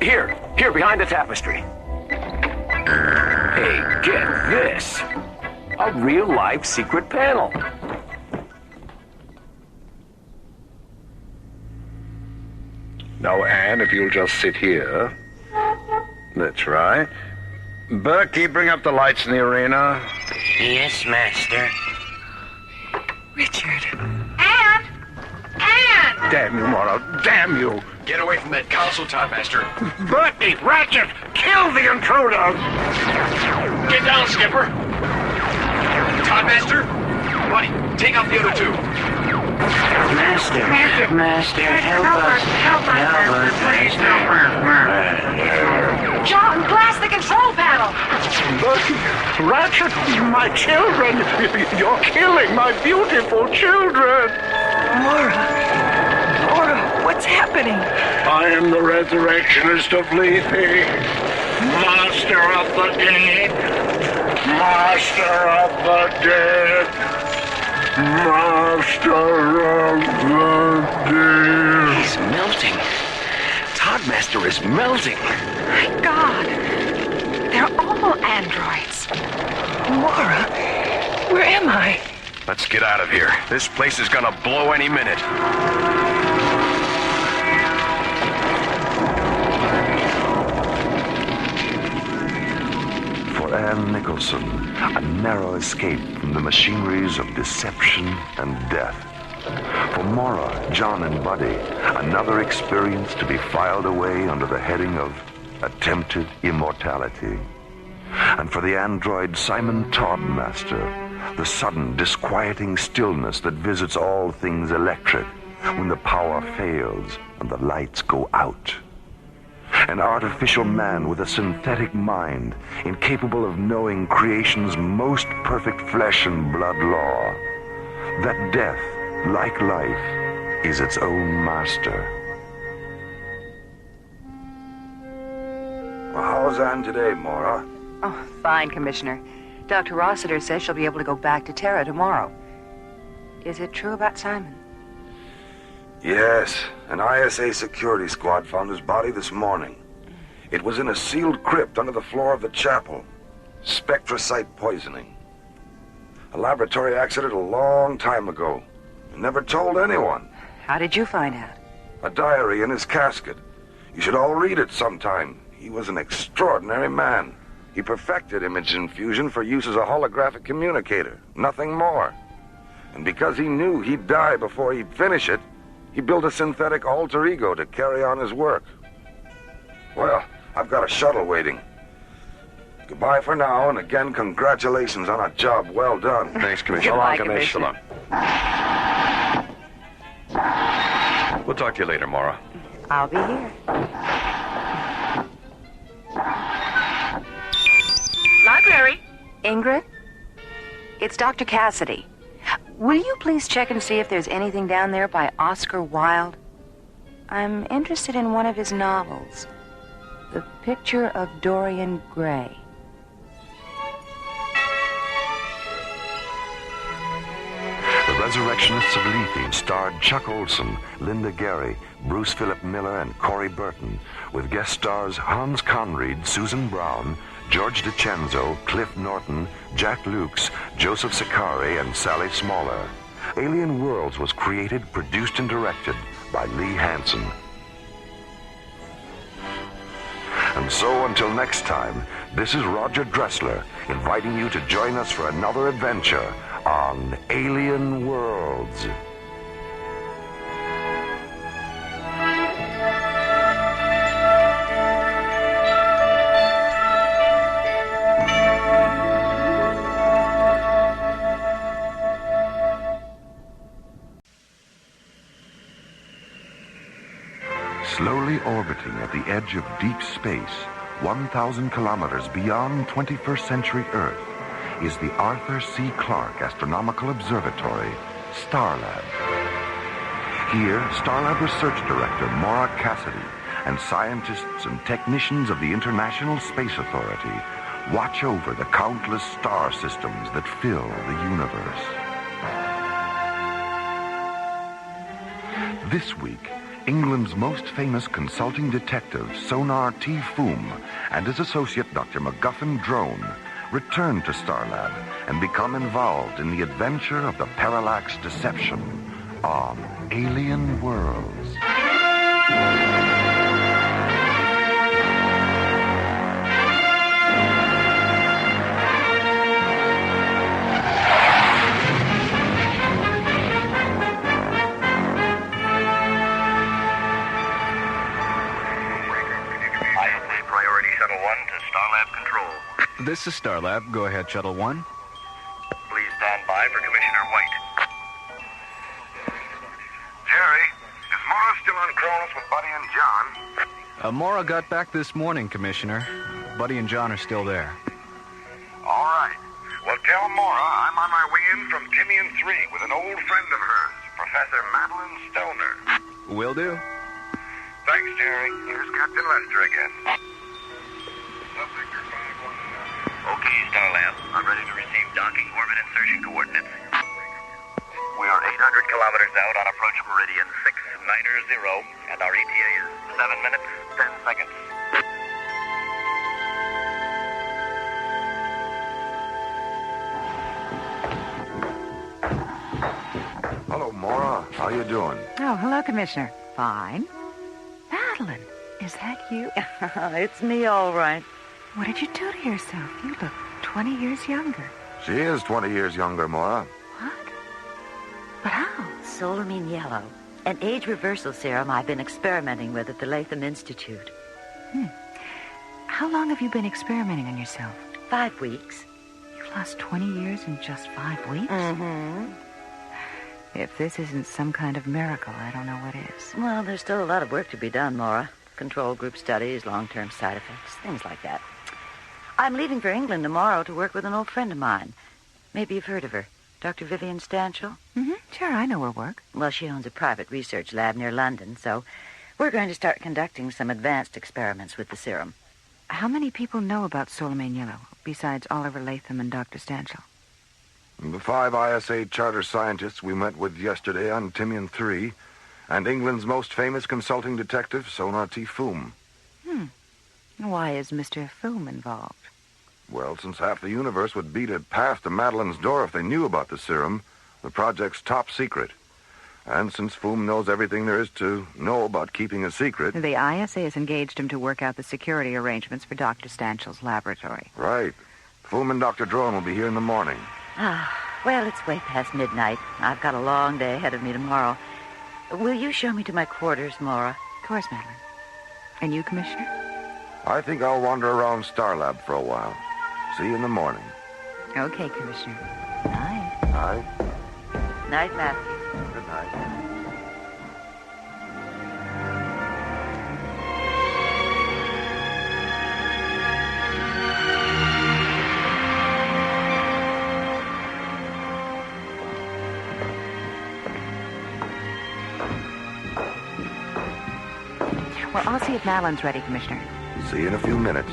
Here, behind the tapestry. Hey, get this. A real-life secret panel. Now, Anne, if you'll just sit here. That's right. Berkey, bring up the lights in the arena. Yes, Master. Richard. Anne! Anne! Damn you, Mara. Damn you. Get away from that console, Toddmaster. Berkey, Ratchet, kill the intruder. Get down, Skipper. Toddmaster, Buddy, take out the other two. Master, help us. Help us, please help us. John, blast the control panel. Berkey, Ratchet, my children. You're killing my beautiful children. Laura, what's happening? I am the resurrectionist of Lethe, master of the dead, master of the dead, master of the dead. He's melting. Toddmaster is melting. My God. They're all androids. Laura, where am I? Let's get out of here. This place is gonna blow any minute. For Anne Nicholson, a narrow escape from the machineries of deception and death. For Mara, John, and Buddy, another experience to be filed away under the heading of attempted immortality. And for the android Simon Toddmaster, the sudden, disquieting stillness that visits all things electric when the power fails and the lights go out. An artificial man with a synthetic mind, incapable of knowing creation's most perfect flesh and blood law. That death, like life, is its own master. Well, how's Anne today, Mara? Oh, fine, Commissioner. Dr. Rossiter says she'll be able to go back to Terra tomorrow. Is it true about Simon? Yes, an ISA security squad found his body this morning. It was in a sealed crypt under the floor of the chapel. Spectrocyte poisoning. A laboratory accident a long time ago. Never told anyone. How did you find out? A diary in his casket. You should all read it sometime. He was an extraordinary man. He perfected image infusion for use as a holographic communicator. Nothing more. And because he knew he'd die before he'd finish it, he built a synthetic alter ego to carry on his work. Well, I've got a shuttle waiting. Goodbye for now, and again, congratulations on a job well done. Thanks, Commissioner. Goodbye, Commissioner. We'll talk to you later, Mara. I'll be here. Library. Ingrid? It's Dr. Cassidy. Will you please check and see if there's anything down there by Oscar Wilde? I'm interested in one of his novels, The Picture of Dorian Gray. The Resurrectionists of Lethe starred Chuck Olson, Linda Gary, Bruce Philip Miller, and Corey Burton, with guest stars Hans Conried, Susan Brown, George DiCenzo, Cliff Norton, Jack Lukes, Joseph Sakari, and Sally Smaller. Alien Worlds was created, produced, and directed by Lee Hansen. And so, until next time, this is Roger Dressler, inviting you to join us for another adventure on Alien Worlds. Slowly orbiting at the edge of deep space, 1,000 kilometers beyond 21st century Earth, is the Arthur C. Clarke Astronomical Observatory, Starlab. Here, Starlab Research Director Maura Cassidy and scientists and technicians of the International Space Authority watch over the countless star systems that fill the universe. This week, England's most famous consulting detective, Sonar T. Foom, and his associate, Dr. MacGuffin Drone, return to Starlab and become involved in the adventure of the Parallax deception on alien worlds. This is Starlab. Go ahead, Shuttle 1. Please stand by for Commissioner White. Jerry, is Maura still on Cronus with Buddy and John? Maura got back this morning, Commissioner. Buddy and John are still there. All right. Well, tell Maura I'm on my way in from Timian 3 with an old friend of hers, Professor Madeline Stoner. Will do. Thanks, Jerry. Here's Captain Lester again. Okay, Starlab. I'm ready to receive docking orbit insertion coordinates. We are 800 kilometers out on approach meridian 690, and our ETA is 7 minutes, 10 seconds. Hello, Maura. How you doing? Oh, hello, Commissioner. Fine. Madeline, is that you? It's me, all right. What did you do to yourself? You look 20 years younger. She is 20 years younger, Maura. What? But how? Solamine yellow, an age reversal serum I've been experimenting with at the Leth Institute. How long have you been experimenting on yourself? 5 weeks. You've lost 20 years in just 5 weeks? Mm-hmm. If this isn't some kind of miracle, I don't know what is. Well, there's still a lot of work to be done, Maura. Control group studies, long-term side effects, things like that. I'm leaving for England tomorrow to work with an old friend of mine. Maybe you've heard of her, Dr. Vivian Stanchel. Mm-hmm. Sure, I know her work. Well, she owns a private research lab near London, so we're going to start conducting some advanced experiments with the serum. How many people know about Solamine yellow, besides Oliver Latham and Dr. Stanchel? The 5 ISA charter scientists we met with yesterday on Timian 3, and England's most famous consulting detective, Sonar T. Foom. Why is Mr. Foom involved? Well, since half the universe would beat a path to Madeline's door if they knew about the serum, the project's top secret. And since Foom knows everything there is to know about keeping a secret... The ISA has engaged him to work out the security arrangements for Dr. Stanchel's laboratory. Right. Foom and Dr. Drone will be here in the morning. Well, it's way past midnight. I've got a long day ahead of me tomorrow. Will you show me to my quarters, Maura? Of course, Madeline. And you, Commissioner? I think I'll wander around Starlab for a while. See you in the morning. Okay, Commissioner. Night. Night. Night, Matthew. Good night. Well, I'll see if Madeline's ready, Commissioner. See you in a few minutes.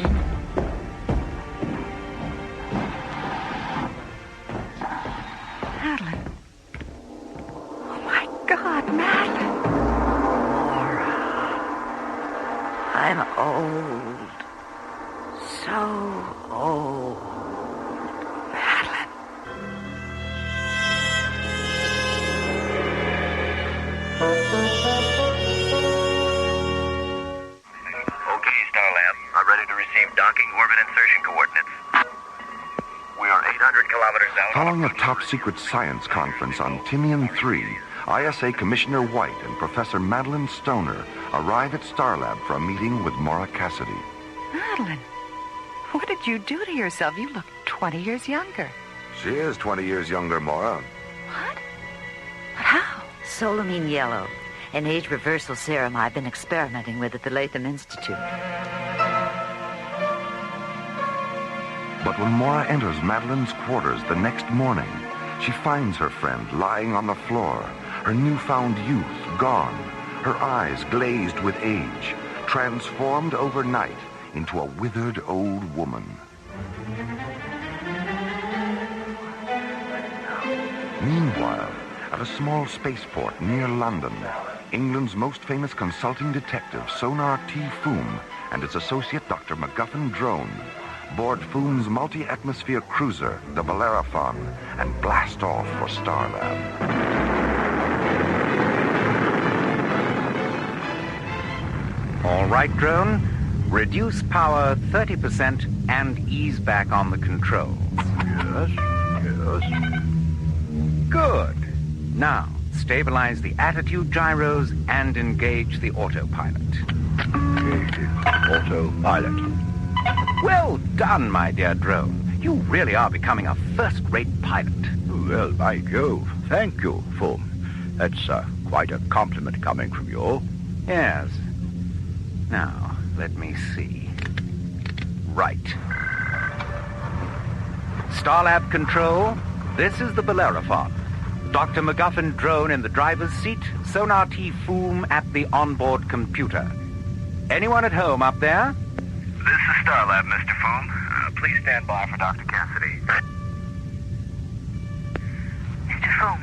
Madeline. Oh, my God, Madeline. Maura. I'm old. So old. Madeline. I'm ready to receive docking orbit insertion coordinates. We are 800 kilometers out. Following a top-secret science conference on Timian 3, ISA Commissioner White and Professor Madeline Stoner arrive at Starlab for a meeting with Maura Cassidy. Madeline, what did you do to yourself? You look 20 years younger. She is 20 years younger, Maura. What? But how? Solamine yellow. An age reversal serum I've been experimenting with at the Latham Institute. But when Maura enters Madeline's quarters the next morning, she finds her friend lying on the floor, her newfound youth gone, her eyes glazed with age, transformed overnight into a withered old woman. Meanwhile, at a small spaceport near London, England's most famous consulting detective, Sonar T. Foom, and its associate, Dr. MacGuffin Drone, board Foom's multi-atmosphere cruiser, the Bellerophon, and blast off for Starlab. All right, Drone. Reduce power 30% and ease back on the controls. Yes, yes. Good. Now, stabilize the attitude gyros and engage the autopilot. Autopilot. Well done, my dear Drone. You really are becoming a first-rate pilot. Well, by Jove, thank you, Foom. That's quite a compliment coming from you. Yes. Now, let me see. Right. Starlab Control, this is the Bellerophon. Dr. MacGuffin Drone in the driver's seat, Sonar T. Foom at the onboard computer. Anyone at home up there? This is Starlab, Mr. Foom. Please stand by for Dr. Cassidy. Mr. Foom.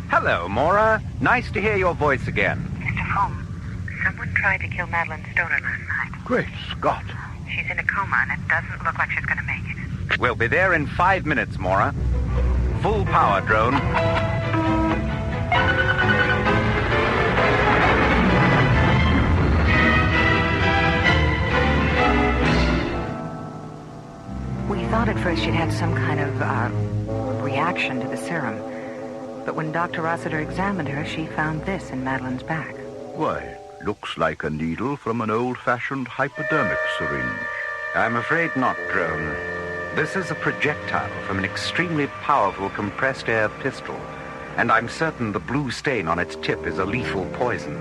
Hello, Maura. Nice to hear your voice again. Mr. Foom, someone tried to kill Madeline Stoner last night. Great Scott. She's in a coma, and it doesn't look like she's going to make it. We'll be there in 5 minutes, Maura. Full power, Drone. We thought at first she'd had some kind of reaction to the serum. But when Dr. Rossiter examined her, she found this in Madeline's back. Why, looks like a needle from an old-fashioned hypodermic syringe. I'm afraid not, Drone. This is a projectile from an extremely powerful compressed air pistol, and I'm certain the blue stain on its tip is a lethal poison.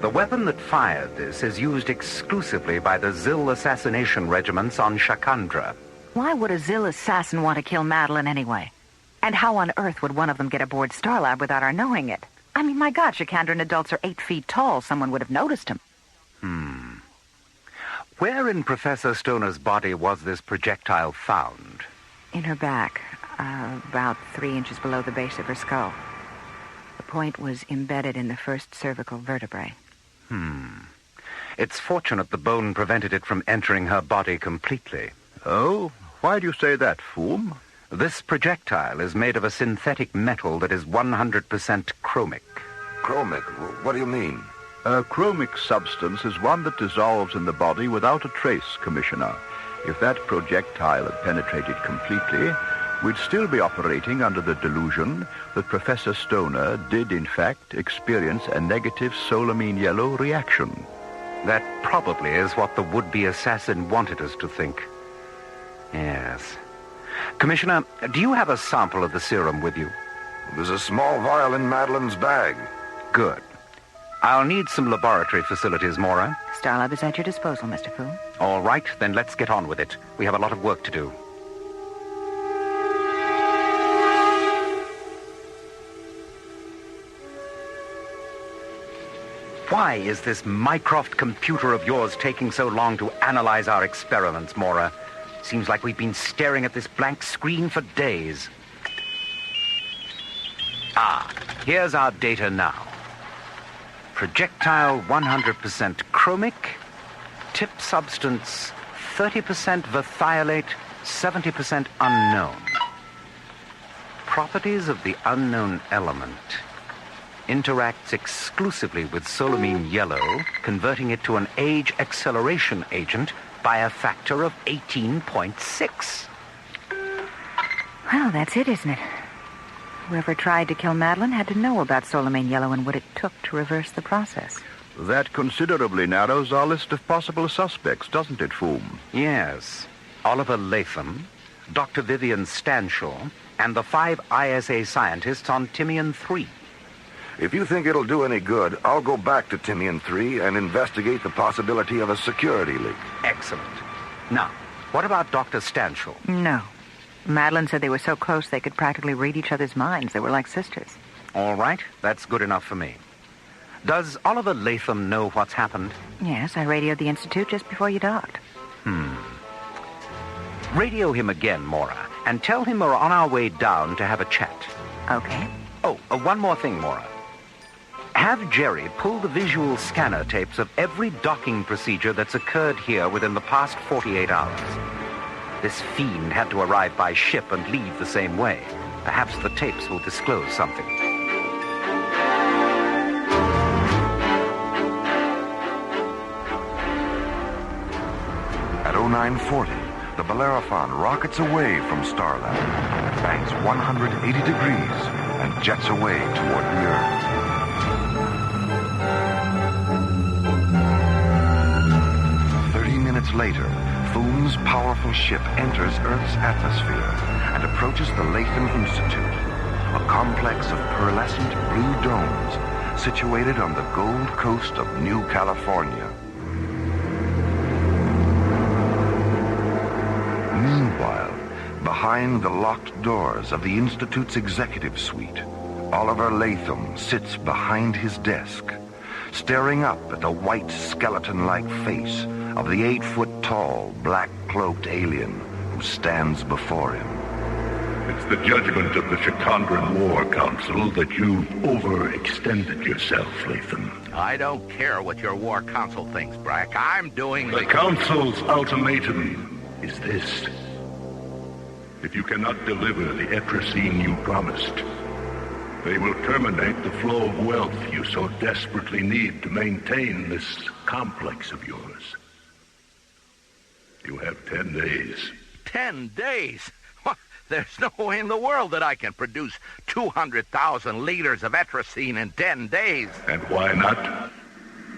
The weapon that fired this is used exclusively by the Zil assassination regiments on Shakandra. Why would a Zil assassin want to kill Madeline anyway? And how on earth would one of them get aboard Starlab without our knowing it? I mean, my God, Shakandran adults are 8 feet tall. Someone would have noticed him. Where in Professor Stoner's body was this projectile found? In her back, about 3 inches below the base of her skull. The point was embedded in the first cervical vertebrae. It's fortunate the bone prevented it from entering her body completely. Oh? Why do you say that, Foom? This projectile is made of a synthetic metal that is 100% chromic. Chromic? What do you mean? A chromic substance is one that dissolves in the body without a trace, Commissioner. If that projectile had penetrated completely, we'd still be operating under the delusion that Professor Stoner did, in fact, experience a negative solamine yellow reaction. That probably is what the would-be assassin wanted us to think. Yes. Commissioner, do you have a sample of the serum with you? There's a small vial in Madeline's bag. Good. I'll need some laboratory facilities, Maura. Starlab is at your disposal, Mr. Foom. All right, then let's get on with it. We have a lot of work to do. Why is this Mycroft computer of yours taking so long to analyze our experiments, Maura? Seems like we've been staring at this blank screen for days. Here's our data now. Projectile 100% chromic, tip substance 30% verthiolate, 70% unknown. Properties of the unknown element. Interacts exclusively with solamine yellow, converting it to an age acceleration agent by a factor of 18.6. Well, that's it, isn't it? Whoever tried to kill Madeline had to know about solamine yellow and what it took to reverse the process. That considerably narrows our list of possible suspects, doesn't it, Foom? Yes. Oliver Latham, Dr. Vivian Stanshaw, and the 5 ISA scientists on Timian 3. If you think it'll do any good, I'll go back to Timian 3 and investigate the possibility of a security leak. Excellent. Now, what about Dr. Stanshall? No. Madeline said they were so close they could practically read each other's minds. They were like sisters. All right, that's good enough for me. Does Oliver Latham know what's happened? Yes, I radioed the Institute just before you docked. Radio him again, Mora, and tell him we're on our way down to have a chat. Okay. Oh, one more thing, Mora. Have Jerry pull the visual scanner tapes of every docking procedure that's occurred here within the past 48 hours. This fiend had to arrive by ship and leave the same way. Perhaps the tapes will disclose something. At 0940, the Bellerophon rockets away from Starlab, banks 180 degrees, and jets away toward the Earth. Later, Foom's powerful ship enters Earth's atmosphere and approaches the Latham Institute, a complex of pearlescent blue domes situated on the Gold Coast of New California. Meanwhile, behind the locked doors of the Institute's executive suite, Oliver Latham sits behind his desk, staring up at the white skeleton-like face of the 8-foot-tall, black-cloaked alien who stands before him. It's the judgment of the Chakandran War Council that you've overextended yourself, Latham. I don't care what your War Council thinks, Brack. I'm doing The Council's ultimatum is this. If you cannot deliver the Etrusine you promised, they will terminate the flow of wealth you so desperately need to maintain this complex of yours. You have 10 days. 10 days? There's no way in the world that I can produce 200,000 liters of Etrusine in 10 days. And why not?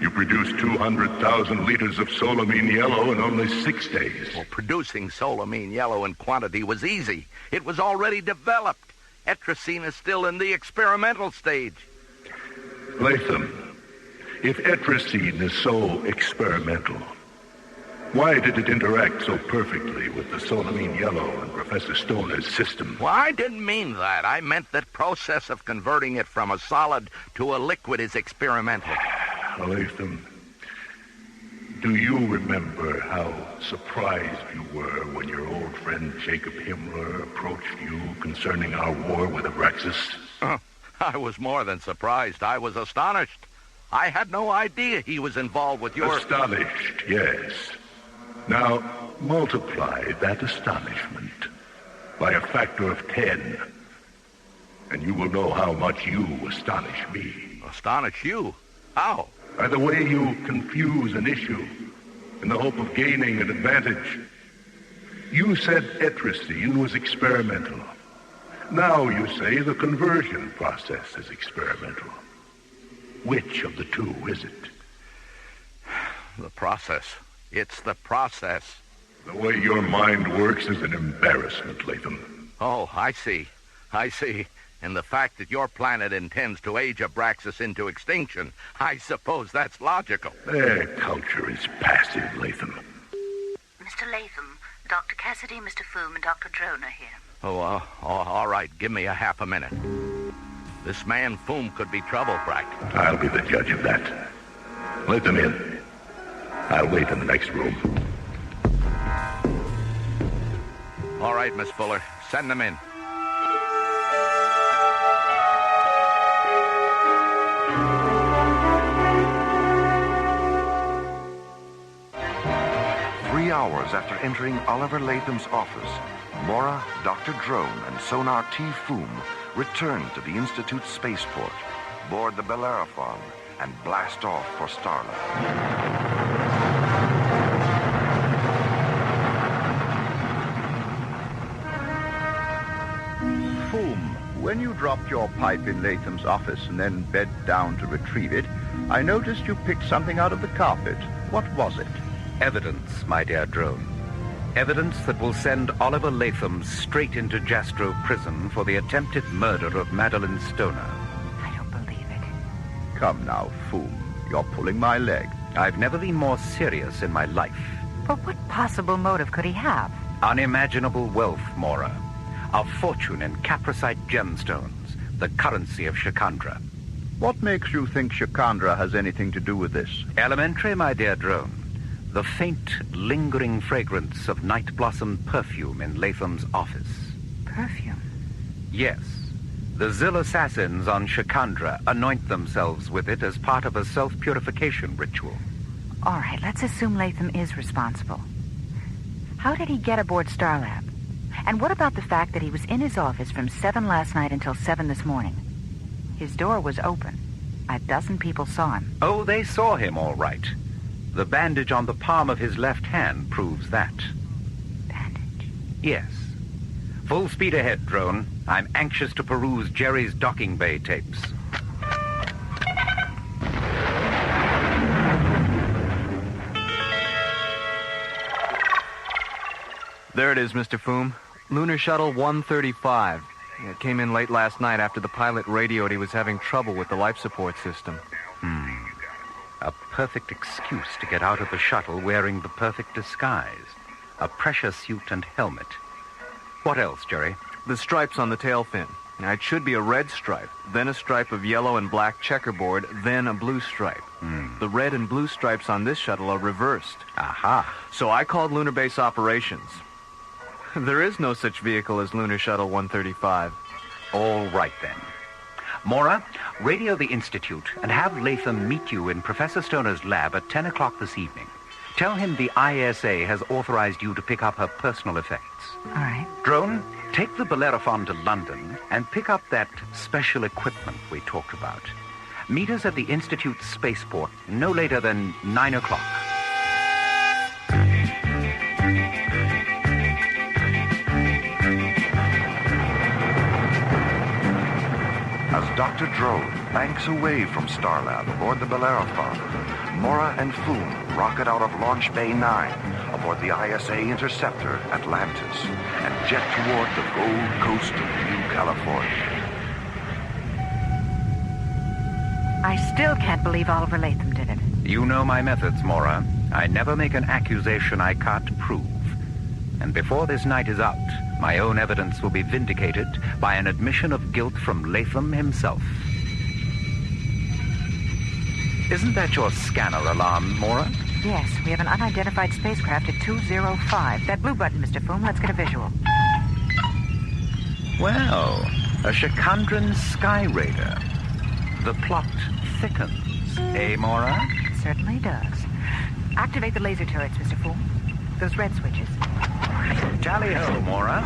You produced 200,000 liters of solamine yellow in only 6 days. Well, producing solamine yellow in quantity was easy. It was already developed. Etrusine is still in the experimental stage. Latham, if Etrusine is so experimental, why did it interact so perfectly with the solamine yellow and Professor Stoner's system? Well, I didn't mean that. I meant that process of converting it from a solid to a liquid is experimental. Latham, do you remember how surprised you were when your old friend Jacob Himmler approached you concerning our war with Abraxas? I was more than surprised. I was astonished. I had no idea he was involved with your... Astonished, yes. Now, multiply that astonishment by a factor of 10, and you will know how much you astonish me. Astonish you? How? By the way you confuse an issue in the hope of gaining an advantage. You said Etrusine was experimental. Now you say the conversion process is experimental. Which of the two is it? The process. It's the process. The way your mind works is an embarrassment, Latham. Oh, I see. I see. And the fact that your planet intends to age Abraxas into extinction, I suppose that's logical. Their culture is passive, Latham. Mr. Latham, Dr. Cassidy, Mr. Foom, and Dr. Drone are here. Oh, all right. Give me a half a minute. This man Foom could be trouble, Brack. I'll be the judge of that. Let them in. I'll wait in the next room. All right, Miss Fuller. Send them in. Hours after entering Oliver Latham's office, Mora, Dr. Drone, and Sonar T. Foom return to the Institute's spaceport, board the Bellerophon, and blast off for Starlab. Foom, when you dropped your pipe in Latham's office and then bent down to retrieve it, I noticed you picked something out of the carpet. What was it? Evidence, my dear Drone. Evidence that will send Oliver Latham straight into Jastrow prison for the attempted murder of Madeline Stoner. I don't believe it. Come now, Foom. You're pulling my leg. I've never been more serious in my life. But what possible motive could he have? Unimaginable wealth, Mora. A fortune in capricite gemstones, the currency of Shikandra. What makes you think Shikandra has anything to do with this? Elementary, my dear drone. The faint, lingering fragrance of night blossom perfume in Latham's office. Perfume? Yes. The Zil assassins on Shikandra anoint themselves with it as part of a self-purification ritual. All right, let's assume Latham is responsible. How did he get aboard Starlab? And what about the fact that he was in his office from 7 last night until 7 this morning? His door was open. 12 people saw him. Oh, they saw him, all right. The bandage on the palm of his left hand proves that. Bandage? Yes. Full speed ahead, drone. I'm anxious to peruse Jerry's docking bay tapes. There it is, Mr. Foom. Lunar Shuttle 135. It came in late last night after the pilot radioed he was having trouble with the life support system. A perfect excuse to get out of the shuttle wearing the perfect disguise. A pressure suit and helmet. What else, Jerry? The stripes on the tail fin. Now, it should be a red stripe, then a stripe of yellow and black checkerboard, then a blue stripe. The red and blue stripes on this shuttle are reversed. Aha. So I called Lunar Base Operations. There is no such vehicle as Lunar Shuttle 135. All right, then. Mora, radio the Institute and have Latham meet you in Professor Stoner's lab at 10 o'clock this evening. Tell him the ISA has authorized you to pick up her personal effects. All right. Drone, take the Bellerophon to London and pick up that special equipment we talked about. Meet us at the Institute spaceport no later than 9 o'clock. As Dr. Drone banks away from Starlab aboard the Bellerophon, Mora and Foom rocket out of Launch Bay 9 aboard the ISA Interceptor Atlantis and jet toward the Gold Coast of New California. I still can't believe Oliver Latham did it. You know my methods, Mora. I never make an accusation I can't prove. And before this night is out, my own evidence will be vindicated by an admission of guilt from Latham himself. Isn't that your scanner alarm, Mora? Yes, we have an unidentified spacecraft at 205. That blue button, Mr. Foom, let's get a visual. Well, a Shikandran sky raider. The plot thickens, eh, Mora? It certainly does. Activate the laser turrets, Mr. Foom. Those red switches. Tally-ho, Mora.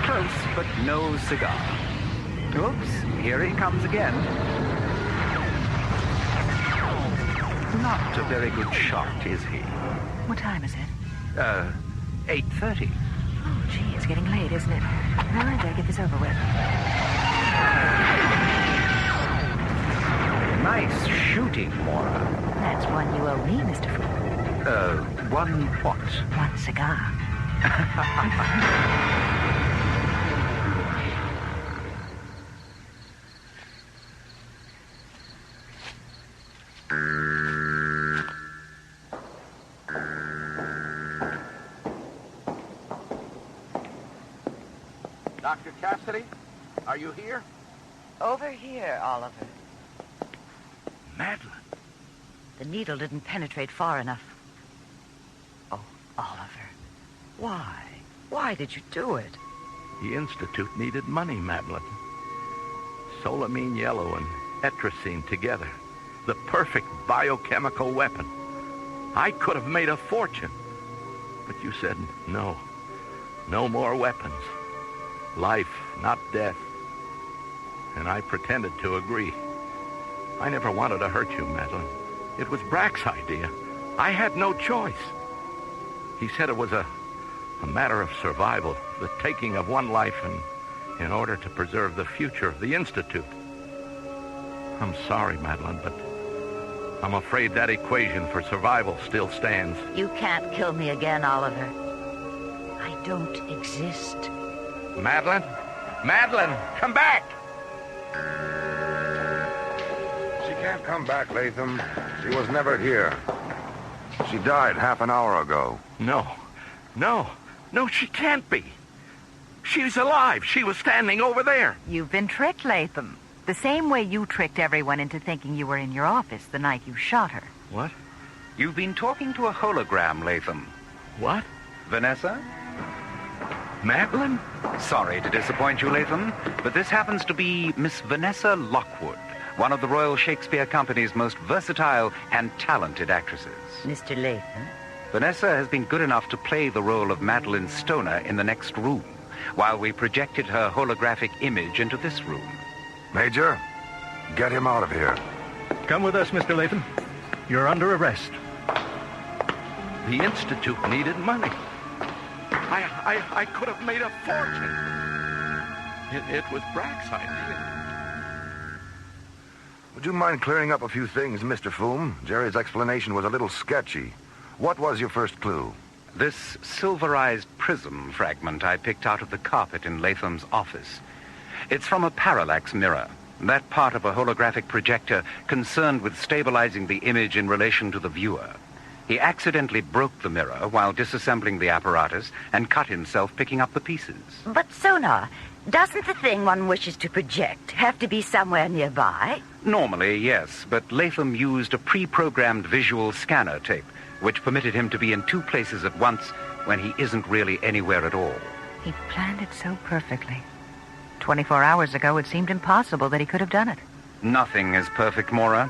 Close, but no cigar. Oops, here he comes again. Not a very good shot, is he? What time is it? 8:30. Oh, gee, it's getting late, isn't it? Well, I better get this over with. Nice shooting, Mora. That's one you owe me, Mr. Foom. One what? One cigar. Dr. Cassidy, are you here? Over here, Oliver. Madeline. The needle didn't penetrate far enough. Oh, Oliver. Why? Why did you do it? The Institute needed money, Madeline. Solamine yellow and etrazine together. The perfect biochemical weapon. I could have made a fortune. But you said no. No more weapons. Life, not death. And I pretended to agree. I never wanted to hurt you, Madeline. It was Brack's idea. I had no choice. He said it was a matter of survival, the taking of one life in order to preserve the future of the Institute. I'm sorry, Madeline, but I'm afraid that equation for survival still stands. You can't kill me again, Oliver. I don't exist. Madeline? Madeline, come back! She can't come back, Latham. She was never here. She died half an hour ago. No, she can't be. She's alive. She was standing over there. You've been tricked, Latham. The same way you tricked everyone into thinking you were in your office the night you shot her. What? You've been talking to a hologram, Latham. What? Vanessa? Madeline? Sorry to disappoint you, Latham, but this happens to be Miss Vanessa Lockwood, one of the Royal Shakespeare Company's most versatile and talented actresses. Mr. Latham? Vanessa has been good enough to play the role of Madeline Stoner in the next room, while we projected her holographic image into this room. Major, get him out of here. Come with us, Mr. Latham. You're under arrest. The Institute needed money. I could have made a fortune. It was Brack's idea. Would you mind clearing up a few things, Mr. Foom? Jerry's explanation was a little sketchy. What was your first clue? This silverized prism fragment I picked out of the carpet in Latham's office. It's from a parallax mirror, that part of a holographic projector concerned with stabilizing the image in relation to the viewer. He accidentally broke the mirror while disassembling the apparatus and cut himself picking up the pieces. But, Sonar, doesn't the thing one wishes to project have to be somewhere nearby? Normally, yes, but Latham used a pre-programmed visual scanner tape, which permitted him to be in two places at once when he isn't really anywhere at all. He planned it so perfectly. 24 hours ago, it seemed impossible that he could have done it. Nothing is perfect, Maura.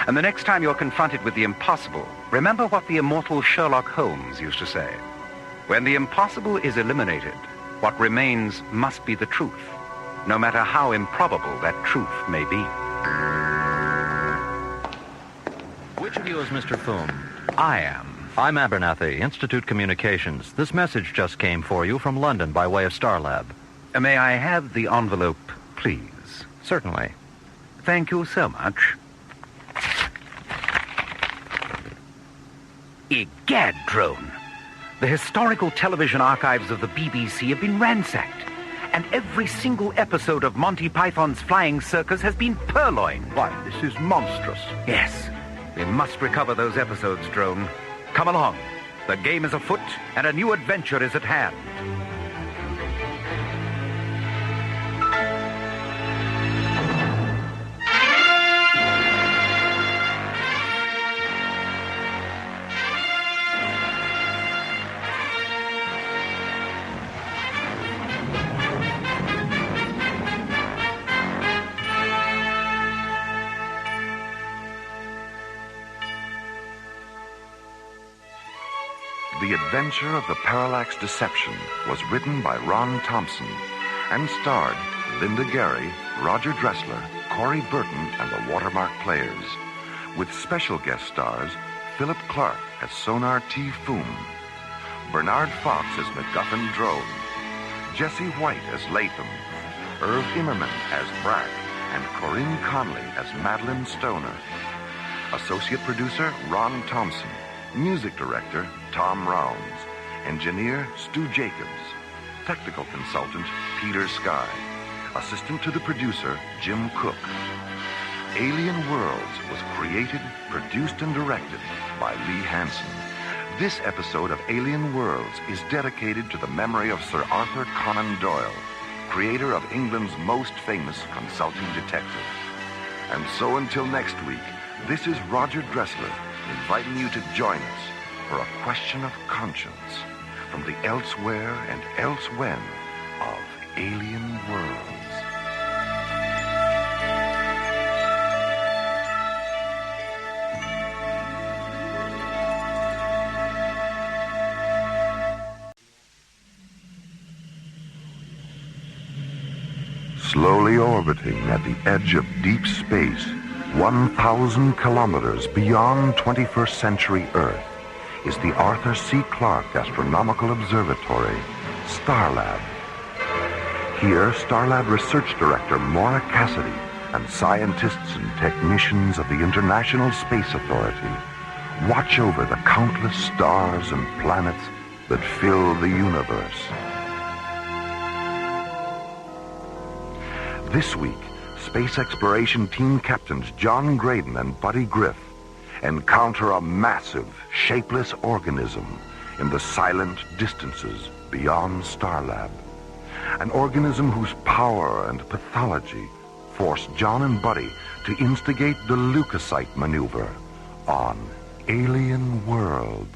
And the next time you're confronted with the impossible, remember what the immortal Sherlock Holmes used to say. When the impossible is eliminated, what remains must be the truth, no matter how improbable that truth may be. Which of you is Mr. Foom? I am. I'm Abernathy, Institute Communications. This message just came for you from London by way of Starlab. May I have the envelope, please? Certainly. Thank you so much. Egad, drone. The historical television archives of the BBC have been ransacked, and every single episode of Monty Python's Flying Circus has been purloined. Why, this is monstrous. Yes, we must recover those episodes, drone. Come along. The game is afoot, and a new adventure is at hand. The Adventure of the Parallax Deception was written by Ron Thompson and starred Linda Gary, Roger Dressler, Corey Burton, and the Watermark Players, with special guest stars Philip Clark as Sonar T. Foom, Bernard Fox as MacGuffin Drone, Jesse White as Latham, Irv Immerman as Brack, and Corinne Conley as Madeline Stoner. Associate producer Ron Thompson. Music director, Tom Rounds. Engineer, Stu Jacobs. Technical consultant, Peter Sky. Assistant to the producer, Jim Cook. Alien Worlds was created, produced, and directed by Lee Hansen. This episode of Alien Worlds is dedicated to the memory of Sir Arthur Conan Doyle, creator of England's most famous consulting detective. And so until next week, this is Roger Dressler, inviting you to join us for a question of conscience from the elsewhere and elsewhen of Alien Worlds. Slowly orbiting at the edge of deep space, 1,000 kilometers beyond 21st century Earth, is the Arthur C. Clarke Astronomical Observatory, Starlab. Here, Starlab Research Director Maura Cassidy and scientists and technicians of the International Space Authority watch over the countless stars and planets that fill the universe. This week, space exploration team captains John Graydon and Buddy Griff encounter a massive, shapeless organism in the silent distances beyond Starlab. An organism whose power and pathology forced John and Buddy to instigate the Leukocyte maneuver on alien worlds.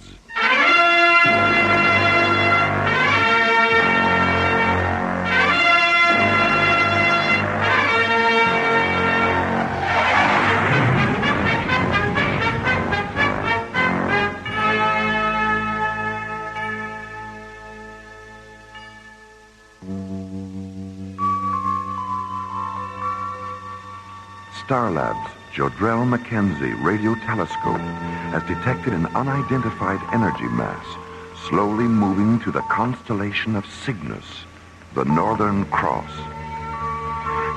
Starlab's Jodrell Mackenzie radio telescope has detected an unidentified energy mass slowly moving to the constellation of Cygnus, the Northern Cross.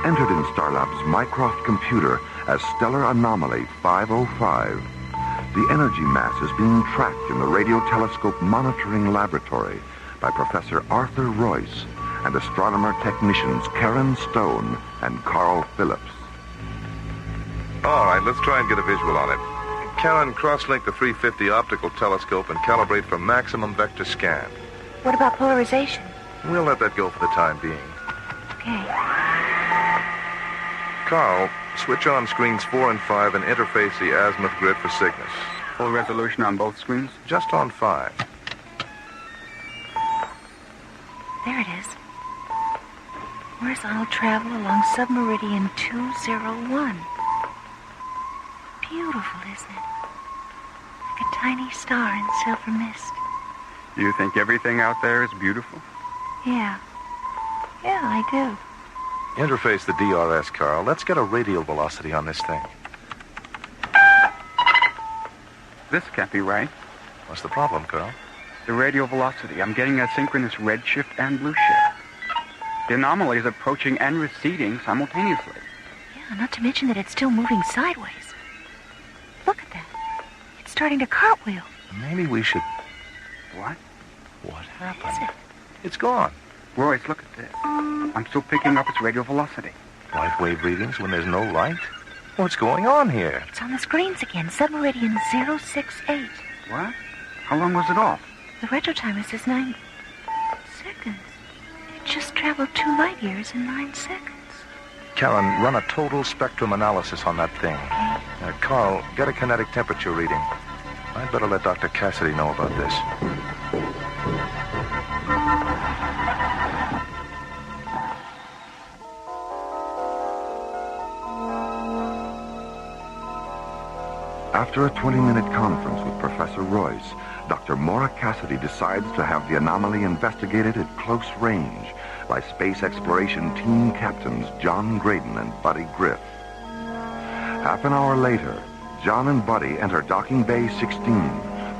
Entered in Starlab's Mycroft computer as Stellar Anomaly 505, the energy mass is being tracked in the radio telescope monitoring laboratory by Professor Arthur Royce and astronomer technicians Karen Stone and Carl Phillips. All right, let's try and get a visual on it. Karen, cross-link the 350 optical telescope and calibrate for maximum vector scan. What about polarization? We'll let that go for the time being. Okay. Carl, switch on screens 4 and 5 and interface the azimuth grid for Cygnus. Full resolution on both screens? Just on 5. There it is. Horizontal travel along submeridian 201. Beautiful, isn't it? Like a tiny star in silver mist. You think everything out there is beautiful? Yeah. Yeah, I do. Interface the DRS, Carl. Let's get a radial velocity on this thing. This can't be right. What's the problem, Carl? The radial velocity. I'm getting a synchronous redshift and blue shift. The anomaly is approaching and receding simultaneously. Yeah, not to mention that it's still moving sideways. Look at that. It's starting to cartwheel. Maybe we should... What? What happened? What is it? It's gone. Royce, look at this. I'm still picking up its radial velocity. Light wave readings when there's no light? What's going on here? It's on the screens again. Submeridian 068. What? How long was it off? The retro timer says 9 seconds. It just traveled 2 light years in 9 seconds. Karen, run a total spectrum analysis on that thing. Okay. Carl, get a kinetic temperature reading. I'd better let Dr. Cassidy know about this. After a 20-minute conference with Professor Royce, Dr. Maura Cassidy decides to have the anomaly investigated at close range by Space Exploration Team Captains John Graydon and Buddy Griff. Half an hour later, John and Buddy enter Docking Bay 16,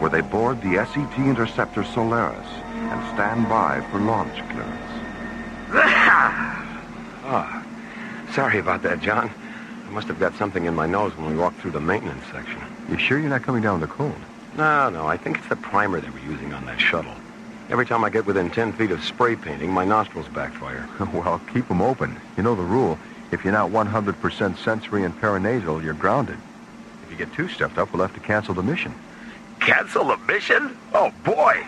where they board the SET Interceptor Solaris and stand by for launch clearance. Oh, sorry about that, John. I must have got something in my nose when we walked through the maintenance section. You sure you're not coming down with a cold? No, I think it's the primer they were using on that shuttle. Every time I get within 10 feet of spray painting, my nostrils backfire. Well, keep them open. You know the rule. If you're not 100% sensory and paranasal, you're grounded. If you get too stuffed up, we'll have to cancel the mission. Cancel the mission? Oh, boy!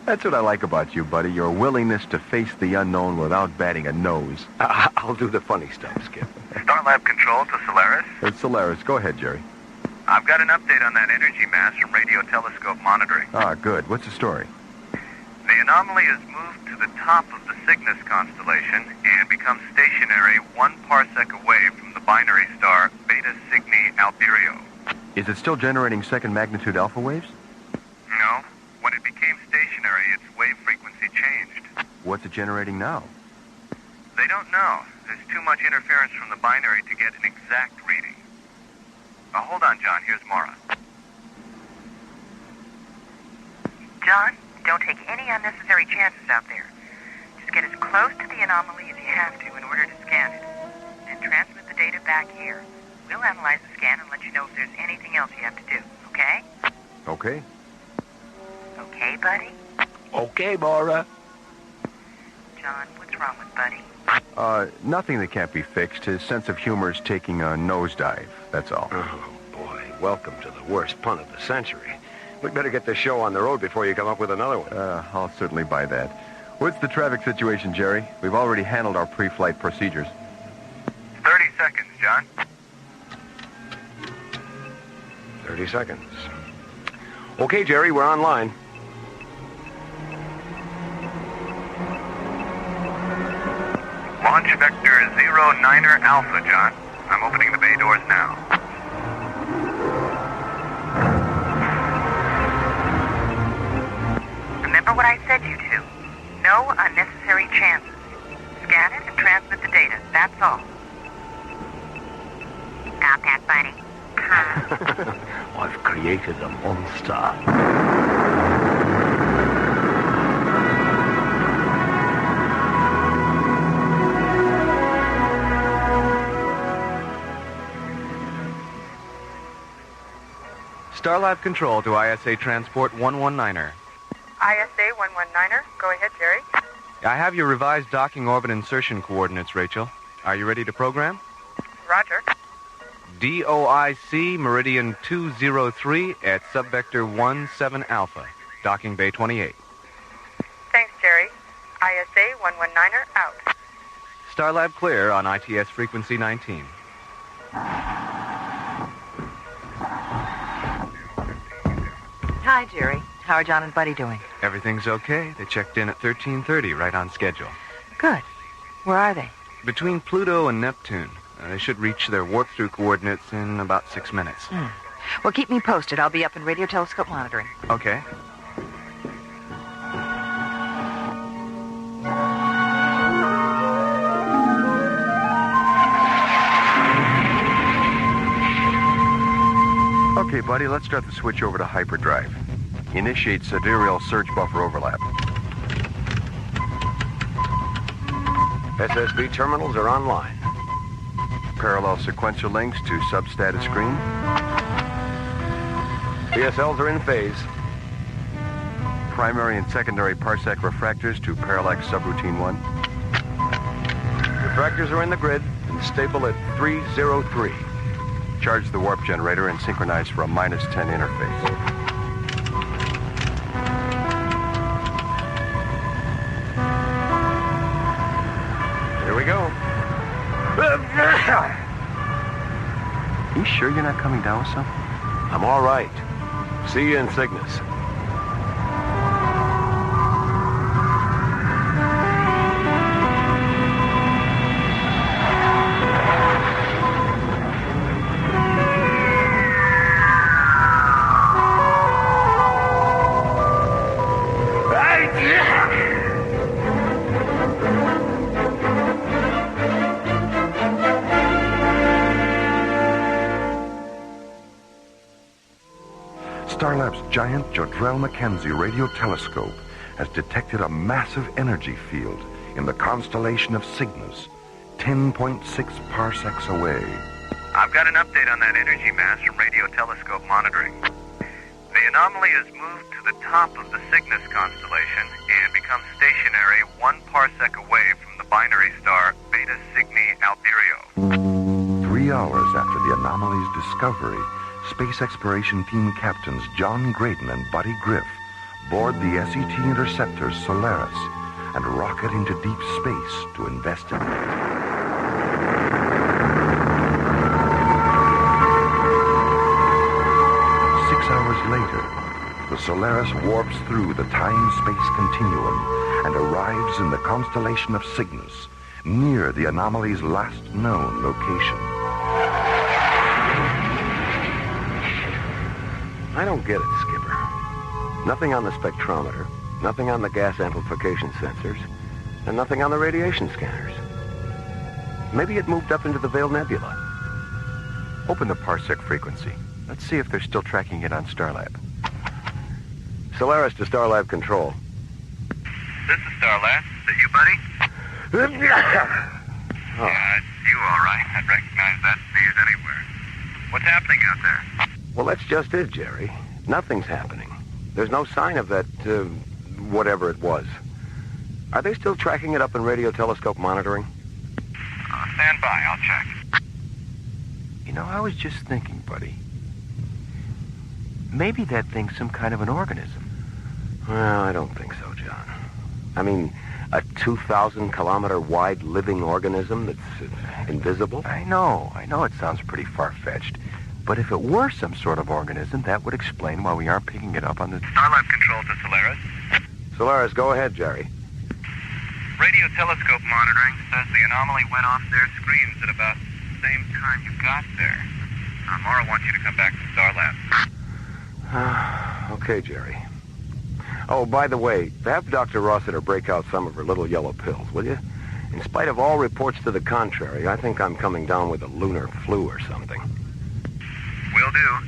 That's what I like about you, buddy. Your willingness to face the unknown without batting a nose. I'll do the funny stuff, Skip. Starlab control to Solaris. It's Solaris. Go ahead, Jerry. I've got an update on that energy mass from radio telescope monitoring. Ah, good. What's the story? The anomaly has moved to the top of the Cygnus constellation and becomes stationary 1 parsec away from the binary star Beta Cygni Alberio. Is it still generating second magnitude alpha waves? No. When it became stationary, its wave frequency changed. What's it generating now? They don't know. There's too much interference from the binary to get an exact reading. Hold on, John. Here's Maura. John, don't take any unnecessary chances out there. Just get as close to the anomaly as you have to in order to scan it. Then transmit the data back here. We'll analyze the scan and let you know if there's anything else you have to do, okay? Okay. Okay, buddy? Okay, Maura. John, John. What's wrong with Buddy? Nothing that can't be fixed. His sense of humor is taking a nosedive, that's all. Oh, boy. Welcome to the worst pun of the century. We'd better get this show on the road before you come up with another one. I'll certainly buy that. What's the traffic situation, Jerry? We've already handled our pre-flight procedures. 30 seconds, John. 30 seconds. Okay, Jerry, we're online. Launch vector 09er Alpha, John. I'm opening the bay doors now. Remember what I said you to. No unnecessary chances. Scan it and transmit the data. That's all. Got that, buddy? I've created a monster. Starlab Control to ISA Transport 119er. ISA 119er. Go ahead, Jerry. I have your revised docking orbit insertion coordinates, Rachel. Are you ready to program? Roger. DOIC Meridian 203 at subvector 17 Alpha, docking bay 28. Thanks, Jerry. ISA 119er out. Starlab clear on ITS frequency 19. Hi, Jerry. How are John and Buddy doing? Everything's okay. They checked in at 13:30, right on schedule. Good. Where are they? Between Pluto and Neptune. They should reach their warp-through coordinates in about 6 minutes. Well, keep me posted. I'll be up in radio telescope monitoring. Okay. Okay, buddy, let's start the switch over to hyperdrive. Initiate sidereal surge buffer overlap. SSB terminals are online. Parallel sequential links to substatus screen. PSLs are in phase. Primary and secondary parsec refractors to Parallax subroutine 1. Refractors are in the grid and stable at 303. Charge the warp generator and synchronize for a -10 interface. Here we go. You sure you're not coming down with something? I'm all right. See you in Cygnus. Starlab's giant Jodrell-Mackenzie radio telescope has detected a massive energy field in the constellation of Cygnus, 10.6 parsecs away. I've got an update on that energy mass from radio telescope monitoring. The anomaly has moved to the top of the Cygnus constellation and becomes stationary 1 parsec away from the binary star Beta Cygni Alberio. 3 hours after the anomaly's discovery, Space Exploration Team Captains John Graydon and Buddy Griff board the SET interceptor Solaris and rocket into deep space to investigate. Later, the Solaris warps through the time-space continuum and arrives in the constellation of Cygnus, near the anomaly's last known location. I don't get it, Skipper. Nothing on the spectrometer, nothing on the gas amplification sensors, and nothing on the radiation scanners. Maybe it moved up into the Veiled Nebula. Open the parsec frequency. Let's see if they're still tracking it on Starlab. Solaris to Starlab Control. This is Starlab. Is it you, buddy? Yeah, it's you, all right. I'd recognize that sneeze anywhere. What's happening out there? Well, that's just it, Jerry. Nothing's happening. There's no sign of that, whatever it was. Are they still tracking it up in radio telescope monitoring? Stand by. I'll check. You know, I was just thinking, buddy. Maybe that thing's some kind of an organism. Well, I don't think so, John. I mean, a 2,000-kilometer wide living organism that's invisible? I know it sounds pretty far-fetched. But if it were some sort of organism, that would explain why we aren't picking it up on the... Starlab control to Solaris. Solaris, go ahead, Jerry. Radio telescope monitoring says the anomaly went off their screens at about the same time you got there. Mara wants you to come back to Starlab. Okay, Jerry. Oh, by the way, have Dr. Rossiter break out some of her little yellow pills, will you? In spite of all reports to the contrary, I think I'm coming down with a lunar flu or something. Will do.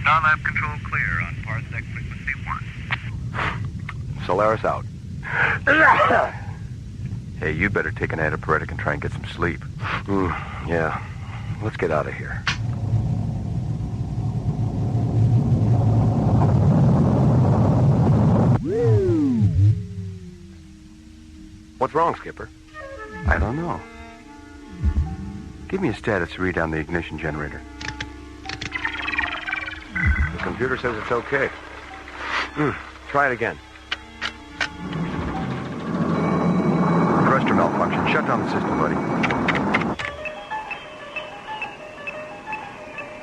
Starlab control clear on parsec frequency 1. Solaris out. Hey, you better take an antipyretic and try and get some sleep. Yeah. Let's get out of here. What's wrong, Skipper? I don't know. Give me a status read on the ignition generator. The computer says it's okay. Try it again. Thruster malfunction. Shut down the system, buddy.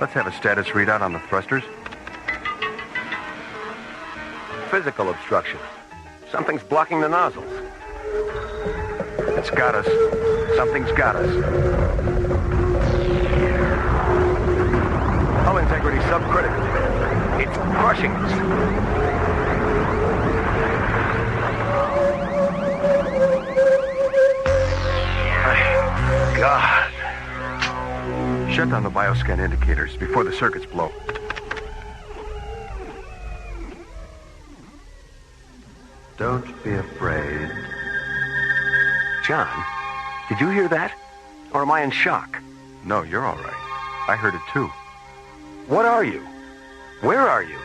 Let's have a status readout on the thrusters. Physical obstruction. Something's blocking the nozzles. It's got us. Something's got us. Hull integrity subcritical. It's crushing us. God. Shut down the bioscan indicators before the circuits blow. Don't be afraid. John, did you hear that? Or am I in shock? No, you're all right. I heard it too. What are you? Where are you?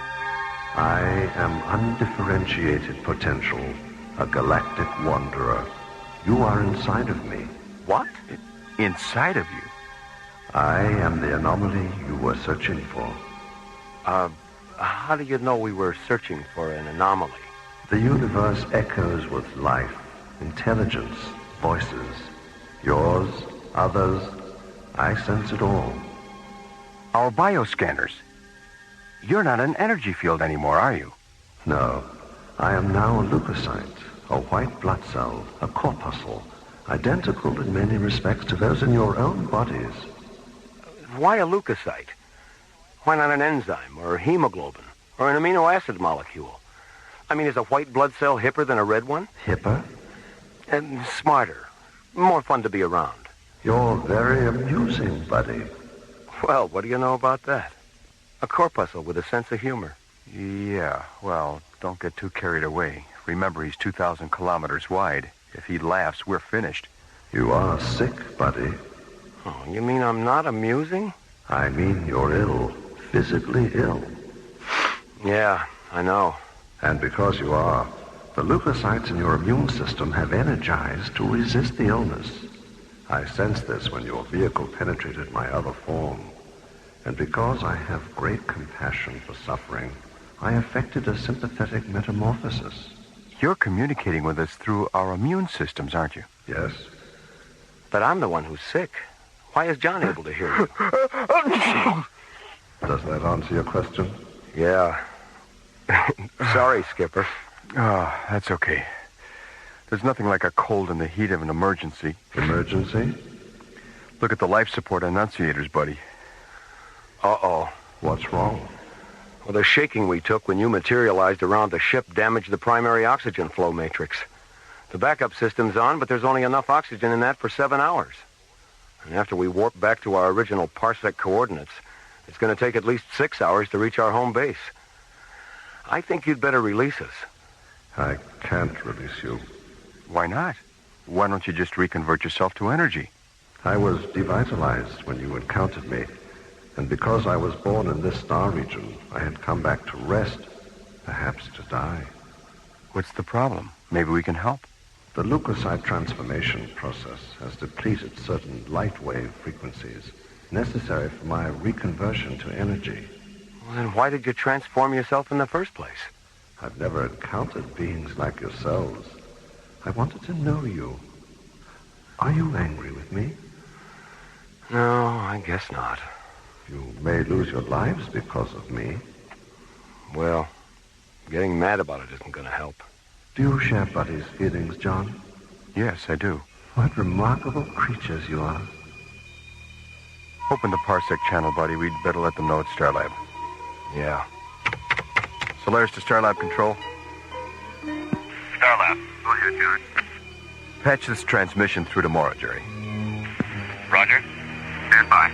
I am undifferentiated potential, a galactic wanderer. You are inside of me. What? Inside of you? I am the anomaly you were searching for. How do you know we were searching for an anomaly? The universe echoes with life, intelligence, voices. Yours, others, I sense it all. Our bioscanners. You're not an energy field anymore, are you? No. I am now a leukocyte, a white blood cell, a corpuscle, identical in many respects to those in your own bodies. Why a leukocyte? Why not an enzyme, or hemoglobin, or an amino acid molecule? I mean, is a white blood cell hipper than a red one? Hipper? And smarter. More fun to be around. You're very amusing, buddy. Well, what do you know about that? A corpuscle with a sense of humor. Yeah, well, don't get too carried away. Remember, he's 2,000 kilometers wide. If he laughs, we're finished. You are sick, buddy. Oh, you mean I'm not amusing? I mean you're ill. Physically ill. Yeah, I know. And because you are, the leukocytes in your immune system have energized to resist the illness. I sensed this when your vehicle penetrated my other form. And because I have great compassion for suffering, I effected a sympathetic metamorphosis. You're communicating with us through our immune systems, aren't you? Yes. But I'm the one who's sick. Why is John able to hear you? Does that answer your question? Yeah. Sorry, Skipper. Oh, that's okay. There's nothing like a cold in the heat of an emergency. Emergency? Look at the life support annunciators, buddy. Uh-oh. What's wrong? Well, the shaking we took when you materialized around the ship damaged the primary oxygen flow matrix. The backup system's on, but there's only enough oxygen in that for 7 hours. And after we warp back to our original parsec coordinates, it's going to take at least 6 hours to reach our home base. I think you'd better release us. I can't release you. Why not? Why don't you just reconvert yourself to energy? I was devitalized when you encountered me. And because I was born in this star region, I had come back to rest, perhaps to die. What's the problem? Maybe we can help. The leukocyte transformation process has depleted certain light wave frequencies necessary for my reconversion to energy. Well, then why did you transform yourself in the first place? I've never encountered beings like yourselves. I wanted to know you. Are you angry with me? No, I guess not. You may lose your lives because of me. Well, getting mad about it isn't going to help. Do you share Buddy's feelings, John? Yes, I do. What remarkable creatures you are. Open the Parsec channel, Buddy. We'd better let them know it's Starlab. Yeah. Solaris to Starlab control. Starlab. Go ahead, John. Patch this transmission through tomorrow, Jerry. Roger. Stand by.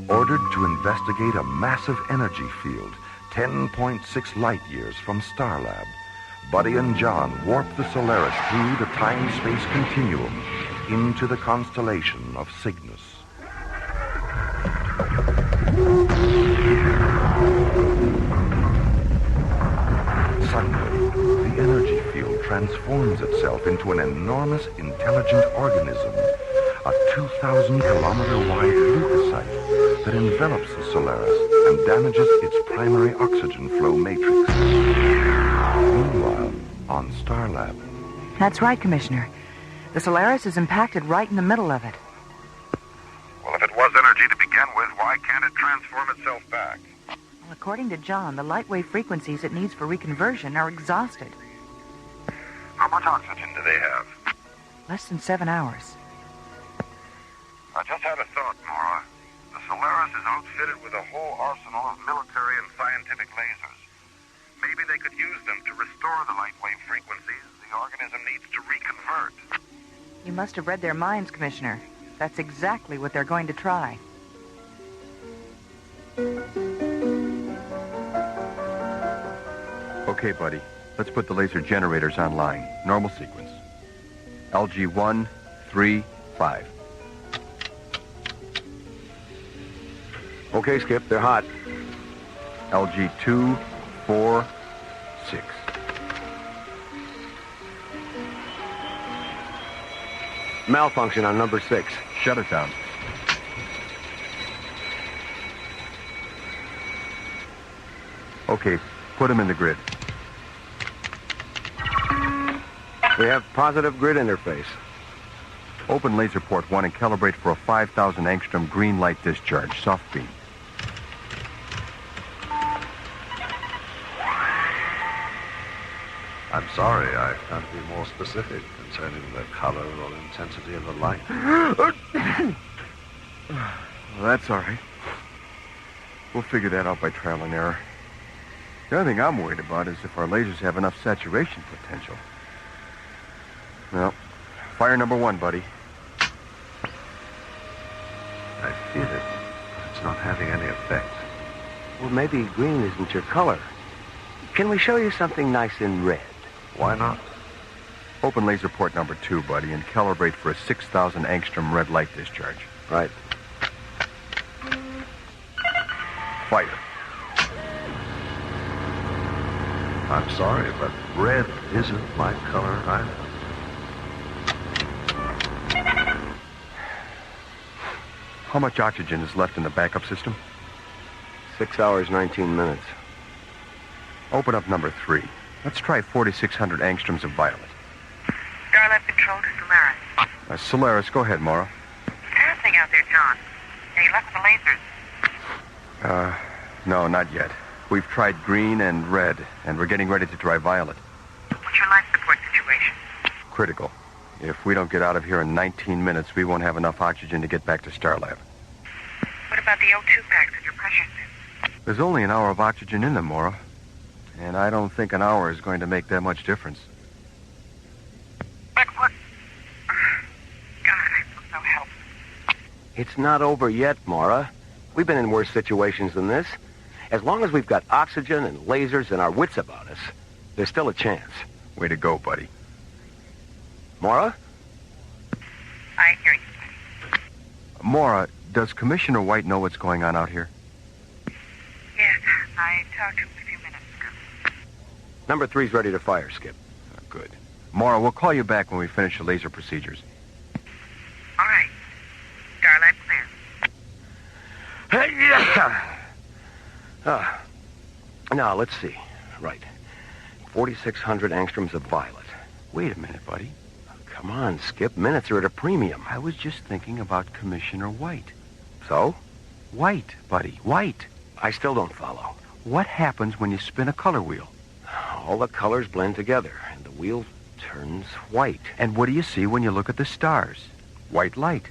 Ordered to investigate a massive energy field 10.6 light years from Starlab, Buddy and John warp the Solaris through the time-space continuum into the constellation of Cygnus. Suddenly, the energy field transforms itself into an enormous intelligent organism, a 2,000-kilometer-wide leukocyte that envelops the Solaris and damages its primary oxygen flow matrix. Meanwhile, on Starlab... That's right, Commissioner. The Solaris is impacted right in the middle of it. Well, if it was energy to begin with, why can't it transform itself back? Well, according to John, the light wave frequencies it needs for reconversion are exhausted. How much oxygen do they have? Less than 7 hours. I just had a thought, Maura. The Solaris is outfitted with a whole arsenal of military and scientific lasers. Maybe they could use them to restore the light wave frequencies the organism needs to reconvert. You must have read their minds, Commissioner. That's exactly what they're going to try. Okay, Buddy. Let's put the laser generators online. Normal sequence. LG 1, 3, 5. Okay, Skip, they're hot. LG 2, 4, 6. Malfunction on number 6. Shut it down. Okay, put them in the grid. We have positive grid interface. Open laser port 1 and calibrate for a 5,000 angstrom green light discharge, soft beam. I'm sorry, I can't be more specific concerning the color or intensity of the light. Well, that's all right. We'll figure that out by trial and error. The other thing I'm worried about is if our lasers have enough saturation potential. Well, fire number 1, buddy. I feel it. It's not having any effect. Well, maybe green isn't your color. Can we show you something nice in red? Why not? Open laser port number 2, buddy, and calibrate for a 6,000 angstrom red light discharge. Right. Fire. I'm sorry, but red isn't my color either. How much oxygen is left in the backup system? 6 hours, 19 minutes. Open up number 3. Let's try 4,600 angstroms of violet. Starlab control to Solaris. Solaris, go ahead, Maura. Passing out there, John. Any luck with the lasers? No, not yet. We've tried green and red, and we're getting ready to try violet. What's your life support situation? Critical. If we don't get out of here in 19 minutes, we won't have enough oxygen to get back to Starlab. What about the O2 packs and your pressure suit? There's only an hour of oxygen in them, Maura. And I don't think an hour is going to make that much difference. But what? God, I feel so helpless. It's not over yet, Maura. We've been in worse situations than this. As long as we've got oxygen and lasers and our wits about us, there's still a chance. Way to go, buddy. Maura? I hear you. Maura, does Commissioner White know what's going on out here? Yes, I talked to him a few minutes ago. Number 3's ready to fire, Skip. Good. Maura, we'll call you back when we finish the laser procedures. All right. Starlight clear. Now, let's see. Right. 4,600 angstroms of violet. Wait a minute, buddy. Come on, Skip. Minutes are at a premium. I was just thinking about Commissioner White. So? White, buddy. White. I still don't follow. What happens when you spin a color wheel? All the colors blend together, and the wheel turns white. And what do you see when you look at the stars? White light.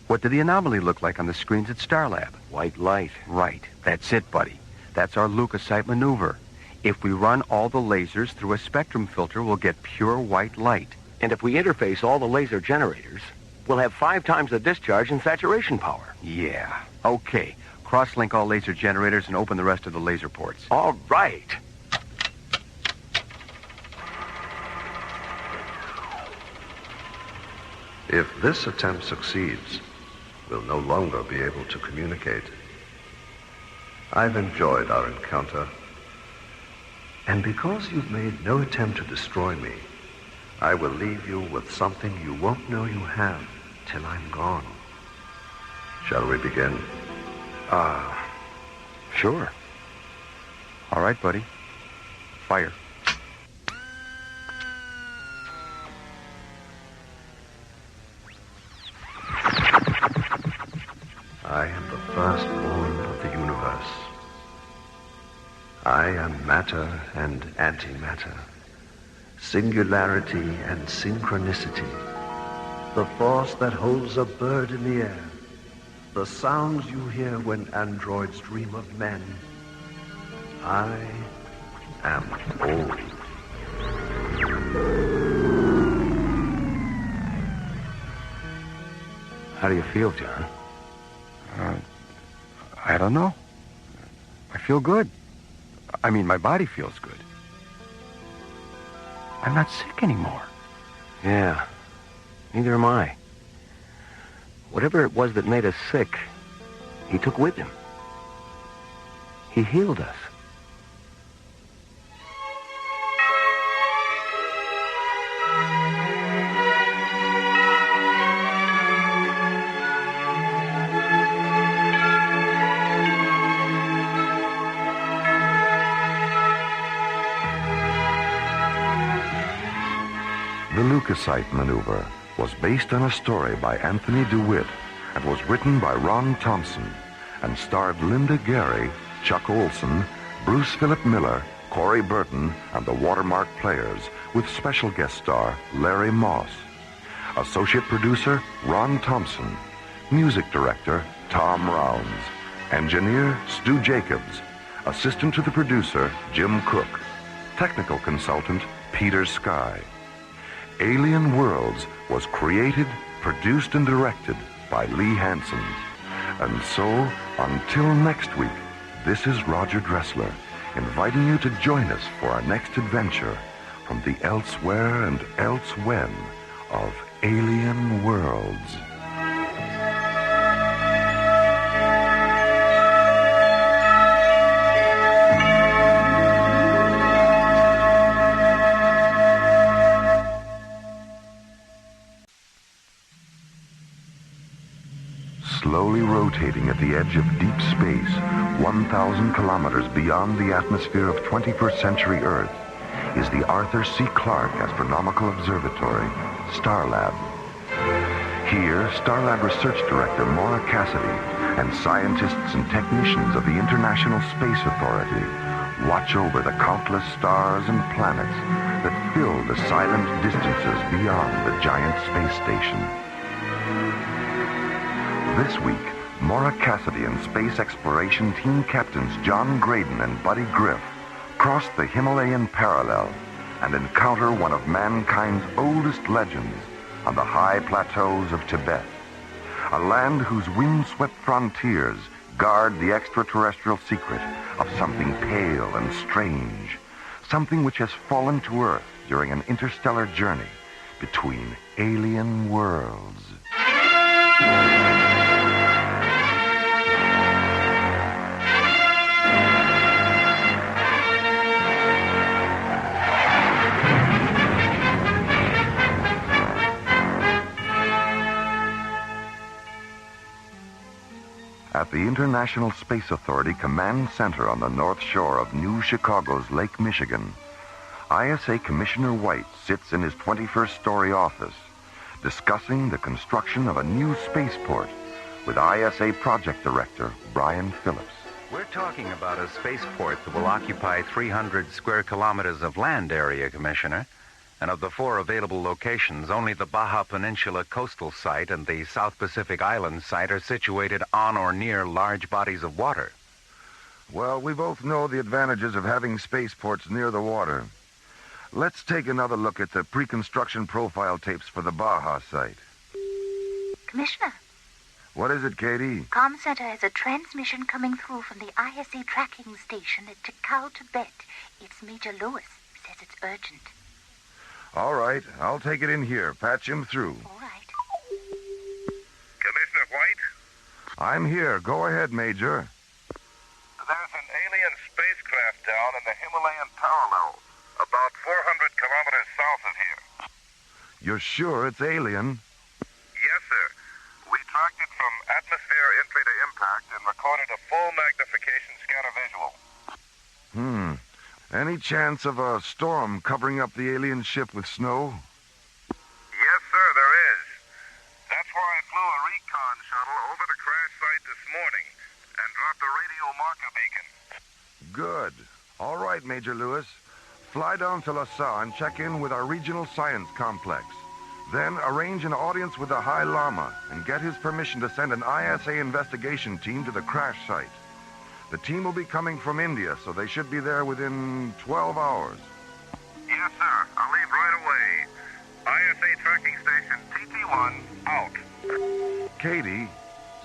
What did the anomaly look like on the screens at Starlab? White light. Right. That's it, buddy. That's our leukocyte maneuver. If we run all the lasers through a spectrum filter, we'll get pure white light. And if we interface all the laser generators, we'll have 5 times the discharge and saturation power. Yeah. Okay. Cross-link all laser generators and open the rest of the laser ports. All right. If this attempt succeeds, we'll no longer be able to communicate. I've enjoyed our encounter. And because you've made no attempt to destroy me, I will leave you with something you won't know you have till I'm gone. Shall we begin? Sure. All right, buddy. Fire. I am the firstborn of the universe. I am matter and antimatter, singularity and synchronicity, the force that holds a bird in the air, the sounds you hear when androids dream of men. I am all. How do you feel, John? I don't know. I feel good. I mean, my body feels good. I'm not sick anymore. Yeah, neither am I. Whatever it was that made us sick, he took with him. He healed us. The Leukocyte maneuver was based on a story by Anthony DeWitt and was written by Ron Thompson and starred Linda Gary, Chuck Olson, Bruce Philip Miller, Corey Burton, and the Watermark Players, with special guest star Larry Moss. Associate producer Ron Thompson. Music director Tom Rounds. Engineer Stu Jacobs. Assistant to the producer Jim Cook. Technical consultant Peter Sky. Alien Worlds was created, produced, and directed by Lee Hansen. And so, until next week, this is Roger Dressler, inviting you to join us for our next adventure from the elsewhere and elsewhen of Alien Worlds. Slowly rotating at the edge of deep space, 1,000 kilometers beyond the atmosphere of 21st century Earth, is the Arthur C. Clarke Astronomical Observatory, Starlab. Here, Starlab Research Director Maura Cassidy and scientists and technicians of the International Space Authority watch over the countless stars and planets that fill the silent distances beyond the giant space station. This week, Maura Cassidy and Space Exploration Team Captains John Graydon and Buddy Griff cross the Himalayan parallel and encounter one of mankind's oldest legends on the high plateaus of Tibet, a land whose windswept frontiers guard the extraterrestrial secret of something pale and strange, something which has fallen to Earth during an interstellar journey between alien worlds. At the International Space Authority Command Center on the North Shore of New Chicago's Lake Michigan, ISA Commissioner White sits in his 21st-story office, discussing the construction of a new spaceport with ISA Project Director Brian Phillips. We're talking about a spaceport that will occupy 300 square kilometers of land area, Commissioner. And of the 4 available locations, only the Baja Peninsula coastal site and the South Pacific Island site are situated on or near large bodies of water. Well, we both know the advantages of having spaceports near the water. Let's take another look at the pre-construction profile tapes for the Baja site. Commissioner, What is it, Katie? Comm Center has a transmission coming through from the ISA tracking station at Tikal, Tibet. It's Major Lewis. Says it's urgent. All right, I'll take it in here. Patch him through. All right. Commissioner White? I'm here. Go ahead, Major. There's an alien spacecraft down in the Himalayan parallel, about 400 kilometers south of here. You're sure it's alien? Yes, sir. We tracked it from atmosphere entry to impact and recorded a full magnification scanner visual. Any chance of a storm covering up the alien ship with snow? Yes, sir, there is. That's why I flew a recon shuttle over the crash site this morning and dropped a radio marker beacon. Good. All right, Major Lewis. Fly down to LaSalle and check in with our regional science complex. Then arrange an audience with the High Lama and get his permission to send an ISA investigation team to the crash site. The team will be coming from India, so they should be there within 12 hours. Yes, sir. I'll leave right away. ISA tracking station TT1 out. Katie,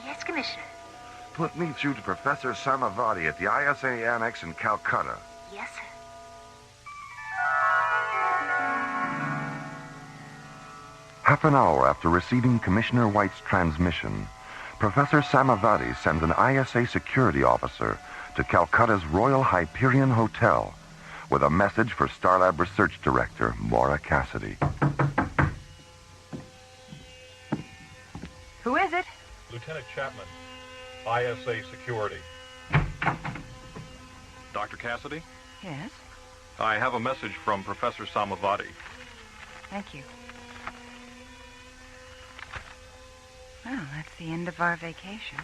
Yes, Commissioner. put me through to Professor Samavati at the ISA Annex in Calcutta. Yes, sir. Half an hour after receiving Commissioner White's transmission, Professor Samavati sends an ISA security officer to Calcutta's Royal Hyperion Hotel with a message for Starlab Research Director Maura Cassidy. Who is it? Lieutenant Chapman, ISA Security. Dr. Cassidy? Yes? I have a message from Professor Samavati. Thank you. Well, that's the end of our vacation.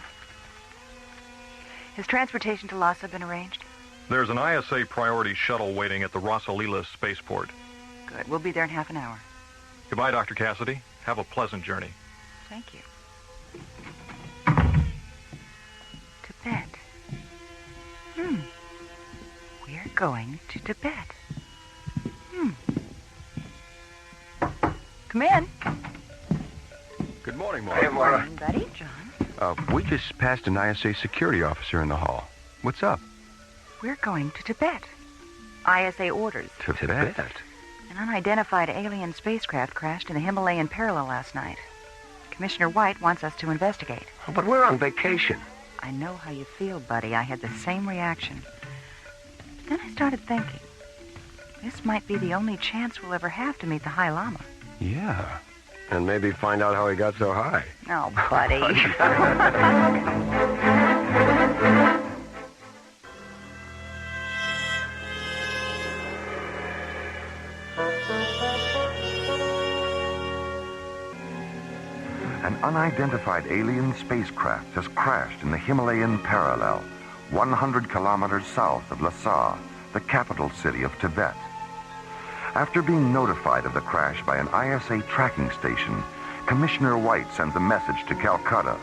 Has transportation to Lhasa been arranged? There's an ISA priority shuttle waiting at the Rasalila spaceport. Good. We'll be there in half an hour. Goodbye, Dr. Cassidy. Have a pleasant journey. Thank you. Tibet. We're going to Tibet. Come in. Good morning, Maura. Good morning, buddy. John. We just passed an ISA security officer in the hall. What's up? We're going to Tibet. ISA orders. Tibet? An unidentified alien spacecraft crashed in the Himalayan parallel last night. Commissioner White wants us to investigate. Oh, but we're on vacation. I know how you feel, buddy. I had the same reaction. But then I started thinking, this might be the only chance we'll ever have to meet the High Lama. Yeah. And maybe find out how he got so high. Oh, buddy. An unidentified alien spacecraft has crashed in the Himalayan parallel, 100 kilometers south of Lhasa, the capital city of Tibet. After being notified of the crash by an ISA tracking station, Commissioner White sends a message to Calcutta,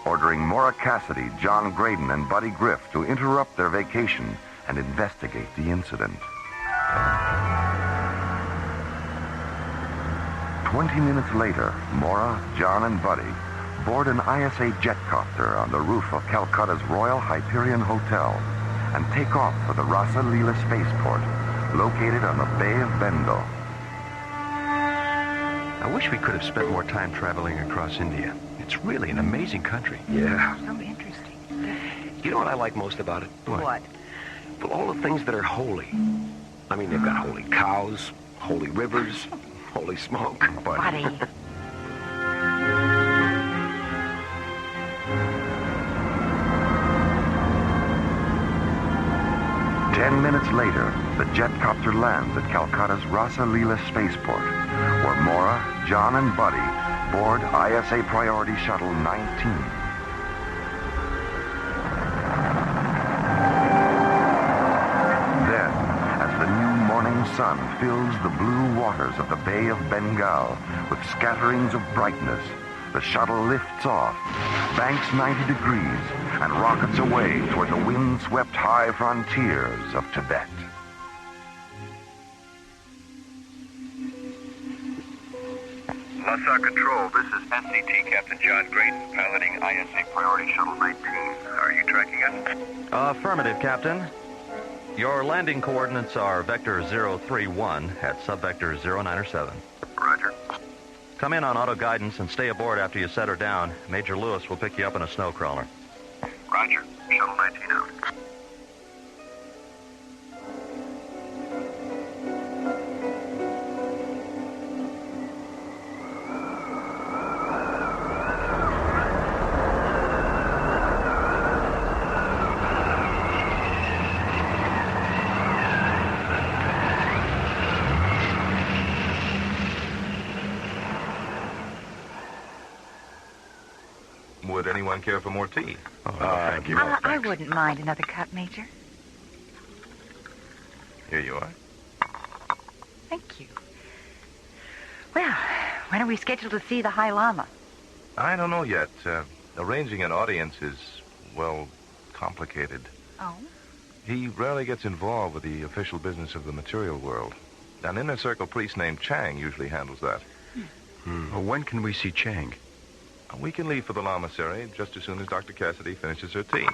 ordering Maura Cassidy, John Graydon, and Buddy Griff to interrupt their vacation and investigate the incident. 20 minutes later, Maura, John, and Buddy board an ISA jetcopter on the roof of Calcutta's Royal Hyperion Hotel and take off for the Rasalila spaceport, located on the Bay of Bengal. I wish we could have spent more time traveling across India. It's really an amazing country. Yeah. So interesting. You know what I like most about it? What? Well, all the things that are holy. I mean, they've got holy cows, holy rivers, holy smoke. Buddy. minutes later, the jetcopter lands at Calcutta's Rasa Leela spaceport, where Mora, John, and Buddy board ISA Priority Shuttle 19. Then, as the new morning sun fills the blue waters of the Bay of Bengal with scatterings of brightness, the shuttle lifts off, banks 90 degrees, and rockets away toward the wind-swept high frontiers of Tibet. LASA Control, this is SCT Captain John Graydon, piloting ISA Priority Shuttle 19. Are you tracking us? Affirmative, Captain. Your landing coordinates are vector 031 at subvector 097. Roger. Come in on auto guidance and stay aboard after you set her down. Major Lewis will pick you up in a snow crawler. Roger. Shuttle 19 out. Would anyone care for more tea? Thank you. I wouldn't mind another cup, Major. Here you are. Thank you. Well, when are we scheduled to see the High Lama? I don't know yet. Arranging an audience is, well, complicated. Oh? He rarely gets involved with the official business of the material world. An inner circle priest named Chang usually handles that. Well, when can we see Chang? We can leave for the Lamasery just as soon as Dr. Cassidy finishes her tea.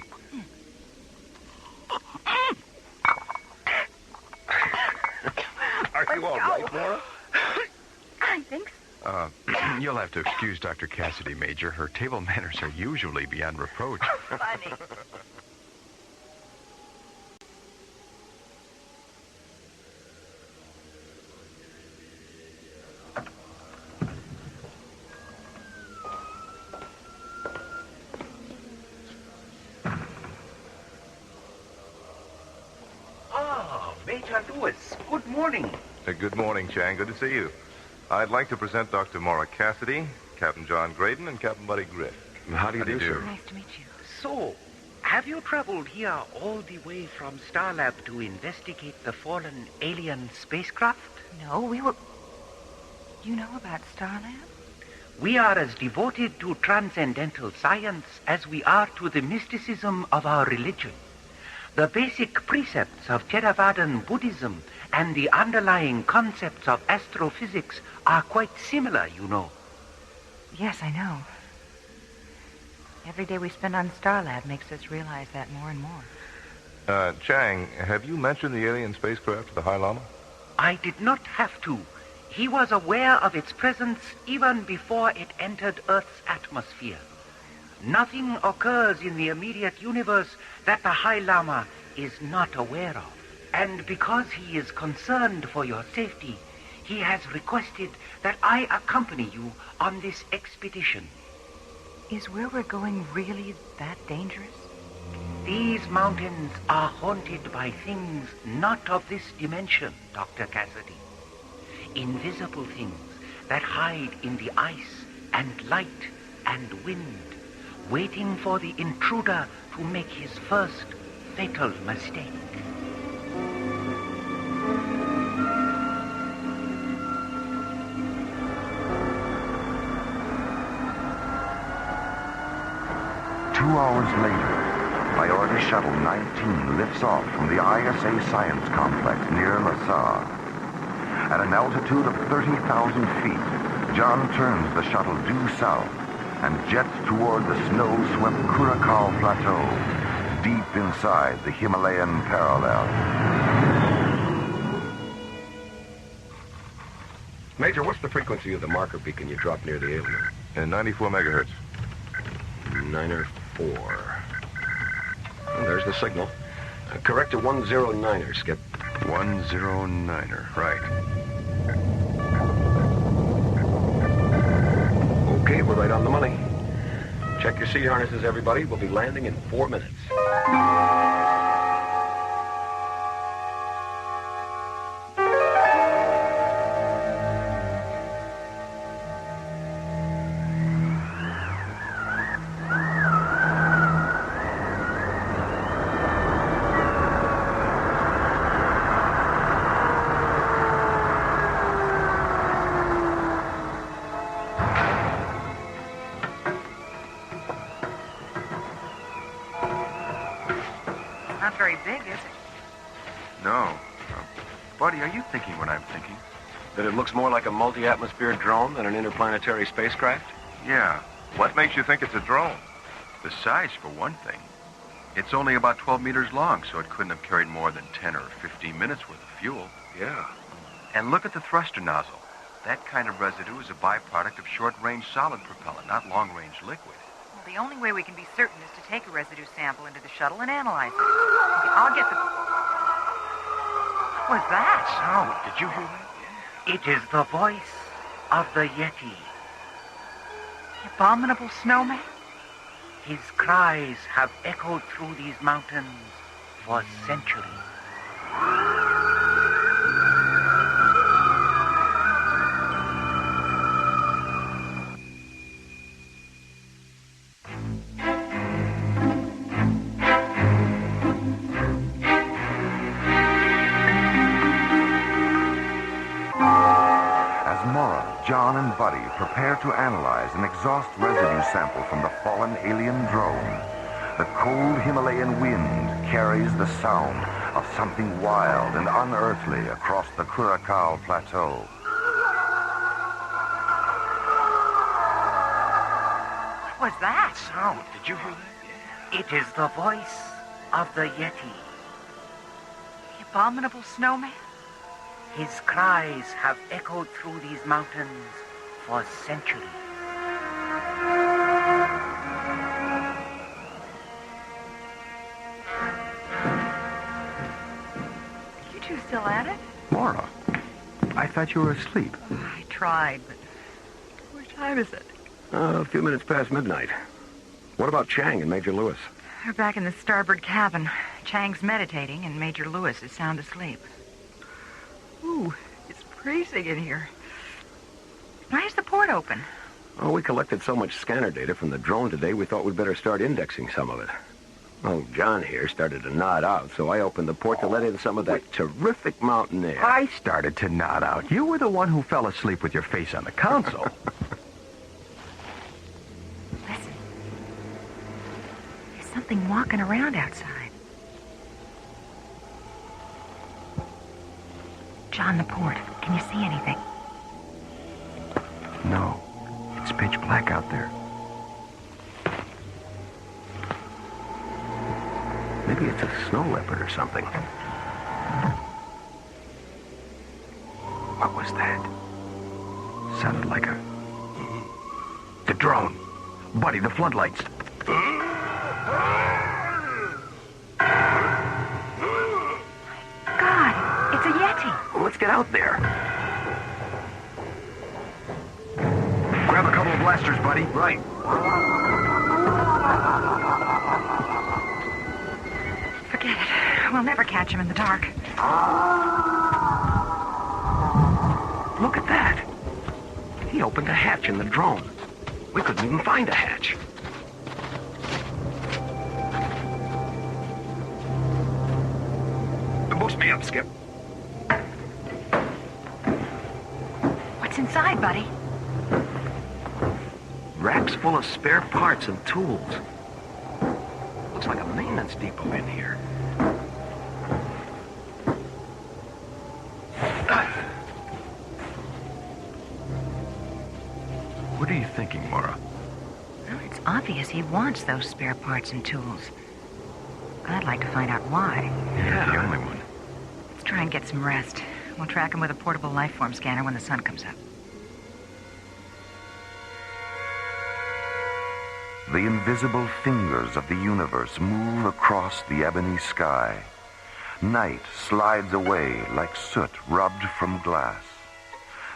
Are you all right, Mora? I think so. You'll have to excuse Dr. Cassidy, Major. Her table manners are usually beyond reproach. Funny. Major Lewis, good morning. Good morning, Chang. Good to see you. I'd like to present Dr. Mora Cassidy, Captain John Graydon, and Captain Buddy Griff. How do you do, sir? Nice to meet you. So, have you traveled here all the way from Starlab to investigate the fallen alien spacecraft? No, we were... You know about Starlab? We are as devoted to transcendental science as we are to the mysticism of our religion. The basic precepts of Theravadan Buddhism and the underlying concepts of astrophysics are quite similar, you know. Yes, I know. Every day we spend on Starlab makes us realize that more and more. Chang, have you mentioned the alien spacecraft to the High Lama? I did not have to. He was aware of its presence even before it entered Earth's atmosphere. Nothing occurs in the immediate universe that the High Lama is not aware of. And because he is concerned for your safety, he has requested that I accompany you on this expedition. Is where we're going really that dangerous? These mountains are haunted by things not of this dimension, Dr. Cassidy. Invisible things that hide in the ice and light and wind, waiting for the intruder to make his first fatal mistake. Two hours later, Priority Shuttle 19 lifts off from the ISA Science Complex near Lhasa. At an altitude of 30,000 feet, John turns the shuttle due south and jets toward the snow-swept Kurakal Plateau, deep inside the Himalayan parallel. Major, what's the frequency of the marker beacon you dropped near the alien? 94 megahertz. 904. Well, there's the signal. Correct to 109er, Skip. 109er, right. Okay, we're right on the money. Check your seat harnesses, everybody. We'll be landing in 4 minutes. not very big, is it? No. Buddy, are you thinking what I'm thinking? That it looks more like a multi-atmosphere drone than an interplanetary spacecraft? Yeah. What makes you think it's a drone? The size, for one thing. It's only about 12 meters long, so it couldn't have carried more than 10 or 15 minutes worth of fuel. Yeah. And look at the thruster nozzle. That kind of residue is a byproduct of short-range solid propellant, not long-range liquid. Well, the only way we can be certain is to take a residue sample into the shuttle and analyze it. Okay, I'll get the... What was that? Sound. Did you hear that? It is the voice of the Yeti. Abominable snowman? His cries have echoed through these mountains for centuries. John and Buddy prepare to analyze an exhaust residue sample from the fallen alien drone. The cold Himalayan wind carries the sound of something wild and unearthly across the Curaçao Plateau. What was that? Sound. Did you hear that? It is the voice of the Yeti. The abominable snowman? His cries have echoed through these mountains for centuries. You two still at it? Maura, I thought you were asleep. I tried, but what time is it? A few minutes past midnight. What about Chang and Major Lewis? We're back in the starboard cabin. Chang's meditating, and Major Lewis is sound asleep. Ooh, it's freezing in here. Why is the port open? Oh, we collected so much scanner data from the drone today, we thought we'd better start indexing some of it. Oh, John here started to nod out, so I opened the port to let in some of that terrific mountain air. I started to nod out. You were the one who fell asleep with your face on the console. Listen. There's something walking around outside. John, the port. Can you see anything? No. It's pitch black out there. Maybe it's a snow leopard or something. What was that? Sounded like a... The drone. Buddy, the floodlights. God, it's a Yeti. Let's get out there. Grab a couple of blasters, buddy. Right. Forget it. We'll never catch him in the dark. Look at that. He opened a hatch in the drone. We couldn't even find a hatch. Boost me up, Skip. What's inside, buddy? Racks full of spare parts and tools. Looks like a maintenance depot in here. What are you thinking, Maura? Well, it's obvious he wants those spare parts and tools. I'd like to find out why. You're the only one. Let's try and get some rest. We'll track him with a portable lifeform scanner when the sun comes up. The invisible fingers of the universe move across the ebony sky. Night slides away like soot rubbed from glass.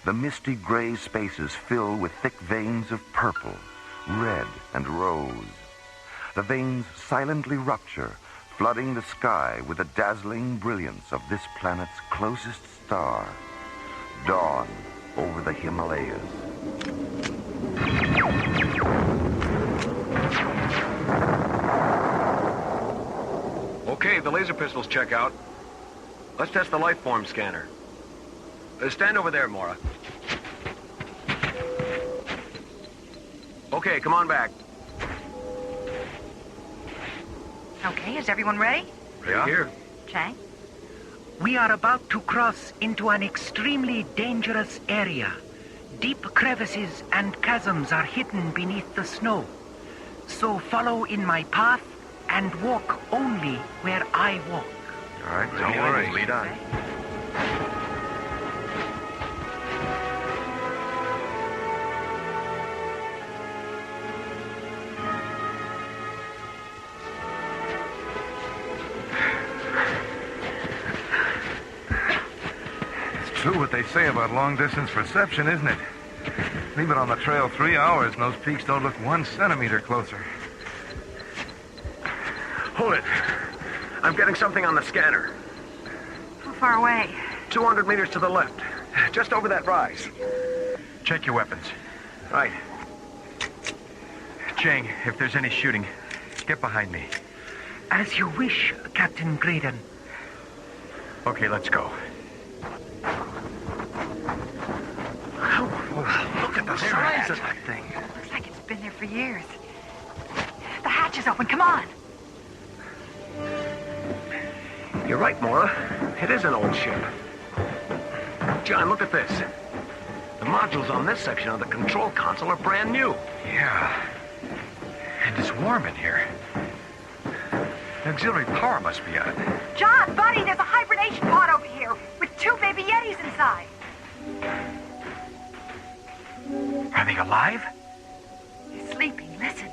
The misty gray spaces fill with thick veins of purple, red, and rose. The veins silently rupture, flooding the sky with the dazzling brilliance of this planet's closest star, dawn over the Himalayas. Okay, the laser pistols check out. Let's test the life form scanner. Stand over there, Maura. Okay, come on back. Okay, is everyone ready? Yeah? Here. Chang? We are about to cross into an extremely dangerous area. Deep crevices and chasms are hidden beneath the snow. So follow in my path and walk only where I walk. All right, don't worry. Lead on. It's true what they say about long-distance perception, isn't it? Leave it on the trail 3 hours and those peaks don't look 1 centimeter closer. Hold it. I'm getting something on the scanner. How far away? 200 meters to the left. Just over that rise. Check your weapons. Right. Chang, if there's any shooting, get behind me. As you wish, Captain Graydon. Okay, let's go. Look at the size of that thing. Looks like it's been there for years. The hatch is open. Come on. You're right, Mora. It is an old ship. John, look at this. The modules on this section of the control console are brand new. Yeah. And it's warm in here. The auxiliary power must be on. John, buddy, there's a hibernation pod over here with 2 baby Yetis inside. Are they alive? They're sleeping. Listen.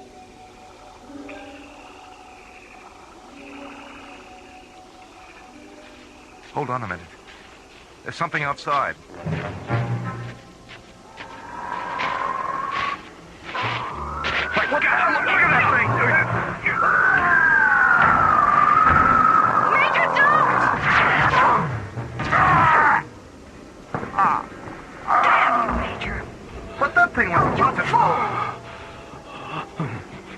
Hold on a minute. There's something outside. Hey, look at that thing! Major, don't! Damn you, Major. But that thing was beautiful.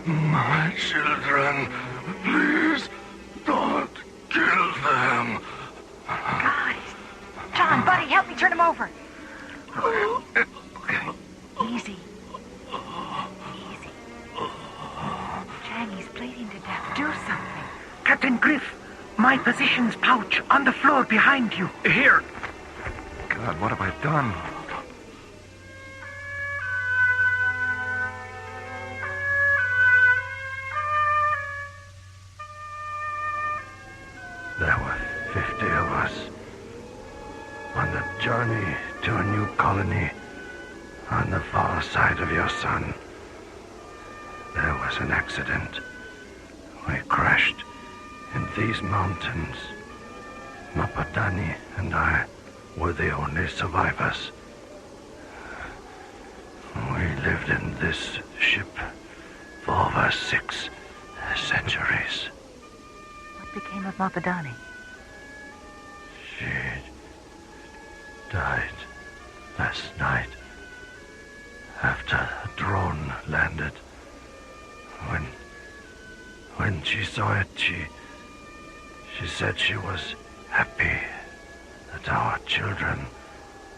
My children, please don't kill them. God. John, buddy, help me turn him over. Okay. Easy. Easy. Chang, he's bleeding to death. Do something. Captain Griff, my position's pouch on the floor behind you. Here. God, what have I done? There were 50 of us on the journey to a new colony on the far side of your sun. There was an accident. We crashed in these mountains. Mapadani and I were the only survivors. We lived in this ship for over 6 centuries. What became of Mapadani? She died last night after a drone landed. When she saw it, she said she was happy that our children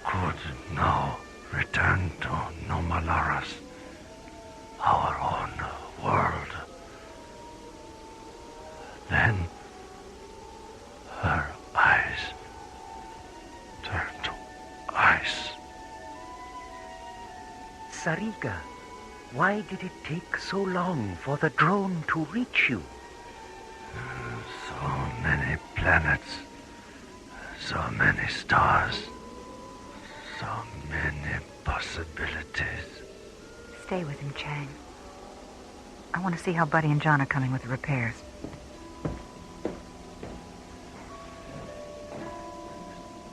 could now return to Nomalaras, our own world. Then her eyes turned to ice. Sariga, why did it take so long for the drone to reach you? So many planets, so many stars, so many possibilities. Stay with him, Chang. I want to see how Buddy and John are coming with the repairs.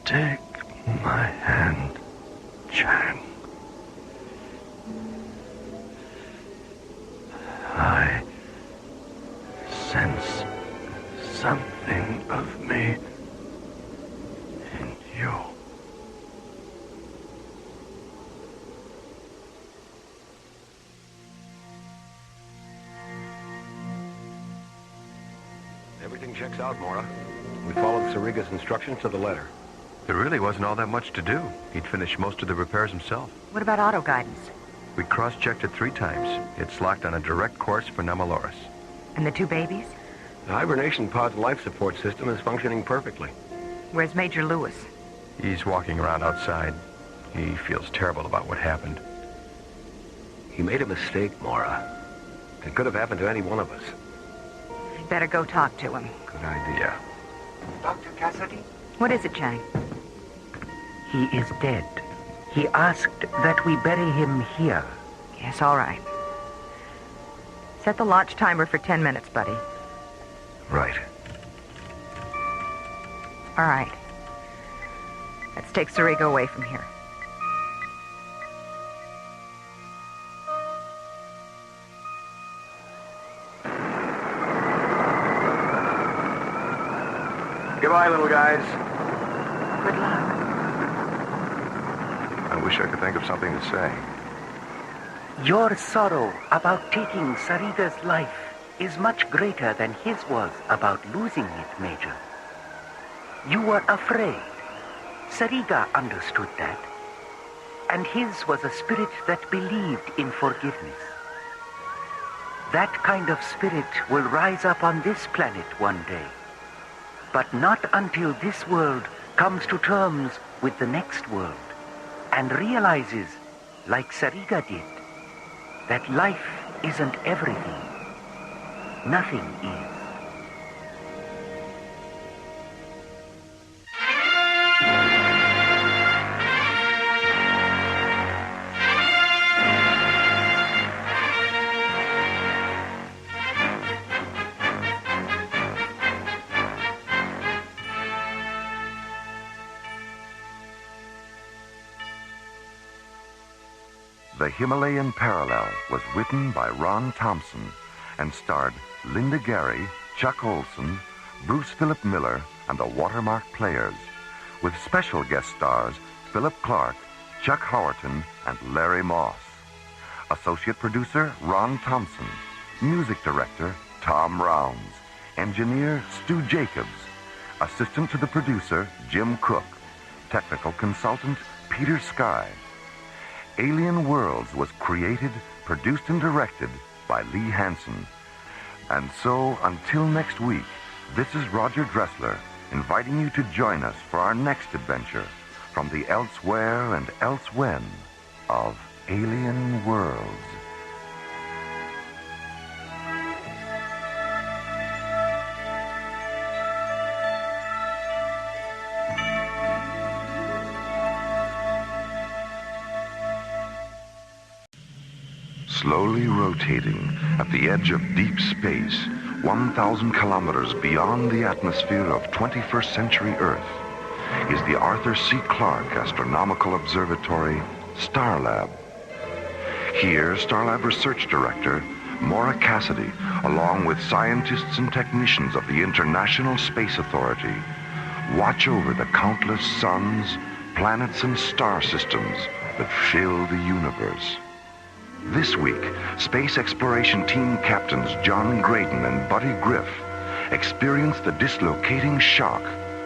Take my hand, Chang. I sense something of me in you. Everything checks out, Mora. We followed Sariga's instructions to the letter. There really wasn't all that much to do. He'd finished most of the repairs himself. What about auto guidance? We cross-checked it 3 times. It's locked on a direct course for Namaloris. And the 2 babies? The hibernation pod's life support system is functioning perfectly. Where's Major Lewis? He's walking around outside. He feels terrible about what happened. He made a mistake, Mora. It could have happened to any one of us. You'd better go talk to him. Good idea. Dr. Cassidy? What is it, Chang? He is dead. He asked that we bury him here. Yes, all right. Set the launch timer for 10 minutes, buddy. Right. All right. Let's take Surigo away from here. Goodbye, little guys. Good luck. I wish I could think of something to say. Your sorrow about taking Sariga's life is much greater than his was about losing it, Major. You were afraid. Sariga understood that. And his was a spirit that believed in forgiveness. That kind of spirit will rise up on this planet one day. But not until this world comes to terms with the next world and realizes, like Sariga did, that life isn't everything. Nothing is. The Himalayan Parallel was written by Ron Thompson and starred Linda Gary, Chuck Olson, Bruce Philip Miller, and the Watermark Players, with special guest stars Philip Clark, Chuck Howerton, and Larry Moss. Associate producer Ron Thompson. Music director Tom Rounds. Engineer Stu Jacobs. Assistant to the producer Jim Cook. Technical consultant Peter Sky. Alien Worlds was created, produced, and directed by Lee Hansen. And so, until next week, this is Roger Dressler, inviting you to join us for our next adventure from the elsewhere and elsewhen of Alien Worlds. Slowly rotating at the edge of deep space, 1,000 kilometers beyond the atmosphere of 21st century Earth, is the Arthur C. Clarke Astronomical Observatory, Starlab. Here, Starlab Research Director Maura Cassidy, along with scientists and technicians of the International Space Authority, watch over the countless suns, planets, and star systems that fill the universe. This week, Space Exploration Team Captains John Graydon and Buddy Griff experience the dislocating shock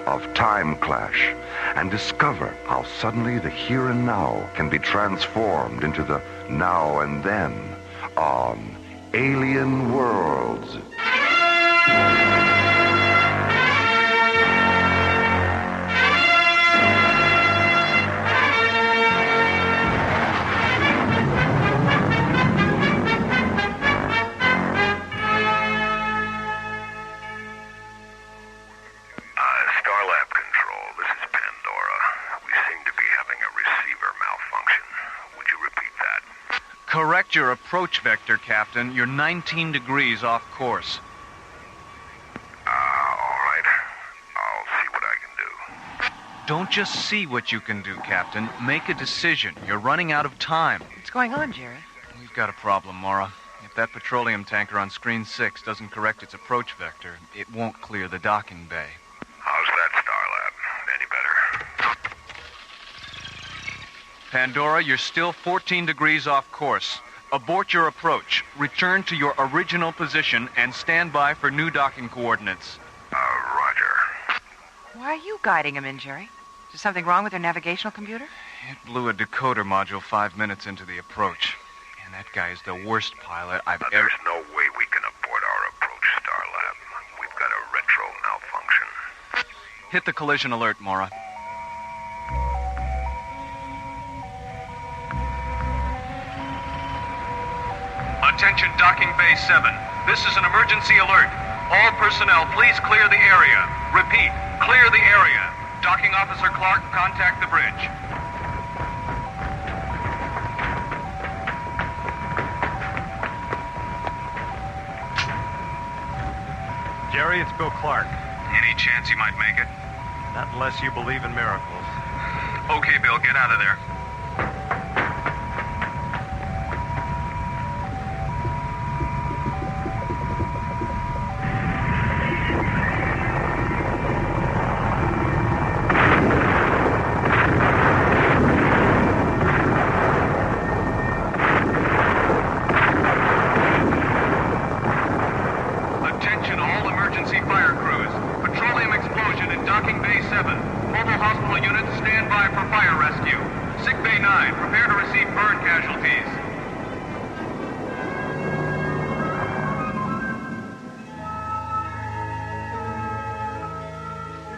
of Timeclash and discover how suddenly the here and now can be transformed into the now and then on Alien Worlds. Correct your approach vector, Captain. You're 19 degrees off course. All right. I'll see what I can do. Don't just see what you can do, Captain. Make a decision. You're running out of time. What's going on, Jerry? We've got a problem, Maura. If that petroleum tanker on screen 6 doesn't correct its approach vector, it won't clear the docking bay. How's that, Starlab? Any better? Pandora, you're still 14 degrees off course. Abort your approach. Return to your original position and stand by for new docking coordinates. Roger. Why are you guiding him in, Jerry? Is there something wrong with their navigational computer? It blew a decoder module 5 minutes into the approach. And that guy is the worst pilot I've ever... There's no way we can abort our approach, Starlab. We've control malfunction. Hit the collision alert, Mora. Attention docking bay 7. This is an emergency alert. All personnel, please clear the area. Repeat, clear the area. Docking Officer Clark, contact the bridge. Jerry, it's Bill Clark. Any chance you might make it? Not unless you believe in miracles. Okay, Bill, get out of there.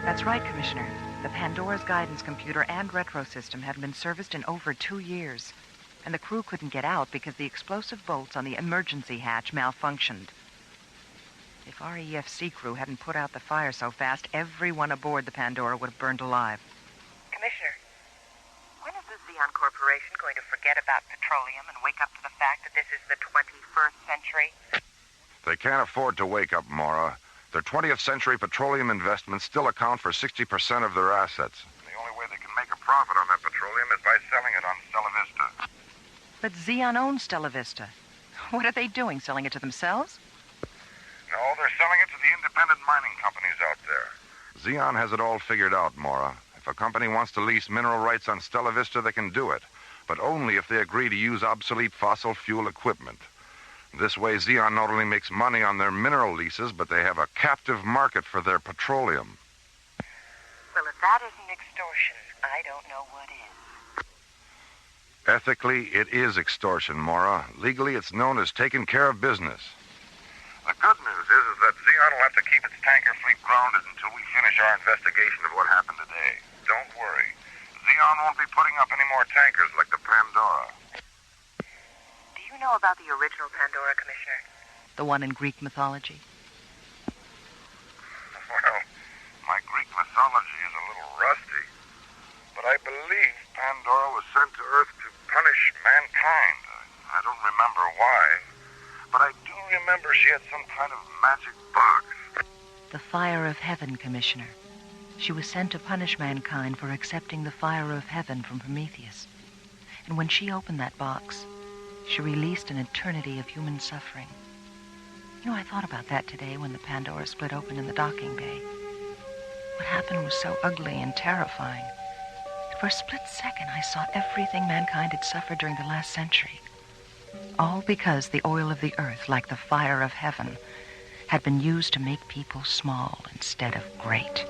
That's right, Commissioner. The Pandora's guidance computer and retro system hadn't been serviced in over 2 years. And the crew couldn't get out because the explosive bolts on the emergency hatch malfunctioned. If REFC crew hadn't put out the fire so fast, everyone aboard the Pandora would have burned alive. Commissioner, when is the Xeon Corporation going to forget about petroleum and wake up to the fact that this is the 21st century? They can't afford to wake up, Mora. Their 20th century petroleum investments still account for 60% of their assets. The only way they can make a profit on that petroleum is by selling it on Stella Vista. But Xeon owns Stella Vista. What are they doing, selling it to themselves? No, they're selling it to the independent mining companies out there. Xeon has it all figured out, Mora. If a company wants to lease mineral rights on Stella Vista, they can do it. But only if they agree to use obsolete fossil fuel equipment. This way, Xeon not only makes money on their mineral leases, but they have a captive market for their petroleum. Well, if that isn't extortion, I don't know what is. Ethically, it is extortion, Mora. Legally, it's known as taking care of business. The good news is that Xeon will have to keep its tanker fleet grounded until we finish our investigation of what happened today. Don't worry. Xeon won't be putting up any more tankers like the Pandora. Do you know about the original Pandora, Commissioner? The one in Greek mythology? Well, my Greek mythology is a little rusty. But I believe Pandora was sent to Earth to punish mankind. I don't remember why. But I do remember she had some kind of magic box. The fire of heaven, Commissioner. She was sent to punish mankind for accepting the fire of heaven from Prometheus. And when she opened that box, she released an eternity of human suffering. You know, I thought about that today when the Pandora split open in the docking bay. What happened was so ugly and terrifying. For a split second, I saw everything mankind had suffered during the last century. All because the oil of the earth, like the fire of heaven, had been used to make people small instead of great.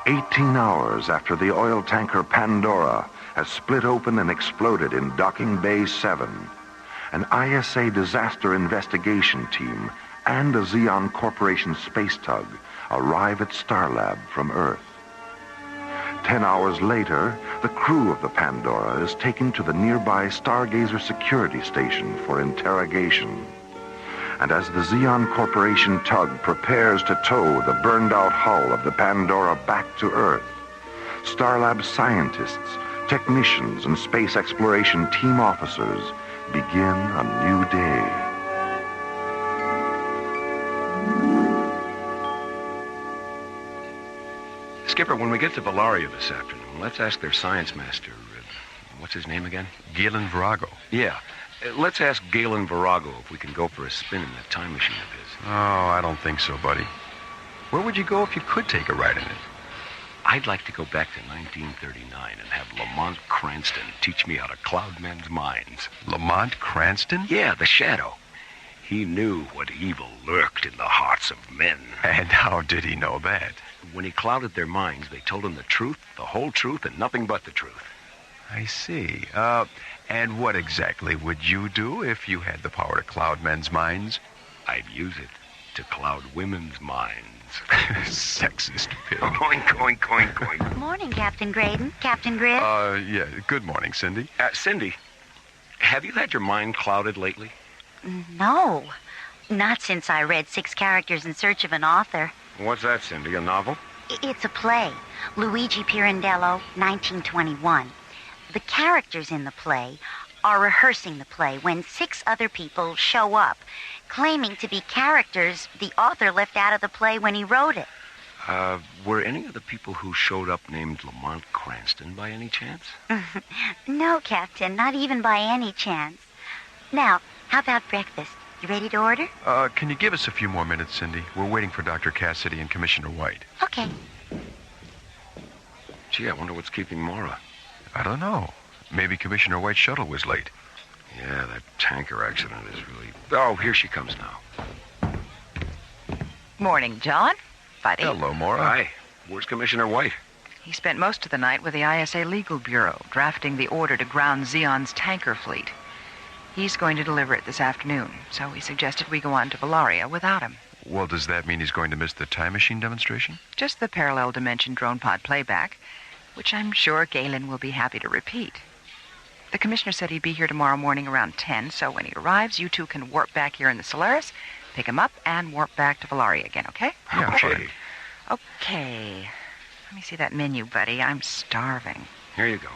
"18 hours after the oil tanker Pandora has split open and exploded in Docking Bay 7, an ISA disaster investigation team and a Xeon Corporation space tug arrive at Starlab from Earth. 10 hours later, the crew of the Pandora is taken to the nearby Stargazer security station for interrogation. And as the Xeon Corporation tug prepares to tow the burned-out hull of the Pandora back to Earth, Starlab scientists, technicians, and space exploration team officers begin a new day. Skipper, when we get to Valaria this afternoon, let's ask their science master, what's his name again? Galen Virago. Yeah. Let's ask Galen Virago if we can go for a spin in that time machine of his. Oh, I don't think so, buddy. Where would you go if you could take a ride in it? I'd like to go back to 1939 and have Lamont Cranston teach me how to cloud men's minds. Lamont Cranston? Yeah, the Shadow. He knew what evil lurked in the hearts of men. And how did he know that? When he clouded their minds, they told him the truth, the whole truth, and nothing but the truth. I see. And what exactly would you do if you had the power to cloud men's minds? I'd use it to cloud women's minds. Sexist pig. Oink, oink, oink, oink. Morning, Captain Graydon. Captain Griff. Yeah. Good morning, Cindy. Cindy, have you had your mind clouded lately? No. Not since I read 6 Characters in Search of an Author. What's that, Cindy? A novel? It's a play. Luigi Pirandello, 1921. The characters in the play are rehearsing the play when 6 other people show up, claiming to be characters the author left out of the play when he wrote it. Were any of the people who showed up named Lamont Cranston by any chance? No, Captain, not even by any chance. Now, how about breakfast? You ready to order? Can you give us a few more minutes, Cindy? We're waiting for Dr. Cassidy and Commissioner White. Okay. Gee, I wonder what's keeping Mora. I don't know. Maybe Commissioner White's shuttle was late. Yeah, that tanker accident is really... Oh, here she comes now. Morning, John. Buddy. Hello, Mora. Hi. Where's Commissioner White? He spent most of the night with the ISA Legal Bureau, drafting the order to ground Xeon's tanker fleet. He's going to deliver it this afternoon, so he suggested we go on to Valaria without him. Well, does that mean he's going to miss the time machine demonstration? Just the parallel dimension drone pod playback, which I'm sure Galen will be happy to repeat. The commissioner said he'd be here tomorrow morning around 10, so when he arrives, you two can warp back here in the Solaris, pick him up, and warp back to Valaria again, okay? Yeah, okay. Okay. Let me see that menu, buddy. I'm starving. Here you go.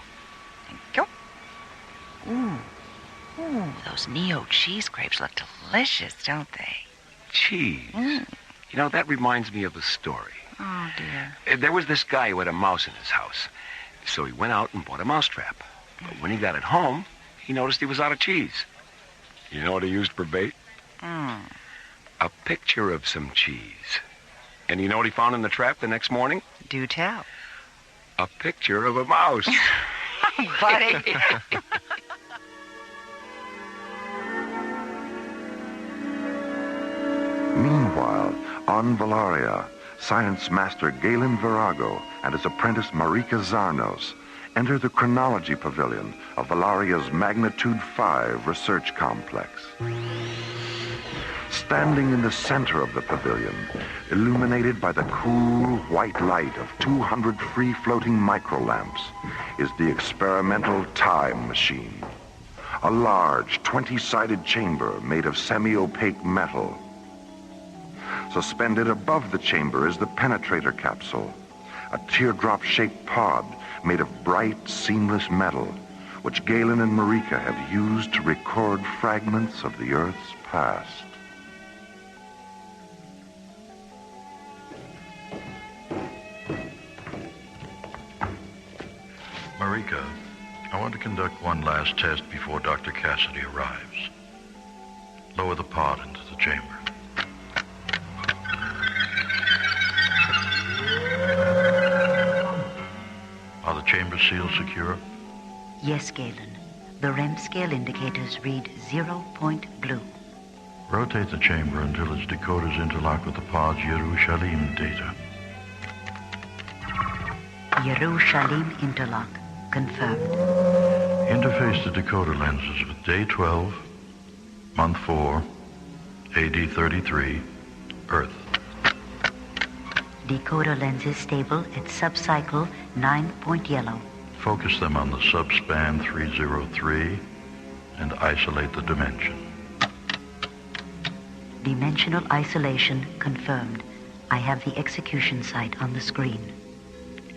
Thank you. Ooh, those Neo cheese grapes look delicious, don't they? Cheese. You know, that reminds me of a story. Oh, dear. There was this guy who had a mouse in his house. So he went out and bought a mousetrap. But when he got it home, he noticed he was out of cheese. You know what he used for bait? A picture of some cheese. And you know what he found in the trap the next morning? Do tell. A picture of a mouse. Buddy. Meanwhile, on Valaria, science master Galen Virago and his apprentice Marika Zarnos enter the chronology pavilion of Valaria's Magnitude 5 research complex. Standing in the center of the pavilion, illuminated by the cool white light of 200 free-floating microlamps, is the experimental time machine. A large 20-sided chamber made of semi-opaque metal. Suspended above the chamber is the penetrator capsule, a teardrop-shaped pod made of bright, seamless metal, which Galen and Marika have used to record fragments of the Earth's past. Marika, I want to conduct one last test before Dr. Cassidy arrives. Lower the pod into the chamber. Are the chamber seals secure? Yes, Galen. The REM scale indicators read 0 point blue. Rotate the chamber until its decoders interlock with the pod's Yerushalayim data. Yerushalayim interlock. Confirmed. Interface the decoder lenses with day 12, month 4, AD 33, Earth. Decoder lenses stable at subcycle 9-point yellow. Focus them on the subspan 303 and isolate the dimension. Dimensional isolation confirmed. I have the execution site on the screen.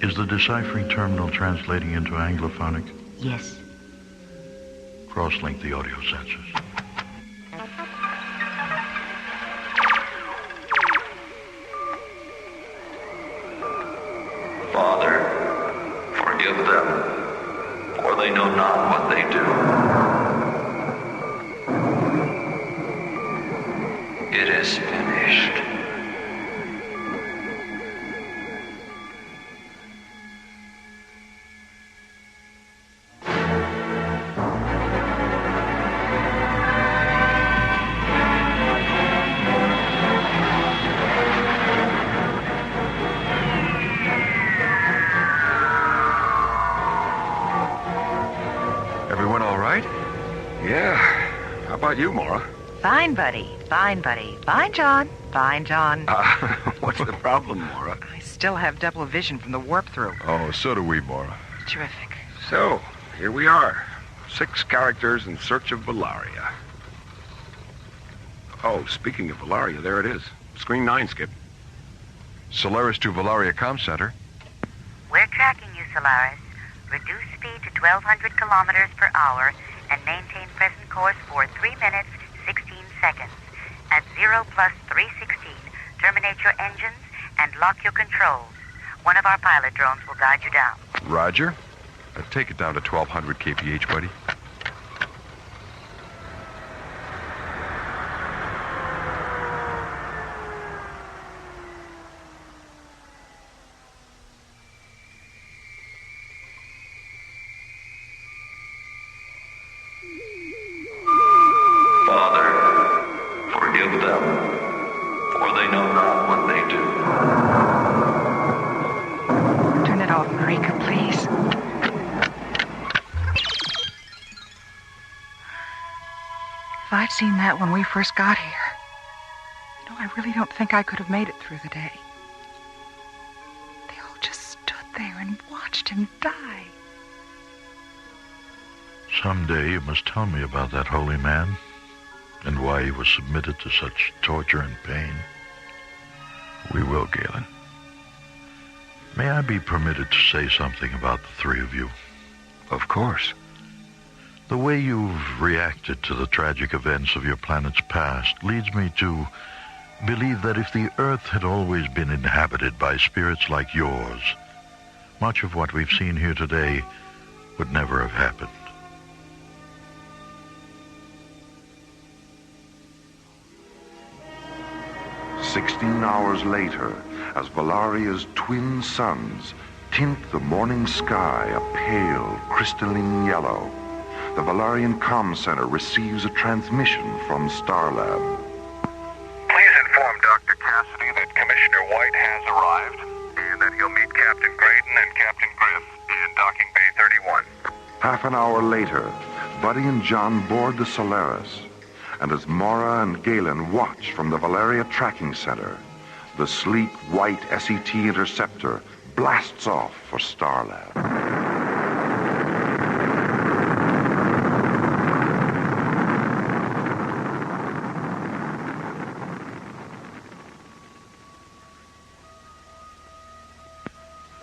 Is the deciphering terminal translating into Anglophonic? Yes. Cross-link the audio sensors. Father, forgive them, for they know not what they do. It is finished. Yeah. How about you, Maura? Fine, buddy. Fine, buddy. Fine, John. Fine, John. What's the problem, Maura? I still have double vision from the warp-through. Oh, so do we, Maura. Terrific. So, here we are. 6 characters in search of Valaria. Oh, speaking of Valaria, there it is. Screen 9, Skip. Solaris to Valaria Comm Center. We're tracking you, Solaris. Reduce speed to 1,200 kilometers per hour and maintain present course for 3 minutes, 16 seconds. At 0 plus 316, terminate your engines and lock your controls. One of our pilot drones will guide you down. Roger. Take it down to 1,200 kph, buddy. Father, forgive them, for they know not what they do. Turn it off, Marika, please. If I'd seen that when we first got here, I really don't think I could have made it through the day. They all just stood there and watched him die. Someday you must tell me about that holy man and why he was submitted to such torture and pain. We will, Galen. May I be permitted to say something about the 3 of you? Of course. The way you've reacted to the tragic events of your planet's past leads me to believe that if the Earth had always been inhabited by spirits like yours, much of what we've seen here today would never have happened. "16 hours later, as Valaria's twin suns tint the morning sky a pale, crystalline yellow, the Valarian Comm Center receives a transmission from Starlab. Please inform Dr. Cassidy that Commissioner White has arrived and that he'll meet Captain Graydon and Captain Griff in Docking Bay 31. Half an hour later, Buddy and John board the Solaris, and as Maura and Galen watch from the Valaria Tracking Center, the sleek white SET interceptor blasts off for Starlab.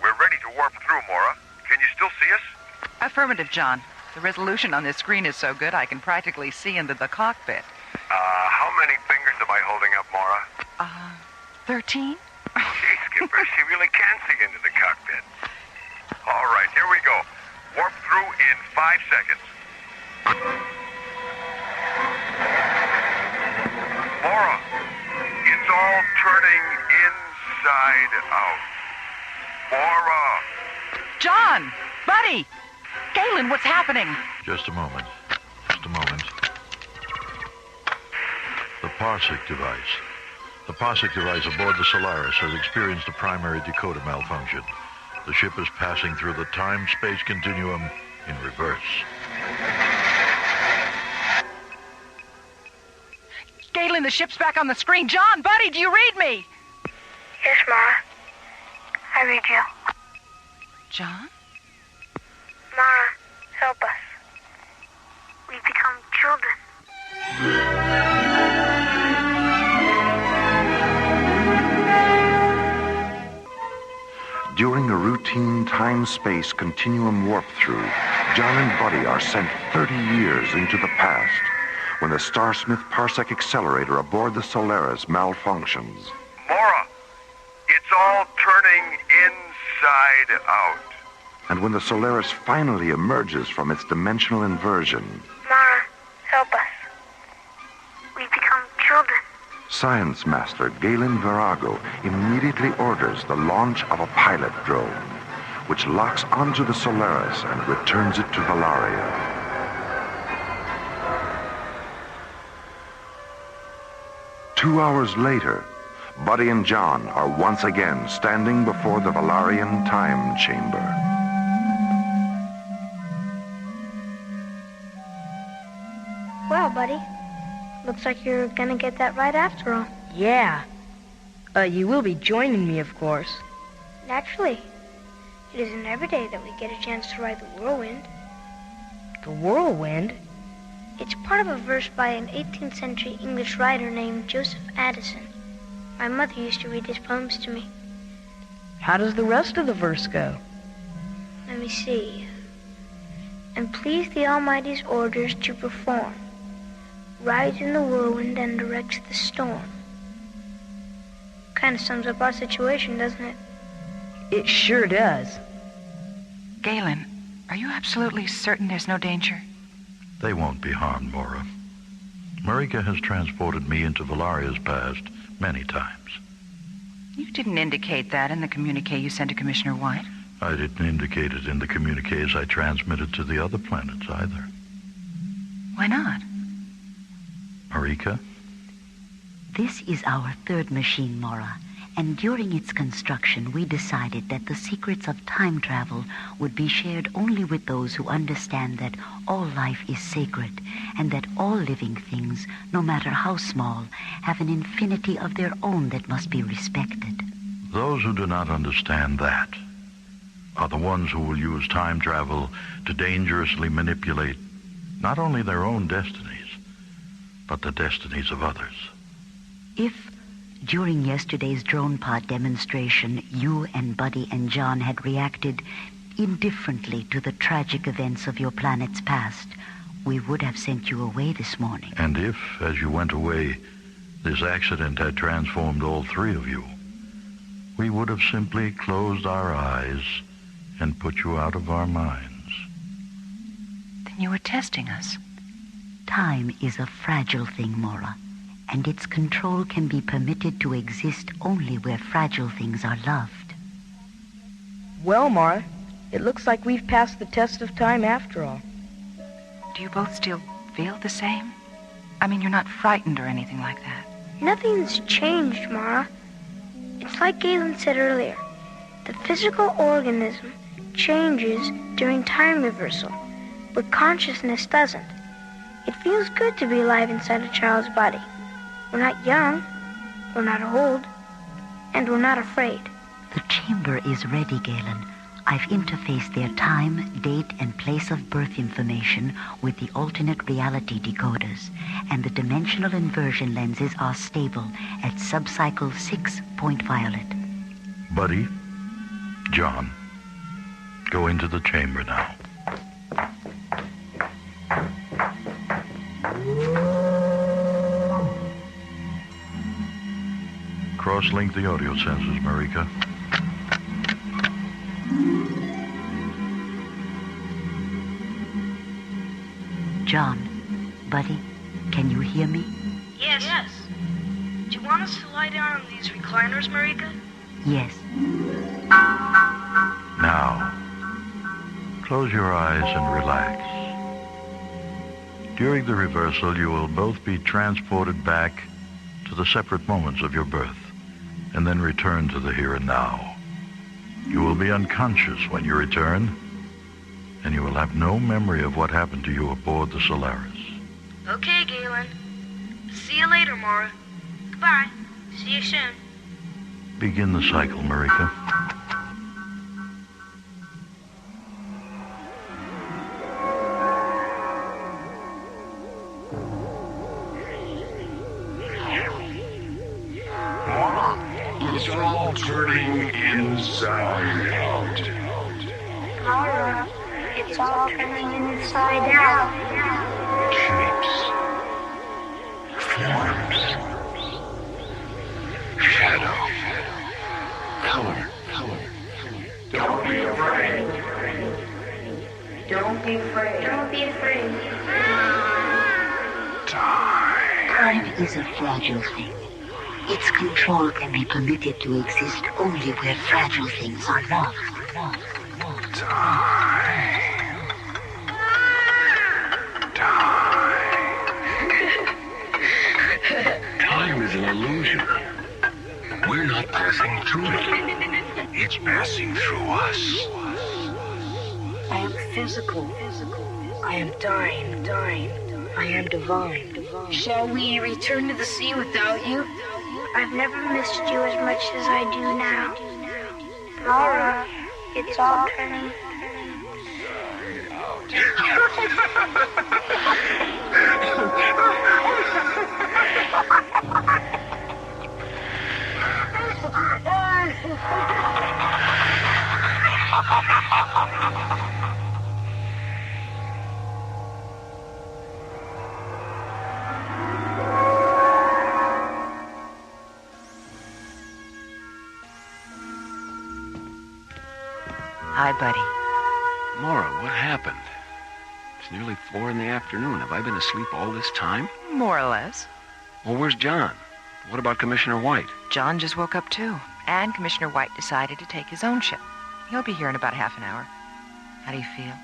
We're ready to warp through, Maura. Can you still see us? Affirmative, John. The resolution on this screen is so good I can practically see into the cockpit. How many fingers am I holding up, Maura? 13? Gee, Skipper, she really can see into the cockpit. All right, here we go. Warp through in 5 seconds. Maura, it's all turning inside out. Maura! John! Buddy! Galen, what's happening? Just a moment. Just a moment. The Parsec device. The Parsec device aboard the Solaris has experienced a primary decoder malfunction. The ship is passing through the time-space continuum in reverse. Galen, the ship's back on the screen. John, Buddy, do you read me? Yes, Mara. I read you. John? Mara, help us. We've become children. During a routine time-space continuum warp-through, John and Buddy are sent 30 years into the past when the Starsmith Parsec accelerator aboard the Solaris malfunctions. Maura, it's all turning inside out. And when the Solaris finally emerges from its dimensional inversion, Mara, help us. We've become children. Science Master Galen Virago immediately orders the launch of a pilot drone, which locks onto the Solaris and returns it to Valaria. Two hours later, Buddy and John are once again standing before the Valarian time chamber. Wow, buddy. Looks like you're gonna get that right after all. Yeah. You will be joining me, of course. Naturally. It isn't every day that we get a chance to ride the whirlwind. The whirlwind? It's part of a verse by an 18th century English writer named Joseph Addison. My mother used to read his poems to me. How does the rest of the verse go? Let me see. And please the Almighty's orders to perform. Rides in the whirlwind and directs the storm. Kind of sums up our situation, doesn't it? It sure does. Galen, are you absolutely certain there's no danger? They won't be harmed, Mora. Marika has transported me into Valaria's past many times. You didn't indicate that in the communique you sent to Commissioner White. I didn't indicate it in the communiques I transmitted to the other planets either. Why not? Marika? This is our third machine, Mora, and during its construction we decided that the secrets of time travel would be shared only with those who understand that all life is sacred and that all living things, no matter how small, have an infinity of their own that must be respected. Those who do not understand that are the ones who will use time travel to dangerously manipulate not only their own destinies, but the destinies of others. If, during yesterday's drone pod demonstration, you and Buddy and John had reacted indifferently to the tragic events of your planet's past, we would have sent you away this morning. And if, as you went away, this accident had transformed all three of you, we would have simply closed our eyes and put you out of our minds. Then you were testing us. Time is a fragile thing, Mora, and its control can be permitted to exist only where fragile things are loved. Well, Mara, it looks like we've passed the test of time after all. Do you both still feel the same? I mean, you're not frightened or anything like that. Nothing's changed, Mara. It's like Galen said earlier. The physical organism changes during time reversal, but consciousness doesn't. It feels good to be alive inside a child's body. We're not young, we're not old, and we're not afraid. The chamber is ready, Galen. I've interfaced their time, date, and place of birth information with the alternate reality decoders, and the dimensional inversion lenses are stable at subcycle 6.violet. Buddy, John, go into the chamber now. Cross-link the audio sensors, Marika. John, Buddy, can you hear me? Yes. Do you want us to lie down on these recliners, Marika? Yes. Now, close your eyes and relax. During the reversal, you will both be transported back to the separate moments of your birth, and then return to the here and now. You will be unconscious when you return, and you will have no memory of what happened to you aboard the Solaris. Okay, Galen. See you later, Mara. Goodbye. See you soon. Begin the cycle, Marika. It's all turning inside out. Mara, it's all turning inside out. Shapes. Forms. Shadow. Color. Don't be afraid. Don't be afraid. Don't be afraid. Time is a fragile thing. Its control can be permitted to exist only where fragile things are loved. Time is an illusion. We're not passing through it. It's passing through us. I am physical. I am dying. I am divine. Shall we return to the sea without you? I've never missed you as much as I do now. Laura, it's all turning. Hi, buddy. Maura, what happened? It's nearly 4 in the afternoon. Have I been asleep all this time? More or less. Well, where's John? What about Commissioner White? John just woke up, too. And Commissioner White decided to take his own ship. He'll be here in about half an hour. How do you feel?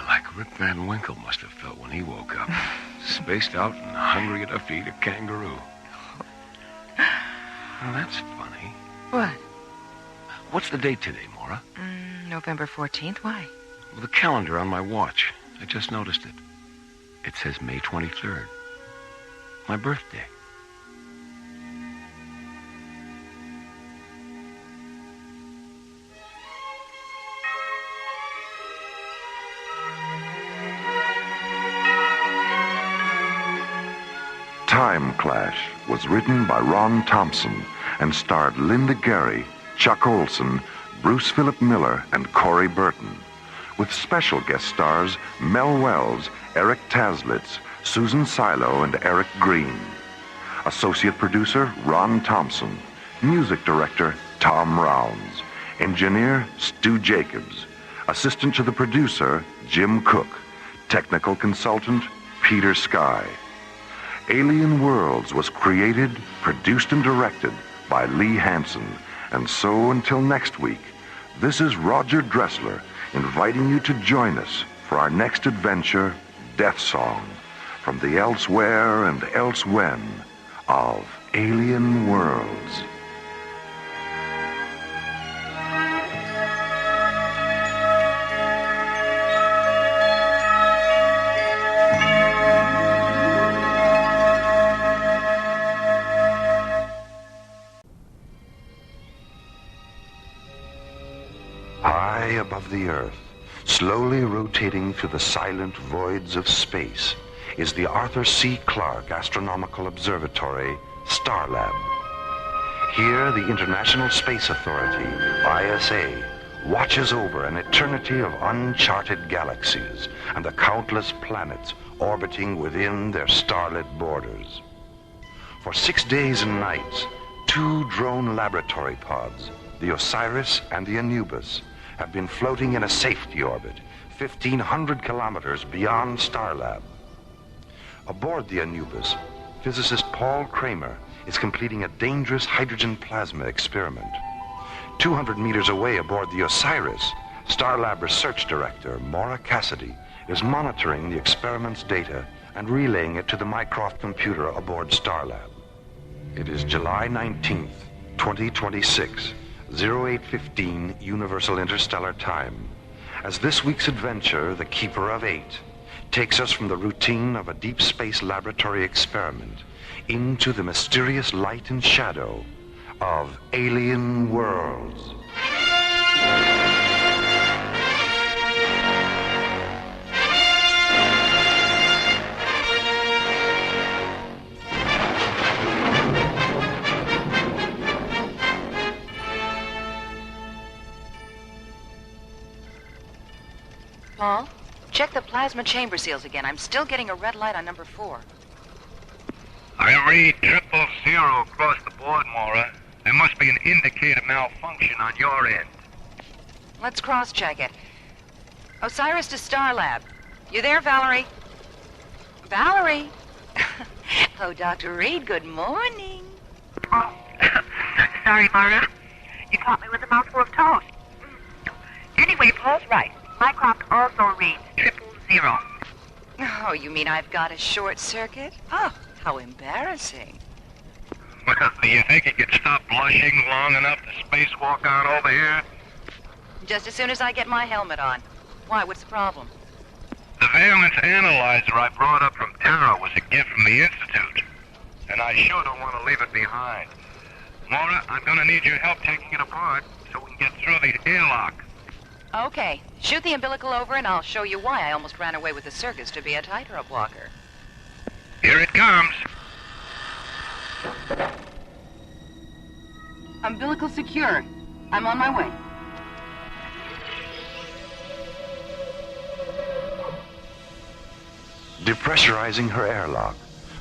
Like Rip Van Winkle must have felt when he woke up. Spaced out and hungry to feed a kangaroo. Well, that's funny. What? What's the date today, Maura? November 14th. Why? Well, the calendar on my watch. I just noticed it. It says May 23rd. My birthday. Timeclash was written by Ron Thompson and starred Linda Gary, Chuck Olson, Bruce Philip Miller, and Corey Burton, with special guest stars Mel Wells, Eric Taslitz, Susan Silo, and Eric Green. Associate producer Ron Thompson. Music director Tom Rounds. Engineer Stu Jacobs. Assistant to the producer Jim Cook. Technical consultant Peter Sky. Alien Worlds was created, produced, and directed by Lee Hansen. And so until next week, this is Roger Dressler inviting you to join us for our next adventure, Deathsong, from the elsewhere and elsewhen of Alien Worlds. High above the Earth, slowly rotating through the silent voids of space, is the Arthur C. Clarke Astronomical Observatory, Starlab. Here, the International Space Authority, ISA, watches over an eternity of uncharted galaxies and the countless planets orbiting within their starlit borders. For 6 days and nights, 2 drone laboratory pods, the Osiris and the Anubis, have been floating in a safety orbit 1,500 kilometers beyond Starlab. Aboard the Anubis, physicist Paul Kramer is completing a dangerous hydrogen plasma experiment. 200 meters away aboard the Osiris, Starlab research director Maura Cassidy is monitoring the experiment's data and relaying it to the Mycroft computer aboard Starlab. It is July 19th, 2026. 0815 Universal Interstellar Time, as this week's adventure, The Keeper of 8, takes us from the routine of a deep space laboratory experiment into the mysterious light and shadow of Alien Worlds. Paul, check the plasma chamber seals again. I'm still getting a red light on number 4. I read 000 across the board, Maura. There must be an indicator malfunction on your end. Let's cross-check it. Osiris to Starlab. You there, Valerie? Valerie? Oh, Dr. Reed, good morning. Oh, sorry, Maura. You caught me with a mouthful of toast. Anyway, Paul's right. Mycroft also reads 000. Oh, you mean I've got a short circuit? Oh, how embarrassing. Well, do you think you could stop blushing long enough to spacewalk on over here? Just as soon as I get my helmet on. Why, what's the problem? The valence analyzer I brought up from Tara was a gift from the Institute, and I sure don't want to leave it behind. Mora, I'm going to need your help taking it apart so we can get through the airlock. Okay. Shoot the umbilical over and I'll show you why I almost ran away with the circus to be a tightrope walker. Here it comes. Umbilical secure. I'm on my way. Depressurizing her airlock,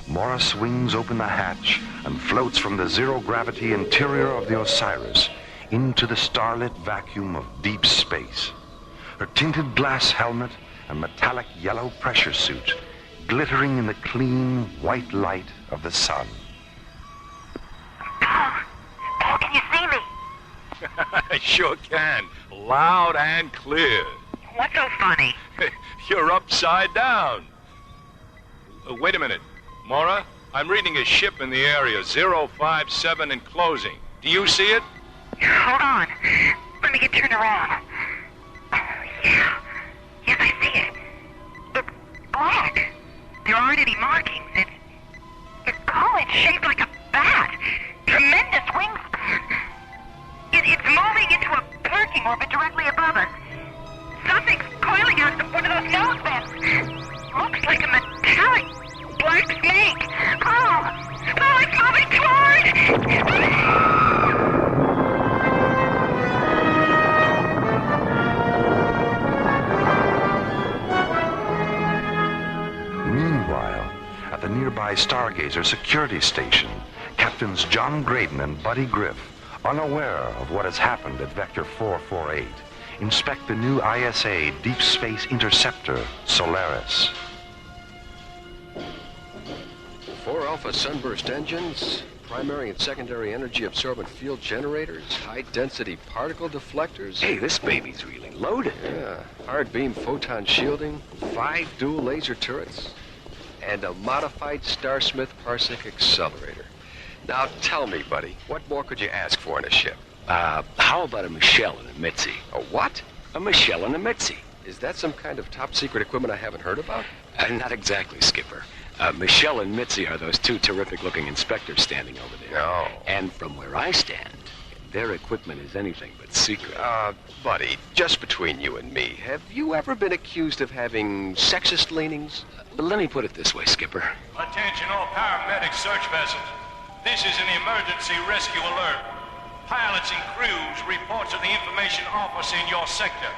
Mora swings open the hatch and floats from the zero-gravity interior of the Osiris into the starlit vacuum of deep space. Her tinted glass helmet and metallic yellow pressure suit glittering in the clean, white light of the sun. Paul, can you see me? I sure can. Loud and clear. What's so funny? You're upside down. Wait a minute. Mora, I'm reading a ship in the area, 057 and closing. Do you see it? Hold on. Let me get turned around. Yeah. Yes, I see it. It's black. There aren't any markings. It's shaped like a bat. Tremendous wingspan. It's moving into a parking orbit directly above us. Something's coiling out of one of those nose vents. Looks like a metallic black snake. Oh, it's moving toward! Meanwhile, at the nearby Stargazer security station, Captains John Graydon and Buddy Griff, unaware of what has happened at Vector 448, inspect the new ISA Deep Space Interceptor, Solaris. 4 Alpha Sunburst engines, primary and secondary energy absorbent field generators, high-density particle deflectors. Hey, this baby's really loaded. Yeah, hard beam photon shielding, 5 dual laser turrets, and a modified Starsmith parsec accelerator. Now tell me, buddy, what more could you ask for in a ship? How about a Michelle and a Mitzi? A what? A Michelle and a Mitzi. Is that some kind of top-secret equipment I haven't heard about? Not exactly, Skipper. Michelle and Mitzi are those 2 terrific-looking inspectors standing over there. No. And from where I stand, their equipment is anything but secret. Buddy, just between you and me, have you ever been accused of having sexist leanings? Let me put it this way, Skipper. Attention all paramedic search vessels. This is an emergency rescue alert. Pilots and crews report to the information office in your sector.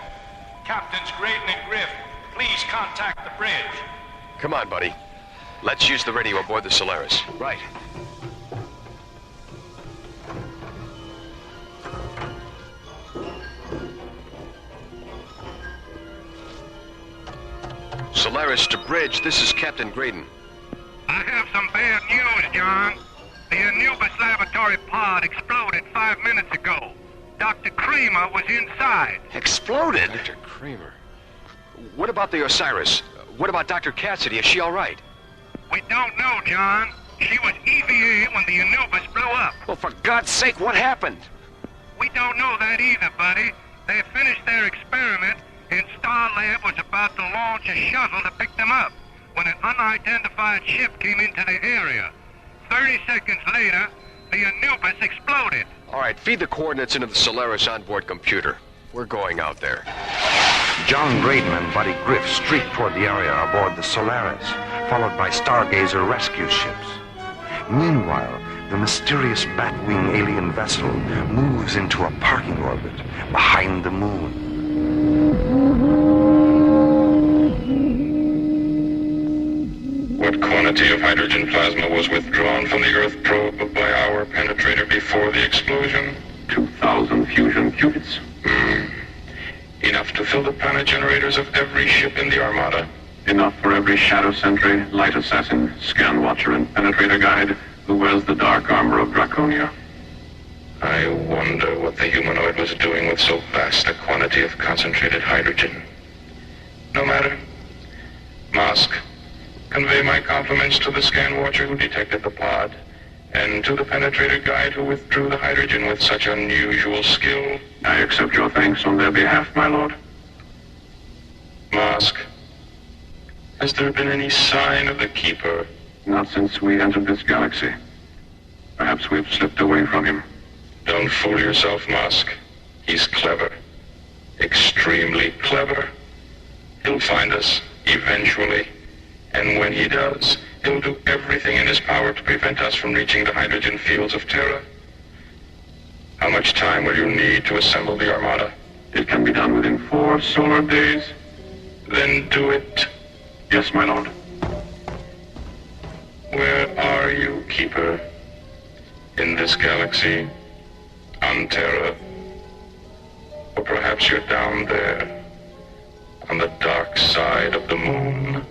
Captains Graydon and Griff, please contact the bridge. Come on, buddy. Let's use the radio aboard the Solaris. Right. Solaris to bridge, this is Captain Graydon. I have some bad news, John. The Anubis laboratory pod exploded 5 minutes ago. Dr. Kramer was inside. Exploded? Dr. Kramer. What about the Osiris? What about Dr. Cassidy? Is she all right? We don't know, John. She was EVA when the Anubis blew up. Well, for God's sake, what happened? We don't know that either, buddy. They finished their experiment, and Star Lab was about to launch a shuttle to pick them up when an unidentified ship came into the area. 30 seconds later, the Anubis exploded. All right, feed the coordinates into the Solaris onboard computer. We're going out there. John Graydon and Buddy Griff streak toward the area aboard the Solaris, followed by Stargazer rescue ships. Meanwhile, the mysterious Batwing alien vessel moves into a parking orbit behind the moon. What quantity of hydrogen plasma was withdrawn from the Earth probe by our penetrator before the explosion? 2,000 fusion qubits. Enough to fill the planet generators of every ship in the Armada. Enough for every shadow sentry, light assassin, scan watcher, and penetrator guide who wears the dark armor of Draconia. I wonder what the humanoid was doing with so vast a quantity of concentrated hydrogen. No matter. Mosk, convey my compliments to the scan watcher who detected the pod, and to the penetrator guide who withdrew the hydrogen with such unusual skill. I accept your thanks on their behalf, my lord. Mosk, Has there been any sign of the Keeper? Not since we entered this galaxy. Perhaps we've slipped away from him. Don't fool yourself, Musk. He's clever. Extremely clever. He'll find us, eventually. And when he does, he'll do everything in his power to prevent us from reaching the hydrogen fields of Terra. How much time will you need to assemble the Armada? It can be done within 4 solar days. Then do it. Yes, my lord. Where are you, Keeper? In this galaxy? On Terra? Or perhaps you're down there, on the dark side of the moon?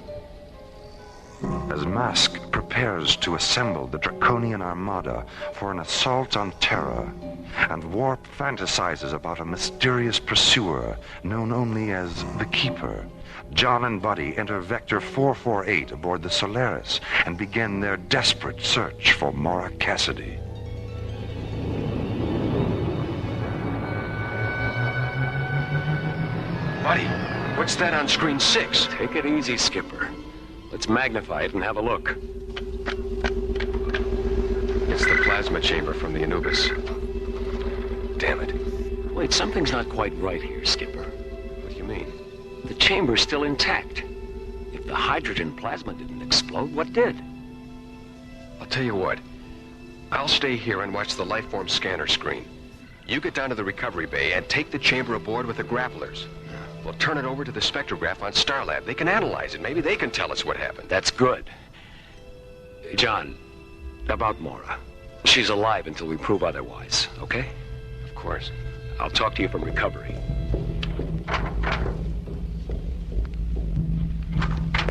As Mask prepares to assemble the Draconian Armada for an assault on Terra, and Warp fantasizes about a mysterious pursuer known only as the Keeper, John and Buddy enter Vector 448 aboard the Solaris and begin their desperate search for Maura Cassidy. Buddy, what's that on screen 6? Take it easy, Skipper. Let's magnify it and have a look. It's the plasma chamber from the Anubis. Damn it. Wait, something's not quite right here, Skipper. What do you mean? The chamber's still intact. If the hydrogen plasma didn't explode, what did? I'll tell you what. I'll stay here and watch the lifeform scanner screen. You get down to the recovery bay and take the chamber aboard with the grapplers. We'll turn it over to the spectrograph on Starlab. They can analyze it. Maybe they can tell us what happened. That's good. John, about Maura. She's alive until we prove otherwise, okay? Of course. I'll talk to you from recovery.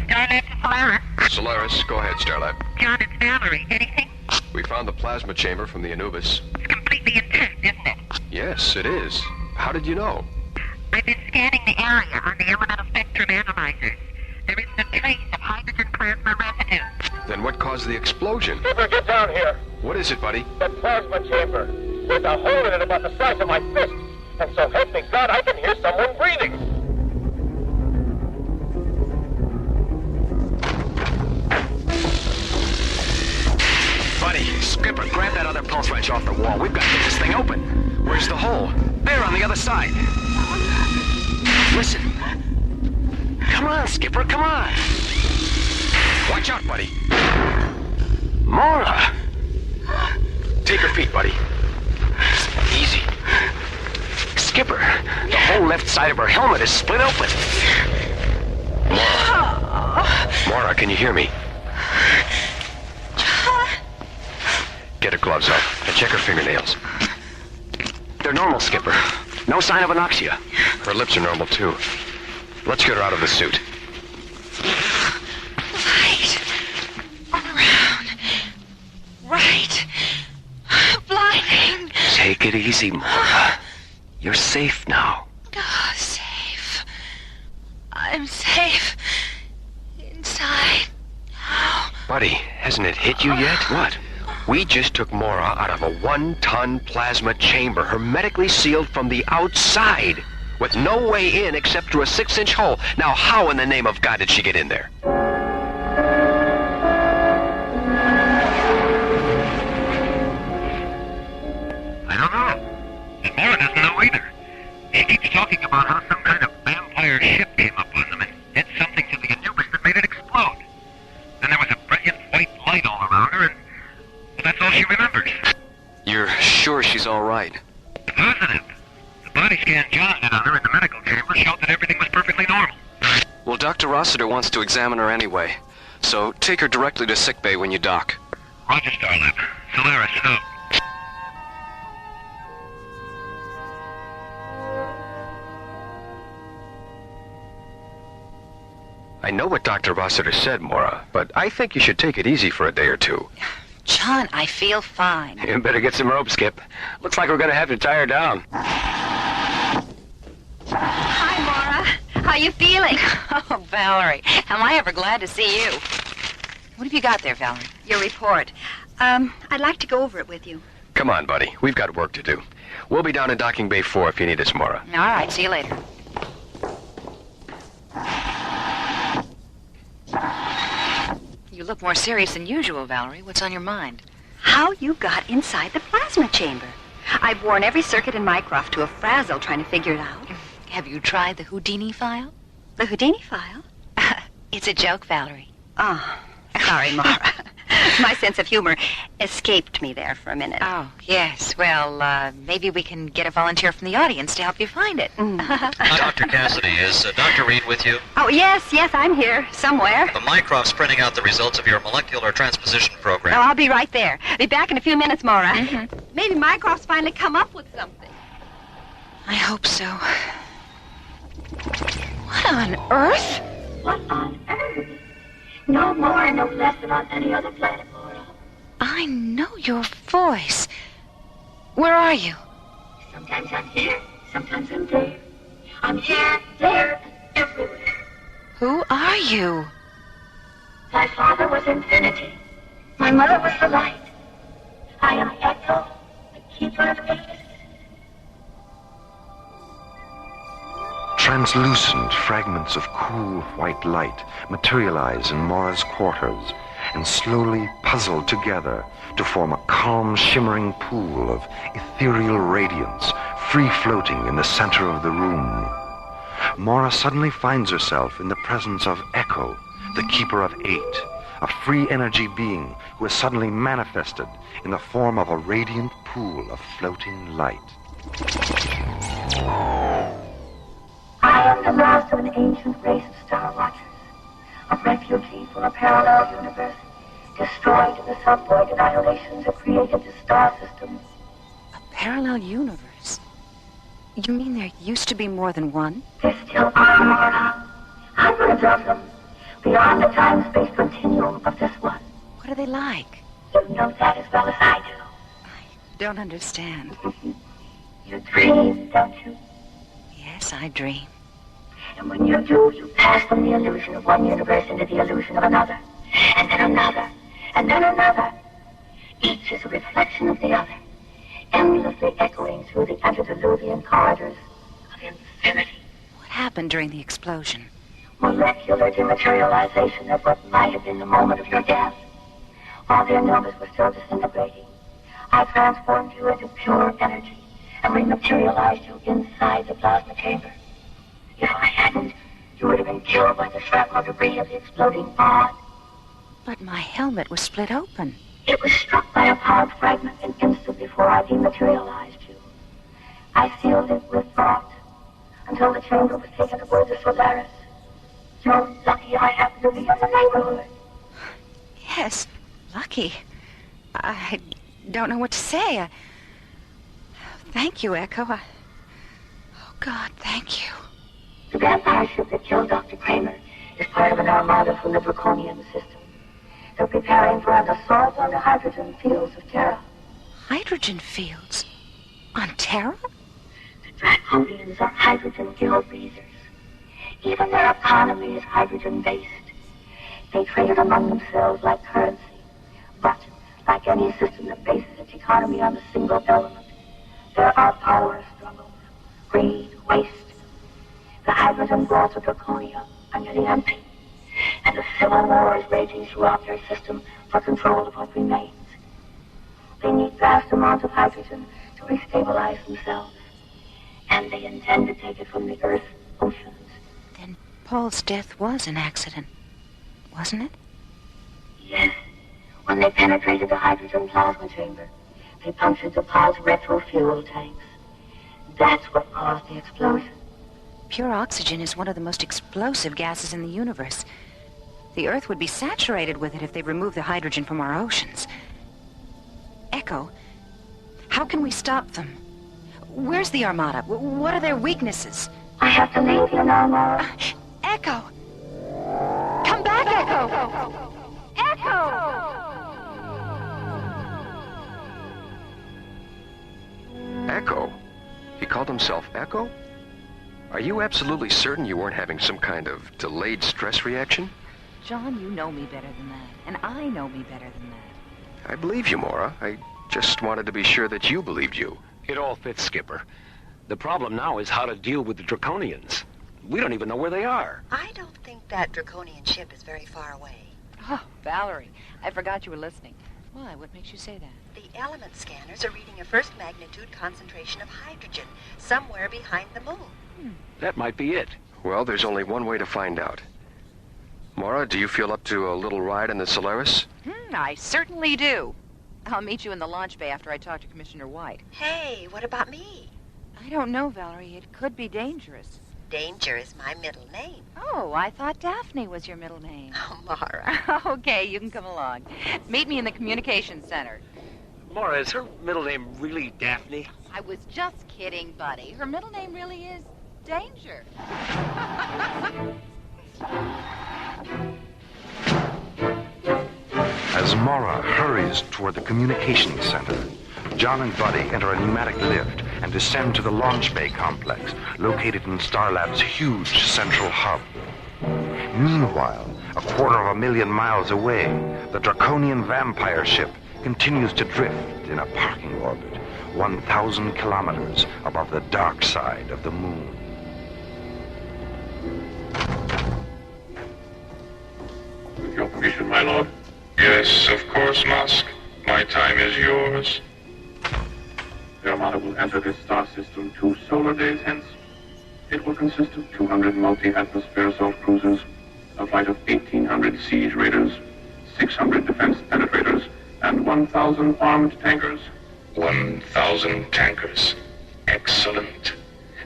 Starlab to Solaris. Solaris, go ahead, Starlab. John, it's Valerie. Anything? We found the plasma chamber from the Anubis. It's completely intact, isn't it? Yes, it is. How did you know? I've been scanning the area on the elemental spectrum analyzers. There isn't a trace of hydrogen plasma residue. Then what caused the explosion? Skipper, get down here. What is it, buddy? The plasma chamber. There's a hole in it about the size of my fist. And so help me God, I can hear someone breathing. Buddy, Skipper, grab that other pulse wrench off the wall. We've got to get this thing open. Where's the hole? There, on the other side. Listen. Come on, Skipper, come on. Watch out, buddy. Maura! Take her feet, buddy. Easy. Skipper, the whole left side of her helmet is split open. Maura, can you hear me? Get her gloves off and check her fingernails. They're normal, Skipper. No sign of anoxia. Her lips are normal, too. Let's get her out of the suit. Light. All around. Right. Blinding. Take it easy, Maura. You're safe now. Oh, safe. I'm safe. Inside. Now. Buddy, hasn't it hit you yet? What? We just took Maura out of a 1-ton plasma chamber, hermetically sealed from the outside, with no way in except through a 6-inch hole. Now, how in the name of God did she get in there? I don't know. And Maura doesn't know either. She keeps talking about how some kind of vampire ship came up on them and did something to the Anubis that made it explode. Then there was a brilliant white light all around her, and that's all she remembers. You're sure she's all right? Positive. The body scan John did on her in the medical chamber showed that everything was perfectly normal. Well, Dr. Rossiter wants to examine her anyway, so take her directly to sickbay when you dock. Roger, Starlab. Solaris, out. I know what Dr. Rossiter said, Maura, but I think you should take it easy for a day or two. John, I feel fine. You better get some rope, Skip. Looks like we're gonna have to tie her down. Hi, Maura. How you feeling? Oh, Valerie, am I ever glad to see you. What have you got there, Valerie? Your report. I'd like to go over it with you. Come on, buddy. We've got work to do. We'll be down in Docking Bay 4 if you need us, Maura. All right, see you later. look more serious than usual, Valerie. What's on your mind? How you got inside the plasma chamber. I've worn every circuit in Mycroft to a frazzle trying to figure it out. Have you tried the Houdini file? The Houdini file? It's a joke, Valerie. Oh, sorry, Mara. My sense of humor escaped me there for a minute. Oh, yes. Well, maybe we can get a volunteer from the audience to help you find it. Dr. Cassidy, is Dr. Reed with you? Oh, yes, I'm here, somewhere. The Mycroft's printing out the results of your molecular transposition program. Oh, I'll be right there. Be back in a few minutes, Mara. Maybe Mycroft's finally come up with something. I hope so. What on earth? What on earth? No more and no less than on any other planet, Laura. I know your voice. Where are you? Sometimes I'm here, sometimes I'm there. I'm here, there, and everywhere. Who are you? My father was infinity. My mother was the light. I am Echo, the keeper of ages. Translucent fragments of cool white light materialize in Mora's quarters and slowly puzzle together to form a calm, shimmering pool of ethereal radiance, free-floating in the center of the room. Mora suddenly finds herself in the presence of Echo, the Keeper of Eight, a free energy being who has suddenly manifested in the form of a radiant pool of floating light. I am the last of an ancient race of Star Watchers, a refugee from a parallel universe, destroyed in the subvoid annihilations that created the star system. A parallel universe? You mean there used to be more than one? There still are, Mara. Hundreds of them, beyond the time-space continuum of this one. What are they like? You know that as well as I do. I don't understand. You dream, don't you? Yes, I dream. And when you do, you pass from the illusion of one universe into the illusion of another, and then another, and then another. Each is a reflection of the other, endlessly echoing through the antediluvian corridors of infinity. What happened during the explosion? Molecular dematerialization of what might have been the moment of your death. While their numbers were still disintegrating, I transformed you into pure energy and rematerialized you inside the plasma chamber. If I hadn't, you would have been killed by the shrapnel debris of the exploding pod. But my helmet was split open. It was struck by a pod fragment an instant before I dematerialized you. I sealed it with thought until the chamber was taken aboard the Solaris. You're lucky I happened to be in the neighborhood. Yes, lucky. I don't know what to say. Thank you, Echo. Oh, God, thank you. The vampire ship that killed Dr. Kramer is part of an armada from the Draconian system. They're preparing for an assault on the hydrogen fields of Terra. Hydrogen fields? On Terra? The Draconians are hydrogen guild breathers. Even their economy is hydrogen-based. They trade it among themselves like currency. But, like any system that bases its economy on a single element, there are power struggles, greed, waste. The hydrogen vaults of Draconia are nearly empty, and a civil war is raging throughout their system for control of what remains. They need vast amounts of hydrogen to restabilize themselves, and they intend to take it from the Earth's oceans. Then Paul's death was an accident, wasn't it? Yes. When they penetrated the hydrogen plasma chamber, they punctured the pod's retro-fuel tanks. That's what caused the explosion. Pure oxygen is one of the most explosive gases in the universe. The Earth would be saturated with it if they removed the hydrogen from our oceans. Echo, how can we stop them? Where's the Armada? What are their weaknesses? I have to leave you now, Mara. Echo! Come back, Echo! Echo! Echo? He called himself Echo? Are you absolutely certain you weren't having some kind of delayed stress reaction? John, you know me better than that, and I know me better than that. I believe you, Mora. I just wanted to be sure that you believed you. It all fits, Skipper. The problem now is how to deal with the Draconians. We don't even know where they are. I don't think that Draconian ship is very far away. Oh, Valerie, I forgot you were listening. Why? What makes you say that? The element scanners are reading a first magnitude concentration of hydrogen somewhere behind the moon. That might be it. Well, there's only one way to find out. Mara, do you feel up to a little ride in the Solaris? I certainly do. I'll meet you in the launch bay after I talk to Commissioner White. Hey, what about me? I don't know, Valerie. It could be dangerous. Danger is my middle name. Oh, I thought Daphne was your middle name. Oh, Mara. Okay, you can come along. Meet me in the communications center. Mara, is her middle name really Daphne? I was just kidding, buddy. Her middle name really is Danger. As Mara hurries toward the communications center, John and Buddy enter a pneumatic lift and descend to the launch bay complex located in Starlab's huge central hub. Meanwhile, 250,000 miles away, the draconian vampire ship continues to drift in a parking orbit 1,000 kilometers above the dark side of the moon. With your permission, my lord. Yes, of course, Musk. My time is yours. The Armada will enter this star system 2 solar days hence. It will consist of 200 multi-atmosphere assault cruisers, a flight of 1,800 siege raiders, 600 defense penetrators, and 1,000 armed tankers. 1,000 tankers. Excellent.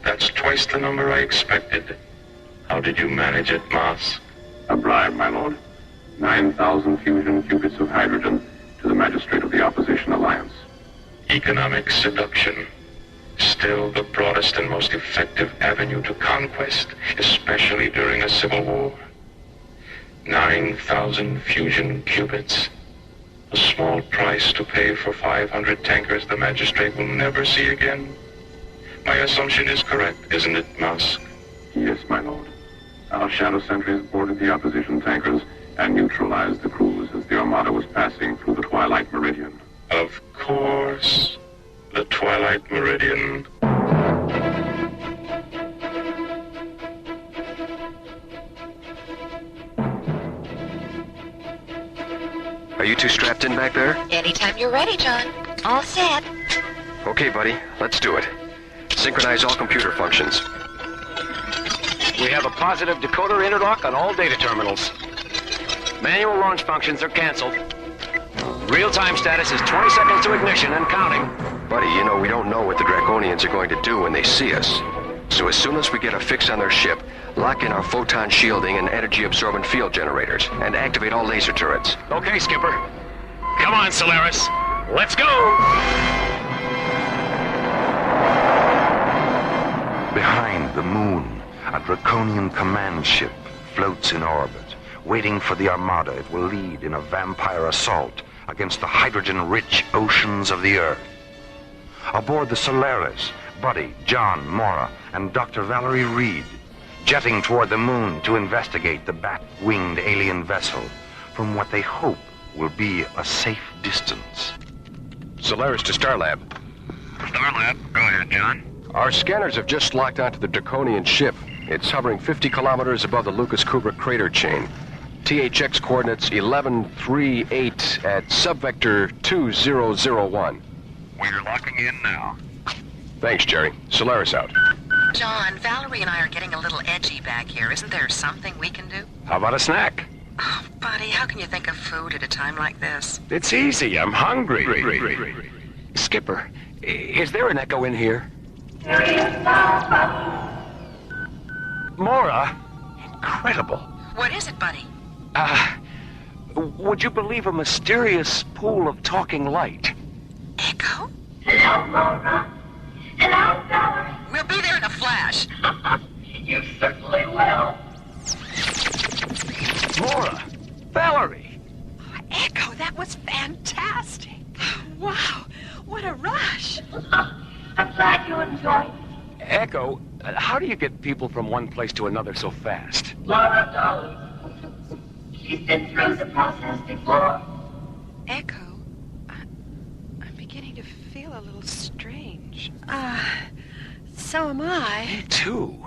That's twice the number I expected. How did you manage it, Mars? A bribe, my lord. 9,000 fusion qubits of hydrogen to the magistrate of the Opposition Alliance. Economic seduction. Still the broadest and most effective avenue to conquest, especially during a civil war. 9,000 fusion qubits. A small price to pay for 500 tankers the magistrate will never see again. My assumption is correct, isn't it, Musk? Yes, my lord. Our shadow sentries boarded the opposition tankers and neutralized the crews as the Armada was passing through the Twilight Meridian. Of course. The Twilight Meridian. Are you two strapped in back there? Anytime you're ready, John. All set. Okay, buddy, let's do it. Synchronize all computer functions. We have a positive decoder interlock on all data terminals. Manual launch functions are canceled. Real-time status is 20 seconds to ignition and counting. Buddy, you know we don't know what the Draconians are going to do when they see us. So as soon as we get a fix on their ship, lock in our photon shielding and energy-absorbent field generators, and activate all laser turrets. Okay, Skipper. Come on, Solaris. Let's go! Behind the moon, a Draconian command ship floats in orbit, waiting for the Armada it will lead in a vampire assault against the hydrogen-rich oceans of the Earth. Aboard the Solaris, Buddy, John, Mora, and Dr. Valerie Reed, jetting toward the moon to investigate the bat-winged alien vessel from what they hope will be a safe distance. Solaris to Starlab. Starlab, go ahead, John. Our scanners have just locked onto the Draconian ship. It's hovering 50 kilometers above the Lucas-Kubrick crater chain. THX coordinates 1138 at subvector 2001. We're locking in now. Thanks, Jerry. Solaris out. John, Valerie and I are getting a little edgy back here. Isn't there something we can do? How about a snack? Oh, buddy, how can you think of food at a time like this? It's easy. I'm hungry. Skipper, is there an echo in here? Mora? Incredible. What is it, buddy? Would you believe a mysterious pool of talking light? Echo? Hello, Mora. Hello, Valerie. We'll be there in a flash. You certainly will. Mora! Valerie! Echo, that was fantastic. Wow, what a rush. I'm glad you enjoyed it. Echo, how do you get people from one place to another so fast? Laura, darling. She's been through the process before. Echo, I'm beginning to feel a little strange. So am I. Me too.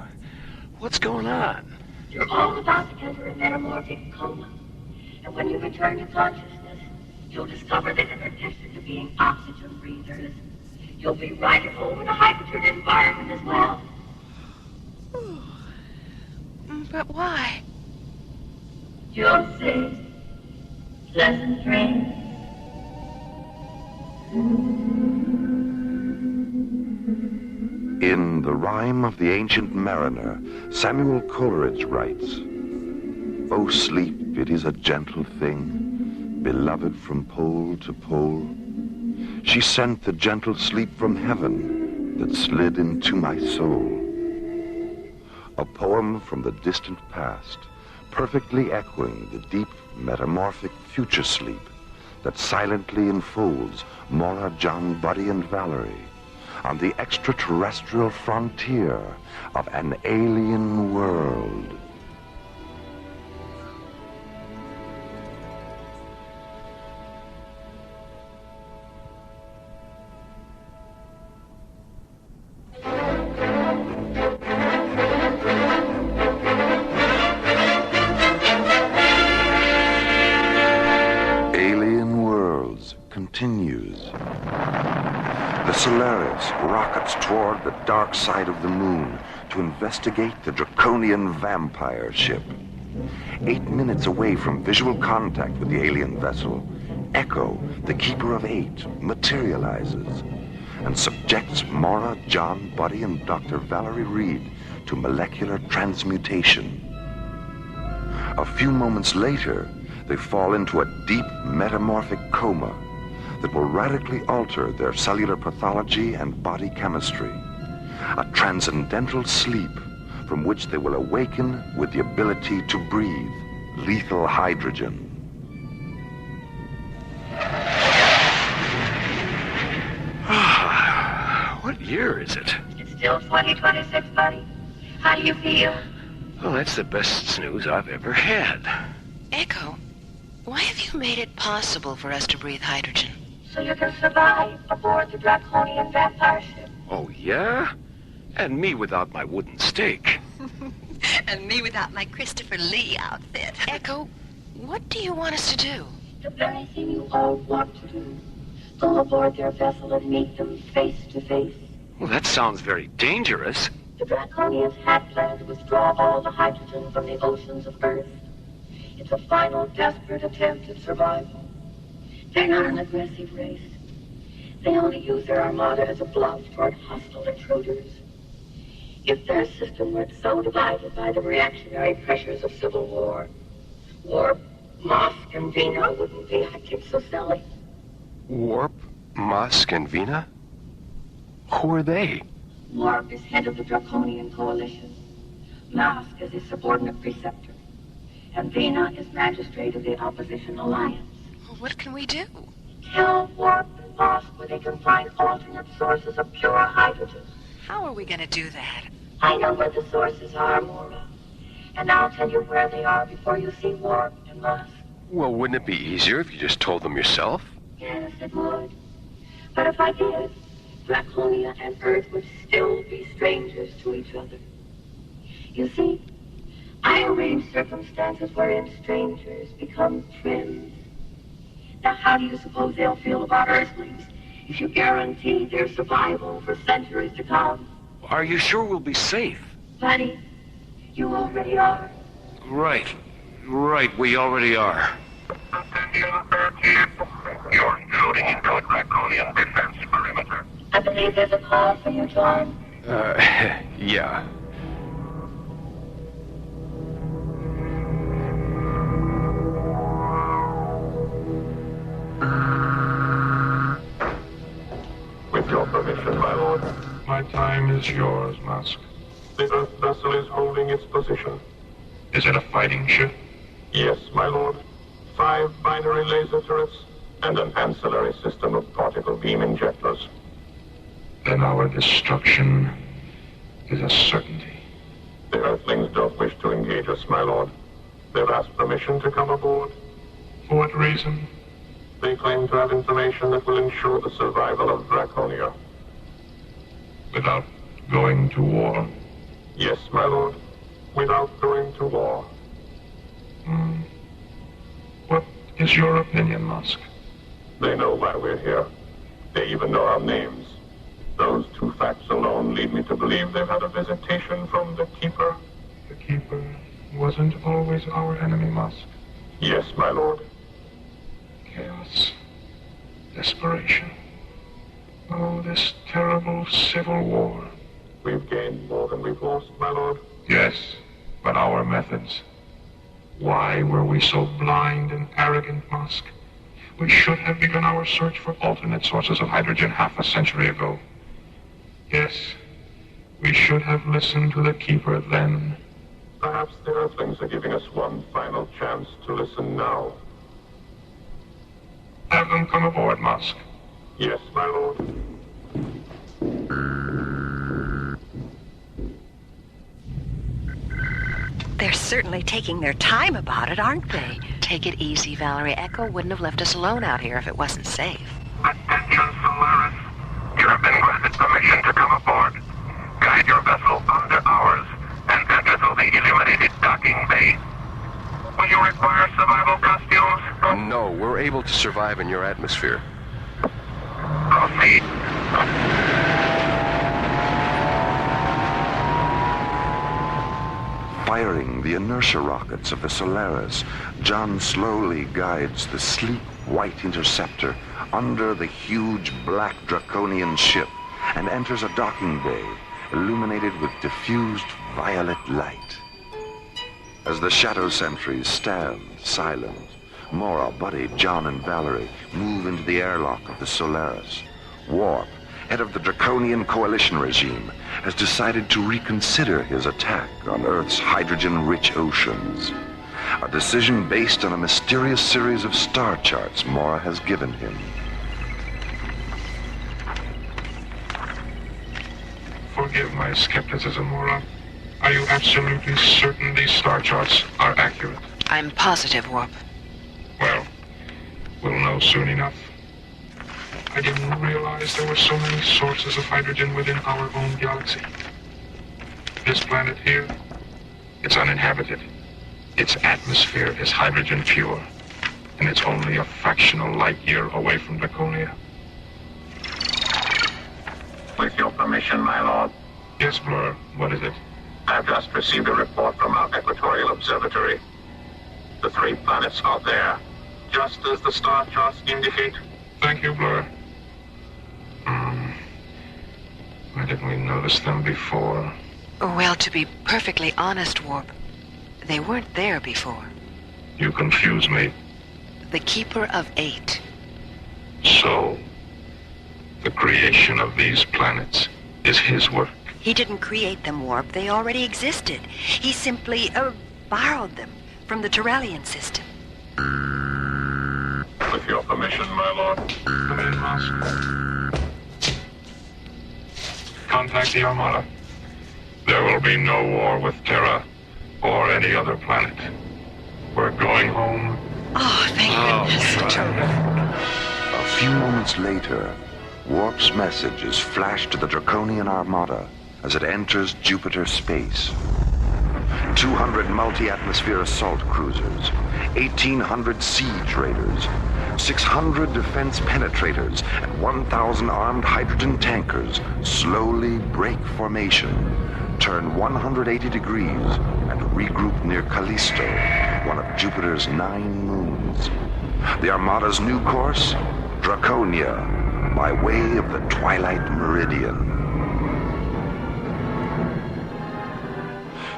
What's going on? You're all about to enter a metamorphic coma. And when you return to consciousness, you'll discover that in addition to being oxygen breathers, you'll be riding over the hydrogen environment as well. But why? You'll see. Pleasant dreams. In The Rime of the Ancient Mariner, Samuel Coleridge writes, "O sleep, it is a gentle thing, beloved from pole to pole. She sent the gentle sleep from heaven that slid into my soul." A poem from the distant past, perfectly echoing the deep metamorphic future sleep that silently enfolds Maura, John, Buddy, and Valerie on the extraterrestrial frontier of an alien world. Alien Worlds continues. The Solaris rockets toward the dark side of the moon to investigate the draconian vampire ship. 8 minutes away from visual contact with the alien vessel, Echo, the Keeper of Eight, materializes and subjects Maura, John, Buddy, and Dr. Valerie Reed to molecular transmutation. A few moments later, they fall into a deep metamorphic coma that will radically alter their cellular pathology and body chemistry. A transcendental sleep from which they will awaken with the ability to breathe lethal hydrogen. What year is it? It's still 2026, buddy. How do you feel? Well, that's the best news I've ever had. Echo, why have you made it possible for us to breathe hydrogen? So you can survive aboard the draconian vampire ship. Oh, yeah? And me without my wooden stake. And me without my Christopher Lee outfit. Echo, what do you want us to do? The very thing you all want to do. Go aboard their vessel and meet them face to face. Well, that sounds very dangerous. The draconians had planned to withdraw all the hydrogen from the oceans of Earth. It's a final desperate attempt at survival. They're not an aggressive race. They only use their armada as a bluff toward hostile intruders. If their system weren't so divided by the reactionary pressures of civil war, Warp, Mosk, and Vina wouldn't be acting so silly. Warp, Mosk, and Vina? Who are they? Warp is head of the Draconian Coalition. Mosk is his subordinate preceptor. And Vina is magistrate of the Opposition Alliance. What can we do? Tell Warp and Mosk where they can find alternate sources of pure hydrogen. How are we going to do that? I know where the sources are, Maura. And I'll tell you where they are before you see Warp and Mosk. Well, wouldn't it be easier if you just told them yourself? Yes, it would. But if I did, Draconia and Earth would still be strangers to each other. You see, I arrange circumstances wherein strangers become friends. Now, how do you suppose they'll feel about Earthlings if you guarantee their survival for centuries to come? Are you sure we'll be safe? Buddy, you already are. Right, we already are. You're intruding into a draconian defense perimeter. I believe there's a call for you, John. Yeah. With your permission, my lord, my time is yours, Musk. The Earth vessel is holding its position. Is it a fighting ship? Yes, my lord. 5 binary laser turrets and an ancillary system of particle beam injectors. Then our destruction is a certainty. The Earthlings don't wish to engage us, my lord. They've asked permission to come aboard. For what reason? They claim to have information that will ensure the survival of Draconia. Without going to war? Yes, my lord. Without going to war. What is your opinion, Musk? They know why we're here. They even know our names. Those two facts alone lead me to believe they've had a visitation from the Keeper. The Keeper wasn't always our enemy, Musk. Yes, my lord. Chaos. Desperation. Oh, this terrible civil war. We've gained more than we've lost, my lord. Yes, but our methods. Why were we so blind and arrogant, Musk? We should have begun our search for alternate sources of hydrogen half a century ago. Yes, we should have listened to the Keeper then. Perhaps the Earthlings are giving us one final chance to listen now. Have them come aboard, Musk. Yes, my lord. They're certainly taking their time about it, aren't they? Take it easy, Valerie. Echo wouldn't have left us alone out here if it wasn't safe. Attention, Solaris. You have been granted permission to come aboard. Guide your vessel under ours and enter through the illuminated docking bay. Will you require survival costumes? No, we're able to survive in your atmosphere. Proceed. Firing the inertia rockets of the Solaris, John slowly guides the sleek white interceptor under the huge black draconian ship and enters a docking bay illuminated with diffused violet light. As the shadow sentries stand silent, Mora, Buddy, John, and Valerie move into the airlock of the Solaris. Warp, head of the Draconian Coalition regime, has decided to reconsider his attack on Earth's hydrogen-rich oceans. A decision based on a mysterious series of star charts Mora has given him. Forgive my skepticism, Mora. Are you absolutely certain these star charts are accurate? I'm positive, Warp. Well, we'll know soon enough. I didn't realize there were so many sources of hydrogen within our own galaxy. This planet here, it's uninhabited. Its atmosphere is hydrogen pure, and it's only a fractional light year away from Draconia. With your permission, my lord. Yes, Blur. What is it? I've just received a report from our equatorial observatory. The 3 planets are there, just as the star charts indicate. Thank you, Blur. Why didn't we notice them before? Well, to be perfectly honest, Warp, they weren't there before. You confuse me. The Keeper of 8. So, the creation of these planets is his work. He didn't create them, Warp. They already existed. He simply borrowed them from the Terrellian system. With your permission, my lord. Come in, Master. Contact the Armada. There will be no war with Terra or any other planet. We're going home. Oh, thank goodness. A few moments later, Warp's message is flashed to the Draconian Armada as it enters Jupiter space. 200 multi-atmosphere assault cruisers, 1,800 siege raiders, 600 defense penetrators, and 1,000 armed hydrogen tankers slowly break formation, turn 180 degrees, and regroup near Callisto, one of Jupiter's 9 moons. The Armada's new course? Draconia, by way of the Twilight Meridian.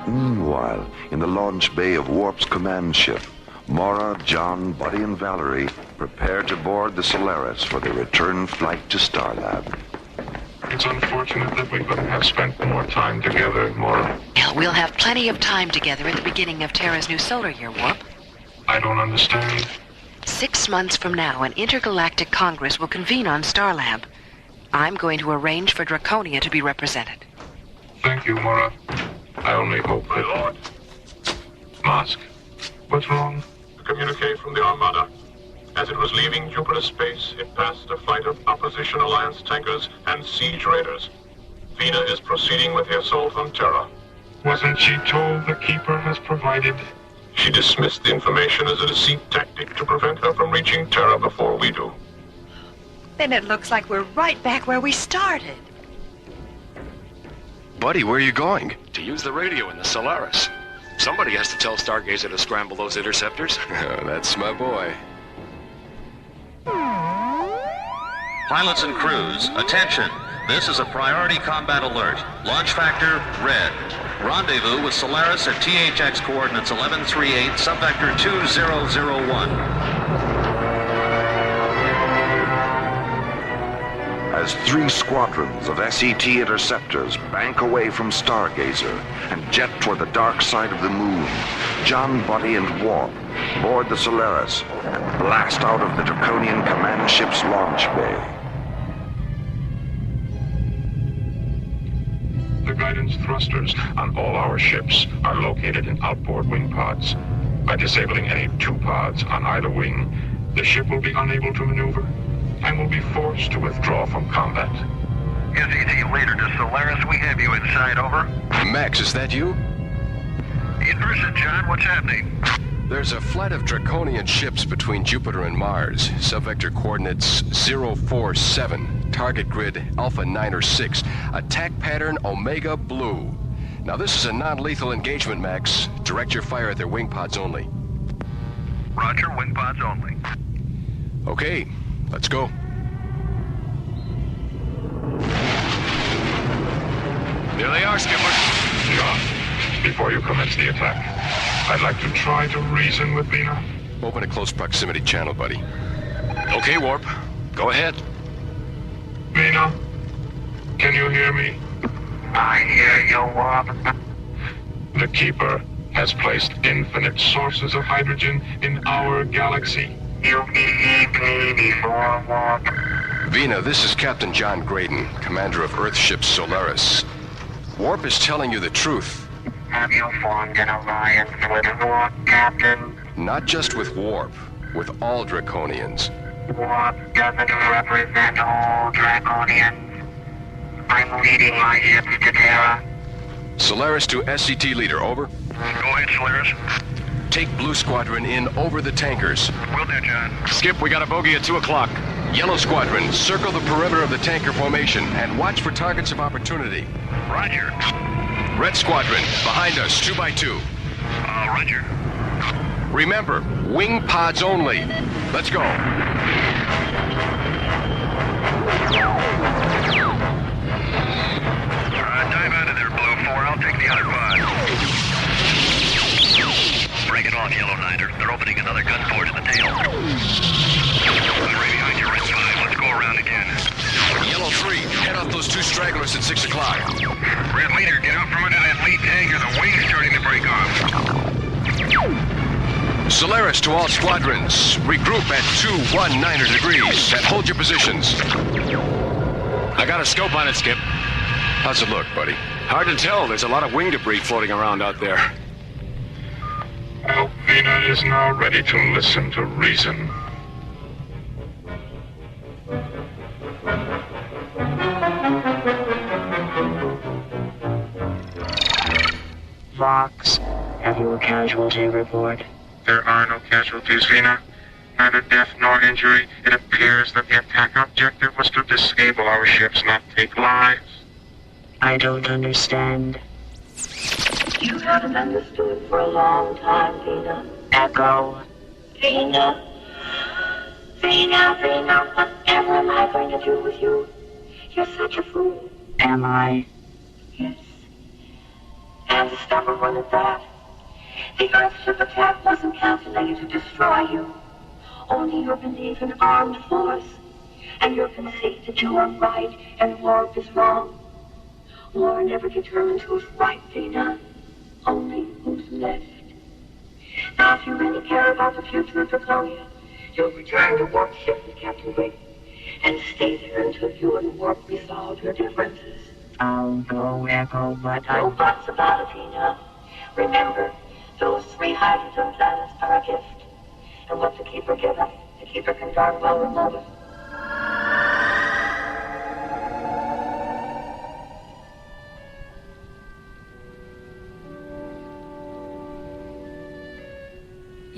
Meanwhile, in the launch bay of Warp's command ship, Mora, John, Buddy, and Valerie prepare to board the Solaris for their return flight to Starlab. It's unfortunate that we couldn't have spent more time together, Mora. Hell, we'll have plenty of time together at the beginning of Terra's new solar year, Warp. I don't understand. 6 months from now, an intergalactic congress will convene on Starlab. I'm going to arrange for Draconia to be represented. Thank you, Mora. I only hope, my lord. Mask, what's wrong? A communique from the Armada. As it was leaving Jupiter space, it passed a flight of Opposition Alliance tankers and siege raiders. Vina is proceeding with the assault on Terra. Wasn't she told the Keeper has provided? She dismissed the information as a deceit tactic to prevent her from reaching Terra before we do. Then it looks like we're right back where we started. Buddy, where are you going? To use the radio in the Solaris. Somebody has to tell Stargazer to scramble those interceptors. That's my boy. Pilots and crews, attention. This is a priority combat alert. Launch factor, red. Rendezvous with Solaris at THX coordinates 1138, subvector 2001. As 3 squadrons of SET interceptors bank away from Stargazer and jet toward the dark side of the moon, John, Buddy, and Warp board the Solaris and blast out of the Draconian command ship's launch bay. The guidance thrusters on all our ships are located in outboard wing pods. By disabling any 2 pods on either wing, the ship will be unable to maneuver and will be forced to withdraw from combat. SET leader to Solaris, we have you inside, over. Max, is that you? In person, John, what's happening? There's a flight of Draconian ships between Jupiter and Mars. Subvector coordinates 047. Target grid Alpha 9 or 6. Attack pattern Omega Blue. Now this is a non-lethal engagement, Max. Direct your fire at their wing pods only. Roger, wing pods only. Okay, let's go. There they are, Skipper. John, before you commence the attack, I'd like to try to reason with Vina. Open a close proximity channel, buddy. Okay, Warp. Go ahead. Vina, can you hear me? I hear you, Warp. The Keeper has placed infinite sources of hydrogen in our galaxy. You need me before, Warp. Vina, this is Captain John Graydon, commander of Earth ship Solaris. Warp is telling you the truth. Have you formed an alliance with Warp, Captain? Not just with Warp, with all Draconians. Warp doesn't represent all Draconians. I'm leading my ship to Terra. Solaris to SCT leader, over. Go ahead, Solaris. Take Blue Squadron in over the tankers. Will do, John. Skip, we got a bogey at 2 o'clock. Yellow Squadron, circle the perimeter of the tanker formation and watch for targets of opportunity. Roger. Red Squadron, behind us, 2 by 2. Roger. Remember, wing pods only. Let's go. Dive out of there, Blue 4. I'll take the other pod. Break it off, Yellow Niner. They're opening another gun port in the tail. I'm right behind you, Red 5. Let's go around again. Yellow 3, head off those 2 stragglers at 6 o'clock. Red Leader, get out from under that lead tanker. The wing's starting to break off. Solaris to all squadrons. Regroup at 219 degrees and hold your positions. I got a scope on it, Skip. How's it look, buddy? Hard to tell. There's a lot of wing debris floating around out there. Well, Vina is now ready to listen to reason. Vox, have you a casualty report? There are no casualties, Vina. Neither death nor injury. It appears that the attack objective was to disable our ships, not take lives. I don't understand. You haven't understood for a long time, Vina. Echo. Vina. Vina, Vina, whatever am I going to do with you? You're such a fool. Am I? Yes. And a stubborn one at that. The Earthship attack wasn't calculated to destroy you. Only your belief in armed force, and your conceit that you are right and Warp is wrong. War never determines who's right, Vina. Only who's left. Now, if you really care about the future of Draconia, you'll return to Warp ship with Captain Graydon, and stay there until you and Warp resolve your differences. I'll go, Echo, but no buts about it, Vina. Remember, those 3 hydrogen planets are a gift. And what the Keeper giveth, the Keeper can darn well remove it.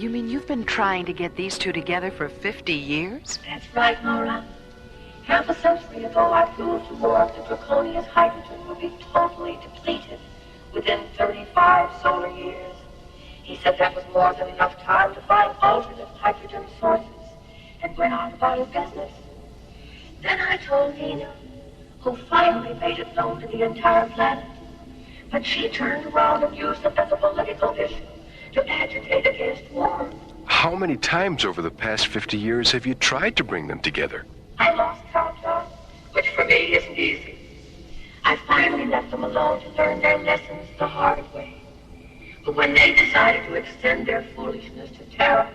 You mean you've been trying to get these two together for 50 years? That's right, Nora. Half a century ago, our fuels to warp the draconian hydrogen would be totally depleted within 35 solar years. He said that was more than enough time to find alternate hydrogen sources and went on about his business. Then I told Nina, who finally made it known to the entire planet. But she turned around and used them as a political issue to agitate against war. How many times over the past 50 years have you tried to bring them together? I lost count, John, which for me isn't easy. I finally left them alone to learn their lessons the hard way. But when they decided to extend their foolishness to Terra,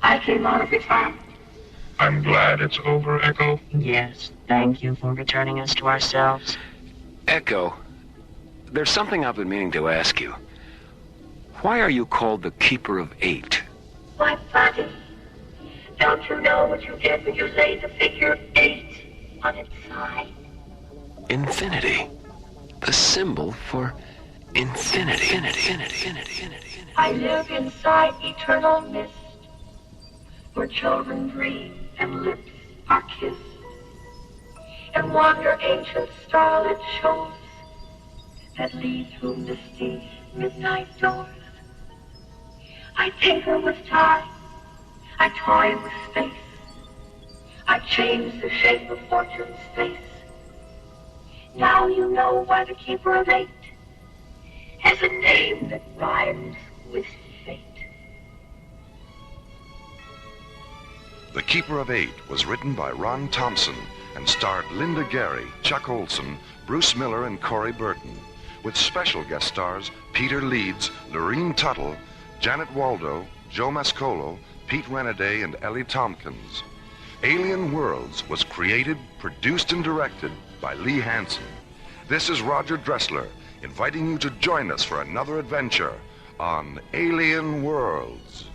I came out of retirement. I'm glad it's over, Echo. Yes, thank you for returning us to ourselves. Echo, there's something I've been meaning to ask you. Why are you called the Keeper of Eight? Why, buddy, don't you know what you get when you lay the figure 8 on its side? Infinity. The symbol for infinity. I live inside eternal mist, where children dream and lips are kissed, and wander ancient starlit shores that lead through misty midnight doors. I tinker with time, I toy with space, I change the shape of fortune's face. Now you know why the Keeper of Eight has a name that rhymes with fate. The Keeper of Eight was written by Ron Thompson and starred Linda Gary, Chuck Olson, Bruce Miller, and Corey Burton, with special guest stars Peter Leeds, Lorene Tuttle, Janet Waldo, Joe Mascolo, Pete Renaday, and Ellie Tompkins. Alien Worlds was created, produced, and directed by Lee Hansen. This is Roger Dressler, inviting you to join us for another adventure on Alien Worlds.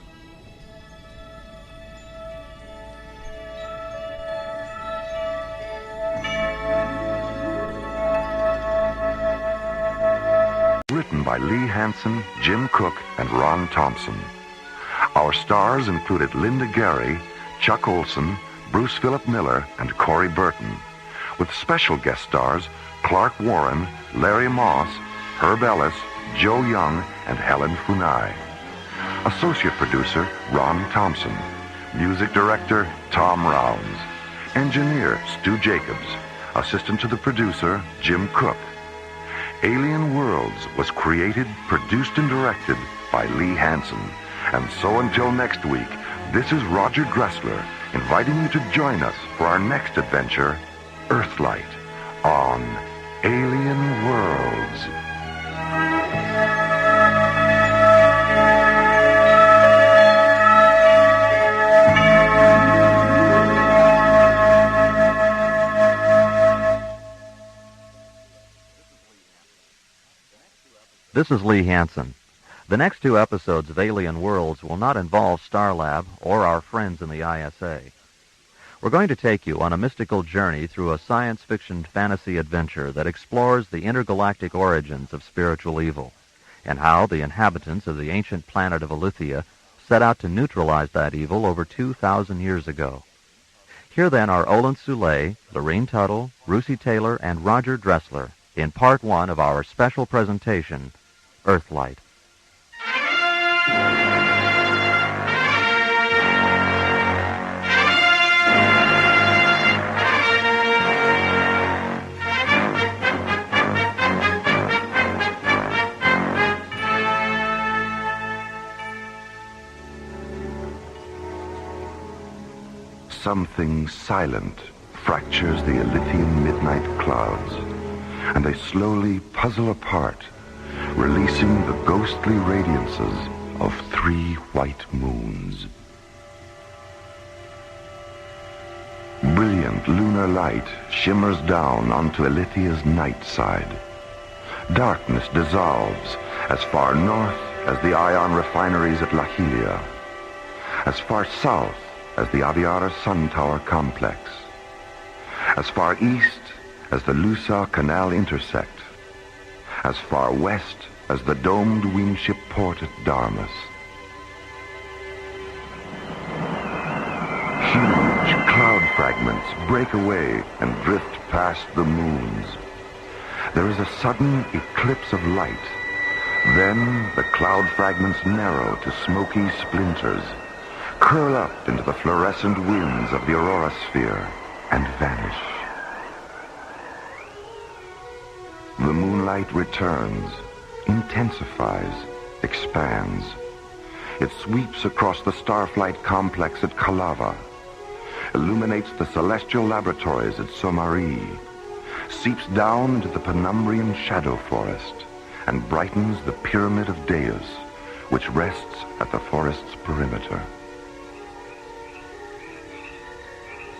Written by Lee Hansen, Jim Cook, and Ron Thompson. Our stars included Linda Gary, Chuck Olson, Bruce Philip Miller, and Corey Burton, with special guest stars Clark Warren, Larry Moss, Herb Ellis, Joe Young, and Helen Funai. Associate producer Ron Thompson. Music director Tom Rounds. Engineer Stu Jacobs. Assistant to the producer Jim Cook. Alien Worlds was created, produced, and directed by Lee Hansen. And so until next week, this is Roger Dressler inviting you to join us for our next adventure, Earthlight, on Alien Worlds. This is Lee Hansen. The next 2 episodes of Alien Worlds will not involve Starlab or our friends in the ISA. We're going to take you on a mystical journey through a science fiction fantasy adventure that explores the intergalactic origins of spiritual evil and how the inhabitants of the ancient planet of Alethea set out to neutralize that evil over 2,000 years ago. Here then are Olin Soule, Lorene Tuttle, Russi Taylor, and Roger Dressler in Part 1 of our special presentation, Earthlight. Something silent fractures the Elysian midnight clouds, and they slowly puzzle apart, releasing the ghostly radiances of 3 white moons. Brilliant lunar light shimmers down onto Elysia's night side. Darkness dissolves as far north as the ion refineries at Lahilia, as far south as the Aviara Sun Tower complex, as far east as the Lusa Canal intersect, as far west as the domed wingship port at Darmus. cloud fragments break away and drift past the moons. There is a sudden eclipse of light. Then the cloud fragments narrow to smoky splinters, curl up into the fluorescent winds of the aurora sphere, and vanish. The moonlight returns, intensifies, expands. It sweeps across the Starflight complex at Kalava, illuminates the celestial laboratories at Somari, seeps down into the Penumbrian shadow forest, and brightens the Pyramid of Deus, which rests at the forest's perimeter.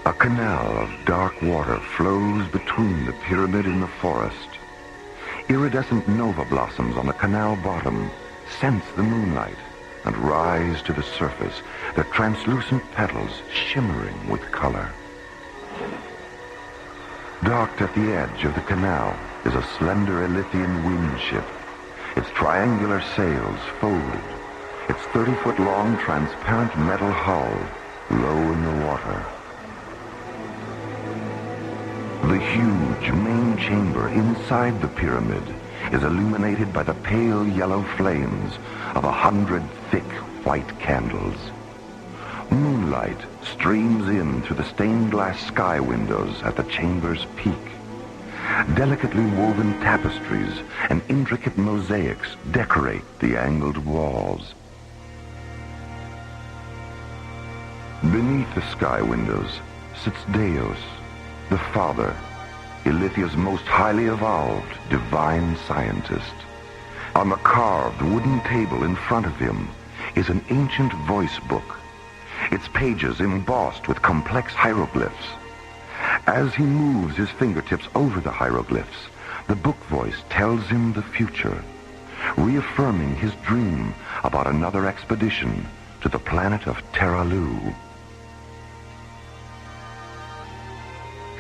A canal of dark water flows between the pyramid and the forest. Iridescent nova blossoms on the canal bottom sense the moonlight and rise to the surface, their translucent petals shimmering with color. Docked at the edge of the canal is a slender Elythian wind ship, its triangular sails folded, its 30-foot-long transparent metal hull low in the water. The huge main chamber inside the pyramid is illuminated by the pale yellow flames of 100 thick white candles. Moonlight streams in through the stained glass sky windows at the chamber's peak. Delicately woven tapestries and intricate mosaics decorate the angled walls. Beneath the sky windows sits Deus, the Father, Ilithia's most highly evolved, divine scientist. On the carved wooden table in front of him is an ancient voice book, its pages embossed with complex hieroglyphs. As he moves his fingertips over the hieroglyphs, the book voice tells him the future, reaffirming his dream about another expedition to the planet of Terralu.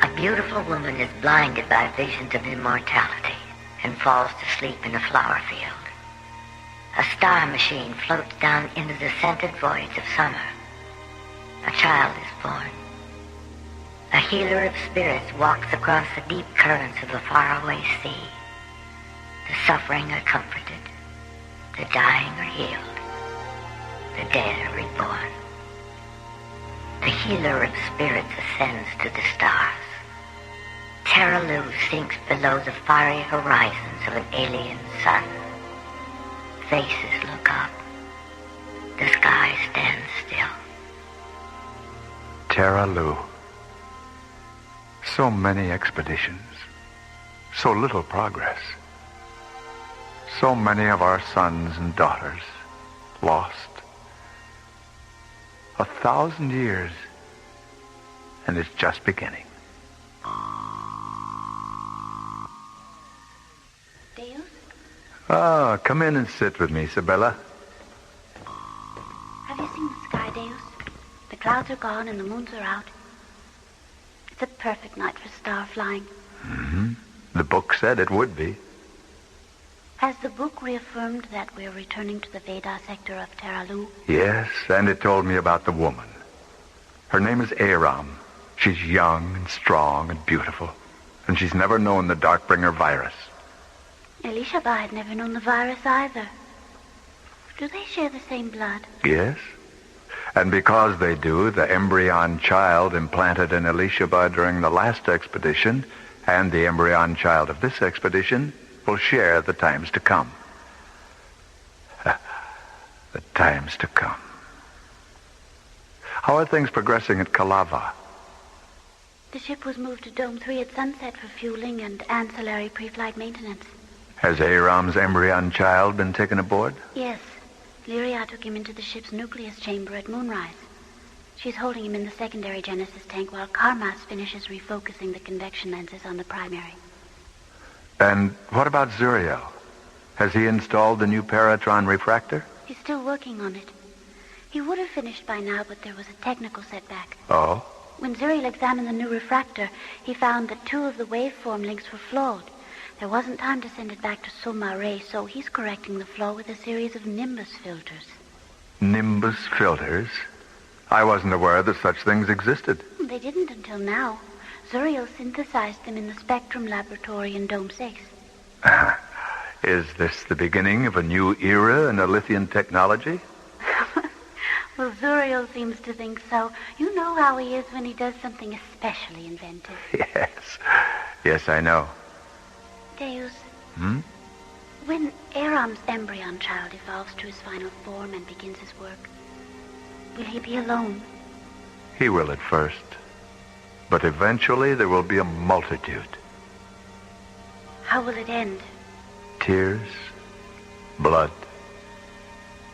A beautiful woman is blinded by visions of immortality and falls to sleep in a flower field. A star machine floats down into the scented voids of summer. A child is born. A healer of spirits walks across the deep currents of the faraway sea. The suffering are comforted. The dying are healed. The dead are reborn. The healer of spirits ascends to the stars. Terralu sinks below the fiery horizons of an alien sun. Faces look up. The sky stands still. Terralu. So many expeditions. So little progress. So many of our sons and daughters lost. 1,000 years, and it's just beginning. Deus? Ah, come in and sit with me, Sibella. Have you seen the sky, Deus? The clouds are gone and the moons are out. It's a perfect night for star flying. Mm-hmm. The book said it would be. Has the book reaffirmed that we're returning to the Veda sector of Terralu? Yes, and it told me about the woman. Her name is Aram. She's young and strong and beautiful, and she's never known the Darkbringer virus. Elishaba had never known the virus either. Do they share the same blood? Yes. And because they do, the embryon child implanted in Elishaba during the last expedition and the embryon child of this expedition will share the times to come. The times to come. How are things progressing at Kalava? The ship was moved to Dome 3 at sunset for fueling and ancillary pre-flight maintenance. Has Aram's embryon child been taken aboard? Yes. Lyria took him into the ship's nucleus chamber at moonrise. She's holding him in the secondary Genesis tank while Karmas finishes refocusing the convection lenses on the primary. And what about Zuriel? Has he installed the new Paratron refractor? He's still working on it. He would have finished by now, but there was a technical setback. Oh? When Zuriel examined the new refractor, he found that 2 of the waveform links were flawed. There wasn't time to send it back to Somare, so he's correcting the flaw with a series of Nimbus filters. Nimbus filters? I wasn't aware that such things existed. They didn't until now. Zuriel synthesized them in the Spectrum Laboratory in Dome 6. Is this the beginning of a new era in Lithian technology? Well, Zuriel seems to think so. You know how he is when he does something especially inventive. Yes. Yes, I know. Deus, Hmm? when Aram's embryon child evolves to his final form and begins his work, will he be alone? He will at first. But eventually there will be a multitude. How will it end? Tears, blood,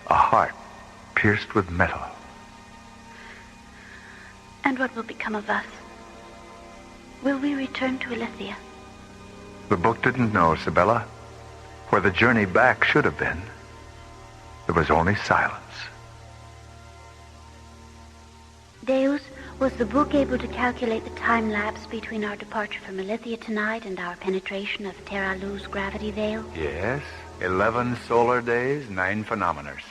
a heart pierced with metal. And what will become of us? Will we return to Elithia? The book didn't know, Sibella. Where the journey back should have been, there was only silence. Deus, was the book able to calculate the time lapse between our departure from Elithia tonight and our penetration of Terra Lu's gravity veil? Yes, 11 solar days, 9 phenomeners.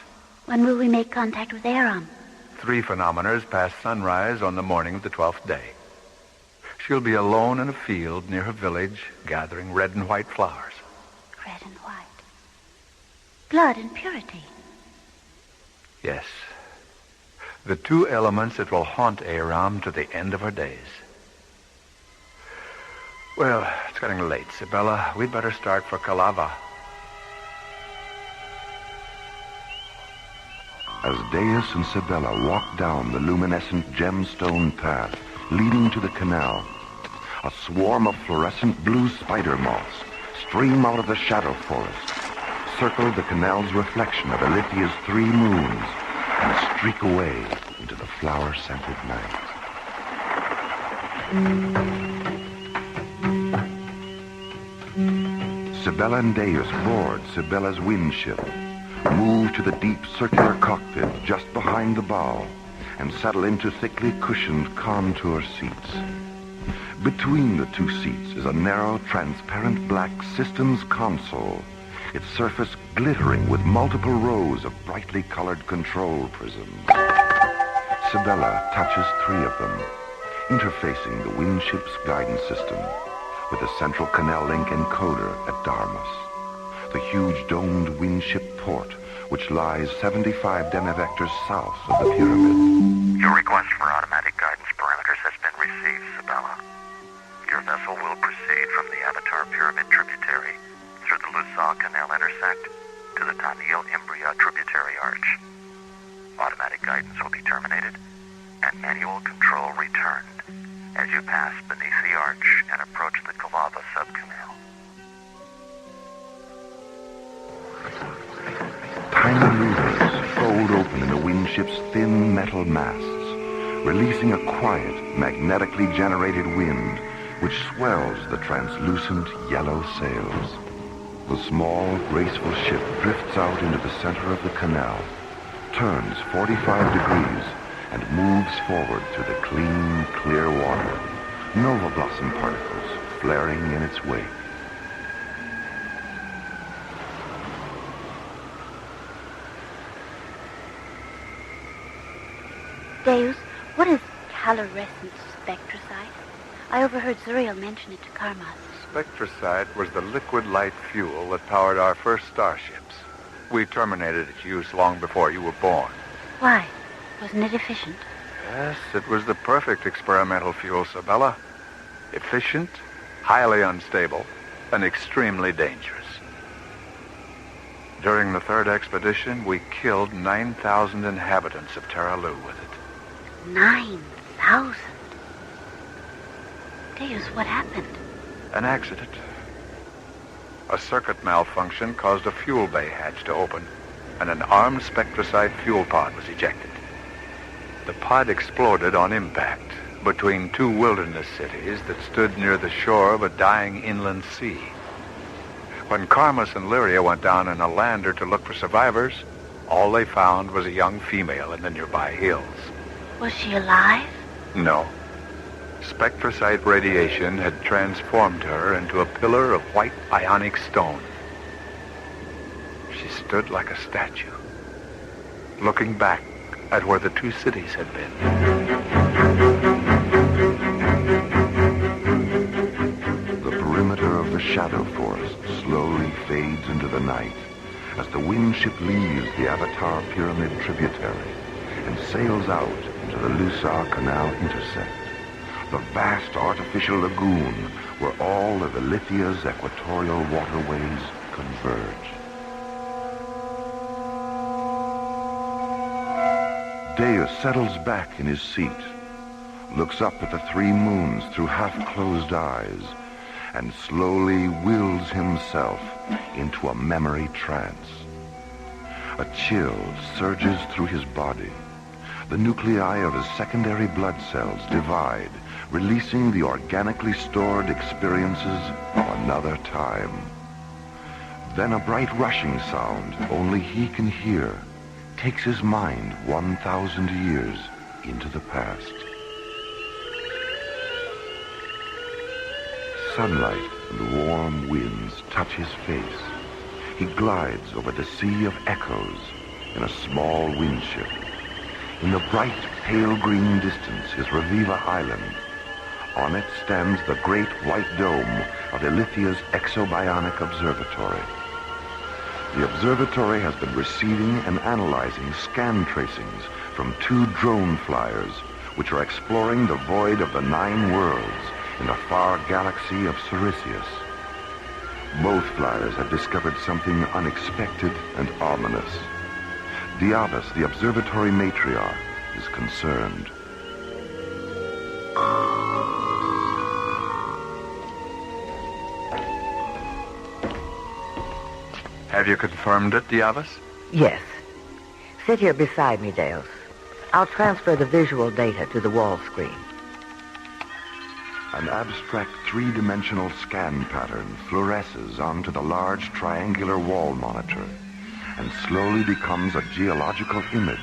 When will we make contact with Aram? 3 phenomeners past sunrise on the morning of the 12th day. She'll be alone in a field near her village, gathering red and white flowers. Red and white. Blood and purity. Yes. The 2 elements that will haunt Aram to the end of her days. Well, it's getting late, Sibella. We'd better start for Kalava. As Deus and Sibella walk down the luminescent gemstone path leading to the canal, a swarm of fluorescent blue spider moths stream out of the shadow forest, circle the canal's reflection of Elithia's 3 moons, and streak away into the flower-scented night. Sibella and Deus board Sibella's wind ship, move to the deep circular cockpit just behind the bow, and settle into thickly cushioned contour seats. Between the 2 seats is a narrow, transparent black systems console, its surface glittering with multiple rows of brightly colored control prisms. Sibella touches 3 of them, interfacing the windship's guidance system with the central canal link encoder at Darmus, the huge domed windship port which lies 75 demivectors south of the pyramid. Your request for automatic guidance parameters has been received, Sibella. Your vessel will proceed from the Avatar Pyramid tributary through the Lusaw Canal intersect to the Tanil Imbria tributary arch. Automatic guidance will be terminated and manual control returned as you pass beneath the arch and approach the Kalava subcanal. Tiny levers fold open in the windship's thin metal masts, releasing a quiet, magnetically generated wind which swells the translucent yellow sails. The small, graceful ship drifts out into the center of the canal, turns 45 degrees, and moves forward through the clean, clear water, nova blossom particles flaring in its wake. Deus, what is calorescent spectrocyte? I overheard Zuriel mention it to Karmas. Spectrocyte was the liquid light fuel that powered our first starships. We terminated its use long before you were born. Why? Wasn't it efficient? Yes, it was the perfect experimental fuel, Sibella. Efficient, highly unstable, and extremely dangerous. During the 3rd expedition, we killed 9,000 inhabitants of Terra Lu with it. 9,000? Deus, what happened? An accident. A circuit malfunction caused a fuel bay hatch to open, and an armed spectrocyte fuel pod was ejected. The pod exploded on impact between 2 wilderness cities that stood near the shore of a dying inland sea. When Karmas and Lyria went down in a lander to look for survivors, all they found was a young female in the nearby hills. Was she alive? No. Spectrocyte radiation had transformed her into a pillar of white ionic stone. She stood like a statue, looking back at where the 2 cities had been. shadow forest slowly fades into the night as the windship leaves the Avatar Pyramid tributary and sails out into the Lusaw Canal intersect, the vast artificial lagoon where all of Ilithia's equatorial waterways converge. Deus settles back in his seat, looks up at the three moons through half-closed eyes, and slowly wills himself into a memory trance. A chill surges through his body. The nuclei of his secondary blood cells divide, releasing the organically stored experiences of another time. Then a bright rushing sound only he can hear takes his mind 1,000 years into the past. Sunlight and warm winds touch his face. He glides over the sea of echoes in a small windship. In the bright, pale green distance is Reviva Island. On it stands the great white dome of Ilithia's exobionic observatory. The observatory has been receiving and analyzing scan tracings from 2 drone flyers, which are exploring the void of the 9 worlds in the far galaxy of Siricius. Both flyers have discovered something unexpected and ominous. Diabas, the observatory matriarch, is concerned. Have you confirmed it, Diabas? Yes. Sit here beside me, Deus. I'll transfer the visual data to the wall screen. An abstract 3-dimensional scan pattern fluoresces onto the large triangular wall monitor and slowly becomes a geological image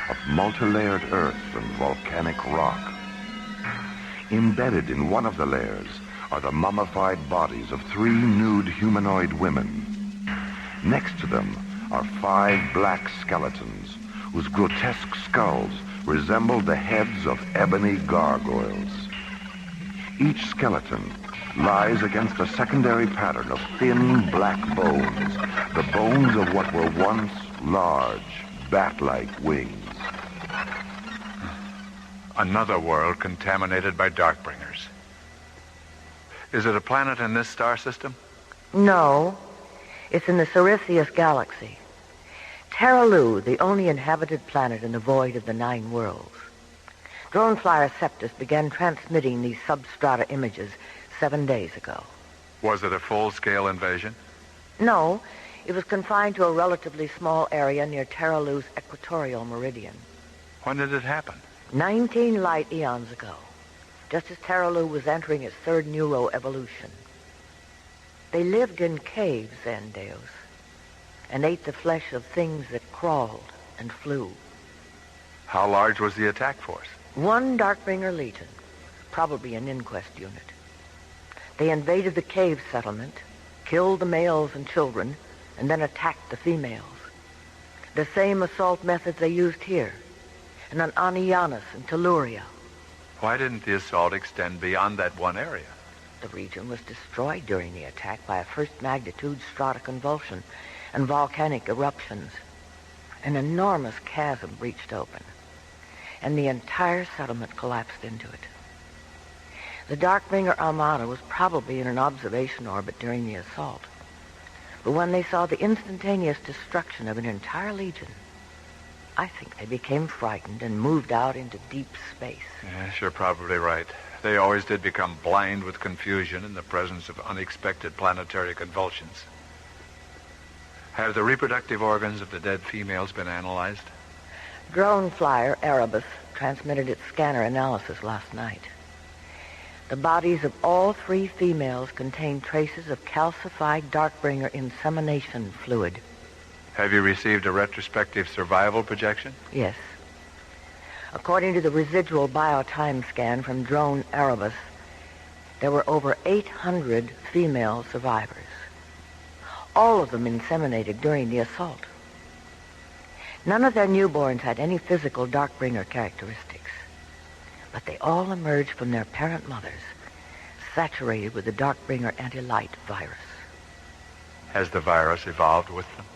of multi-layered earth and volcanic rock. Embedded in one of the layers are the mummified bodies of 3 nude humanoid women. Next to them are 5 black skeletons whose grotesque skulls resemble the heads of ebony gargoyles. Each skeleton lies against a secondary pattern of thin black bones, the bones of what were once large, bat-like wings. Another world contaminated by Darkbringers. Is it a planet in this star system? No. It's in the Siricius galaxy. Terralu, the only inhabited planet in the void of the 9 worlds. Drone flyer Septus began transmitting these substrata images 7 days ago. Was it a full-scale invasion? No, it was confined to a relatively small area near Terralu's equatorial meridian. When did it happen? 19 light eons ago, just as Terralu was entering its 3rd neuroevolution. They lived in caves then, Deus, and ate the flesh of things that crawled and flew. How large was the attack force? 1 Darkbringer Legion, probably an inquest unit. They invaded the cave settlement, killed the males and children, and then attacked the females. The same assault methods they used here, and on Anianus and Telluria. Why didn't the assault extend beyond that one area? The region was destroyed during the attack by a first-magnitude stratoconvulsion and volcanic eruptions. An enormous chasm breached open, and the entire settlement collapsed into it. The Darkbringer Armada was probably in an observation orbit during the assault, but when they saw the instantaneous destruction of an entire legion, I think they became frightened and moved out into deep space. Yes, you're probably right. They always did become blind with confusion in the presence of unexpected planetary convulsions. Have the reproductive organs of the dead females been analyzed? Drone flyer Erebus transmitted its scanner analysis last night. The bodies of all 3 females contain traces of calcified Darkbringer insemination fluid. Have you received a retrospective survival projection? Yes. According to the residual biotime scan from drone Erebus, there were over 800 female survivors. All of them inseminated during the assault. None of their newborns had any physical Darkbringer characteristics, but they all emerged from their parent mothers, saturated with the Darkbringer anti-light virus. Has the virus evolved with them?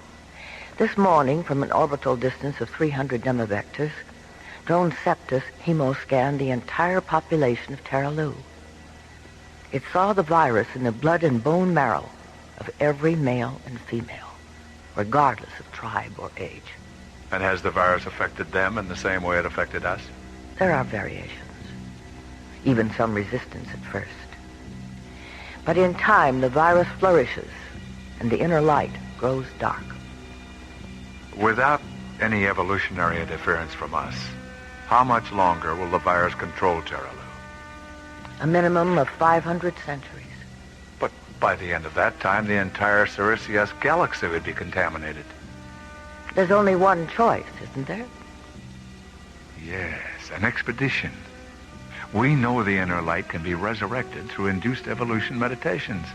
This morning, from an orbital distance of 300 nemavectors, drone Septus hemoscanned the entire population of Terralu. It saw the virus in the blood and bone marrow of every male and female, regardless of tribe or age. And has the virus affected them in the same way it affected us? There are variations, even some resistance at first. But in time, the virus flourishes, and the inner light grows dark. Without any evolutionary interference from us, how much longer will the virus control Terralu? A minimum of 500 centuries. But by the end of that time, the entire Sirius galaxy would be contaminated. There's only one choice, isn't there? Yes, an expedition. We know the inner light can be resurrected through induced evolution meditations.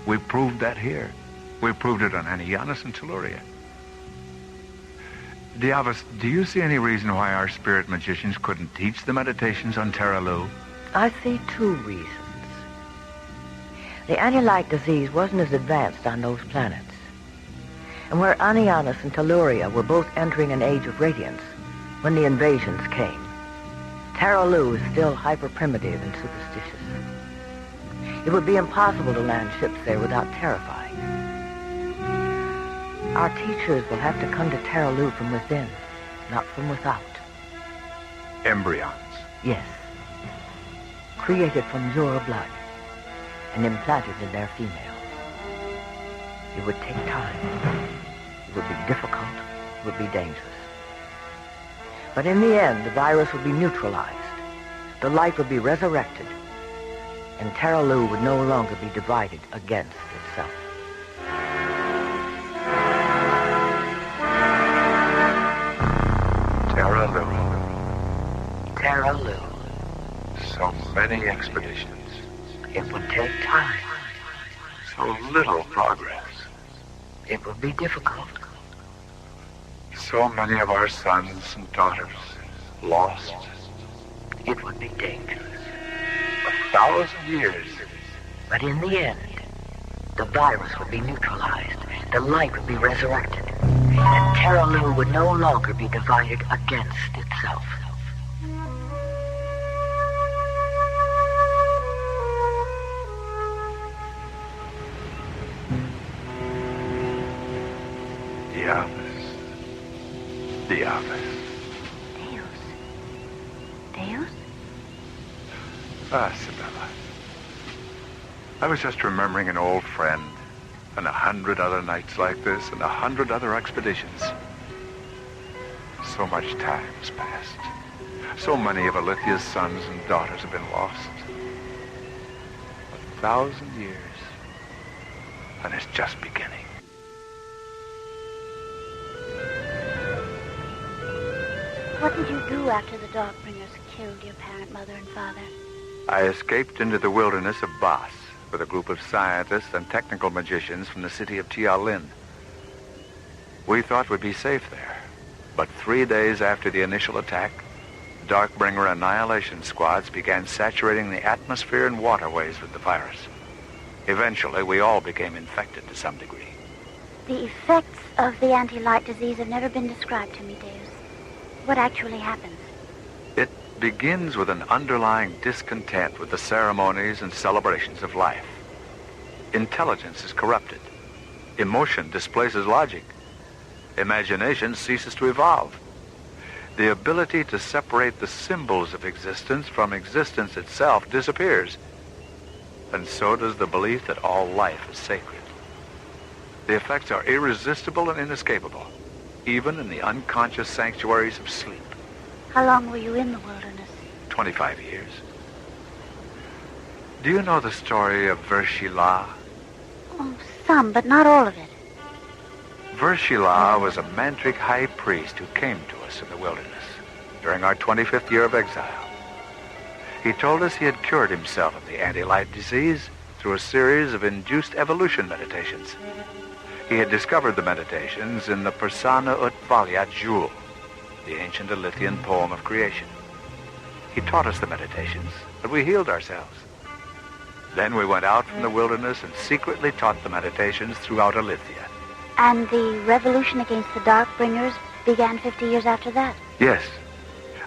We proved that here. We proved it on Anianus and Telluria. Diavus, do you see any reason why our spirit magicians couldn't teach the meditations on Terralu? I see two reasons. The anti-light disease wasn't as advanced on those planets. And where Anianus and Telluria were both entering an age of radiance when the invasions came, Terralu is still hyper-primitive and superstitious. It would be impossible to land ships there without terrifying. Our teachers will have to come to Terralu from within, not from without. Embryons? Yes. Created from your blood and implanted in their female. It would take time. It would be difficult. It would be dangerous. But in the end, the virus would be neutralized. The light would be resurrected. And Terralu would no longer be divided against itself. Terralu. So many expeditions. It would take time. So little progress. It would be difficult. So many of our sons and daughters lost. It would be dangerous. 1,000 years. But in the end, the virus would be neutralized. The light would be resurrected. And Terralu would no longer be divided against itself. Diabus. Deus? Ah, Sibella. I was just remembering an old friend and 100 other nights like this and 100 other expeditions. So much time has passed. So many of Alithia's sons and daughters have been lost. 1,000 years. And it's just beginning. What did you do after the Darkbringers killed your parent, mother, and father? I escaped into the wilderness of Bas with a group of scientists and technical magicians from the city of Tialin. We thought we'd be safe there. But 3 days after the initial attack, Darkbringer annihilation squads began saturating the atmosphere and waterways with the virus. Eventually, we all became infected to some degree. The effects of the anti-light disease have never been described to me, Deus. What actually happens? It begins with an underlying discontent with the ceremonies and celebrations of life. Intelligence is corrupted. Emotion displaces logic. Imagination ceases to evolve. The ability to separate the symbols of existence from existence itself disappears. And so does the belief that all life is sacred. The effects are irresistible and inescapable, even in the unconscious sanctuaries of sleep. How long were you in the wilderness? 25 years. Do you know the story of Vershila? Oh, some, but not all of it. Vershila was a mantric high priest who came to us in the wilderness during our 25th year of exile. He told us he had cured himself of the anti-light disease through a series of induced evolution meditations. He had discovered the meditations in the Persana ut Valia Jewel, the ancient Alithian poem of creation. He taught us the meditations, and we healed ourselves. Then we went out from the wilderness and secretly taught the meditations throughout Alithia. And the revolution against the Darkbringers began 50 years after that? Yes.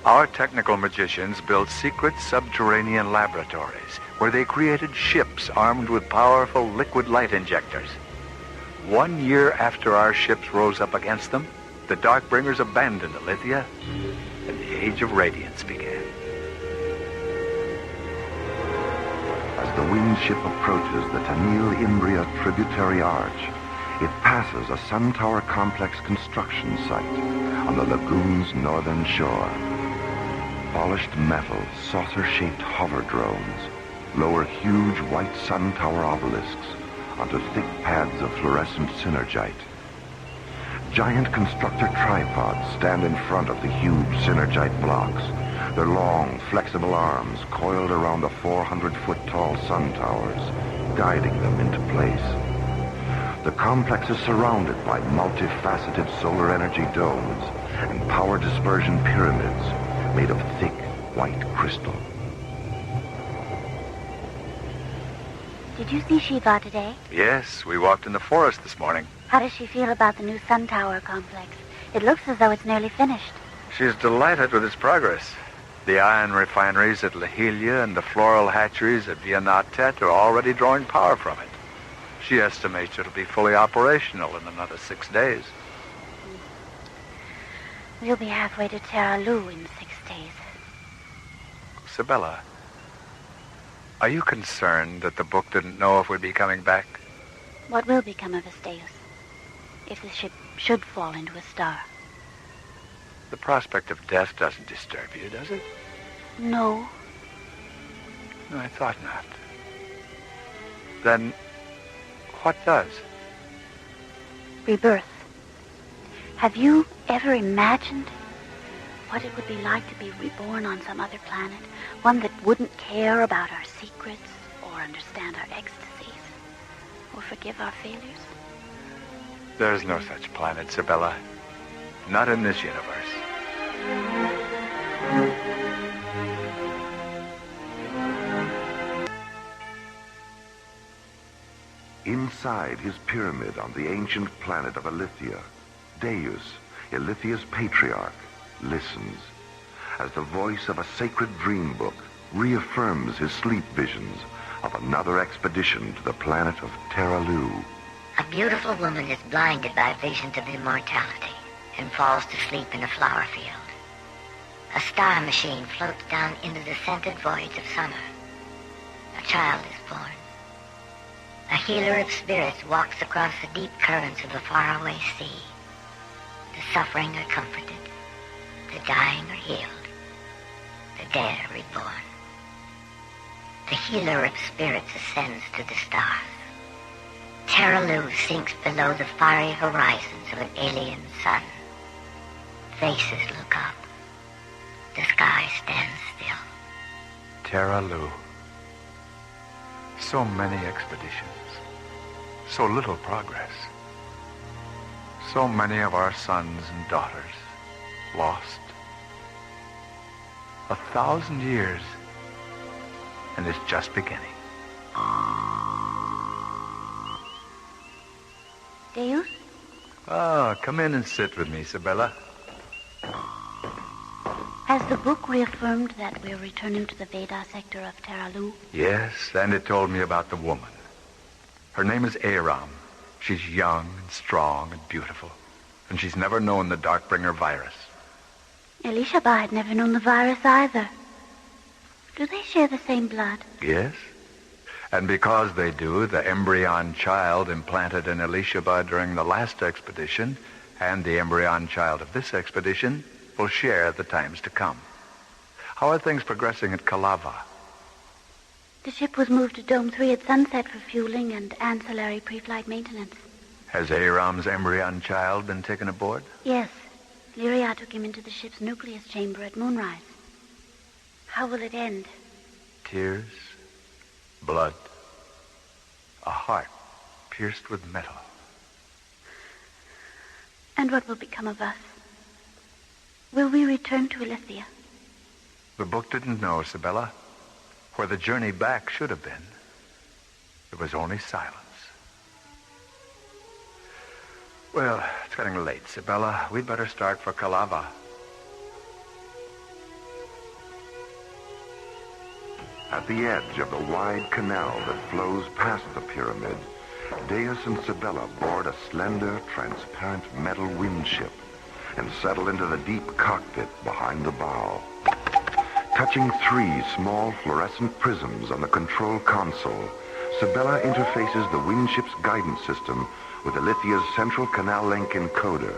Our technical magicians built secret subterranean laboratories where they created ships armed with powerful liquid light injectors. 1 year after our ships rose up against them, the Darkbringers abandoned Alithia, and the Age of Radiance began. As the winged ship approaches the Tanil-Imbria tributary arch, it passes a sun tower complex construction site on the lagoon's northern shore. Polished metal, saucer-shaped hover drones lower huge white sun tower obelisks onto thick pads of fluorescent synergite. Giant constructor tripods stand in front of the huge synergite blocks, their long, flexible arms coiled around the 400-foot-tall sun towers, guiding them into place. The complex is surrounded by multifaceted solar energy domes and power dispersion pyramids made of thick, white crystal. Did you see Shiva today? Yes, we walked in the forest this morning. How does she feel about the new sun tower complex? It looks as though it's nearly finished. She's delighted with its progress. The iron refineries at Lahilia and the floral hatcheries at Vianatet are already drawing power from it. She estimates it'll be fully operational in another 6 days. We'll be halfway to Terra Lu in 6 days. Sibella, are you concerned that the book didn't know if we'd be coming back? What will become of Asteus if the ship should fall into a star? The prospect of death doesn't disturb you, does it? No. No, I thought not. Then, what does? Rebirth. Have you ever imagined what it would be like to be reborn on some other planet? One that wouldn't care about our secrets or understand our ecstasies or forgive our failures? There's no such planet, Sibella. Not in this universe. Inside his pyramid on the ancient planet of Alithia, Deus, Ilithia's patriarch, listens as the voice of a sacred dream book reaffirms his sleep visions of another expedition to the planet of Terra Lu. A beautiful woman is blinded by visions of immortality and falls to sleep in a flower field. A star machine floats down into the scented voyage of summer. A child is born. A healer of spirits walks across the deep currents of a faraway sea. The suffering are comforted. The dying are healed. The dead are reborn. The healer of spirits ascends to the stars. Terra Lu sinks below the fiery horizons of an alien sun. Faces look up. The sky stands still. Terra Lu. So many expeditions. So little progress. So many of our sons and daughters lost. 1,000 years, and it's just beginning. Deus? Oh, come in and sit with me, Sibella. Has the book reaffirmed that we're returning to the Veda sector of Terra Lu? Yes, and it told me about the woman. Her name is Aram. She's young and strong and beautiful, and she's never known the Darkbringer virus. Elishaba had never known the virus either. Do they share the same blood? Yes. And because they do, the embryon child implanted in Elishaba during the last expedition and the embryon child of this expedition will share the times to come. How are things progressing at Kalava? The ship was moved to Dome 3 at sunset for fueling and ancillary pre-flight maintenance. Has Aram's embryon child been taken aboard? Yes. Lyria took him into the ship's nucleus chamber at moonrise. How will it end? Tears, blood, a heart pierced with metal. And what will become of us? Will we return to Alithia? The book didn't know, Sibella, where the journey back should have been. It was only silence. Well, it's getting late, Sibella. We'd better start for Calava. At the edge of the wide canal that flows past the pyramid, Deus and Sibella board a slender, transparent metal windship and settle into the deep cockpit behind the bow. Touching 3 small fluorescent prisms on the control console, Sibella interfaces the windship's guidance system with Alithia's central canal link encoder.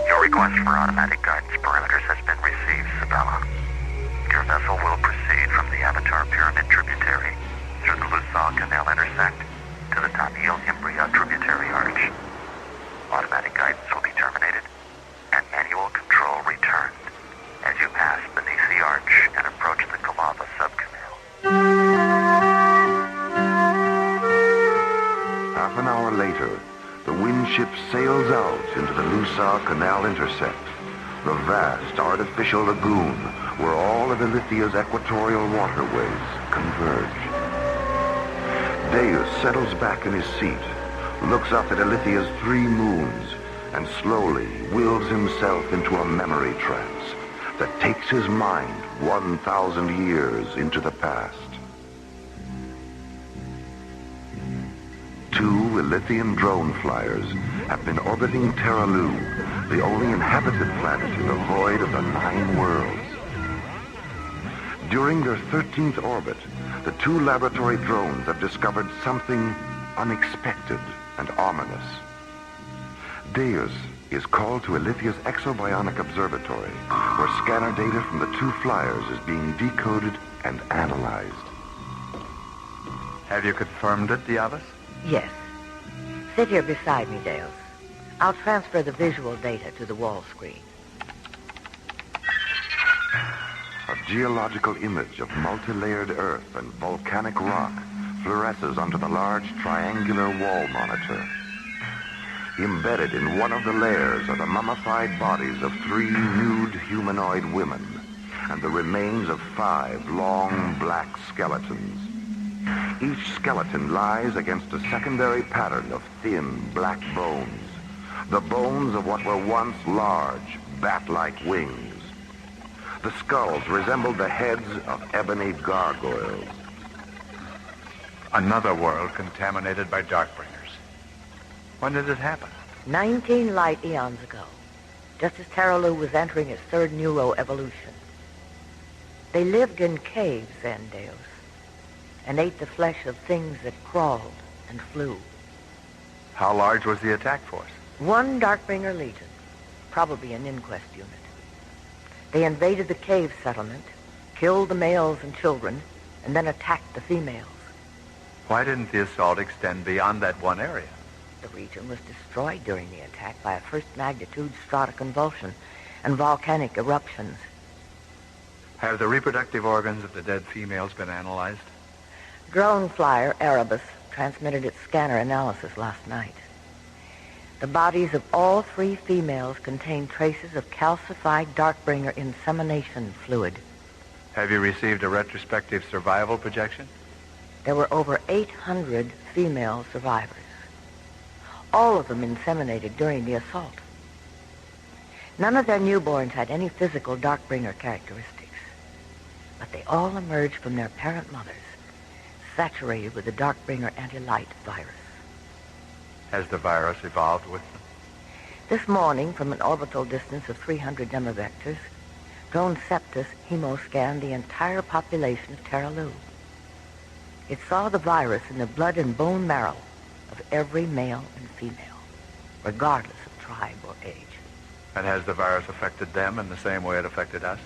Your request for automatic guidance parameters has been received, Sibella. Your vessel will proceed from the Avatar Pyramid tributary through the Lusal Canal intersect to the Tamil Imbria tributary arch. Automatic guidance will be terminated and manual control returned as you pass beneath the arch and approach the Calava subcanal. Half an hour later, the windship sails out into the Lusal Canal intersect, the vast artificial lagoon where all of Alithia's equatorial waterways converge. Deus settles back in his seat, looks up at Alithia's 3 moons, and slowly wills himself into a memory trance that takes his mind 1,000 years into the past. 2 Alithian drone flyers have been orbiting Terralu, the only inhabited planet in the void of the 9 worlds. During their 13th orbit, the 2 laboratory drones have discovered something unexpected and ominous. Deus is called to Alithia's exobionic observatory, where scanner data from the 2 flyers is being decoded and analyzed. Have you confirmed it, Diabas? Yes. Sit here beside me, Deus. I'll transfer the visual data to the wall screen. A geological image of multi-layered earth and volcanic rock fluoresces onto the large triangular wall monitor. Embedded in one of the layers are the mummified bodies of 3 nude humanoid women and the remains of 5 long black skeletons. Each skeleton lies against a secondary pattern of thin black bones, the bones of what were once large, bat-like wings. The skulls resembled the heads of ebony gargoyles. Another world contaminated by Darkbringers. When did it happen? 19 light eons ago, just as Terralu was entering its 3rd neuroevolution. They lived in caves then, Deus, and ate the flesh of things that crawled and flew. How large was the attack force? 1 Darkbringer legion, probably an inquest unit. They invaded the cave settlement, killed the males and children, and then attacked the females. Why didn't the assault extend beyond that one area? The region was destroyed during the attack by a first-magnitude stratoconvulsion and volcanic eruptions. Have the reproductive organs of the dead females been analyzed? Drone flyer Erebus transmitted its scanner analysis last night. The bodies of all 3 females contain traces of calcified Darkbringer insemination fluid. Have you received a retrospective survival projection? There were over 800 female survivors. All of them inseminated during the assault. None of their newborns had any physical Darkbringer characteristics, but they all emerged from their parent mothers, saturated with the Darkbringer anti-light virus. Has the virus evolved with them? This morning, from an orbital distance of 300 demivectors, drone Septus hemoscanned the entire population of Terralu. It saw the virus in the blood and bone marrow of every male and female, regardless of tribe or age. And has the virus affected them in the same way it affected us?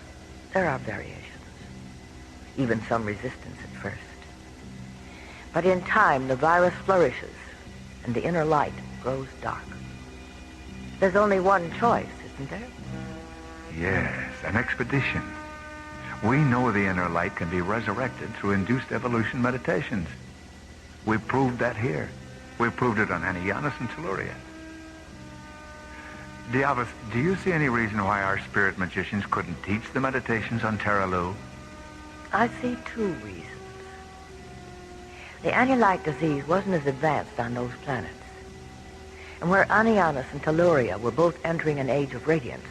There are variations, even some resistance at first. But in time, the virus flourishes, and the inner light grows dark. There's only one choice, isn't there? Yes, an expedition. We know the inner light can be resurrected through induced evolution meditations. We proved that here. We proved it on Anianus and Telluria. Diabas, do you see any reason why our spirit magicians couldn't teach the meditations on Terralu? I see 2 reasons. The annulight disease wasn't as advanced on those planets. And where Anianus and Telluria were both entering an age of radiance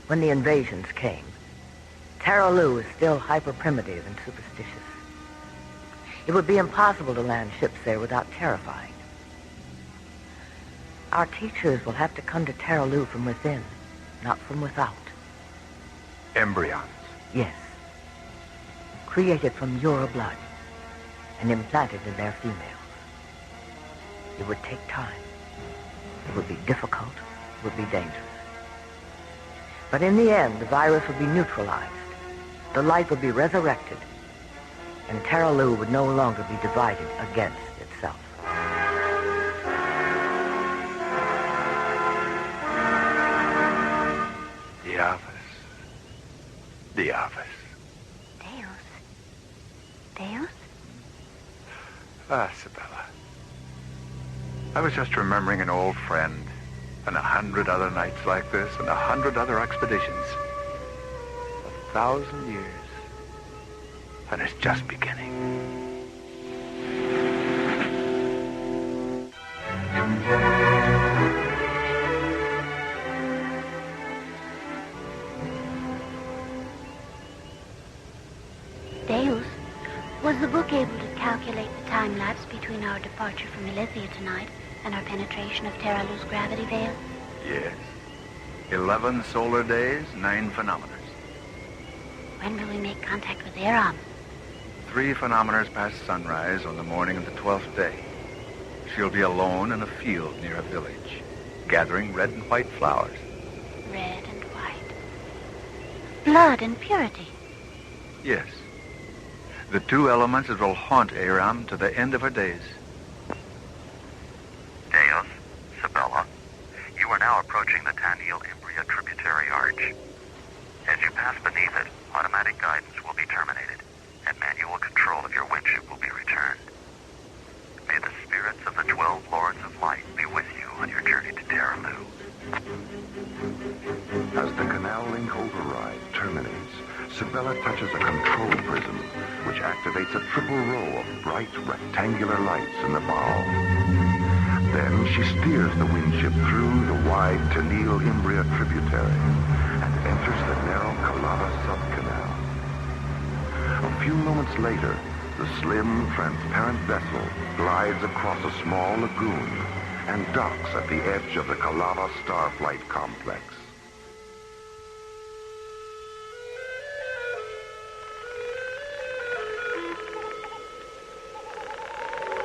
when the invasions came, Terralu is still hyper-primitive and superstitious. It would be impossible to land ships there without terrifying. Our teachers will have to come to Terralu from within, not from without. Embryons? Yes. Created from your blood and implanted in their females. It would take time. It would be difficult. It would be dangerous. But in the end, the virus would be neutralized. The light would be resurrected. And Terralu would no longer be divided against itself. The office. The office. Deus? Ah, Sabella. I was just remembering an old friend and 100 other nights like this and 100 other expeditions. 1,000 years. And it's just beginning. Deus, was the book able to calculate the time lapse between our departure from Elithia tonight and our penetration of Terralu's gravity veil? Yes. 11 solar days, 9 phenometers. When will we make contact with Aram? 3 phenometers past sunrise on the morning of the 12th day. She'll be alone in a field near a village, gathering red and white flowers. Red and white. Blood and purity. Yes. The 2 elements that will haunt Aram to the end of her days. Deus, Sabella, you are now approaching the Tanil-Imbria tributary arch. As you pass beneath it, automatic guidance will be terminated, and manual control of your windship will be returned. May the spirits of the 12 Lords of Light be with you on your journey to Terralu. As the canal link override terminates, Sabella touches a control prism, which activates a triple row of bright rectangular lights in the bow. Then she steers the windship through the wide Tanil-Imbria tributary and enters the narrow Kalava subcanal. A few moments later, the slim, transparent vessel glides across a small lagoon and docks at the edge of the Kalava Starflight complex.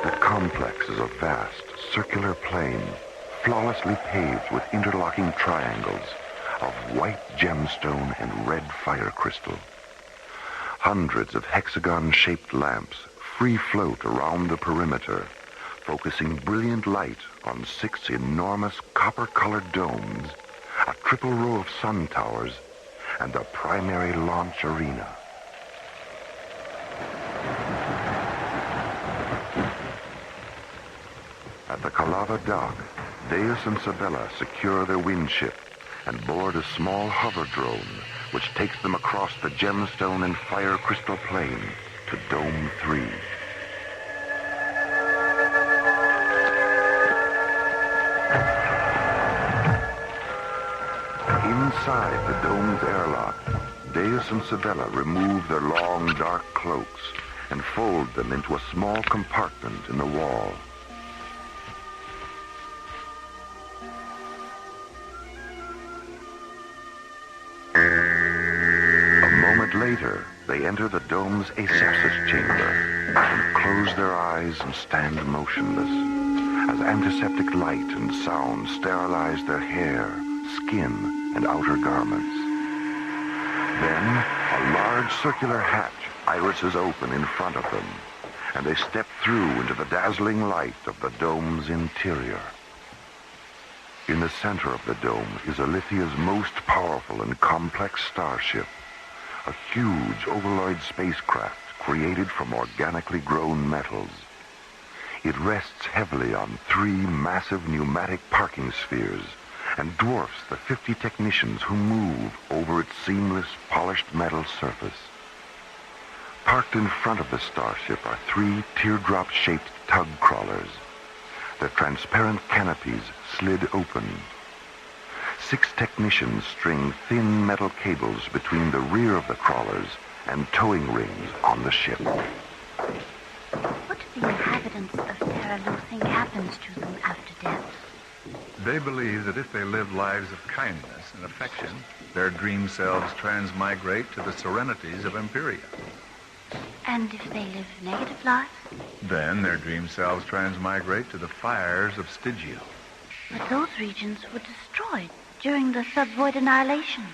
The complex is a vast, circular plain, flawlessly paved with interlocking triangles of white gemstone and red fire crystal. Hundreds of hexagon-shaped lamps free float around the perimeter, focusing brilliant light on 6 enormous copper-colored domes, a triple row of sun towers, and the primary launch arena. At the Kalava dock, Deus and Sabella secure their windship and board a small hover drone which takes them across the gemstone and fire crystal plain to Dome 3. Inside the dome's airlock, Deus and Sabella remove their long, dark cloaks and fold them into a small compartment in the wall. Later, they enter the dome's asepsis chamber and close their eyes and stand motionless as antiseptic light and sound sterilize their hair, skin, and outer garments. Then, a large circular hatch irises open in front of them, and they step through into the dazzling light of the dome's interior. In the center of the dome is Elithia's most powerful and complex starship, a huge ovaloid spacecraft created from organically grown metals. It rests heavily on 3 massive pneumatic parking spheres and dwarfs the 50 technicians who move over its seamless, polished metal surface. Parked in front of the starship are 3 teardrop-shaped tug crawlers. Their transparent canopies slid open. 6 technicians string thin metal cables between the rear of the crawlers and towing rings on the ship. What do the inhabitants of Terralu think happens to them after death? They believe that if they live lives of kindness and affection, their dream selves transmigrate to the serenities of Empiria. And if they live negative lives? Then their dream selves transmigrate to the fires of Stygia. But those regions were destroyed during the subvoid annihilations.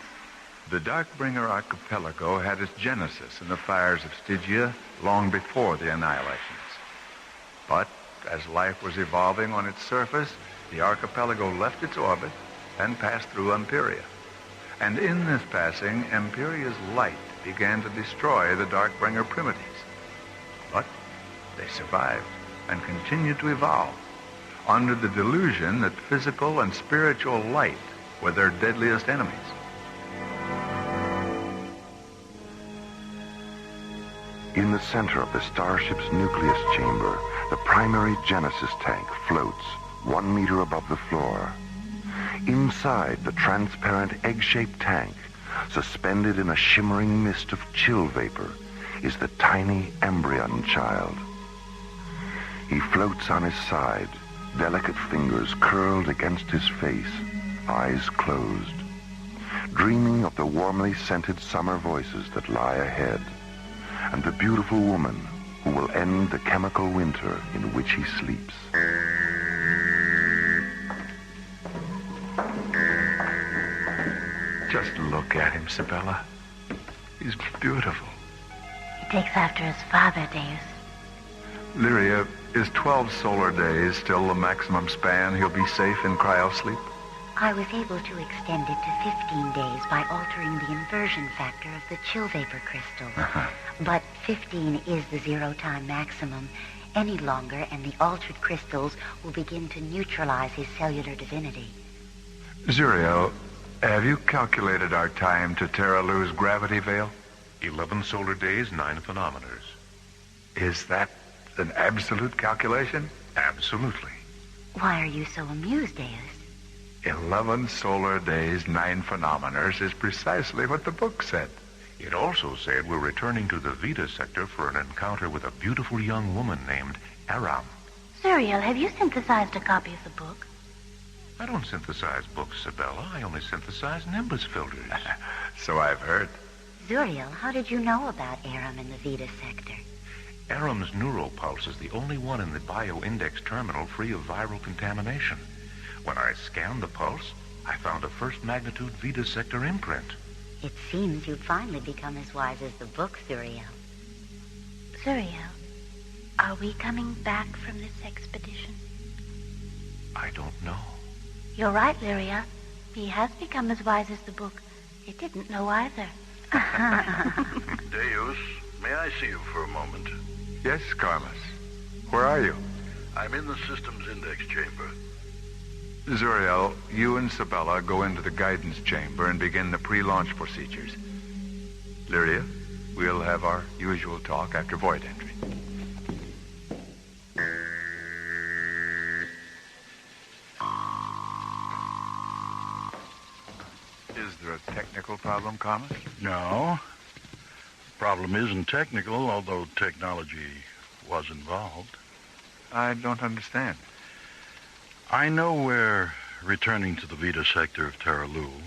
The Darkbringer archipelago had its genesis in the fires of Stygia long before the annihilations. But as life was evolving on its surface, the archipelago left its orbit and passed through Empiria. And in this passing, Empiria's light began to destroy the Darkbringer primitives. But they survived and continued to evolve under the delusion that physical and spiritual light were their deadliest enemies. In the center of the starship's nucleus chamber, the primary Genesis tank floats 1 meter above the floor. Inside the transparent egg-shaped tank, suspended in a shimmering mist of chill vapor, is the tiny embryon child. He floats on his side, delicate fingers curled against his face, eyes closed, dreaming of the warmly scented summer voices that lie ahead, and the beautiful woman who will end the chemical winter in which he sleeps. Just look at him, Sibella. He's beautiful. He takes after his father, Deus. Lyria, is 12 solar days still the maximum span he'll be safe in cryosleep? I was able to extend it to 15 days by altering the inversion factor of the chill vapor crystals. But 15 is the zero-time maximum. Any longer, and the altered crystals will begin to neutralize his cellular divinity. Zuriel, have you calculated our time to Terralu's gravity veil? 11 solar days, 9 phenometers. Is that an absolute calculation? Absolutely. Why are you so amused, Deus? 11 solar days, 9 phenometers is precisely what the book said. It also said we're returning to the Vita sector for an encounter with a beautiful young woman named Aram. Zuriel, have you synthesized a copy of the book? I don't synthesize books, Sibella. I only synthesize nimbus filters. So I've heard. Zuriel, how did you know about Aram in the Vita sector? Aram's neural pulse is the only one in the bioindex terminal free of viral contamination. When I scanned the pulse, I found a first magnitude Vita sector imprint. It seems you've finally become as wise as the book, Zuriel. Zuriel, are we coming back from this expedition? I don't know. You're right, Lyria. He has become as wise as the book. It didn't know either. Deus, may I see you for a moment? Yes, Carmus. Where are you? I'm in the system's index chamber. Zuriel, you and Sibella go into the guidance chamber and begin the pre-launch procedures. Lyria, we'll have our usual talk after void entry. Is there a technical problem, Carmus? No. The problem isn't technical, although technology was involved. I don't understand. I know we're returning to the Vita sector of Terralu,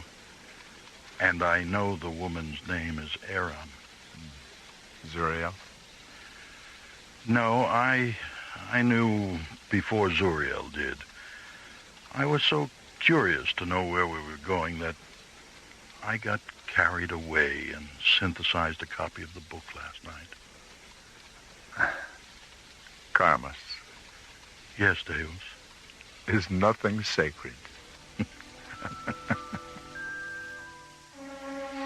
and I know the woman's name is Aram. Zuriel? No, I knew before Zuriel did. I was so curious to know where we were going that I got carried away and synthesized a copy of the book last night. Carmus. Yes, Deus. Is nothing sacred.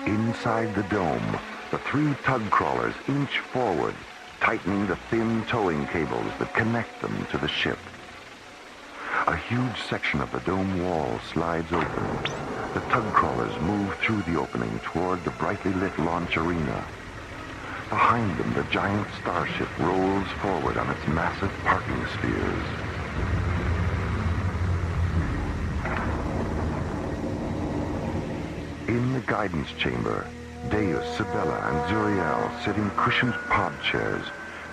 Inside the dome, the 3 tug crawlers inch forward, tightening the thin towing cables that connect them to the ship. A huge section of the dome wall slides open. The tug crawlers move through the opening toward the brightly lit launch arena. behind them, the giant starship rolls forward on its massive parking spheres. In the guidance chamber, Deus, Sibella, and Zuriel sit in cushioned pod chairs,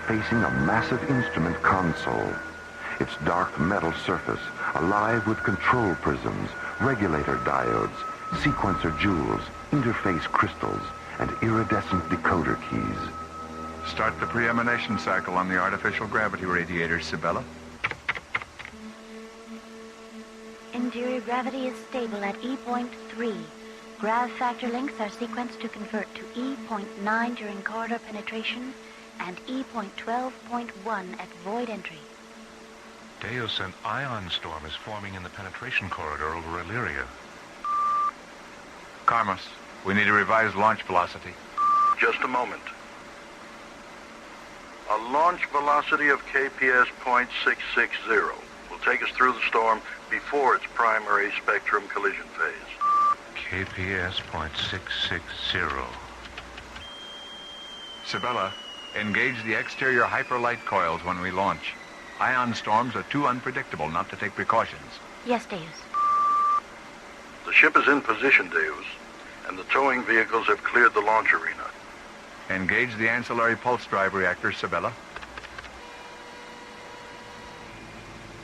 facing a massive instrument console. Its dark metal surface alive with control prisms, regulator diodes, sequencer jewels, interface crystals, and iridescent decoder keys. Start the pre-emanation cycle on the artificial gravity radiators, Sibella. Interior gravity is stable at E.3. Grav factor links are sequenced to convert to E.9 during corridor penetration and E.12.1 at void entry. Deus, an ion storm is forming in the penetration corridor over Illyria. Karmas, we need a revised launch velocity. Just a moment. A launch velocity of KPS .660 will take us through the storm before its primary spectrum collision phase. KPS .660. Sibella, engage the exterior hyperlight coils when we launch. Ion storms are too unpredictable not to take precautions. Yes, Deus. The ship is in position, Deus, and the towing vehicles have cleared the launch arena. Engage the ancillary pulse drive reactor, Sibella.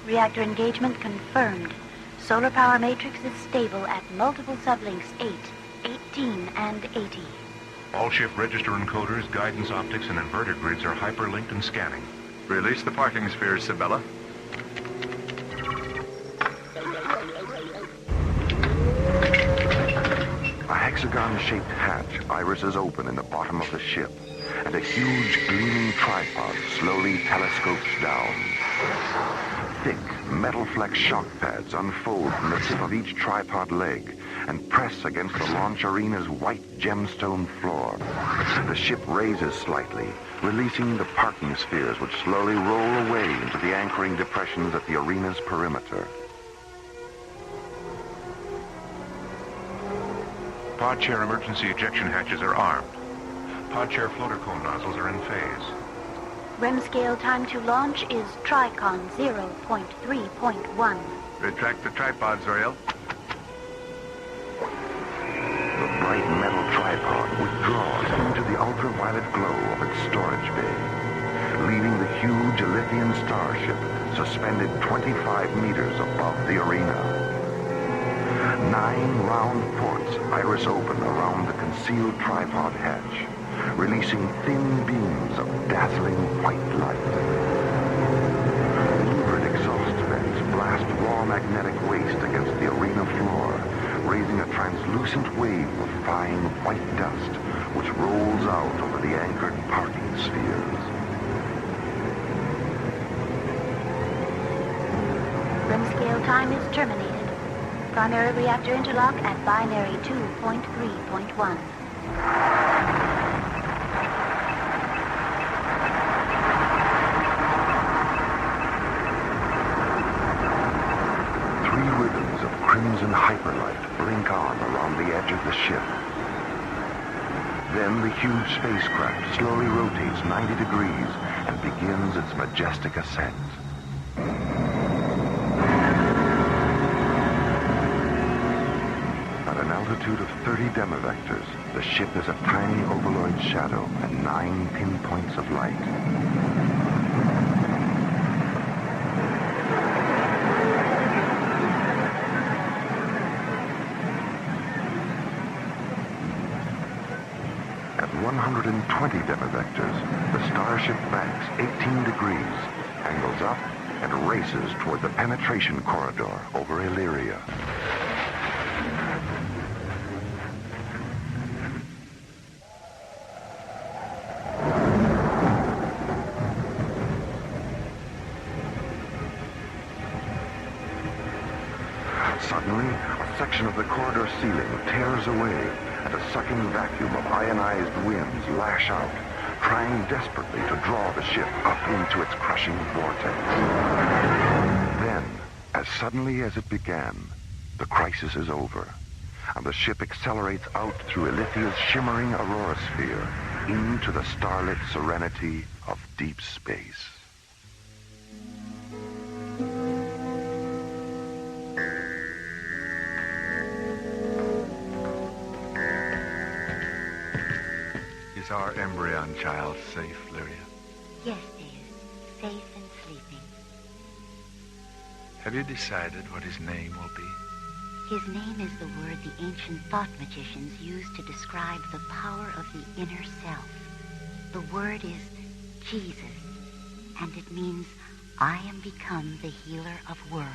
Reactor engagement confirmed. Solar power matrix is stable at multiple sublinks 8, 18, and 80. All ship register encoders, guidance optics, and inverter grids are hyperlinked and scanning. Release the parking spheres, Sibella. A hexagon-shaped hatch irises open in the bottom of the ship, and a huge gleaming tripod slowly telescopes down. Thick, metal-flex shock pads unfold from the tip of each tripod leg and press against the launch arena's white gemstone floor. The ship raises slightly, releasing the parking spheres which slowly roll away into the anchoring depressions at the arena's perimeter. Pod chair emergency ejection hatches are armed. Pod chair floater cone nozzles are in phase. REM scale time to launch is Tricon 0.3.1. Retract the tripod, Zuriel. The bright metal tripod withdraws into the ultraviolet glow of its storage bay, leaving the huge Lithian starship suspended 25 meters above the arena. 9 round ports iris open around the concealed tripod hatch, releasing thin beams of dazzling white light. Louvered exhaust vents blast raw magnetic waste against the arena floor, raising a translucent wave of fine white dust which rolls out over the anchored parking spheres. REM scale time is terminated. Primary reactor interlock at binary 2.3.1. Crimson hyperlight blink on around the edge of the ship. Then the huge spacecraft slowly rotates 90 degrees and begins its majestic ascent. At an altitude of 30 demivectors, the ship is a tiny ovaloid shadow at 9 pinpoints of light. At 120 demivectors, the starship banks 18 degrees, angles up, and races toward the penetration corridor over Illyria. Suddenly, a section of the corridor ceiling tears away, and a sucking vacuum of ionized winds lash out, trying desperately to draw the ship up into its crushing vortex. Then, as suddenly as it began, the crisis is over, and the ship accelerates out through Ilithia's shimmering aurora sphere into the starlit serenity of deep space. Is our embryon child safe, Lyria? Yes, dear. Safe and sleeping. Have you decided what his name will be? His name is the word the ancient thought magicians used to describe the power of the inner self. The word is Jesus, and it means, I am become the healer of worlds.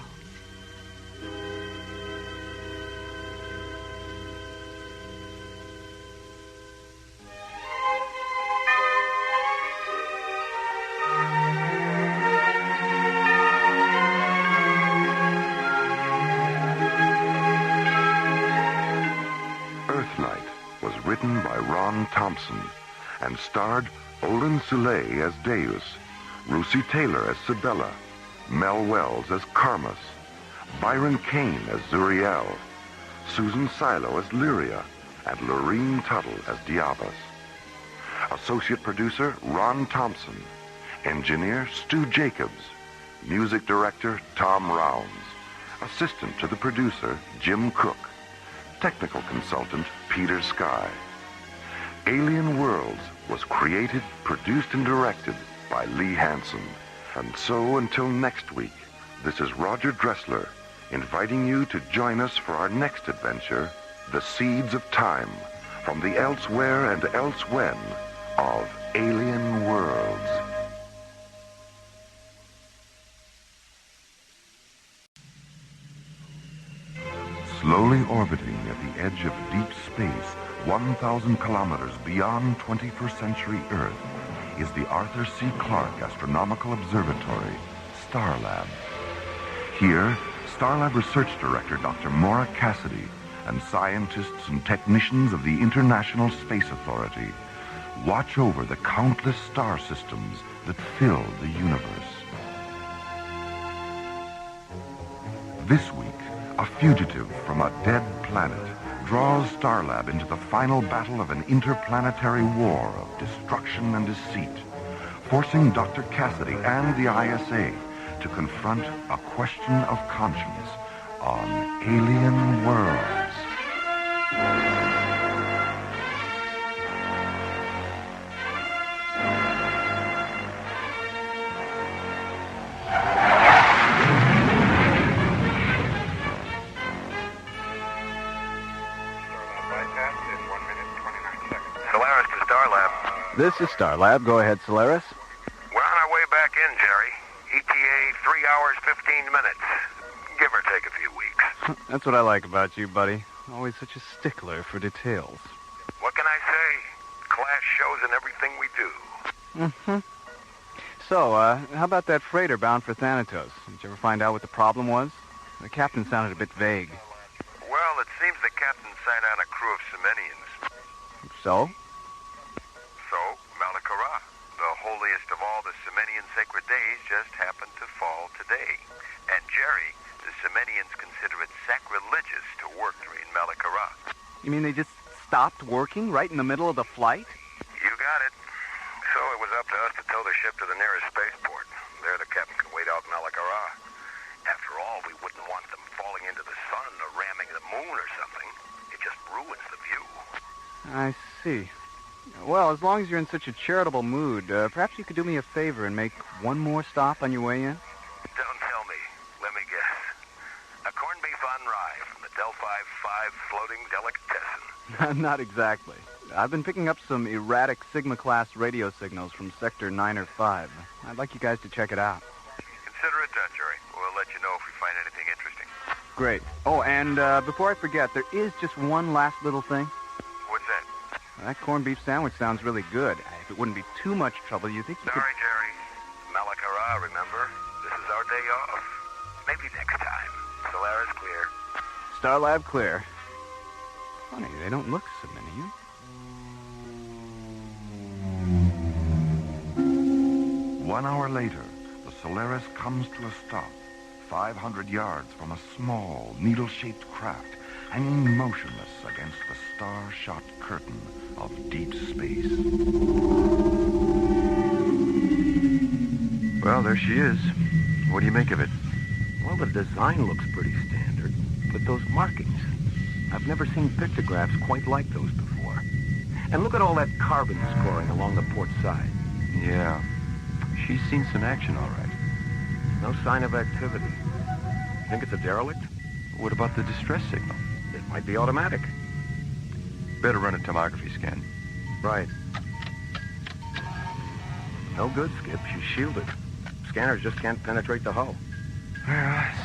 Earthlight was written by Ron Thompson and starred Olin Soule as Deus, Russi Taylor as Sibella, Mel Wells as Karmas, Byron Kane as Zuriel, Susan Silo as Lyria, and Lorene Tuttle as Diabas. Associate producer Ron Thompson. Engineer Stu Jacobs. Music director Tom Rounds. Assistant to the producer Jim Cook. Technical consultant Peter Sky. Alien Worlds was created, produced, and directed by Lee Hansen. And so until next week, this is Roger Dressler inviting you to join us for our next adventure, The Seeds of Time, from the elsewhere and elsewhen of Alien Worlds. Slowly orbiting at the edge of deep space, 1,000 kilometers beyond 21st century Earth, is the Arthur C. Clarke Astronomical Observatory, Starlab. Here, Starlab Research Director Dr. Maura Cassidy and scientists and technicians of the International Space Authority watch over the countless star systems that fill the universe. This week, a fugitive from a dead planet draws Starlab into the final battle of an interplanetary war of destruction and deceit, forcing Dr. Cassidy and the ISA to confront a question of conscience on Alien Worlds. This is Starlab. Go ahead, Solaris. We're on our way back in, Jerry. ETA 3 hours, 15 minutes. Give or take a few weeks. That's what I like about you, buddy. Always such a stickler for details. What can I say? Clash shows in everything we do. Mm-hmm. So, how about that freighter bound for Thanatos? Did you ever find out what the problem was? The captain sounded a bit vague. Well, it seems the captain signed on a crew of Semenians. So? So, Malakara, the holiest of all the Semenian sacred days, just happened to fall today. And Jerry, the Semenians consider it sacrilegious to work during Malakara. You mean they just stopped working right in the middle of the flight? You got it. So it was up to us to tow the ship to the nearest spaceport. There the captain could wait out Malakara. After all, we wouldn't want them falling into the sun or ramming the moon or something. It just ruins the view. I see. Well, as long as you're in such a charitable mood, perhaps you could do me a favor and make one more stop on your way in? Don't tell me. Let me guess. A corned beef on rye from the Delphi 5 floating delicatessen. Not exactly. I've been picking up some erratic Sigma-class radio signals from Sector 9 or 5. I'd like you guys to check it out. Consider it done, Jerry. We'll let you know if we find anything interesting. Great. Oh, and before I forget, there is just one last little thing. What's that? That corned beef sandwich sounds really good. If it wouldn't be too much trouble, you think you could... Sorry, Jerry. Malakara, remember? This is our day off. Maybe next time. Solaris clear. Starlab clear. Funny, they don't look Semenian. One hour later, the Solaris comes to a stop, 500 yards from a small, needle-shaped craft hanging motionless against the star-shot curtain of deep space. Well, there she is. What do you make of it? Well, the design looks pretty standard, but those markings, I've never seen pictographs quite like those before. And look at all that carbon scoring along the port side. Yeah. She's seen some action, all right. No sign of activity. Think it's a derelict? What about the distress signal? It might be automatic. Better run a tomography scan. Right. No good, Skip. She's shielded. Scanners just can't penetrate the hull.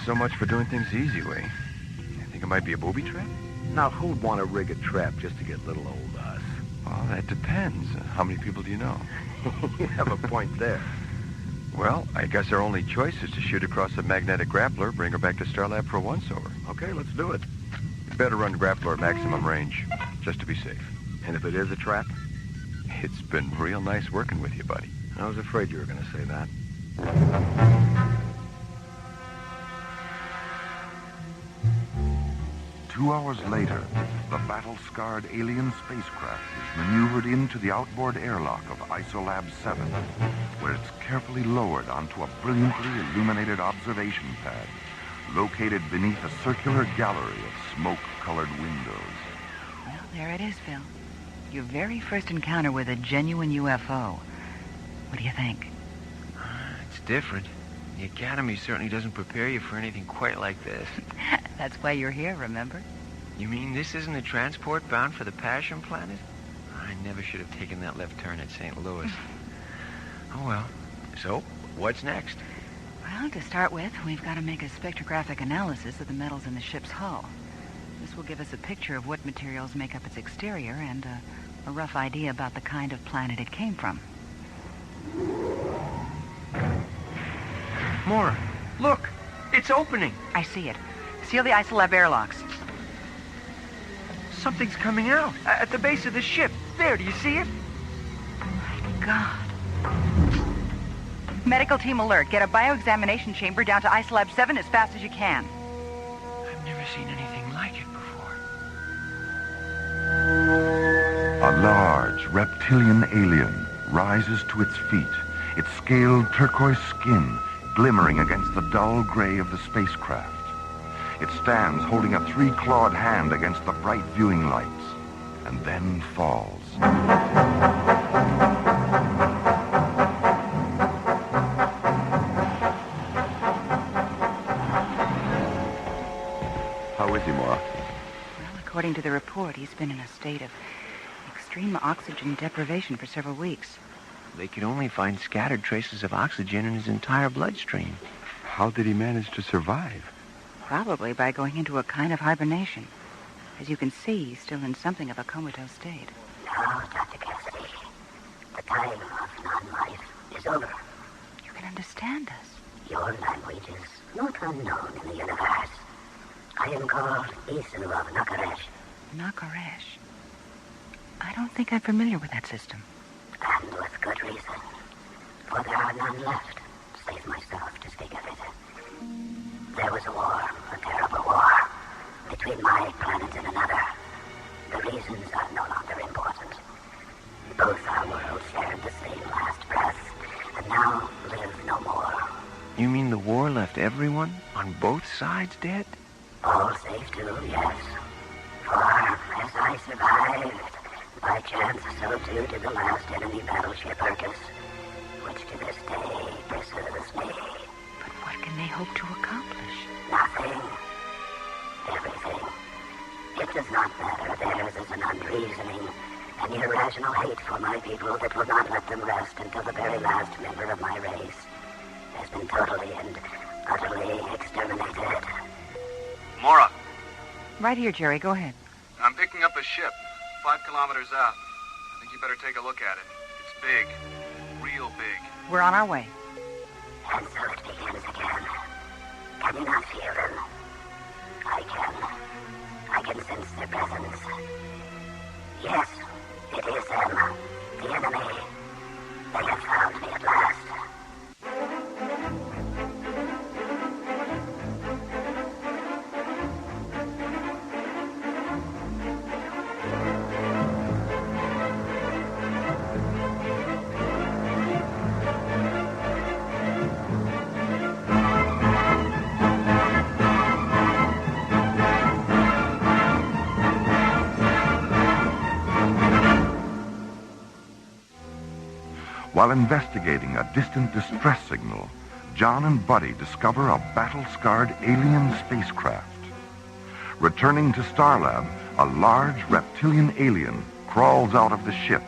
So much for doing things the easy way. You think it might be a booby trap? Now, who'd want to rig a trap just to get little old us? Well, that depends. How many people do you know? You have a point there. Well, I guess our only choice is to shoot across a magnetic grappler, bring her back to Starlab for a once-over. Okay, let's do it. You better run grappler at maximum range, just to be safe. And if it is a trap? It's been real nice working with you, buddy. I was afraid you were going to say that. 2 hours later, the battle-scarred alien spacecraft is maneuvered into the outboard airlock of Isolab 7, where it's carefully lowered onto a brilliantly illuminated observation pad located beneath a circular gallery of smoke-colored windows. Well, there it is, Phil. Your very first encounter with a genuine UFO. What do you think? It's different. The Academy certainly doesn't prepare you for anything quite like this. That's why you're here, remember? You mean this isn't a transport bound for the Passion Planet? I never should have taken that left turn at St. Louis. Oh, well. So, what's next? Well, to start with, we've got to make a spectrographic analysis of the metals in the ship's hull. This will give us a picture of what materials make up its exterior and a rough idea about the kind of planet it came from. More. Look! It's opening! I see it. Seal the Isolab airlocks. Something's coming out at the base of the ship. There, do you see it? My God. Medical team alert. Get a bioexamination chamber down to Isolab 7 as fast as you can. I've never seen anything like it before. A large reptilian alien rises to its feet, its scaled turquoise skin glimmering against the dull gray of the spacecraft. It stands holding a 3-clawed hand against the bright viewing lights, and then falls. How is he, Maura? Well, according to the report, he's been in a state of extreme oxygen deprivation for several weeks. They could only find scattered traces of oxygen in his entire bloodstream. How did he manage to survive? Probably by going into a kind of hibernation. As you can see, he's still in something of a comatose state. Now, Dr. Cassidy, the time of non-life is over. You can understand us. Your language is not unknown in the universe. I am called Isu of Nakaresh. Nakaresh? I don't think I'm familiar with that system. And with good reason. For there are none left, save myself to speak everything. There was a war, a terrible war, between my planet and another. The reasons are no longer important. Both our worlds shared the same last breath, and now live no more. You mean the war left everyone on both sides dead? All save two, yes. For as I survived, by chance so too did the last enemy battleship Urkus, which to this day pursues me. But what can they hope to accomplish? Nothing. Everything. It does not matter. Theirs is an unreasoning, an irrational hate for my people that will not let them rest until the very last member of my race has been totally and utterly exterminated. Maura, Right here, Jerry. Go ahead. I'm picking up a ship 5 kilometers out. I think you better take a look at it. It's big. Real big. We're on our way. And so it begins again. Can you not feel them? I can. I can sense their presence. Yes, it is them. The enemy. They have found me at last. While investigating a distant distress signal, John and Buddy discover a battle-scarred alien spacecraft. Returning to Starlab, a large reptilian alien crawls out of the ship,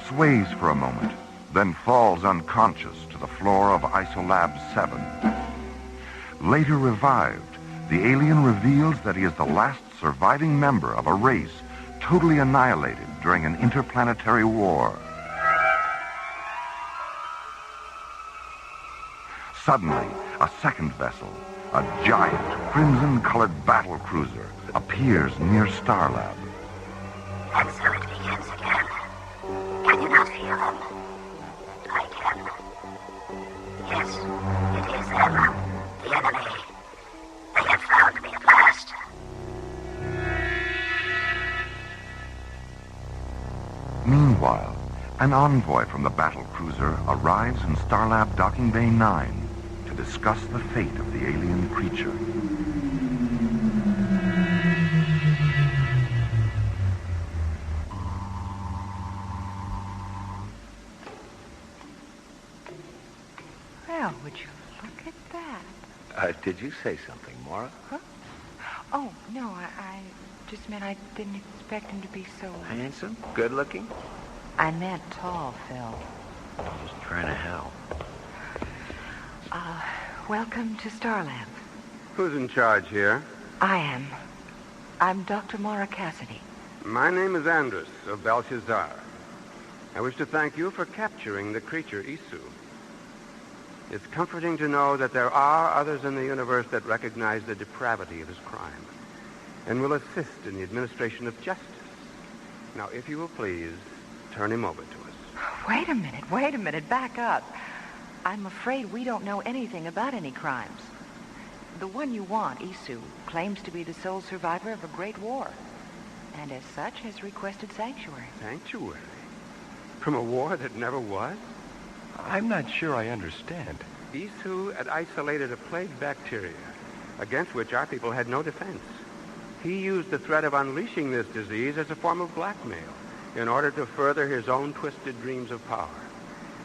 sways for a moment, then falls unconscious to the floor of Isolab 7. Later revived, the alien reveals that he is the last surviving member of a race totally annihilated during an interplanetary war. Suddenly, a second vessel, a giant crimson-colored battle cruiser, appears near Starlab. And so it begins again. Can you not feel them? I can. Yes, it is them, the enemy. They have found me at last. Meanwhile, an envoy from the battle cruiser arrives in Starlab Docking Bay 9 to discuss the fate of the alien creature. Well, would you look at that? Did you say something, Mara? Huh? Oh, no, I just meant I didn't expect him to be so... Handsome? Good-looking? I meant tall, Phil. I'm just trying to help. Welcome to Starlab. Who's in charge here? I am. I'm Dr. Mara Cassidy. My name is Andrus of Belshazzar. I wish to thank you for capturing the creature Isu. It's comforting to know that there are others in the universe that recognize the depravity of his crime and will assist in the administration of justice. Now, if you will please, turn him over to us. Wait a minute, back up. I'm afraid we don't know anything about any crimes. The one you want, Isu, claims to be the sole survivor of a great war, and as such has requested sanctuary. Sanctuary? From a war that never was? I'm not sure I understand. Isu had isolated a plague bacteria against which our people had no defense. He used the threat of unleashing this disease as a form of blackmail in order to further his own twisted dreams of power.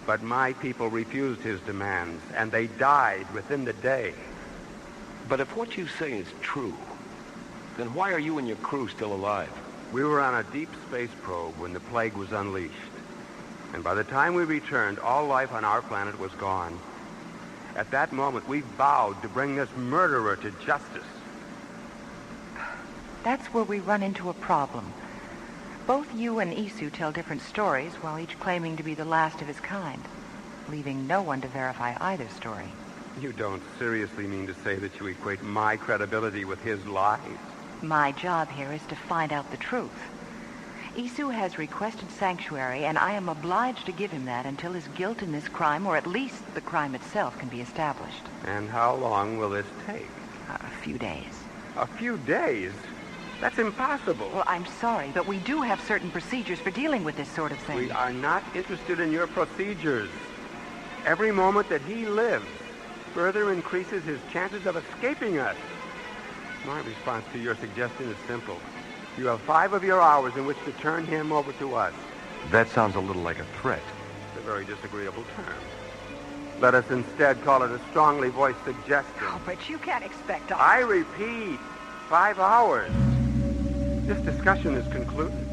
But my people refused his demands, and they died within the day. But if what you say is true, then why are you and your crew still alive? We were on a deep space probe when the plague was unleashed. And by the time we returned, all life on our planet was gone. At that moment, we vowed to bring this murderer to justice. That's where we run into a problem. Both you and Isu tell different stories, while each claiming to be the last of his kind, leaving no one to verify either story. You don't seriously mean to say that you equate my credibility with his lies? My job here is to find out the truth. Isu has requested sanctuary, and I am obliged to give him that until his guilt in this crime, or at least the crime itself, can be established. And how long will this take? A few days. A few days? That's impossible. Well, I'm sorry, but we do have certain procedures for dealing with this sort of thing. We are not interested in your procedures. Every moment that he lives further increases his chances of escaping us. My response to your suggestion is simple. You have 5 of your hours in which to turn him over to us. That sounds a little like a threat. It's a very disagreeable term. Let us instead call it a strongly voiced suggestion. Oh, but you can't expect us... I repeat, 5 hours. This discussion is concluded.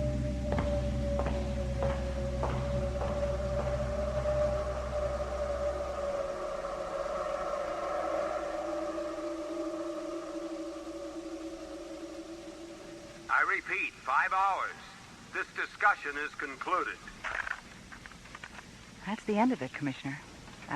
I repeat, 5 hours. This discussion is concluded. That's the end of it, Commissioner.